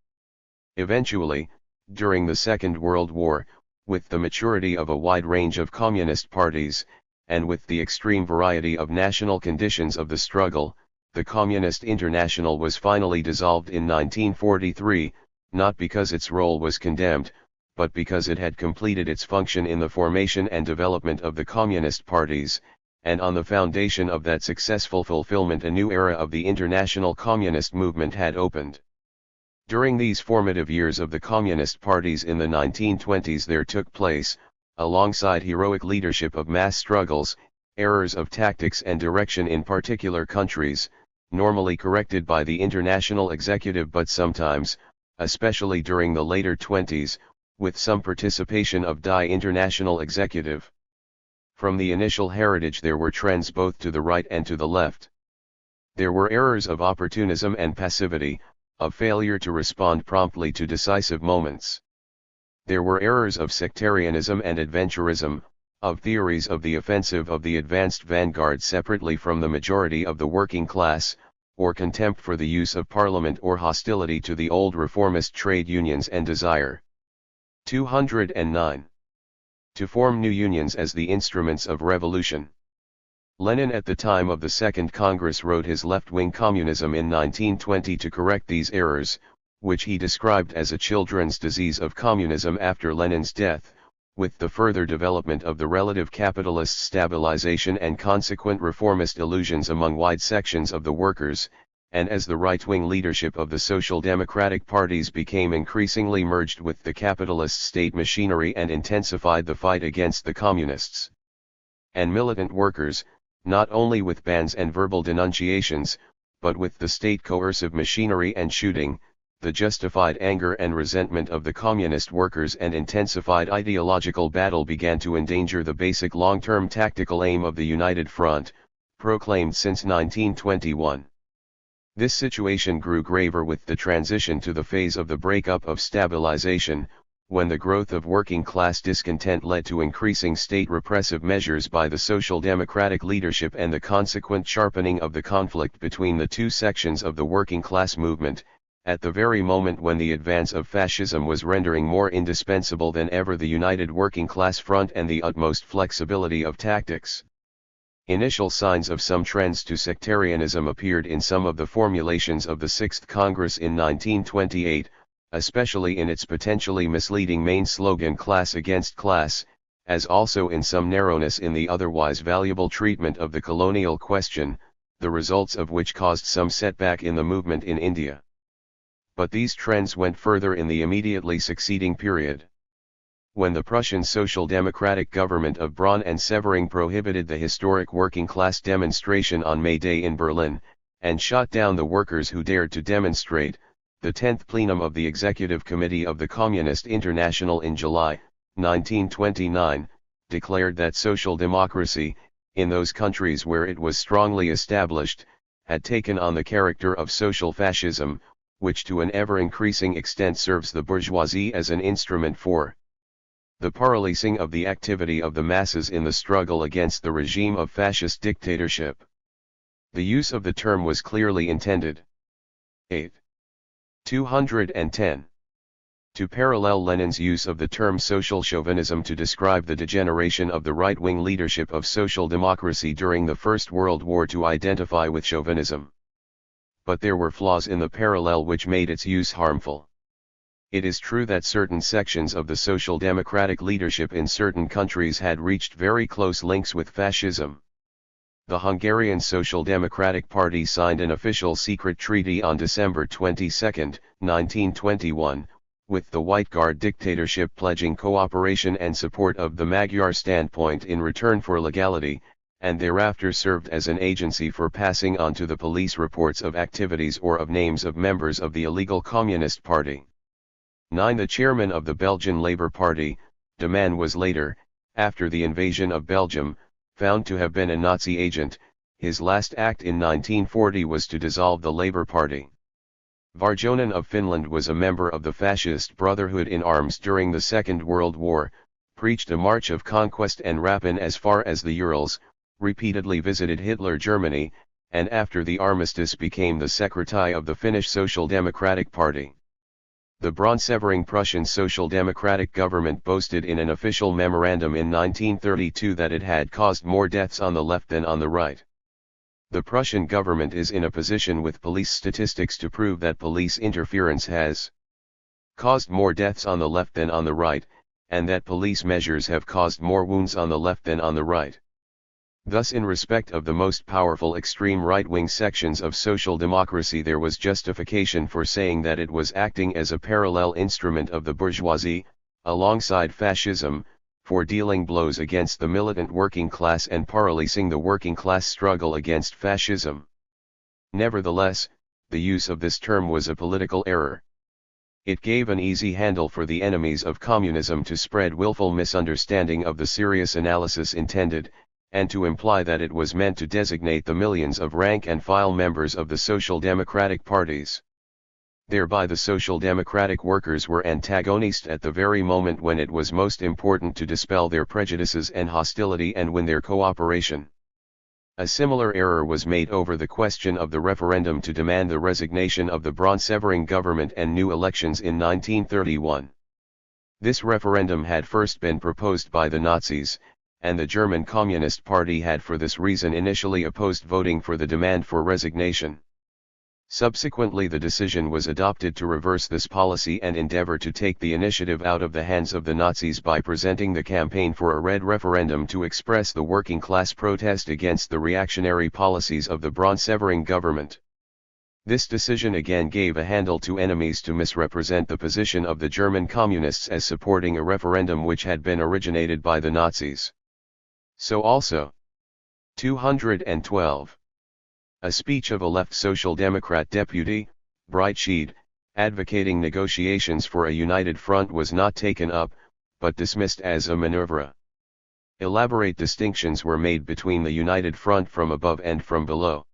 Eventually, during the Second World War, with the maturity of a wide range of communist parties, and with the extreme variety of national conditions of the struggle, the Communist International was finally dissolved in 1943, not because its role was condemned, but because it had completed its function in the formation and development of the communist parties, and on the foundation of that successful fulfillment a new era of the international communist movement had opened. During these formative years of the communist parties in the 1920s there took place, alongside heroic leadership of mass struggles, errors of tactics and direction in particular countries, normally corrected by the international executive but sometimes, especially during the later 20s, with some participation of the international executive. From the initial heritage there were trends both to the right and to the left. There were errors of opportunism and passivity, of failure to respond promptly to decisive moments. There were errors of sectarianism and adventurism, of theories of the offensive of the advanced vanguard separately from the majority of the working class, or contempt for the use of parliament or hostility to the old reformist trade unions and desire. 209. To form new unions as the instruments of revolution. Lenin at the time of the Second Congress wrote his left-wing communism in 1920 to correct these errors, which he described as a children's disease of communism after Lenin's death, with the further development of the relative capitalist stabilization and consequent reformist illusions among wide sections of the workers, and as the right-wing leadership of the social democratic parties became increasingly merged with the capitalist state machinery and intensified the fight against the communists and militant workers, not only with bans and verbal denunciations, but with the state coercive machinery and shooting, the justified anger and resentment of the communist workers and intensified ideological battle began to endanger the basic long-term tactical aim of the United Front, proclaimed since 1921. This situation grew graver with the transition to the phase of the breakup of stabilization, when the growth of working-class discontent led to increasing state repressive measures by the Social Democratic leadership and the consequent sharpening of the conflict between the two sections of the working-class movement, at the very moment when the advance of fascism was rendering more indispensable than ever the united working-class front and the utmost flexibility of tactics. Initial signs of some trends to sectarianism appeared in some of the formulations of the Sixth Congress in 1928, especially in its potentially misleading main slogan "Class against Class," as also in some narrowness in the otherwise valuable treatment of the colonial question, the results of which caused some setback in the movement in India. But these trends went further in the immediately succeeding period. When the Prussian Social Democratic government of Braun and Severing prohibited the historic working-class demonstration on May Day in Berlin, and shot down the workers who dared to demonstrate, the 10th plenum of the Executive Committee of the Communist Internationale in July, 1929, declared that social democracy, in those countries where it was strongly established, had taken on the character of social fascism, which to an ever-increasing extent serves the bourgeoisie as an instrument for the paralysing of the activity of the masses in the struggle against the regime of fascist dictatorship. The use of the term was clearly intended. 8. 210. To parallel Lenin's use of the term social chauvinism to describe the degeneration of the right-wing leadership of social democracy during the First World War to identify with chauvinism. But there were flaws in the parallel which made its use harmful. It is true that certain sections of the social democratic leadership in certain countries had reached very close links with fascism. The Hungarian Social Democratic Party signed an official secret treaty on December 22, 1921, with the White Guard dictatorship pledging cooperation and support of the Magyar standpoint in return for legality, and thereafter served as an agency for passing on to the police reports of activities or of names of members of the illegal Communist Party. 9. The chairman of the Belgian Labour Party, De Man, was later, after the invasion of Belgium, found to have been a Nazi agent. His last act in 1940 was to dissolve the Labour Party. Varjonen of Finland was a member of the Fascist Brotherhood in arms during the Second World War, preached a march of conquest and rapine as far as the Urals, repeatedly visited Hitler Germany, and after the armistice became the secretary of the Finnish Social Democratic Party. The Braun-Severing Prussian Social Democratic government boasted in an official memorandum in 1932 that it had caused more deaths on the left than on the right. The Prussian government is in a position with police statistics to prove that police interference has caused more deaths on the left than on the right, and that police measures have caused more wounds on the left than on the right. Thus, in respect of the most powerful extreme right-wing sections of social democracy, there was justification for saying that it was acting as a parallel instrument of the bourgeoisie, alongside fascism, for dealing blows against the militant working class and paralysing the working class struggle against fascism. Nevertheless, the use of this term was a political error. It gave an easy handle for the enemies of communism to spread willful misunderstanding of the serious analysis intended, and to imply that it was meant to designate the millions of rank-and-file members of the social democratic parties. Thereby the social democratic workers were antagonised at the very moment when it was most important to dispel their prejudices and hostility and win their cooperation. A similar error was made over the question of the referendum to demand the resignation of the Braun-Severing government and new elections in 1931. This referendum had first been proposed by the Nazis, and the German Communist Party had for this reason initially opposed voting for the demand for resignation. Subsequently, the decision was adopted to reverse this policy and endeavor to take the initiative out of the hands of the Nazis by presenting the campaign for a red referendum to express the working class protest against the reactionary policies of the Braun-Severing government. This decision again gave a handle to enemies to misrepresent the position of the German communists as supporting a referendum which had been originated by the Nazis. So also, 212. A speech of a left Social Democrat deputy, Breitschied, advocating negotiations for a united front was not taken up, but dismissed as a maneuver. Elaborate distinctions were made between the united front from above and from below.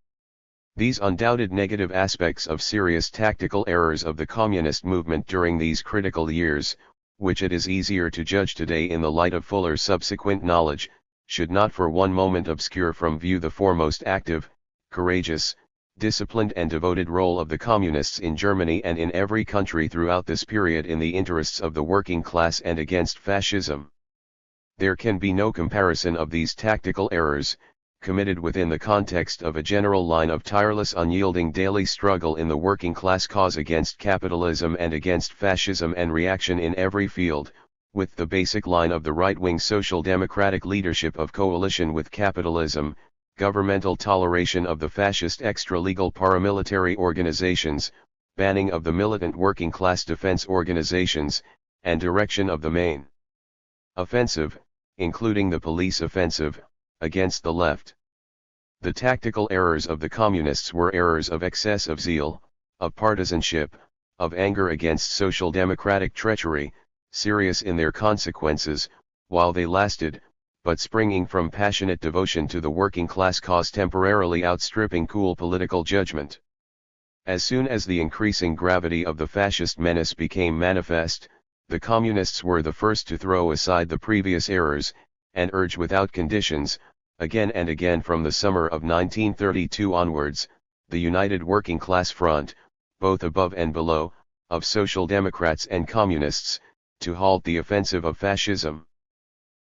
These undoubted negative aspects of serious tactical errors of the communist movement during these critical years, which it is easier to judge today in the light of fuller subsequent knowledge, should not for one moment obscure from view the foremost active, courageous, disciplined and devoted role of the communists in Germany and in every country throughout this period in the interests of the working class and against fascism. There can be no comparison of these tactical errors, committed within the context of a general line of tireless unyielding daily struggle in the working class cause against capitalism and against fascism and reaction in every field, with the basic line of the right-wing social democratic leadership of coalition with capitalism, governmental toleration of the fascist extra-legal paramilitary organizations, banning of the militant working class defense organizations, and direction of the main offensive, including the police offensive, against the left. The tactical errors of the communists were errors of excess of zeal, of partisanship, of anger against social democratic treachery, serious in their consequences, while they lasted, but springing from passionate devotion to the working class cause temporarily outstripping cool political judgment. As soon as the increasing gravity of the fascist menace became manifest, the communists were the first to throw aside the previous errors, and urge without conditions, again and again from the summer of 1932 onwards, the united working class front, both above and below, of Social Democrats and Communists, to halt the offensive of fascism.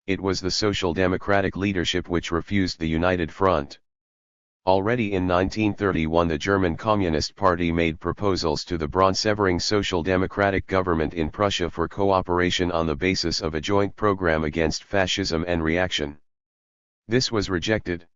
It was the Social Democratic leadership which refused the united front. Already in 1931 the German Communist Party made proposals to the Braun-Severing Social Democratic government in Prussia for cooperation on the basis of a joint program against fascism and reaction. This was rejected.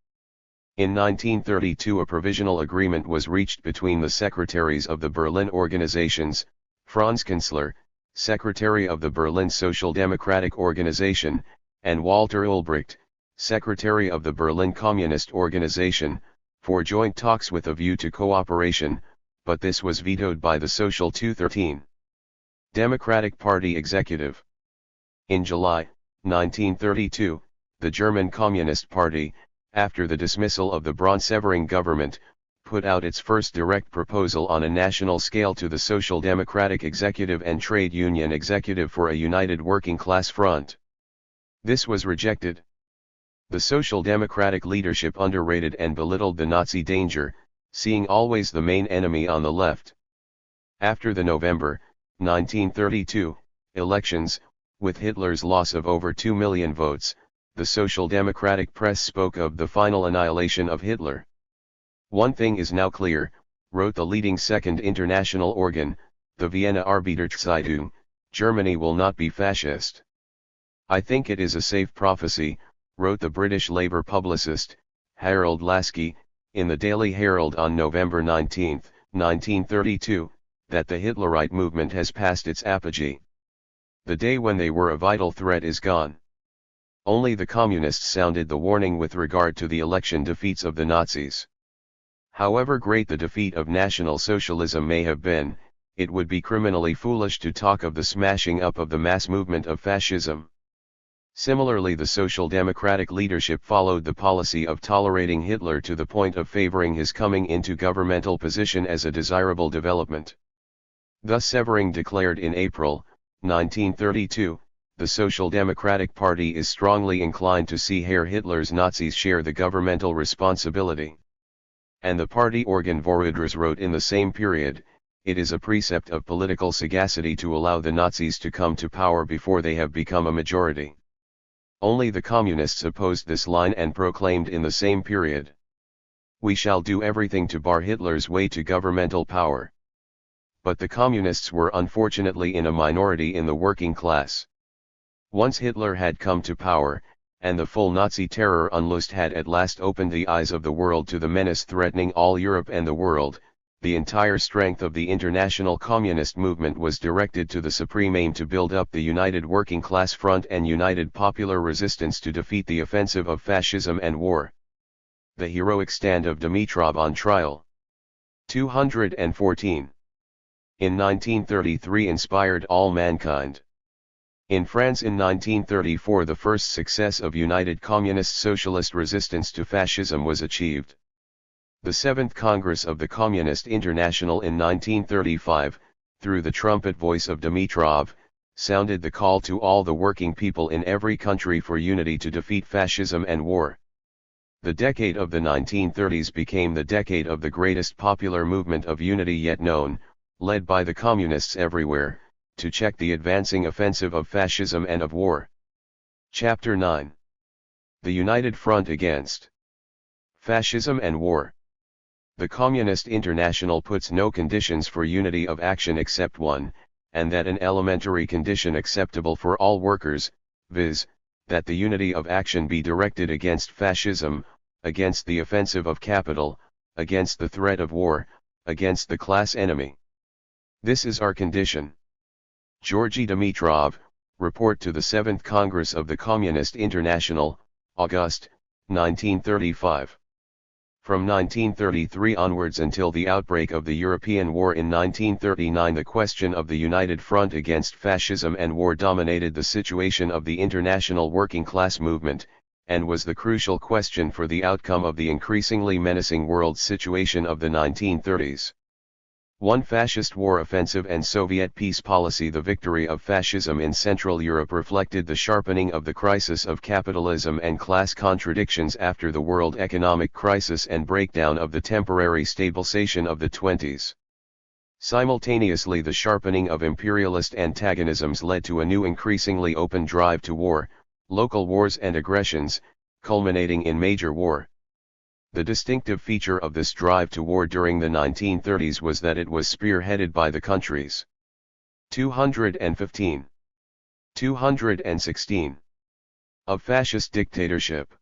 In 1932 a provisional agreement was reached between the secretaries of the Berlin organizations, Franz Künzler, secretary of the Berlin Social Democratic Organization, and Walter Ulbricht, secretary of the Berlin Communist Organization, for joint talks with a view to cooperation, but this was vetoed by the Social 213 Democratic Party executive. In July 1932, the German Communist Party, after the dismissal of the Braun-Severing government, put out its first direct proposal on a national scale to the Social Democratic Executive and Trade Union Executive for a united working class front. This was rejected. The Social Democratic leadership underrated and belittled the Nazi danger, seeing always the main enemy on the left. After the November 1932 elections, with Hitler's loss of over 2 million votes, the Social Democratic press spoke of the final annihilation of Hitler. One thing is now clear, wrote the leading Second International organ, the Vienna Arbeiterzeitung, Germany will not be fascist. I think it is a safe prophecy, wrote the British Labour publicist, Harold Laski, in the Daily Herald on November 19, 1932, that the Hitlerite movement has passed its apogee. The day when they were a vital threat is gone. Only the communists sounded the warning with regard to the election defeats of the Nazis. However great the defeat of National Socialism may have been, it would be criminally foolish to talk of the smashing up of the mass movement of fascism. Similarly, the Social Democratic leadership followed the policy of tolerating Hitler to the point of favoring his coming into governmental position as a desirable development. Thus Severing declared in April 1932, the Social Democratic Party is strongly inclined to see Herr Hitler's Nazis share the governmental responsibility. And the party organ Voruders wrote in the same period, it is a precept of political sagacity to allow the Nazis to come to power before they have become a majority. Only the communists opposed this line and proclaimed in the same period, we shall do everything to bar Hitler's way to governmental power. But the communists were unfortunately in a minority in the working class. Once Hitler had come to power, and the full Nazi terror unloosed had at last opened the eyes of the world to the menace threatening all Europe and the world, the entire strength of the international communist movement was directed to the supreme aim to build up the united working class front and united popular resistance to defeat the offensive of fascism and war. the heroic stand of Dimitrov on trial. 214. In 1933 inspired all mankind. In France in 1934 the first success of united communist socialist resistance to fascism was achieved. The 7th Congress of the Communist International in 1935, through the trumpet voice of Dimitrov, sounded the call to all the working people in every country for unity to defeat fascism and war. The decade of the 1930s became the decade of the greatest popular movement of unity yet known, led by the communists everywhere, to check the advancing offensive of fascism and of war. Chapter 9. The United Front Against Fascism and War. The Communist International puts no conditions for unity of action except one, and that an elementary condition acceptable for all workers, viz., that the unity of action be directed against fascism, against the offensive of capital, against the threat of war, against the class enemy. This is our condition. Georgy Dimitrov, Report to the 7th Congress of the Communist International, August, 1935. From 1933 onwards until the outbreak of the European War in 1939 the question of the united front against fascism and war dominated the situation of the international working class movement, and was the crucial question for the outcome of the increasingly menacing world situation of the 1930s. One fascist war offensive and Soviet peace policy. The victory of fascism in Central Europe reflected the sharpening of the crisis of capitalism and class contradictions after the world economic crisis and breakdown of the temporary stabilization of the 20s. Simultaneously, the sharpening of imperialist antagonisms led to a new increasingly open drive to war, local wars and aggressions, culminating in major war. The distinctive feature of this drive to war during the 1930s was that it was spearheaded by the countries 215, 216 of fascist dictatorship.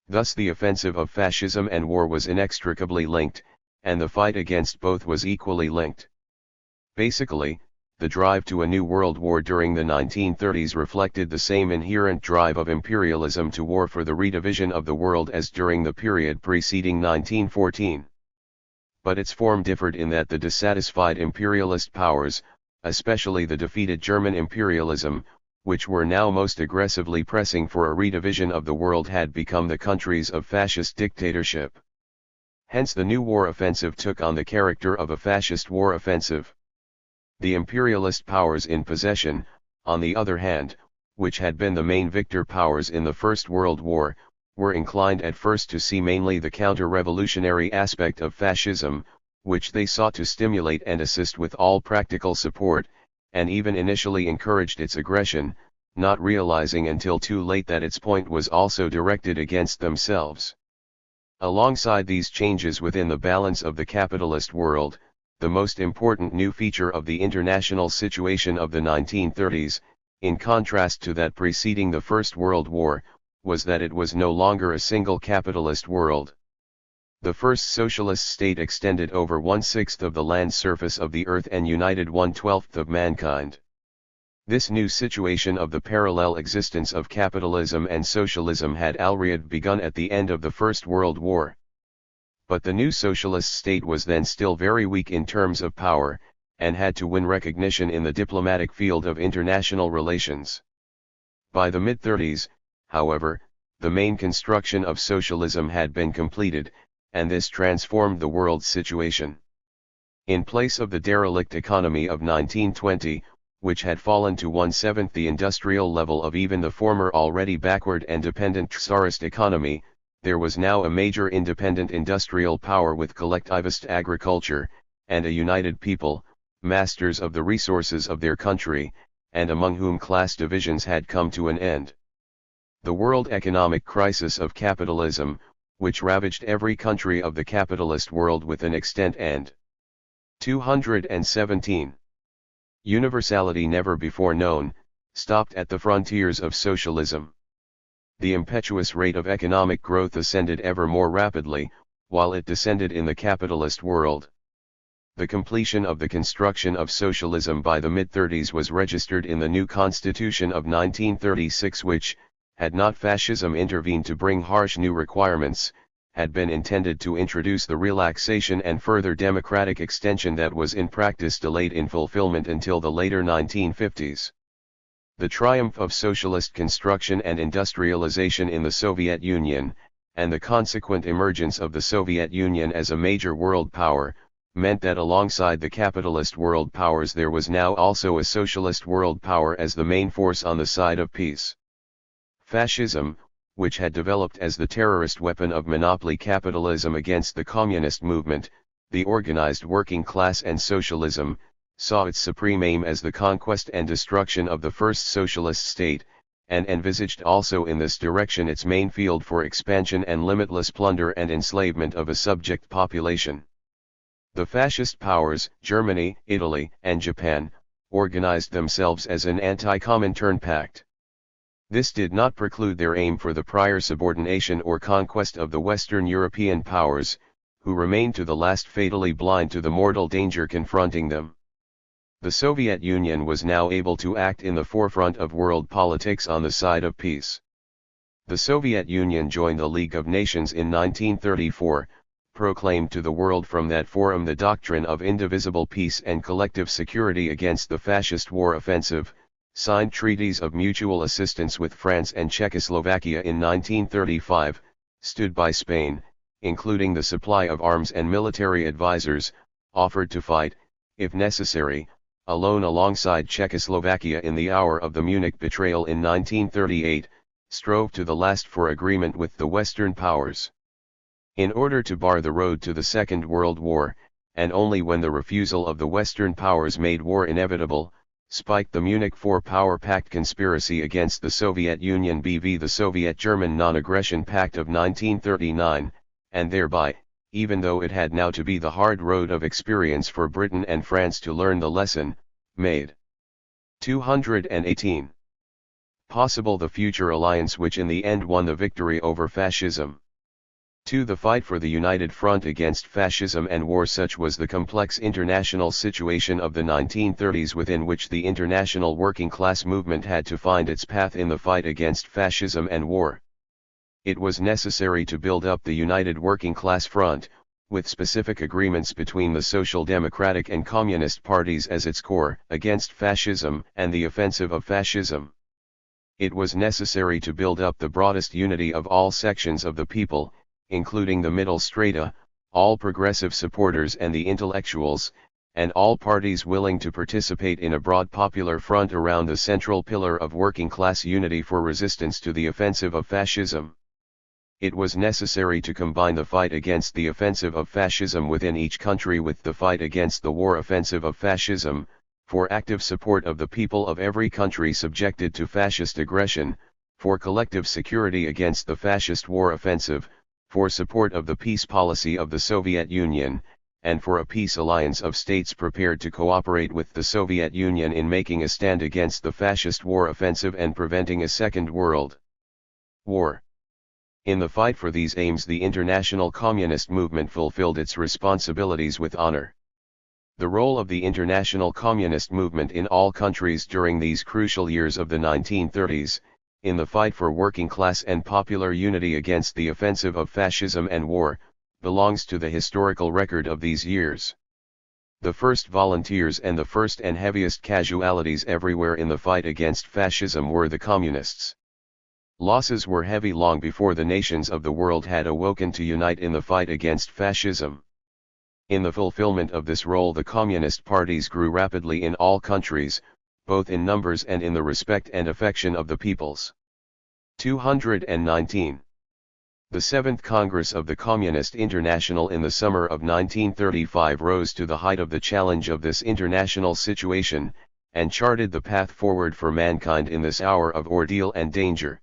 Thus the offensive of fascism and war was inextricably linked, and the fight against both was equally linked. Basically, the drive to a new world war during the 1930s reflected the same inherent drive of imperialism to war for the redivision of the world as during the period preceding 1914. But its form differed in that the dissatisfied imperialist powers, especially the defeated German imperialism, which were now most aggressively pressing for a redivision of the world, had become the countries of fascist dictatorship. Hence the new war offensive took on the character of a fascist war offensive. The imperialist powers in possession, on the other hand, which had been the main victor powers in the First World War, were inclined at first to see mainly the counter-revolutionary aspect of fascism, which they sought to stimulate and assist with all practical support, and even initially encouraged its aggression, not realizing until too late that its point was also directed against themselves. Alongside these changes within the balance of the capitalist world, the most important new feature of the international situation of the 1930s, in contrast to that preceding the First World War, was that it was no longer a single capitalist world. The first socialist state extended over 1/6 of the land surface of the earth and united 1/12 of mankind. This new situation of the parallel existence of capitalism and socialism had already begun at the end of the First World War. But the new socialist state was then still very weak in terms of power, and had to win recognition in the diplomatic field of international relations. By the mid-30s, however, the main construction of socialism had been completed, and this transformed the world's situation. In place of the derelict economy of 1920, which had fallen to 1/7 the industrial level of even the former already backward and dependent Tsarist economy, there was now a major independent industrial power with collectivist agriculture, and a united people, masters of the resources of their country, and among whom class divisions had come to an end. The world economic crisis of capitalism, which ravaged every country of the capitalist world with an extent and 217 universality never before known, stopped at the frontiers of socialism. The impetuous rate of economic growth ascended ever more rapidly, while it descended in the capitalist world. The completion of the construction of socialism by the mid-30s was registered in the new Constitution of 1936 which, had not fascism intervened to bring harsh new requirements, had been intended to introduce the relaxation and further democratic extension that was in practice delayed in fulfillment until the later 1950s. The triumph of socialist construction and industrialization in the Soviet Union, and the consequent emergence of the Soviet Union as a major world power, meant that alongside the capitalist world powers there was now also a socialist world power as the main force on the side of peace. Fascism, which had developed as the terrorist weapon of monopoly capitalism against the communist movement, the organized working class, and socialism, saw its supreme aim as the conquest and destruction of the first socialist state, and envisaged also in this direction its main field for expansion and limitless plunder and enslavement of a subject population. The fascist powers, Germany, Italy, and Japan, organized themselves as an anti-Comintern pact. This did not preclude their aim for the prior subordination or conquest of the Western European powers, who remained to the last fatally blind to the mortal danger confronting them. The Soviet Union was now able to act in the forefront of world politics on the side of peace. The Soviet Union joined the League of Nations in 1934, proclaimed to the world from that forum the doctrine of indivisible peace and collective security against the fascist war offensive, signed treaties of mutual assistance with France and Czechoslovakia in 1935, stood by Spain, including the supply of arms and military advisors, offered to fight, if necessary, alone alongside Czechoslovakia in the hour of the Munich betrayal in 1938, strove to the last for agreement with the Western powers. In order to bar the road to the Second World War, and only when the refusal of the Western powers made war inevitable, spiked the Munich Four-Power Pact conspiracy against the Soviet Union b.v. the Soviet-German Non-Aggression Pact of 1939, and thereby, even though it had now to be the hard road of experience for Britain and France to learn the lesson, made 218 possible the future alliance which in the end won the victory over fascism. 2. The fight for the united front against fascism and war. Such was the complex international situation of the 1930s within which the international working class movement had to find its path in the fight against fascism and war. It was necessary to build up the united working class front, with specific agreements between the Social Democratic and Communist parties as its core, against fascism and the offensive of fascism. It was necessary to build up the broadest unity of all sections of the people, including the middle strata, all progressive supporters and the intellectuals, and all parties willing to participate in a broad popular front around the central pillar of working class unity for resistance to the offensive of fascism. It was necessary to combine the fight against the offensive of fascism within each country with the fight against the war offensive of fascism, for active support of the people of every country subjected to fascist aggression, for collective security against the fascist war offensive, for support of the peace policy of the Soviet Union, and for a peace alliance of states prepared to cooperate with the Soviet Union in making a stand against the fascist war offensive and preventing a Second World War. In the fight for these aims, the international communist movement fulfilled its responsibilities with honor. The role of the international communist movement in all countries during these crucial years of the 1930s, in the fight for working class and popular unity against the offensive of fascism and war, belongs to the historical record of these years. The first volunteers and the first and heaviest casualties everywhere in the fight against fascism were the communists. Losses were heavy long before the nations of the world had awoken to unite in the fight against fascism. In the fulfillment of this role, the communist parties grew rapidly in all countries, both in numbers and in the respect and affection of the peoples. 219. The Seventh Congress of the Communist International in the summer of 1935 rose to the height of the challenge of this international situation, and charted the path forward for mankind in this hour of ordeal and danger.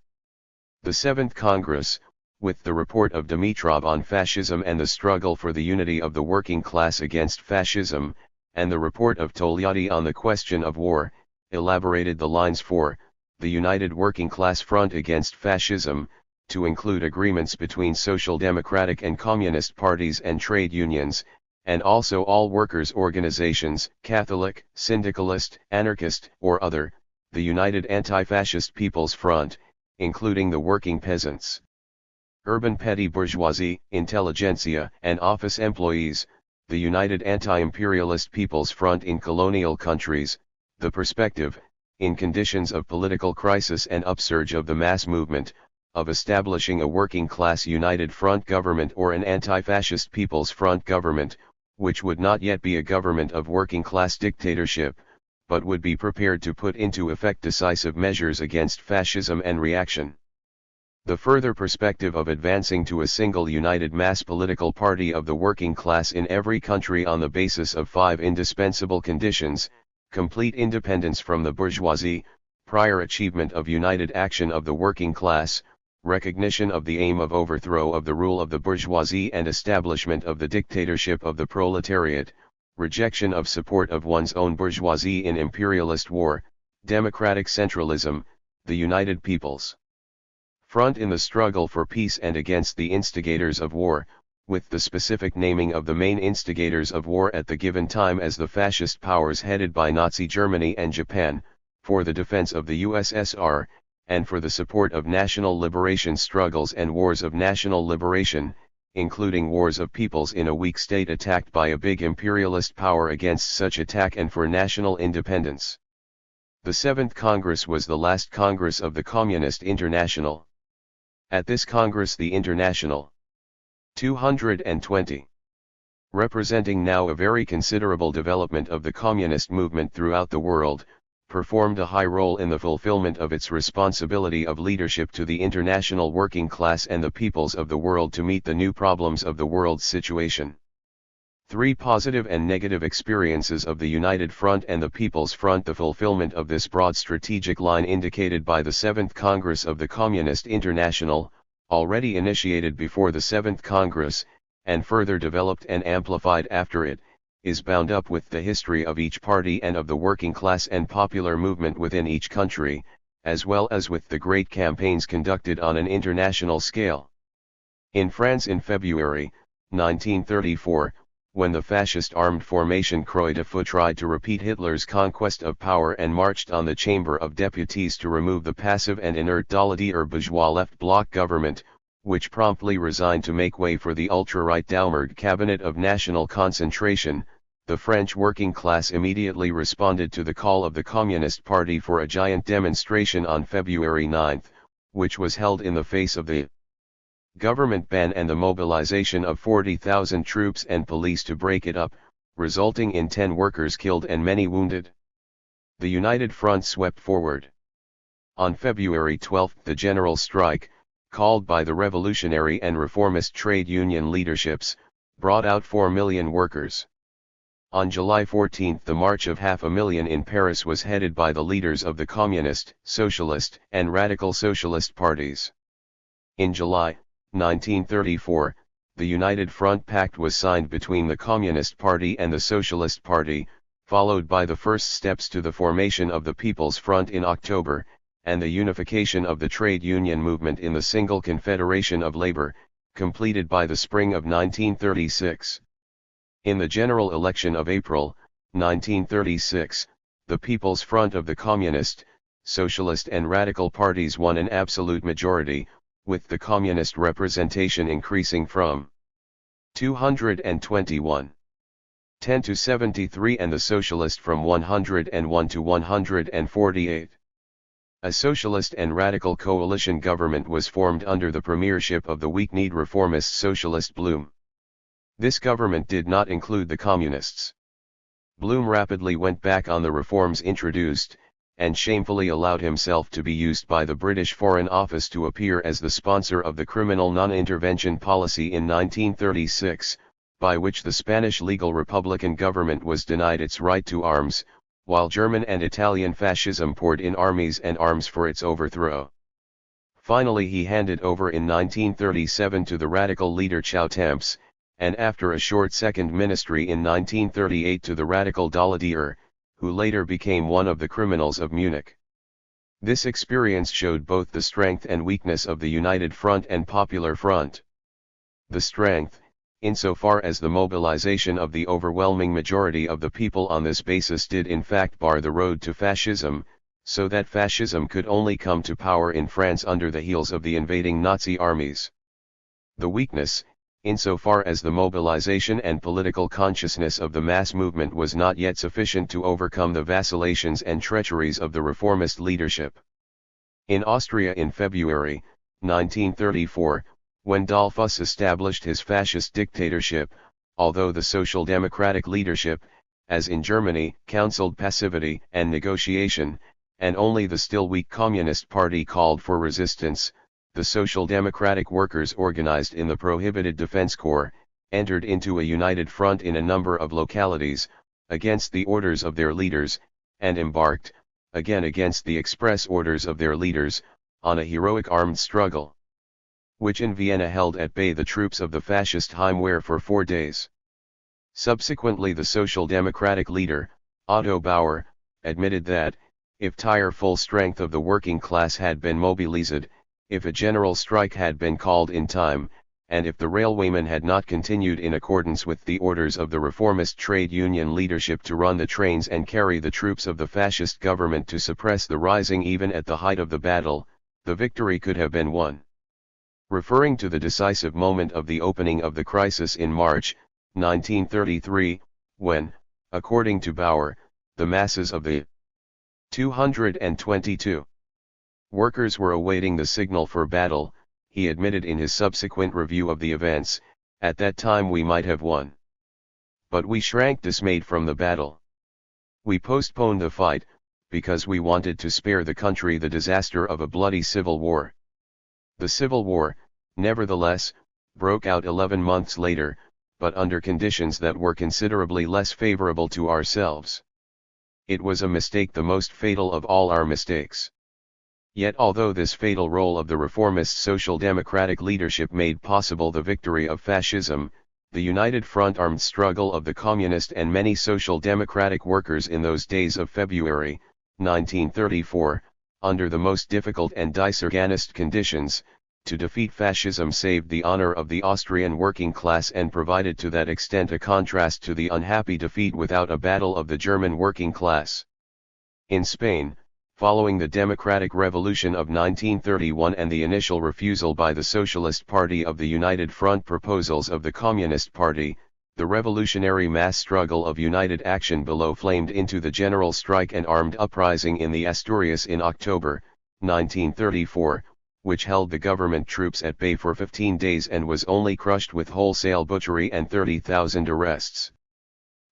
The Seventh Congress, with the report of Dimitrov on fascism and the struggle for the unity of the working class against fascism, and the report of Togliatti on the question of war, elaborated the lines for the united working class front against fascism, to include agreements between social democratic and communist parties and trade unions, and also all workers' organizations, Catholic, syndicalist, anarchist, or other, the united anti-fascist People's Front, including the working peasants. urban petty bourgeoisie, intelligentsia, and office employees, the United Anti-Imperialist People's Front in colonial countries, the perspective, in conditions of political crisis and upsurge of the mass movement, of establishing a working-class united front government or an anti-fascist People's Front government, which would not yet be a government of working-class dictatorship, but would be prepared to put into effect decisive measures against fascism and reaction. The further perspective of advancing to a single united mass political party of the working class in every country on the basis of 5 indispensable conditions: complete independence from the bourgeoisie, prior achievement of united action of the working class, recognition of the aim of overthrow of the rule of the bourgeoisie and establishment of the dictatorship of the proletariat, rejection of support of one's own bourgeoisie in imperialist war, democratic centralism, the United People's Front in the struggle for peace and against the instigators of war, with the specific naming of the main instigators of war at the given time as the fascist powers headed by Nazi Germany and Japan, for the defense of the USSR, and for the support of national liberation struggles and wars of national liberation, including wars of peoples in a weak state attacked by a big imperialist power against such attack, and for national independence. The 7th Congress was the last Congress of the Communist International. At this Congress the Internationale 220, representing now a very considerable development of the communist movement throughout the world, performed a high role in the fulfillment of its responsibility of leadership to the international working class and the peoples of the world to meet the new problems of the world's situation. 3 positive and negative experiences of the United Front and the People's Front. The fulfillment of this broad strategic line indicated by the 7th Congress of the Communist International, already initiated before the 7th Congress, and further developed and amplified after it, is bound up with the history of each party and of the working class and popular movement within each country, as well as with the great campaigns conducted on an international scale. In France in February 1934, when the fascist armed formation Croix de Feu tried to repeat Hitler's conquest of power and marched on the Chamber of Deputies to remove the passive and inert Daladier bourgeois left bloc government, which promptly resigned to make way for the ultra-right Doumergue cabinet of national concentration, the French working class immediately responded to the call of the Communist Party for a giant demonstration on February 9, which was held in the face of the government ban and the mobilization of 40,000 troops and police to break it up, resulting in 10 workers killed and many wounded. The United Front swept forward. On February 12 the general strike, called by the revolutionary and reformist trade union leaderships, brought out 4 million workers. On July 14 the march of 500,000 in Paris was headed by the leaders of the Communist, Socialist, and Radical Socialist parties. In July 1934, the United Front Pact was signed between the Communist Party and the Socialist Party, followed by the first steps to the formation of the People's Front in October, and the unification of the trade union movement in the single Confederation of Labor, completed by the spring of 1936. In the general election of April 1936, the People's Front of the Communist, Socialist and Radical parties won an absolute majority, with the communist representation increasing from 221 to 73 and the socialist from 101 to 148. A socialist and radical coalition government was formed under the premiership of the weak-kneed reformist socialist Blum. This government did not include the communists. Blum rapidly went back on the reforms introduced, and shamefully allowed himself to be used by the British Foreign Office to appear as the sponsor of the criminal non-intervention policy in 1936, by which the Spanish legal republican government was denied its right to arms, while German and Italian fascism poured in armies and arms for its overthrow. Finally he handed over in 1937 to the radical leader Chautemps, and after a short second ministry in 1938 to the radical Daladier, who later became one of the criminals of Munich. This experience showed both the strength and weakness of the United Front and Popular Front. The strength, insofar as the mobilization of the overwhelming majority of the people on this basis did in fact bar the road to fascism, so that fascism could only come to power in France under the heels of the invading Nazi armies. The weakness, insofar as the mobilization and political consciousness of the mass movement was not yet sufficient to overcome the vacillations and treacheries of the reformist leadership. In Austria in February 1934, when Dollfuss established his fascist dictatorship, although the Social Democratic leadership, as in Germany, counseled passivity and negotiation, and only the still weak Communist Party called for resistance, the Social Democratic workers organized in the Prohibited Defense Corps, entered into a united front in a number of localities, against the orders of their leaders, and embarked, again against the express orders of their leaders, on a heroic armed struggle, which in Vienna held at bay the troops of the fascist Heimwehr for 4 days. Subsequently the Social Democratic leader, Otto Bauer, admitted that, if entire full strength of the working class had been mobilized, if a general strike had been called in time, and if the railwaymen had not continued in accordance with the orders of the reformist trade union leadership to run the trains and carry the troops of the fascist government to suppress the rising even at the height of the battle, the victory could have been won. Referring to the decisive moment of the opening of the crisis in March 1933, when, according to Bauer, the masses of the 222 workers were awaiting the signal for battle, he admitted in his subsequent review of the events, at that time we might have won. But we shrank dismayed from the battle. We postponed the fight, because we wanted to spare the country the disaster of a bloody civil war. The civil war, nevertheless, broke out 11 months later, but under conditions that were considerably less favorable to ourselves. It was a mistake, the most fatal of all our mistakes. Yet although this fatal role of the reformist social democratic leadership made possible the victory of fascism, the united front armed struggle of the communist and many social democratic workers in those days of February 1934, under the most difficult and disorganized conditions, to defeat fascism saved the honor of the Austrian working class and provided to that extent a contrast to the unhappy defeat without a battle of the German working class. In Spain, following the Democratic Revolution of 1931 and the initial refusal by the Socialist Party of the United Front proposals of the Communist Party, the revolutionary mass struggle of united action below flamed into the general strike and armed uprising in the Asturias in October 1934, which held the government troops at bay for 15 days and was only crushed with wholesale butchery and 30,000 arrests.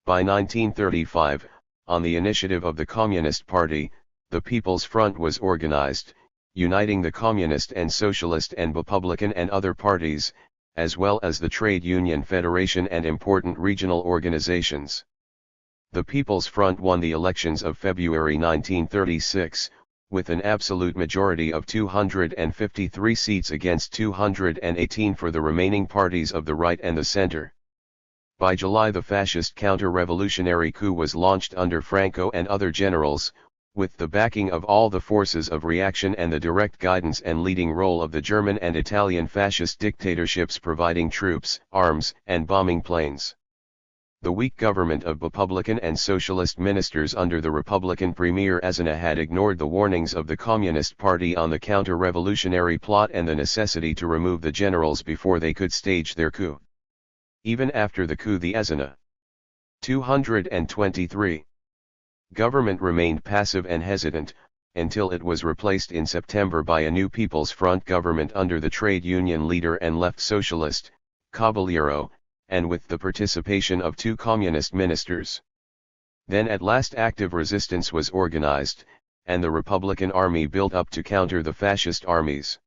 By 1935, on the initiative of the Communist Party, the People's Front was organized, uniting the Communist and Socialist and Republican and other parties, as well as the Trade Union Federation and important regional organizations. The People's Front won the elections of February 1936, with an absolute majority of 253 seats against 218 for the remaining parties of the right and the center. By July the fascist counter-revolutionary coup was launched under Franco and other generals, with the backing of all the forces of reaction and the direct guidance and leading role of the German and Italian fascist dictatorships providing troops, arms, and bombing planes. The weak government of Republican and Socialist ministers under the Republican Premier Azina had ignored the warnings of the Communist Party on the counter-revolutionary plot and the necessity to remove the generals before they could stage their coup. Even after the coup, the Azina 223 government remained passive and hesitant, until it was replaced in September by a new People's Front government under the trade union leader and left socialist, Caballero, and with the participation of 2 communist ministers. Then at last active resistance was organized, and the Republican army built up to counter the fascist armies.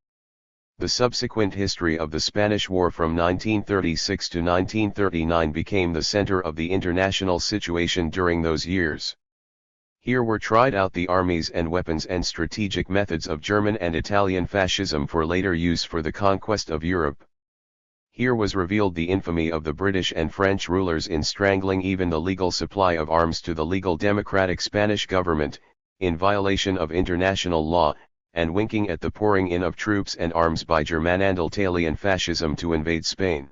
The subsequent history of the Spanish War from 1936 to 1939 became the center of the international situation during those years. Here were tried out the armies and weapons and strategic methods of German and Italian fascism for later use for the conquest of Europe. Here was revealed the infamy of the British and French rulers in strangling even the legal supply of arms to the legal democratic Spanish government, in violation of international law, and winking at the pouring in of troops and arms by German and Italian fascism to invade Spain.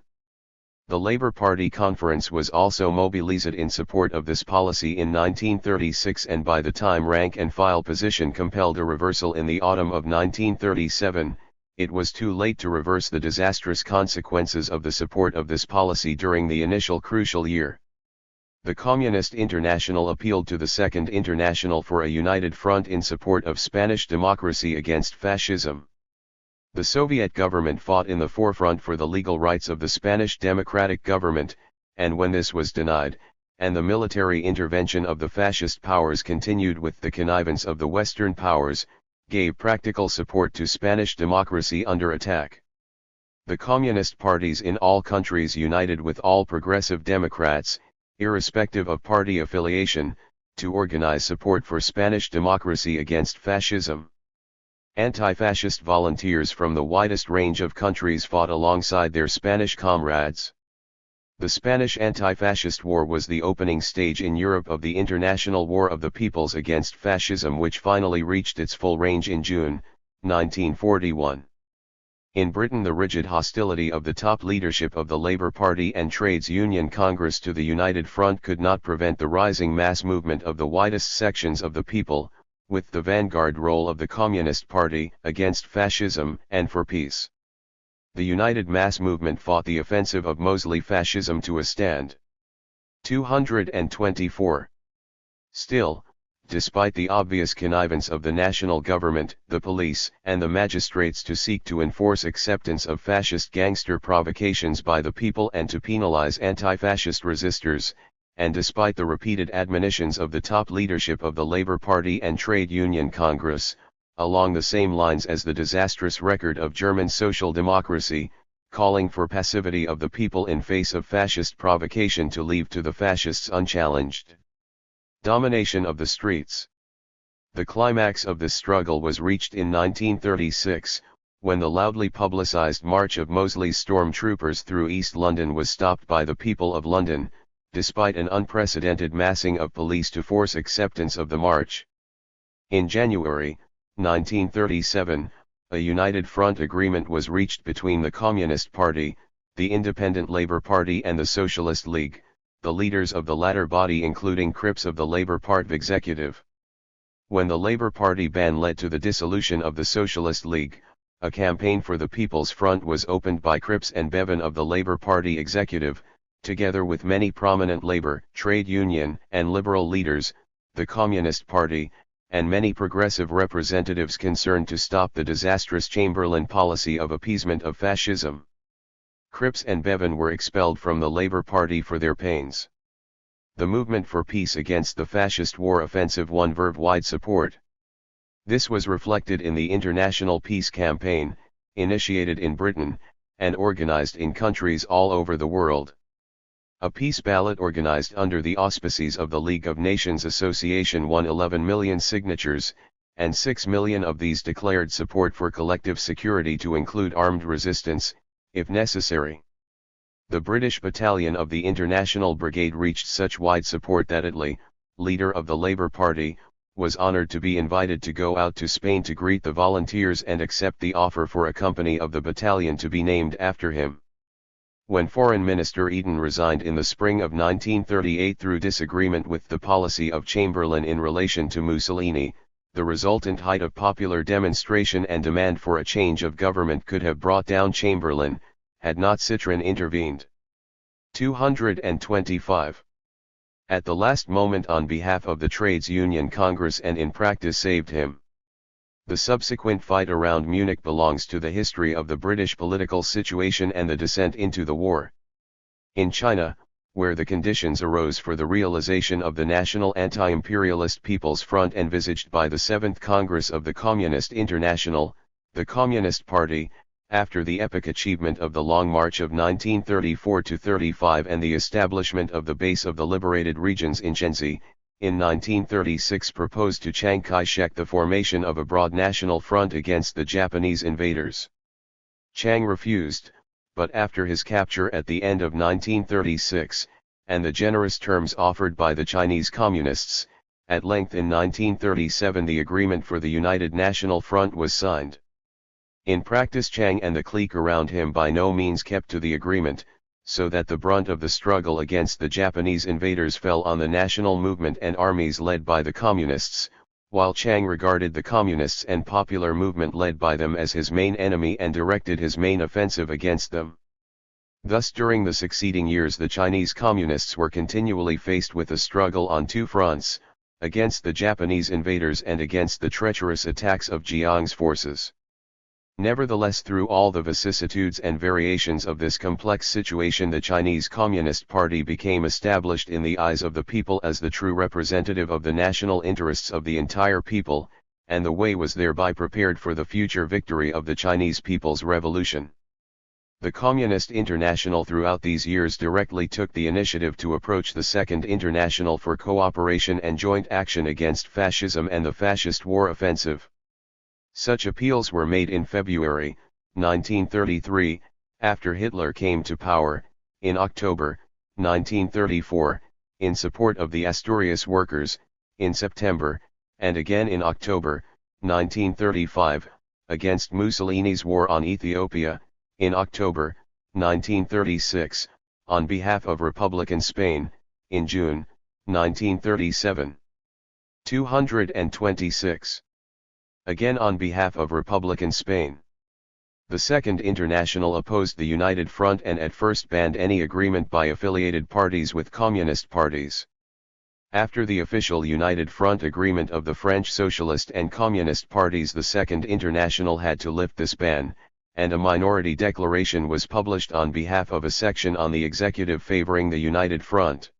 The Labour Party conference was also mobilized in support of this policy in 1936, and by the time rank and file position compelled a reversal in the autumn of 1937, it was too late to reverse the disastrous consequences of the support of this policy during the initial crucial year. The Communist International appealed to the Second International for a united front in support of Spanish democracy against fascism. The Soviet government fought in the forefront for the legal rights of the Spanish democratic government, and when this was denied, and the military intervention of the fascist powers continued with the connivance of the Western powers, gave practical support to Spanish democracy under attack. The communist parties in all countries united with all progressive democrats, irrespective of party affiliation, to organize support for Spanish democracy against fascism. Anti-fascist volunteers from the widest range of countries fought alongside their Spanish comrades. The Spanish anti-fascist war was the opening stage in Europe of the International War of the Peoples against Fascism, which finally reached its full range in June, 1941. In Britain, the rigid hostility of the top leadership of the Labour Party and Trades Union Congress to the United Front could not prevent the rising mass movement of the widest sections of the people, with the vanguard role of the Communist Party, against fascism and for peace. The united mass movement fought the offensive of Mosley fascism to a stand. 224. Still, despite the obvious connivance of the national government, the police, and the magistrates to seek to enforce acceptance of fascist gangster provocations by the people and to penalize anti-fascist resistors, and despite the repeated admonitions of the top leadership of the Labour Party and Trade Union Congress, along the same lines as the disastrous record of German social democracy, calling for passivity of the people in face of fascist provocation to leave to the fascists unchallenged domination of the streets. The climax of this struggle was reached in 1936, when the loudly publicised march of Mosley's stormtroopers through East London was stopped by the people of London, despite an unprecedented massing of police to force acceptance of the march. In January 1937, a United Front agreement was reached between the Communist Party, the Independent Labour Party and the Socialist League, the leaders of the latter body including Cripps of the Labour Party executive. When the Labour Party ban led to the dissolution of the Socialist League, a campaign for the People's Front was opened by Cripps and Bevan of the Labour Party executive, together with many prominent labour, trade union, and liberal leaders, the Communist Party, and many progressive representatives concerned to stop the disastrous Chamberlain policy of appeasement of fascism. Cripps and Bevan were expelled from the Labour Party for their pains. The movement for peace against the fascist war offensive won worldwide support. This was reflected in the International Peace Campaign, initiated in Britain, and organized in countries all over the world. A peace ballot organized under the auspices of the League of Nations Association won 11 million signatures, and 6 million of these declared support for collective security to include armed resistance, if necessary. The British battalion of the International Brigade reached such wide support that Attlee, leader of the Labour Party, was honoured to be invited to go out to Spain to greet the volunteers and accept the offer for a company of the battalion to be named after him. When Foreign Minister Eden resigned in the spring of 1938 through disagreement with the policy of Chamberlain in relation to Mussolini, the resultant height of popular demonstration and demand for a change of government could have brought down Chamberlain, had not Citroën intervened. 225. At the last moment on behalf of the Trades Union Congress and in practice saved him. The subsequent fight around Munich belongs to the history of the British political situation and the descent into the war. In China, where the conditions arose for the realization of the National Anti-Imperialist People's Front envisaged by the 7th Congress of the Communist International, the Communist Party, after the epic achievement of the Long March of 1934-35 and the establishment of the base of the liberated regions in Shenzi, in 1936 proposed to Chiang Kai-shek the formation of a broad national front against the Japanese invaders. Chiang refused, but after his capture at the end of 1936, and the generous terms offered by the Chinese Communists, at length in 1937 the agreement for the United National Front was signed. In practice Chiang and the clique around him by no means kept to the agreement, so that the brunt of the struggle against the Japanese invaders fell on the national movement and armies led by the Communists, while Chiang regarded the Communists and popular movement led by them as his main enemy and directed his main offensive against them. Thus during the succeeding years the Chinese Communists were continually faced with a struggle on two fronts, against the Japanese invaders and against the treacherous attacks of Jiang's forces. Nevertheless, through all the vicissitudes and variations of this complex situation, the Chinese Communist Party became established in the eyes of the people as the true representative of the national interests of the entire people, and the way was thereby prepared for the future victory of the Chinese People's Revolution. The Communist International throughout these years directly took the initiative to approach the Second International for cooperation and joint action against fascism and the fascist war offensive. Such appeals were made in February 1933, after Hitler came to power, in October 1934, in support of the Asturias workers, in September, and again in October 1935, against Mussolini's war on Ethiopia, in October 1936, on behalf of Republican Spain, in June 1937. 226. Again on behalf of Republican Spain. The Second International opposed the United Front and at first banned any agreement by affiliated parties with communist parties. After the official United Front agreement of the French Socialist and Communist parties, the Second International had to lift this ban, and a minority declaration was published on behalf of a section on the executive favoring the United Front.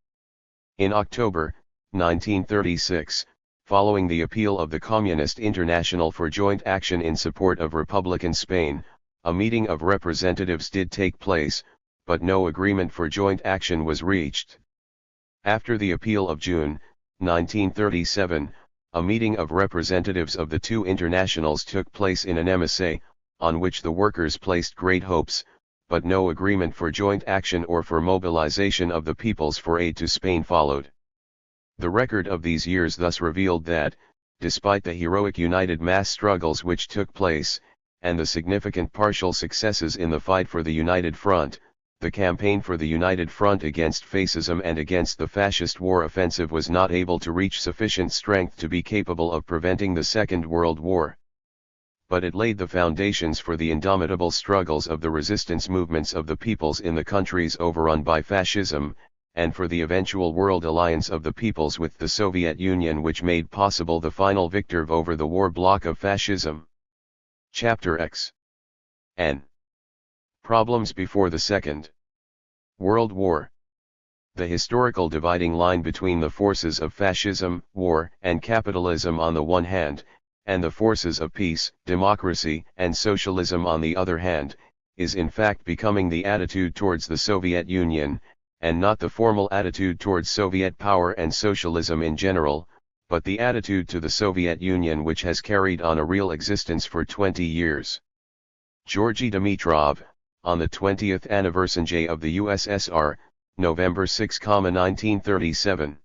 In October 1936, following the appeal of the Communist International for joint action in support of Republican Spain, a meeting of representatives did take place, but no agreement for joint action was reached. After the appeal of June 1937, a meeting of representatives of the two internationals took place in Annemasse, on which the workers placed great hopes, but no agreement for joint action or for mobilization of the peoples for aid to Spain followed. The record of these years thus revealed that, despite the heroic united mass struggles which took place, and the significant partial successes in the fight for the United Front, the campaign for the United Front against fascism and against the fascist war offensive was not able to reach sufficient strength to be capable of preventing the Second World War. But it laid the foundations for the indomitable struggles of the resistance movements of the peoples in the countries overrun by fascism, and for the eventual world alliance of the peoples with the Soviet Union, which made possible the final victory over the war bloc of fascism. Chapter X. N. Problems before the Second World War. The historical dividing line between the forces of fascism, war, and capitalism on the one hand, and the forces of peace, democracy, and socialism on the other hand, is in fact becoming the attitude towards the Soviet Union, and not the formal attitude towards Soviet power and socialism in general, but the attitude to the Soviet Union which has carried on a real existence for 20 years. Georgy Dimitrov, on the 20th anniversary of the USSR, November 6, 1937.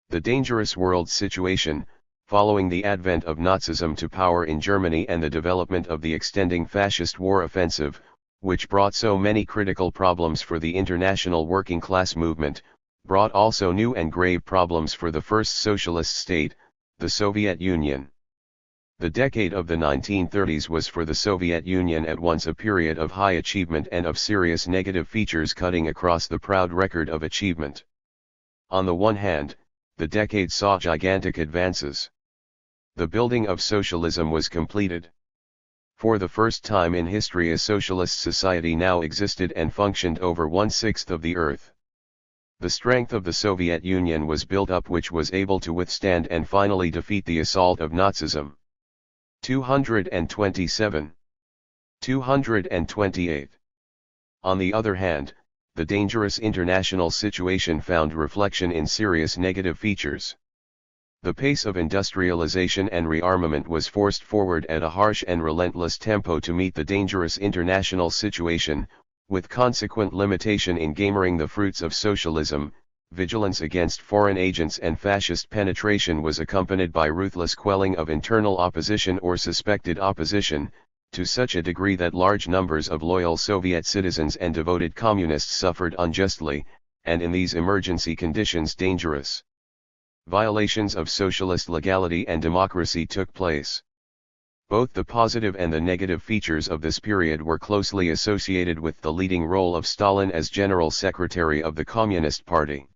The dangerous world situation, following the advent of Nazism to power in Germany and the development of the extending fascist war offensive, which brought so many critical problems for the international working class movement, brought also new and grave problems for the first socialist state, the Soviet Union. The decade of the 1930s was for the Soviet Union at once a period of high achievement and of serious negative features cutting across the proud record of achievement. On the one hand, the decade saw gigantic advances. The building of socialism was completed. For the first time in history a socialist society now existed and functioned over 1/6 of the earth. The strength of the Soviet Union was built up, which was able to withstand and finally defeat the assault of Nazism. 227. 228. On the other hand, the dangerous international situation found reflection in serious negative features. The pace of industrialization and rearmament was forced forward at a harsh and relentless tempo to meet the dangerous international situation, with consequent limitation in gaining the fruits of socialism. Vigilance against foreign agents and fascist penetration was accompanied by ruthless quelling of internal opposition or suspected opposition, to such a degree that large numbers of loyal Soviet citizens and devoted communists suffered unjustly, and in these emergency conditions dangerous violations of socialist legality and democracy took place. Both the positive and the negative features of this period were closely associated with the leading role of Stalin as General Secretary of the Communist Party.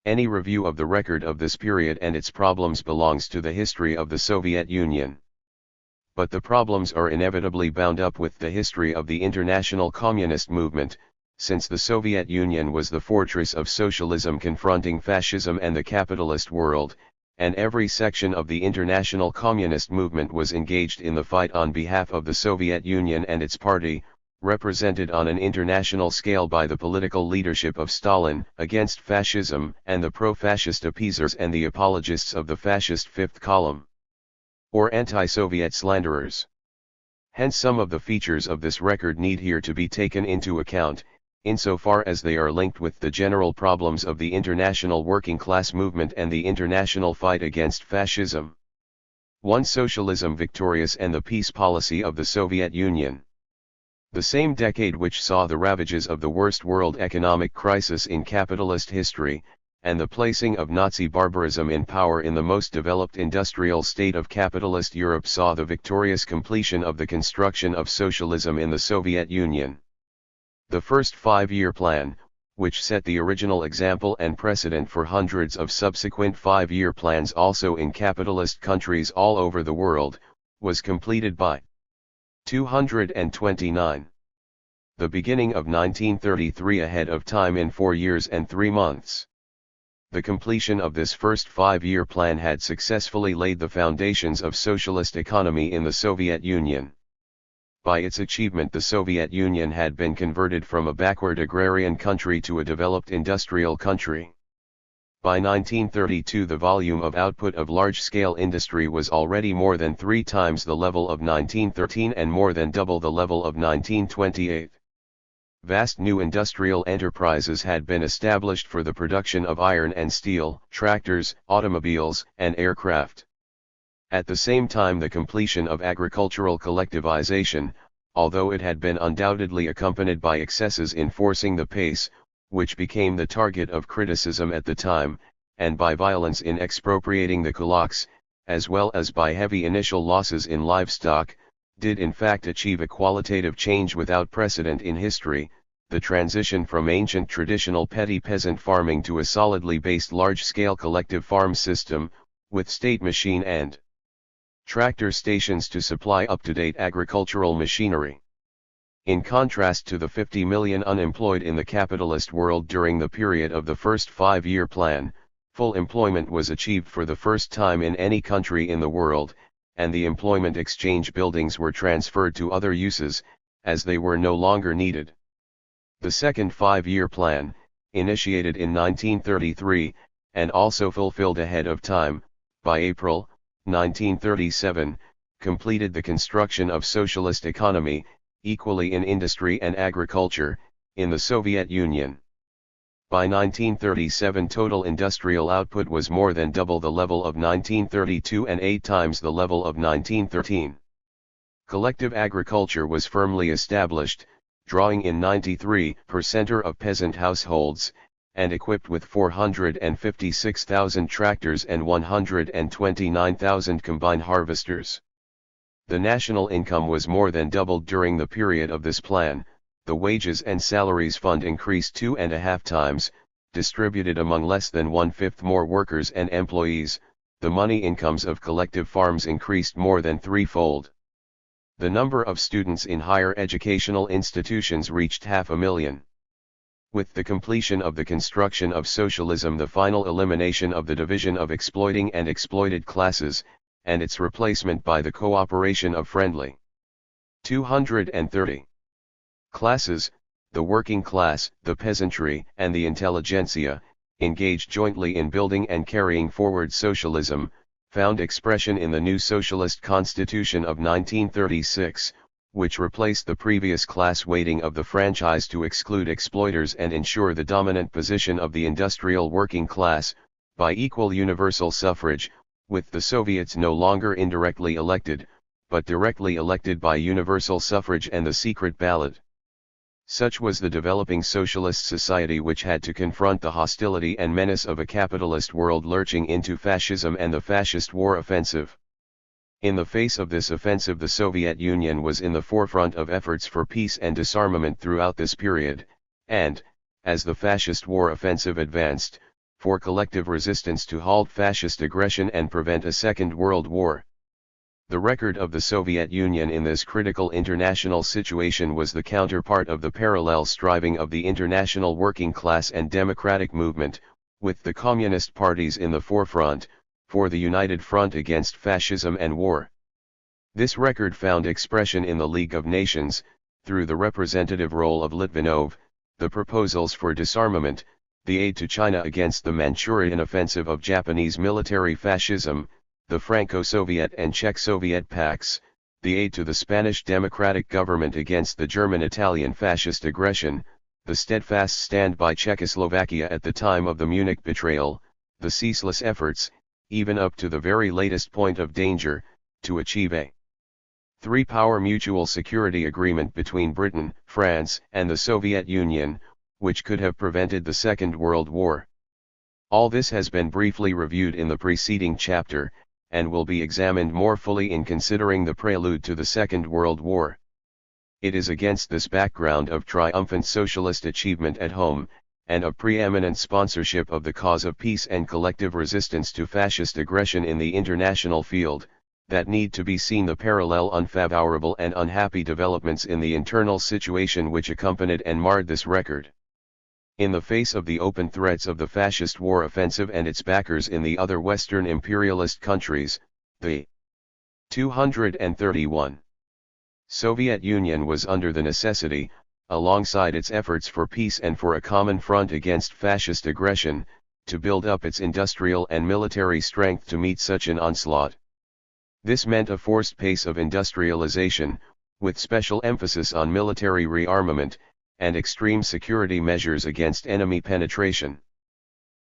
Any review of the record of this period and its problems belongs to the history of the Soviet Union. But the problems are inevitably bound up with the history of the international communist movement, since the Soviet Union was the fortress of socialism confronting fascism and the capitalist world, and every section of the international communist movement was engaged in the fight on behalf of the Soviet Union and its party, represented on an international scale by the political leadership of Stalin, against fascism and the pro-fascist appeasers and the apologists of the fascist fifth column, or anti-Soviet slanderers. Hence some of the features of this record need here to be taken into account, insofar as they are linked with the general problems of the international working class movement and the international fight against fascism. 1. Socialism victorious and the peace policy of the Soviet Union. The same decade which saw the ravages of the worst world economic crisis in capitalist history, and the placing of Nazi barbarism in power in the most developed industrial state of capitalist Europe, saw the victorious completion of the construction of socialism in the Soviet Union. The first five-year plan, which set the original example and precedent for hundreds of subsequent five-year plans also in capitalist countries all over the world, was completed by 229. The beginning of 1933 ahead of time in 4 years and 3 months. The completion of this first five-year plan had successfully laid the foundations of socialist economy in the Soviet Union. By its achievement, the Soviet Union had been converted from a backward agrarian country to a developed industrial country. By 1932, the volume of output of large-scale industry was already more than 3 times the level of 1913 and more than double the level of 1928. Vast new industrial enterprises had been established for the production of iron and steel, tractors, automobiles, and aircraft. At the same time, the completion of agricultural collectivization, although it had been undoubtedly accompanied by excesses in forcing the pace, which became the target of criticism at the time, and by violence in expropriating the kulaks, as well as by heavy initial losses in livestock, did in fact achieve a qualitative change without precedent in history, the transition from ancient traditional petty peasant farming to a solidly based large-scale collective farm system, with state machine and tractor stations to supply up-to-date agricultural machinery. In contrast to the 50 million unemployed in the capitalist world during the period of the first five-year plan, full employment was achieved for the first time in any country in the world, and the employment exchange buildings were transferred to other uses, as they were no longer needed. The second five-year plan, initiated in 1933, and also fulfilled ahead of time, by April 1937, completed the construction of socialist economy, equally in industry and agriculture, in the Soviet Union. By 1937, total industrial output was more than double the level of 1932 and 8 times the level of 1913. Collective agriculture was firmly established, drawing in 93% of peasant households, and equipped with 456,000 tractors and 129,000 combine harvesters. The national income was more than doubled during the period of this plan. The wages and salaries fund increased 2.5 times, distributed among less than 1/5 more workers and employees. The money incomes of collective farms increased more than threefold. The number of students in higher educational institutions reached 500,000. With the completion of the construction of socialism, the final elimination of the division of exploiting and exploited classes, and its replacement by the cooperation of friendly 230 classes, the working class, the peasantry, and the intelligentsia, engaged jointly in building and carrying forward socialism, found expression in the new socialist constitution of 1936, which replaced the previous class weighting of the franchise to exclude exploiters and ensure the dominant position of the industrial working class, by equal universal suffrage, with the Soviets no longer indirectly elected, but directly elected by universal suffrage and the secret ballot. Such was the developing socialist society which had to confront the hostility and menace of a capitalist world lurching into fascism and the fascist war offensive. In the face of this offensive, the Soviet Union was in the forefront of efforts for peace and disarmament throughout this period, and, as the fascist war offensive advanced, for collective resistance to halt fascist aggression and prevent a Second World War. The record of the Soviet Union in this critical international situation was the counterpart of the parallel striving of the international working class and democratic movement, with the communist parties in the forefront, for the united front against fascism and war. This record found expression in the League of Nations, through the representative role of Litvinov, the proposals for disarmament, the aid to China against the Manchurian offensive of Japanese military fascism, the Franco-Soviet and Czech-Soviet pacts, the aid to the Spanish democratic government against the German-Italian fascist aggression, the steadfast stand by Czechoslovakia at the time of the Munich betrayal, the ceaseless efforts, even up to the very latest point of danger, to achieve a three-power mutual security agreement between Britain, France, and the Soviet Union, which could have prevented the Second World War. All this has been briefly reviewed in the preceding chapter, and will be examined more fully in considering the prelude to the Second World War. It is against this background of triumphant socialist achievement at home, and of preeminent sponsorship of the cause of peace and collective resistance to fascist aggression in the international field, that need to be seen the parallel unfavorable and unhappy developments in the internal situation which accompanied and marred this record. In the face of the open threats of the fascist war offensive and its backers in the other Western imperialist countries, the 231 Soviet Union was under the necessity, alongside its efforts for peace and for a common front against fascist aggression, to build up its industrial and military strength to meet such an onslaught. This meant a forced pace of industrialization, with special emphasis on military rearmament, and extreme security measures against enemy penetration.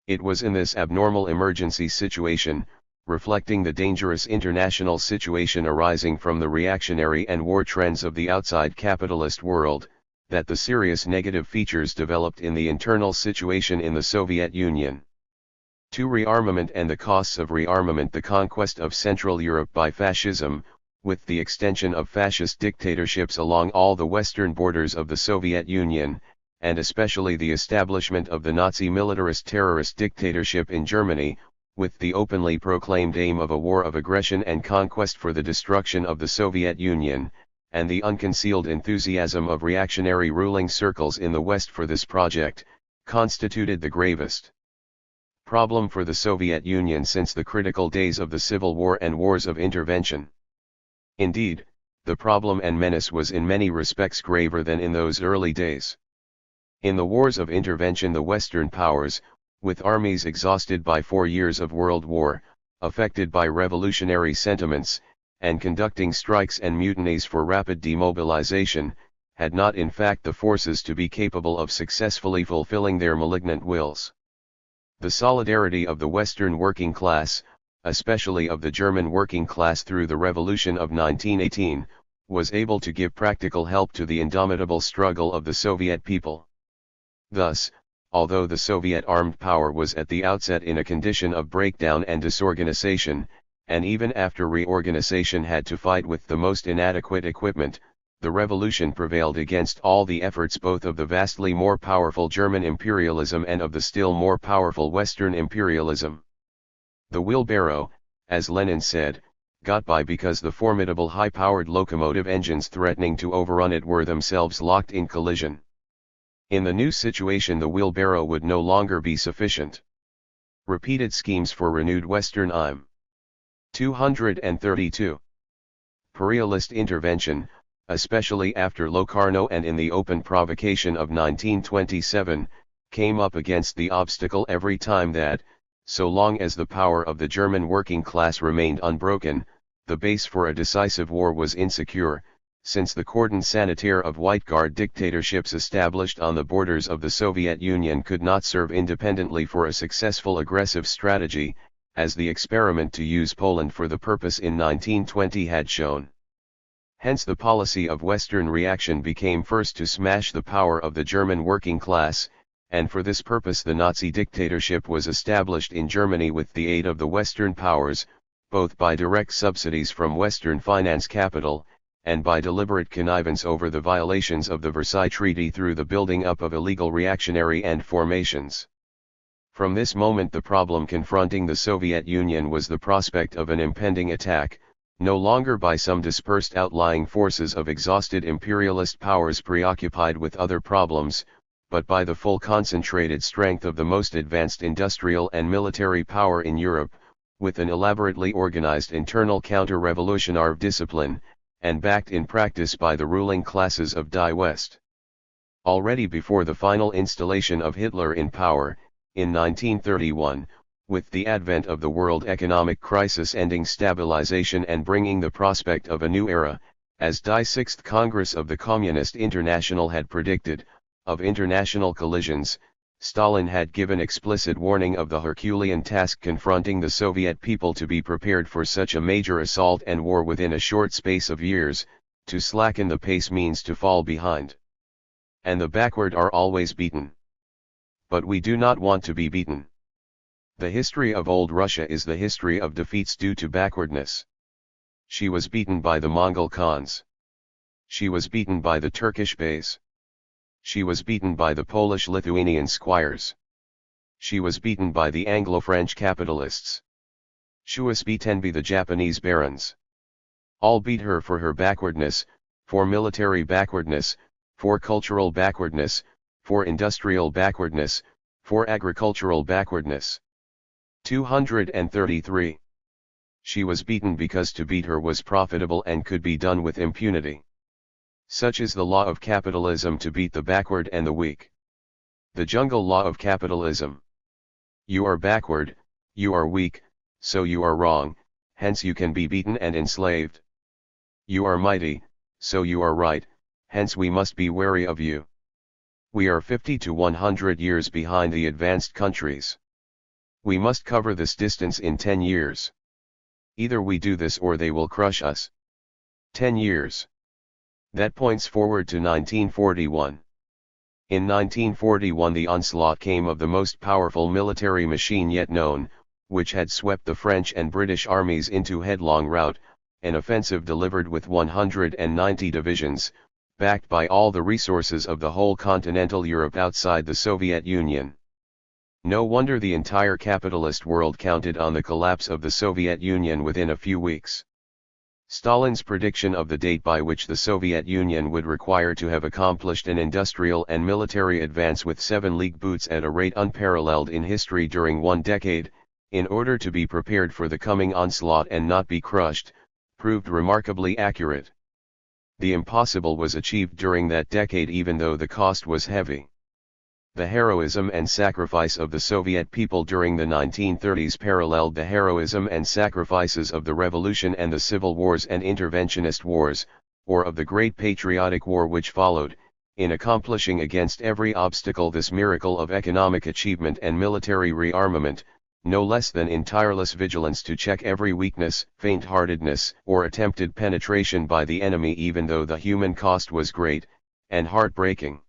It was in this abnormal emergency situation, reflecting the dangerous international situation arising from the reactionary and war trends of the outside capitalist world, that the serious negative features developed in the internal situation in the Soviet Union. To rearmament and the costs of rearmament, the conquest of Central Europe by fascism, with the extension of fascist dictatorships along all the western borders of the Soviet Union, and especially the establishment of the Nazi militarist terrorist dictatorship in Germany, with the openly proclaimed aim of a war of aggression and conquest for the destruction of the Soviet Union, and the unconcealed enthusiasm of reactionary ruling circles in the West for this project, constituted the gravest problem for the Soviet Union since the critical days of the Civil War and wars of intervention. Indeed, the problem and menace was in many respects graver than in those early days. In the wars of intervention, the Western powers, with armies exhausted by 4 years of World War, affected by revolutionary sentiments, and conducting strikes and mutinies for rapid demobilization, had not in fact the forces to be capable of successfully fulfilling their malignant wills. The solidarity of the Western working class, especially of the German working class through the Revolution of 1918, was able to give practical help to the indomitable struggle of the Soviet people. Thus, although the Soviet armed power was at the outset in a condition of breakdown and disorganization, and even after reorganization had to fight with the most inadequate equipment, the revolution prevailed against all the efforts both of the vastly more powerful German imperialism and of the still more powerful Western imperialism. The wheelbarrow, as Lenin said, got by because the formidable high-powered locomotive engines threatening to overrun it were themselves locked in collision. In the new situation, the wheelbarrow would no longer be sufficient. Repeated schemes for renewed Western IM. 232. Imperialist intervention, especially after Locarno and in the open provocation of 1927, came up against the obstacle every time that, so long as the power of the German working class remained unbroken, the base for a decisive war was insecure, since the cordon sanitaire of White Guard dictatorships established on the borders of the Soviet Union could not serve independently for a successful aggressive strategy, as the experiment to use Poland for the purpose in 1920 had shown. Hence the policy of Western reaction became first to smash the power of the German working class, and for this purpose the Nazi dictatorship was established in Germany with the aid of the Western powers, both by direct subsidies from Western finance capital, and by deliberate connivance over the violations of the Versailles Treaty through the building up of illegal reactionary and formations. From this moment the problem confronting the Soviet Union was the prospect of an impending attack, no longer by some dispersed outlying forces of exhausted imperialist powers preoccupied with other problems, but by the full concentrated strength of the most advanced industrial and military power in Europe, with an elaborately organized internal counter-revolutionary discipline, and backed in practice by the ruling classes of Die West. Already before the final installation of Hitler in power, in 1931, with the advent of the world economic crisis ending stabilization and bringing the prospect of a new era, as Die Sixth Congress of the Communist Internationale had predicted, of international collisions, Stalin had given explicit warning of the Herculean task confronting the Soviet people to be prepared for such a major assault and war within a short space of years. To slacken the pace means to fall behind. And the backward are always beaten. But we do not want to be beaten. The history of old Russia is the history of defeats due to backwardness. She was beaten by the Mongol Khans. She was beaten by the Turkish Beys. She was beaten by the Polish-Lithuanian squires. She was beaten by the Anglo-French capitalists. She was beaten by the Japanese barons. All beat her for her backwardness, for military backwardness, for cultural backwardness, for industrial backwardness, for agricultural backwardness. 233. She was beaten because to beat her was profitable and could be done with impunity. Such is the law of capitalism, to beat the backward and the weak. The jungle law of capitalism. You are backward, you are weak, so you are wrong, hence you can be beaten and enslaved. You are mighty, so you are right, hence we must be wary of you. We are 50 to 100 years behind the advanced countries. We must cover this distance in 10 years. Either we do this or they will crush us. 10 years. That points forward to 1941. In 1941 the onslaught came of the most powerful military machine yet known, which had swept the French and British armies into headlong rout, an offensive delivered with 190 divisions, backed by all the resources of the whole continental Europe outside the Soviet Union. No wonder the entire capitalist world counted on the collapse of the Soviet Union within a few weeks. Stalin's prediction of the date by which the Soviet Union would require to have accomplished an industrial and military advance with 7 league boots at a rate unparalleled in history during 1 decade, in order to be prepared for the coming onslaught and not be crushed, proved remarkably accurate. The impossible was achieved during that decade even though the cost was heavy. The heroism and sacrifice of the Soviet people during the 1930s paralleled the heroism and sacrifices of the Revolution and the Civil Wars and Interventionist Wars, or of the Great Patriotic War which followed, in accomplishing against every obstacle this miracle of economic achievement and military rearmament, no less than in tireless vigilance to check every weakness, faint-heartedness, or attempted penetration by the enemy even though the human cost was great, and heartbreaking.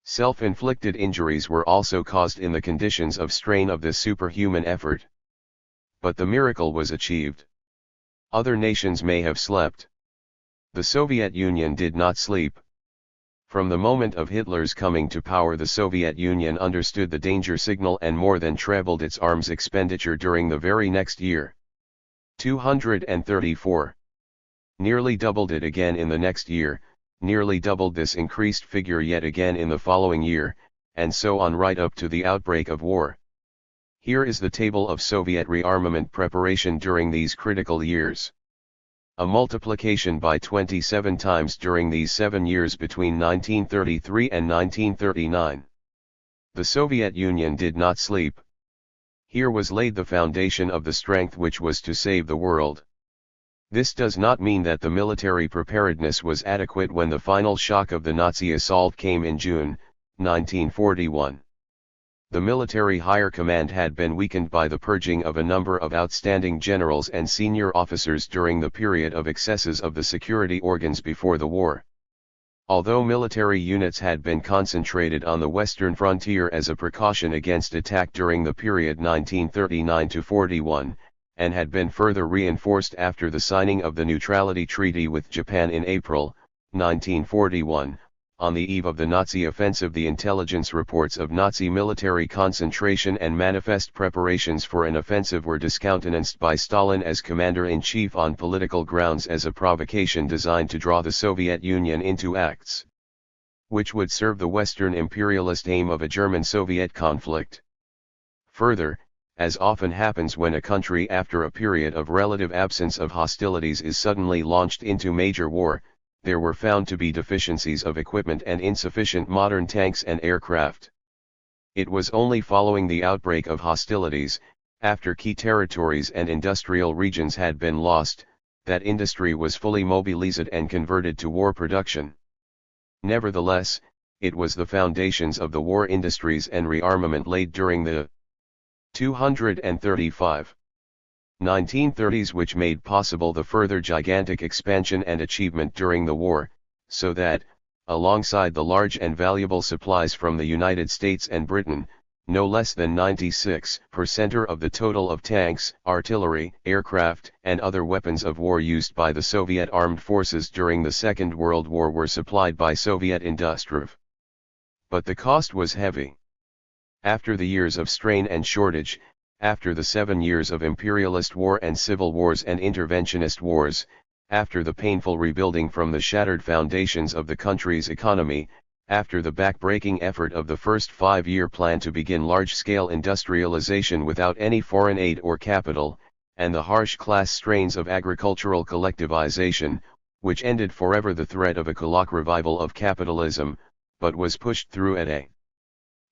Self-inflicted injuries were also caused in the conditions of strain of this superhuman effort. But the miracle was achieved. Other nations may have slept. The Soviet Union did not sleep. From the moment of Hitler's coming to power the Soviet Union understood the danger signal and more than trebled its arms expenditure during the very next year. 234. Nearly doubled it again in the next year, nearly doubled this increased figure yet again in the following year, and so on right up to the outbreak of war. Here is the table of Soviet rearmament preparation during these critical years. A multiplication by 27 times during these 7 years between 1933 and 1939. The Soviet Union did not sleep. Here was laid the foundation of the strength which was to save the world. This does not mean that the military preparedness was adequate when the final shock of the Nazi assault came in June, 1941. The military higher command had been weakened by the purging of a number of outstanding generals and senior officers during the period of excesses of the security organs before the war. Although military units had been concentrated on the western frontier as a precaution against attack during the period 1939–41, and had been further reinforced after the signing of the neutrality treaty with Japan in April 1941, on the eve of the Nazi offensive, the intelligence reports of Nazi military concentration and manifest preparations for an offensive were discountenanced by Stalin as commander-in-chief on political grounds as a provocation designed to draw the Soviet Union into acts which would serve the Western imperialist aim of a German-Soviet conflict. Further, as often happens when a country after a period of relative absence of hostilities is suddenly launched into major war, there were found to be deficiencies of equipment and insufficient modern tanks and aircraft. It was only following the outbreak of hostilities, after key territories and industrial regions had been lost, that industry was fully mobilized and converted to war production. Nevertheless, it was the foundations of the war industries and rearmament laid during the 235 1930s which made possible the further gigantic expansion and achievement during the war, so that, alongside the large and valuable supplies from the United States and Britain, no less than 96% of the total of tanks, artillery, aircraft, and other weapons of war used by the Soviet armed forces during the Second World War were supplied by Soviet industries. But the cost was heavy. After the years of strain and shortage, after the 7 years of imperialist war and civil wars and interventionist wars, after the painful rebuilding from the shattered foundations of the country's economy, after the back-breaking effort of the first 5-year plan to begin large-scale industrialization without any foreign aid or capital, and the harsh class strains of agricultural collectivization, which ended forever the threat of a clock revival of capitalism, but was pushed through at a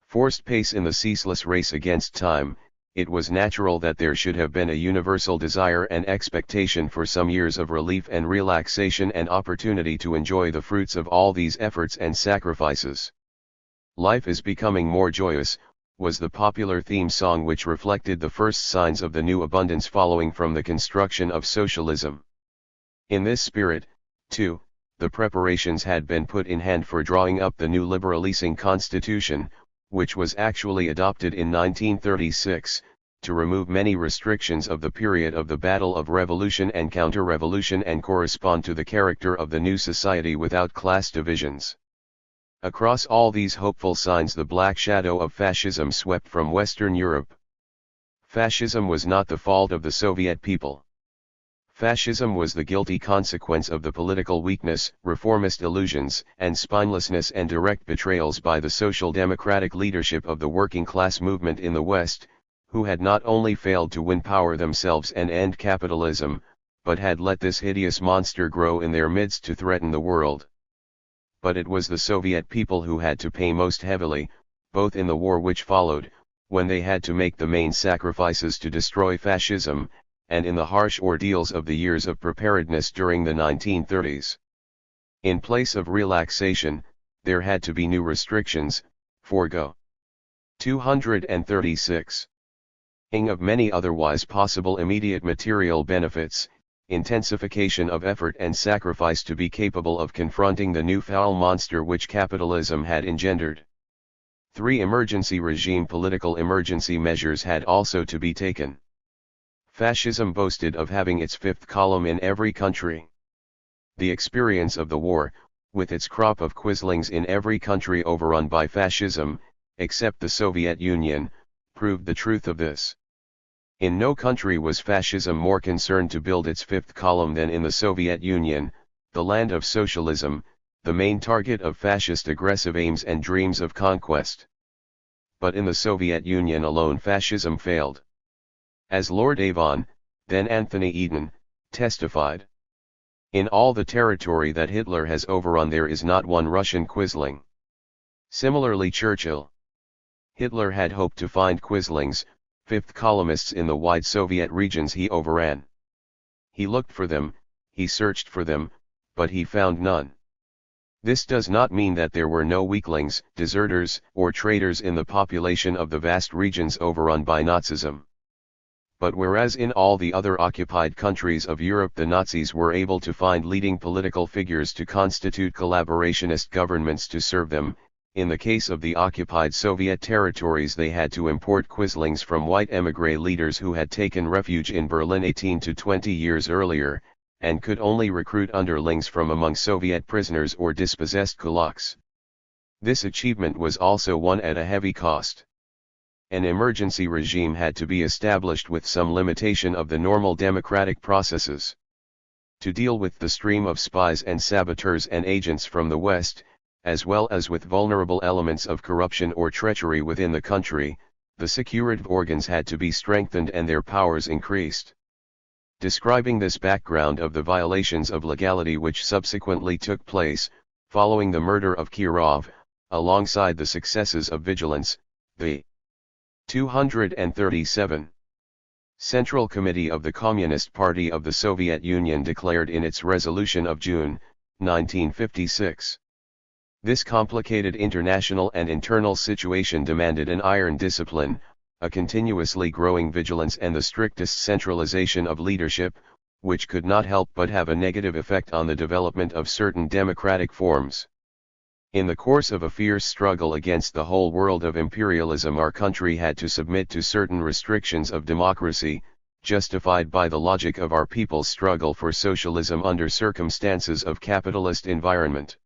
forced pace in the ceaseless race against time, it was natural that there should have been a universal desire and expectation for some years of relief and relaxation and opportunity to enjoy the fruits of all these efforts and sacrifices. "Life is becoming more joyous," was the popular theme song which reflected the first signs of the new abundance following from the construction of socialism. In this spirit, too, the preparations had been put in hand for drawing up the new liberalizing constitution, which was actually adopted in 1936, to remove many restrictions of the period of the Battle of Revolution and Counter-Revolution and correspond to the character of the new society without class divisions. Across all these hopeful signs the black shadow of fascism swept from Western Europe. Fascism was not the fault of the Soviet people. Fascism was the guilty consequence of the political weakness, reformist illusions, and spinelessness and direct betrayals by the social democratic leadership of the working class movement in the West, who had not only failed to win power themselves and end capitalism, but had let this hideous monster grow in their midst to threaten the world. But it was the Soviet people who had to pay most heavily, both in the war which followed, when they had to make the main sacrifices to destroy fascism, and in the harsh ordeals of the years of preparedness during the 1930s. In place of relaxation, there had to be new restrictions, forego. 236. Of many otherwise possible immediate material benefits, intensification of effort and sacrifice to be capable of confronting the new foul monster which capitalism had engendered. 3. Emergency regime. Political emergency measures had also to be taken. Fascism boasted of having its fifth column in every country. The experience of the war, with its crop of quislings in every country overrun by fascism, except the Soviet Union, proved the truth of this. In no country was fascism more concerned to build its fifth column than in the Soviet Union, the land of socialism, the main target of fascist aggressive aims and dreams of conquest. But in the Soviet Union alone fascism failed. As Lord Avon, then Anthony Eden, testified. In all the territory that Hitler has overrun there is not one Russian quisling. Similarly Churchill. Hitler had hoped to find quislings, fifth columnists in the wide Soviet regions he overran. He looked for them, he searched for them, but he found none. This does not mean that there were no weaklings, deserters, or traitors in the population of the vast regions overrun by Nazism. But whereas in all the other occupied countries of Europe the Nazis were able to find leading political figures to constitute collaborationist governments to serve them, in the case of the occupied Soviet territories they had to import quislings from white émigré leaders who had taken refuge in Berlin 18 to 20 years earlier, and could only recruit underlings from among Soviet prisoners or dispossessed kulaks. This achievement was also won at a heavy cost. An emergency regime had to be established with some limitation of the normal democratic processes. To deal with the stream of spies and saboteurs and agents from the West, as well as with vulnerable elements of corruption or treachery within the country, the security organs had to be strengthened and their powers increased. Describing this background of the violations of legality which subsequently took place, following the murder of Kirov, alongside the successes of vigilance, the 237. Central Committee of the Communist Party of the Soviet Union declared in its resolution of June, 1956. This complicated international and internal situation demanded an iron discipline, a continuously growing vigilance and the strictest centralization of leadership, which could not help but have a negative effect on the development of certain democratic forms. In the course of a fierce struggle against the whole world of imperialism our country had to submit to certain restrictions of democracy, justified by the logic of our people's struggle for socialism under circumstances of capitalist environment.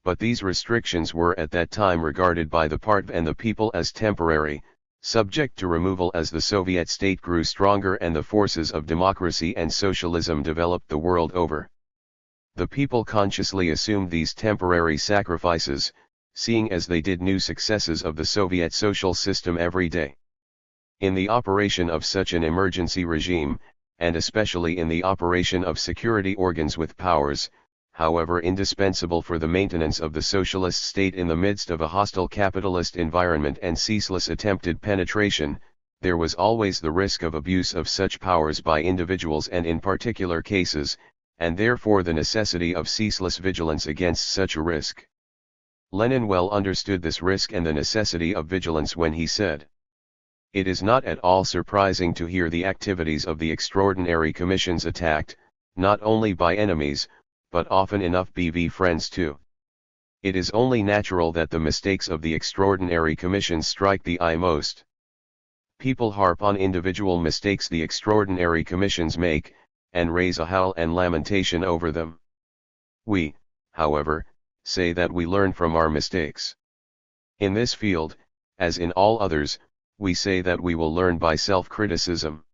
But these restrictions were at that time regarded by the party and the people as temporary, subject to removal as the Soviet state grew stronger and the forces of democracy and socialism developed the world over. The people consciously assumed these temporary sacrifices, seeing as they did new successes of the Soviet social system every day. In the operation of such an emergency regime, and especially in the operation of security organs with powers, however indispensable for the maintenance of the socialist state in the midst of a hostile capitalist environment and ceaseless attempted penetration, there was always the risk of abuse of such powers by individuals and in particular cases, and therefore the necessity of ceaseless vigilance against such a risk. Lenin well understood this risk and the necessity of vigilance when he said, "It is not at all surprising to hear the activities of the extraordinary commissions attacked, not only by enemies, but often enough by friends too. It is only natural that the mistakes of the extraordinary commissions strike the eye most. People harp on individual mistakes the extraordinary commissions make, and raise a howl and lamentation over them. We, however, say that we learn from our mistakes. In this field, as in all others, we say that we will learn by self-criticism.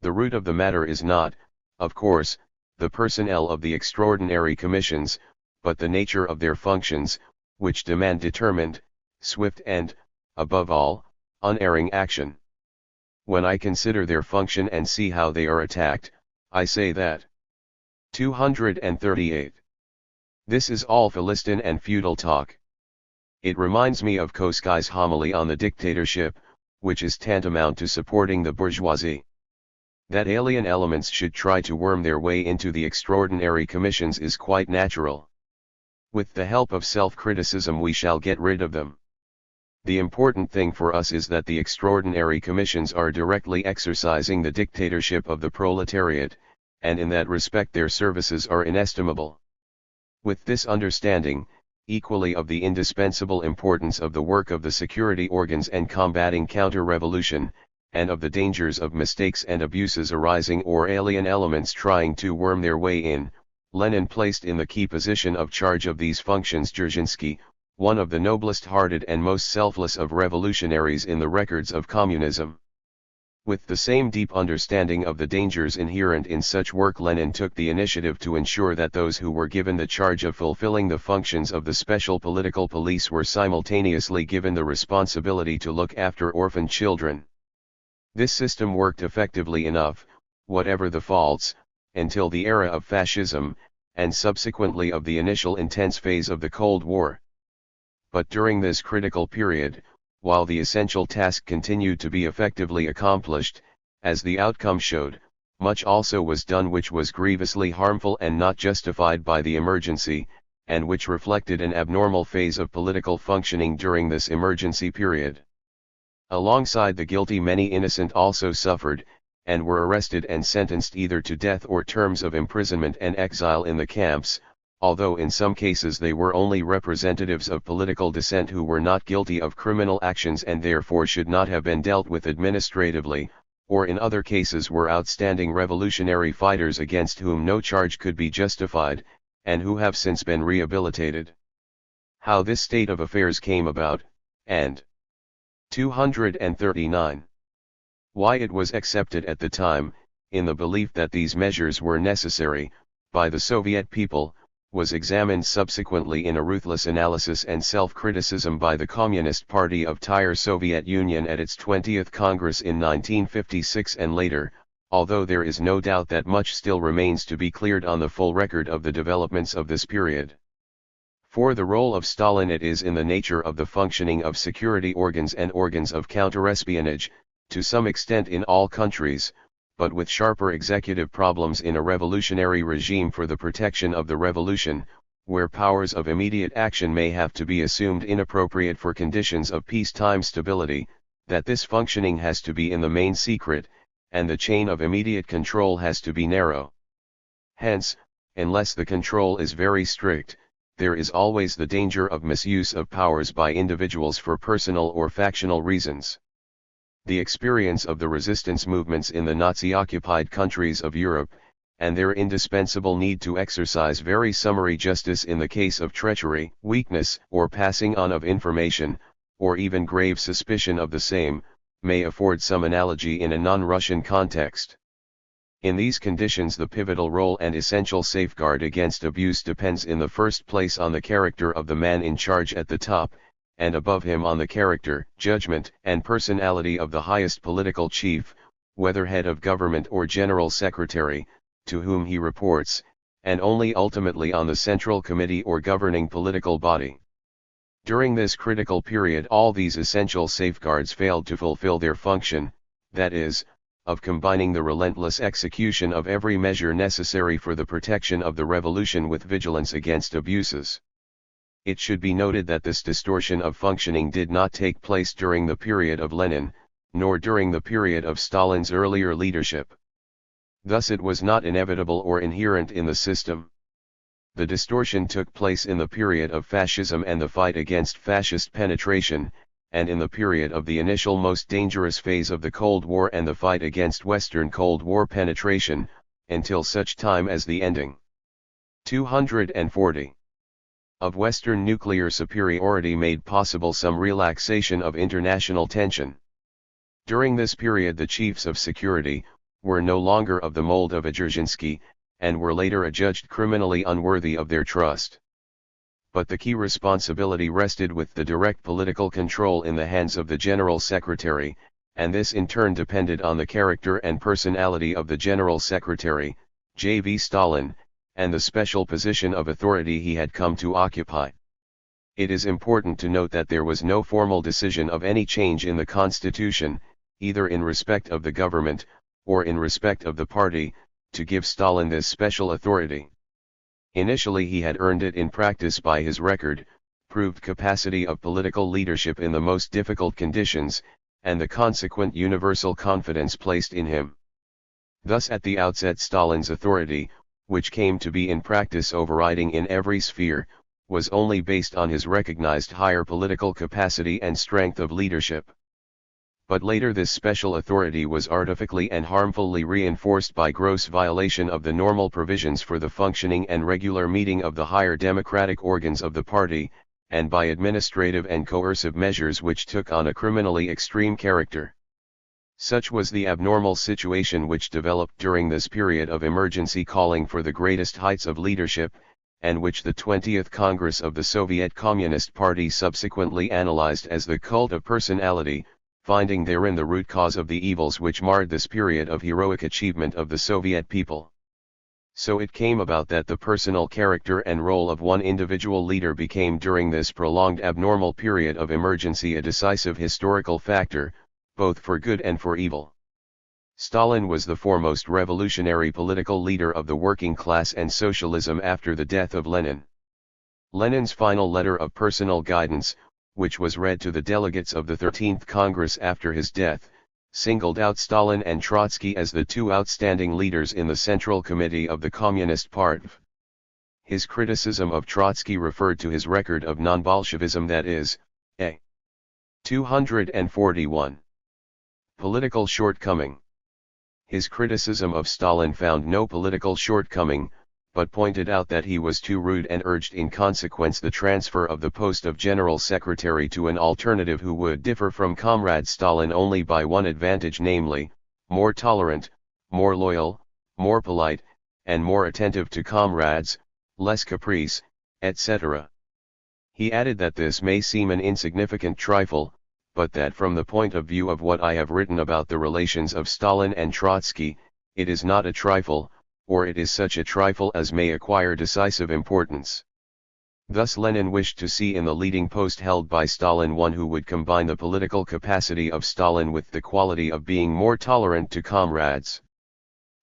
The root of the matter is not, of course, the personnel of the extraordinary commissions, but the nature of their functions, which demand determined, swift and, above all, unerring action. When I consider their function and see how they are attacked, I say that 238. This is all Philistine and feudal talk. It reminds me of Koskai's homily on the dictatorship, which is tantamount to supporting the bourgeoisie. That alien elements should try to worm their way into the extraordinary commissions is quite natural. With the help of self-criticism we shall get rid of them. The important thing for us is that the extraordinary commissions are directly exercising the dictatorship of the proletariat, and in that respect their services are inestimable. With this understanding, equally of the indispensable importance of the work of the security organs and combating counter-revolution, and of the dangers of mistakes and abuses arising or alien elements trying to worm their way in, Lenin placed in the key position of charge of these functions Dzerzhinsky, one of the noblest-hearted and most selfless of revolutionaries in the records of communism. With the same deep understanding of the dangers inherent in such work Lenin took the initiative to ensure that those who were given the charge of fulfilling the functions of the special political police were simultaneously given the responsibility to look after orphan children. This system worked effectively enough, whatever the faults, until the era of fascism, and subsequently of the initial intense phase of the Cold War. But during this critical period, while the essential task continued to be effectively accomplished, as the outcome showed, much also was done which was grievously harmful and not justified by the emergency, and which reflected an abnormal phase of political functioning during this emergency period. Alongside the guilty, many innocent also suffered, and were arrested and sentenced either to death or terms of imprisonment and exile in the camps, although in some cases they were only representatives of political dissent who were not guilty of criminal actions and therefore should not have been dealt with administratively, or in other cases were outstanding revolutionary fighters against whom no charge could be justified, and who have since been rehabilitated. How this state of affairs came about, and 239. Why it was accepted at the time, in the belief that these measures were necessary, by the Soviet people, was examined subsequently in a ruthless analysis and self-criticism by the Communist Party of THIRD Soviet Union at its 20th Congress in 1956 and later, although there is no doubt that much still remains to be cleared on the full record of the developments of this period. For the role of Stalin, it is in the nature of the functioning of security organs and organs of counterespionage, to some extent in all countries, but with sharper executive problems in a revolutionary regime for the protection of the revolution, where powers of immediate action may have to be assumed inappropriate for conditions of peacetime stability, that this functioning has to be in the main secret, and the chain of immediate control has to be narrow. Hence, unless the control is very strict, there is always the danger of misuse of powers by individuals for personal or factional reasons. The experience of the resistance movements in the Nazi-occupied countries of Europe, and their indispensable need to exercise very summary justice in the case of treachery, weakness, or passing on of information, or even grave suspicion of the same, may afford some analogy in a non-Russian context. In these conditions, the pivotal role and essential safeguard against abuse depends in the first place on the character of the man in charge at the top, and above him on the character, judgment, and personality of the highest political chief, whether head of government or general secretary, to whom he reports, and only ultimately on the central committee or governing political body. During this critical period, all these essential safeguards failed to fulfill their function, that is, of combining the relentless execution of every measure necessary for the protection of the revolution with vigilance against abuses. It should be noted that this distortion of functioning did not take place during the period of Lenin, nor during the period of Stalin's earlier leadership. Thus it was not inevitable or inherent in the system. The distortion took place in the period of fascism and the fight against fascist penetration, and in the period of the initial most dangerous phase of the Cold War and the fight against Western Cold War penetration, until such time as the ending 240 of Western nuclear superiority made possible some relaxation of international tension. During this period, the chiefs of security were no longer of the mold of a Dzerzhinsky, and were later adjudged criminally unworthy of their trust. But the key responsibility rested with the direct political control in the hands of the General Secretary, and this in turn depended on the character and personality of the General Secretary, J.V. Stalin, and the special position of authority he had come to occupy. It is important to note that there was no formal decision of any change in the constitution, either in respect of the government, or in respect of the party, to give Stalin this special authority. Initially he had earned it in practice by his record, proved capacity of political leadership in the most difficult conditions, and the consequent universal confidence placed in him. Thus at the outset Stalin's authority, which came to be in practice overriding in every sphere, was only based on his recognized higher political capacity and strength of leadership. But later this special authority was artificially and harmfully reinforced by gross violation of the normal provisions for the functioning and regular meeting of the higher democratic organs of the party, and by administrative and coercive measures which took on a criminally extreme character. Such was the abnormal situation which developed during this period of emergency, calling for the greatest heights of leadership, and which the 20th Congress of the Soviet Communist Party subsequently analyzed as the cult of personality, finding therein the root cause of the evils which marred this period of heroic achievement of the Soviet people. So it came about that the personal character and role of one individual leader became during this prolonged abnormal period of emergency a decisive historical factor, both for good and for evil. Stalin was the foremost revolutionary political leader of the working class and socialism after the death of Lenin. Lenin's final letter of personal guidance, which was read to the delegates of the 13th Congress after his death, singled out Stalin and Trotsky as the two outstanding leaders in the Central Committee of the Communist Party. His criticism of Trotsky referred to his record of non-Bolshevism, that is, a 241 political shortcoming. His criticism of Stalin found no political shortcoming, but pointed out that he was too rude and urged in consequence the transfer of the post of General Secretary to an alternative who would differ from Comrade Stalin only by one advantage, namely, more tolerant, more loyal, more polite, and more attentive to comrades, less caprice, etc. He added that this may seem an insignificant trifle, but that from the point of view of what I have written about the relations of Stalin and Trotsky, it is not a trifle, or it is such a trifle as may acquire decisive importance. Thus Lenin wished to see in the leading post held by Stalin one who would combine the political capacity of Stalin with the quality of being more tolerant to comrades.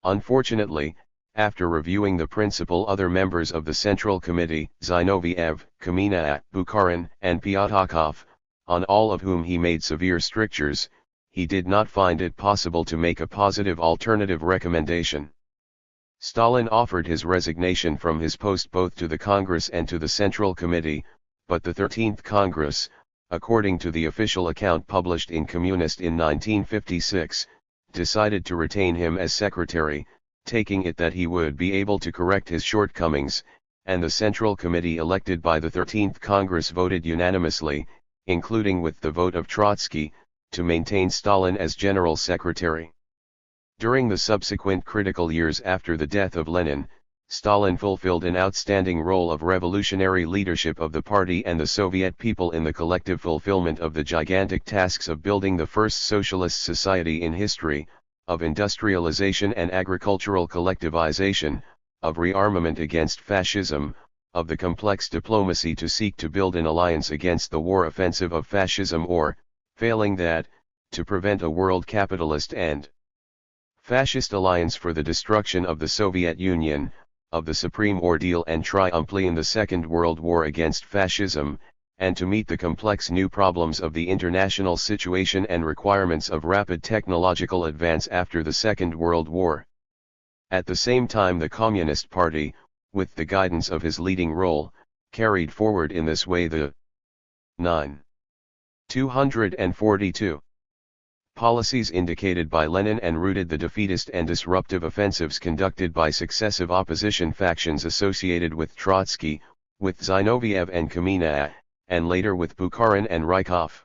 Unfortunately, after reviewing the principal other members of the Central Committee, Zinoviev, Kamina, Bukharin, and Pyatakov, on all of whom he made severe strictures, he did not find it possible to make a positive alternative recommendation. Stalin offered his resignation from his post both to the Congress and to the Central Committee, but the 13th Congress, according to the official account published in Communist in 1956, decided to retain him as secretary, taking it that he would be able to correct his shortcomings, and the Central Committee elected by the 13th Congress voted unanimously, including with the vote of Trotsky, to maintain Stalin as General Secretary. During the subsequent critical years after the death of Lenin, Stalin fulfilled an outstanding role of revolutionary leadership of the party and the Soviet people in the collective fulfillment of the gigantic tasks of building the first socialist society in history, of industrialization and agricultural collectivization, of rearmament against fascism, of the complex diplomacy to seek to build an alliance against the war offensive of fascism or, failing that, to prevent a world capitalist and fascist alliance for the destruction of the Soviet Union, of the supreme ordeal and triumphly in the Second World War against fascism, and to meet the complex new problems of the international situation and requirements of rapid technological advance after the Second World War. At the same time, the Communist Party, with the guidance of his leading role, carried forward in this way the 242 policies indicated by Lenin and rooted the defeatist and disruptive offensives conducted by successive opposition factions associated with Trotsky, with Zinoviev and Kamina, and later with Bukharin and Rykov.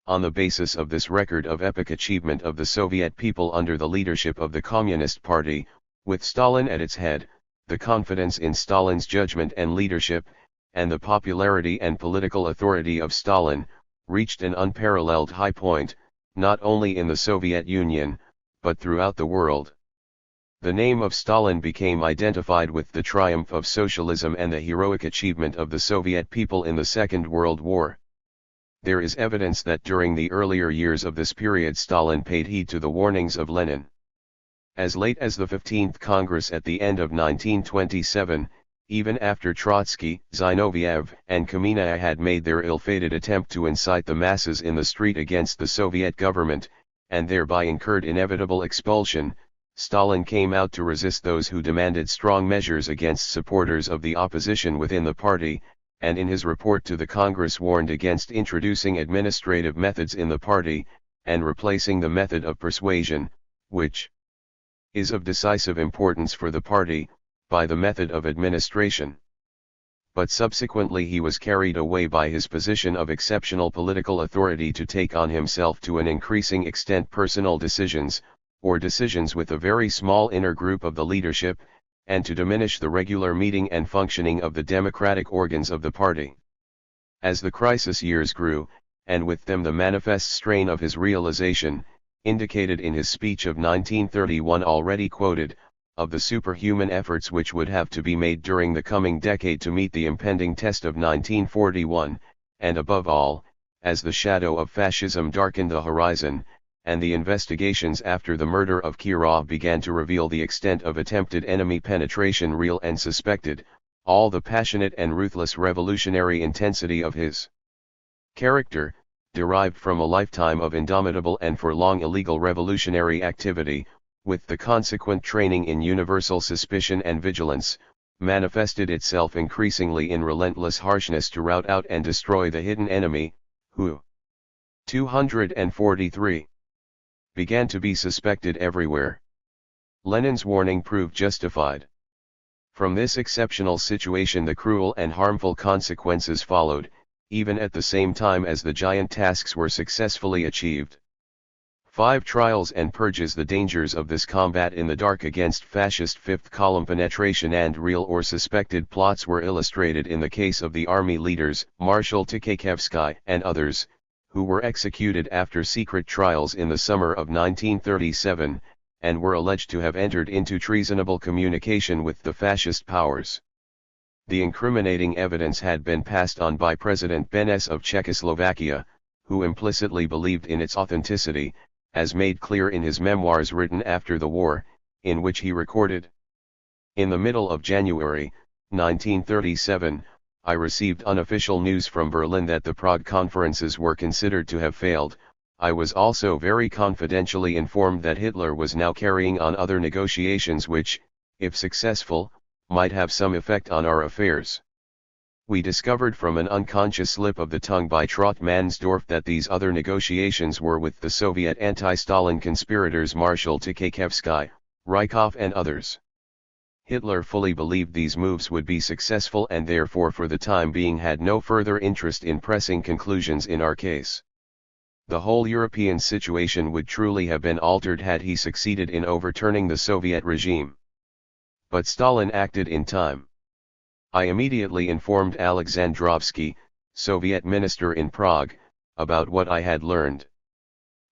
On the basis of this record of epic achievement of the Soviet people under the leadership of the Communist Party, with Stalin at its head, the confidence in Stalin's judgment and leadership, and the popularity and political authority of Stalin, reached an unparalleled high point, not only in the Soviet Union, but throughout the world. The name of Stalin became identified with the triumph of socialism and the heroic achievement of the Soviet people in the Second World War. There is evidence that during the earlier years of this period Stalin paid heed to the warnings of Lenin. As late as the 15th Congress at the end of 1927, even after Trotsky, Zinoviev, and Kamina had made their ill-fated attempt to incite the masses in the street against the Soviet government, and thereby incurred inevitable expulsion, Stalin came out to resist those who demanded strong measures against supporters of the opposition within the party, and in his report to the Congress warned against introducing administrative methods in the party, and replacing the method of persuasion, which is of decisive importance for the party, by the method of administration. But subsequently he was carried away by his position of exceptional political authority to take on himself to an increasing extent personal decisions, or decisions with a very small inner group of the leadership, and to diminish the regular meeting and functioning of the democratic organs of the party. As the crisis years grew, and with them the manifest strain of his realization, indicated in his speech of 1931 already quoted, of the superhuman efforts which would have to be made during the coming decade to meet the impending test of 1941, and above all, as the shadow of fascism darkened the horizon, and the investigations after the murder of Kirov began to reveal the extent of attempted enemy penetration real and suspected, all the passionate and ruthless revolutionary intensity of his character, derived from a lifetime of indomitable and for long illegal revolutionary activity, with the consequent training in universal suspicion and vigilance, manifested itself increasingly in relentless harshness to rout out and destroy the hidden enemy, who 243 began to be suspected everywhere. Lenin's warning proved justified. From this exceptional situation the cruel and harmful consequences followed, even at the same time as the giant tasks were successfully achieved. 5 trials and purges. The dangers of this combat in the dark against fascist fifth column penetration and real or suspected plots were illustrated in the case of the army leaders, Marshal Tkhachevsky and others, who were executed after secret trials in the summer of 1937, and were alleged to have entered into treasonable communication with the fascist powers. The incriminating evidence had been passed on by President Beneš of Czechoslovakia, who implicitly believed in its authenticity, as made clear in his memoirs written after the war, in which he recorded, "In the middle of January, 1937, I received unofficial news from Berlin that the Prague conferences were considered to have failed. I was also very confidentially informed that Hitler was now carrying on other negotiations which, if successful, might have some effect on our affairs. We discovered from an unconscious slip of the tongue by Trott-Mansdorf that these other negotiations were with the Soviet anti-Stalin conspirators Marshal Tkhachevsky, Rykov and others. Hitler fully believed these moves would be successful and therefore for the time being had no further interest in pressing conclusions in our case. The whole European situation would truly have been altered had he succeeded in overturning the Soviet regime. But Stalin acted in time. I immediately informed Alexandrovsky, Soviet minister in Prague, about what I had learned.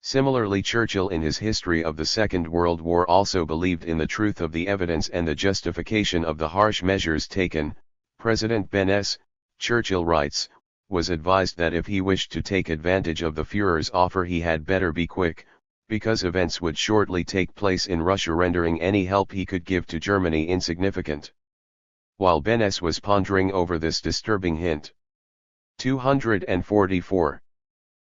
Similarly, Churchill in his history of the Second World War also believed in the truth of the evidence and the justification of the harsh measures taken. President Beneš, Churchill writes, was advised that if he wished to take advantage of the Führer's offer he had better be quick, because events would shortly take place in Russia rendering any help he could give to Germany insignificant. While Beneš was pondering over this disturbing hint, 244,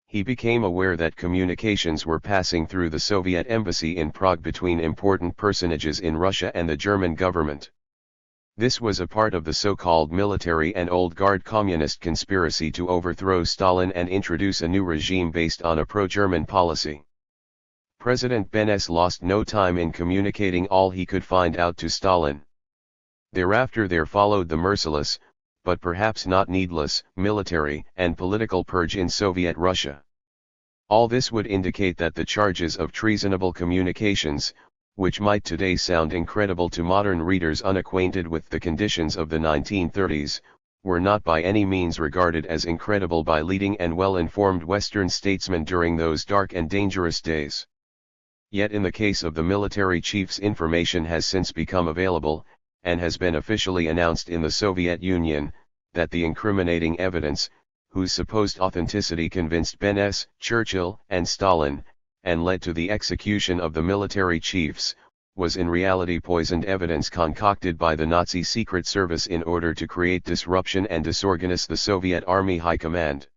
he became aware that communications were passing through the Soviet embassy in Prague between important personages in Russia and the German government. This was a part of the so-called military and old guard communist conspiracy to overthrow Stalin and introduce a new regime based on a pro-German policy. President Beneš lost no time in communicating all he could find out to Stalin. Thereafter there followed the merciless, but perhaps not needless, military and political purge in Soviet Russia. All this would indicate that the charges of treasonable communications, which might today sound incredible to modern readers unacquainted with the conditions of the 1930s, were not by any means regarded as incredible by leading and well-informed Western statesmen during those dark and dangerous days. Yet in the case of the military chiefs information has since become available, and has been officially announced in the Soviet Union, that the incriminating evidence, whose supposed authenticity convinced Beneš, Churchill, and Stalin, and led to the execution of the military chiefs, was in reality poisoned evidence concocted by the Nazi Secret Service in order to create disruption and disorganize the Soviet Army High Command.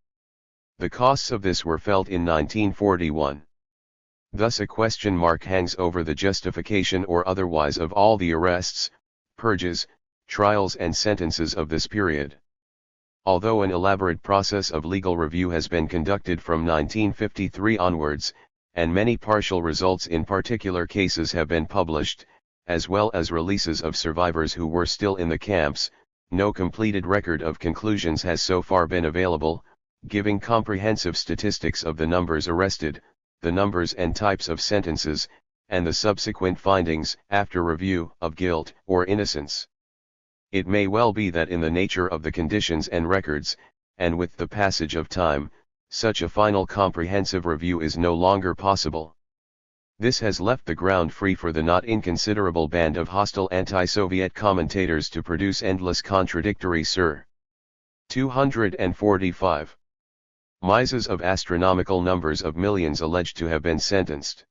The costs of this were felt in 1941. Thus a question mark hangs over the justification or otherwise of all the arrests, purges, trials and sentences of this period. Although an elaborate process of legal review has been conducted from 1953 onwards, and many partial results in particular cases have been published, as well as releases of survivors who were still in the camps, no completed record of conclusions has so far been available, giving comprehensive statistics of the numbers arrested, the numbers and types of sentences, and the subsequent findings, after review, of guilt or innocence. It may well be that in the nature of the conditions and records, and with the passage of time, such a final comprehensive review is no longer possible. This has left the ground free for the not inconsiderable band of hostile anti-Soviet commentators to produce endless contradictory 245 mises of astronomical numbers of millions alleged to have been sentenced.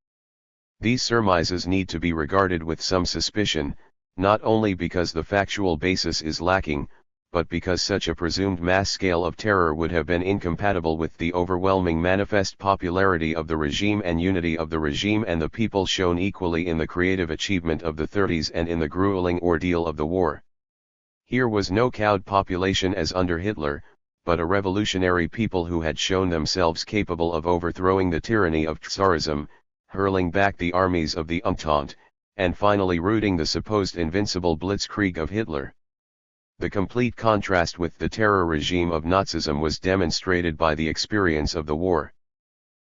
These surmises need to be regarded with some suspicion, not only because the factual basis is lacking, but because such a presumed mass scale of terror would have been incompatible with the overwhelming manifest popularity of the regime and unity of the regime and the people shown equally in the creative achievement of the 30s and in the grueling ordeal of the war. Here was no cowed population as under Hitler, but a revolutionary people who had shown themselves capable of overthrowing the tyranny of Tsarism, hurling back the armies of the Entente, and finally routing the supposed invincible blitzkrieg of Hitler. The complete contrast with the terror regime of Nazism was demonstrated by the experience of the war.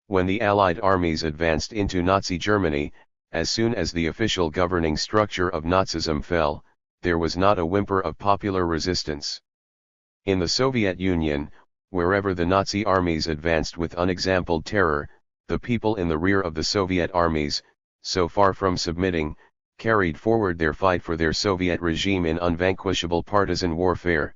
When the Allied armies advanced into Nazi Germany, as soon as the official governing structure of Nazism fell, there was not a whimper of popular resistance. In the Soviet Union, wherever the Nazi armies advanced with unexampled terror, the people in the rear of the Soviet armies, so far from submitting, carried forward their fight for their Soviet regime in unvanquishable partisan warfare.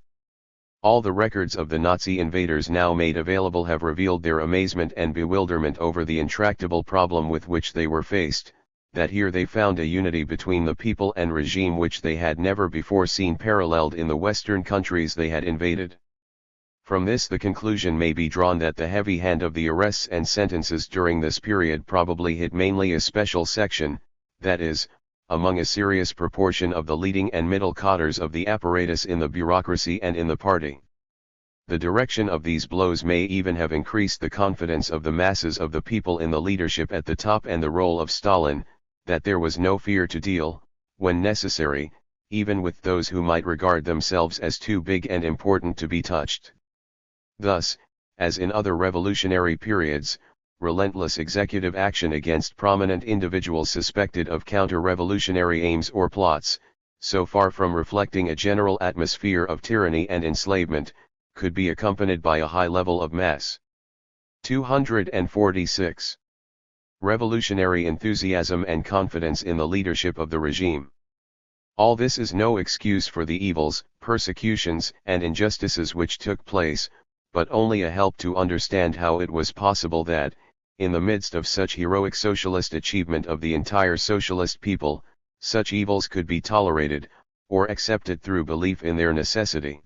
All the records of the Nazi invaders now made available have revealed their amazement and bewilderment over the intractable problem with which they were faced, that here they found a unity between the people and regime which they had never before seen paralleled in the Western countries they had invaded. From this the conclusion may be drawn that the heavy hand of the arrests and sentences during this period probably hit mainly a special section, that is, among a serious proportion of the leading and middle cadres of the apparatus in the bureaucracy and in the party. The direction of these blows may even have increased the confidence of the masses of the people in the leadership at the top and the role of Stalin, that there was no fear to deal, when necessary, even with those who might regard themselves as too big and important to be touched. Thus, as in other revolutionary periods, relentless executive action against prominent individuals suspected of counter-revolutionary aims or plots, so far from reflecting a general atmosphere of tyranny and enslavement, could be accompanied by a high level of mass. 246. Revolutionary enthusiasm and confidence in the leadership of the regime. All this is no excuse for the evils, persecutions, and injustices which took place, but only a help to understand how it was possible that, in the midst of such heroic socialist achievement of the entire socialist people, such evils could be tolerated, or accepted through belief in their necessity.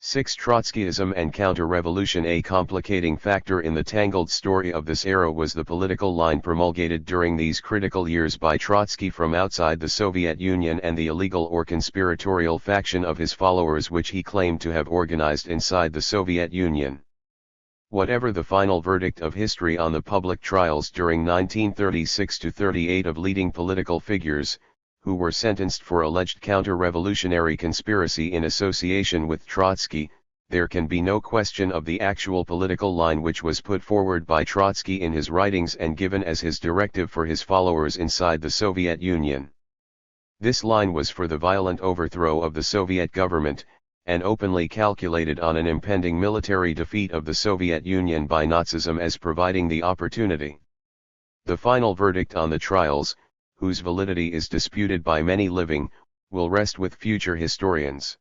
6. Trotskyism and counter-revolution. A complicating factor in the tangled story of this era was the political line promulgated during these critical years by Trotsky from outside the Soviet Union and the illegal or conspiratorial faction of his followers which he claimed to have organized inside the Soviet Union. Whatever the final verdict of history on the public trials during 1936–38 of leading political figures, who were sentenced for alleged counter-revolutionary conspiracy in association with Trotsky, there can be no question of the actual political line which was put forward by Trotsky in his writings and given as his directive for his followers inside the Soviet Union. This line was for the violent overthrow of the Soviet government, and openly calculated on an impending military defeat of the Soviet Union by Nazism as providing the opportunity. The final verdict on the trials, whose validity is disputed by many living, will rest with future historians.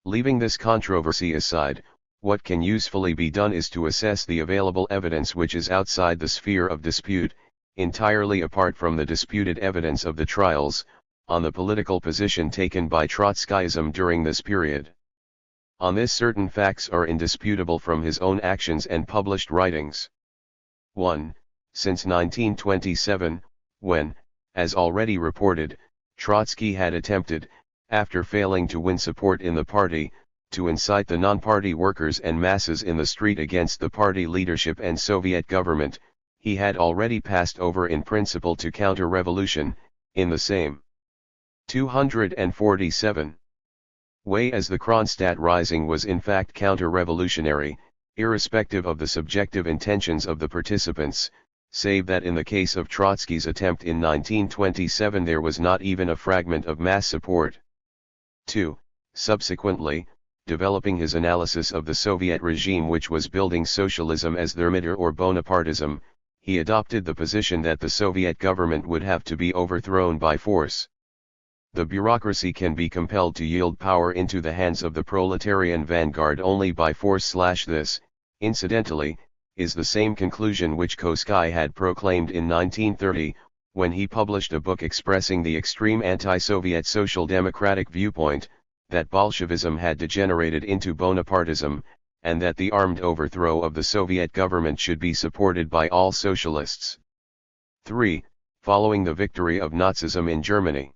Leaving this controversy aside, what can usefully be done is to assess the available evidence which is outside the sphere of dispute, entirely apart from the disputed evidence of the trials, on the political position taken by Trotskyism during this period. On this certain facts are indisputable from his own actions and published writings. 1. Since 1927, when, as already reported, Trotsky had attempted, after failing to win support in the party, to incite the non-party workers and masses in the street against the party leadership and Soviet government, he had already passed over in principle to counter-revolution, in the same 247 way as the Kronstadt Rising was in fact counter-revolutionary, irrespective of the subjective intentions of the participants, save that in the case of Trotsky's attempt in 1927 there was not even a fragment of mass support. 2. Subsequently, developing his analysis of the Soviet regime which was building socialism as Thermidor or Bonapartism, he adopted the position that the Soviet government would have to be overthrown by force. The bureaucracy can be compelled to yield power into the hands of the proletarian vanguard only by force. This, incidentally, is the same conclusion which Koskai had proclaimed in 1930, when he published a book expressing the extreme anti-Soviet social democratic viewpoint, that Bolshevism had degenerated into Bonapartism, and that the armed overthrow of the Soviet government should be supported by all socialists. 3. Following the victory of Nazism in Germany.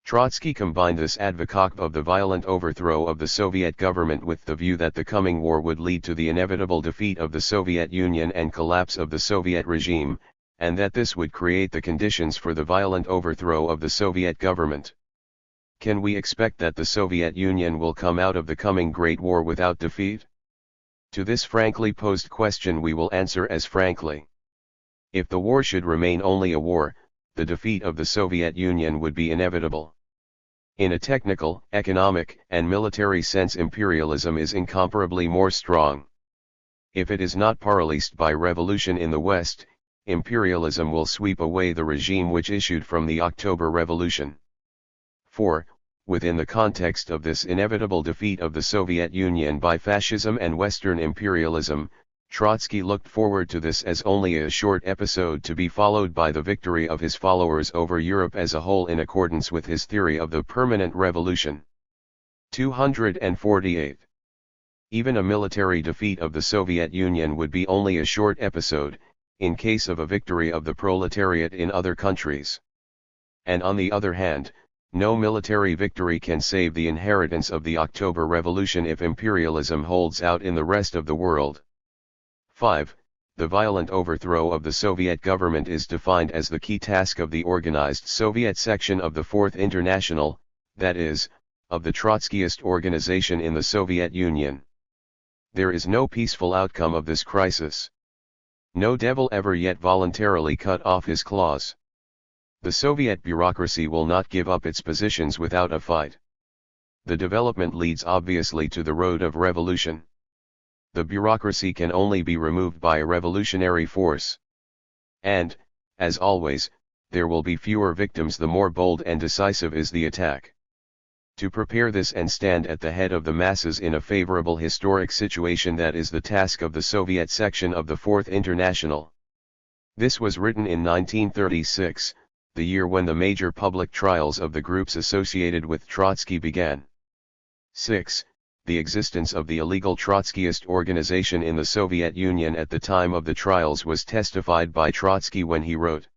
Trotsky combined this advocacy of the violent overthrow of the Soviet government with the view that the coming war would lead to the inevitable defeat of the Soviet Union and collapse of the Soviet regime, and that this would create the conditions for the violent overthrow of the Soviet government. Can we expect that the Soviet Union will come out of the coming Great War without defeat? To this frankly posed question we will answer as frankly. If the war should remain only a war, the defeat of the Soviet Union would be inevitable. In a technical, economic, and military sense, imperialism is incomparably more strong. If it is not paralysed by revolution in the West, imperialism will sweep away the regime which issued from the October Revolution. 4. Within the context of this inevitable defeat of the Soviet Union by fascism and Western imperialism, Trotsky looked forward to this as only a short episode to be followed by the victory of his followers over Europe as a whole in accordance with his theory of the permanent revolution. 248. Even a military defeat of the Soviet Union would be only a short episode, in case of a victory of the proletariat in other countries. And on the other hand, no military victory can save the inheritance of the October Revolution if imperialism holds out in the rest of the world. 5. The violent overthrow of the Soviet government is defined as the key task of the organized Soviet section of the Fourth International, that is, of the Trotskyist organization in the Soviet Union. There is no peaceful outcome of this crisis. No devil ever yet voluntarily cut off his claws. The Soviet bureaucracy will not give up its positions without a fight. The development leads obviously to the road of revolution. The bureaucracy can only be removed by a revolutionary force. And, as always, there will be fewer victims the more bold and decisive is the attack. To prepare this and stand at the head of the masses in a favorable historic situation, that is the task of the Soviet section of the Fourth International. This was written in 1936, the year when the major public trials of the groups associated with Trotsky began. 6. The existence of the illegal Trotskyist organization in the Soviet Union at the time of the trials was testified by Trotsky when he wrote,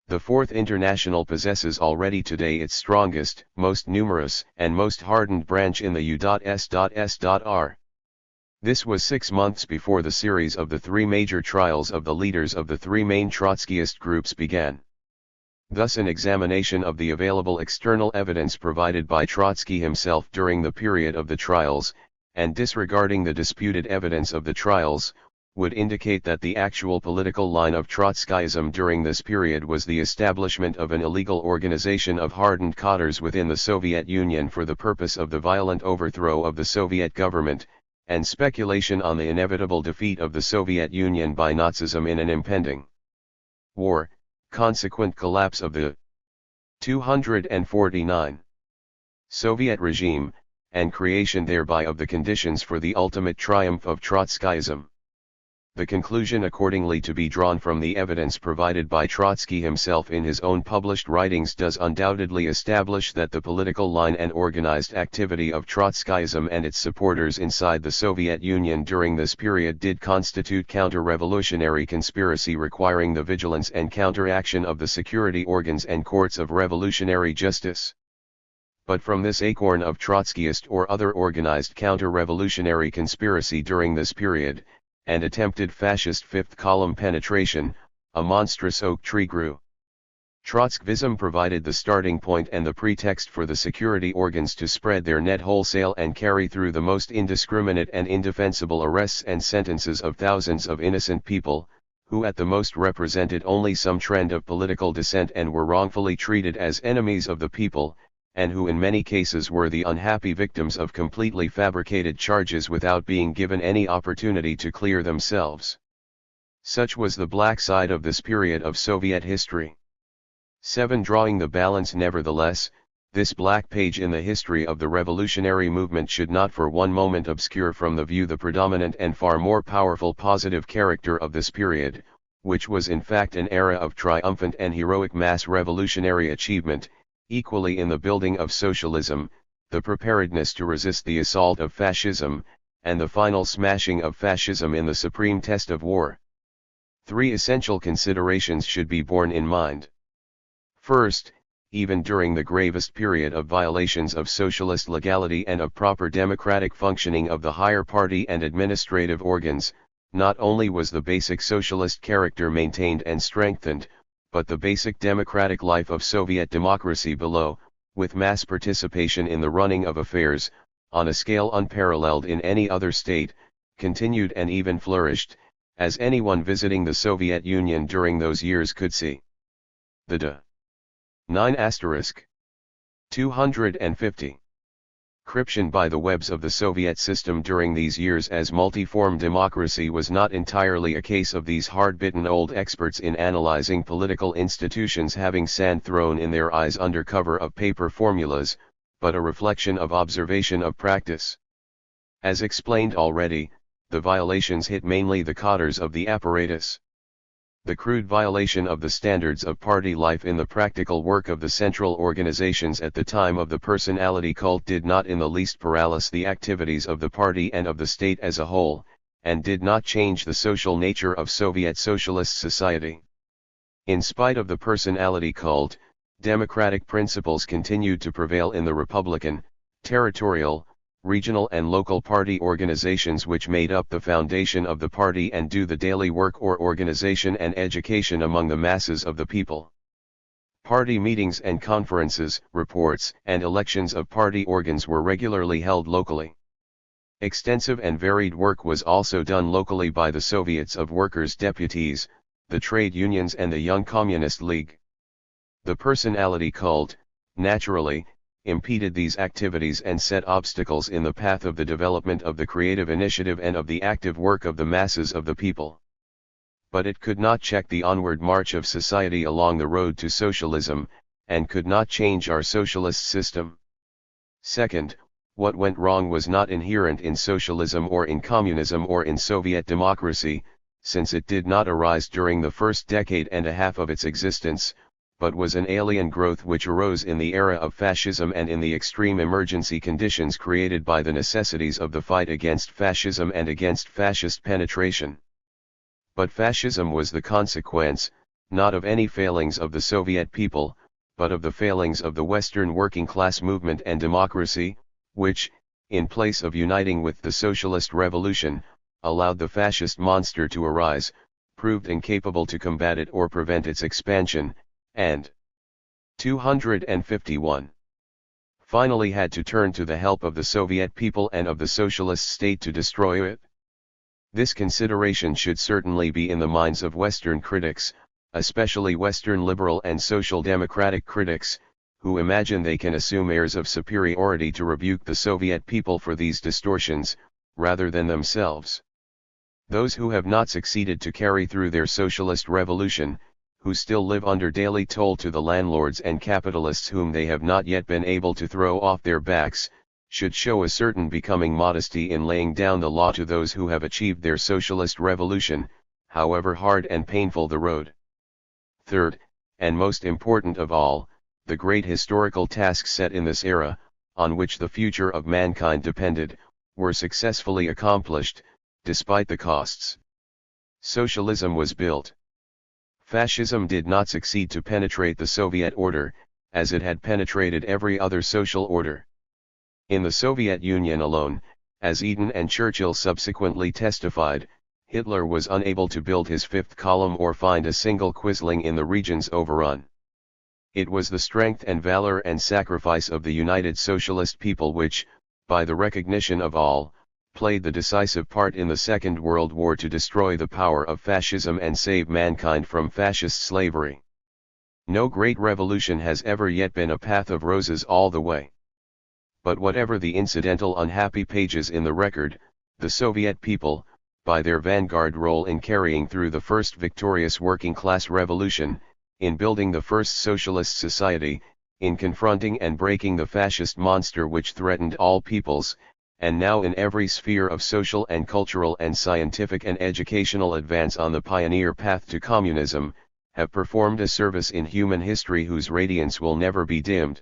"The Fourth International possesses already today its strongest, most numerous, and most hardened branch in the U.S.S.R." This was 6 months before the series of the 3 major trials of the leaders of the 3 main Trotskyist groups began. Thus an examination of the available external evidence provided by Trotsky himself during the period of the trials, and disregarding the disputed evidence of the trials, would indicate that the actual political line of Trotskyism during this period was the establishment of an illegal organization of hardened cadres within the Soviet Union for the purpose of the violent overthrow of the Soviet government, and speculation on the inevitable defeat of the Soviet Union by Nazism in an impending war, consequent collapse of the 249 Soviet regime, and creation thereby of the conditions for the ultimate triumph of Trotskyism. The conclusion accordingly to be drawn from the evidence provided by Trotsky himself in his own published writings does undoubtedly establish that the political line and organized activity of Trotskyism and its supporters inside the Soviet Union during this period did constitute counter-revolutionary conspiracy requiring the vigilance and counteraction of the security organs and courts of revolutionary justice. But from this acorn of Trotskyist or other organized counter-revolutionary conspiracy during this period, and attempted fascist fifth column penetration, a monstrous oak tree grew. Trotskyism provided the starting point and the pretext for the security organs to spread their net wholesale and carry through the most indiscriminate and indefensible arrests and sentences of thousands of innocent people, who at the most represented only some trend of political dissent and were wrongfully treated as enemies of the people, and who in many cases were the unhappy victims of completely fabricated charges without being given any opportunity to clear themselves. Such was the black side of this period of Soviet history. 7. Drawing the balance. Nevertheless, this black page in the history of the revolutionary movement should not for one moment obscure from the view the predominant and far more powerful positive character of this period, which was in fact an era of triumphant and heroic mass revolutionary achievement, equally in the building of socialism, the preparedness to resist the assault of fascism, and the final smashing of fascism in the supreme test of war. Three essential considerations should be borne in mind. First, even during the gravest period of violations of socialist legality and of proper democratic functioning of the higher party and administrative organs, not only was the basic socialist character maintained and strengthened, but the basic democratic life of Soviet democracy below, with mass participation in the running of affairs, on a scale unparalleled in any other state, continued and even flourished, as anyone visiting the Soviet Union during those years could see. The Dutt. 9*250. Encryption by the webs of the Soviet system during these years as multiform democracy was not entirely a case of these hard-bitten old experts in analyzing political institutions having sand thrown in their eyes under cover of paper formulas, but a reflection of observation of practice. As explained already, the violations hit mainly the cadres of the apparatus. The crude violation of the standards of party life in the practical work of the central organizations at the time of the personality cult did not in the least paralyze the activities of the party and of the state as a whole, and did not change the social nature of Soviet socialist society. In spite of the personality cult, democratic principles continued to prevail in the Republican, territorial, regional and local party organizations which made up the foundation of the party and do the daily work or organization and education among the masses of the people. Party meetings and conferences, reports, and elections of party organs were regularly held locally. Extensive and varied work was also done locally by the Soviets of Workers' Deputies, the trade unions and the Young Communist League. The personality cult, naturally, impeded these activities and set obstacles in the path of the development of the creative initiative and of the active work of the masses of the people. But it could not check the onward march of society along the road to socialism, and could not change our socialist system. Second, what went wrong was not inherent in socialism or in communism or in Soviet democracy, since it did not arise during the first decade and a half of its existence, but was an alien growth which arose in the era of fascism and in the extreme emergency conditions created by the necessities of the fight against fascism and against fascist penetration. But fascism was the consequence, not of any failings of the Soviet people, but of the failings of the Western working class movement and democracy, which, in place of uniting with the socialist revolution, allowed the fascist monster to arise, proved incapable to combat it or prevent its expansion, and 251. Finally had to turn to the help of the Soviet people and of the socialist state to destroy it. This consideration should certainly be in the minds of Western critics, especially Western liberal and social democratic critics, who imagine they can assume airs of superiority to rebuke the Soviet people for these distortions, rather than themselves. Those who have not succeeded to carry through their socialist revolution, who still live under daily toll to the landlords and capitalists whom they have not yet been able to throw off their backs, should show a certain becoming modesty in laying down the law to those who have achieved their socialist revolution, however hard and painful the road. Third, and most important of all, the great historical tasks set in this era, on which the future of mankind depended, were successfully accomplished, despite the costs. Socialism was built. Fascism did not succeed to penetrate the Soviet order, as it had penetrated every other social order. In the Soviet Union alone, as Eden and Churchill subsequently testified, Hitler was unable to build his fifth column or find a single quisling in the regions overrun. It was the strength and valor and sacrifice of the united socialist people which, by the recognition of all, played the decisive part in the Second World War to destroy the power of fascism and save mankind from fascist slavery. No great revolution has ever yet been a path of roses all the way. But whatever the incidental unhappy pages in the record, the Soviet people, by their vanguard role in carrying through the first victorious working class revolution, in building the first socialist society, in confronting and breaking the fascist monster which threatened all peoples, and now in every sphere of social and cultural and scientific and educational advance on the pioneer path to communism, have performed a service in human history whose radiance will never be dimmed.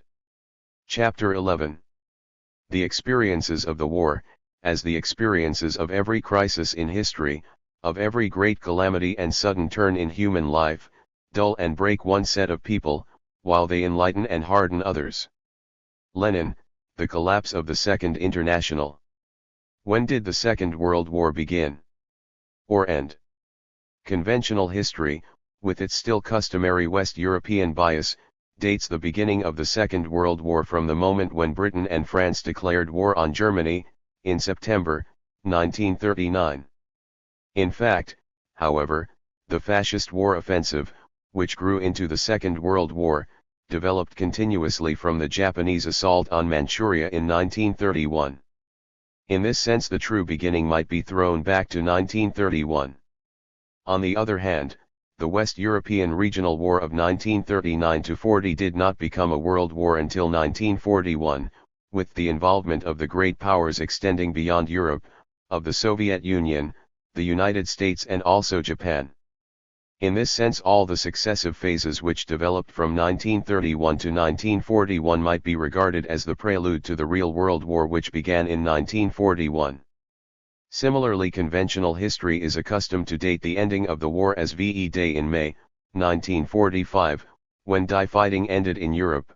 Chapter 11. The experiences of the war, as the experiences of every crisis in history, of every great calamity and sudden turn in human life, dull and break one set of people, while they enlighten and harden others. Lenin, The Collapse of the Second International. When did the Second World War begin? Or end? Conventional history, with its still customary West European bias, dates the beginning of the Second World War from the moment when Britain and France declared war on Germany, in September, 1939. In fact, however, the fascist war offensive, which grew into the Second World War, developed continuously from the Japanese assault on Manchuria in 1931. In this sense, the true beginning might be thrown back to 1931. On the other hand, the West European Regional War of 1939–40 did not become a world war until 1941, with the involvement of the great powers extending beyond Europe, of the Soviet Union, the United States and also Japan. In this sense, all the successive phases which developed from 1931 to 1941 might be regarded as the prelude to the real World War which began in 1941. Similarly, conventional history is accustomed to date the ending of the war as VE Day in May, 1945, when die fighting ended in Europe.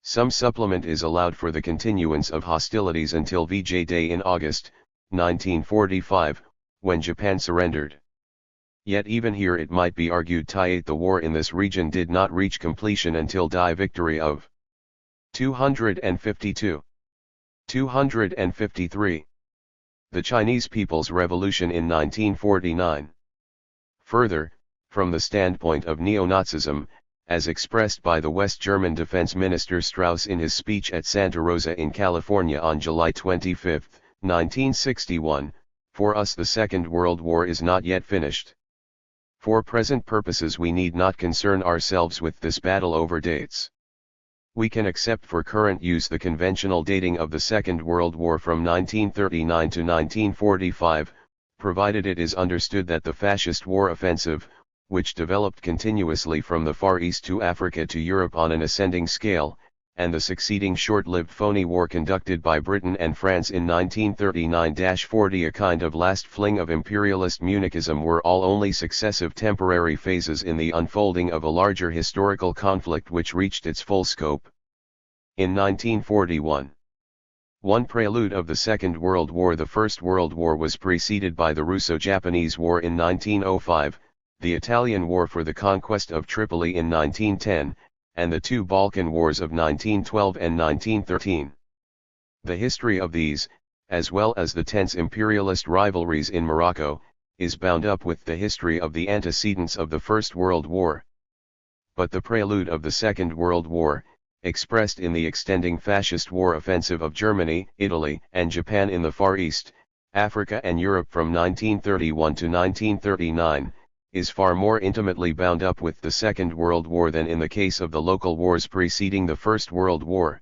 Some supplement is allowed for the continuance of hostilities until VJ Day in August, 1945, when Japan surrendered. Yet even here it might be argued the war in this region did not reach completion until die victory of 252. 253. The Chinese People's Revolution in 1949. Further, from the standpoint of neo-Nazism, as expressed by the West German Defense Minister Strauss in his speech at Santa Rosa in California on July 25, 1961, for us the Second World War is not yet finished. For present purposes we need not concern ourselves with this battle over dates. We can accept for current use the conventional dating of the Second World War from 1939 to 1945, provided it is understood that the fascist war offensive, which developed continuously from the Far East to Africa to Europe on an ascending scale, and the succeeding short-lived phony war conducted by Britain and France in 1939–40, a kind of last fling of imperialist Municism, were all only successive temporary phases in the unfolding of a larger historical conflict which reached its full scope in 1941. One prelude of the Second World War. The First World War was preceded by the Russo-Japanese War in 1905, the Italian War for the conquest of Tripoli in 1910, and the two Balkan Wars of 1912 and 1913. The history of these, as well as the tense imperialist rivalries in Morocco, is bound up with the history of the antecedents of the First World War. But the prelude of the Second World War, expressed in the extending fascist war offensive of Germany, Italy, and Japan in the Far East, Africa and Europe from 1931 to 1939, is far more intimately bound up with the Second World War than in the case of the local wars preceding the First World War.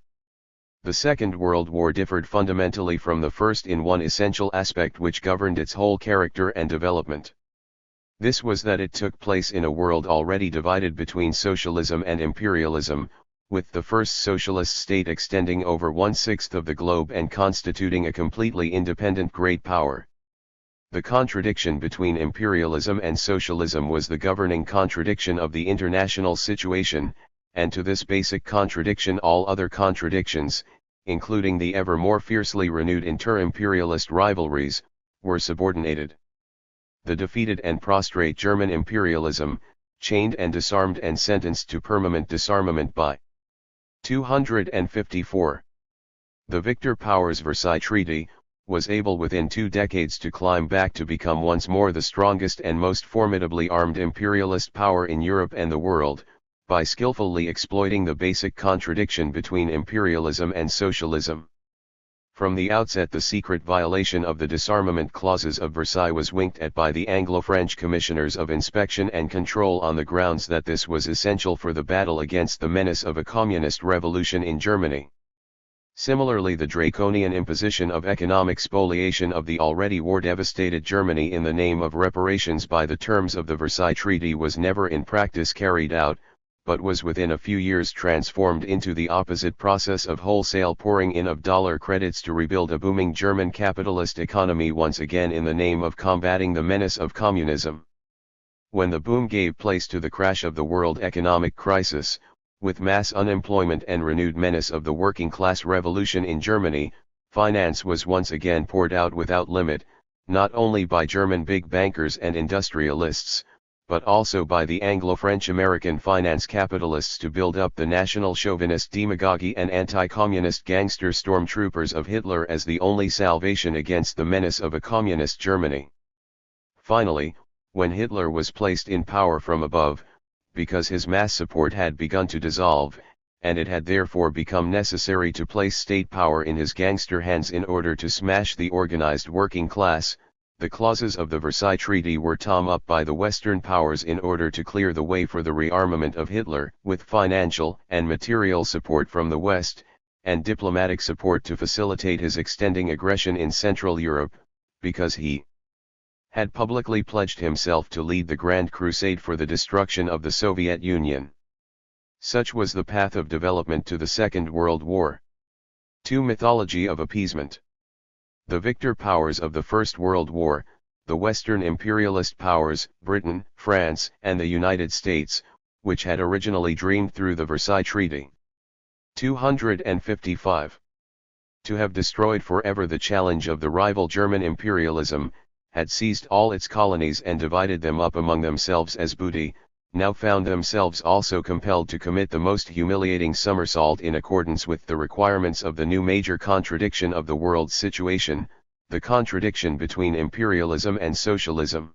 The Second World War differed fundamentally from the first in one essential aspect which governed its whole character and development. This was that it took place in a world already divided between socialism and imperialism, with the first socialist state extending over 1/6 of the globe and constituting a completely independent great power. The contradiction between imperialism and socialism was the governing contradiction of the international situation, and to this basic contradiction all other contradictions, including the ever more fiercely renewed inter-imperialist rivalries, were subordinated. The defeated and prostrate German imperialism, chained and disarmed and sentenced to permanent disarmament by 254. The victor power's Versailles Treaty, was able within 2 decades to climb back to become once more the strongest and most formidably armed imperialist power in Europe and the world, by skillfully exploiting the basic contradiction between imperialism and socialism. From the outset the secret violation of the disarmament clauses of Versailles was winked at by the Anglo-French Commissioners of Inspection and Control on the grounds that this was essential for the battle against the menace of a communist revolution in Germany. Similarly, the draconian imposition of economic spoliation of the already war-devastated Germany in the name of reparations by the terms of the Versailles Treaty was never in practice carried out, but was within a few years transformed into the opposite process of wholesale pouring in of dollar credits to rebuild a booming German capitalist economy once again in the name of combating the menace of communism. When the boom gave place to the crash of the world economic crisis, with mass unemployment and renewed menace of the working class revolution in Germany, finance was once again poured out without limit, not only by German big bankers and industrialists, but also by the Anglo-French-American finance capitalists to build up the national chauvinist demagogy and anti-communist gangster stormtroopers of Hitler as the only salvation against the menace of a communist Germany. Finally, when Hitler was placed in power from above, because his mass support had begun to dissolve, and it had therefore become necessary to place state power in his gangster hands in order to smash the organized working class, the clauses of the Versailles Treaty were torn up by the Western powers in order to clear the way for the rearmament of Hitler, with financial and material support from the West, and diplomatic support to facilitate his extending aggression in Central Europe, because he had publicly pledged himself to lead the Grand Crusade for the destruction of the Soviet Union. Such was the path of development to the Second World War. 2. Mythology of appeasement. The victor powers of the First World War, the Western imperialist powers, Britain, France, and the United States, which had originally dreamed through the Versailles Treaty. 255. To have destroyed forever the challenge of the rival German imperialism, had seized all its colonies and divided them up among themselves as booty, now found themselves also compelled to commit the most humiliating somersault in accordance with the requirements of the new major contradiction of the world's situation, the contradiction between imperialism and socialism.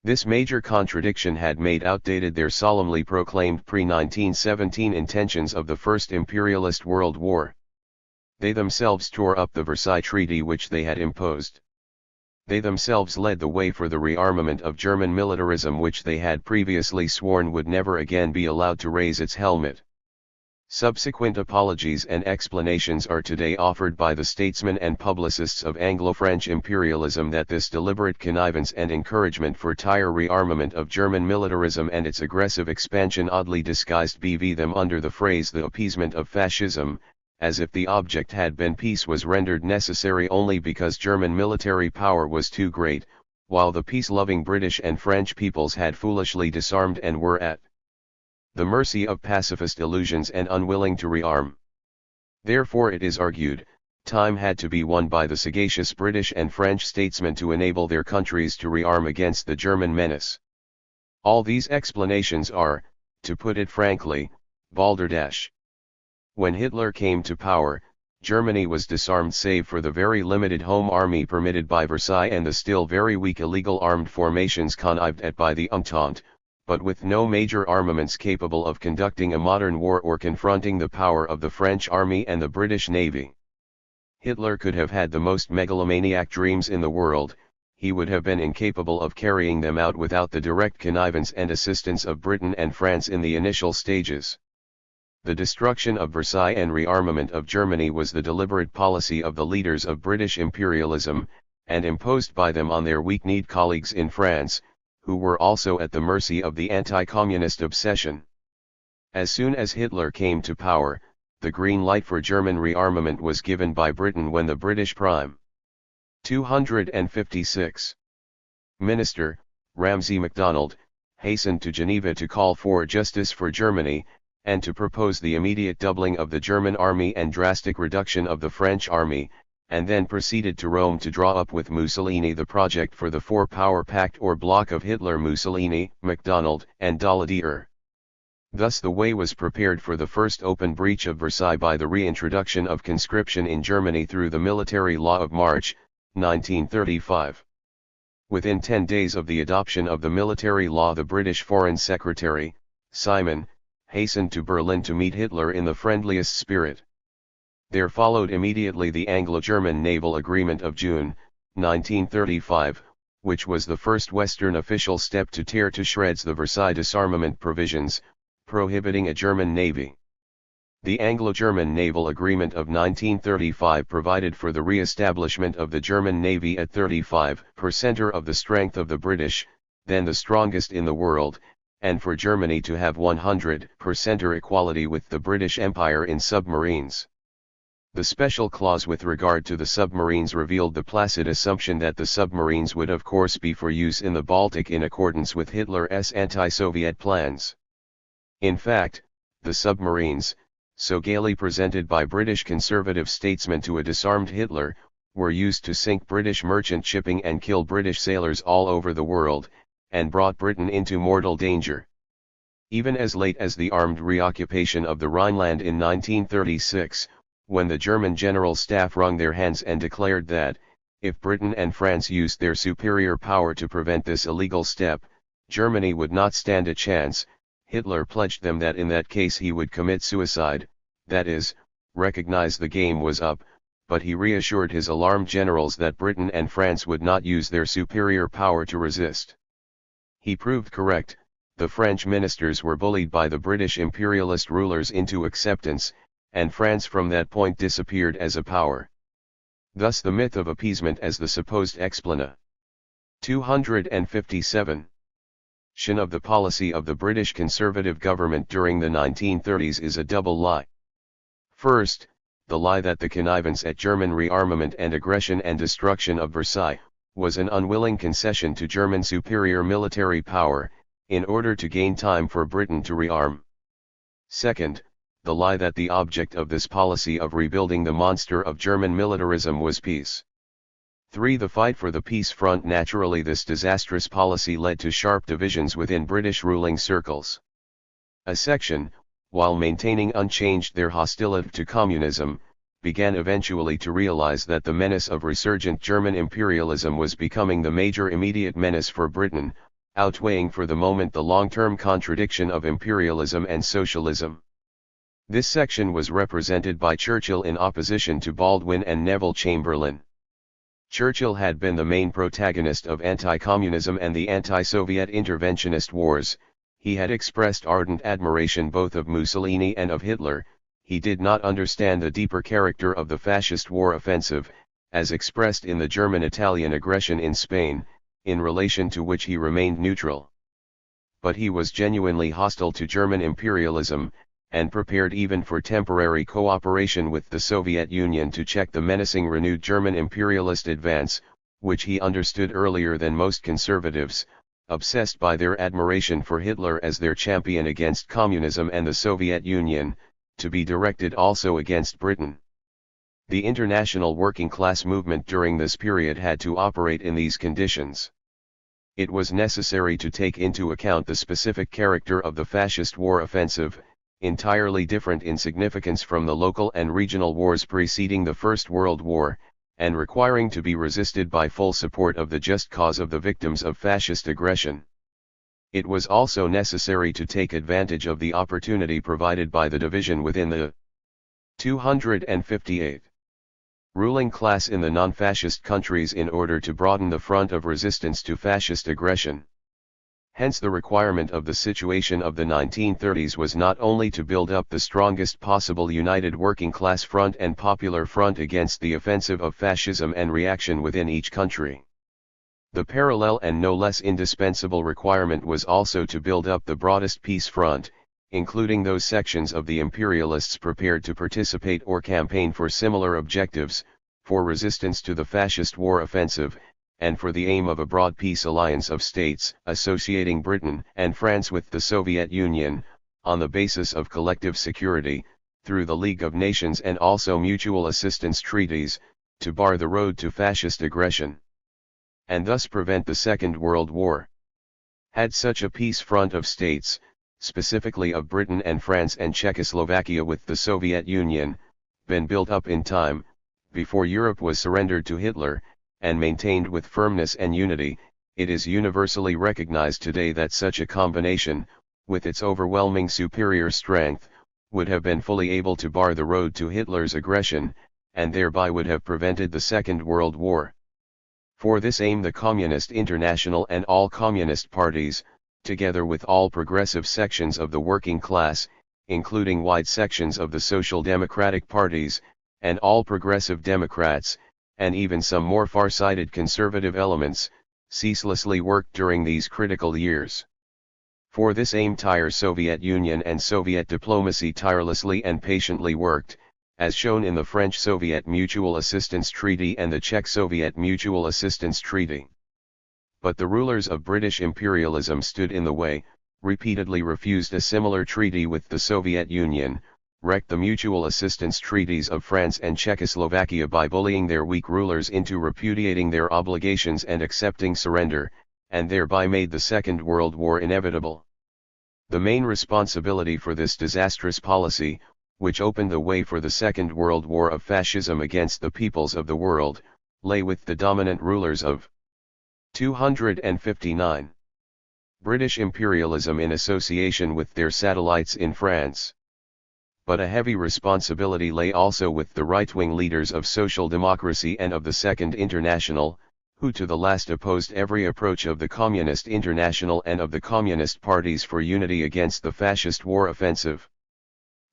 This major contradiction had made outdated their solemnly proclaimed pre-1917 intentions of the First Imperialist World War. They themselves tore up the Versailles Treaty which they had imposed. They themselves led the way for the rearmament of German militarism which they had previously sworn would never again be allowed to raise its helmet. Subsequent apologies and explanations are today offered by the statesmen and publicists of Anglo-French imperialism that this deliberate connivance and encouragement for entire rearmament of German militarism and its aggressive expansion oddly disguised BV them under the phrase the appeasement of fascism, as if the object had been peace was rendered necessary only because German military power was too great, while the peace-loving British and French peoples had foolishly disarmed and were at the mercy of pacifist illusions and unwilling to rearm. Therefore it is argued, time had to be won by the sagacious British and French statesmen to enable their countries to rearm against the German menace. All these explanations are, to put it frankly, balderdash. When Hitler came to power, Germany was disarmed save for the very limited home army permitted by Versailles and the still very weak illegal armed formations connived at by the Entente, but with no major armaments capable of conducting a modern war or confronting the power of the French army and the British navy. Hitler could have had the most megalomaniac dreams in the world, he would have been incapable of carrying them out without the direct connivance and assistance of Britain and France in the initial stages. The destruction of Versailles and rearmament of Germany was the deliberate policy of the leaders of British imperialism, and imposed by them on their weak-kneed colleagues in France, who were also at the mercy of the anti-communist obsession. As soon as Hitler came to power, the green light for German rearmament was given by Britain when the British Prime 256 Minister, Ramsay MacDonald, hastened to Geneva to call for justice for Germany, and to propose the immediate doubling of the German army and drastic reduction of the French army, and then proceeded to Rome to draw up with Mussolini the project for the four-power pact or bloc of Hitler, Mussolini, MacDonald, and Daladier. Thus the way was prepared for the first open breach of Versailles by the reintroduction of conscription in Germany through the military law of March, 1935. Within 10 days of the adoption of the military law, the British Foreign Secretary, Simon, hastened to Berlin to meet Hitler in the friendliest spirit. There followed immediately the Anglo-German Naval Agreement of June, 1935, which was the first Western official step to tear to shreds the Versailles disarmament provisions, prohibiting a German navy. The Anglo-German Naval Agreement of 1935 provided for the re-establishment of the German Navy at 35% of the strength of the British, then the strongest in the world, and for Germany to have 100% equality with the British Empire in submarines. The special clause with regard to the submarines revealed the placid assumption that the submarines would of course be for use in the Baltic in accordance with Hitler's anti-Soviet plans. In fact, the submarines, so gaily presented by British conservative statesmen to a disarmed Hitler, were used to sink British merchant shipping and kill British sailors all over the world, and brought Britain into mortal danger. Even as late as the armed reoccupation of the Rhineland in 1936, when the German General Staff wrung their hands and declared that, if Britain and France used their superior power to prevent this illegal step, Germany would not stand a chance, Hitler pledged them that in that case he would commit suicide, that is, recognize the game was up, but he reassured his alarmed generals that Britain and France would not use their superior power to resist. He proved correct. The French ministers were bullied by the British imperialist rulers into acceptance, and France from that point disappeared as a power. Thus the myth of appeasement as the supposed explanation. 257. Of the policy of the British Conservative government during the 1930s is a double lie. First, the lie that the connivance at German rearmament and aggression and destruction of Versailles was an unwilling concession to German superior military power, in order to gain time for Britain to rearm. Second, the lie that the object of this policy of rebuilding the monster of German militarism was peace. 3. The fight for the peace front. Naturally, this disastrous policy led to sharp divisions within British ruling circles. A section, while maintaining unchanged their hostility to communism, began eventually to realize that the menace of resurgent German imperialism was becoming the major immediate menace for Britain, outweighing for the moment the long-term contradiction of imperialism and socialism. This section was represented by Churchill in opposition to Baldwin and Neville Chamberlain. Churchill had been the main protagonist of anti-communism and the anti-Soviet interventionist wars. He had expressed ardent admiration both of Mussolini and of Hitler. He did not understand the deeper character of the fascist war offensive, as expressed in the German-Italian aggression in Spain, in relation to which he remained neutral. But he was genuinely hostile to German imperialism, and prepared even for temporary cooperation with the Soviet Union to check the menacing renewed German imperialist advance, which he understood earlier than most conservatives, obsessed by their admiration for Hitler as their champion against communism and the Soviet Union, to be directed also against Britain. The international working class movement during this period had to operate in these conditions. It was necessary to take into account the specific character of the fascist war offensive, entirely different in significance from the local and regional wars preceding the First World War, and requiring to be resisted by full support of the just cause of the victims of fascist aggression. It was also necessary to take advantage of the opportunity provided by the division within the 258 ruling class in the non-fascist countries in order to broaden the front of resistance to fascist aggression. Hence the requirement of the situation of the 1930s was not only to build up the strongest possible united working class front and popular front against the offensive of fascism and reaction within each country. The parallel and no less indispensable requirement was also to build up the broadest peace front, including those sections of the imperialists prepared to participate or campaign for similar objectives, for resistance to the fascist war offensive, and for the aim of a broad peace alliance of states associating Britain and France with the Soviet Union, on the basis of collective security, through the League of Nations and also mutual assistance treaties, to bar the road to fascist aggression, and thus prevent the Second World War. Had such a peace front of states, specifically of Britain and France and Czechoslovakia with the Soviet Union, been built up in time, before Europe was surrendered to Hitler, and maintained with firmness and unity, it is universally recognized today that such a combination, with its overwhelming superior strength, would have been fully able to bar the road to Hitler's aggression, and thereby would have prevented the Second World War. For this aim the Communist International and all communist parties, together with all progressive sections of the working class, including wide sections of the social democratic parties, and all progressive Democrats, and even some more far-sighted conservative elements, ceaselessly worked during these critical years. For this aim entire Soviet Union and Soviet diplomacy tirelessly and patiently worked, as shown in the French-Soviet Mutual Assistance Treaty and the Czech-Soviet Mutual Assistance Treaty. But the rulers of British imperialism stood in the way, repeatedly refused a similar treaty with the Soviet Union, wrecked the mutual assistance treaties of France and Czechoslovakia by bullying their weak rulers into repudiating their obligations and accepting surrender, and thereby made the Second World War inevitable. The main responsibility for this disastrous policy, which opened the way for the Second World War of fascism against the peoples of the world, lay with the dominant rulers of 259. British imperialism in association with their satellites in France. But a heavy responsibility lay also with the right-wing leaders of social democracy and of the Second Internationale, who to the last opposed every approach of the Communist International and of the Communist parties for unity against the fascist war offensive.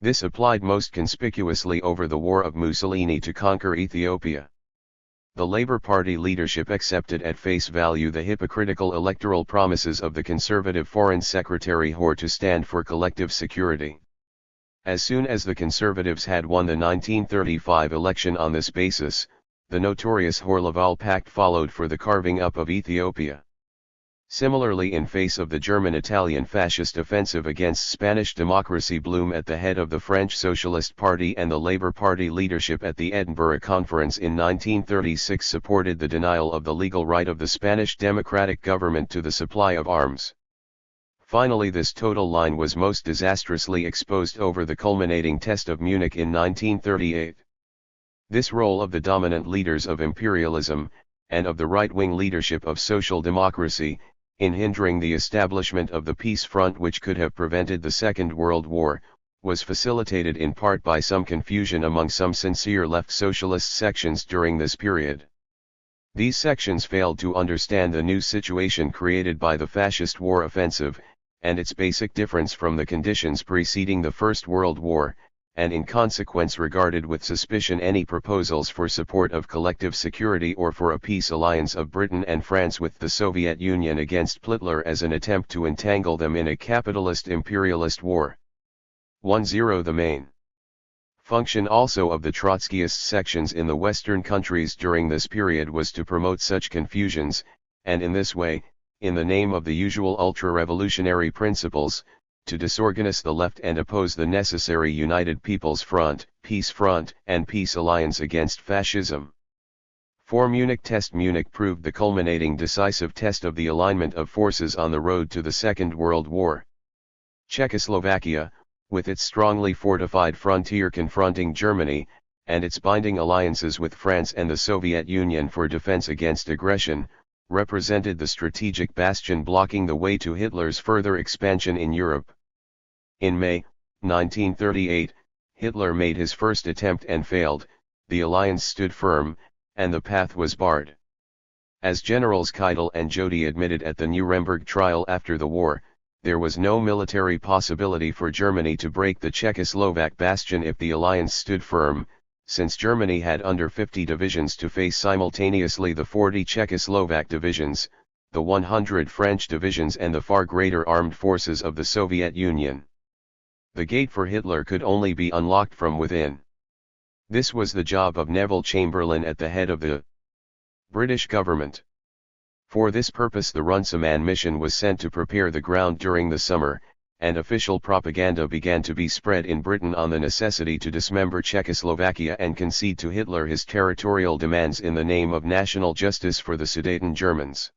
This applied most conspicuously over the war of Mussolini to conquer Ethiopia. The Labour Party leadership accepted at face value the hypocritical electoral promises of the Conservative Foreign Secretary Hoare to stand for collective security. As soon as the Conservatives had won the 1935 election on this basis, the notorious Hoare-Laval Pact followed for the carving up of Ethiopia. Similarly, in face of the German-Italian fascist offensive against Spanish democracy, Blum at the head of the French Socialist Party and the Labour Party leadership at the Edinburgh Conference in 1936 supported the denial of the legal right of the Spanish democratic government to the supply of arms. Finally, this total line was most disastrously exposed over the culminating test of Munich in 1938. This role of the dominant leaders of imperialism, and of the right-wing leadership of social democracy, in hindering the establishment of the peace front which could have prevented the Second World War, was facilitated in part by some confusion among some sincere left socialist sections during this period. These sections failed to understand the new situation created by the fascist war offensive, and its basic difference from the conditions preceding the First World War, and in consequence regarded with suspicion any proposals for support of collective security or for a peace alliance of Britain and France with the Soviet Union against Hitler as an attempt to entangle them in a capitalist-imperialist war. 10. The main function also of the Trotskyist sections in the Western countries during this period was to promote such confusions, and in this way, in the name of the usual ultra-revolutionary principles, to disorganize the left and oppose the necessary United People's Front, Peace Front, and Peace Alliance against fascism. For Munich proved the culminating decisive test of the alignment of forces on the road to the Second World War. Czechoslovakia, with its strongly fortified frontier confronting Germany, and its binding alliances with France and the Soviet Union for defense against aggression, represented the strategic bastion blocking the way to Hitler's further expansion in Europe. In May, 1938, Hitler made his first attempt and failed, the alliance stood firm, and the path was barred. As Generals Keitel and Jody admitted at the Nuremberg trial after the war, there was no military possibility for Germany to break the Czechoslovak bastion if the alliance stood firm, since Germany had under 50 divisions to face simultaneously the 40 Czechoslovak divisions, the 100 French divisions and the far greater armed forces of the Soviet Union. The gate for Hitler could only be unlocked from within. This was the job of Neville Chamberlain at the head of the British government. For this purpose the Runciman mission was sent to prepare the ground during the summer, and official propaganda began to be spread in Britain on the necessity to dismember Czechoslovakia and concede to Hitler his territorial demands in the name of national justice for the Sudeten Germans.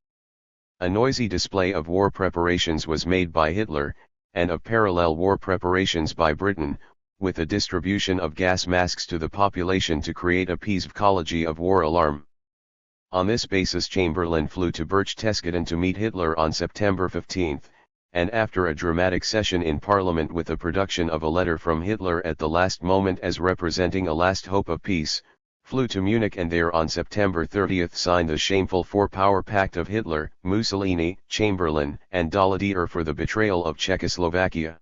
A noisy display of war preparations was made by Hitler, and of parallel war preparations by Britain, with a distribution of gas masks to the population to create a psychology of war alarm. On this basis Chamberlain flew to Berchtesgaden to meet Hitler on September 15, and after a dramatic session in Parliament with the production of a letter from Hitler at the last moment as representing a last hope of peace, flew to Munich and there on September 30 signed the shameful Four-Power Pact of Hitler, Mussolini, Chamberlain, and Daladier for the betrayal of Czechoslovakia.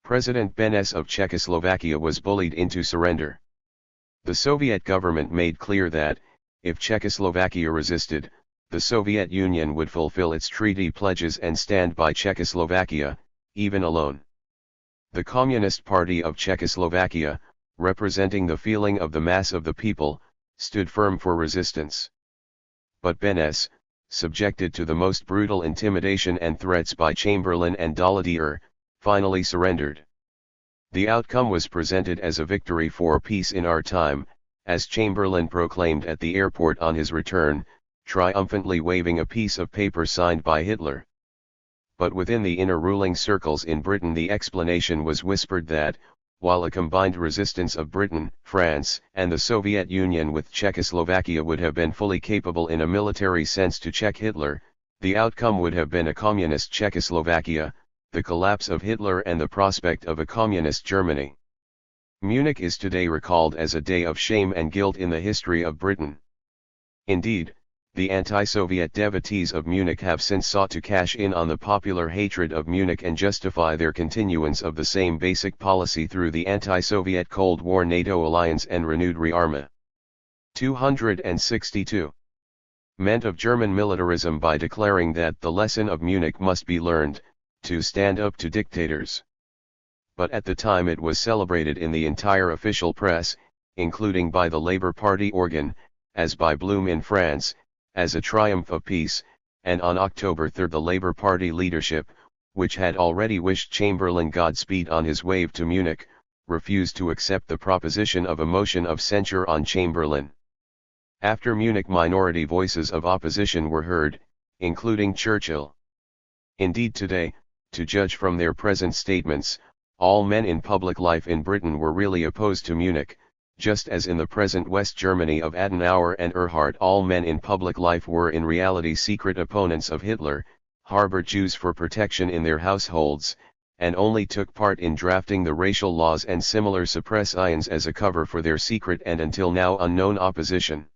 President Benes of Czechoslovakia was bullied into surrender. The Soviet government made clear that, if Czechoslovakia resisted, the Soviet Union would fulfill its treaty pledges and stand by Czechoslovakia, even alone. The Communist Party of Czechoslovakia, representing the feeling of the mass of the people, stood firm for resistance. But Benes, subjected to the most brutal intimidation and threats by Chamberlain and Daladier, finally surrendered. The outcome was presented as a victory for peace in our time, as Chamberlain proclaimed at the airport on his return, triumphantly waving a piece of paper signed by Hitler. But within the inner ruling circles in Britain the explanation was whispered that, while a combined resistance of Britain, France, and the Soviet Union with Czechoslovakia would have been fully capable in a military sense to check Hitler, the outcome would have been a communist Czechoslovakia, the collapse of Hitler and the prospect of a communist Germany. Munich is today recalled as a day of shame and guilt in the history of Britain. Indeed, the anti-Soviet devotees of Munich have since sought to cash in on the popular hatred of Munich and justify their continuance of the same basic policy through the anti-Soviet Cold War NATO alliance and renewed rearmament. 262. Meant of German militarism by declaring that the lesson of Munich must be learned, to stand up to dictators. But at the time it was celebrated in the entire official press, including by the Labour Party organ, as by Blum in France, as a triumph of peace, and on October 3 the Labour Party leadership, which had already wished Chamberlain Godspeed on his wave to Munich, refused to accept the proposition of a motion of censure on Chamberlain. After Munich minority voices of opposition were heard, including Churchill. Indeed today, to judge from their present statements, all men in public life in Britain were really opposed to Munich, just as in the present West Germany of Adenauer and Erhard all men in public life were in reality secret opponents of Hitler, harbored Jews for protection in their households, and only took part in drafting the racial laws and similar suppressions as a cover for their secret and until now unknown opposition.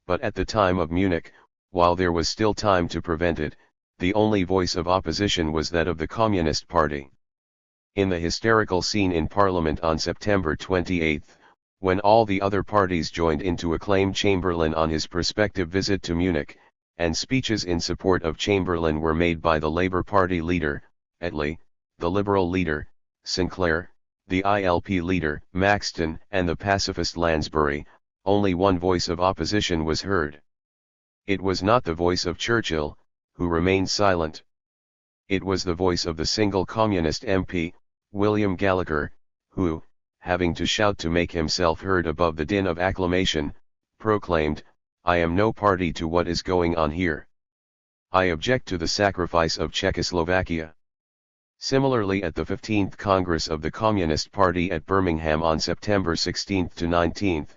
But at the time of Munich, while there was still time to prevent it, the only voice of opposition was that of the Communist Party. In the hysterical scene in Parliament on September 28, when all the other parties joined in to acclaim Chamberlain on his prospective visit to Munich, and speeches in support of Chamberlain were made by the Labour Party leader, Attlee, the Liberal leader, Sinclair, the ILP leader, Maxton, and the pacifist Lansbury, only one voice of opposition was heard. It was not the voice of Churchill, who remained silent. It was the voice of the single communist MP, William Gallagher, who, having to shout to make himself heard above the din of acclamation, proclaimed, "I am no party to what is going on here. I object to the sacrifice of Czechoslovakia." Similarly at the 15th Congress of the Communist Party at Birmingham on September 16 to 19,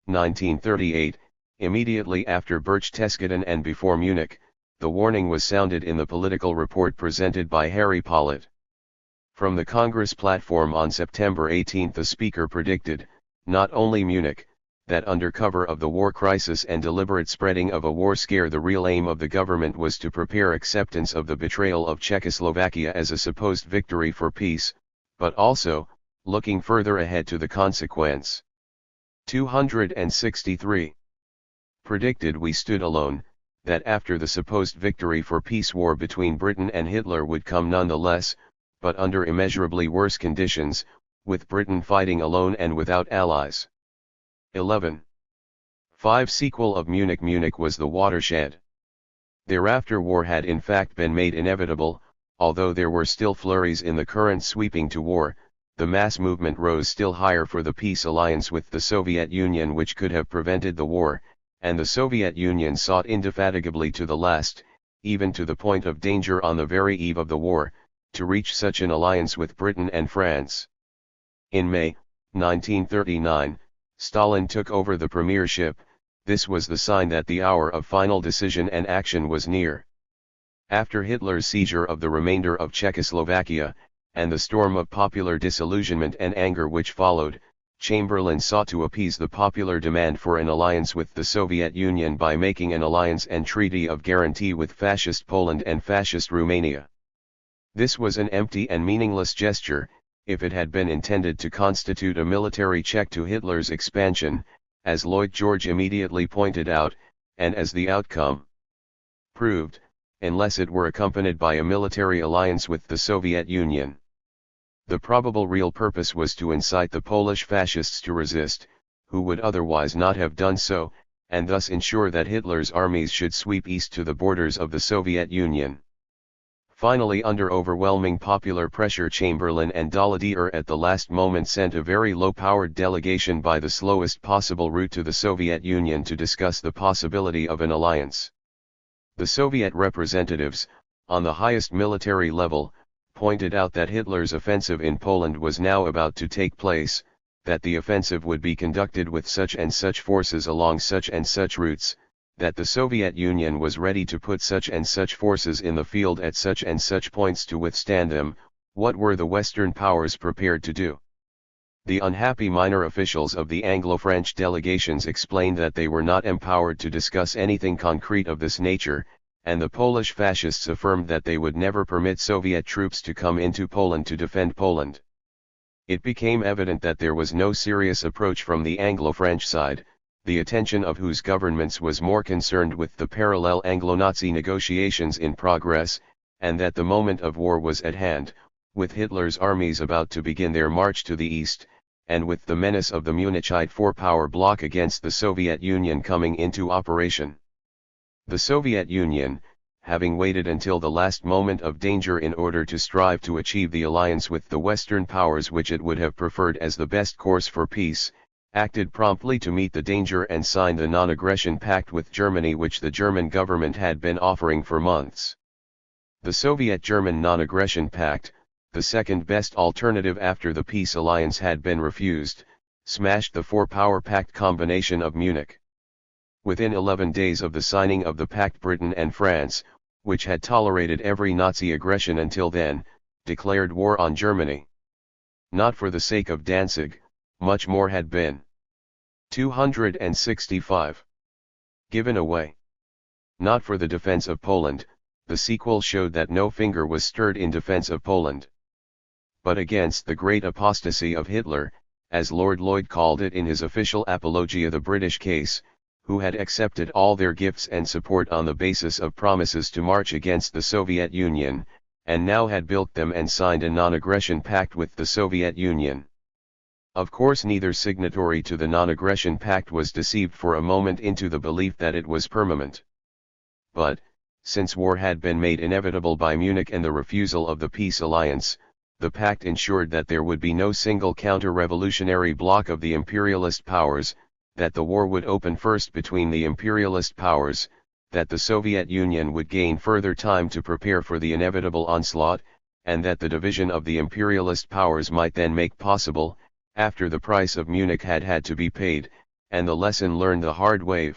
1938, immediately after Berchtesgaden and before Munich, the warning was sounded in the political report presented by Harry Pollitt. From the Congress platform on September 18 the speaker predicted, not only Munich, that under cover of the war crisis and deliberate spreading of a war scare the real aim of the government was to prepare acceptance of the betrayal of Czechoslovakia as a supposed victory for peace, but also, looking further ahead to the consequence. 263. Predicted we stood alone, that after the supposed victory for peace war between Britain and Hitler would come nonetheless, but under immeasurably worse conditions, with Britain fighting alone and without allies. 11. 5. Sequel of Munich. Munich was the watershed. Thereafter war had in fact been made inevitable, although there were still flurries in the current sweeping to war, the mass movement rose still higher for the peace alliance with the Soviet Union which could have prevented the war, and the Soviet Union sought indefatigably to the last, even to the point of danger on the very eve of the war, to reach such an alliance with Britain and France. In May, 1939, Stalin took over the premiership. This was the sign that the hour of final decision and action was near. After Hitler's seizure of the remainder of Czechoslovakia, and the storm of popular disillusionment and anger which followed, Chamberlain sought to appease the popular demand for an alliance with the Soviet Union by making an alliance and treaty of guarantee with fascist Poland and fascist Romania. This was an empty and meaningless gesture, if it had been intended to constitute a military check to Hitler's expansion, as Lloyd George immediately pointed out, and as the outcome proved, unless it were accompanied by a military alliance with the Soviet Union. The probable real purpose was to incite the Polish fascists to resist, who would otherwise not have done so, and thus ensure that Hitler's armies should sweep east to the borders of the Soviet Union. Finally, under overwhelming popular pressure, Chamberlain and Daladier at the last moment sent a very low-powered delegation by the slowest possible route to the Soviet Union to discuss the possibility of an alliance. The Soviet representatives, on the highest military level, pointed out that Hitler's offensive in Poland was now about to take place, that the offensive would be conducted with such and such forces along such and such routes, that the Soviet Union was ready to put such and such forces in the field at such and such points to withstand them. What were the Western powers prepared to do? The unhappy minor officials of the Anglo-French delegations explained that they were not empowered to discuss anything concrete of this nature, and the Polish fascists affirmed that they would never permit Soviet troops to come into Poland to defend Poland. It became evident that there was no serious approach from the Anglo-French side, the attention of whose governments was more concerned with the parallel Anglo-Nazi negotiations in progress, and that the moment of war was at hand, with Hitler's armies about to begin their march to the east, and with the menace of the Munichite four-power bloc against the Soviet Union coming into operation. The Soviet Union, having waited until the last moment of danger in order to strive to achieve the alliance with the Western powers which it would have preferred as the best course for peace, acted promptly to meet the danger and signed the non-aggression pact with Germany, which the German government had been offering for months. The Soviet-German non-aggression pact, the second best alternative after the peace alliance had been refused, smashed the four-power pact combination of Munich. Within 11 days of the signing of the pact, Britain and France, which had tolerated every Nazi aggression until then, declared war on Germany. Not for the sake of Danzig, much more had been 265 given away. Not for the defense of Poland, the sequel showed that no finger was stirred in defense of Poland. But against the great apostasy of Hitler, as Lord Lloyd called it in his official apologia, the British case, who had accepted all their gifts and support on the basis of promises to march against the Soviet Union, and now had bilked them and signed a non-aggression pact with the Soviet Union. Of course, neither signatory to the non-aggression pact was deceived for a moment into the belief that it was permanent. But, since war had been made inevitable by Munich and the refusal of the peace alliance, the pact ensured that there would be no single counter-revolutionary bloc of the imperialist powers, that the war would open first between the imperialist powers, that the Soviet Union would gain further time to prepare for the inevitable onslaught, and that the division of the imperialist powers might then make possible, after the price of Munich had to be paid, and the lesson learned the hard way,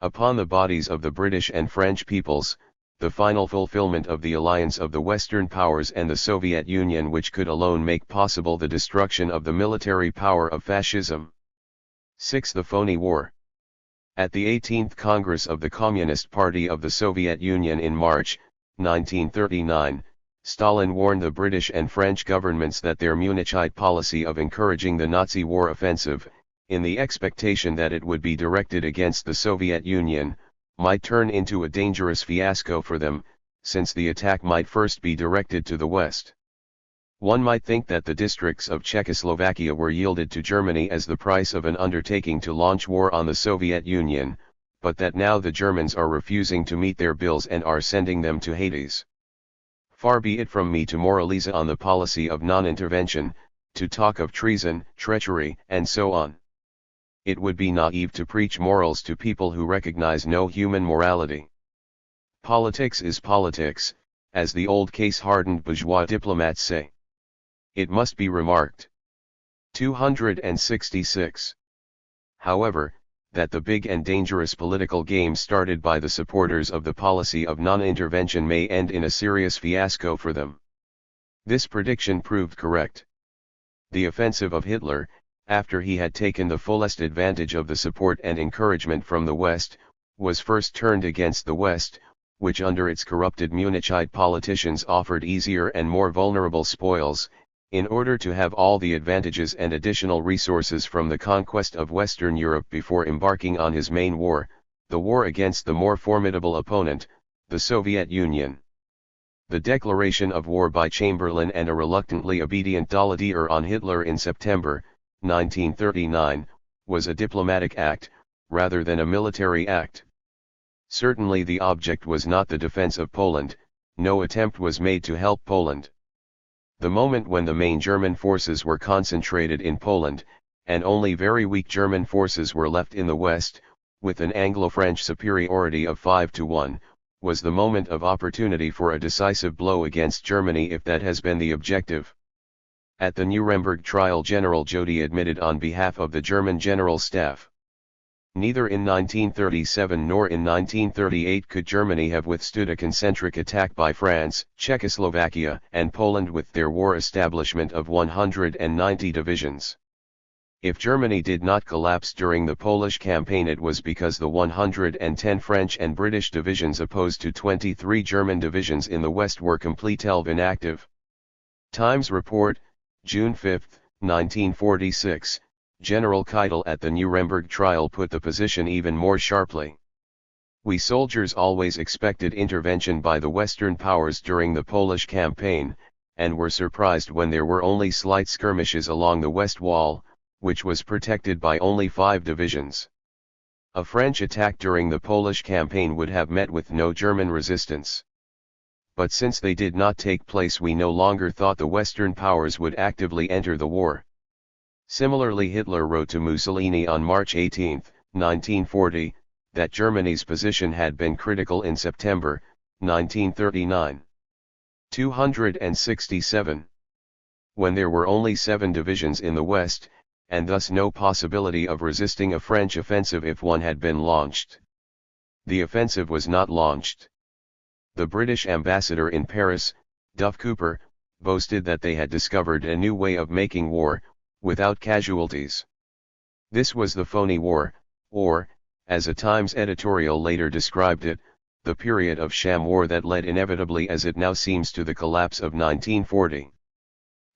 upon the bodies of the British and French peoples, the final fulfillment of the alliance of the Western powers and the Soviet Union, which could alone make possible the destruction of the military power of fascism. 6. The Phony War. At the 18th Congress of the Communist Party of the Soviet Union in March, 1939, Stalin warned the British and French governments that their Munichite policy of encouraging the Nazi war offensive, in the expectation that it would be directed against the Soviet Union, might turn into a dangerous fiasco for them, since the attack might first be directed to the West. One might think that the districts of Czechoslovakia were yielded to Germany as the price of an undertaking to launch war on the Soviet Union, but that now the Germans are refusing to meet their bills and are sending them to Hades. Far be it from me to moralize on the policy of non-intervention, to talk of treason, treachery, and so on. It would be naive to preach morals to people who recognize no human morality. Politics is politics, as the old case-hardened bourgeois diplomats say. It must be remarked. 266. However, that the big and dangerous political game started by the supporters of the policy of non-intervention may end in a serious fiasco for them. This prediction proved correct. The offensive of Hitler, after he had taken the fullest advantage of the support and encouragement from the West, was first turned against the West, which under its corrupted Munichite politicians offered easier and more vulnerable spoils, In order to have all the advantages and additional resources from the conquest of Western Europe before embarking on his main war, the war against the more formidable opponent, the Soviet Union. The declaration of war by Chamberlain and a reluctantly obedient Dalladier on Hitler in September 1939, was a diplomatic act, rather than a military act. Certainly the object was not the defense of Poland, no attempt was made to help Poland. The moment when the main German forces were concentrated in Poland, and only very weak German forces were left in the West, with an Anglo-French superiority of 5-1, was the moment of opportunity for a decisive blow against Germany if that has been the objective. At the Nuremberg trial, General Jody admitted on behalf of the German General Staff, neither in 1937 nor in 1938 could Germany have withstood a concentric attack by France, Czechoslovakia and Poland with their war establishment of 190 divisions. If Germany did not collapse during the Polish campaign, it was because the 110 French and British divisions opposed to 23 German divisions in the West were completely inactive. Times report, June 5, 1946, General Keitel at the Nuremberg trial put the position even more sharply. We soldiers always expected intervention by the Western powers during the Polish campaign, and were surprised when there were only slight skirmishes along the West Wall, which was protected by only 5 divisions. A French attack during the Polish campaign would have met with no German resistance. But since they did not take place, we no longer thought the Western powers would actively enter the war. Similarly, Hitler wrote to Mussolini on March 18, 1940, that Germany's position had been critical in September 1939. 267. When there were only 7 divisions in the West, and thus no possibility of resisting a French offensive if one had been launched. The offensive was not launched. The British ambassador in Paris, Duff Cooper, boasted that they had discovered a new way of making war, without casualties. This was the phony war, or, as a Times editorial later described it, the period of sham war that led inevitably, as it now seems, to the collapse of 1940.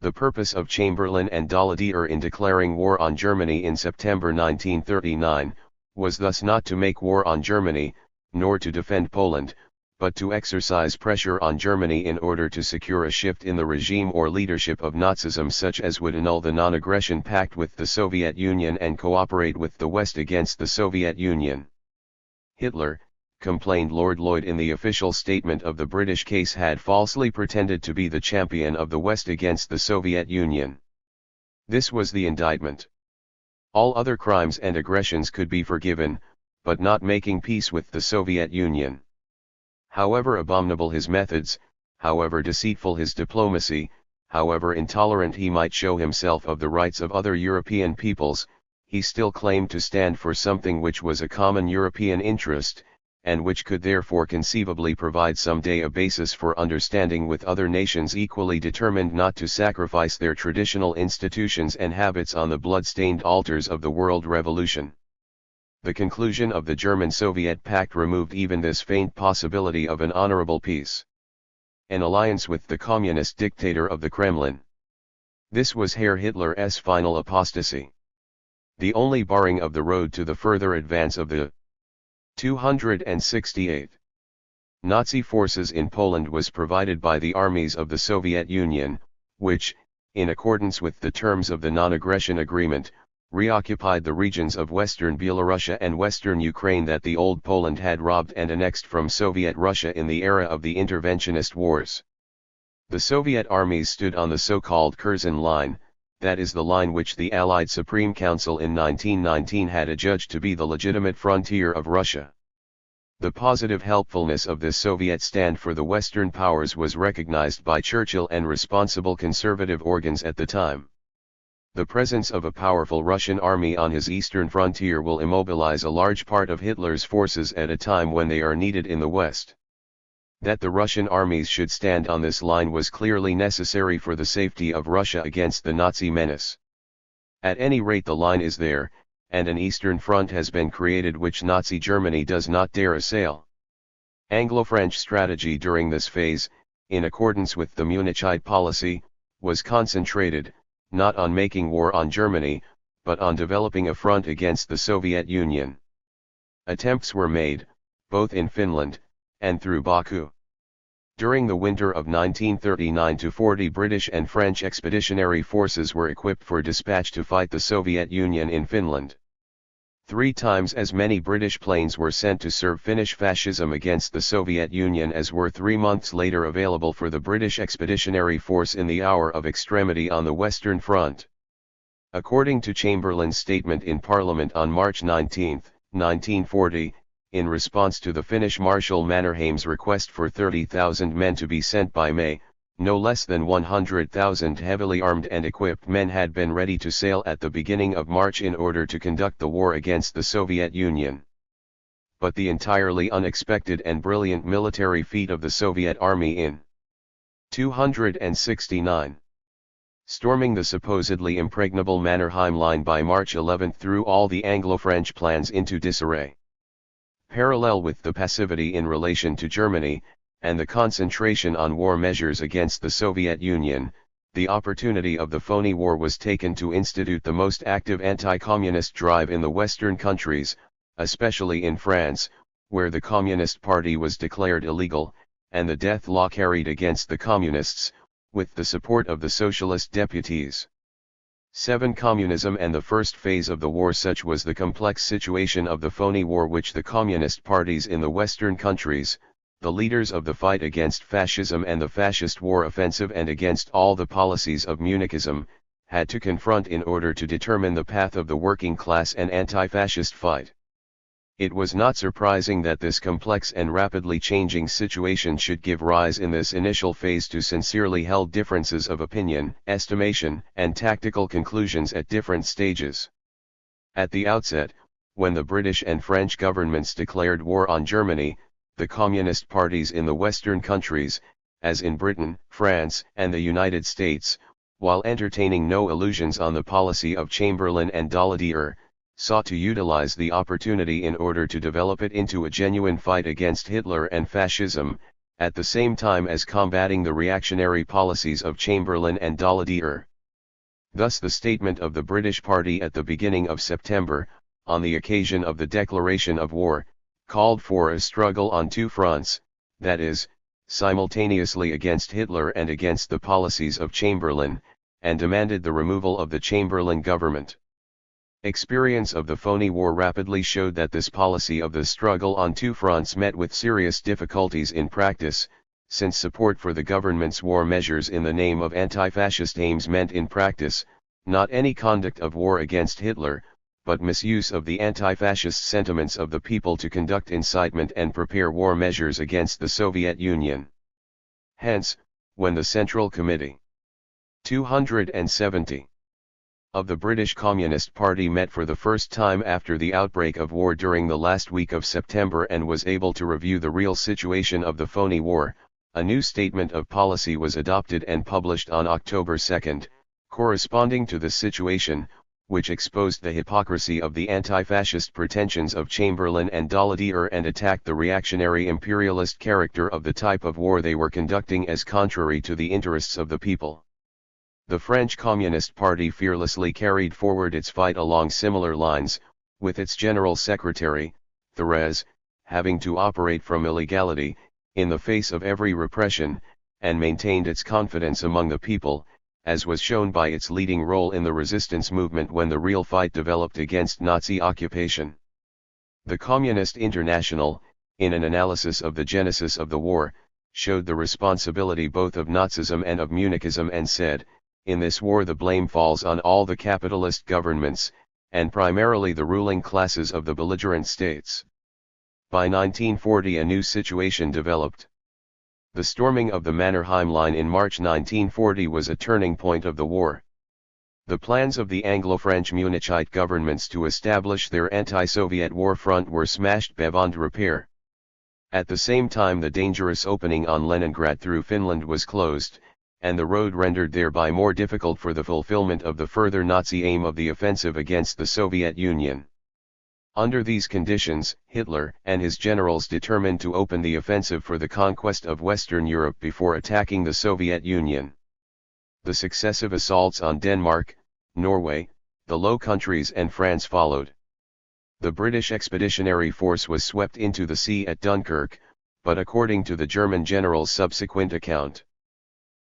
The purpose of Chamberlain and Dalladier in declaring war on Germany in September 1939, was thus not to make war on Germany, nor to defend Poland, but to exercise pressure on Germany in order to secure a shift in the regime or leadership of Nazism such as would annul the non-aggression pact with the Soviet Union and cooperate with the West against the Soviet Union. Hitler, complained Lord Lloyd in the official statement of the British case, had falsely pretended to be the champion of the West against the Soviet Union. This was the indictment. All other crimes and aggressions could be forgiven, but not making peace with the Soviet Union. However abominable his methods, however deceitful his diplomacy, however intolerant he might show himself of the rights of other European peoples, he still claimed to stand for something which was a common European interest, and which could therefore conceivably provide some day a basis for understanding with other nations equally determined not to sacrifice their traditional institutions and habits on the blood-stained altars of the world revolution. The conclusion of the German-Soviet Pact removed even this faint possibility of an honorable peace. An alliance with the communist dictator of the Kremlin. This was Herr Hitler's final apostasy. The only barring of the road to the further advance of the 268 Nazi forces in Poland was provided by the armies of the Soviet Union, which, in accordance with the terms of the non-aggression agreement, reoccupied the regions of Western Belarusia and Western Ukraine that the old Poland had robbed and annexed from Soviet Russia in the era of the interventionist wars. The Soviet armies stood on the so-called Curzon Line, that is the line which the Allied Supreme Council in 1919 had adjudged to be the legitimate frontier of Russia. The positive helpfulness of this Soviet stand for the Western powers was recognized by Churchill and responsible conservative organs at the time. The presence of a powerful Russian army on his eastern frontier will immobilize a large part of Hitler's forces at a time when they are needed in the West. That the Russian armies should stand on this line was clearly necessary for the safety of Russia against the Nazi menace. At any rate, the line is there, and an eastern front has been created which Nazi Germany does not dare assail. Anglo-French strategy during this phase, in accordance with the Munichite policy, was concentrated, not on making war on Germany, but on developing a front against the Soviet Union. Attempts were made, both in Finland, and through Baku. During the winter of 1939-40, British and French expeditionary forces were equipped for dispatch to fight the Soviet Union in Finland. 3 times as many British planes were sent to serve Finnish fascism against the Soviet Union as were 3 months later available for the British Expeditionary Force in the hour of extremity on the Western Front. According to Chamberlain's statement in Parliament on March 19, 1940, in response to the Finnish Marshal Mannerheim's request for 30,000 men to be sent by May, no less than 100,000 heavily armed and equipped men had been ready to sail at the beginning of March in order to conduct the war against the Soviet Union. But the entirely unexpected and brilliant military feat of the Soviet Army in 269. Storming the supposedly impregnable Mannerheim Line by March 11 threw all the Anglo-French plans into disarray. Parallel with the passivity in relation to Germany, and the concentration on war measures against the Soviet Union, the opportunity of the phony war was taken to institute the most active anti-communist drive in the Western countries, especially in France, where the Communist Party was declared illegal, and the death law carried against the Communists, with the support of the Socialist deputies. 7. Communism and the first phase of the war. Such was the complex situation of the phony war which the Communist parties in the Western countries, the leaders of the fight against fascism and the fascist war offensive and against all the policies of Municism, had to confront in order to determine the path of the working class and anti-fascist fight. It was not surprising that this complex and rapidly changing situation should give rise in this initial phase to sincerely held differences of opinion, estimation, and tactical conclusions at different stages. At the outset, when the British and French governments declared war on Germany, the communist parties in the Western countries, as in Britain, France, and the United States, while entertaining no illusions on the policy of Chamberlain and Daladier, sought to utilize the opportunity in order to develop it into a genuine fight against Hitler and fascism, at the same time as combating the reactionary policies of Chamberlain and Daladier. Thus the statement of the British party at the beginning of September, on the occasion of the declaration of war, called for a struggle on 2 fronts, that is, simultaneously against Hitler and against the policies of Chamberlain, and demanded the removal of the Chamberlain government. Experience of the phony war rapidly showed that this policy of the struggle on 2 fronts met with serious difficulties in practice, since support for the government's war measures in the name of anti-fascist aims meant in practice, not any conduct of war against Hitler, but misuse of the anti-fascist sentiments of the people to conduct incitement and prepare war measures against the Soviet Union. Hence, when the Central Committee 270 of the British Communist Party met for the first time after the outbreak of war during the last week of September and was able to review the real situation of the phony war, a new statement of policy was adopted and published on October 2, corresponding to the situation, which exposed the hypocrisy of the anti-fascist pretensions of Chamberlain and Daladier and attacked the reactionary imperialist character of the type of war they were conducting as contrary to the interests of the people. The French Communist Party fearlessly carried forward its fight along similar lines, with its General Secretary, Thérèse, having to operate from illegality, in the face of every repression, and maintained its confidence among the people, as was shown by its leading role in the resistance movement when the real fight developed against Nazi occupation. The Communist Internationale, in an analysis of the genesis of the war, showed the responsibility both of Nazism and of Municism and said, in this war the blame falls on all the capitalist governments, and primarily the ruling classes of the belligerent states. By 1940 a new situation developed. The storming of the Mannerheim Line in March 1940 was a turning point of the war. The plans of the Anglo-French Munichite governments to establish their anti-Soviet war front were smashed beyond repair. At the same time the dangerous opening on Leningrad through Finland was closed, and the road rendered thereby more difficult for the fulfillment of the further Nazi aim of the offensive against the Soviet Union. Under these conditions, Hitler and his generals determined to open the offensive for the conquest of Western Europe before attacking the Soviet Union. The successive assaults on Denmark, Norway, the Low Countries and France followed. The British expeditionary force was swept into the sea at Dunkirk, but according to the German general's subsequent account,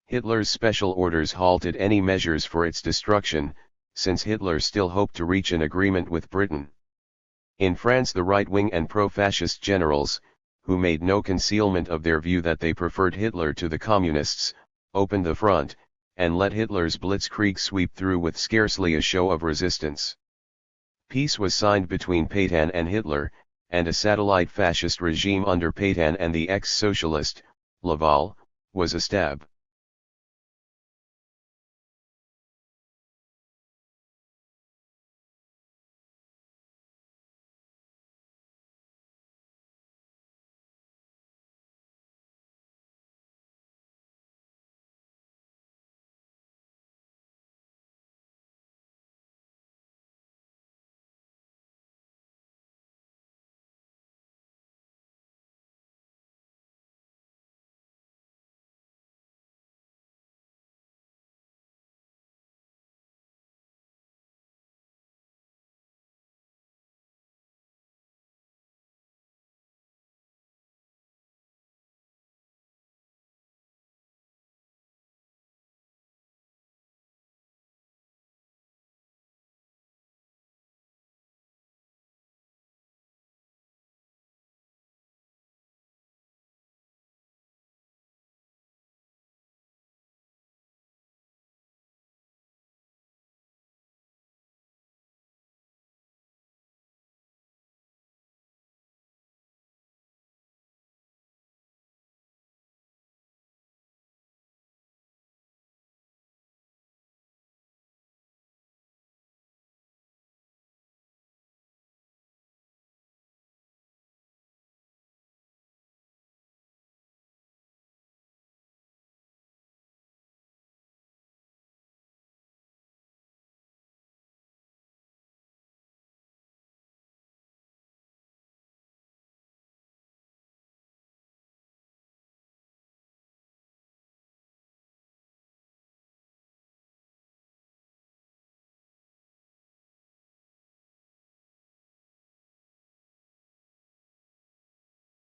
Hitler's special orders halted any measures for its destruction, since Hitler still hoped to reach an agreement with Britain. In France, the right-wing and pro-fascist generals, who made no concealment of their view that they preferred Hitler to the communists, opened the front, and let Hitler's blitzkrieg sweep through with scarcely a show of resistance. Peace was signed between Pétain and Hitler, and a satellite fascist regime under Pétain and the ex-socialist, Laval, was established.